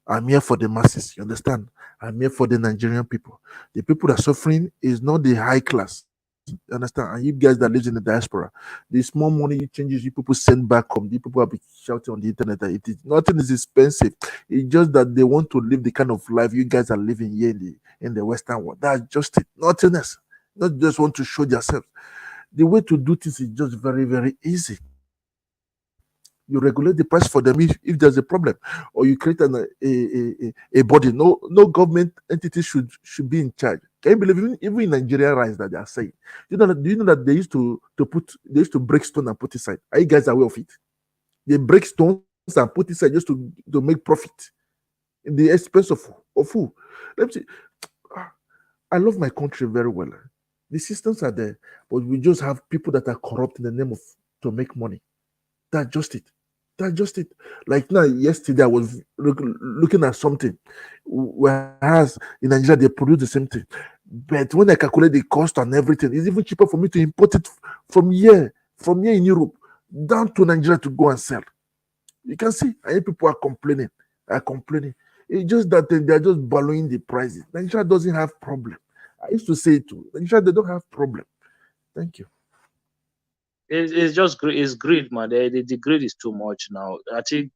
I'm here for the masses. You understand? I'm here for the Nigerian people. The people that are suffering is not the high class. You understand? And you guys that lives in the diaspora, the small money changes you people send back home. The people have been shouting on the internet that it is nothing is expensive. It's just that they want to live the kind of life you guys are living here in the Western world. That's just it. Nothing else. Not just want to show themselves. The way to do things is just very, very easy. You regulate the price for them if there's a problem, or you create a body. No government entity should be in charge. Can you believe even in Nigerian rights that they are saying? Do you know that they used to break stone and put aside? Are you guys aware of it? They break stones and put aside just to make profit in the expense of who? Let me see. I love my country very well. The systems are there, but we just have people that are corrupt in the name of to make money. That's just it. That's just it. Like now, yesterday I was looking at something, whereas in Nigeria they produce the same thing. But when I calculate the cost and everything, it's even cheaper for me to import it from here in Europe, down to Nigeria to go and sell. You can see, and people are complaining. It's just that they are just ballooning the prices. Nigeria doesn't have problem. I used to say it too. Nigeria, they don't have problem. Thank you. It's just it's greed, man. The greed is too much now. I think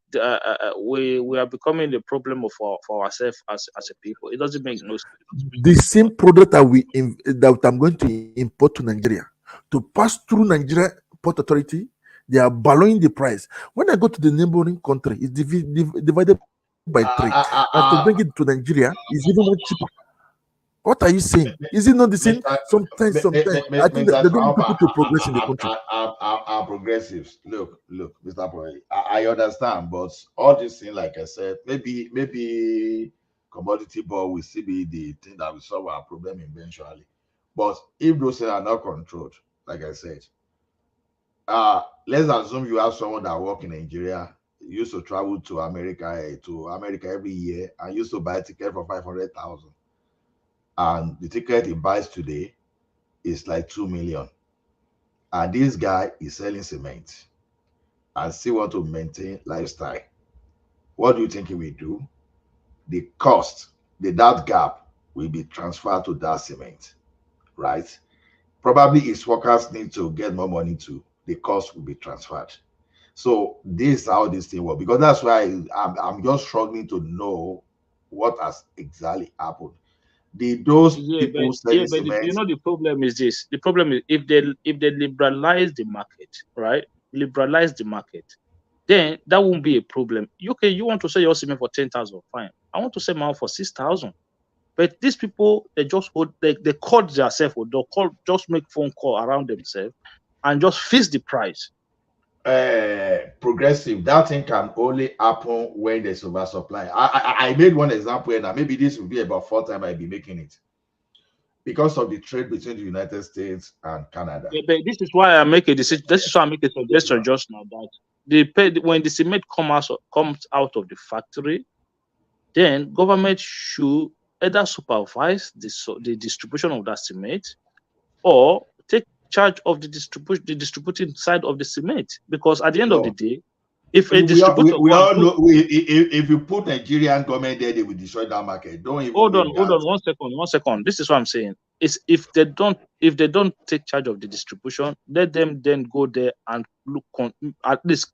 we are becoming the problem for ourselves as a people. It doesn't make no sense. The same product that I'm going to import to Nigeria to pass through Nigeria Port Authority, they are ballooning the price. When I go to the neighboring country, it's divided by three. And to bring it to Nigeria is even more cheaper. What are you saying? Is it not the same? Mr. Sometimes, I think that Mr. they don't want Trump, people to progress in the country. are progressives. Look, Mr. Boy, I understand, but all these things, like I said, maybe commodity ball will still be the thing that will solve our problem eventually. But if those things are not controlled, like I said, let's assume you have someone that work in Nigeria, used to travel to America every year, and used to buy a ticket for 500,000, and the ticket he buys today is like 2 million, and this guy is selling cement and still want to maintain lifestyle. What do you think he will do? The cost, that gap will be transferred to that cement, right? Probably his workers need to get more money too. The cost will be transferred. So this is how this thing works, because that's why I'm just struggling to know what has exactly happened. Did those people selling but you cement? know the problem is this. The problem is if they liberalize the market, right? Liberalize the market, then that won't be a problem. Okay, you want to sell your cement for 10,000, fine. I want to sell mine for 6,000. But these people, they just they call themselves, or they call, just make phone call around themselves and just fix the price. Progressive, that thing can only happen when there's oversupply. I made one example, and maybe this will be about 4th time I'll be making it, because of the trade between the United States and Canada. Yeah, but this is why I make a decision. This is why I make a suggestion just now that when the cement comes out of the factory, then government should either supervise the distribution of that cement, or take charge of the distributing side of the cement. Because at the end of the No. day, if a We distributor all know, if you put Nigerian government there, they will destroy that market. Don't even hold on, bring that. 1 second. This is what I'm saying. Is if they don't take charge of the distribution, let them then go there and look at least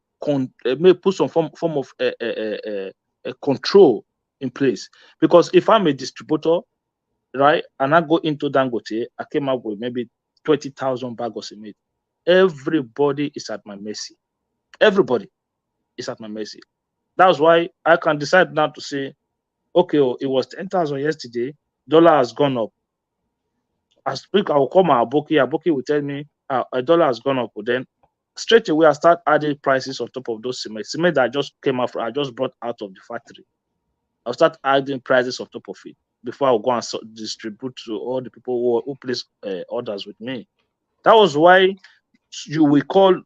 may put some form of a control in place. Because if I'm a distributor, right, and I go into Dangote, I came up with maybe 20,000 bags of cement. Everybody is at my mercy. Everybody is at my mercy. That's why I can decide now to say, okay, it was 10,000 yesterday, dollar has gone up. I speak, I will call my Aboki. Aboki will tell me a dollar has gone up. Then straight away, I start adding prices on top of those cement that I just came out, I just brought out of the factory. I'll start adding prices on top of it before I'll go and distribute to all the people who place orders with me. That was why you will go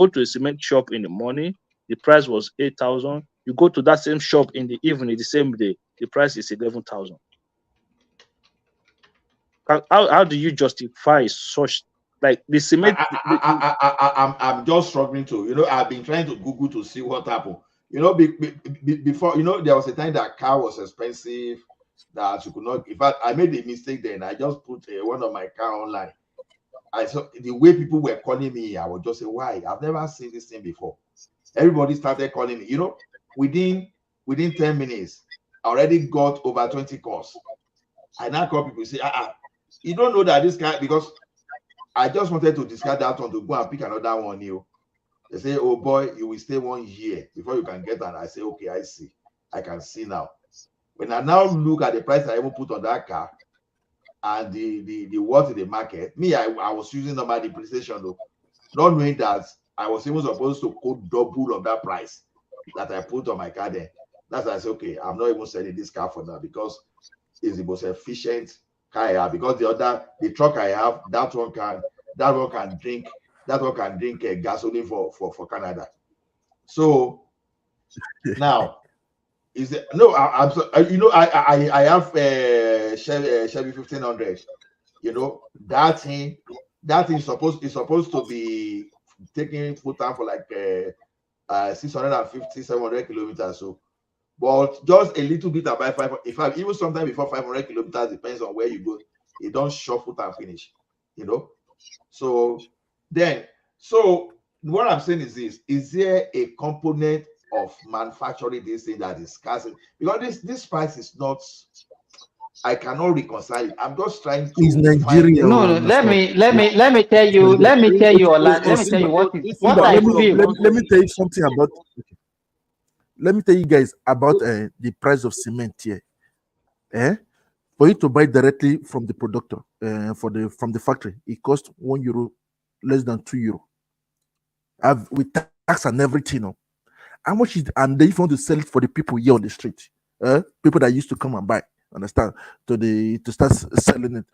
to a cement shop in the morning, the price was 8,000. You go to that same shop in the evening, the same day, the price is 11,000. How do you justify such, like the cement? I'm just struggling to, I've been trying to Google to see what happened. Before, there was a time that car was expensive, that you could not. In fact, I made a mistake then. I just put one of my car online. I saw the way people were calling me. I was just say, why? I've never seen this thing before. Everybody started calling me. Within 10 minutes, I already got over 20 calls. I now call people, say, you don't know that this guy, because I just wanted to discard that one to go and pick another one new. They say, oh boy, you will stay 1 year before you can get that. I say, okay, I see. I can see now. When I now look at the price I even put on that car and the worth in the market, I was using normal depreciation though, not knowing that I was even supposed to quote double of that price that I put on my car there. That's why I said, okay, I'm not even selling this car for now, because it's the most efficient car I have. Because the truck I have, that one can drink gasoline for Canada. So now I have Chevy 1500. That thing is supposed to be taking full time for like 650, 700 kilometers. So, but just a little bit about 500. In fact, even sometimes before 500 kilometers, depends on where you go. It don't shuffle and finish. So what I'm saying is this: is there a component of manufacturing this thing that is scarce? Because this price is not. I cannot reconcile it. I'm just trying to find. No, let me tell you. Let me tell you, Ola. Let me tell you what I feel. Let me tell you something about. Let me tell you guys about the price of cement here. For you to buy directly from the producer, from the factory, it costs €1, less than €2. With tax and everything. How much is, and then if you want to sell it for the people here on the street, people that used to come and buy, understand, to start selling it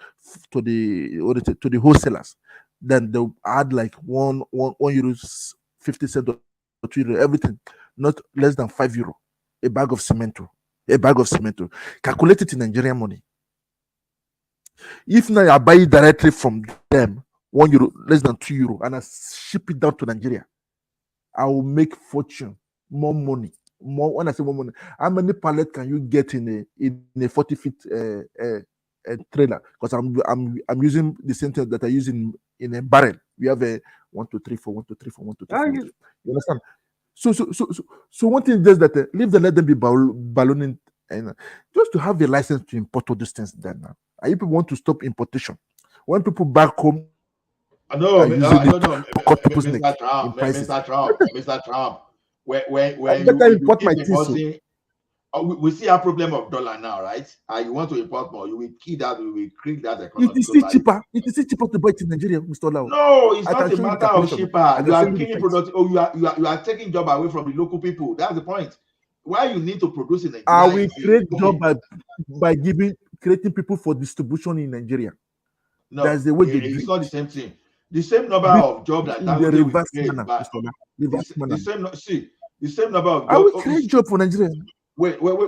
to to the wholesalers, then they'll add like €1, 50 cents or €2, everything, not less than €5. A bag of cement, calculate it in Nigerian money. If now I buy it directly from them, €1, less than €2, and I ship it down to Nigeria, I will make fortune, more money. More, when I say more money, how many pallets can you get in a 40 feet trailer? Because I'm using the same thing that I use in a barrel. We have a 1, 2, 3, 4, 1, 2, 3, 4, 1, 2, 3, 4. You understand? So one thing is just that leave them, let them be ballooning, and just to have a license to import all these things. Then now, and you people want to stop importation. When people back home No, are using it no, to cut people's neck Mr. Trump, in prices. Mr. Trump. When I better you import keep my things. importing, we see a problem of dollar now, right? You want to import more, you will kill that, we will create that It economy is still totally. cheaper. It is still cheaper to buy it in Nigeria, Mr. Lau. No, it's I not can a show you the matter of calculation. cheaper. I You can are send you the killing facts. product. Oh, you are taking job away from the local people. That's the point. Why you need to produce in I Nigeria? will create job by creating people for distribution in Nigeria. No, That's the way they do it's it. not the same thing. The same number Do it of jobs that in the Dangote will reverse create, manner, but Mr. Lau. Reverse manner. the same number of I jobs. will create job for Nigeria. Wait. The I will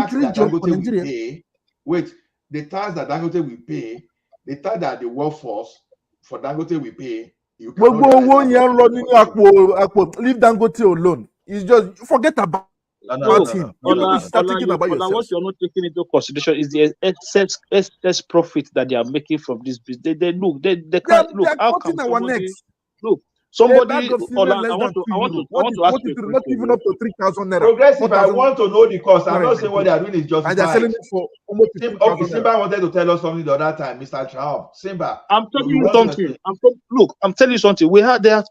tax create that job for Dangote will Nigeria. pay. Wait, the tax that Dangote will pay, the tax that the workforce for Dangote will pay. You cannot Gbogbo realize owó that yẹn ń from lọ the nínú importation. àpò. Leave Dangote alone. It's just forget about him. You people should start thinking about What yourselves. you're not taking into consideration is the excess profit that they are making from this business. They can't look. They are How cutting can our somebody necks. look? A bag Somebody, of cement Ola, less I than want to, I want €2. to, I want to ask you a Not question. even up to 3,000 naira. Progressive, I 4,000 want to know the cost. I'm naira not saying what they are doing is and they are selling justified. it for almost 15,000 naira. Simba wanted to tell us something the other time, Mr. Trump. Simba, I'm telling you you want to something. explain? I'm telling you something.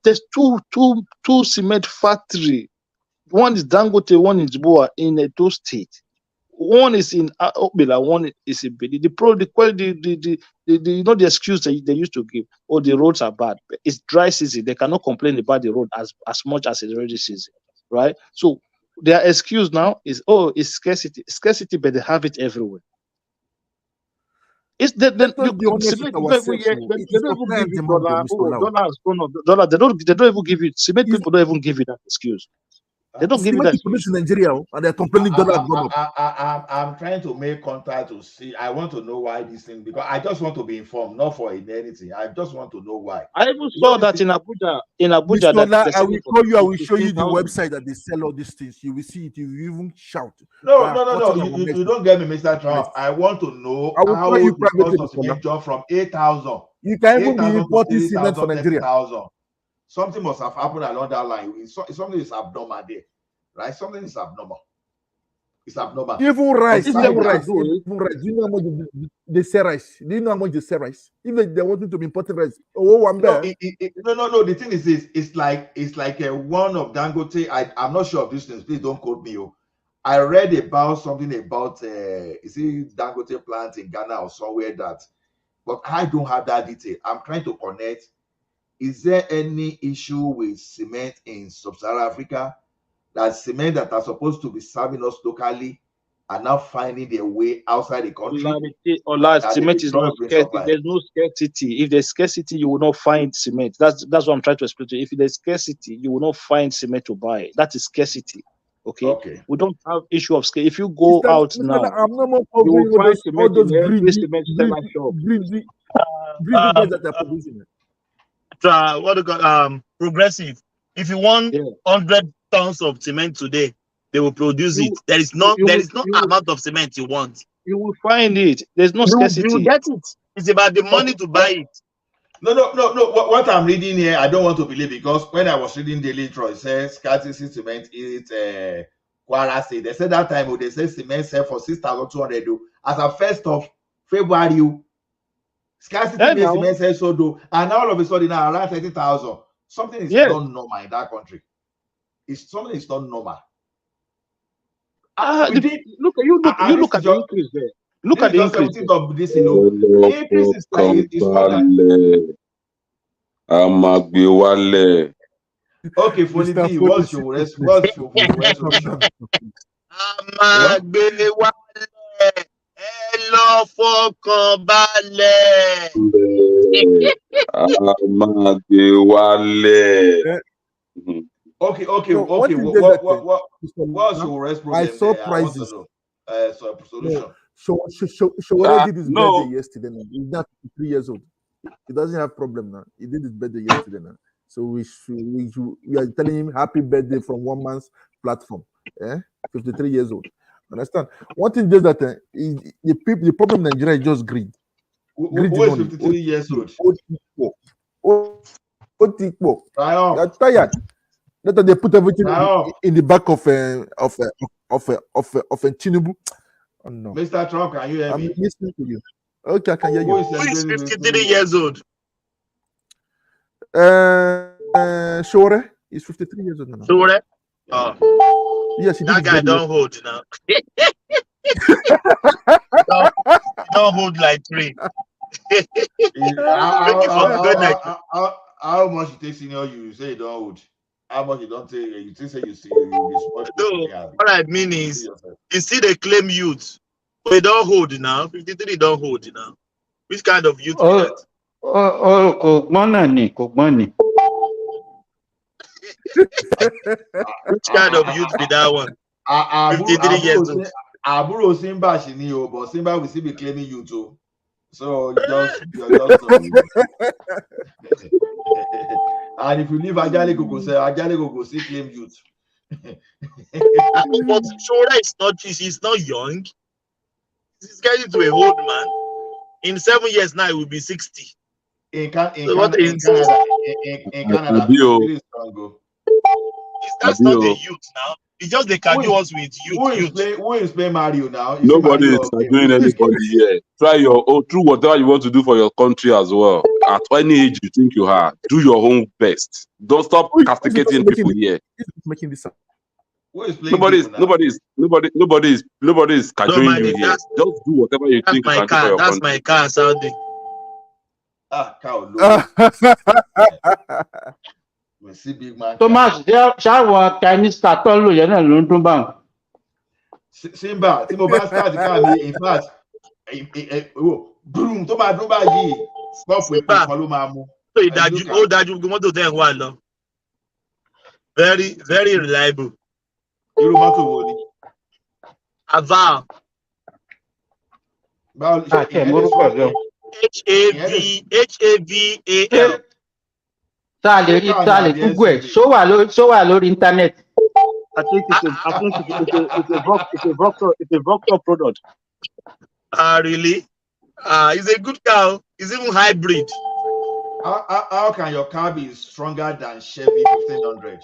There's two cement factory. One is Dangote, one is Boa in Edo State. One is in Obila, one is in Bedi. The quality, the excuse they used to give, oh, the roads are bad. It's dry season. They cannot complain about the road as much as it's rainy season, right? So their excuse now is, oh, it's scarcity, but they have it everywhere. It's Let us be honest with cement, they ourselves. don't even give you demand, dollar. Mr. Oh, Lau. dollar has gone up. Dollar. They don't even give you cement. People don't even give you that excuse. They don't give you Cement that is produced excuse. in Nigeria, and they're complaining dollar has gone up. I'm trying to make contact to see. I want to know why this thing, because I just want to be informed, not for anything. I just want to know why. I even saw that in Abuja. Mr. That Ola, they I sell will it for call you. I will show you the 15,000. website that they sell all these things. You will see it. You will even shout. No. You don't get me, Mr. Trump. I want to know I will how call you the privately, cost of Mr. Ola. cement jumped from 8,000. You can even be 8,000 to importing cement 3,000, for Nigeria. 30,000. Something must have happened along that line. Something is abnormal there, right? Something is abnormal. It's abnormal. Even rice. Aside Even that, rice. Do you know how much they sell rice? Do you know how much they sell rice? Even they wanted to be importing rice. Oh, one no, bear. no. The thing is this: it's like a one of Dangote. I'm not sure of these things. Please don't quote me. I read about something about is it Dangote plant in Ghana or somewhere that, but I don't have that detail. I'm trying to connect. Is there any issue with cement in sub-Saharan Africa? That cement that are supposed to be serving us locally are now finding their way outside the country. Cement is not scarcity. There's no scarcity. If there's scarcity, you will not find cement. That's what I'm trying to explain to you. If there's scarcity, you will not find cement to buy. That is scarcity. Okay. We don't have issue of scale. If you go out now, I'm not more you will find all cement those in every greedy cement seller shop. guys that are producing it. What do you call progressive? If you want 100 tons of cement today, they will produce it. There is no amount of cement you want. You will find it. There's no You scarcity. will get it. It's about the money to buy it. No. What I'm reading here, I don't want to believe, because when I was reading Daily Troy, it says scarcity cement is Kwara State. They said that time they said cement sell for 6,200 as of 1st of February. Scarcity means cement sell so do, and all of a sudden now around 30,000. Something is not normal in that country. Something is not normal. Look at the increase there. Look This at is the just increase. 17th of this, you know. The increase is like it's more than okay. For the D, what's your resolution? Hello, Fọkànbalẹ̀. Okay. No, one thing is that What's your rest I problem saw there? I want to prices. know. So solution. Showore did his No. birthday yesterday. Now. He's not 3 years old. He doesn't have problem now. He did his birthday yesterday now. So we are telling him happy birthday from one man's platform. 53 years old. Understand? One thing is that the problem in Nigeria is just greed. Who is 53 years old? You're tired. That they put everything in the back of Tinubu. Oh, no. Mr. Trump, can you hear me? I'm listening to you. Okay, I can hear you. Who is 53 years old? Showore is 53 years old now. Showore? Yes, that guy don't hold now. don't hold like 3. How much you take senior you say you don't hold? How much you don't take? You think say you see you be smart. No, what I mean is, you see they claim youth, but they don't hold now. 53 don't hold now. Which kind of youth be that? Which kind of youth be that one? 53 years old. Aburo Simba Shinio, but Simba will still be claiming you too. So you're just and if you leave Ajale Gogo, say Ajale Gogo still claim youth. But Shora is not young. He's getting to a old man. In 7 years now, he will be 60. In Canada, that's not the youth now. It's just they can do us with youth. Who is playing Mario now? Nobody is doing anybody here. Try do whatever you want to do for your country as well. At any age you think you are, do your own best. Don't stop castigating people here. Making this up. Nobody is cajoling you here. Just do whatever you think you can do for your country. That's my car sounding. Cow. We see big man. Thomas, shower Chinese carton yẹn náà ló ń dún báwọn. Simba, tí mo bá start the car mi, in fact, broom tó máa dún báyìí, stop with kan ló máa mú. Ó dájú mọ́tò tẹ̀ ń wà lọ. Very, very reliable. Irú mọ́tò wo ni? Aval. Báwo ni ṣe ìyẹn lè sọ? HAVAL. Tá a lè Google ẹ̀, ṣó wà lórí internet. I think it's a Vector product. Really? It's a good car. It's even hybrid. How can your car be stronger than Chevy 1500?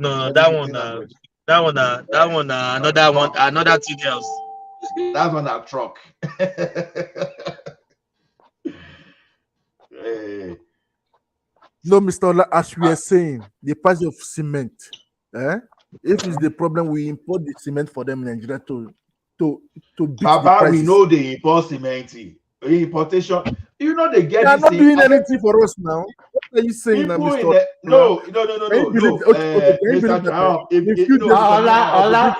No, that one, another thing else. That's one that truck. Hey. No, Mr. Ola, as we are saying, the price of cement, if it's the problem, we import the cement for them in Nigeria to beat Papa, the prices. we know they import cement. Importation, you know they get. They are not doing anything for us now. What are you saying, now, Mr. Ola? No.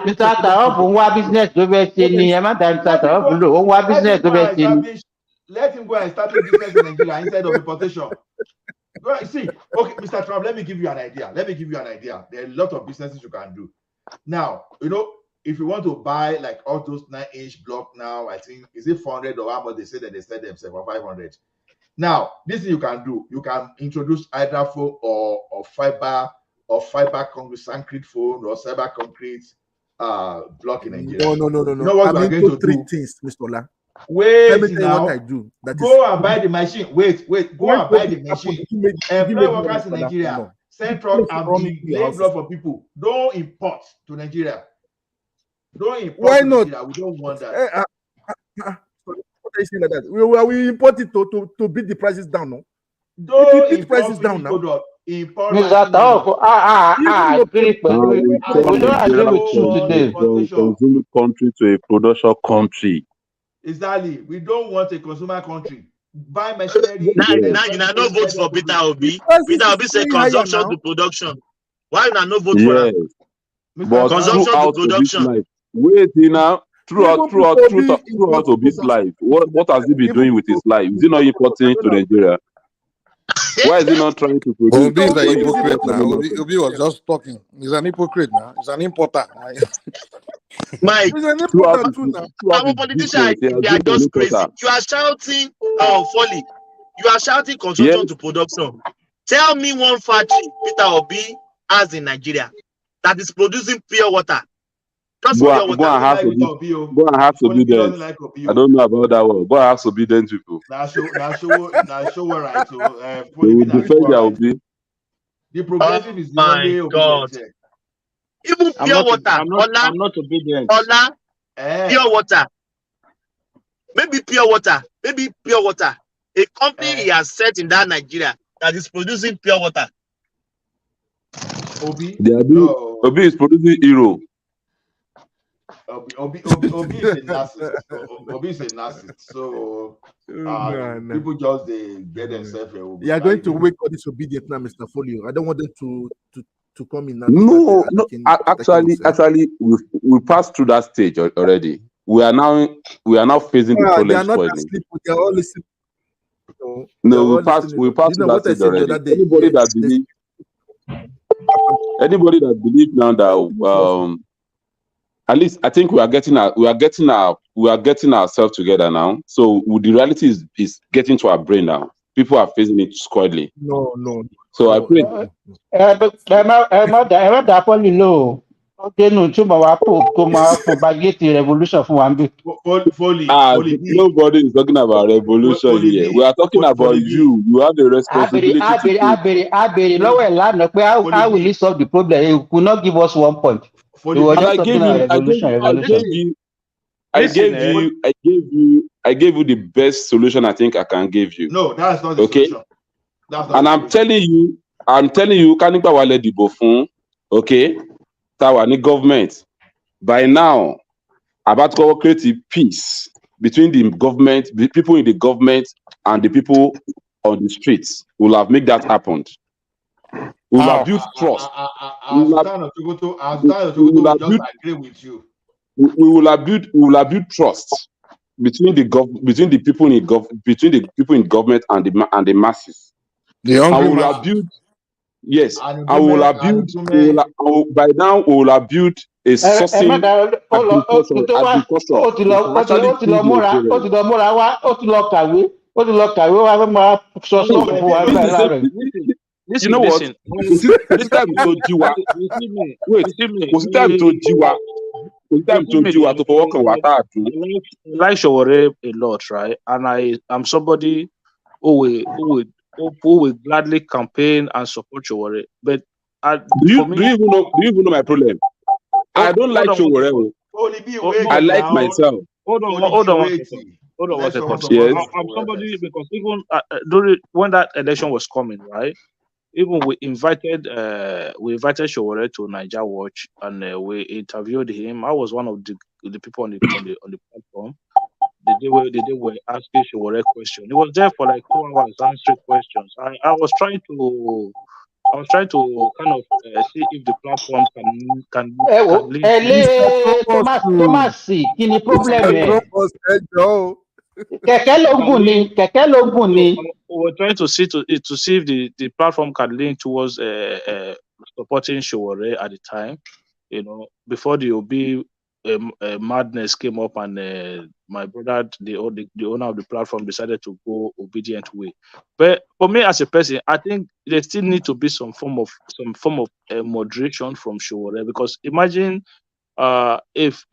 Mr. Tarab ń wá business tó fẹ́ ṣe ni ẹ má dá Mr. Tarab lò ó ń wá business tó fẹ́ ṣe ni. Let him go and start a business in Nigeria instead of importation. See, okay, Mr. Trump, let me give you an idea. There are a lot of businesses you can do. Now, if you want to buy like all those 9-inch block now, I think, is it 400 or how much they say that they sell themselves for 500? Now, this thing you can do, you can introduce either foam or fiber concrete foam or cyber concrete block in Nigeria. No. You know what I'm going to three do? things, Mr. Ola. Wait, let me tell now, you what I do. Go and buy the machine. Wait. Go and buy the machine. Employ workers in Nigeria. Send truck and be laying block for people. Don't import to Nigeria. Why not? Nigeria. We don't want that. What are you saying like that? We import it to beat the prices down, no? Don't beat prices down now. Mr. Tarab, agree pẹ̀lú. We don't agree with you today. From consuming country to a production country. Exactly. We don't want a consumer country. Buy machinery. Now Yes. you know no vote for Peter Obi. Prices Peter is Obi say going higher consumption now. to production. Why you no vote for Yes. him? Mr. But Sam, Consumption to throughout Obi's production. life, wait now, Even throughout before be throughout importing Obi's those life, what has he been even doing with his before life? Is he not I importing don't to know. Nigeria? Why is he not trying to produce? Obi is a What is he hypocrite not now. coming out? Obi was just talking. He's an hypocrite now. He's an importer. Mike, He's an Throughout importer his, too now. throughout our his politicians business, he has they are been an just crazy. importer. You are shouting, folly. You are shouting Yes, consumption to production. Tell me one factory Peter Obi has in Nigeria that is producing pure water. Just Foley, pure go water. and Foley have like to Peter be, Obio. go and have Foley obedience. doesn't like I Obio. don't know about that one. Go and have obedient people. Now show right. So They Foley will be now defend show their right. obi. The Oh progressive is the my only God. obedient here. Even I'm pure not. water. I'm not obedient. Pure water. Maybe pure water. A company he has set in that Nigeria that is producing pure water. Obi? They are doing, No. Obi is producing hero. Obi is a narcissist. Obi is a narcissist. So No. people just they get themselves a Obi. You are Now going you to dey wake all disobedient now, Mr. Folio. I don't want them to come in now to start No, no. attacking yourself. Actually, we passed through that stage already. We are now facing the They problem are not spoiling. asleep. They are all listening. They are No, all listening. we Do you passed through know that what I stage said the already. other day? Yes. Anybody that believes now that at least I think we are getting ourselves together now. So the reality is getting to our brain now. People are facing it squarely. No. So I pray. ẹ má dà pọ́lì lò ó ó dénú túbọ̀ wá kó máa propagate revolution fún wa ń bí. Foley B. Nobody is talking about revolution Foley here. B. We are talking about Foley B. you. You have a responsibility to pay. a béèrè lọ́wọ́ ẹ̀ lánàá pé how will he solve the problem? He could not give us 1 point. He was And just talking about revolution. I gave you the best solution I think I can give you. No, that's not the solution. That's not And the I'm telling you, Kanipa Wale Dibo fún, okay, Tawa ni government. By now, about to create a peace between the government, the people in the government, and the people on the streets. We'll have made that happen. We will have built trust. We will agree with you. We will have built trust between the people in government and the masses. The hungry will masses. have built. Yes, I will have built. By now, we will have built a sourcing agriculture. Ó ti lọ múra wá ó ti lọ kàwé wá fẹ́ máa sọ sọ́ọ̀fù fún wa nígbà láàárọ̀ yìí. You know what? This time to Jiwa. Wait, was it time to Jiwa? Was it time to Jiwa to work on what I do? I like Showore a lot, right? And I am somebody who will gladly campaign and support Showore. But do you even know my problem? I don't like Showore. I like myself. Hold on one second. Yes. I'm somebody because even during when that election was coming, right? Even we invited Showore to Niger Watch and we interviewed him. I was one of the people on the platform. The day we were asking Showore questions. He was there for like 2 hours answering questions. I was trying to kind of see if the platform can link. Thomas, kí ni problem ẹ? Kẹ̀kẹ́ ló gùn ni. We're trying to see if the platform can link towards supporting Showore at the time, you know, before the Obi madness came up and my brother, the owner of the platform, decided to go obedient way. But for me as a person, I think there still need to be some form of moderation from Showore, because imagine if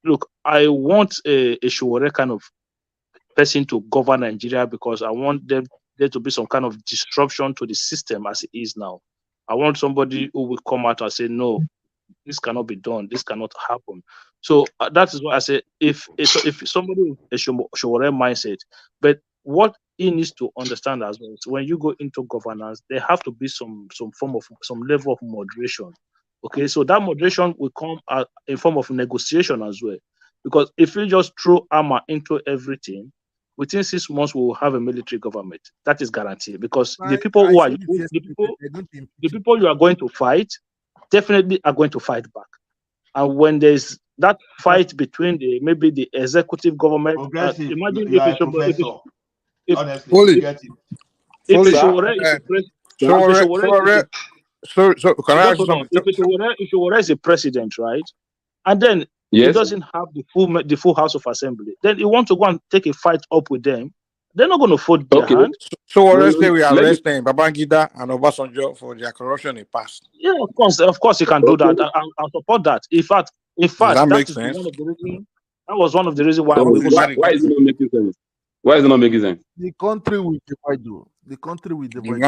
look, I want a Showore kind of person to govern Nigeria, because I want there to be some kind of disruption to the system as it is now. I want somebody who will come out and say, no, this cannot be done, this cannot happen. So that is why I say if somebody with a Showore mindset, but what he needs to understand as well is when you go into governance, there have to be some level of moderation. Okay, so that moderation will come in form of negotiation as well. Because if you just throw armor into everything, within 6 months we will have a military government. That is guaranteed. Because the people who are the people you are going to fight definitely are going to fight back. And when there's that fight between maybe the executive government, Progressive, imagine you if are a it's professor. Honestly, Fully. you get it. if Fully. Showore is a So can I ask you something? if Showore is a president, right? And then he Yes. doesn't have the full House of Assembly. Then he wants to go and take a fight up with them. They're not going to fold their hand. So arrested, we arrest them, Babangida and Obasanjo for their corruption in the past. Yeah, of course, you can do that. I'll support that. In fact, that make is sense? one of the reasons. That was one of the reasons why. Why is it not making sense? Why is it not making sense? The country will divide you. The country will divide you.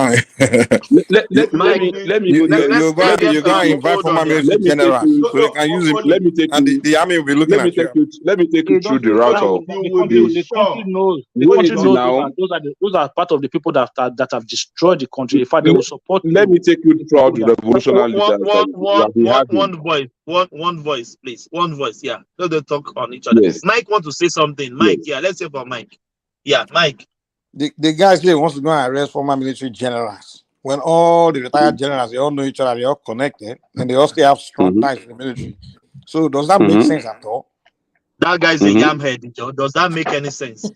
Let me you're going to invite former military generals so they can use it. Let me take and the army will be looking at you. Let me take you through the route of the country knows. Those are part of the people that have destroyed the country. In fact, they will support. Let me take you throughout the revolutionary one voice, please. One voice, yeah. Let them talk on each other. Yes. Mike want to say something. Mike, yeah. Let's hear from Mike. Yeah, Mike. The guy say he wants to go and arrest former military generals. When all the retired generals, they all know each other, they all connected, and they all still have strong ties in the military. So does that make sense at all? That guy's a yam head. Does that make any sense?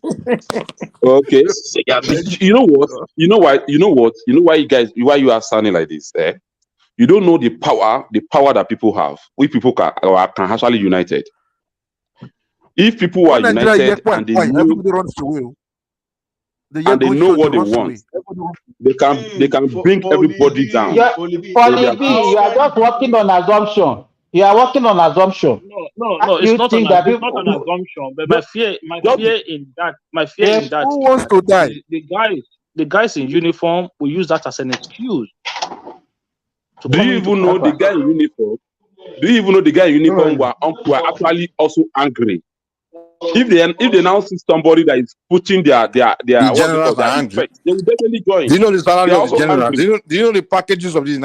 Okay. You know what? You know why you are sounding like this? You don't know the power that people have. We people can actually united. If people are united and they know what they want, they can bring everybody down. Poly B, you are just working on assumption. You are working on assumption. No, it's not an assumption. But my fear in that who wants to die? The guys in uniform will use that as an excuse. Do you even know the guy in uniform? Do you even know the guy in uniform were actually also angry? If they now see somebody that is putting their generals are angry, they will definitely join. Do you know the salary of the generals? Do you know the packages of these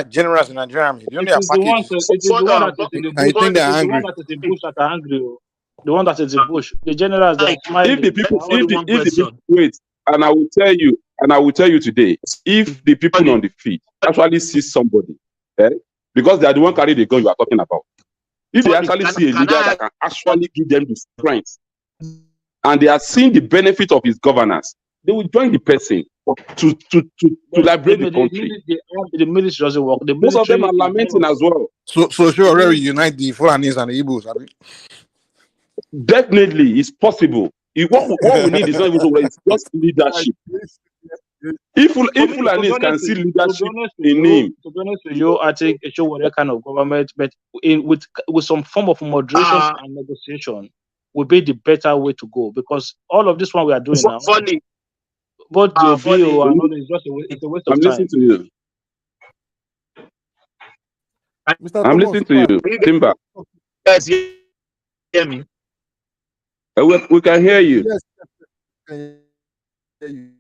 generals in Nigeria? Do you know their packages? It is the one that is in the bush. I think they're angry. The one that is in bush that are angry. The one that is in bush. The generals that are smiling. Wait, and I will tell you today, if the people on the field actually see somebody, because they are the one carrying the gun you are talking about. If they actually see a leader that can actually give them the strength, and they are seeing the benefit of his governance, they will join the person to liberate the country. The military doesn't work. Most of them are lamenting as well. So sure, we unite the Fulanis and the Igbos. Definitely, it's possible. What we need is not even it's just leadership. If Fulanis can see leadership in him, to be honest with you, I think it should work kind of government, but with some form of moderation and negotiation would be the better way to go, because all of this one we are doing now, both the bill and all is just a waste of time. I'm listening to you. I'm listening to you, Timber. Yes, hear me. We can hear you. Yes, can hear you.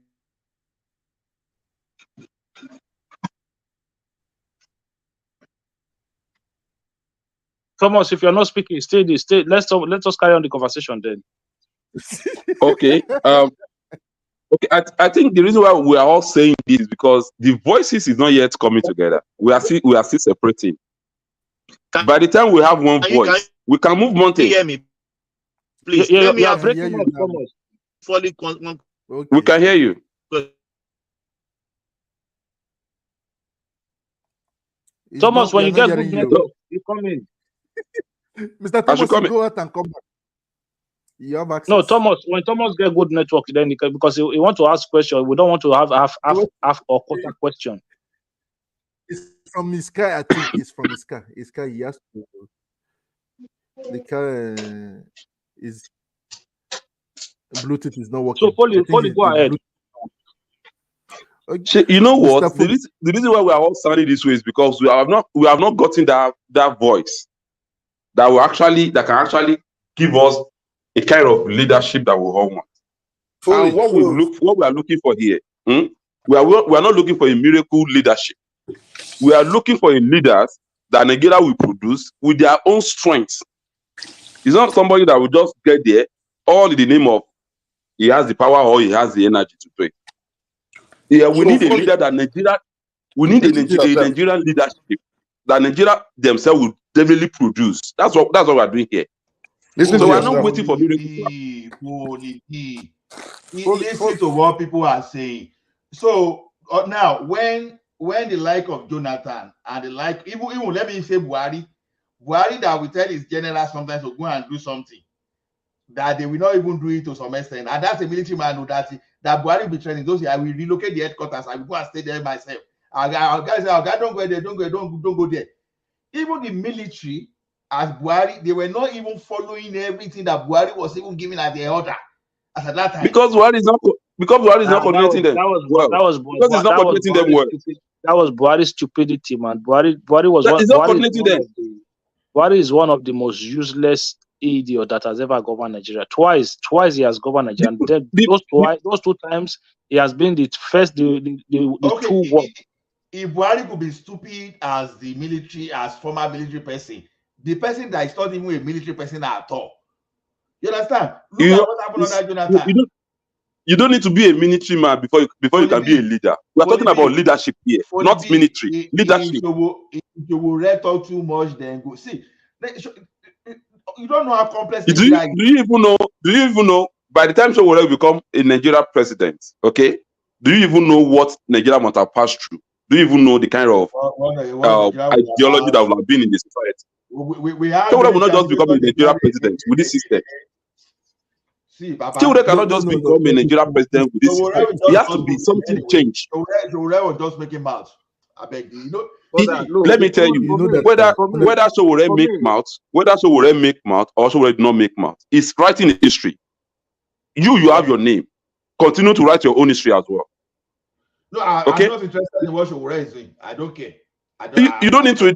Thomas, if you're not speaking, stay. Let us carry on the conversation then. Okay. Okay. I think the reason why we are all saying this is because the voices is not yet coming together. We are still separating. By the time we have one voice, we can move mountains. Hear me, please. Let me breaking up, Thomas. We can hear you. Thomas, when you get good network, you come in. Mr. Thomas, go out and come back. You have access. No, Thomas. When Thomas get good network, then he can, because he want to ask question. We don't want to have half or quarter question. It's from his car. I think it's from his car. His car. He has to. The car is Bluetooth is not working. So, Foley, go ahead. Okay. You know what? The reason why we are all sounding this way is because we have not gotten that voice that can actually give us a kind of leadership that we all want. And what we are looking for here, we are not looking for a miracle leadership. We are looking for a leaders that Nigeria will produce with their own strength. He's not somebody that will just get there all in the name of he has the power or he has the energy to do it. Yeah, we So need a funny. leader that Nigeria. We need a Listen to yourself. Nigerian leadership that Nigeria themselves will definitely produce. That's what we're doing here. Listen So to we're not yourself. waiting for miracle. Listen to what people are saying. So now, when the like of Jonathan and the like, even let me say Buhari that will tell his general sometimes to go and do something, that they will not even do it to some extent, and that's a military man who that Buhari will be training. Those I will relocate the headquarters. I will go and stay there myself. I'll guys say, "Okay, don't go there, don't go there." Even the military, as Buhari, they were not even following everything that Buhari was even giving as the order at that time. Because Buhari is not coordinating them well. Because he's not coordinating them well. That was Buhari's stupidity, man. Buhari was He's not coordinating them. Buhari is one of the most useless idiot that has ever governed Nigeria. Twice he has governed Nigeria. And those two times he has been the first, the true one. If Buhari could be stupid as the military, as former military person, the person that is not even a military person at all. You understand? Look at what happened under Jonathan. You don't need to be a military man before you can be a leader. We are talking about leadership here, not military. Leadership. If you will talk too much, then go see. You don't know how complex Do you even know? Do you even know? By the time Sowore will become a Nigeria president, okay? Do you even know what Nigeria must have passed through? Do you even know the kind of ideology that will have been in the society? Sowore will not just become a Nigeria president with this system. Sowore cannot just become a Nigeria president with this system. It has to be something changed. Sowore was just making mouth. I beg you. Let me tell you, whether Sowore make mouth, or Sowore do not make mouth, it's writing history. You have your name. Continue to write your own history as well. No, I'm not interested in what Sowore is doing. I don't care. You don't need to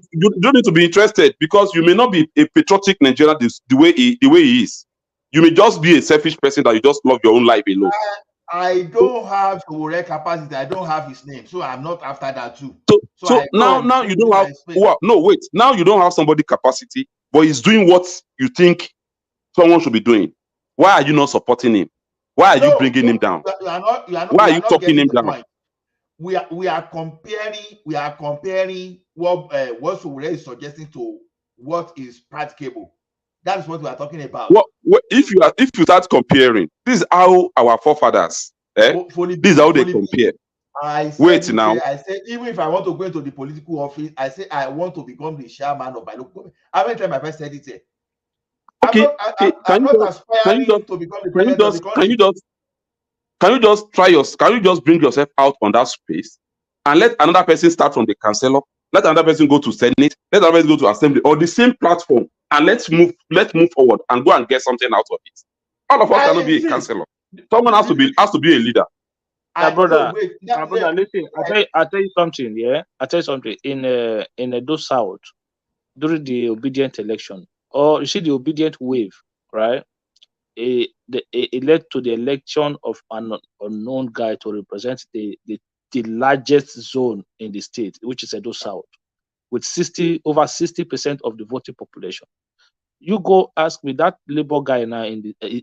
be interested, because you may not be a patriotic Nigerian the way he is. You may just be a selfish person that you just love your own life alone. I don't have Sowore capacity. I don't have his name, so I'm not after that too. So now you don't have. No, wait. Now you don't have somebody capacity, but he's doing what you think someone should be doing. Why are you not supporting him? Why are you bringing him down? Why are you talking him down? We are comparing what Sowore is suggesting to what is practicable. That's what we are talking about. If you start comparing, this is how our forefathers. This is how they compare. I said, even if I want to go into the political office, I say I want to become the chairman of my local government. How many times have I said it here? I'm not aspiring to become the president of the country. Can you just bring yourself out on that space and let another person start from the councillor, let another person go to Senate, let another person go to Assembly, or the same platform, and let's move forward and go and get something out of it. All of us cannot be a councillor. Someone has to be a leader. My brother, listen. I tell you something. Yeah, I tell you something. In Edo South, during the obedient election, or you see the obedient wave, right? It led to the election of an unknown guy to represent the largest zone in the state, which is Edo South, with over 60% of the voting population. You go ask me that Labour guy now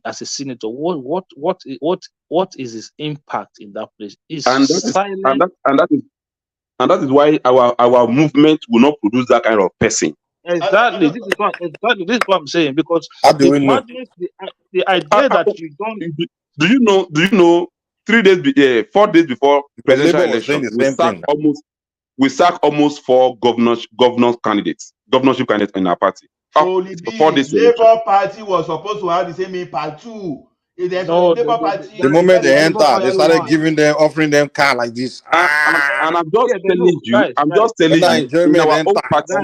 as a senator, what is his impact in that place? And that is why our movement will not produce that kind of person. Exactly. This is what I'm saying, because the idea that you don't. Do you know 4 days before presidential election, we sack almost 4 governorship candidates in our party. 4 days. Labour Party was supposed to have the same impact too. The moment they enter, they started offering them car like this. And I'm just telling you, in our own party.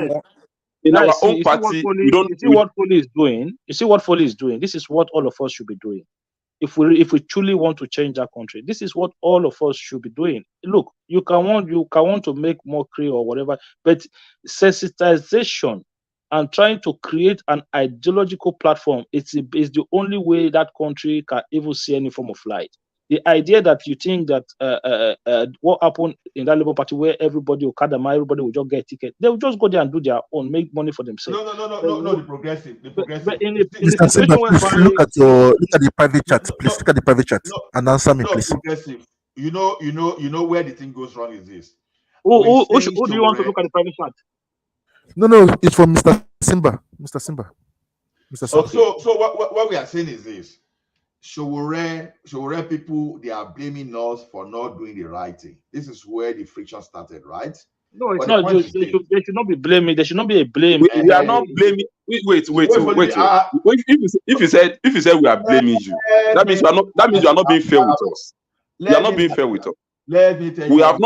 In our own party, we don't see what Foley is doing. You see what Foley is doing. This is what all of us should be doing. If we truly want to change our country, this is what all of us should be doing. Look, you can want to make mockery or whatever, but sensitization and trying to create an ideological platform is the only way that country can even see any form of light. The idea that you think that what happened in that Labour Party where everybody will kadama, everybody will just get a ticket, they will just go there and do their own, make money for themselves. No, the progressive. But in the Mr. Simba, situation please whereby look at the private chat. Please look at the private chat and answer me, please. Progressive. You know where the thing goes wrong is this. who do you want to look at the private chat? No, it's from Mr. Simba. Mr. Simba. So what we are saying is this. Showore people, they are blaming us for not doing the right thing. This is where the friction started, right? No, it's not. They should not be blaming. There should not be a blame. We are not blaming. Wait. If you said we are blaming you, that means you are not being fair with us. You are not being fair with us. Let me tell you. We have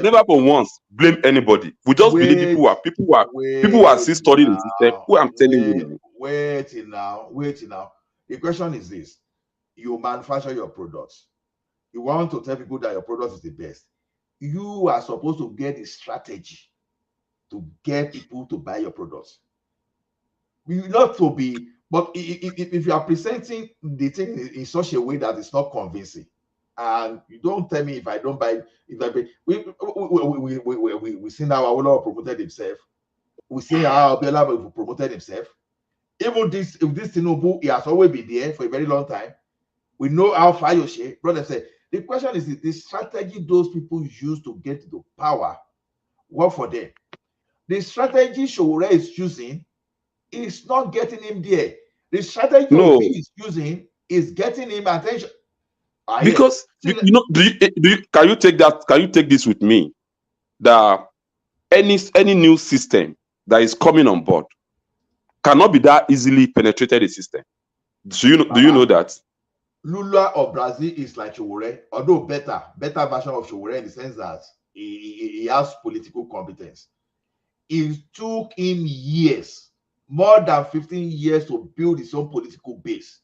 never for once blamed anybody. We just believe people who are still studying the system. Who I'm telling you. Wait now. The question is this: you manufacture your products. You want to tell people that your product is the best. You are supposed to get a strategy to get people to buy your products. You not to be, but if you are presenting the thing in such a way that it's not convincing, and you don't tell me if I don't buy, we see now Awolowo promoted himself. We see how Abiola promoted himself. Even this Tinubu, he has always been there for a very long time. We know how Fayose, brother said. The question is the strategy those people use to get to power work for them. The strategy Showore is using is not getting him there. The strategy he is using is getting him attention. Because can you take that? Can you take this with me? That any new system that is coming on board cannot be that easily penetrated the system. Do you know that? Lula of Brazil is like Showore, although better version of Showore in the sense that he has political competence. It took him years, more than 15 years, to build his own political base.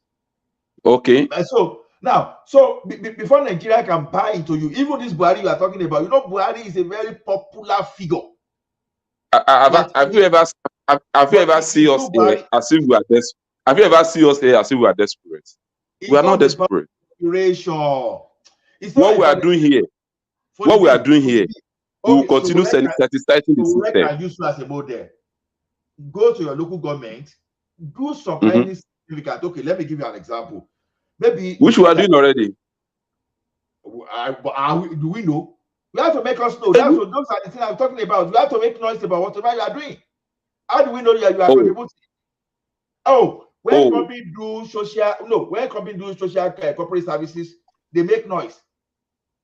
Okay. And so now, before Nigeria can buy into you, even this Buhari you are talking about, Buhari is a very popular figure. Have you ever seen us here as if we are desperate? Have you ever seen us here as if we are desperate? We are not desperate. What we are doing here, we will continue satisfying the system. Can use you as a model. Go to your local government, do some kind of significant. Okay, let me give you an example. Maybe which we are doing already. Do we know? We have to make us know. Those are the things I'm talking about. We have to make noise about whatever you are doing. How do we know you are contributing? When companies do social corporate services, they make noise.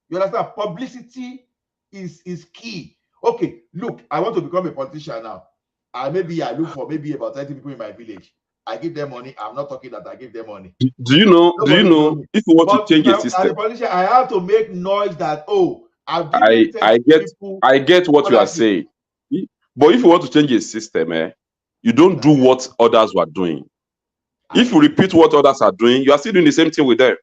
You understand? Publicity is key. Okay, look, I want to become a politician now. Maybe I look for maybe about 30 people in my village. I give them money. I'm not talking that I give them money. Do you know if you want to change a system? As a politician, I have to make noise that I get what you are saying. But if you want to change a system, you don't do what others were doing. If you repeat what others are doing, you are still doing the same thing with them.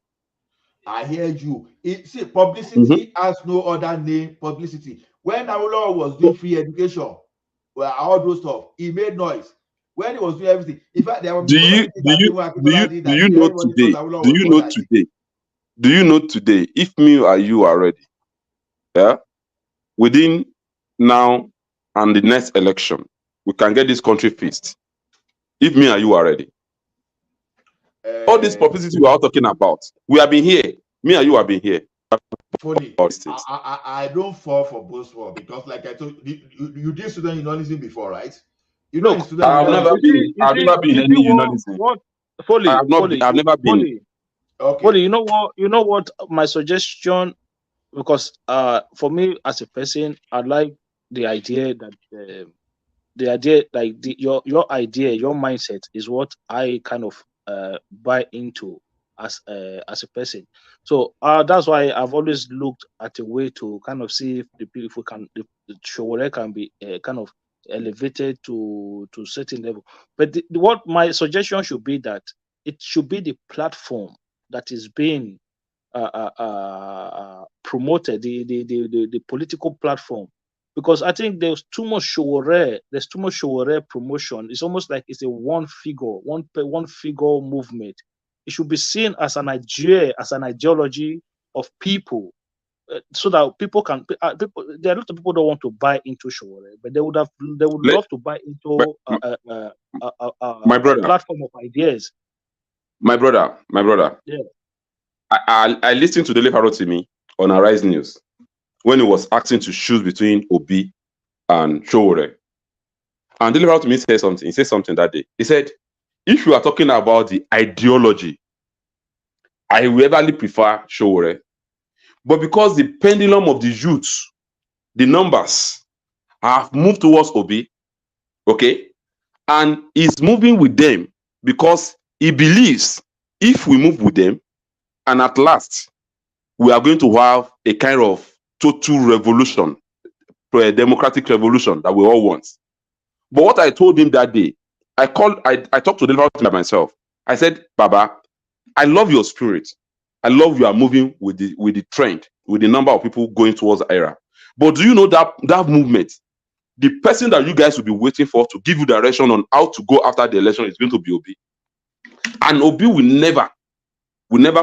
I hear you. See, publicity has no other name. Publicity. When Awolowo was doing free education, all those stuff, he made noise. When he was doing everything, in fact, there were do you know today? If me or you are ready, within now and the next election, we can get this country fixed. If me and you are ready. All this publicity we are talking about, we have been here. Me and you have been here. Funny. I don't fall for boastful because, like I told you, you did student journalism before, right? You know, I've never been in any journalism. I've never been. Okay. Foley, you know what? My suggestion, because for me as a person, I like the idea that your idea, your mindset is what I kind of buy into as a person. So that's why I've always looked at a way to kind of see if the Showore can be kind of elevated to certain level. But what my suggestion should be that it should be the platform that is being promoted, the political platform. Because I think there's too much Showore promotion. It's almost like it's a one figure movement. It should be seen as an idea, as an ideology, of people so that people can there are a lot of people don't want to buy into Showore, but they would Let- love to buy into my a brother, platform of ideas. my brother, Yeah. I listened to Dele Farotimi on Arise News when he was asking to choose between Obi and Showore. And Dele Farotimi said something. He said something that day. He said, if you are talking about the ideology, I will everly prefer Showore. But because the pendulum of the youth, the numbers have moved towards Obi, okay, and is moving with them because he believes if we move with them, and at last we are going to have a kind of total revolution, a democratic revolution that we all want. But what I told him that day, I talked to the by myself. I said, Baba, I love your spirit. I love you are moving with the trend, with the number of people going towards the era. But do you know that movement, the person that you guys will be waiting for to give you direction on how to go after the election is going to be Obi. And Obi will never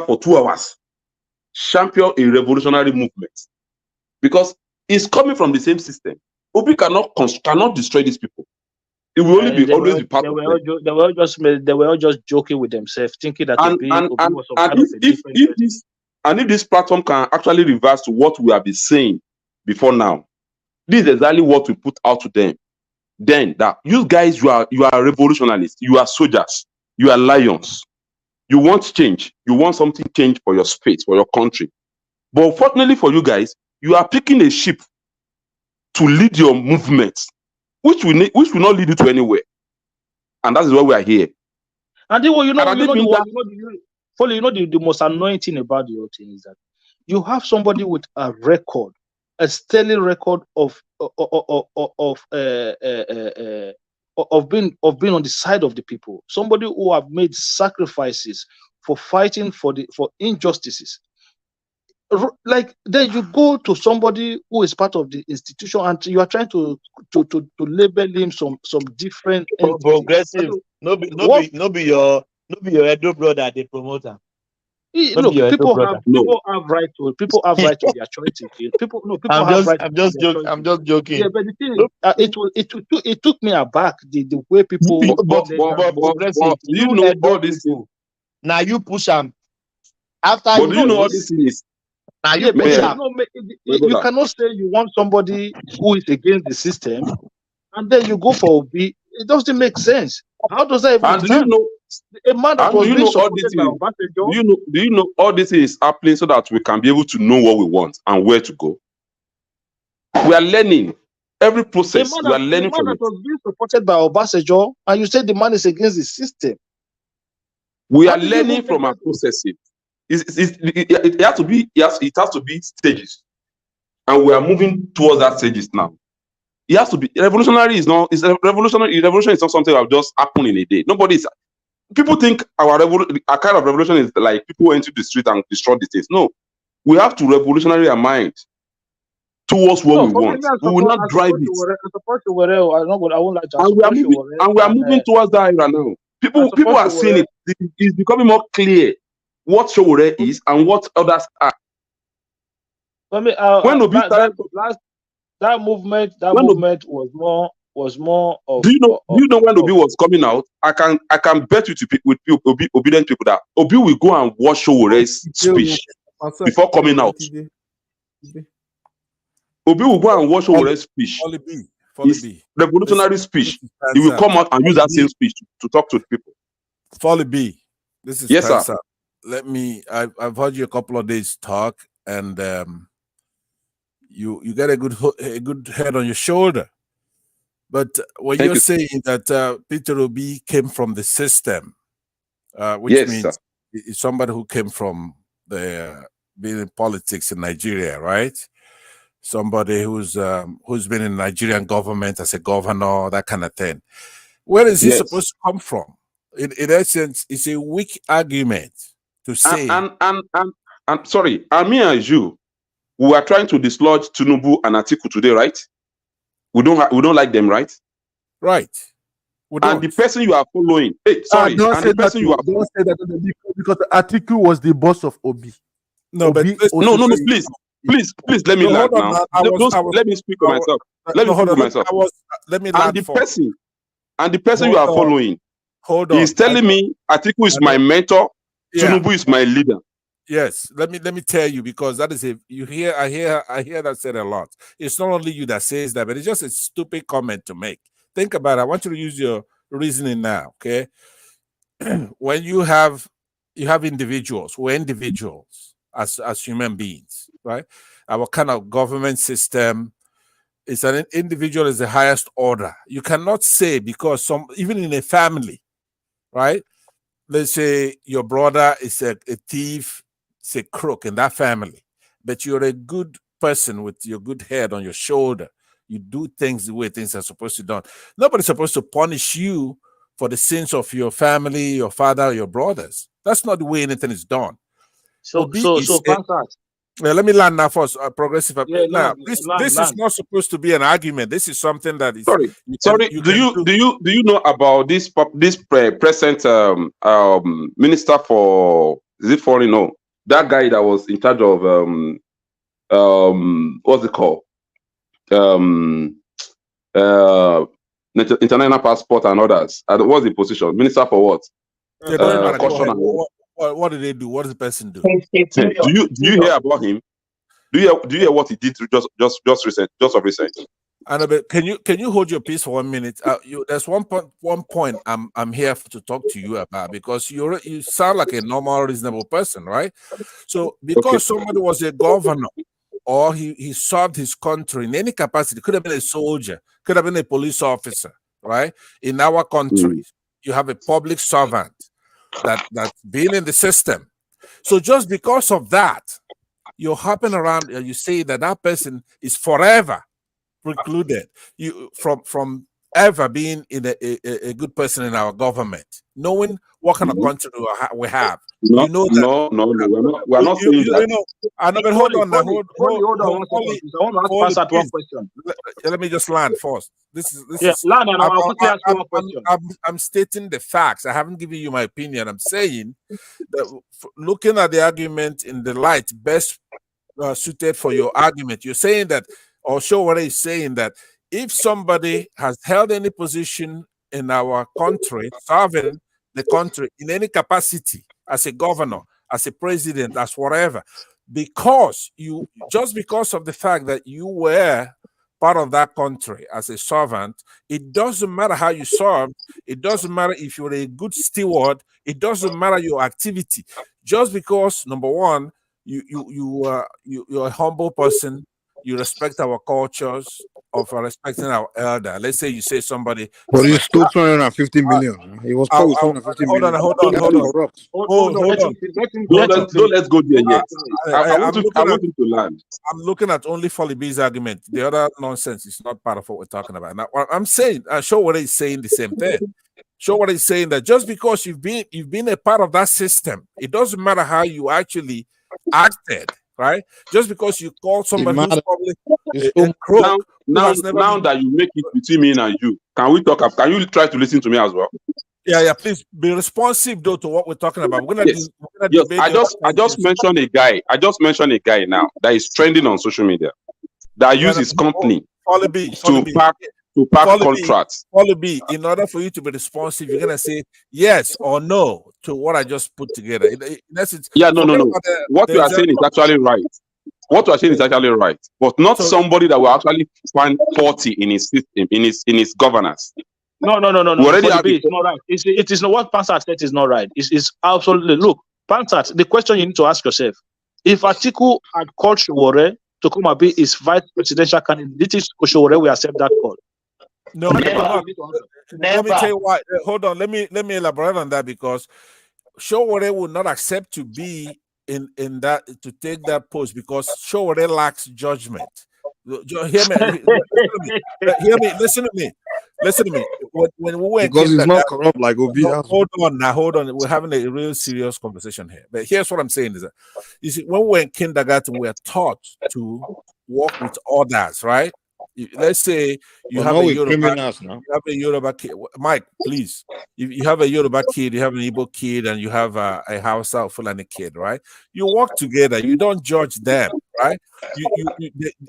for 2 hours champion a revolutionary movement because it's coming from the same system. Obi cannot destroy these people. It will only be always be part of them. They were all just joking with themselves, thinking that Obi was some kind of a different person. If this platform can actually reverse to what we have been saying before now, this is exactly what we put out to them. Then that you guys, you are revolutionists, you are soldiers, you are lions. You want change. You want something change for your space, for your country. But unfortunately for you guys, you are picking a ship to lead your movement, which will not lead you to anywhere. And that is why we are here. And then, the most annoying thing about the whole thing is that you have somebody with a record, a stellar record of being on the side of the people. Somebody who have made sacrifices for fighting for injustices. Like then you go to somebody who is part of the institution and you are trying to label him some different progressive. No be your Edo brother, the promoter. Look, people have right to their choices. I'm just joking. Yeah, but the thing is, it took me aback the way people. But progressive, you know all this. Now you push them after. But do you know all these things? Now you push them. You cannot say you want somebody who is against the system, and then you go for Obi. It doesn't make sense. How does that even stand? Do you know? A man that was being supported by Obasanjo. Do you know all this is happening so that we can be able to know what we want and where to go? We are learning every process. We are learning from it. That was being supported by Obasanjo, and you said the man is against the system. We are learning from our processes. It has to be stages, and we are moving towards that stages now. It has to be revolutionary. Revolution is not something that will just happen in a day. People think our kind of revolution is like people went into the street and destroy the things. No, we have to revolutionary our mind towards what we want. We will not drive it. And we are moving towards that era now. People are seeing it. It's becoming more clear what Showore is and what others are. When Obi started, that movement was more of. Do you know when Obi was coming out? I can bet you with obedient people that Obi will go and watch Showore's speech before coming out. Obi will go and watch Showore's speech. Revolutionary speech. He will come out and use that same speech to talk to the people. Folly B, this is yes, sir. I've heard you a couple of days talk, and you get a good head on your shoulder. But when you're saying that Peter Obi came from the system, which means it's somebody who came from being in politics in Nigeria, right? Somebody who's been in the Nigerian government as a governor, that kind of thing. Where is he supposed to come from? In essence, it's a weak argument to say. And sorry, me and you, we are trying to dislodge Tinubu and Atiku today, right? We don't like them, right? Right. And the person you are following, don't say that because Atiku was the boss of Obi. No, but No, please, let me no, land hold on. now. Let me speak for myself. Let me speak for myself. Let me And land the first. person you are following Hold is on. telling me Atiku is my mentor, Yeah. Tinubu is my leader. Yes, let me tell you, because that is I hear that said a lot. It's not only you that says that, but it's just a stupid comment to make. Think about it. I want you to use your reasoning now, okay? When you have individuals, we're individuals as human beings, right? Our kind of government system is an individual is the highest order. You cannot say because even in a family, right? Let's say your brother is a thief, is a crook in that family, but you're a good person with your good head on your shoulder. You do things the way things are supposed to be done. Nobody's supposed to punish you for the sins of your family, your father, or your brothers. That's not the way anything is done. So Pansat. Let me land now first. Progressive. Yeah, Now, land. this is not supposed to be an argument. This is something that is Sorry. Do you know about this present minister for, is it foreign? No, that guy that was in charge of what's it called? International passport and others. What's the position? Minister for what? Yeah, doesn't matter. Go Caution ahead. and What did they do? What does the person do? Do you hear about him? Do you hear what he did to just recent? I know, but can you hold your peace for 1 minute? There's one point I'm here to talk to you about, because you sound like a normal, reasonable person, right? So because somebody was a governor or he served his country in any capacity, could have been a soldier, could have been a police officer, right? In our country, you have a public servant that's been in the system. So just because of that, you're hopping around and you say that person is forever precluded you from ever being in a good person in our government, knowing what kind of country we have. No, you know that we're not saying that. I know, but hold on now. Hold on 1 second. I want to ask Pansat one question. Let me just land first. This is land, and I'll quickly ask you one question. I'm stating the facts. I haven't given you my opinion. I'm saying that looking at the argument in the light best suited for your argument, you're saying that, or Showore is saying that if somebody has held any position in our country, serving the country in any capacity, as a governor, as a president, as whatever, because of the fact that you were part of that country as a servant, it doesn't matter how you serve, it doesn't matter if you're a good steward, it doesn't matter your activity. Just because, number one, you're a humble person, you respect our cultures of respecting our elder. Let's say you say somebody, But he stole 250 million. He was caught with 250 million. Hold on. Let's go there yet. I want him to land. I'm looking at only Folibi's argument. The other nonsense is not part of what we're talking about. Now, what I'm saying, Showore is saying the same thing. Showore is saying that just because you've been a part of that system, it doesn't matter how you actually acted, right? Just because you call somebody who's probably a crook. Now that you make it between me and you, can we talk? Can you try to listen to me as well? Yeah. Please be responsive though to what we're talking about. We're gonna debate. I just mentioned a guy. I just mentioned a guy now that is trending on social media that uses company to pack contracts. In order for you to be responsive, you're gonna say yes or no to what I just put together. No. What you are saying is actually right. What you are saying is actually right, but not somebody that will actually find 40 in his system, in his governance. No. It's not right. It is not what Pansat said is not right. It's absolutely, look, Pansat, the question you need to ask yourself: if Atiku had called Showore to come and be his vice presidential candidate, this Showore will accept that call. No, let me tell you why. Hold on, let me elaborate on that, because Showore would not accept to be in that, to take that post, because Showore lacks judgment. Hear me. Listen to me. When we were because he's not corrupt like Obi. Hold on. We're having a real serious conversation here. But here's what I'm saying is that, you see, when we were in kindergarten, we are taught to work with others, right? let's say you But have not a with Yoruba, criminals now. you have a Yoruba kid. Mike, please. If you have a Yoruba kid, you have an Igbo kid, and you have a Hausa or Fulani kid, right? You work together. You don't judge them, right?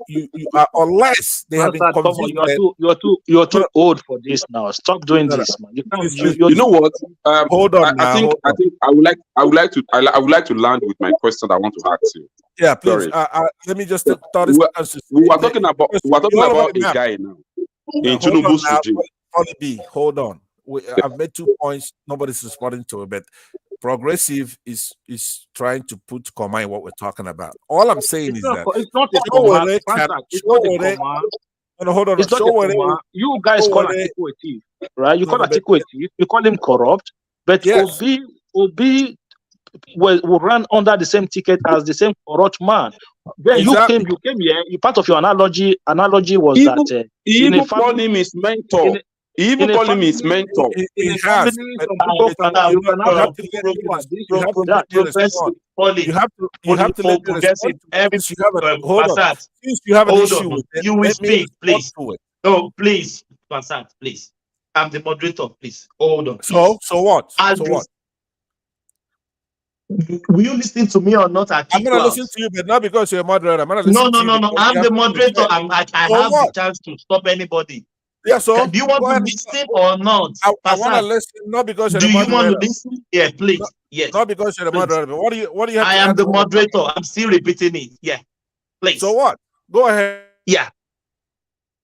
You are, unless they have been Bastard, come on, convicted. you're too old for this now. Stop doing this, man. You can't. You know what? Hold on I think I would like to land with my question I want to ask you. Yeah, please. Sorry. Let me just take 30 seconds to We were talking about a guy now in hold on Tinubu's now. regime. Hold on. I've made 2 points. Nobody's responding to it, but progressive is trying to put comma in what we're talking about. All I'm saying is that it's not a comma. Showore It's not a Showore- comma. no, hold on. It's not a Showore- comma. You guys call Showore- Atiku a thief, right? You No, call no, but- Atiku a thief. You call him corrupt. But Yes. Obi will run under the same ticket as the same corrupt man. When Exactly. you came here. Part of your analogy was Even, that he in a even called family, him his mentor. He even in a called him his family- mentor. in a has, family, but some people can you have have some to people let who me are this, you have to that. let me respond. You have to let me respond to it. Since you have a hold on. Since you have an Hold issue on. with it, You will let me speak, respond please. to it. No, please, Constant, please. I'm the moderator, please. Hold on. So what? As So this- what? Will you listen to me or not? I'm gonna listen to you, but not because you're a moderator. I'm gonna listen No, to you. no. because you I'm have the something to moderator. say. I So have the what? chance to stop anybody. Yeah, so Do you want go to ahead. listen or not? I want to Passat, listen, not because you're do the you want to moderator. listen? Yeah, please. Yes. Not because you're the Please. moderator. But what do you have I to am add the to what we're talking moderator. I'm still repeating it. Yeah. Please. So what? Go ahead. Yeah.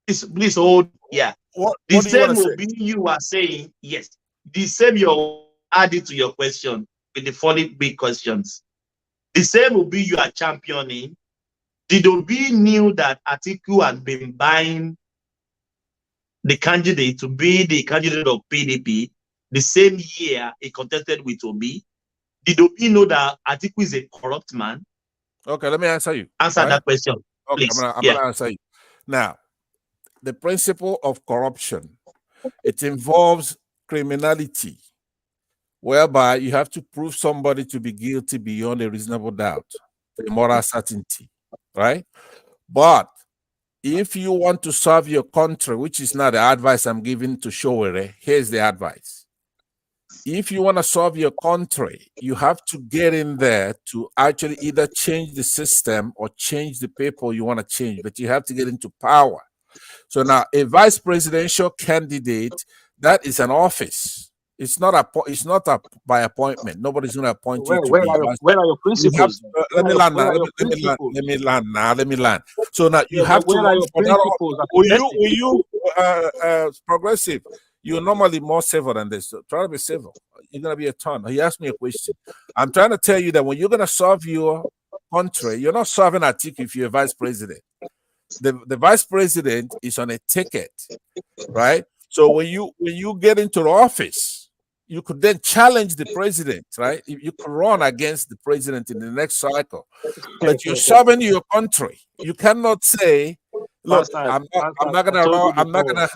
Please hold. Yeah. What The do you want same to say? will be you are saying. Yes. The same you're adding to your question with the following big questions. The same will be you are championing. Did Obi knew that Atiku had been buying the candidate to be the candidate of PDP the same year he contested with Obi? Did Obi know that Atiku is a corrupt man? Okay, let me answer you. Answer right? that question, Okay, please. I'm gonna answer you. Now, the principle of corruption, it involves criminality, whereby you have to prove somebody to be guilty beyond a reasonable doubt, a moral certainty, right? But if you want to serve your country, which is not the advice I'm giving to Showere, here's the advice. If you want to serve your country, you have to get in there to actually either change the system or change the people you want to change, but you have to get into power. So now a vice presidential candidate, that is an office. It's not by appointment. Nobody's going to appoint you to be vice. Where are your You principles? have to, let me land now. Let me land. So now you have to run for that. Will you progressive? You're normally more civil than this. So try to be civil. You're gonna be a ton. He asked me a question. I'm trying to tell you that when you're gonna serve your country, you're not serving a ticket if you're a vice president. The vice president is on a ticket, right? So when you get into the office, you could then challenge the president, right? You could run against the president in the next cycle, but you're serving your country. You cannot say, "Look, I'm not gonna allow. I'm not gonna."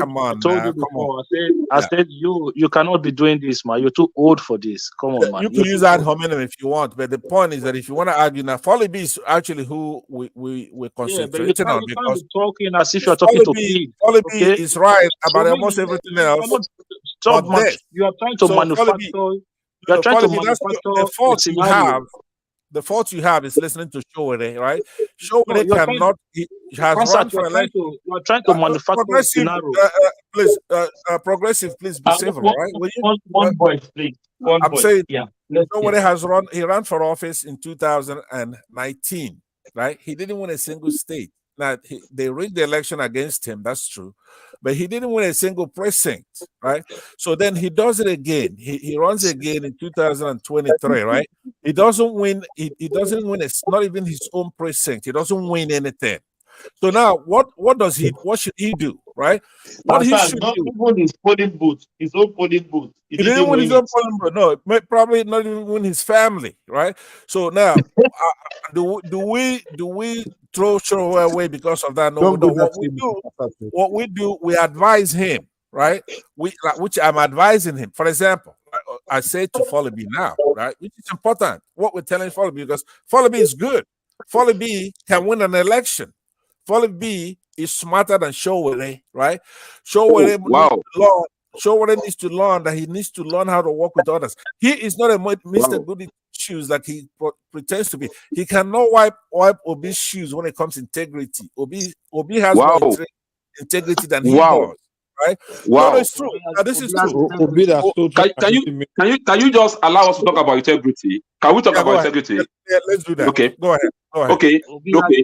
Come on, I told you before. I said you cannot be doing this, man. You're too old for this. Come on, man. You can use ad hominem if you want, but the point is that if you want to argue now, Folly B is actually who we're concentrating on, you can't because be talking as if you're talking to me. Folly B is right about almost everything else. Stop, But this, you are trying to manufacture. You are trying to manufacture the fault a you scenario. have. The fault you have is listening to Showere, right? Showere you're cannot. He has run for election. You're trying to manufacture a Progressive, scenario. please, progressive, please be civil, right? Will you, one point, please. I'm saying, yeah. Showere has run. He ran for office in 2019, right? He didn't win a single state. Now they rigged the election against him. That's true, but he didn't win a single precinct, right? So then he does it again. He runs again in 2023, right? He doesn't win. He doesn't win. It's not even his own precinct. He doesn't win anything. So now, what should he do, right? What he should do? Even his polling booth, his own polling booth. He didn't win his own polling booth. No, probably not even win his family, right? So now, do we throw Show away because of that? No, no. What we do, we advise him, right? Which I'm advising him. For example, I say to Follow B now, right? Which is important. What we're telling Follow B, because Follow B is good. Follow B can win an election. Follow B is smarter than Showore, right? Showore needs Wow. to learn. Showore needs to learn that he needs to learn how to work with others. He is not a Mr. Wow. Goody shoes like he pretends to be. He cannot wipe Obi's shoes when it comes to integrity. Obi has more Wow. integrity than he Wow. does, right? No, Wow. it's true. Now, this is true. Obi that stole Can you just allow us to talk about integrity? Can we talk Yeah, go about ahead. integrity? Yeah, let's do that. Okay. Go ahead. Go ahead. Okay. Okay.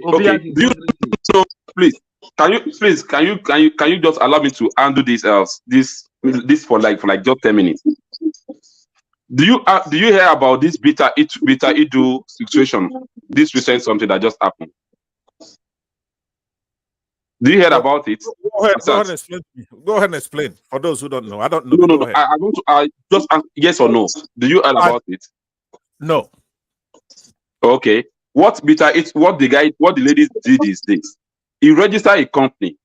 Do you so please can you just allow me to handle this for like just 10 minutes? Do you hear about this bitter Idu situation? This recent something that just happened. Do you hear about it? Go ahead and explain to me. Go ahead and explain. For those who don't know. I don't know. No. Go ahead. I want to just ask yes or no. Do you hear about it? No. Okay. What the lady did is this. He registered a company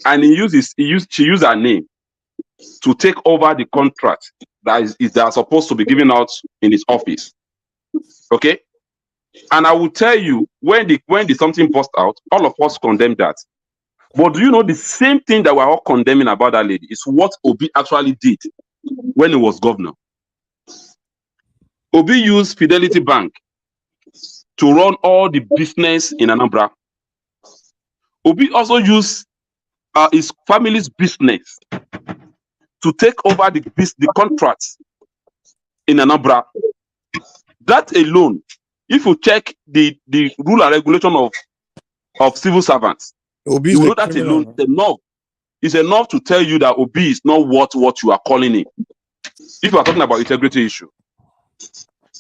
and she used her name to take over the contract that are supposed to be given out in his office. Okay. And I will tell you, when the something burst out, all of us condemn that. But do you know the same thing that we're all condemning about that lady is what Obi actually did when he was governor? Obi used Fidelity Bank to run all the business in Anambra. Obi also used his family's business to take over the contracts in Anambra. That alone, if you check the rule and regulation of civil servants, Obi you know that alone is enough to tell you that Obi is not what you are calling him. If you are talking about integrity issue,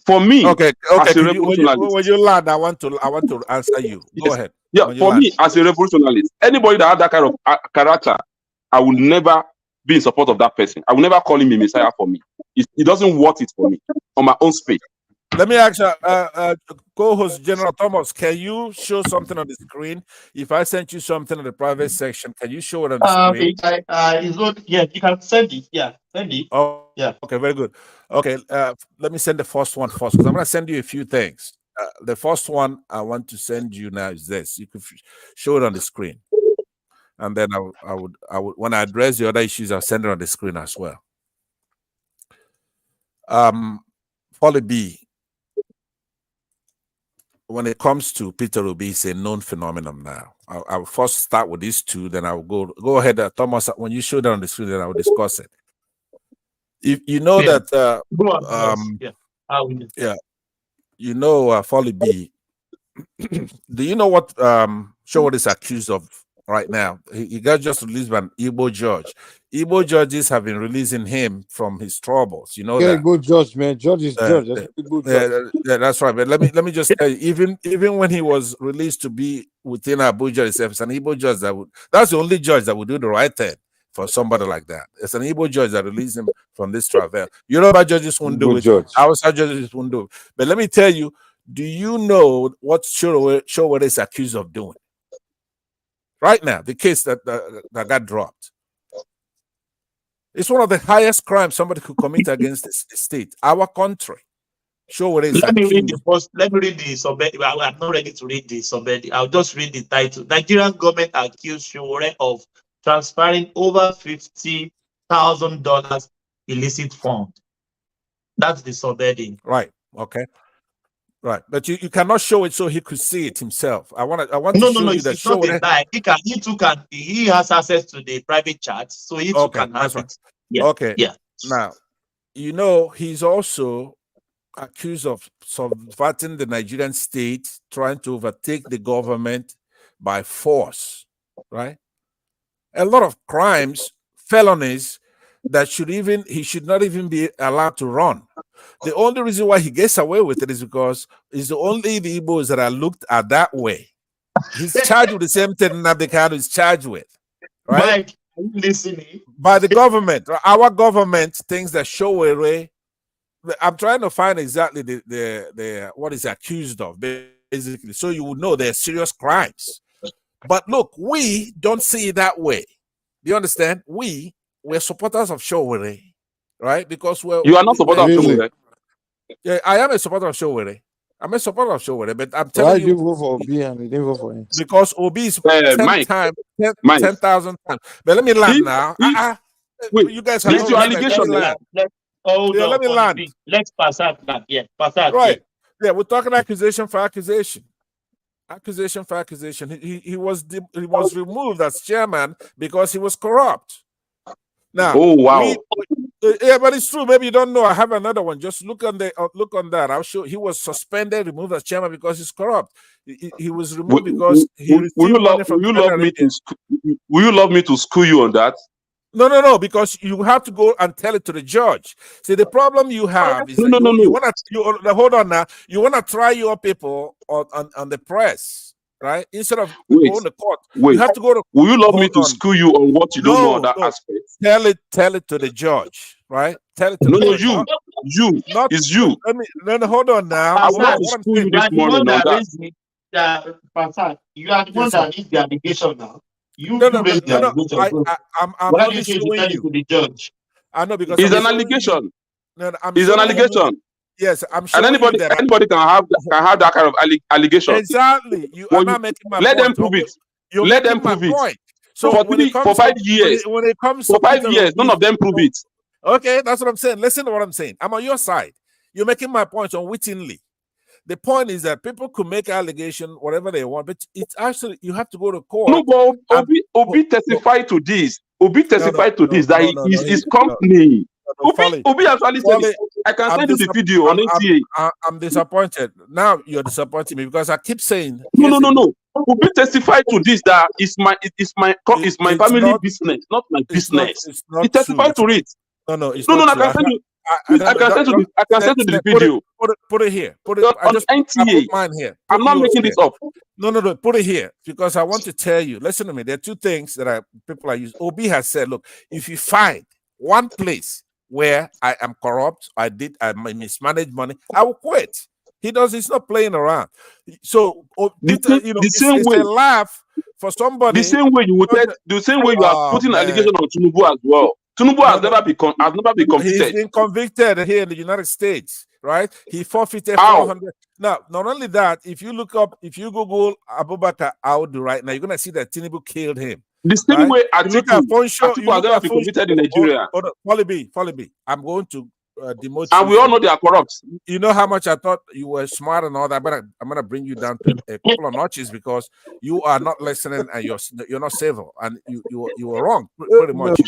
for me, okay. As a revolutionalist, when you land, I want to answer you. Go ahead. Yeah, for me as a revolutionalist, anybody that has that kind of character, I will never be in support of that person. I will never call him a messiah for me. It doesn't worth it for me on my own space. Let me ask you, co-host General Thomas, can you show something on the screen? If I sent you something in the private section, can you show it on the screen? It's not, yeah, you can send it. Yeah, send it. Oh, yeah. Okay, very good. Okay, let me send the first one first because I'm going to send you a few things. The first one I want to send you now is this. You could show it on the screen, and then I would when I address the other issues, I'll send it on the screen as well. Folly B. When it comes to Peter Obi, it's a known phenomenon now. I'll first start with these two, then I'll go ahead, Thomas. When you show that on the screen, then I will discuss it. If you know that, you know, Folly B. Do you know what Showore is accused of right now? He got just released by an Igbo judge. Igbo judges have been releasing him from his troubles. You know that. Igbo judge, man. Judge is judge. Yeah, that's right. But let me just tell you, even when he was released to be within Abuja itself, it's an Igbo judge that's the only judge that would do the right thing for somebody like that. It's an Igbo judge that released him from this travel. Yoruba judges won't do it. Hausa judges won't do it. But let me tell you, do you know what Showore is accused of doing? Right now, the case that got dropped. It's one of the highest crimes somebody could commit against the state, our country. Showore is Let me read accused. the first. Let me read the subhead. I'm not ready to read the subhead. I'll just read the title. Nigerian government accused Showore of transferring over $50,000 illicit fund. That's the subheading. Right. Okay. Right, but you cannot show it so he could see it himself. I want to show you that Showore. He has access to the private chat, so he too can have it. Yeah. Okay. Yeah. Now, you know, he's also accused of subverting the Nigerian state, trying to overtake the government by force. Right. A lot of crimes, felonies that he should not even be allowed to run. The only reason why he gets away with it is because it's the only the Igbos that are looked at that way. He's charged with the same thing Nnamdi is charged with, right? Mike, are you listening? By the government. Our government thinks that Showore. I'm trying to find exactly the what is accused of, basically, so you would know they're serious crimes. But look, we don't see it that way. Do you understand? We're supporters of Showore, right? Because you are not supporter of Showore. Yeah, I am a supporter of Showore. I'm a supporter of Showore, but I'm Why telling did you you vote for Obi and you didn't vote for him? because Obi is 10 Mike, times, Mike, 10,000 times. But let me land if, now. if, wait, You guys have this no your respect. Let allegation, me Let's eh? land. let's hold Yeah, on, let me land. Let's pass that land. Yeah, pass that. Yeah. Right. Yeah, we're talking accusation for accusation. Accusation for accusation. He was removed as chairman because he was corrupt. Now, Oh wow. yeah, but it's true. Maybe you don't know. I have another one. Just look on that. I'll show. He was suspended, removed as chairman because he's corrupt. He was removed because he received money from Saudi Arabia. Will you love me to school you on that? No, because you have to go and tell it to the judge. See, the problem you have is that you want to hold on now. You want to try your people on the press, right? Instead of going to court, you have to go to. Will you love me to school you on what you don't know on that aspect? Tell it to the judge, right? Tell it to No, the judge. It's you. Let me hold on now. I want to school you this morning on that. You are the one that raised the allegation now. You raised the allegation. I'm Why only did you showing tell it you. to the judge? I know because It's I'm an showing allegation. You, no, I'm it's an showing allegation. You, yes, I'm And showing anybody you that can have that kind of allegation. Exactly. You are not making my let point. them prove it. You're let making them prove my it. point. So for when it comes 5 years, when it comes for to 5 Peter years, none of them prove it. Okay, that's what I'm saying. Listen to what I'm saying. I'm on your side. You're making my point unwittingly. The point is that people could make allegation whatever they want, but it's actually you have to go to court. No, but Obi testified to this. Obi testified to this that his company. Obi actually said it. I can send you the video on NTA. I'm disappointed. Now you're disappointing me because I keep saying no. Obi testified to this that it's my family business, not my business. It's not he testified to it. No, it's no, not I true. can send you the video. Put it here. Put it on NTA. I put mine here. I'm not making this up. No. Put it here because I want to tell you. Listen to me. There are two things that people are using. Obi has said, look, if you find one place where I am corrupt, I mismanaged money, I will quit. He's not playing around. So it's a laugh for somebody. The same way you are putting allegation on Tinubu as well. Tinubu has never been convicted. He's been convicted here in the United States, right? He forfeited 400. Now, not only that, if you Google Abubakar Audu right now, you're gonna see that Tinubu killed him. The same way Atiku has never been convicted in Nigeria. Follow me. I'm going to demote and you. We all know they are corrupt. You know how much I thought you were smart and all that, but I'm gonna bring you down to a couple of notches because you are not listening and you're not civil and you were wrong pretty much.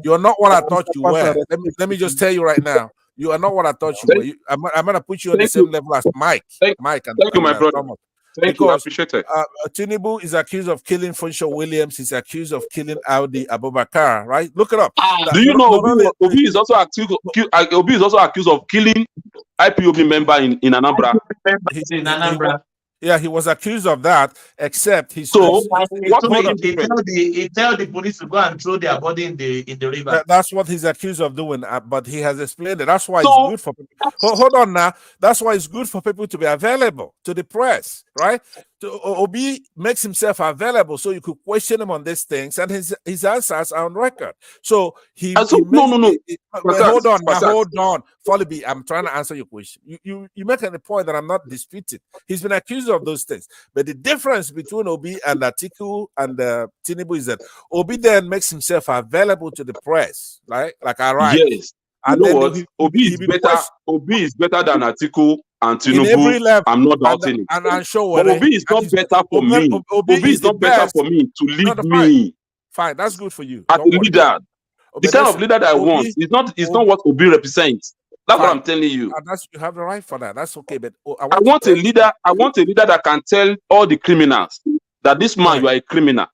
You're not what I thought you were. Let me just tell you right now. You are not what I thought you were. I'm gonna put you on the same level as Mike. Thank you, my brother. Thomas. Thank you, I appreciate it. Tinubu is accused of killing Funsho Williams. He's accused of killing Audi Abubakar. Right? Look it up. Do you know Obi is also accused? Obi is also accused of killing IPOB member in Anambra. He was accused of that. Except he tell the police to go and throw their body in the river. That's what he's accused of doing. But he has explained it. That's why it's good for people. Hold on now. That's why it's good for people to be available to the press, right? Obi makes himself available so you could question him on these things, and his answers are on record. So hold on. Follow me. I'm trying to answer your question. You making the point that I'm not disputing. He's been accused of those things, but the difference between Obi and Atiku and Tinubu is that Obi then makes himself available to the press, right? Like I write. Yes. You know what? Obi is better than Atiku and Tinubu. I'm not doubting it. And I'm sure. But Obi is not better for me. Obi is not better for me to lead me. Fine, that's good for you. As a leader. The kind of leader that I want is not what Obi represents. That's what I'm telling you. You have the right for that. That's okay. But I want a leader that can tell all the criminals that this man, you are a criminal.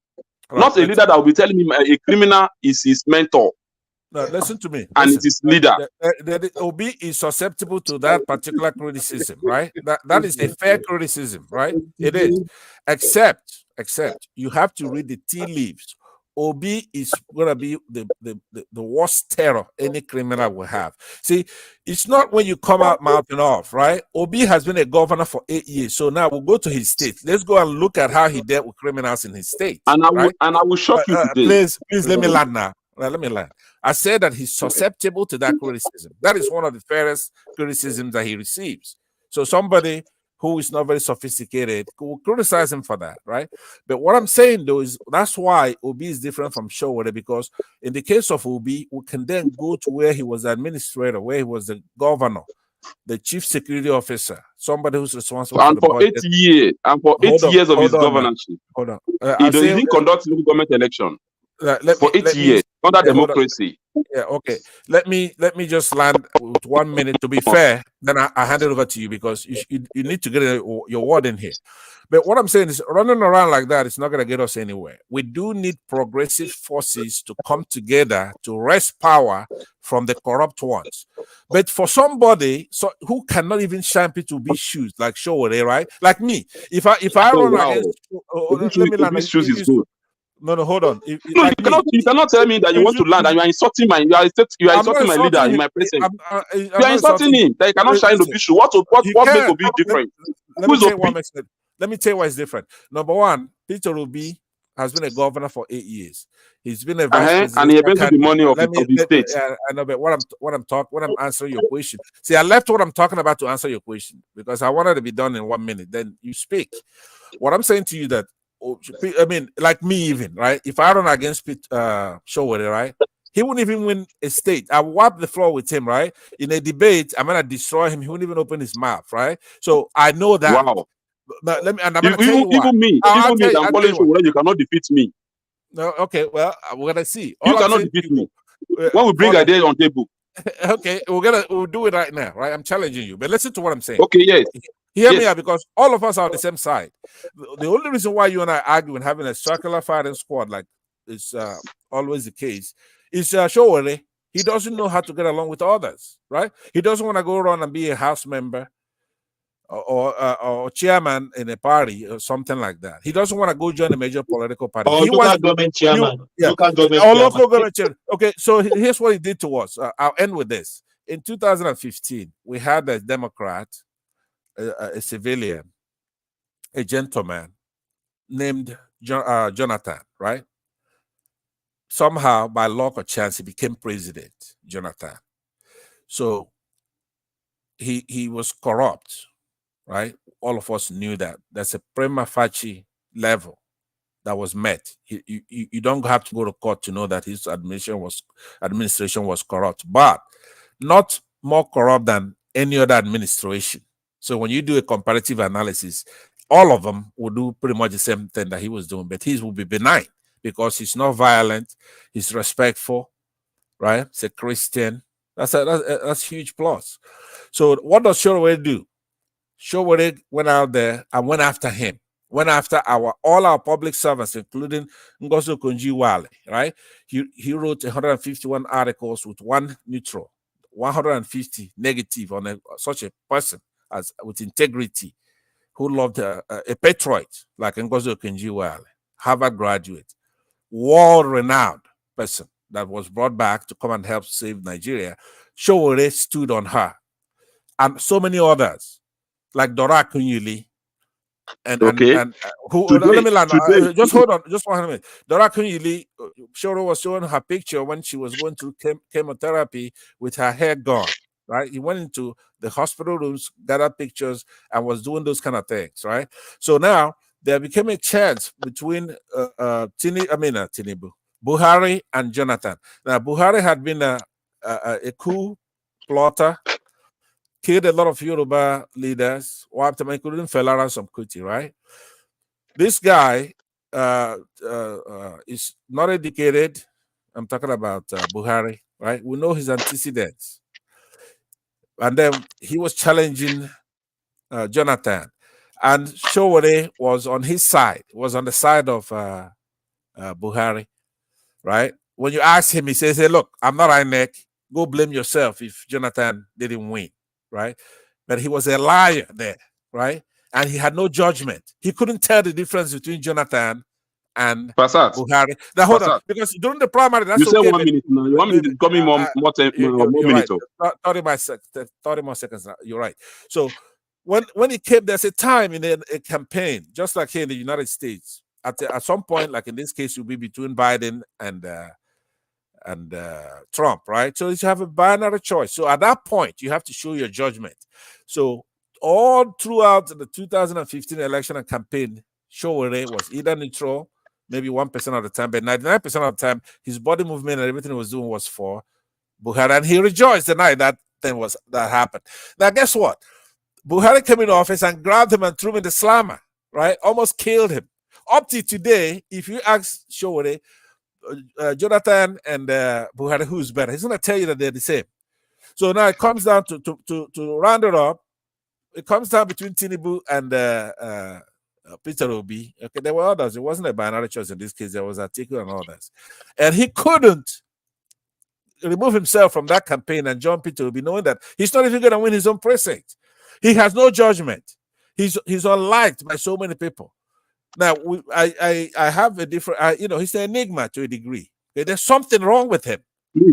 Not a leader that will be telling him a criminal is his mentor. No, listen to me. And it is leader. The Obi is susceptible to that particular criticism, right? That is a fair criticism, right? It is. Except you have to read the tea leaves. Obi is going to be the worst terror any criminal will have. See, it's not when you come out mouthing off, right? Obi has been a governor for 8 years. So now we'll go to his state. Let's go and look at how he dealt with criminals in his state. And I will shock you today. Please let me land now. Let me land. I said that he's susceptible to that criticism. That is one of the fairest criticisms that he receives. So somebody who is not very sophisticated will criticize him for that, right? But what I'm saying though is that's why Obi is different from Showore, because in the case of Obi, we can then go to where he was the administrator, where he was the governor, the chief security officer, somebody who's responsible for And the for 8 budget. years, and for 8 years of his governorship, Hold on. he didn't conduct local government election for 8 years under democracy. Yeah, okay. Let me just land with 1 minute. To be fair, then I hand it over to you because you need to get your word in here. But what I'm saying is, running around like that is not going to get us anywhere. We do need progressive forces to come together to wrest power from the corrupt ones. But for somebody who cannot even shine to be shoes like Showore, right? Like me, if I run against, let me land. Shoes is good. No, hold on. No, like you cannot tell me that you want to land and you are insulting my insulting my leader in my presence. You are insulting him that he cannot shine the issue. What makes Obi different? Let me tell you why it's different. Number one, Peter Obi has been a governor for 8 years. He's been a vice president, and he embezzled the money of the state. I know, but when I'm answering your question. See, I left what I'm talking about to answer your question because I wanted to be done in 1 minute. Then you speak. What I'm saying to you that, I mean, like me even, right? If I run against Showore, right? He wouldn't even win a state. I wipe the floor with him, right? In a debate, I'm gonna destroy him. He wouldn't even open his mouth, right? So I know that. Wow. But I'm gonna tell you why. Even me, I'm calling Showore, you cannot defeat me. No, okay, well, we're gonna see. You cannot defeat me. When we bring ideas on table. Okay, we'll do it right now, right? I'm challenging you, but listen to what I'm saying. Okay, yes. Hear me out, because all of us are on the same side. The only reason why you and I argue and having a circular firing squad like is always the case is Showore. He doesn't know how to get along with others, right? He doesn't want to go around and be a house member or chairman in a party or something like that. He doesn't want to go join a major political party. Or local government chairman. Local government chairman. Okay, so here's what he did to us. I'll end with this. In 2015, we had a Democrat, a civilian, a gentleman named Jonathan, right? Somehow, by luck or chance, he became president, Jonathan. So he was corrupt, right? All of us knew that. That's a prima facie level that was met. You don't have to go to court to know that his administration was corrupt, but not more corrupt than any other administration. So when you do a comparative analysis, all of them will do pretty much the same thing that he was doing, but his will be benign because he's not violent, he's respectful, right? He's a Christian. That's a huge plus. So what does Showore do? Showore went out there and went after him. Went after all our public servants, including Ngozi Okonjo-Iweala, right? He wrote 151 articles with one neutral, 150 negative on such a person as with integrity, who loved a patriot like Ngozi Okonjo-Iweala, Harvard graduate, world-renowned person that was brought back to come and help save Nigeria. Showore stood on her, and so many others like Dora Akunyili. Just hold on, just 1 minute. Dora Akunyili, Showore was showing her picture when she was going through chemotherapy with her hair gone. Right, he went into the hospital rooms, gathered pictures, and was doing those kind of things. Right, so now there became a chance between Tinubu, Buhari, and Jonathan. Now Buhari had been a coup plotter, killed a lot of Yoruba leaders, wiped them, including Felara some Kuti, right? This guy is not educated. I'm talking about Buhari, right? We know his antecedents. And then he was challenging Jonathan. And Showore was on his side, was on the side of Buhari, right? When you ask him, he says, hey, look, I'm not INEC. Go blame yourself if Jonathan didn't win, right? But he was a liar there, right? And he had no judgment. He couldn't tell the difference between Jonathan and Buhari. Now, hold on, because during the primary, that's you said 1 minute now. You want me to come in more minutes? Right. 30 more seconds now. You're right. So when it came, there's a time in a campaign, just like here in the United States, at some point, like in this case, it will be between Biden and Trump, right? So you have a binary choice. So at that point, you have to show your judgment. So all throughout the 2015 election and campaign, Showore was either neutral, maybe 1% of the time, but 99% of the time, his body movement and everything he was doing was for Buhari, and he rejoiced the night that happened. Now, guess what? Buhari came in office and grabbed him and threw him in the slammer, right? Almost killed him. Up to today, if you ask Showore, Jonathan and Buhari, who's better, he's going to tell you that they're the same. So now it comes down to round it up. It comes down between Tinubu and Peter Obi. Okay, there were others. It wasn't a binary choice in this case. There was Atiku and others. And he couldn't remove himself from that campaign and join Peter Obi, knowing that he's not even going to win his own precinct. He has no judgment. He's unliked by so many people. Now, I have a different, he's an enigma to a degree. Okay? There's something wrong with him.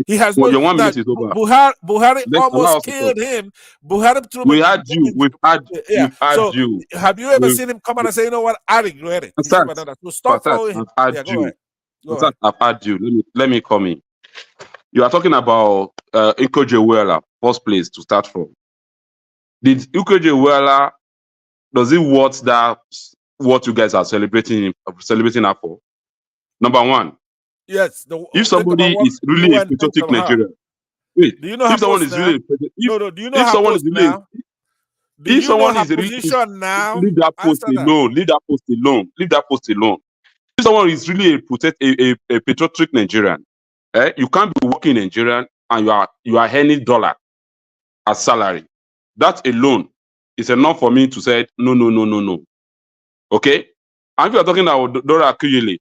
He has your 1 minute is over. Buhari almost killed him. Buhari threw him. We've had you. Have you ever seen him come and say, you know what, I regret it? So stop following him. Go ahead. I've had you. Let me come in. You are talking about Ukoje first place to start from. Did Ukoje does it what you guys are celebrating her for? Number one. Yes. If somebody is really a patriotic Nigerian, wait. Do you know if someone is really, do you know if someone is really, if someone is really, now, leave that post alone. Leave that post alone. Leave that post alone. If someone is really a patriotic Nigerian, you can't be working in Nigerian and you are earning dollar as salary. That alone is enough for me to say no. Okay? And if you are talking about Dora Akuyele,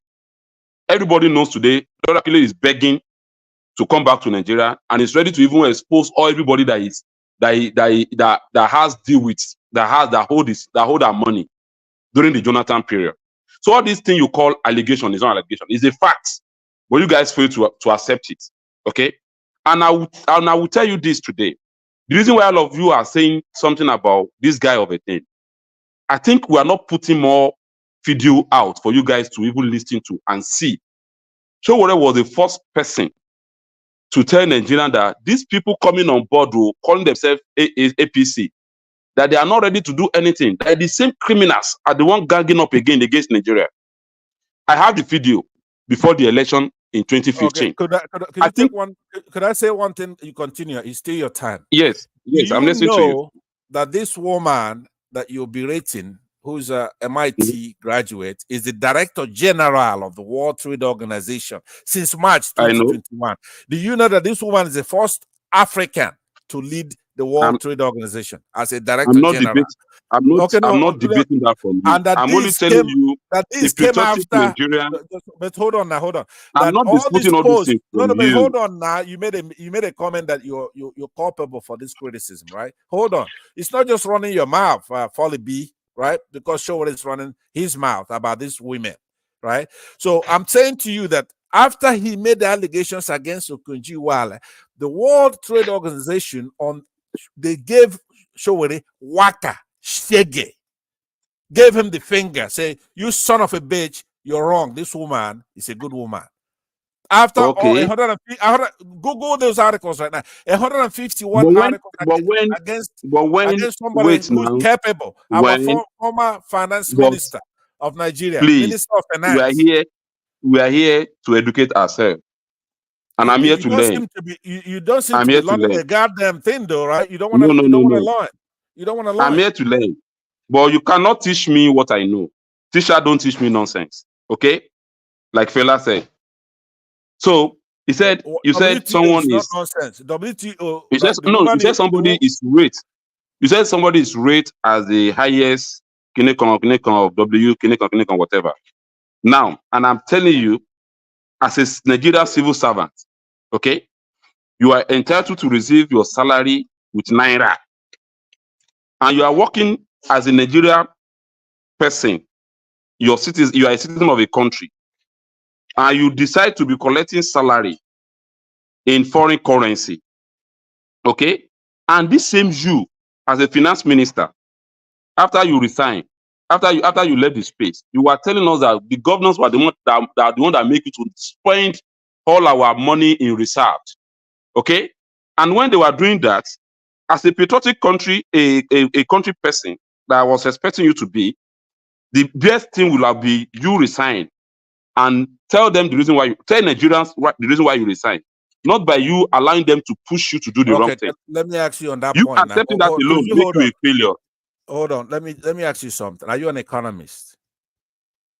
everybody knows today Dora Akuyele is begging to come back to Nigeria and is ready to even expose everybody that has deal with that hold our money during the Jonathan period. So all these things you call allegation is not allegation, it's a fact. But you guys fail to accept it. Okay? And I will tell you this today. The reason why all of you are saying something about this guy of a thing, I think we are not putting more video out for you guys to even listen to and see. Showore was the first person to tell Nigerians that these people coming on board, calling themselves APC, that they are not ready to do anything. That the same criminals are the one ganging up again against Nigeria. I have the video before the election in 2015. Okay. Could I say one thing? You continue. It's still your time. Yes. I'm listening to you. That this woman that you'll be rating, who's a MIT graduate, is the Director General of the World Trade Organization since March 2021. Do you know that this woman is the first African to lead the World Trade Organization as a Director General? I'm not debating that from you. And that I'm only telling you that this came after. Nigerian, but hold on now. I'm not disputing all these things. But hold on now. You made a comment that you're culpable for this criticism, right? Hold on. It's not just running your mouth, Folly B, right? Because Showore is running his mouth about these women, right? So I'm saying to you that after he made the allegations against Okonjo-Iweala, the World Trade Organization they gave Showore waka. Shege, gave him the finger, say, you son of a bitch, you're wrong. This woman is a good woman. After all, Google those articles right now. 151 articles against somebody who's capable. Our former finance minister of Nigeria, Minister of Finance. We are here to educate ourselves. And I'm here to learn. You don't seem to be learning a goddamn thing, though, right? You don't want to learn. You don't want to learn. I'm here to learn. But you cannot teach me what I know. Teacher, don't teach me nonsense. Okay? Like Fela said. So he said, you said someone is nonsense. WTO. You said somebody is rate. You said somebody is rate as the highest of W, whatever. Now, and I'm telling you, as a Nigerian civil servant, okay, you are entitled to receive your salary with Naira. And you are working as a Nigerian person, you are a citizen of a country, and you decide to be collecting salary in foreign currency, okay? And this same you, as a finance minister, after you resign, after you left the space, you are telling us that the governors were the one that make it to spend all our money in reserve, okay? And when they were doing that, as a patriotic country, a country person that I was expecting you to be, the best thing will have be you resign and tell them the reason why tell Nigerians the reason why you resign, not by you allowing them to push you to do the wrong Okay, thing. let me ask you on that You point now. accepting that Could alone you make hold you on? a failure. Hold on. Let me ask you something. Are you an economist?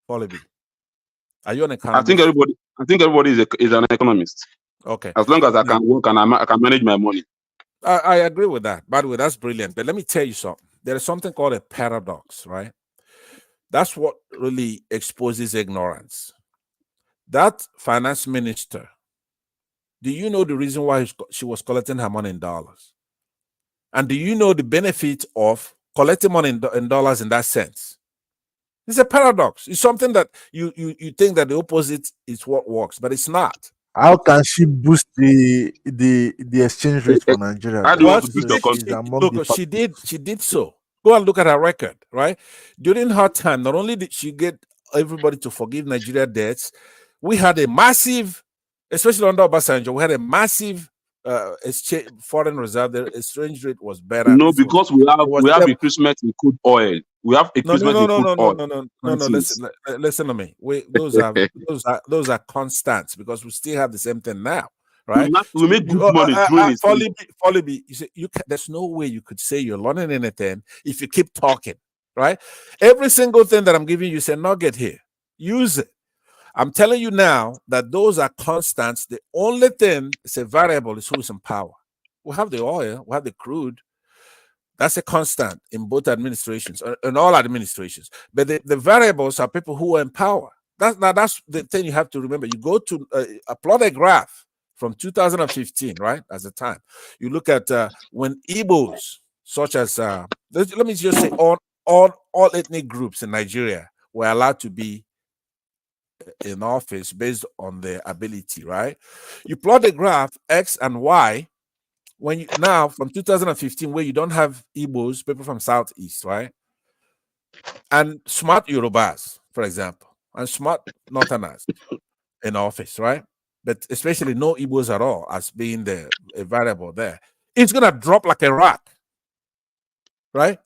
Polyby. Are you an economist? I think everybody is an economist. Okay. As long as I Now, can work and I can manage my money. I agree with that. By the way, that's brilliant. But let me tell you something. There is something called a paradox, right? That's what really exposes ignorance. That finance minister, do you know the reason why she was collecting her money in dollars? And do you know the benefit of collecting money in dollars in that sense? It's a paradox. It's something that you think that the opposite is what works, but it's not. How can she boost the exchange rate for Nigeria How do you though? want Well, to she boost your did. country? She's among the She did so. Go and look at her record. Right during her time, not only did she get everybody to forgive Nigeria debts, we had a massive, especially under Obasanjo, we had a massive exchange foreign reserve. The exchange rate was better. No, It because was we have stable. increasement in crude oil. We have No, no, increasement no, in no, crude no, no, oil. no, no, no, no. Prices. Listen to me. Those are constants because we still have the same thing now, right? We make good money during this thing. Follow me. You say there's no way you could say you're learning anything if you keep talking, right? Every single thing that I'm giving you, say nugget here. Use it. I'm telling you now that those are constants. The only thing is a variable is who's in power. We have the oil, we have the crude. That's a constant in both administrations, in all administrations. But the variables are people who are in power. That's the thing you have to remember. You go to plot a graph from 2015, right? As the time you look at when Igbos, such as let me just say, all ethnic groups in Nigeria were allowed to be in office based on their ability, right? You plot the graph X and Y when you now from 2015, where you don't have Igbos, people from Southeast, right? And smart Yorubas, for example, and smart Northerners in office, right? But especially no Igbos at all as being a variable there. It's gonna drop like a rock, right?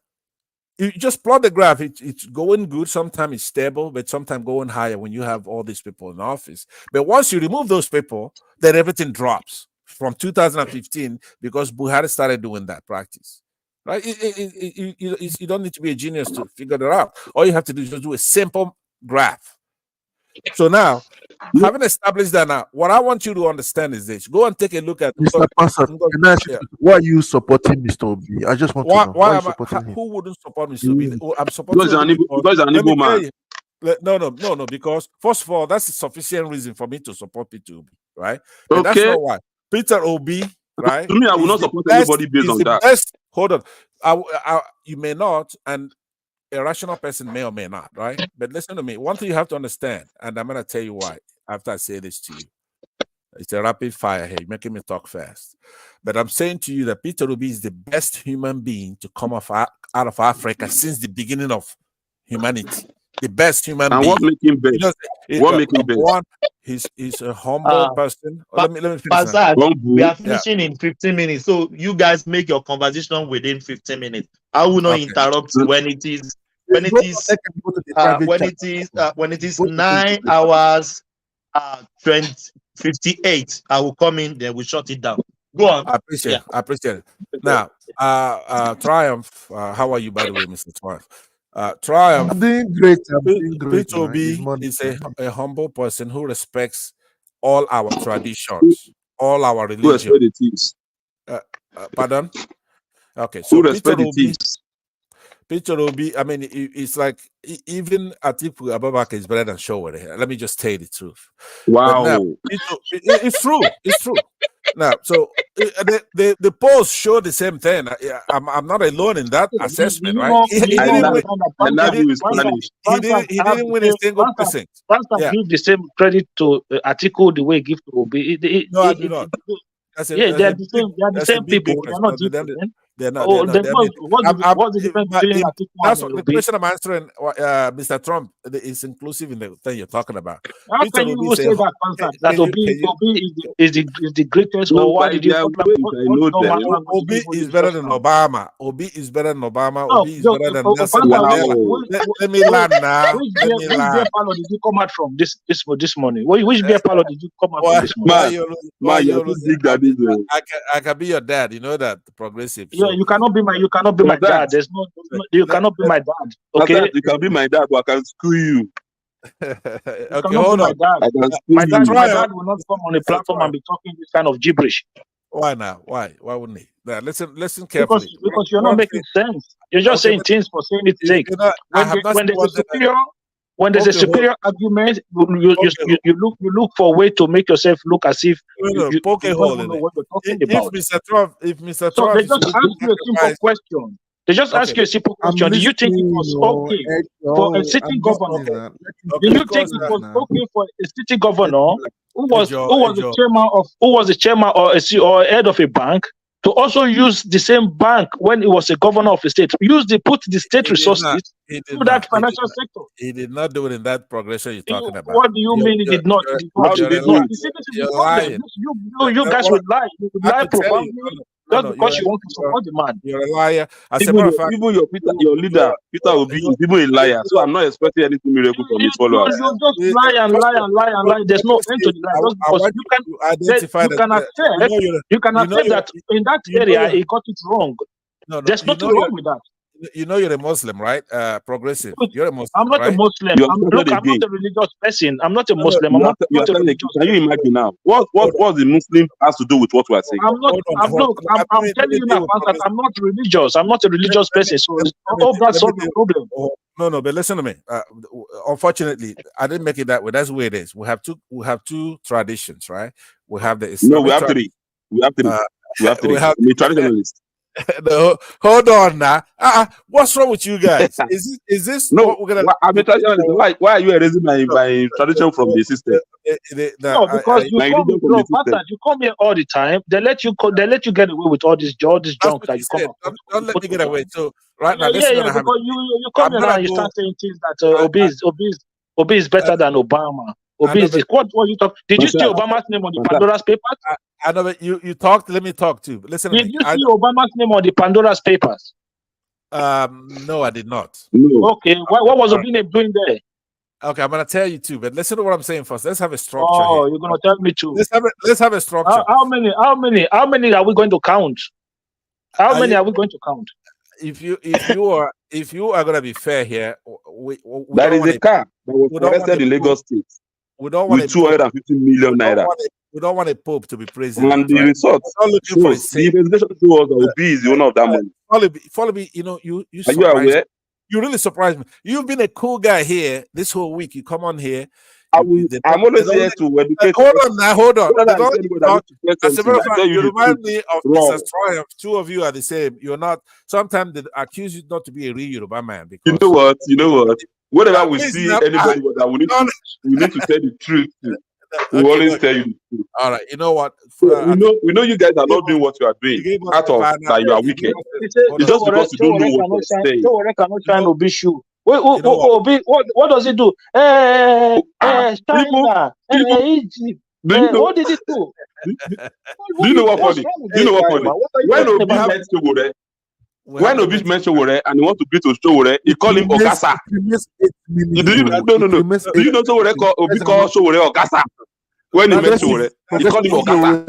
You just plot the graph, it's going good. Sometimes it's stable, but sometimes going higher when you have all these people in office. But once you remove those people, then everything drops from 2015 because Buhari started doing that practice. Right? You don't need to be a genius to figure that out. All you have to do is just do a simple graph. So now, having established that, now what I want you to understand is this: go and take a look at Mr. Pastor. Can I ask you, why are you supporting Mr. Obi? I just want to know why are you supporting him. who wouldn't support Mr. Obi? I'm supporting Because Obi he's an let me Igbo tell man. you. No, because first of all, that's a sufficient reason for me to support Peter Obi, right? But that's Okay. not why. Peter Obi, right? To me, I will not support anybody based on that. Best. Hold on. You may not, and a rational person may or may not, right? But listen to me. One thing you have to understand, and I'm gonna tell you why after I say this to you. It's a rapid fire here. You're making me talk fast. But I'm saying to you that Peter Obi is the best human being to come out of Africa since the beginning of humanity. The best human And being. what make him best? What make him best? One, he's a humble person. Let me finish. Pastor, we are finishing in 15 minutes. So you guys make your conversation within 15 minutes. I will not interrupt when it is 9 hours 58. I will come in, then we shut it down. Go on. I appreciate it. Now, Triumph, how are you, by the way, Mr. Triumph? Triumph. I'm doing great. I'm doing great. Peter Obi is a humble person who respects all our traditions, all our religion. Who respect the thieves? Pardon? Okay, so Who respect the thieves? Peter Obi, I mean, it's like even Atiku Abubakar is better than Showore. Let me just tell you the truth. Wow. Now, it's true. It's true. Now, so the polls show the same thing. I'm not alone in that assessment, right? He didn't win a single precinct. Yeah. Give the same credit to Atiku the way he gives to Obi. No, I do not. They're the same people. They're not different. They're not. Oh, then I mean, what's the difference but between Atiku that's and what the Obi? question I'm answering. Mr. Trump is inclusive in the thing you're talking about. How Peter can will be you saying, say that concept that Obi is the greatest, No, or why by did you their what ways, I know don't matter them. about the Obi people is you better just than now? Obama. Obi is better than Obama. No, Obi is better than Nelson find out Mandela. Wow. Let me land now. Let me which beer land. parlor did you come out from this morning? Which beer parlor did you come out from Why, this morning? why Man, you why you're you too losing? big that is I can be your dad. You know that progressive. Yeah, So you cannot be my that. dad. You let, cannot be let, my dad. That's Okay, that. You can be my dad, but I can screw you. you okay, cannot be hold my on. dad. I can screw My Mr. you. Trial, dad will not come on a Mr. platform and Trial. be talking this kind of gibberish Why now? Why wouldn't he? Now, listen because carefully. you're What not I'm making sense. You're just okay, saying things for saying its sake. you know, I have not When said there's a one thing. Okay, superior argument, you look for a way to make yourself look as if you poke a don't hole even in know it. what you're talking If about. Mr. So Trump they is just willing ask to you a simple sacrifice, question. They just okay, ask you a simple I'm question. Do you think it listening, was okay for a sitting I'm governor? listening now. Let him Do okay, finish you his think because it point was now. okay for a city Let governor him who was the chairman or head of a bank to also use the same bank when he was a governor of a state? Put the state he did resources not. He to did that not. financial sector. He did not do it in that progression you're talking about. What do you mean he did not? He did not. How He did they did do not. it? You see, this is the You're problem. lying. You guys What would lie. You would I lie could tell you, profoundly just because you want to support the man. you're a liar. As a Even matter of fact, your Peter, your leader, Peter Obi, is even a liar. So I'm not expecting anything miracle from his followers. You just lie and lie and lie and lie. There's no end to the lie. Just I because want you to identify you can accept that in that area he got it wrong. There's nothing wrong with that. you know you're a Muslim, right? Progressive. You're a Muslim, I'm not a right? Muslim. You I'm have not started again. a religious person. I'm not a Muslim. You I'm are not a starting again. religious Can you person. imagine now? What the Muslim has to do with what we are saying? I'm telling you now, Pastor, I'm not religious. I'm not a religious person. So I hope that solves your problem. No, but listen to me. Unfortunately, I didn't make it that way. That's the way it is. We have two traditions, right? We have the No, Islamic we have three. We have three. We have three. we have I'm a traditionalist. no, hold on now. What's wrong with you guys? Is this No, what we're gonna I'm a traditionalist. Why are you erasing my tradition from the system? No, because you My come religion with from the Pastor, system. you come here all the time. They let you get away with all this That's junk what that he you come said. up Don't let me get away. So right now, this Yeah, is gonna happen. because you come I'm here now gonna and you go. start saying things that Obi is better than Obama. Obi is this. What you talk? Did you see Obama's name on the Pandora's papers? I know, but you talked. Let me talk too. Listen to Did me. you see Obama's name on the Pandora's papers? No, I did not. No. Okay, what was Obi name doing there? Okay, I'm gonna tell you too, but listen to what I'm saying first. Let's have a structure Oh, here. you're gonna tell me too. Let's have a structure. How many are we going to count? How many are we going to count? If you are gonna be fair here, we There don't is want a car that was arrested in Lagos State we don't want with a pope. 250 million naira. We don't want a pope to be president. And the Right? results We're not looking for a shows the investigation shows that Obi is the owner of that money. Follow me. You know, you Are you surprised aware? me. You really surprised me. You've been a cool guy here this whole week. You come on here. I'm always here to educate. Hold on now, hold on. Whether I say anybody that needs to get As a matter of something, I fact, tell you you the remind truth. me of Wrong. Mr. Triumph. Two of you are the same. You're not. Sometimes they accuse you not to be a real Yoruba man because You know what? Whenever we please, see now, anybody that we need to tell the truth to, we okay, always look, tell you the truth. all right. You know what? So we know you guys are not doing what you are doing You gave us out the of final. that you are You gave wicked. us the, It's just because you don't know what you're saying. Cannot shine Obi shoe. Wait, you know what? Obi, what does he do? China, Egypt. Do you know? What did he do? Do you know what funny? Do you know what funny? When Obi met Showore, when Obi met Showore and he want to beat Showore, he call him Ogasa. Do you know? No. Do you know Showore Obi call Showore Ogasa? When he met Showore, he called him Ogasa.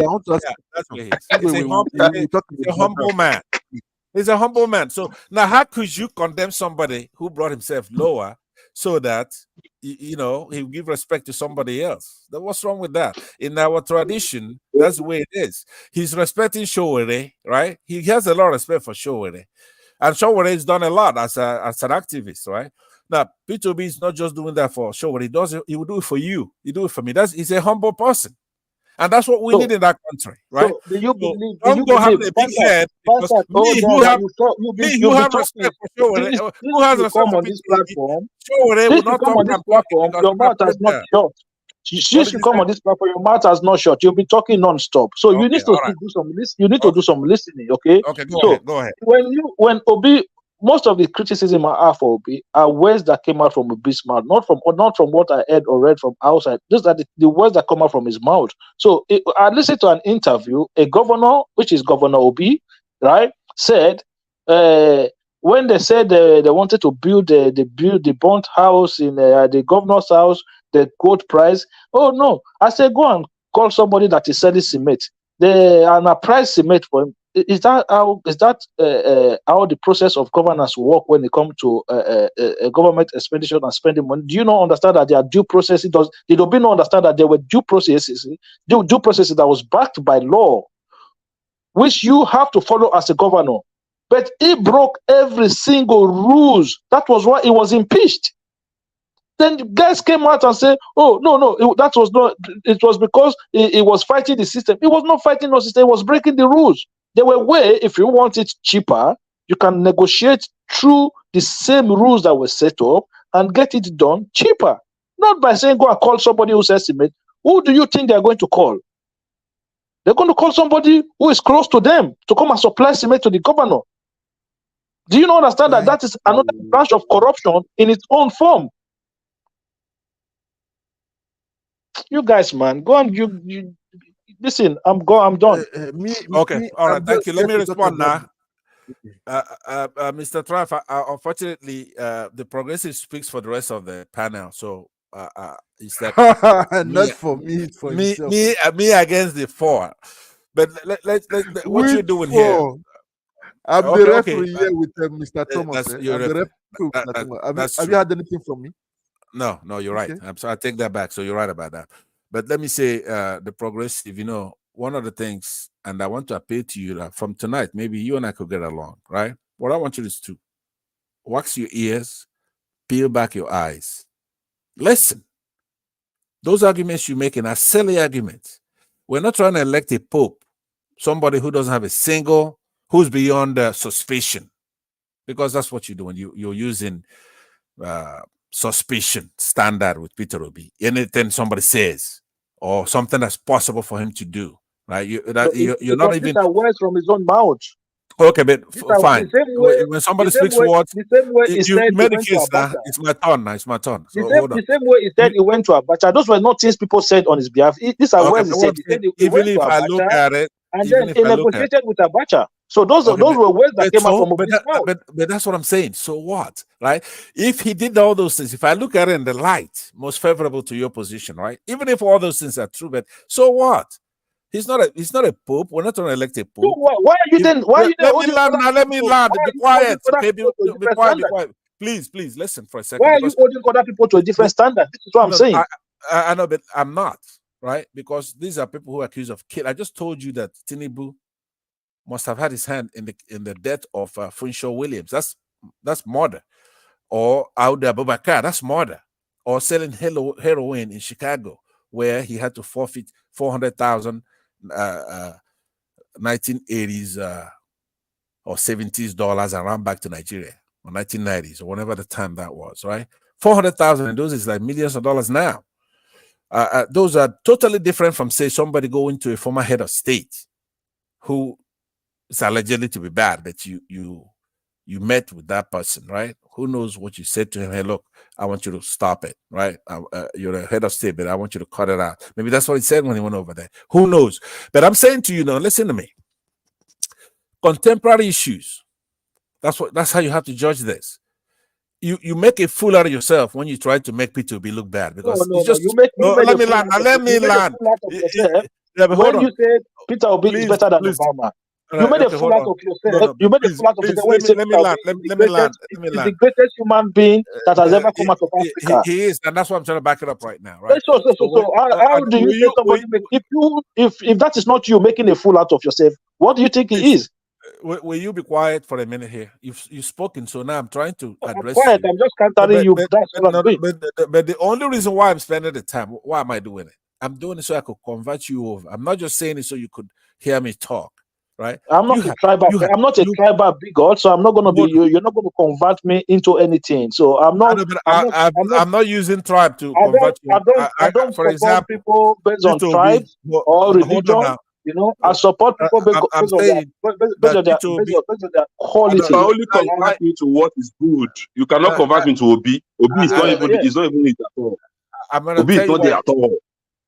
That's what he is. He's a humble man. He's a humble man. So now, how could you condemn somebody who brought himself lower so that he will give respect to somebody else? What's wrong with that? In our tradition, that's the way it is. He's respecting Showore, right? He has a lot of respect for Showore, and Showore has done a lot as an activist, right? Now, P2B is not just doing that for Showore. He will do it for you. He do it for me. He's a humble person. And that's what we need in that country, right? So do you believe? Don't go having a big head because me who have respect for Showore, who has respect come for on this platform? Showore will not come on this platform. Your mouth has not shut. Since you come on this platform, your mouth has not shut. You'll be talking non-stop. So you Okay, need to all right. do some you need to do some listening, okay? Okay, So go ahead. when Obi, most of the criticism I have for Obi are words that came out from Obi's mouth, not from what I heard or read from outside. These are the words that come out from his mouth. So I listened to an interview. A governor, which is Governor Obi, right, said when they said they wanted to build the burnt house in the governor's house, the gold price. Oh no! I said go and call somebody that is selling cement. And a price cement for him. Is that how the process of governance work when it comes to government expenditure and spending money? Do you not understand that there are due processes? Did Obi not understand that there were due processes that was backed by law, which you have to follow as a governor? But he broke every single rules. That was why he was impeached. Then the guys came out and said, "Oh no, that was not. It was because he was fighting the system. He was not fighting the system. He was breaking the rules. There were way. If you want it cheaper, you can negotiate through the same rules that were set up and get it done cheaper. Not by saying go and call somebody who's estimate. Who do you think they are going to call? They're going to call somebody who is close to them to come and supply cement to the governor. Do you not understand that that is another branch of corruption in its own form? You guys, man, go on. You listen. I'm done. Okay, all right. Thank you. Let me respond now. Mr. Traff, unfortunately, the progressive speaks for the rest of the panel. So it's that not for me, it's for himself. Me against the four. But what you doing here? I'm the referee here with Mr. Thomas. Have you had anything from me? No, you're right. I'm sorry, I take that back. So you're right about that. But let me say, the progressive, one of the things, and I want to appeal to you that from tonight, maybe you and I could get along, right? What I want you is to wax your ears, peel back your eyes. Listen. Those arguments you're making are silly arguments. We're not trying to elect a pope, somebody who doesn't have a single, who's beyond suspicion, because that's what you're doing. You're using suspicion standard with Peter Obi. Anything somebody says or something that's possible for him to do, right? You're not even. These are words from his own mouth. Okay, but fine. When somebody speaks words, you made a case now. It's my turn now. It's my turn. So hold on. The same way he said he went to Abacha. Those were not things people said on his behalf. These are words he said. He said he went to Abacha, and then he negotiated with Abacha. So those were words that came out from his mouth. But that's what I'm saying. So what, right? If he did all those things, if I look at it in the light most favorable to your position, right? Even if all those things are true, but so what? He's not a pope. We're not trying to elect a pope. So why are you then? Why are you then? Let me land. Be quiet. Be quiet. Please listen for a second. Why are you holding other people to a different standard? This is what I'm saying. I know, but I'm not, right? Because these are people who are accused of killing. I just told you that Tinubu must have had his hand in the death of Funshaw Williams. That's murder. Or Auda Abubakar, that's murder. Or selling heroin in Chicago, where he had to forfeit 400,000 1980s or 70s dollars and ran back to Nigeria, or 1990s, or whenever the time that was, right? 400,000 in those is like millions of dollars now. Those are totally different from, say, somebody going to a former head of state who is allegedly to be bad, but you met with that person, right? Who knows what you said to him? Hey, look, I want you to stop it, right? You're a head of state, but I want you to cut it out. Maybe that's what he said when he went over there. Who knows? But I'm saying to you now, listen to me. Contemporary issues. That's how you have to judge this. You make a fool out of yourself when you try to make Peter Obi look bad, because it's just. Let me land. Let me land. When you said Peter Obi is better than Obama. You made a fool out of yourself. You made a fool out of yourself. Let me land. He's the greatest human being that has ever come out of Africa. He is, and that's why I'm trying to back it up right now. Right? So how do you say somebody if that is not you making a fool out of yourself? What do you think he is? Will you be quiet for a minute here? You've spoken, so now I'm trying to address you. I'm just countering you. But the only reason why I'm spending the time, why am I doing it? I'm doing it so I could convert you over. I'm not just saying it so you could hear me talk. right? I'm not a tribal. I'm not a tribal bigot, so I'm not going to be. You're not going to convert me into anything. So I'm not. I'm not using tribe to convert you. I don't For support example, people based on P2B, tribes or hold on religion. now. You know, I support people I'm based on saying their quality. You can only convert me to what is good. You cannot convert me to Obi. Obi is not even. It's not even it at all. I'm going to Obi tell is you not why. there at all.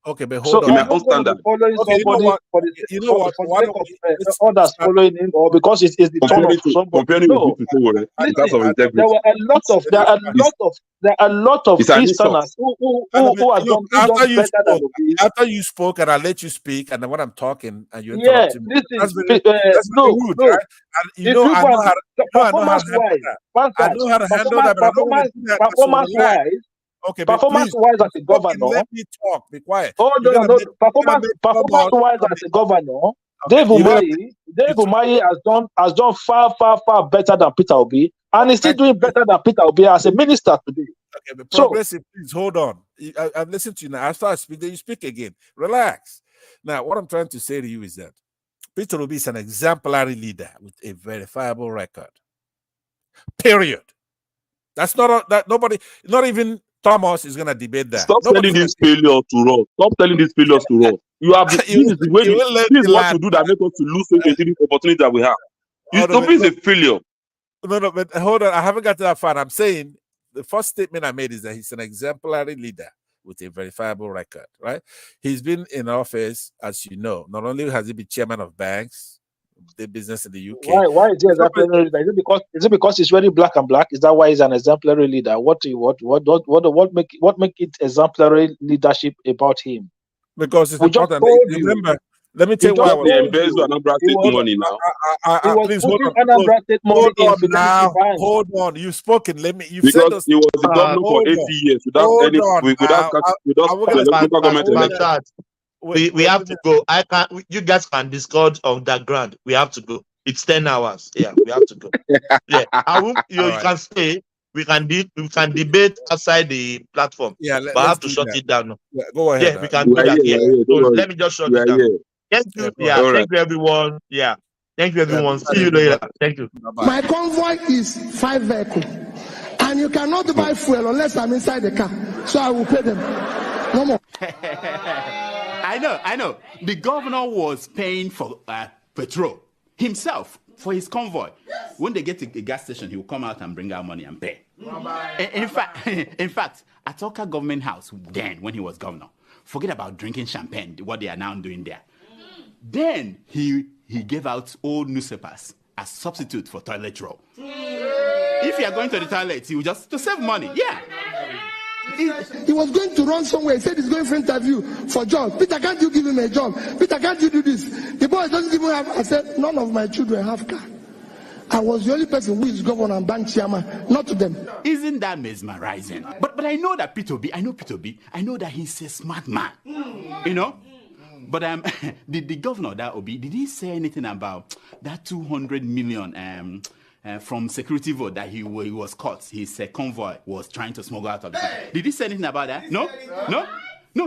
Okay, but hold So on. In my own standard. Following Okay, somebody for the sake of others following him, or because it's the turn of somebody. Comparing No, Obi to Sowore in terms of integrity. there are a lot of It's an Easterners who have done better than Obi. After you spoke, and I let you speak, and then when I'm talking and you Yeah, interrupt me, this that's is very no, rude, right? And If you I know can, how to handle performance-wise, that. I know how to handle that, but I don't want to do that. So relax. Okay, but please, performance-wise as a governor, let me talk. Be quiet. Oh You're no, gonna make performance-wise as a governor, Dave Umahi has done far better than Peter Obi, and he's still doing better than Peter Obi as a minister today. Okay, but progressive, please hold on. I've listened to you now. After I speak, then you speak again. Relax. Now, what I'm trying to say to you is that Peter Obi is an exemplary leader with a verifiable record. Period. That's not that nobody, not even Thomas is gonna debate that. Stop telling these failures to us. Stop telling these failures to us. You have this is the way. This is what you do that makes us to lose the opportunity that we have. Obi is a failure. No, but hold on. I haven't got to that far. I'm saying the first statement I made is that he's an exemplary leader with a verifiable record, right? He's been in office, as you know. Not only has he been chairman of banks, did business in the UK. Why is he an exemplary leader? Is it because he's very black and black? Is that why he's an exemplary leader? What make it exemplary leadership about him? Because it's important. Remember, let me tell you why. They embezzle Anambra State money now. Please hold on now. Hold on. You've spoken. You've said because he was the governor for 80 years without local government election. We have to go. You guys can discuss on that ground. We have to go. It's 10 hours. Yeah, we have to go. Yeah, you can stay. We can debate outside the platform. Yeah, but I have to shut it down. Yeah, go ahead. Yeah, we can do that here. So let me just shut it down. Here. Thank you. Yeah, thank you everyone. Yeah, thank you everyone. See you later. Thank you. Bye-bye. My convoy is 5 vehicles, and you cannot buy fuel unless I'm inside the car. So I will pay them. No more. I know. The governor was paying for petrol himself for his convoy. When they get to the gas station, he will come out and bring out money and pay. In fact, at Oka Government House, then when he was governor, forget about drinking champagne, what they are now doing there. Then he gave out old newspapers as substitute for toilet roll. If you are going to the toilet, he will just to save money. Yeah. He was going to run somewhere. He said he's going for interview for job. Peter, can't you give him a job? Peter, can't you do this? The boy doesn't even have. I said, none of my children have car. I was the only person who is governor and bank chairman, not to them. Isn't that mesmerizing? But I know that Peter B. I know that he's a smart man. You know? But the governor, that Obi, did he say anything about that 200 million from security vote that he was caught? His convoy was trying to smuggle out of the country. Did he say anything about that? No,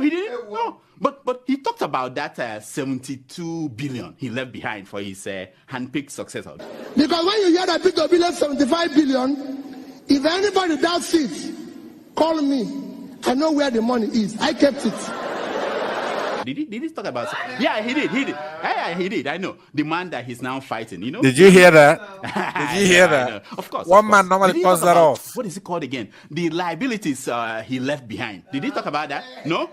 he didn't. No, but he talked about that 72 billion he left behind for his handpicked successor. Because when you hear that Peter Obi left 75 billion, if anybody doubts it, call me. I know where the money is. I kept it. Did he talk about? Yeah, he did. Yeah, he did. I know the man that he's now fighting. You know. Did you hear that? Did you hear that? Of course. One man normally calls that off. What is it called again? The liabilities he left behind. Did he talk about that? No.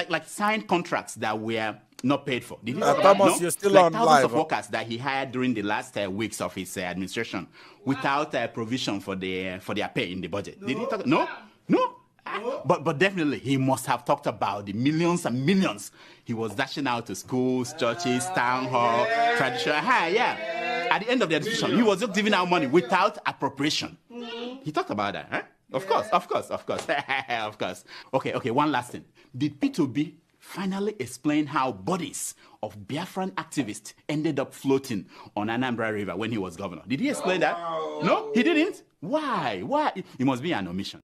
Like signed contracts that were not paid for. Did he talk about Thomas, no? you're still like on thousands live. of workers that he hired during the last weeks of his administration without provision for their pay in the budget. Did he talk? No. But definitely he must have talked about the millions and millions he was dashing out to schools, churches, town hall, traditional. Yeah. At the end of the administration, he was just giving out money without appropriation. He talked about that, huh? Of course. Okay, one last thing. Did P2B finally explain how bodies of Biafran activists ended up floating on Anambra River when he was governor? Did he explain that? No, he didn't. Why? It must be an omission.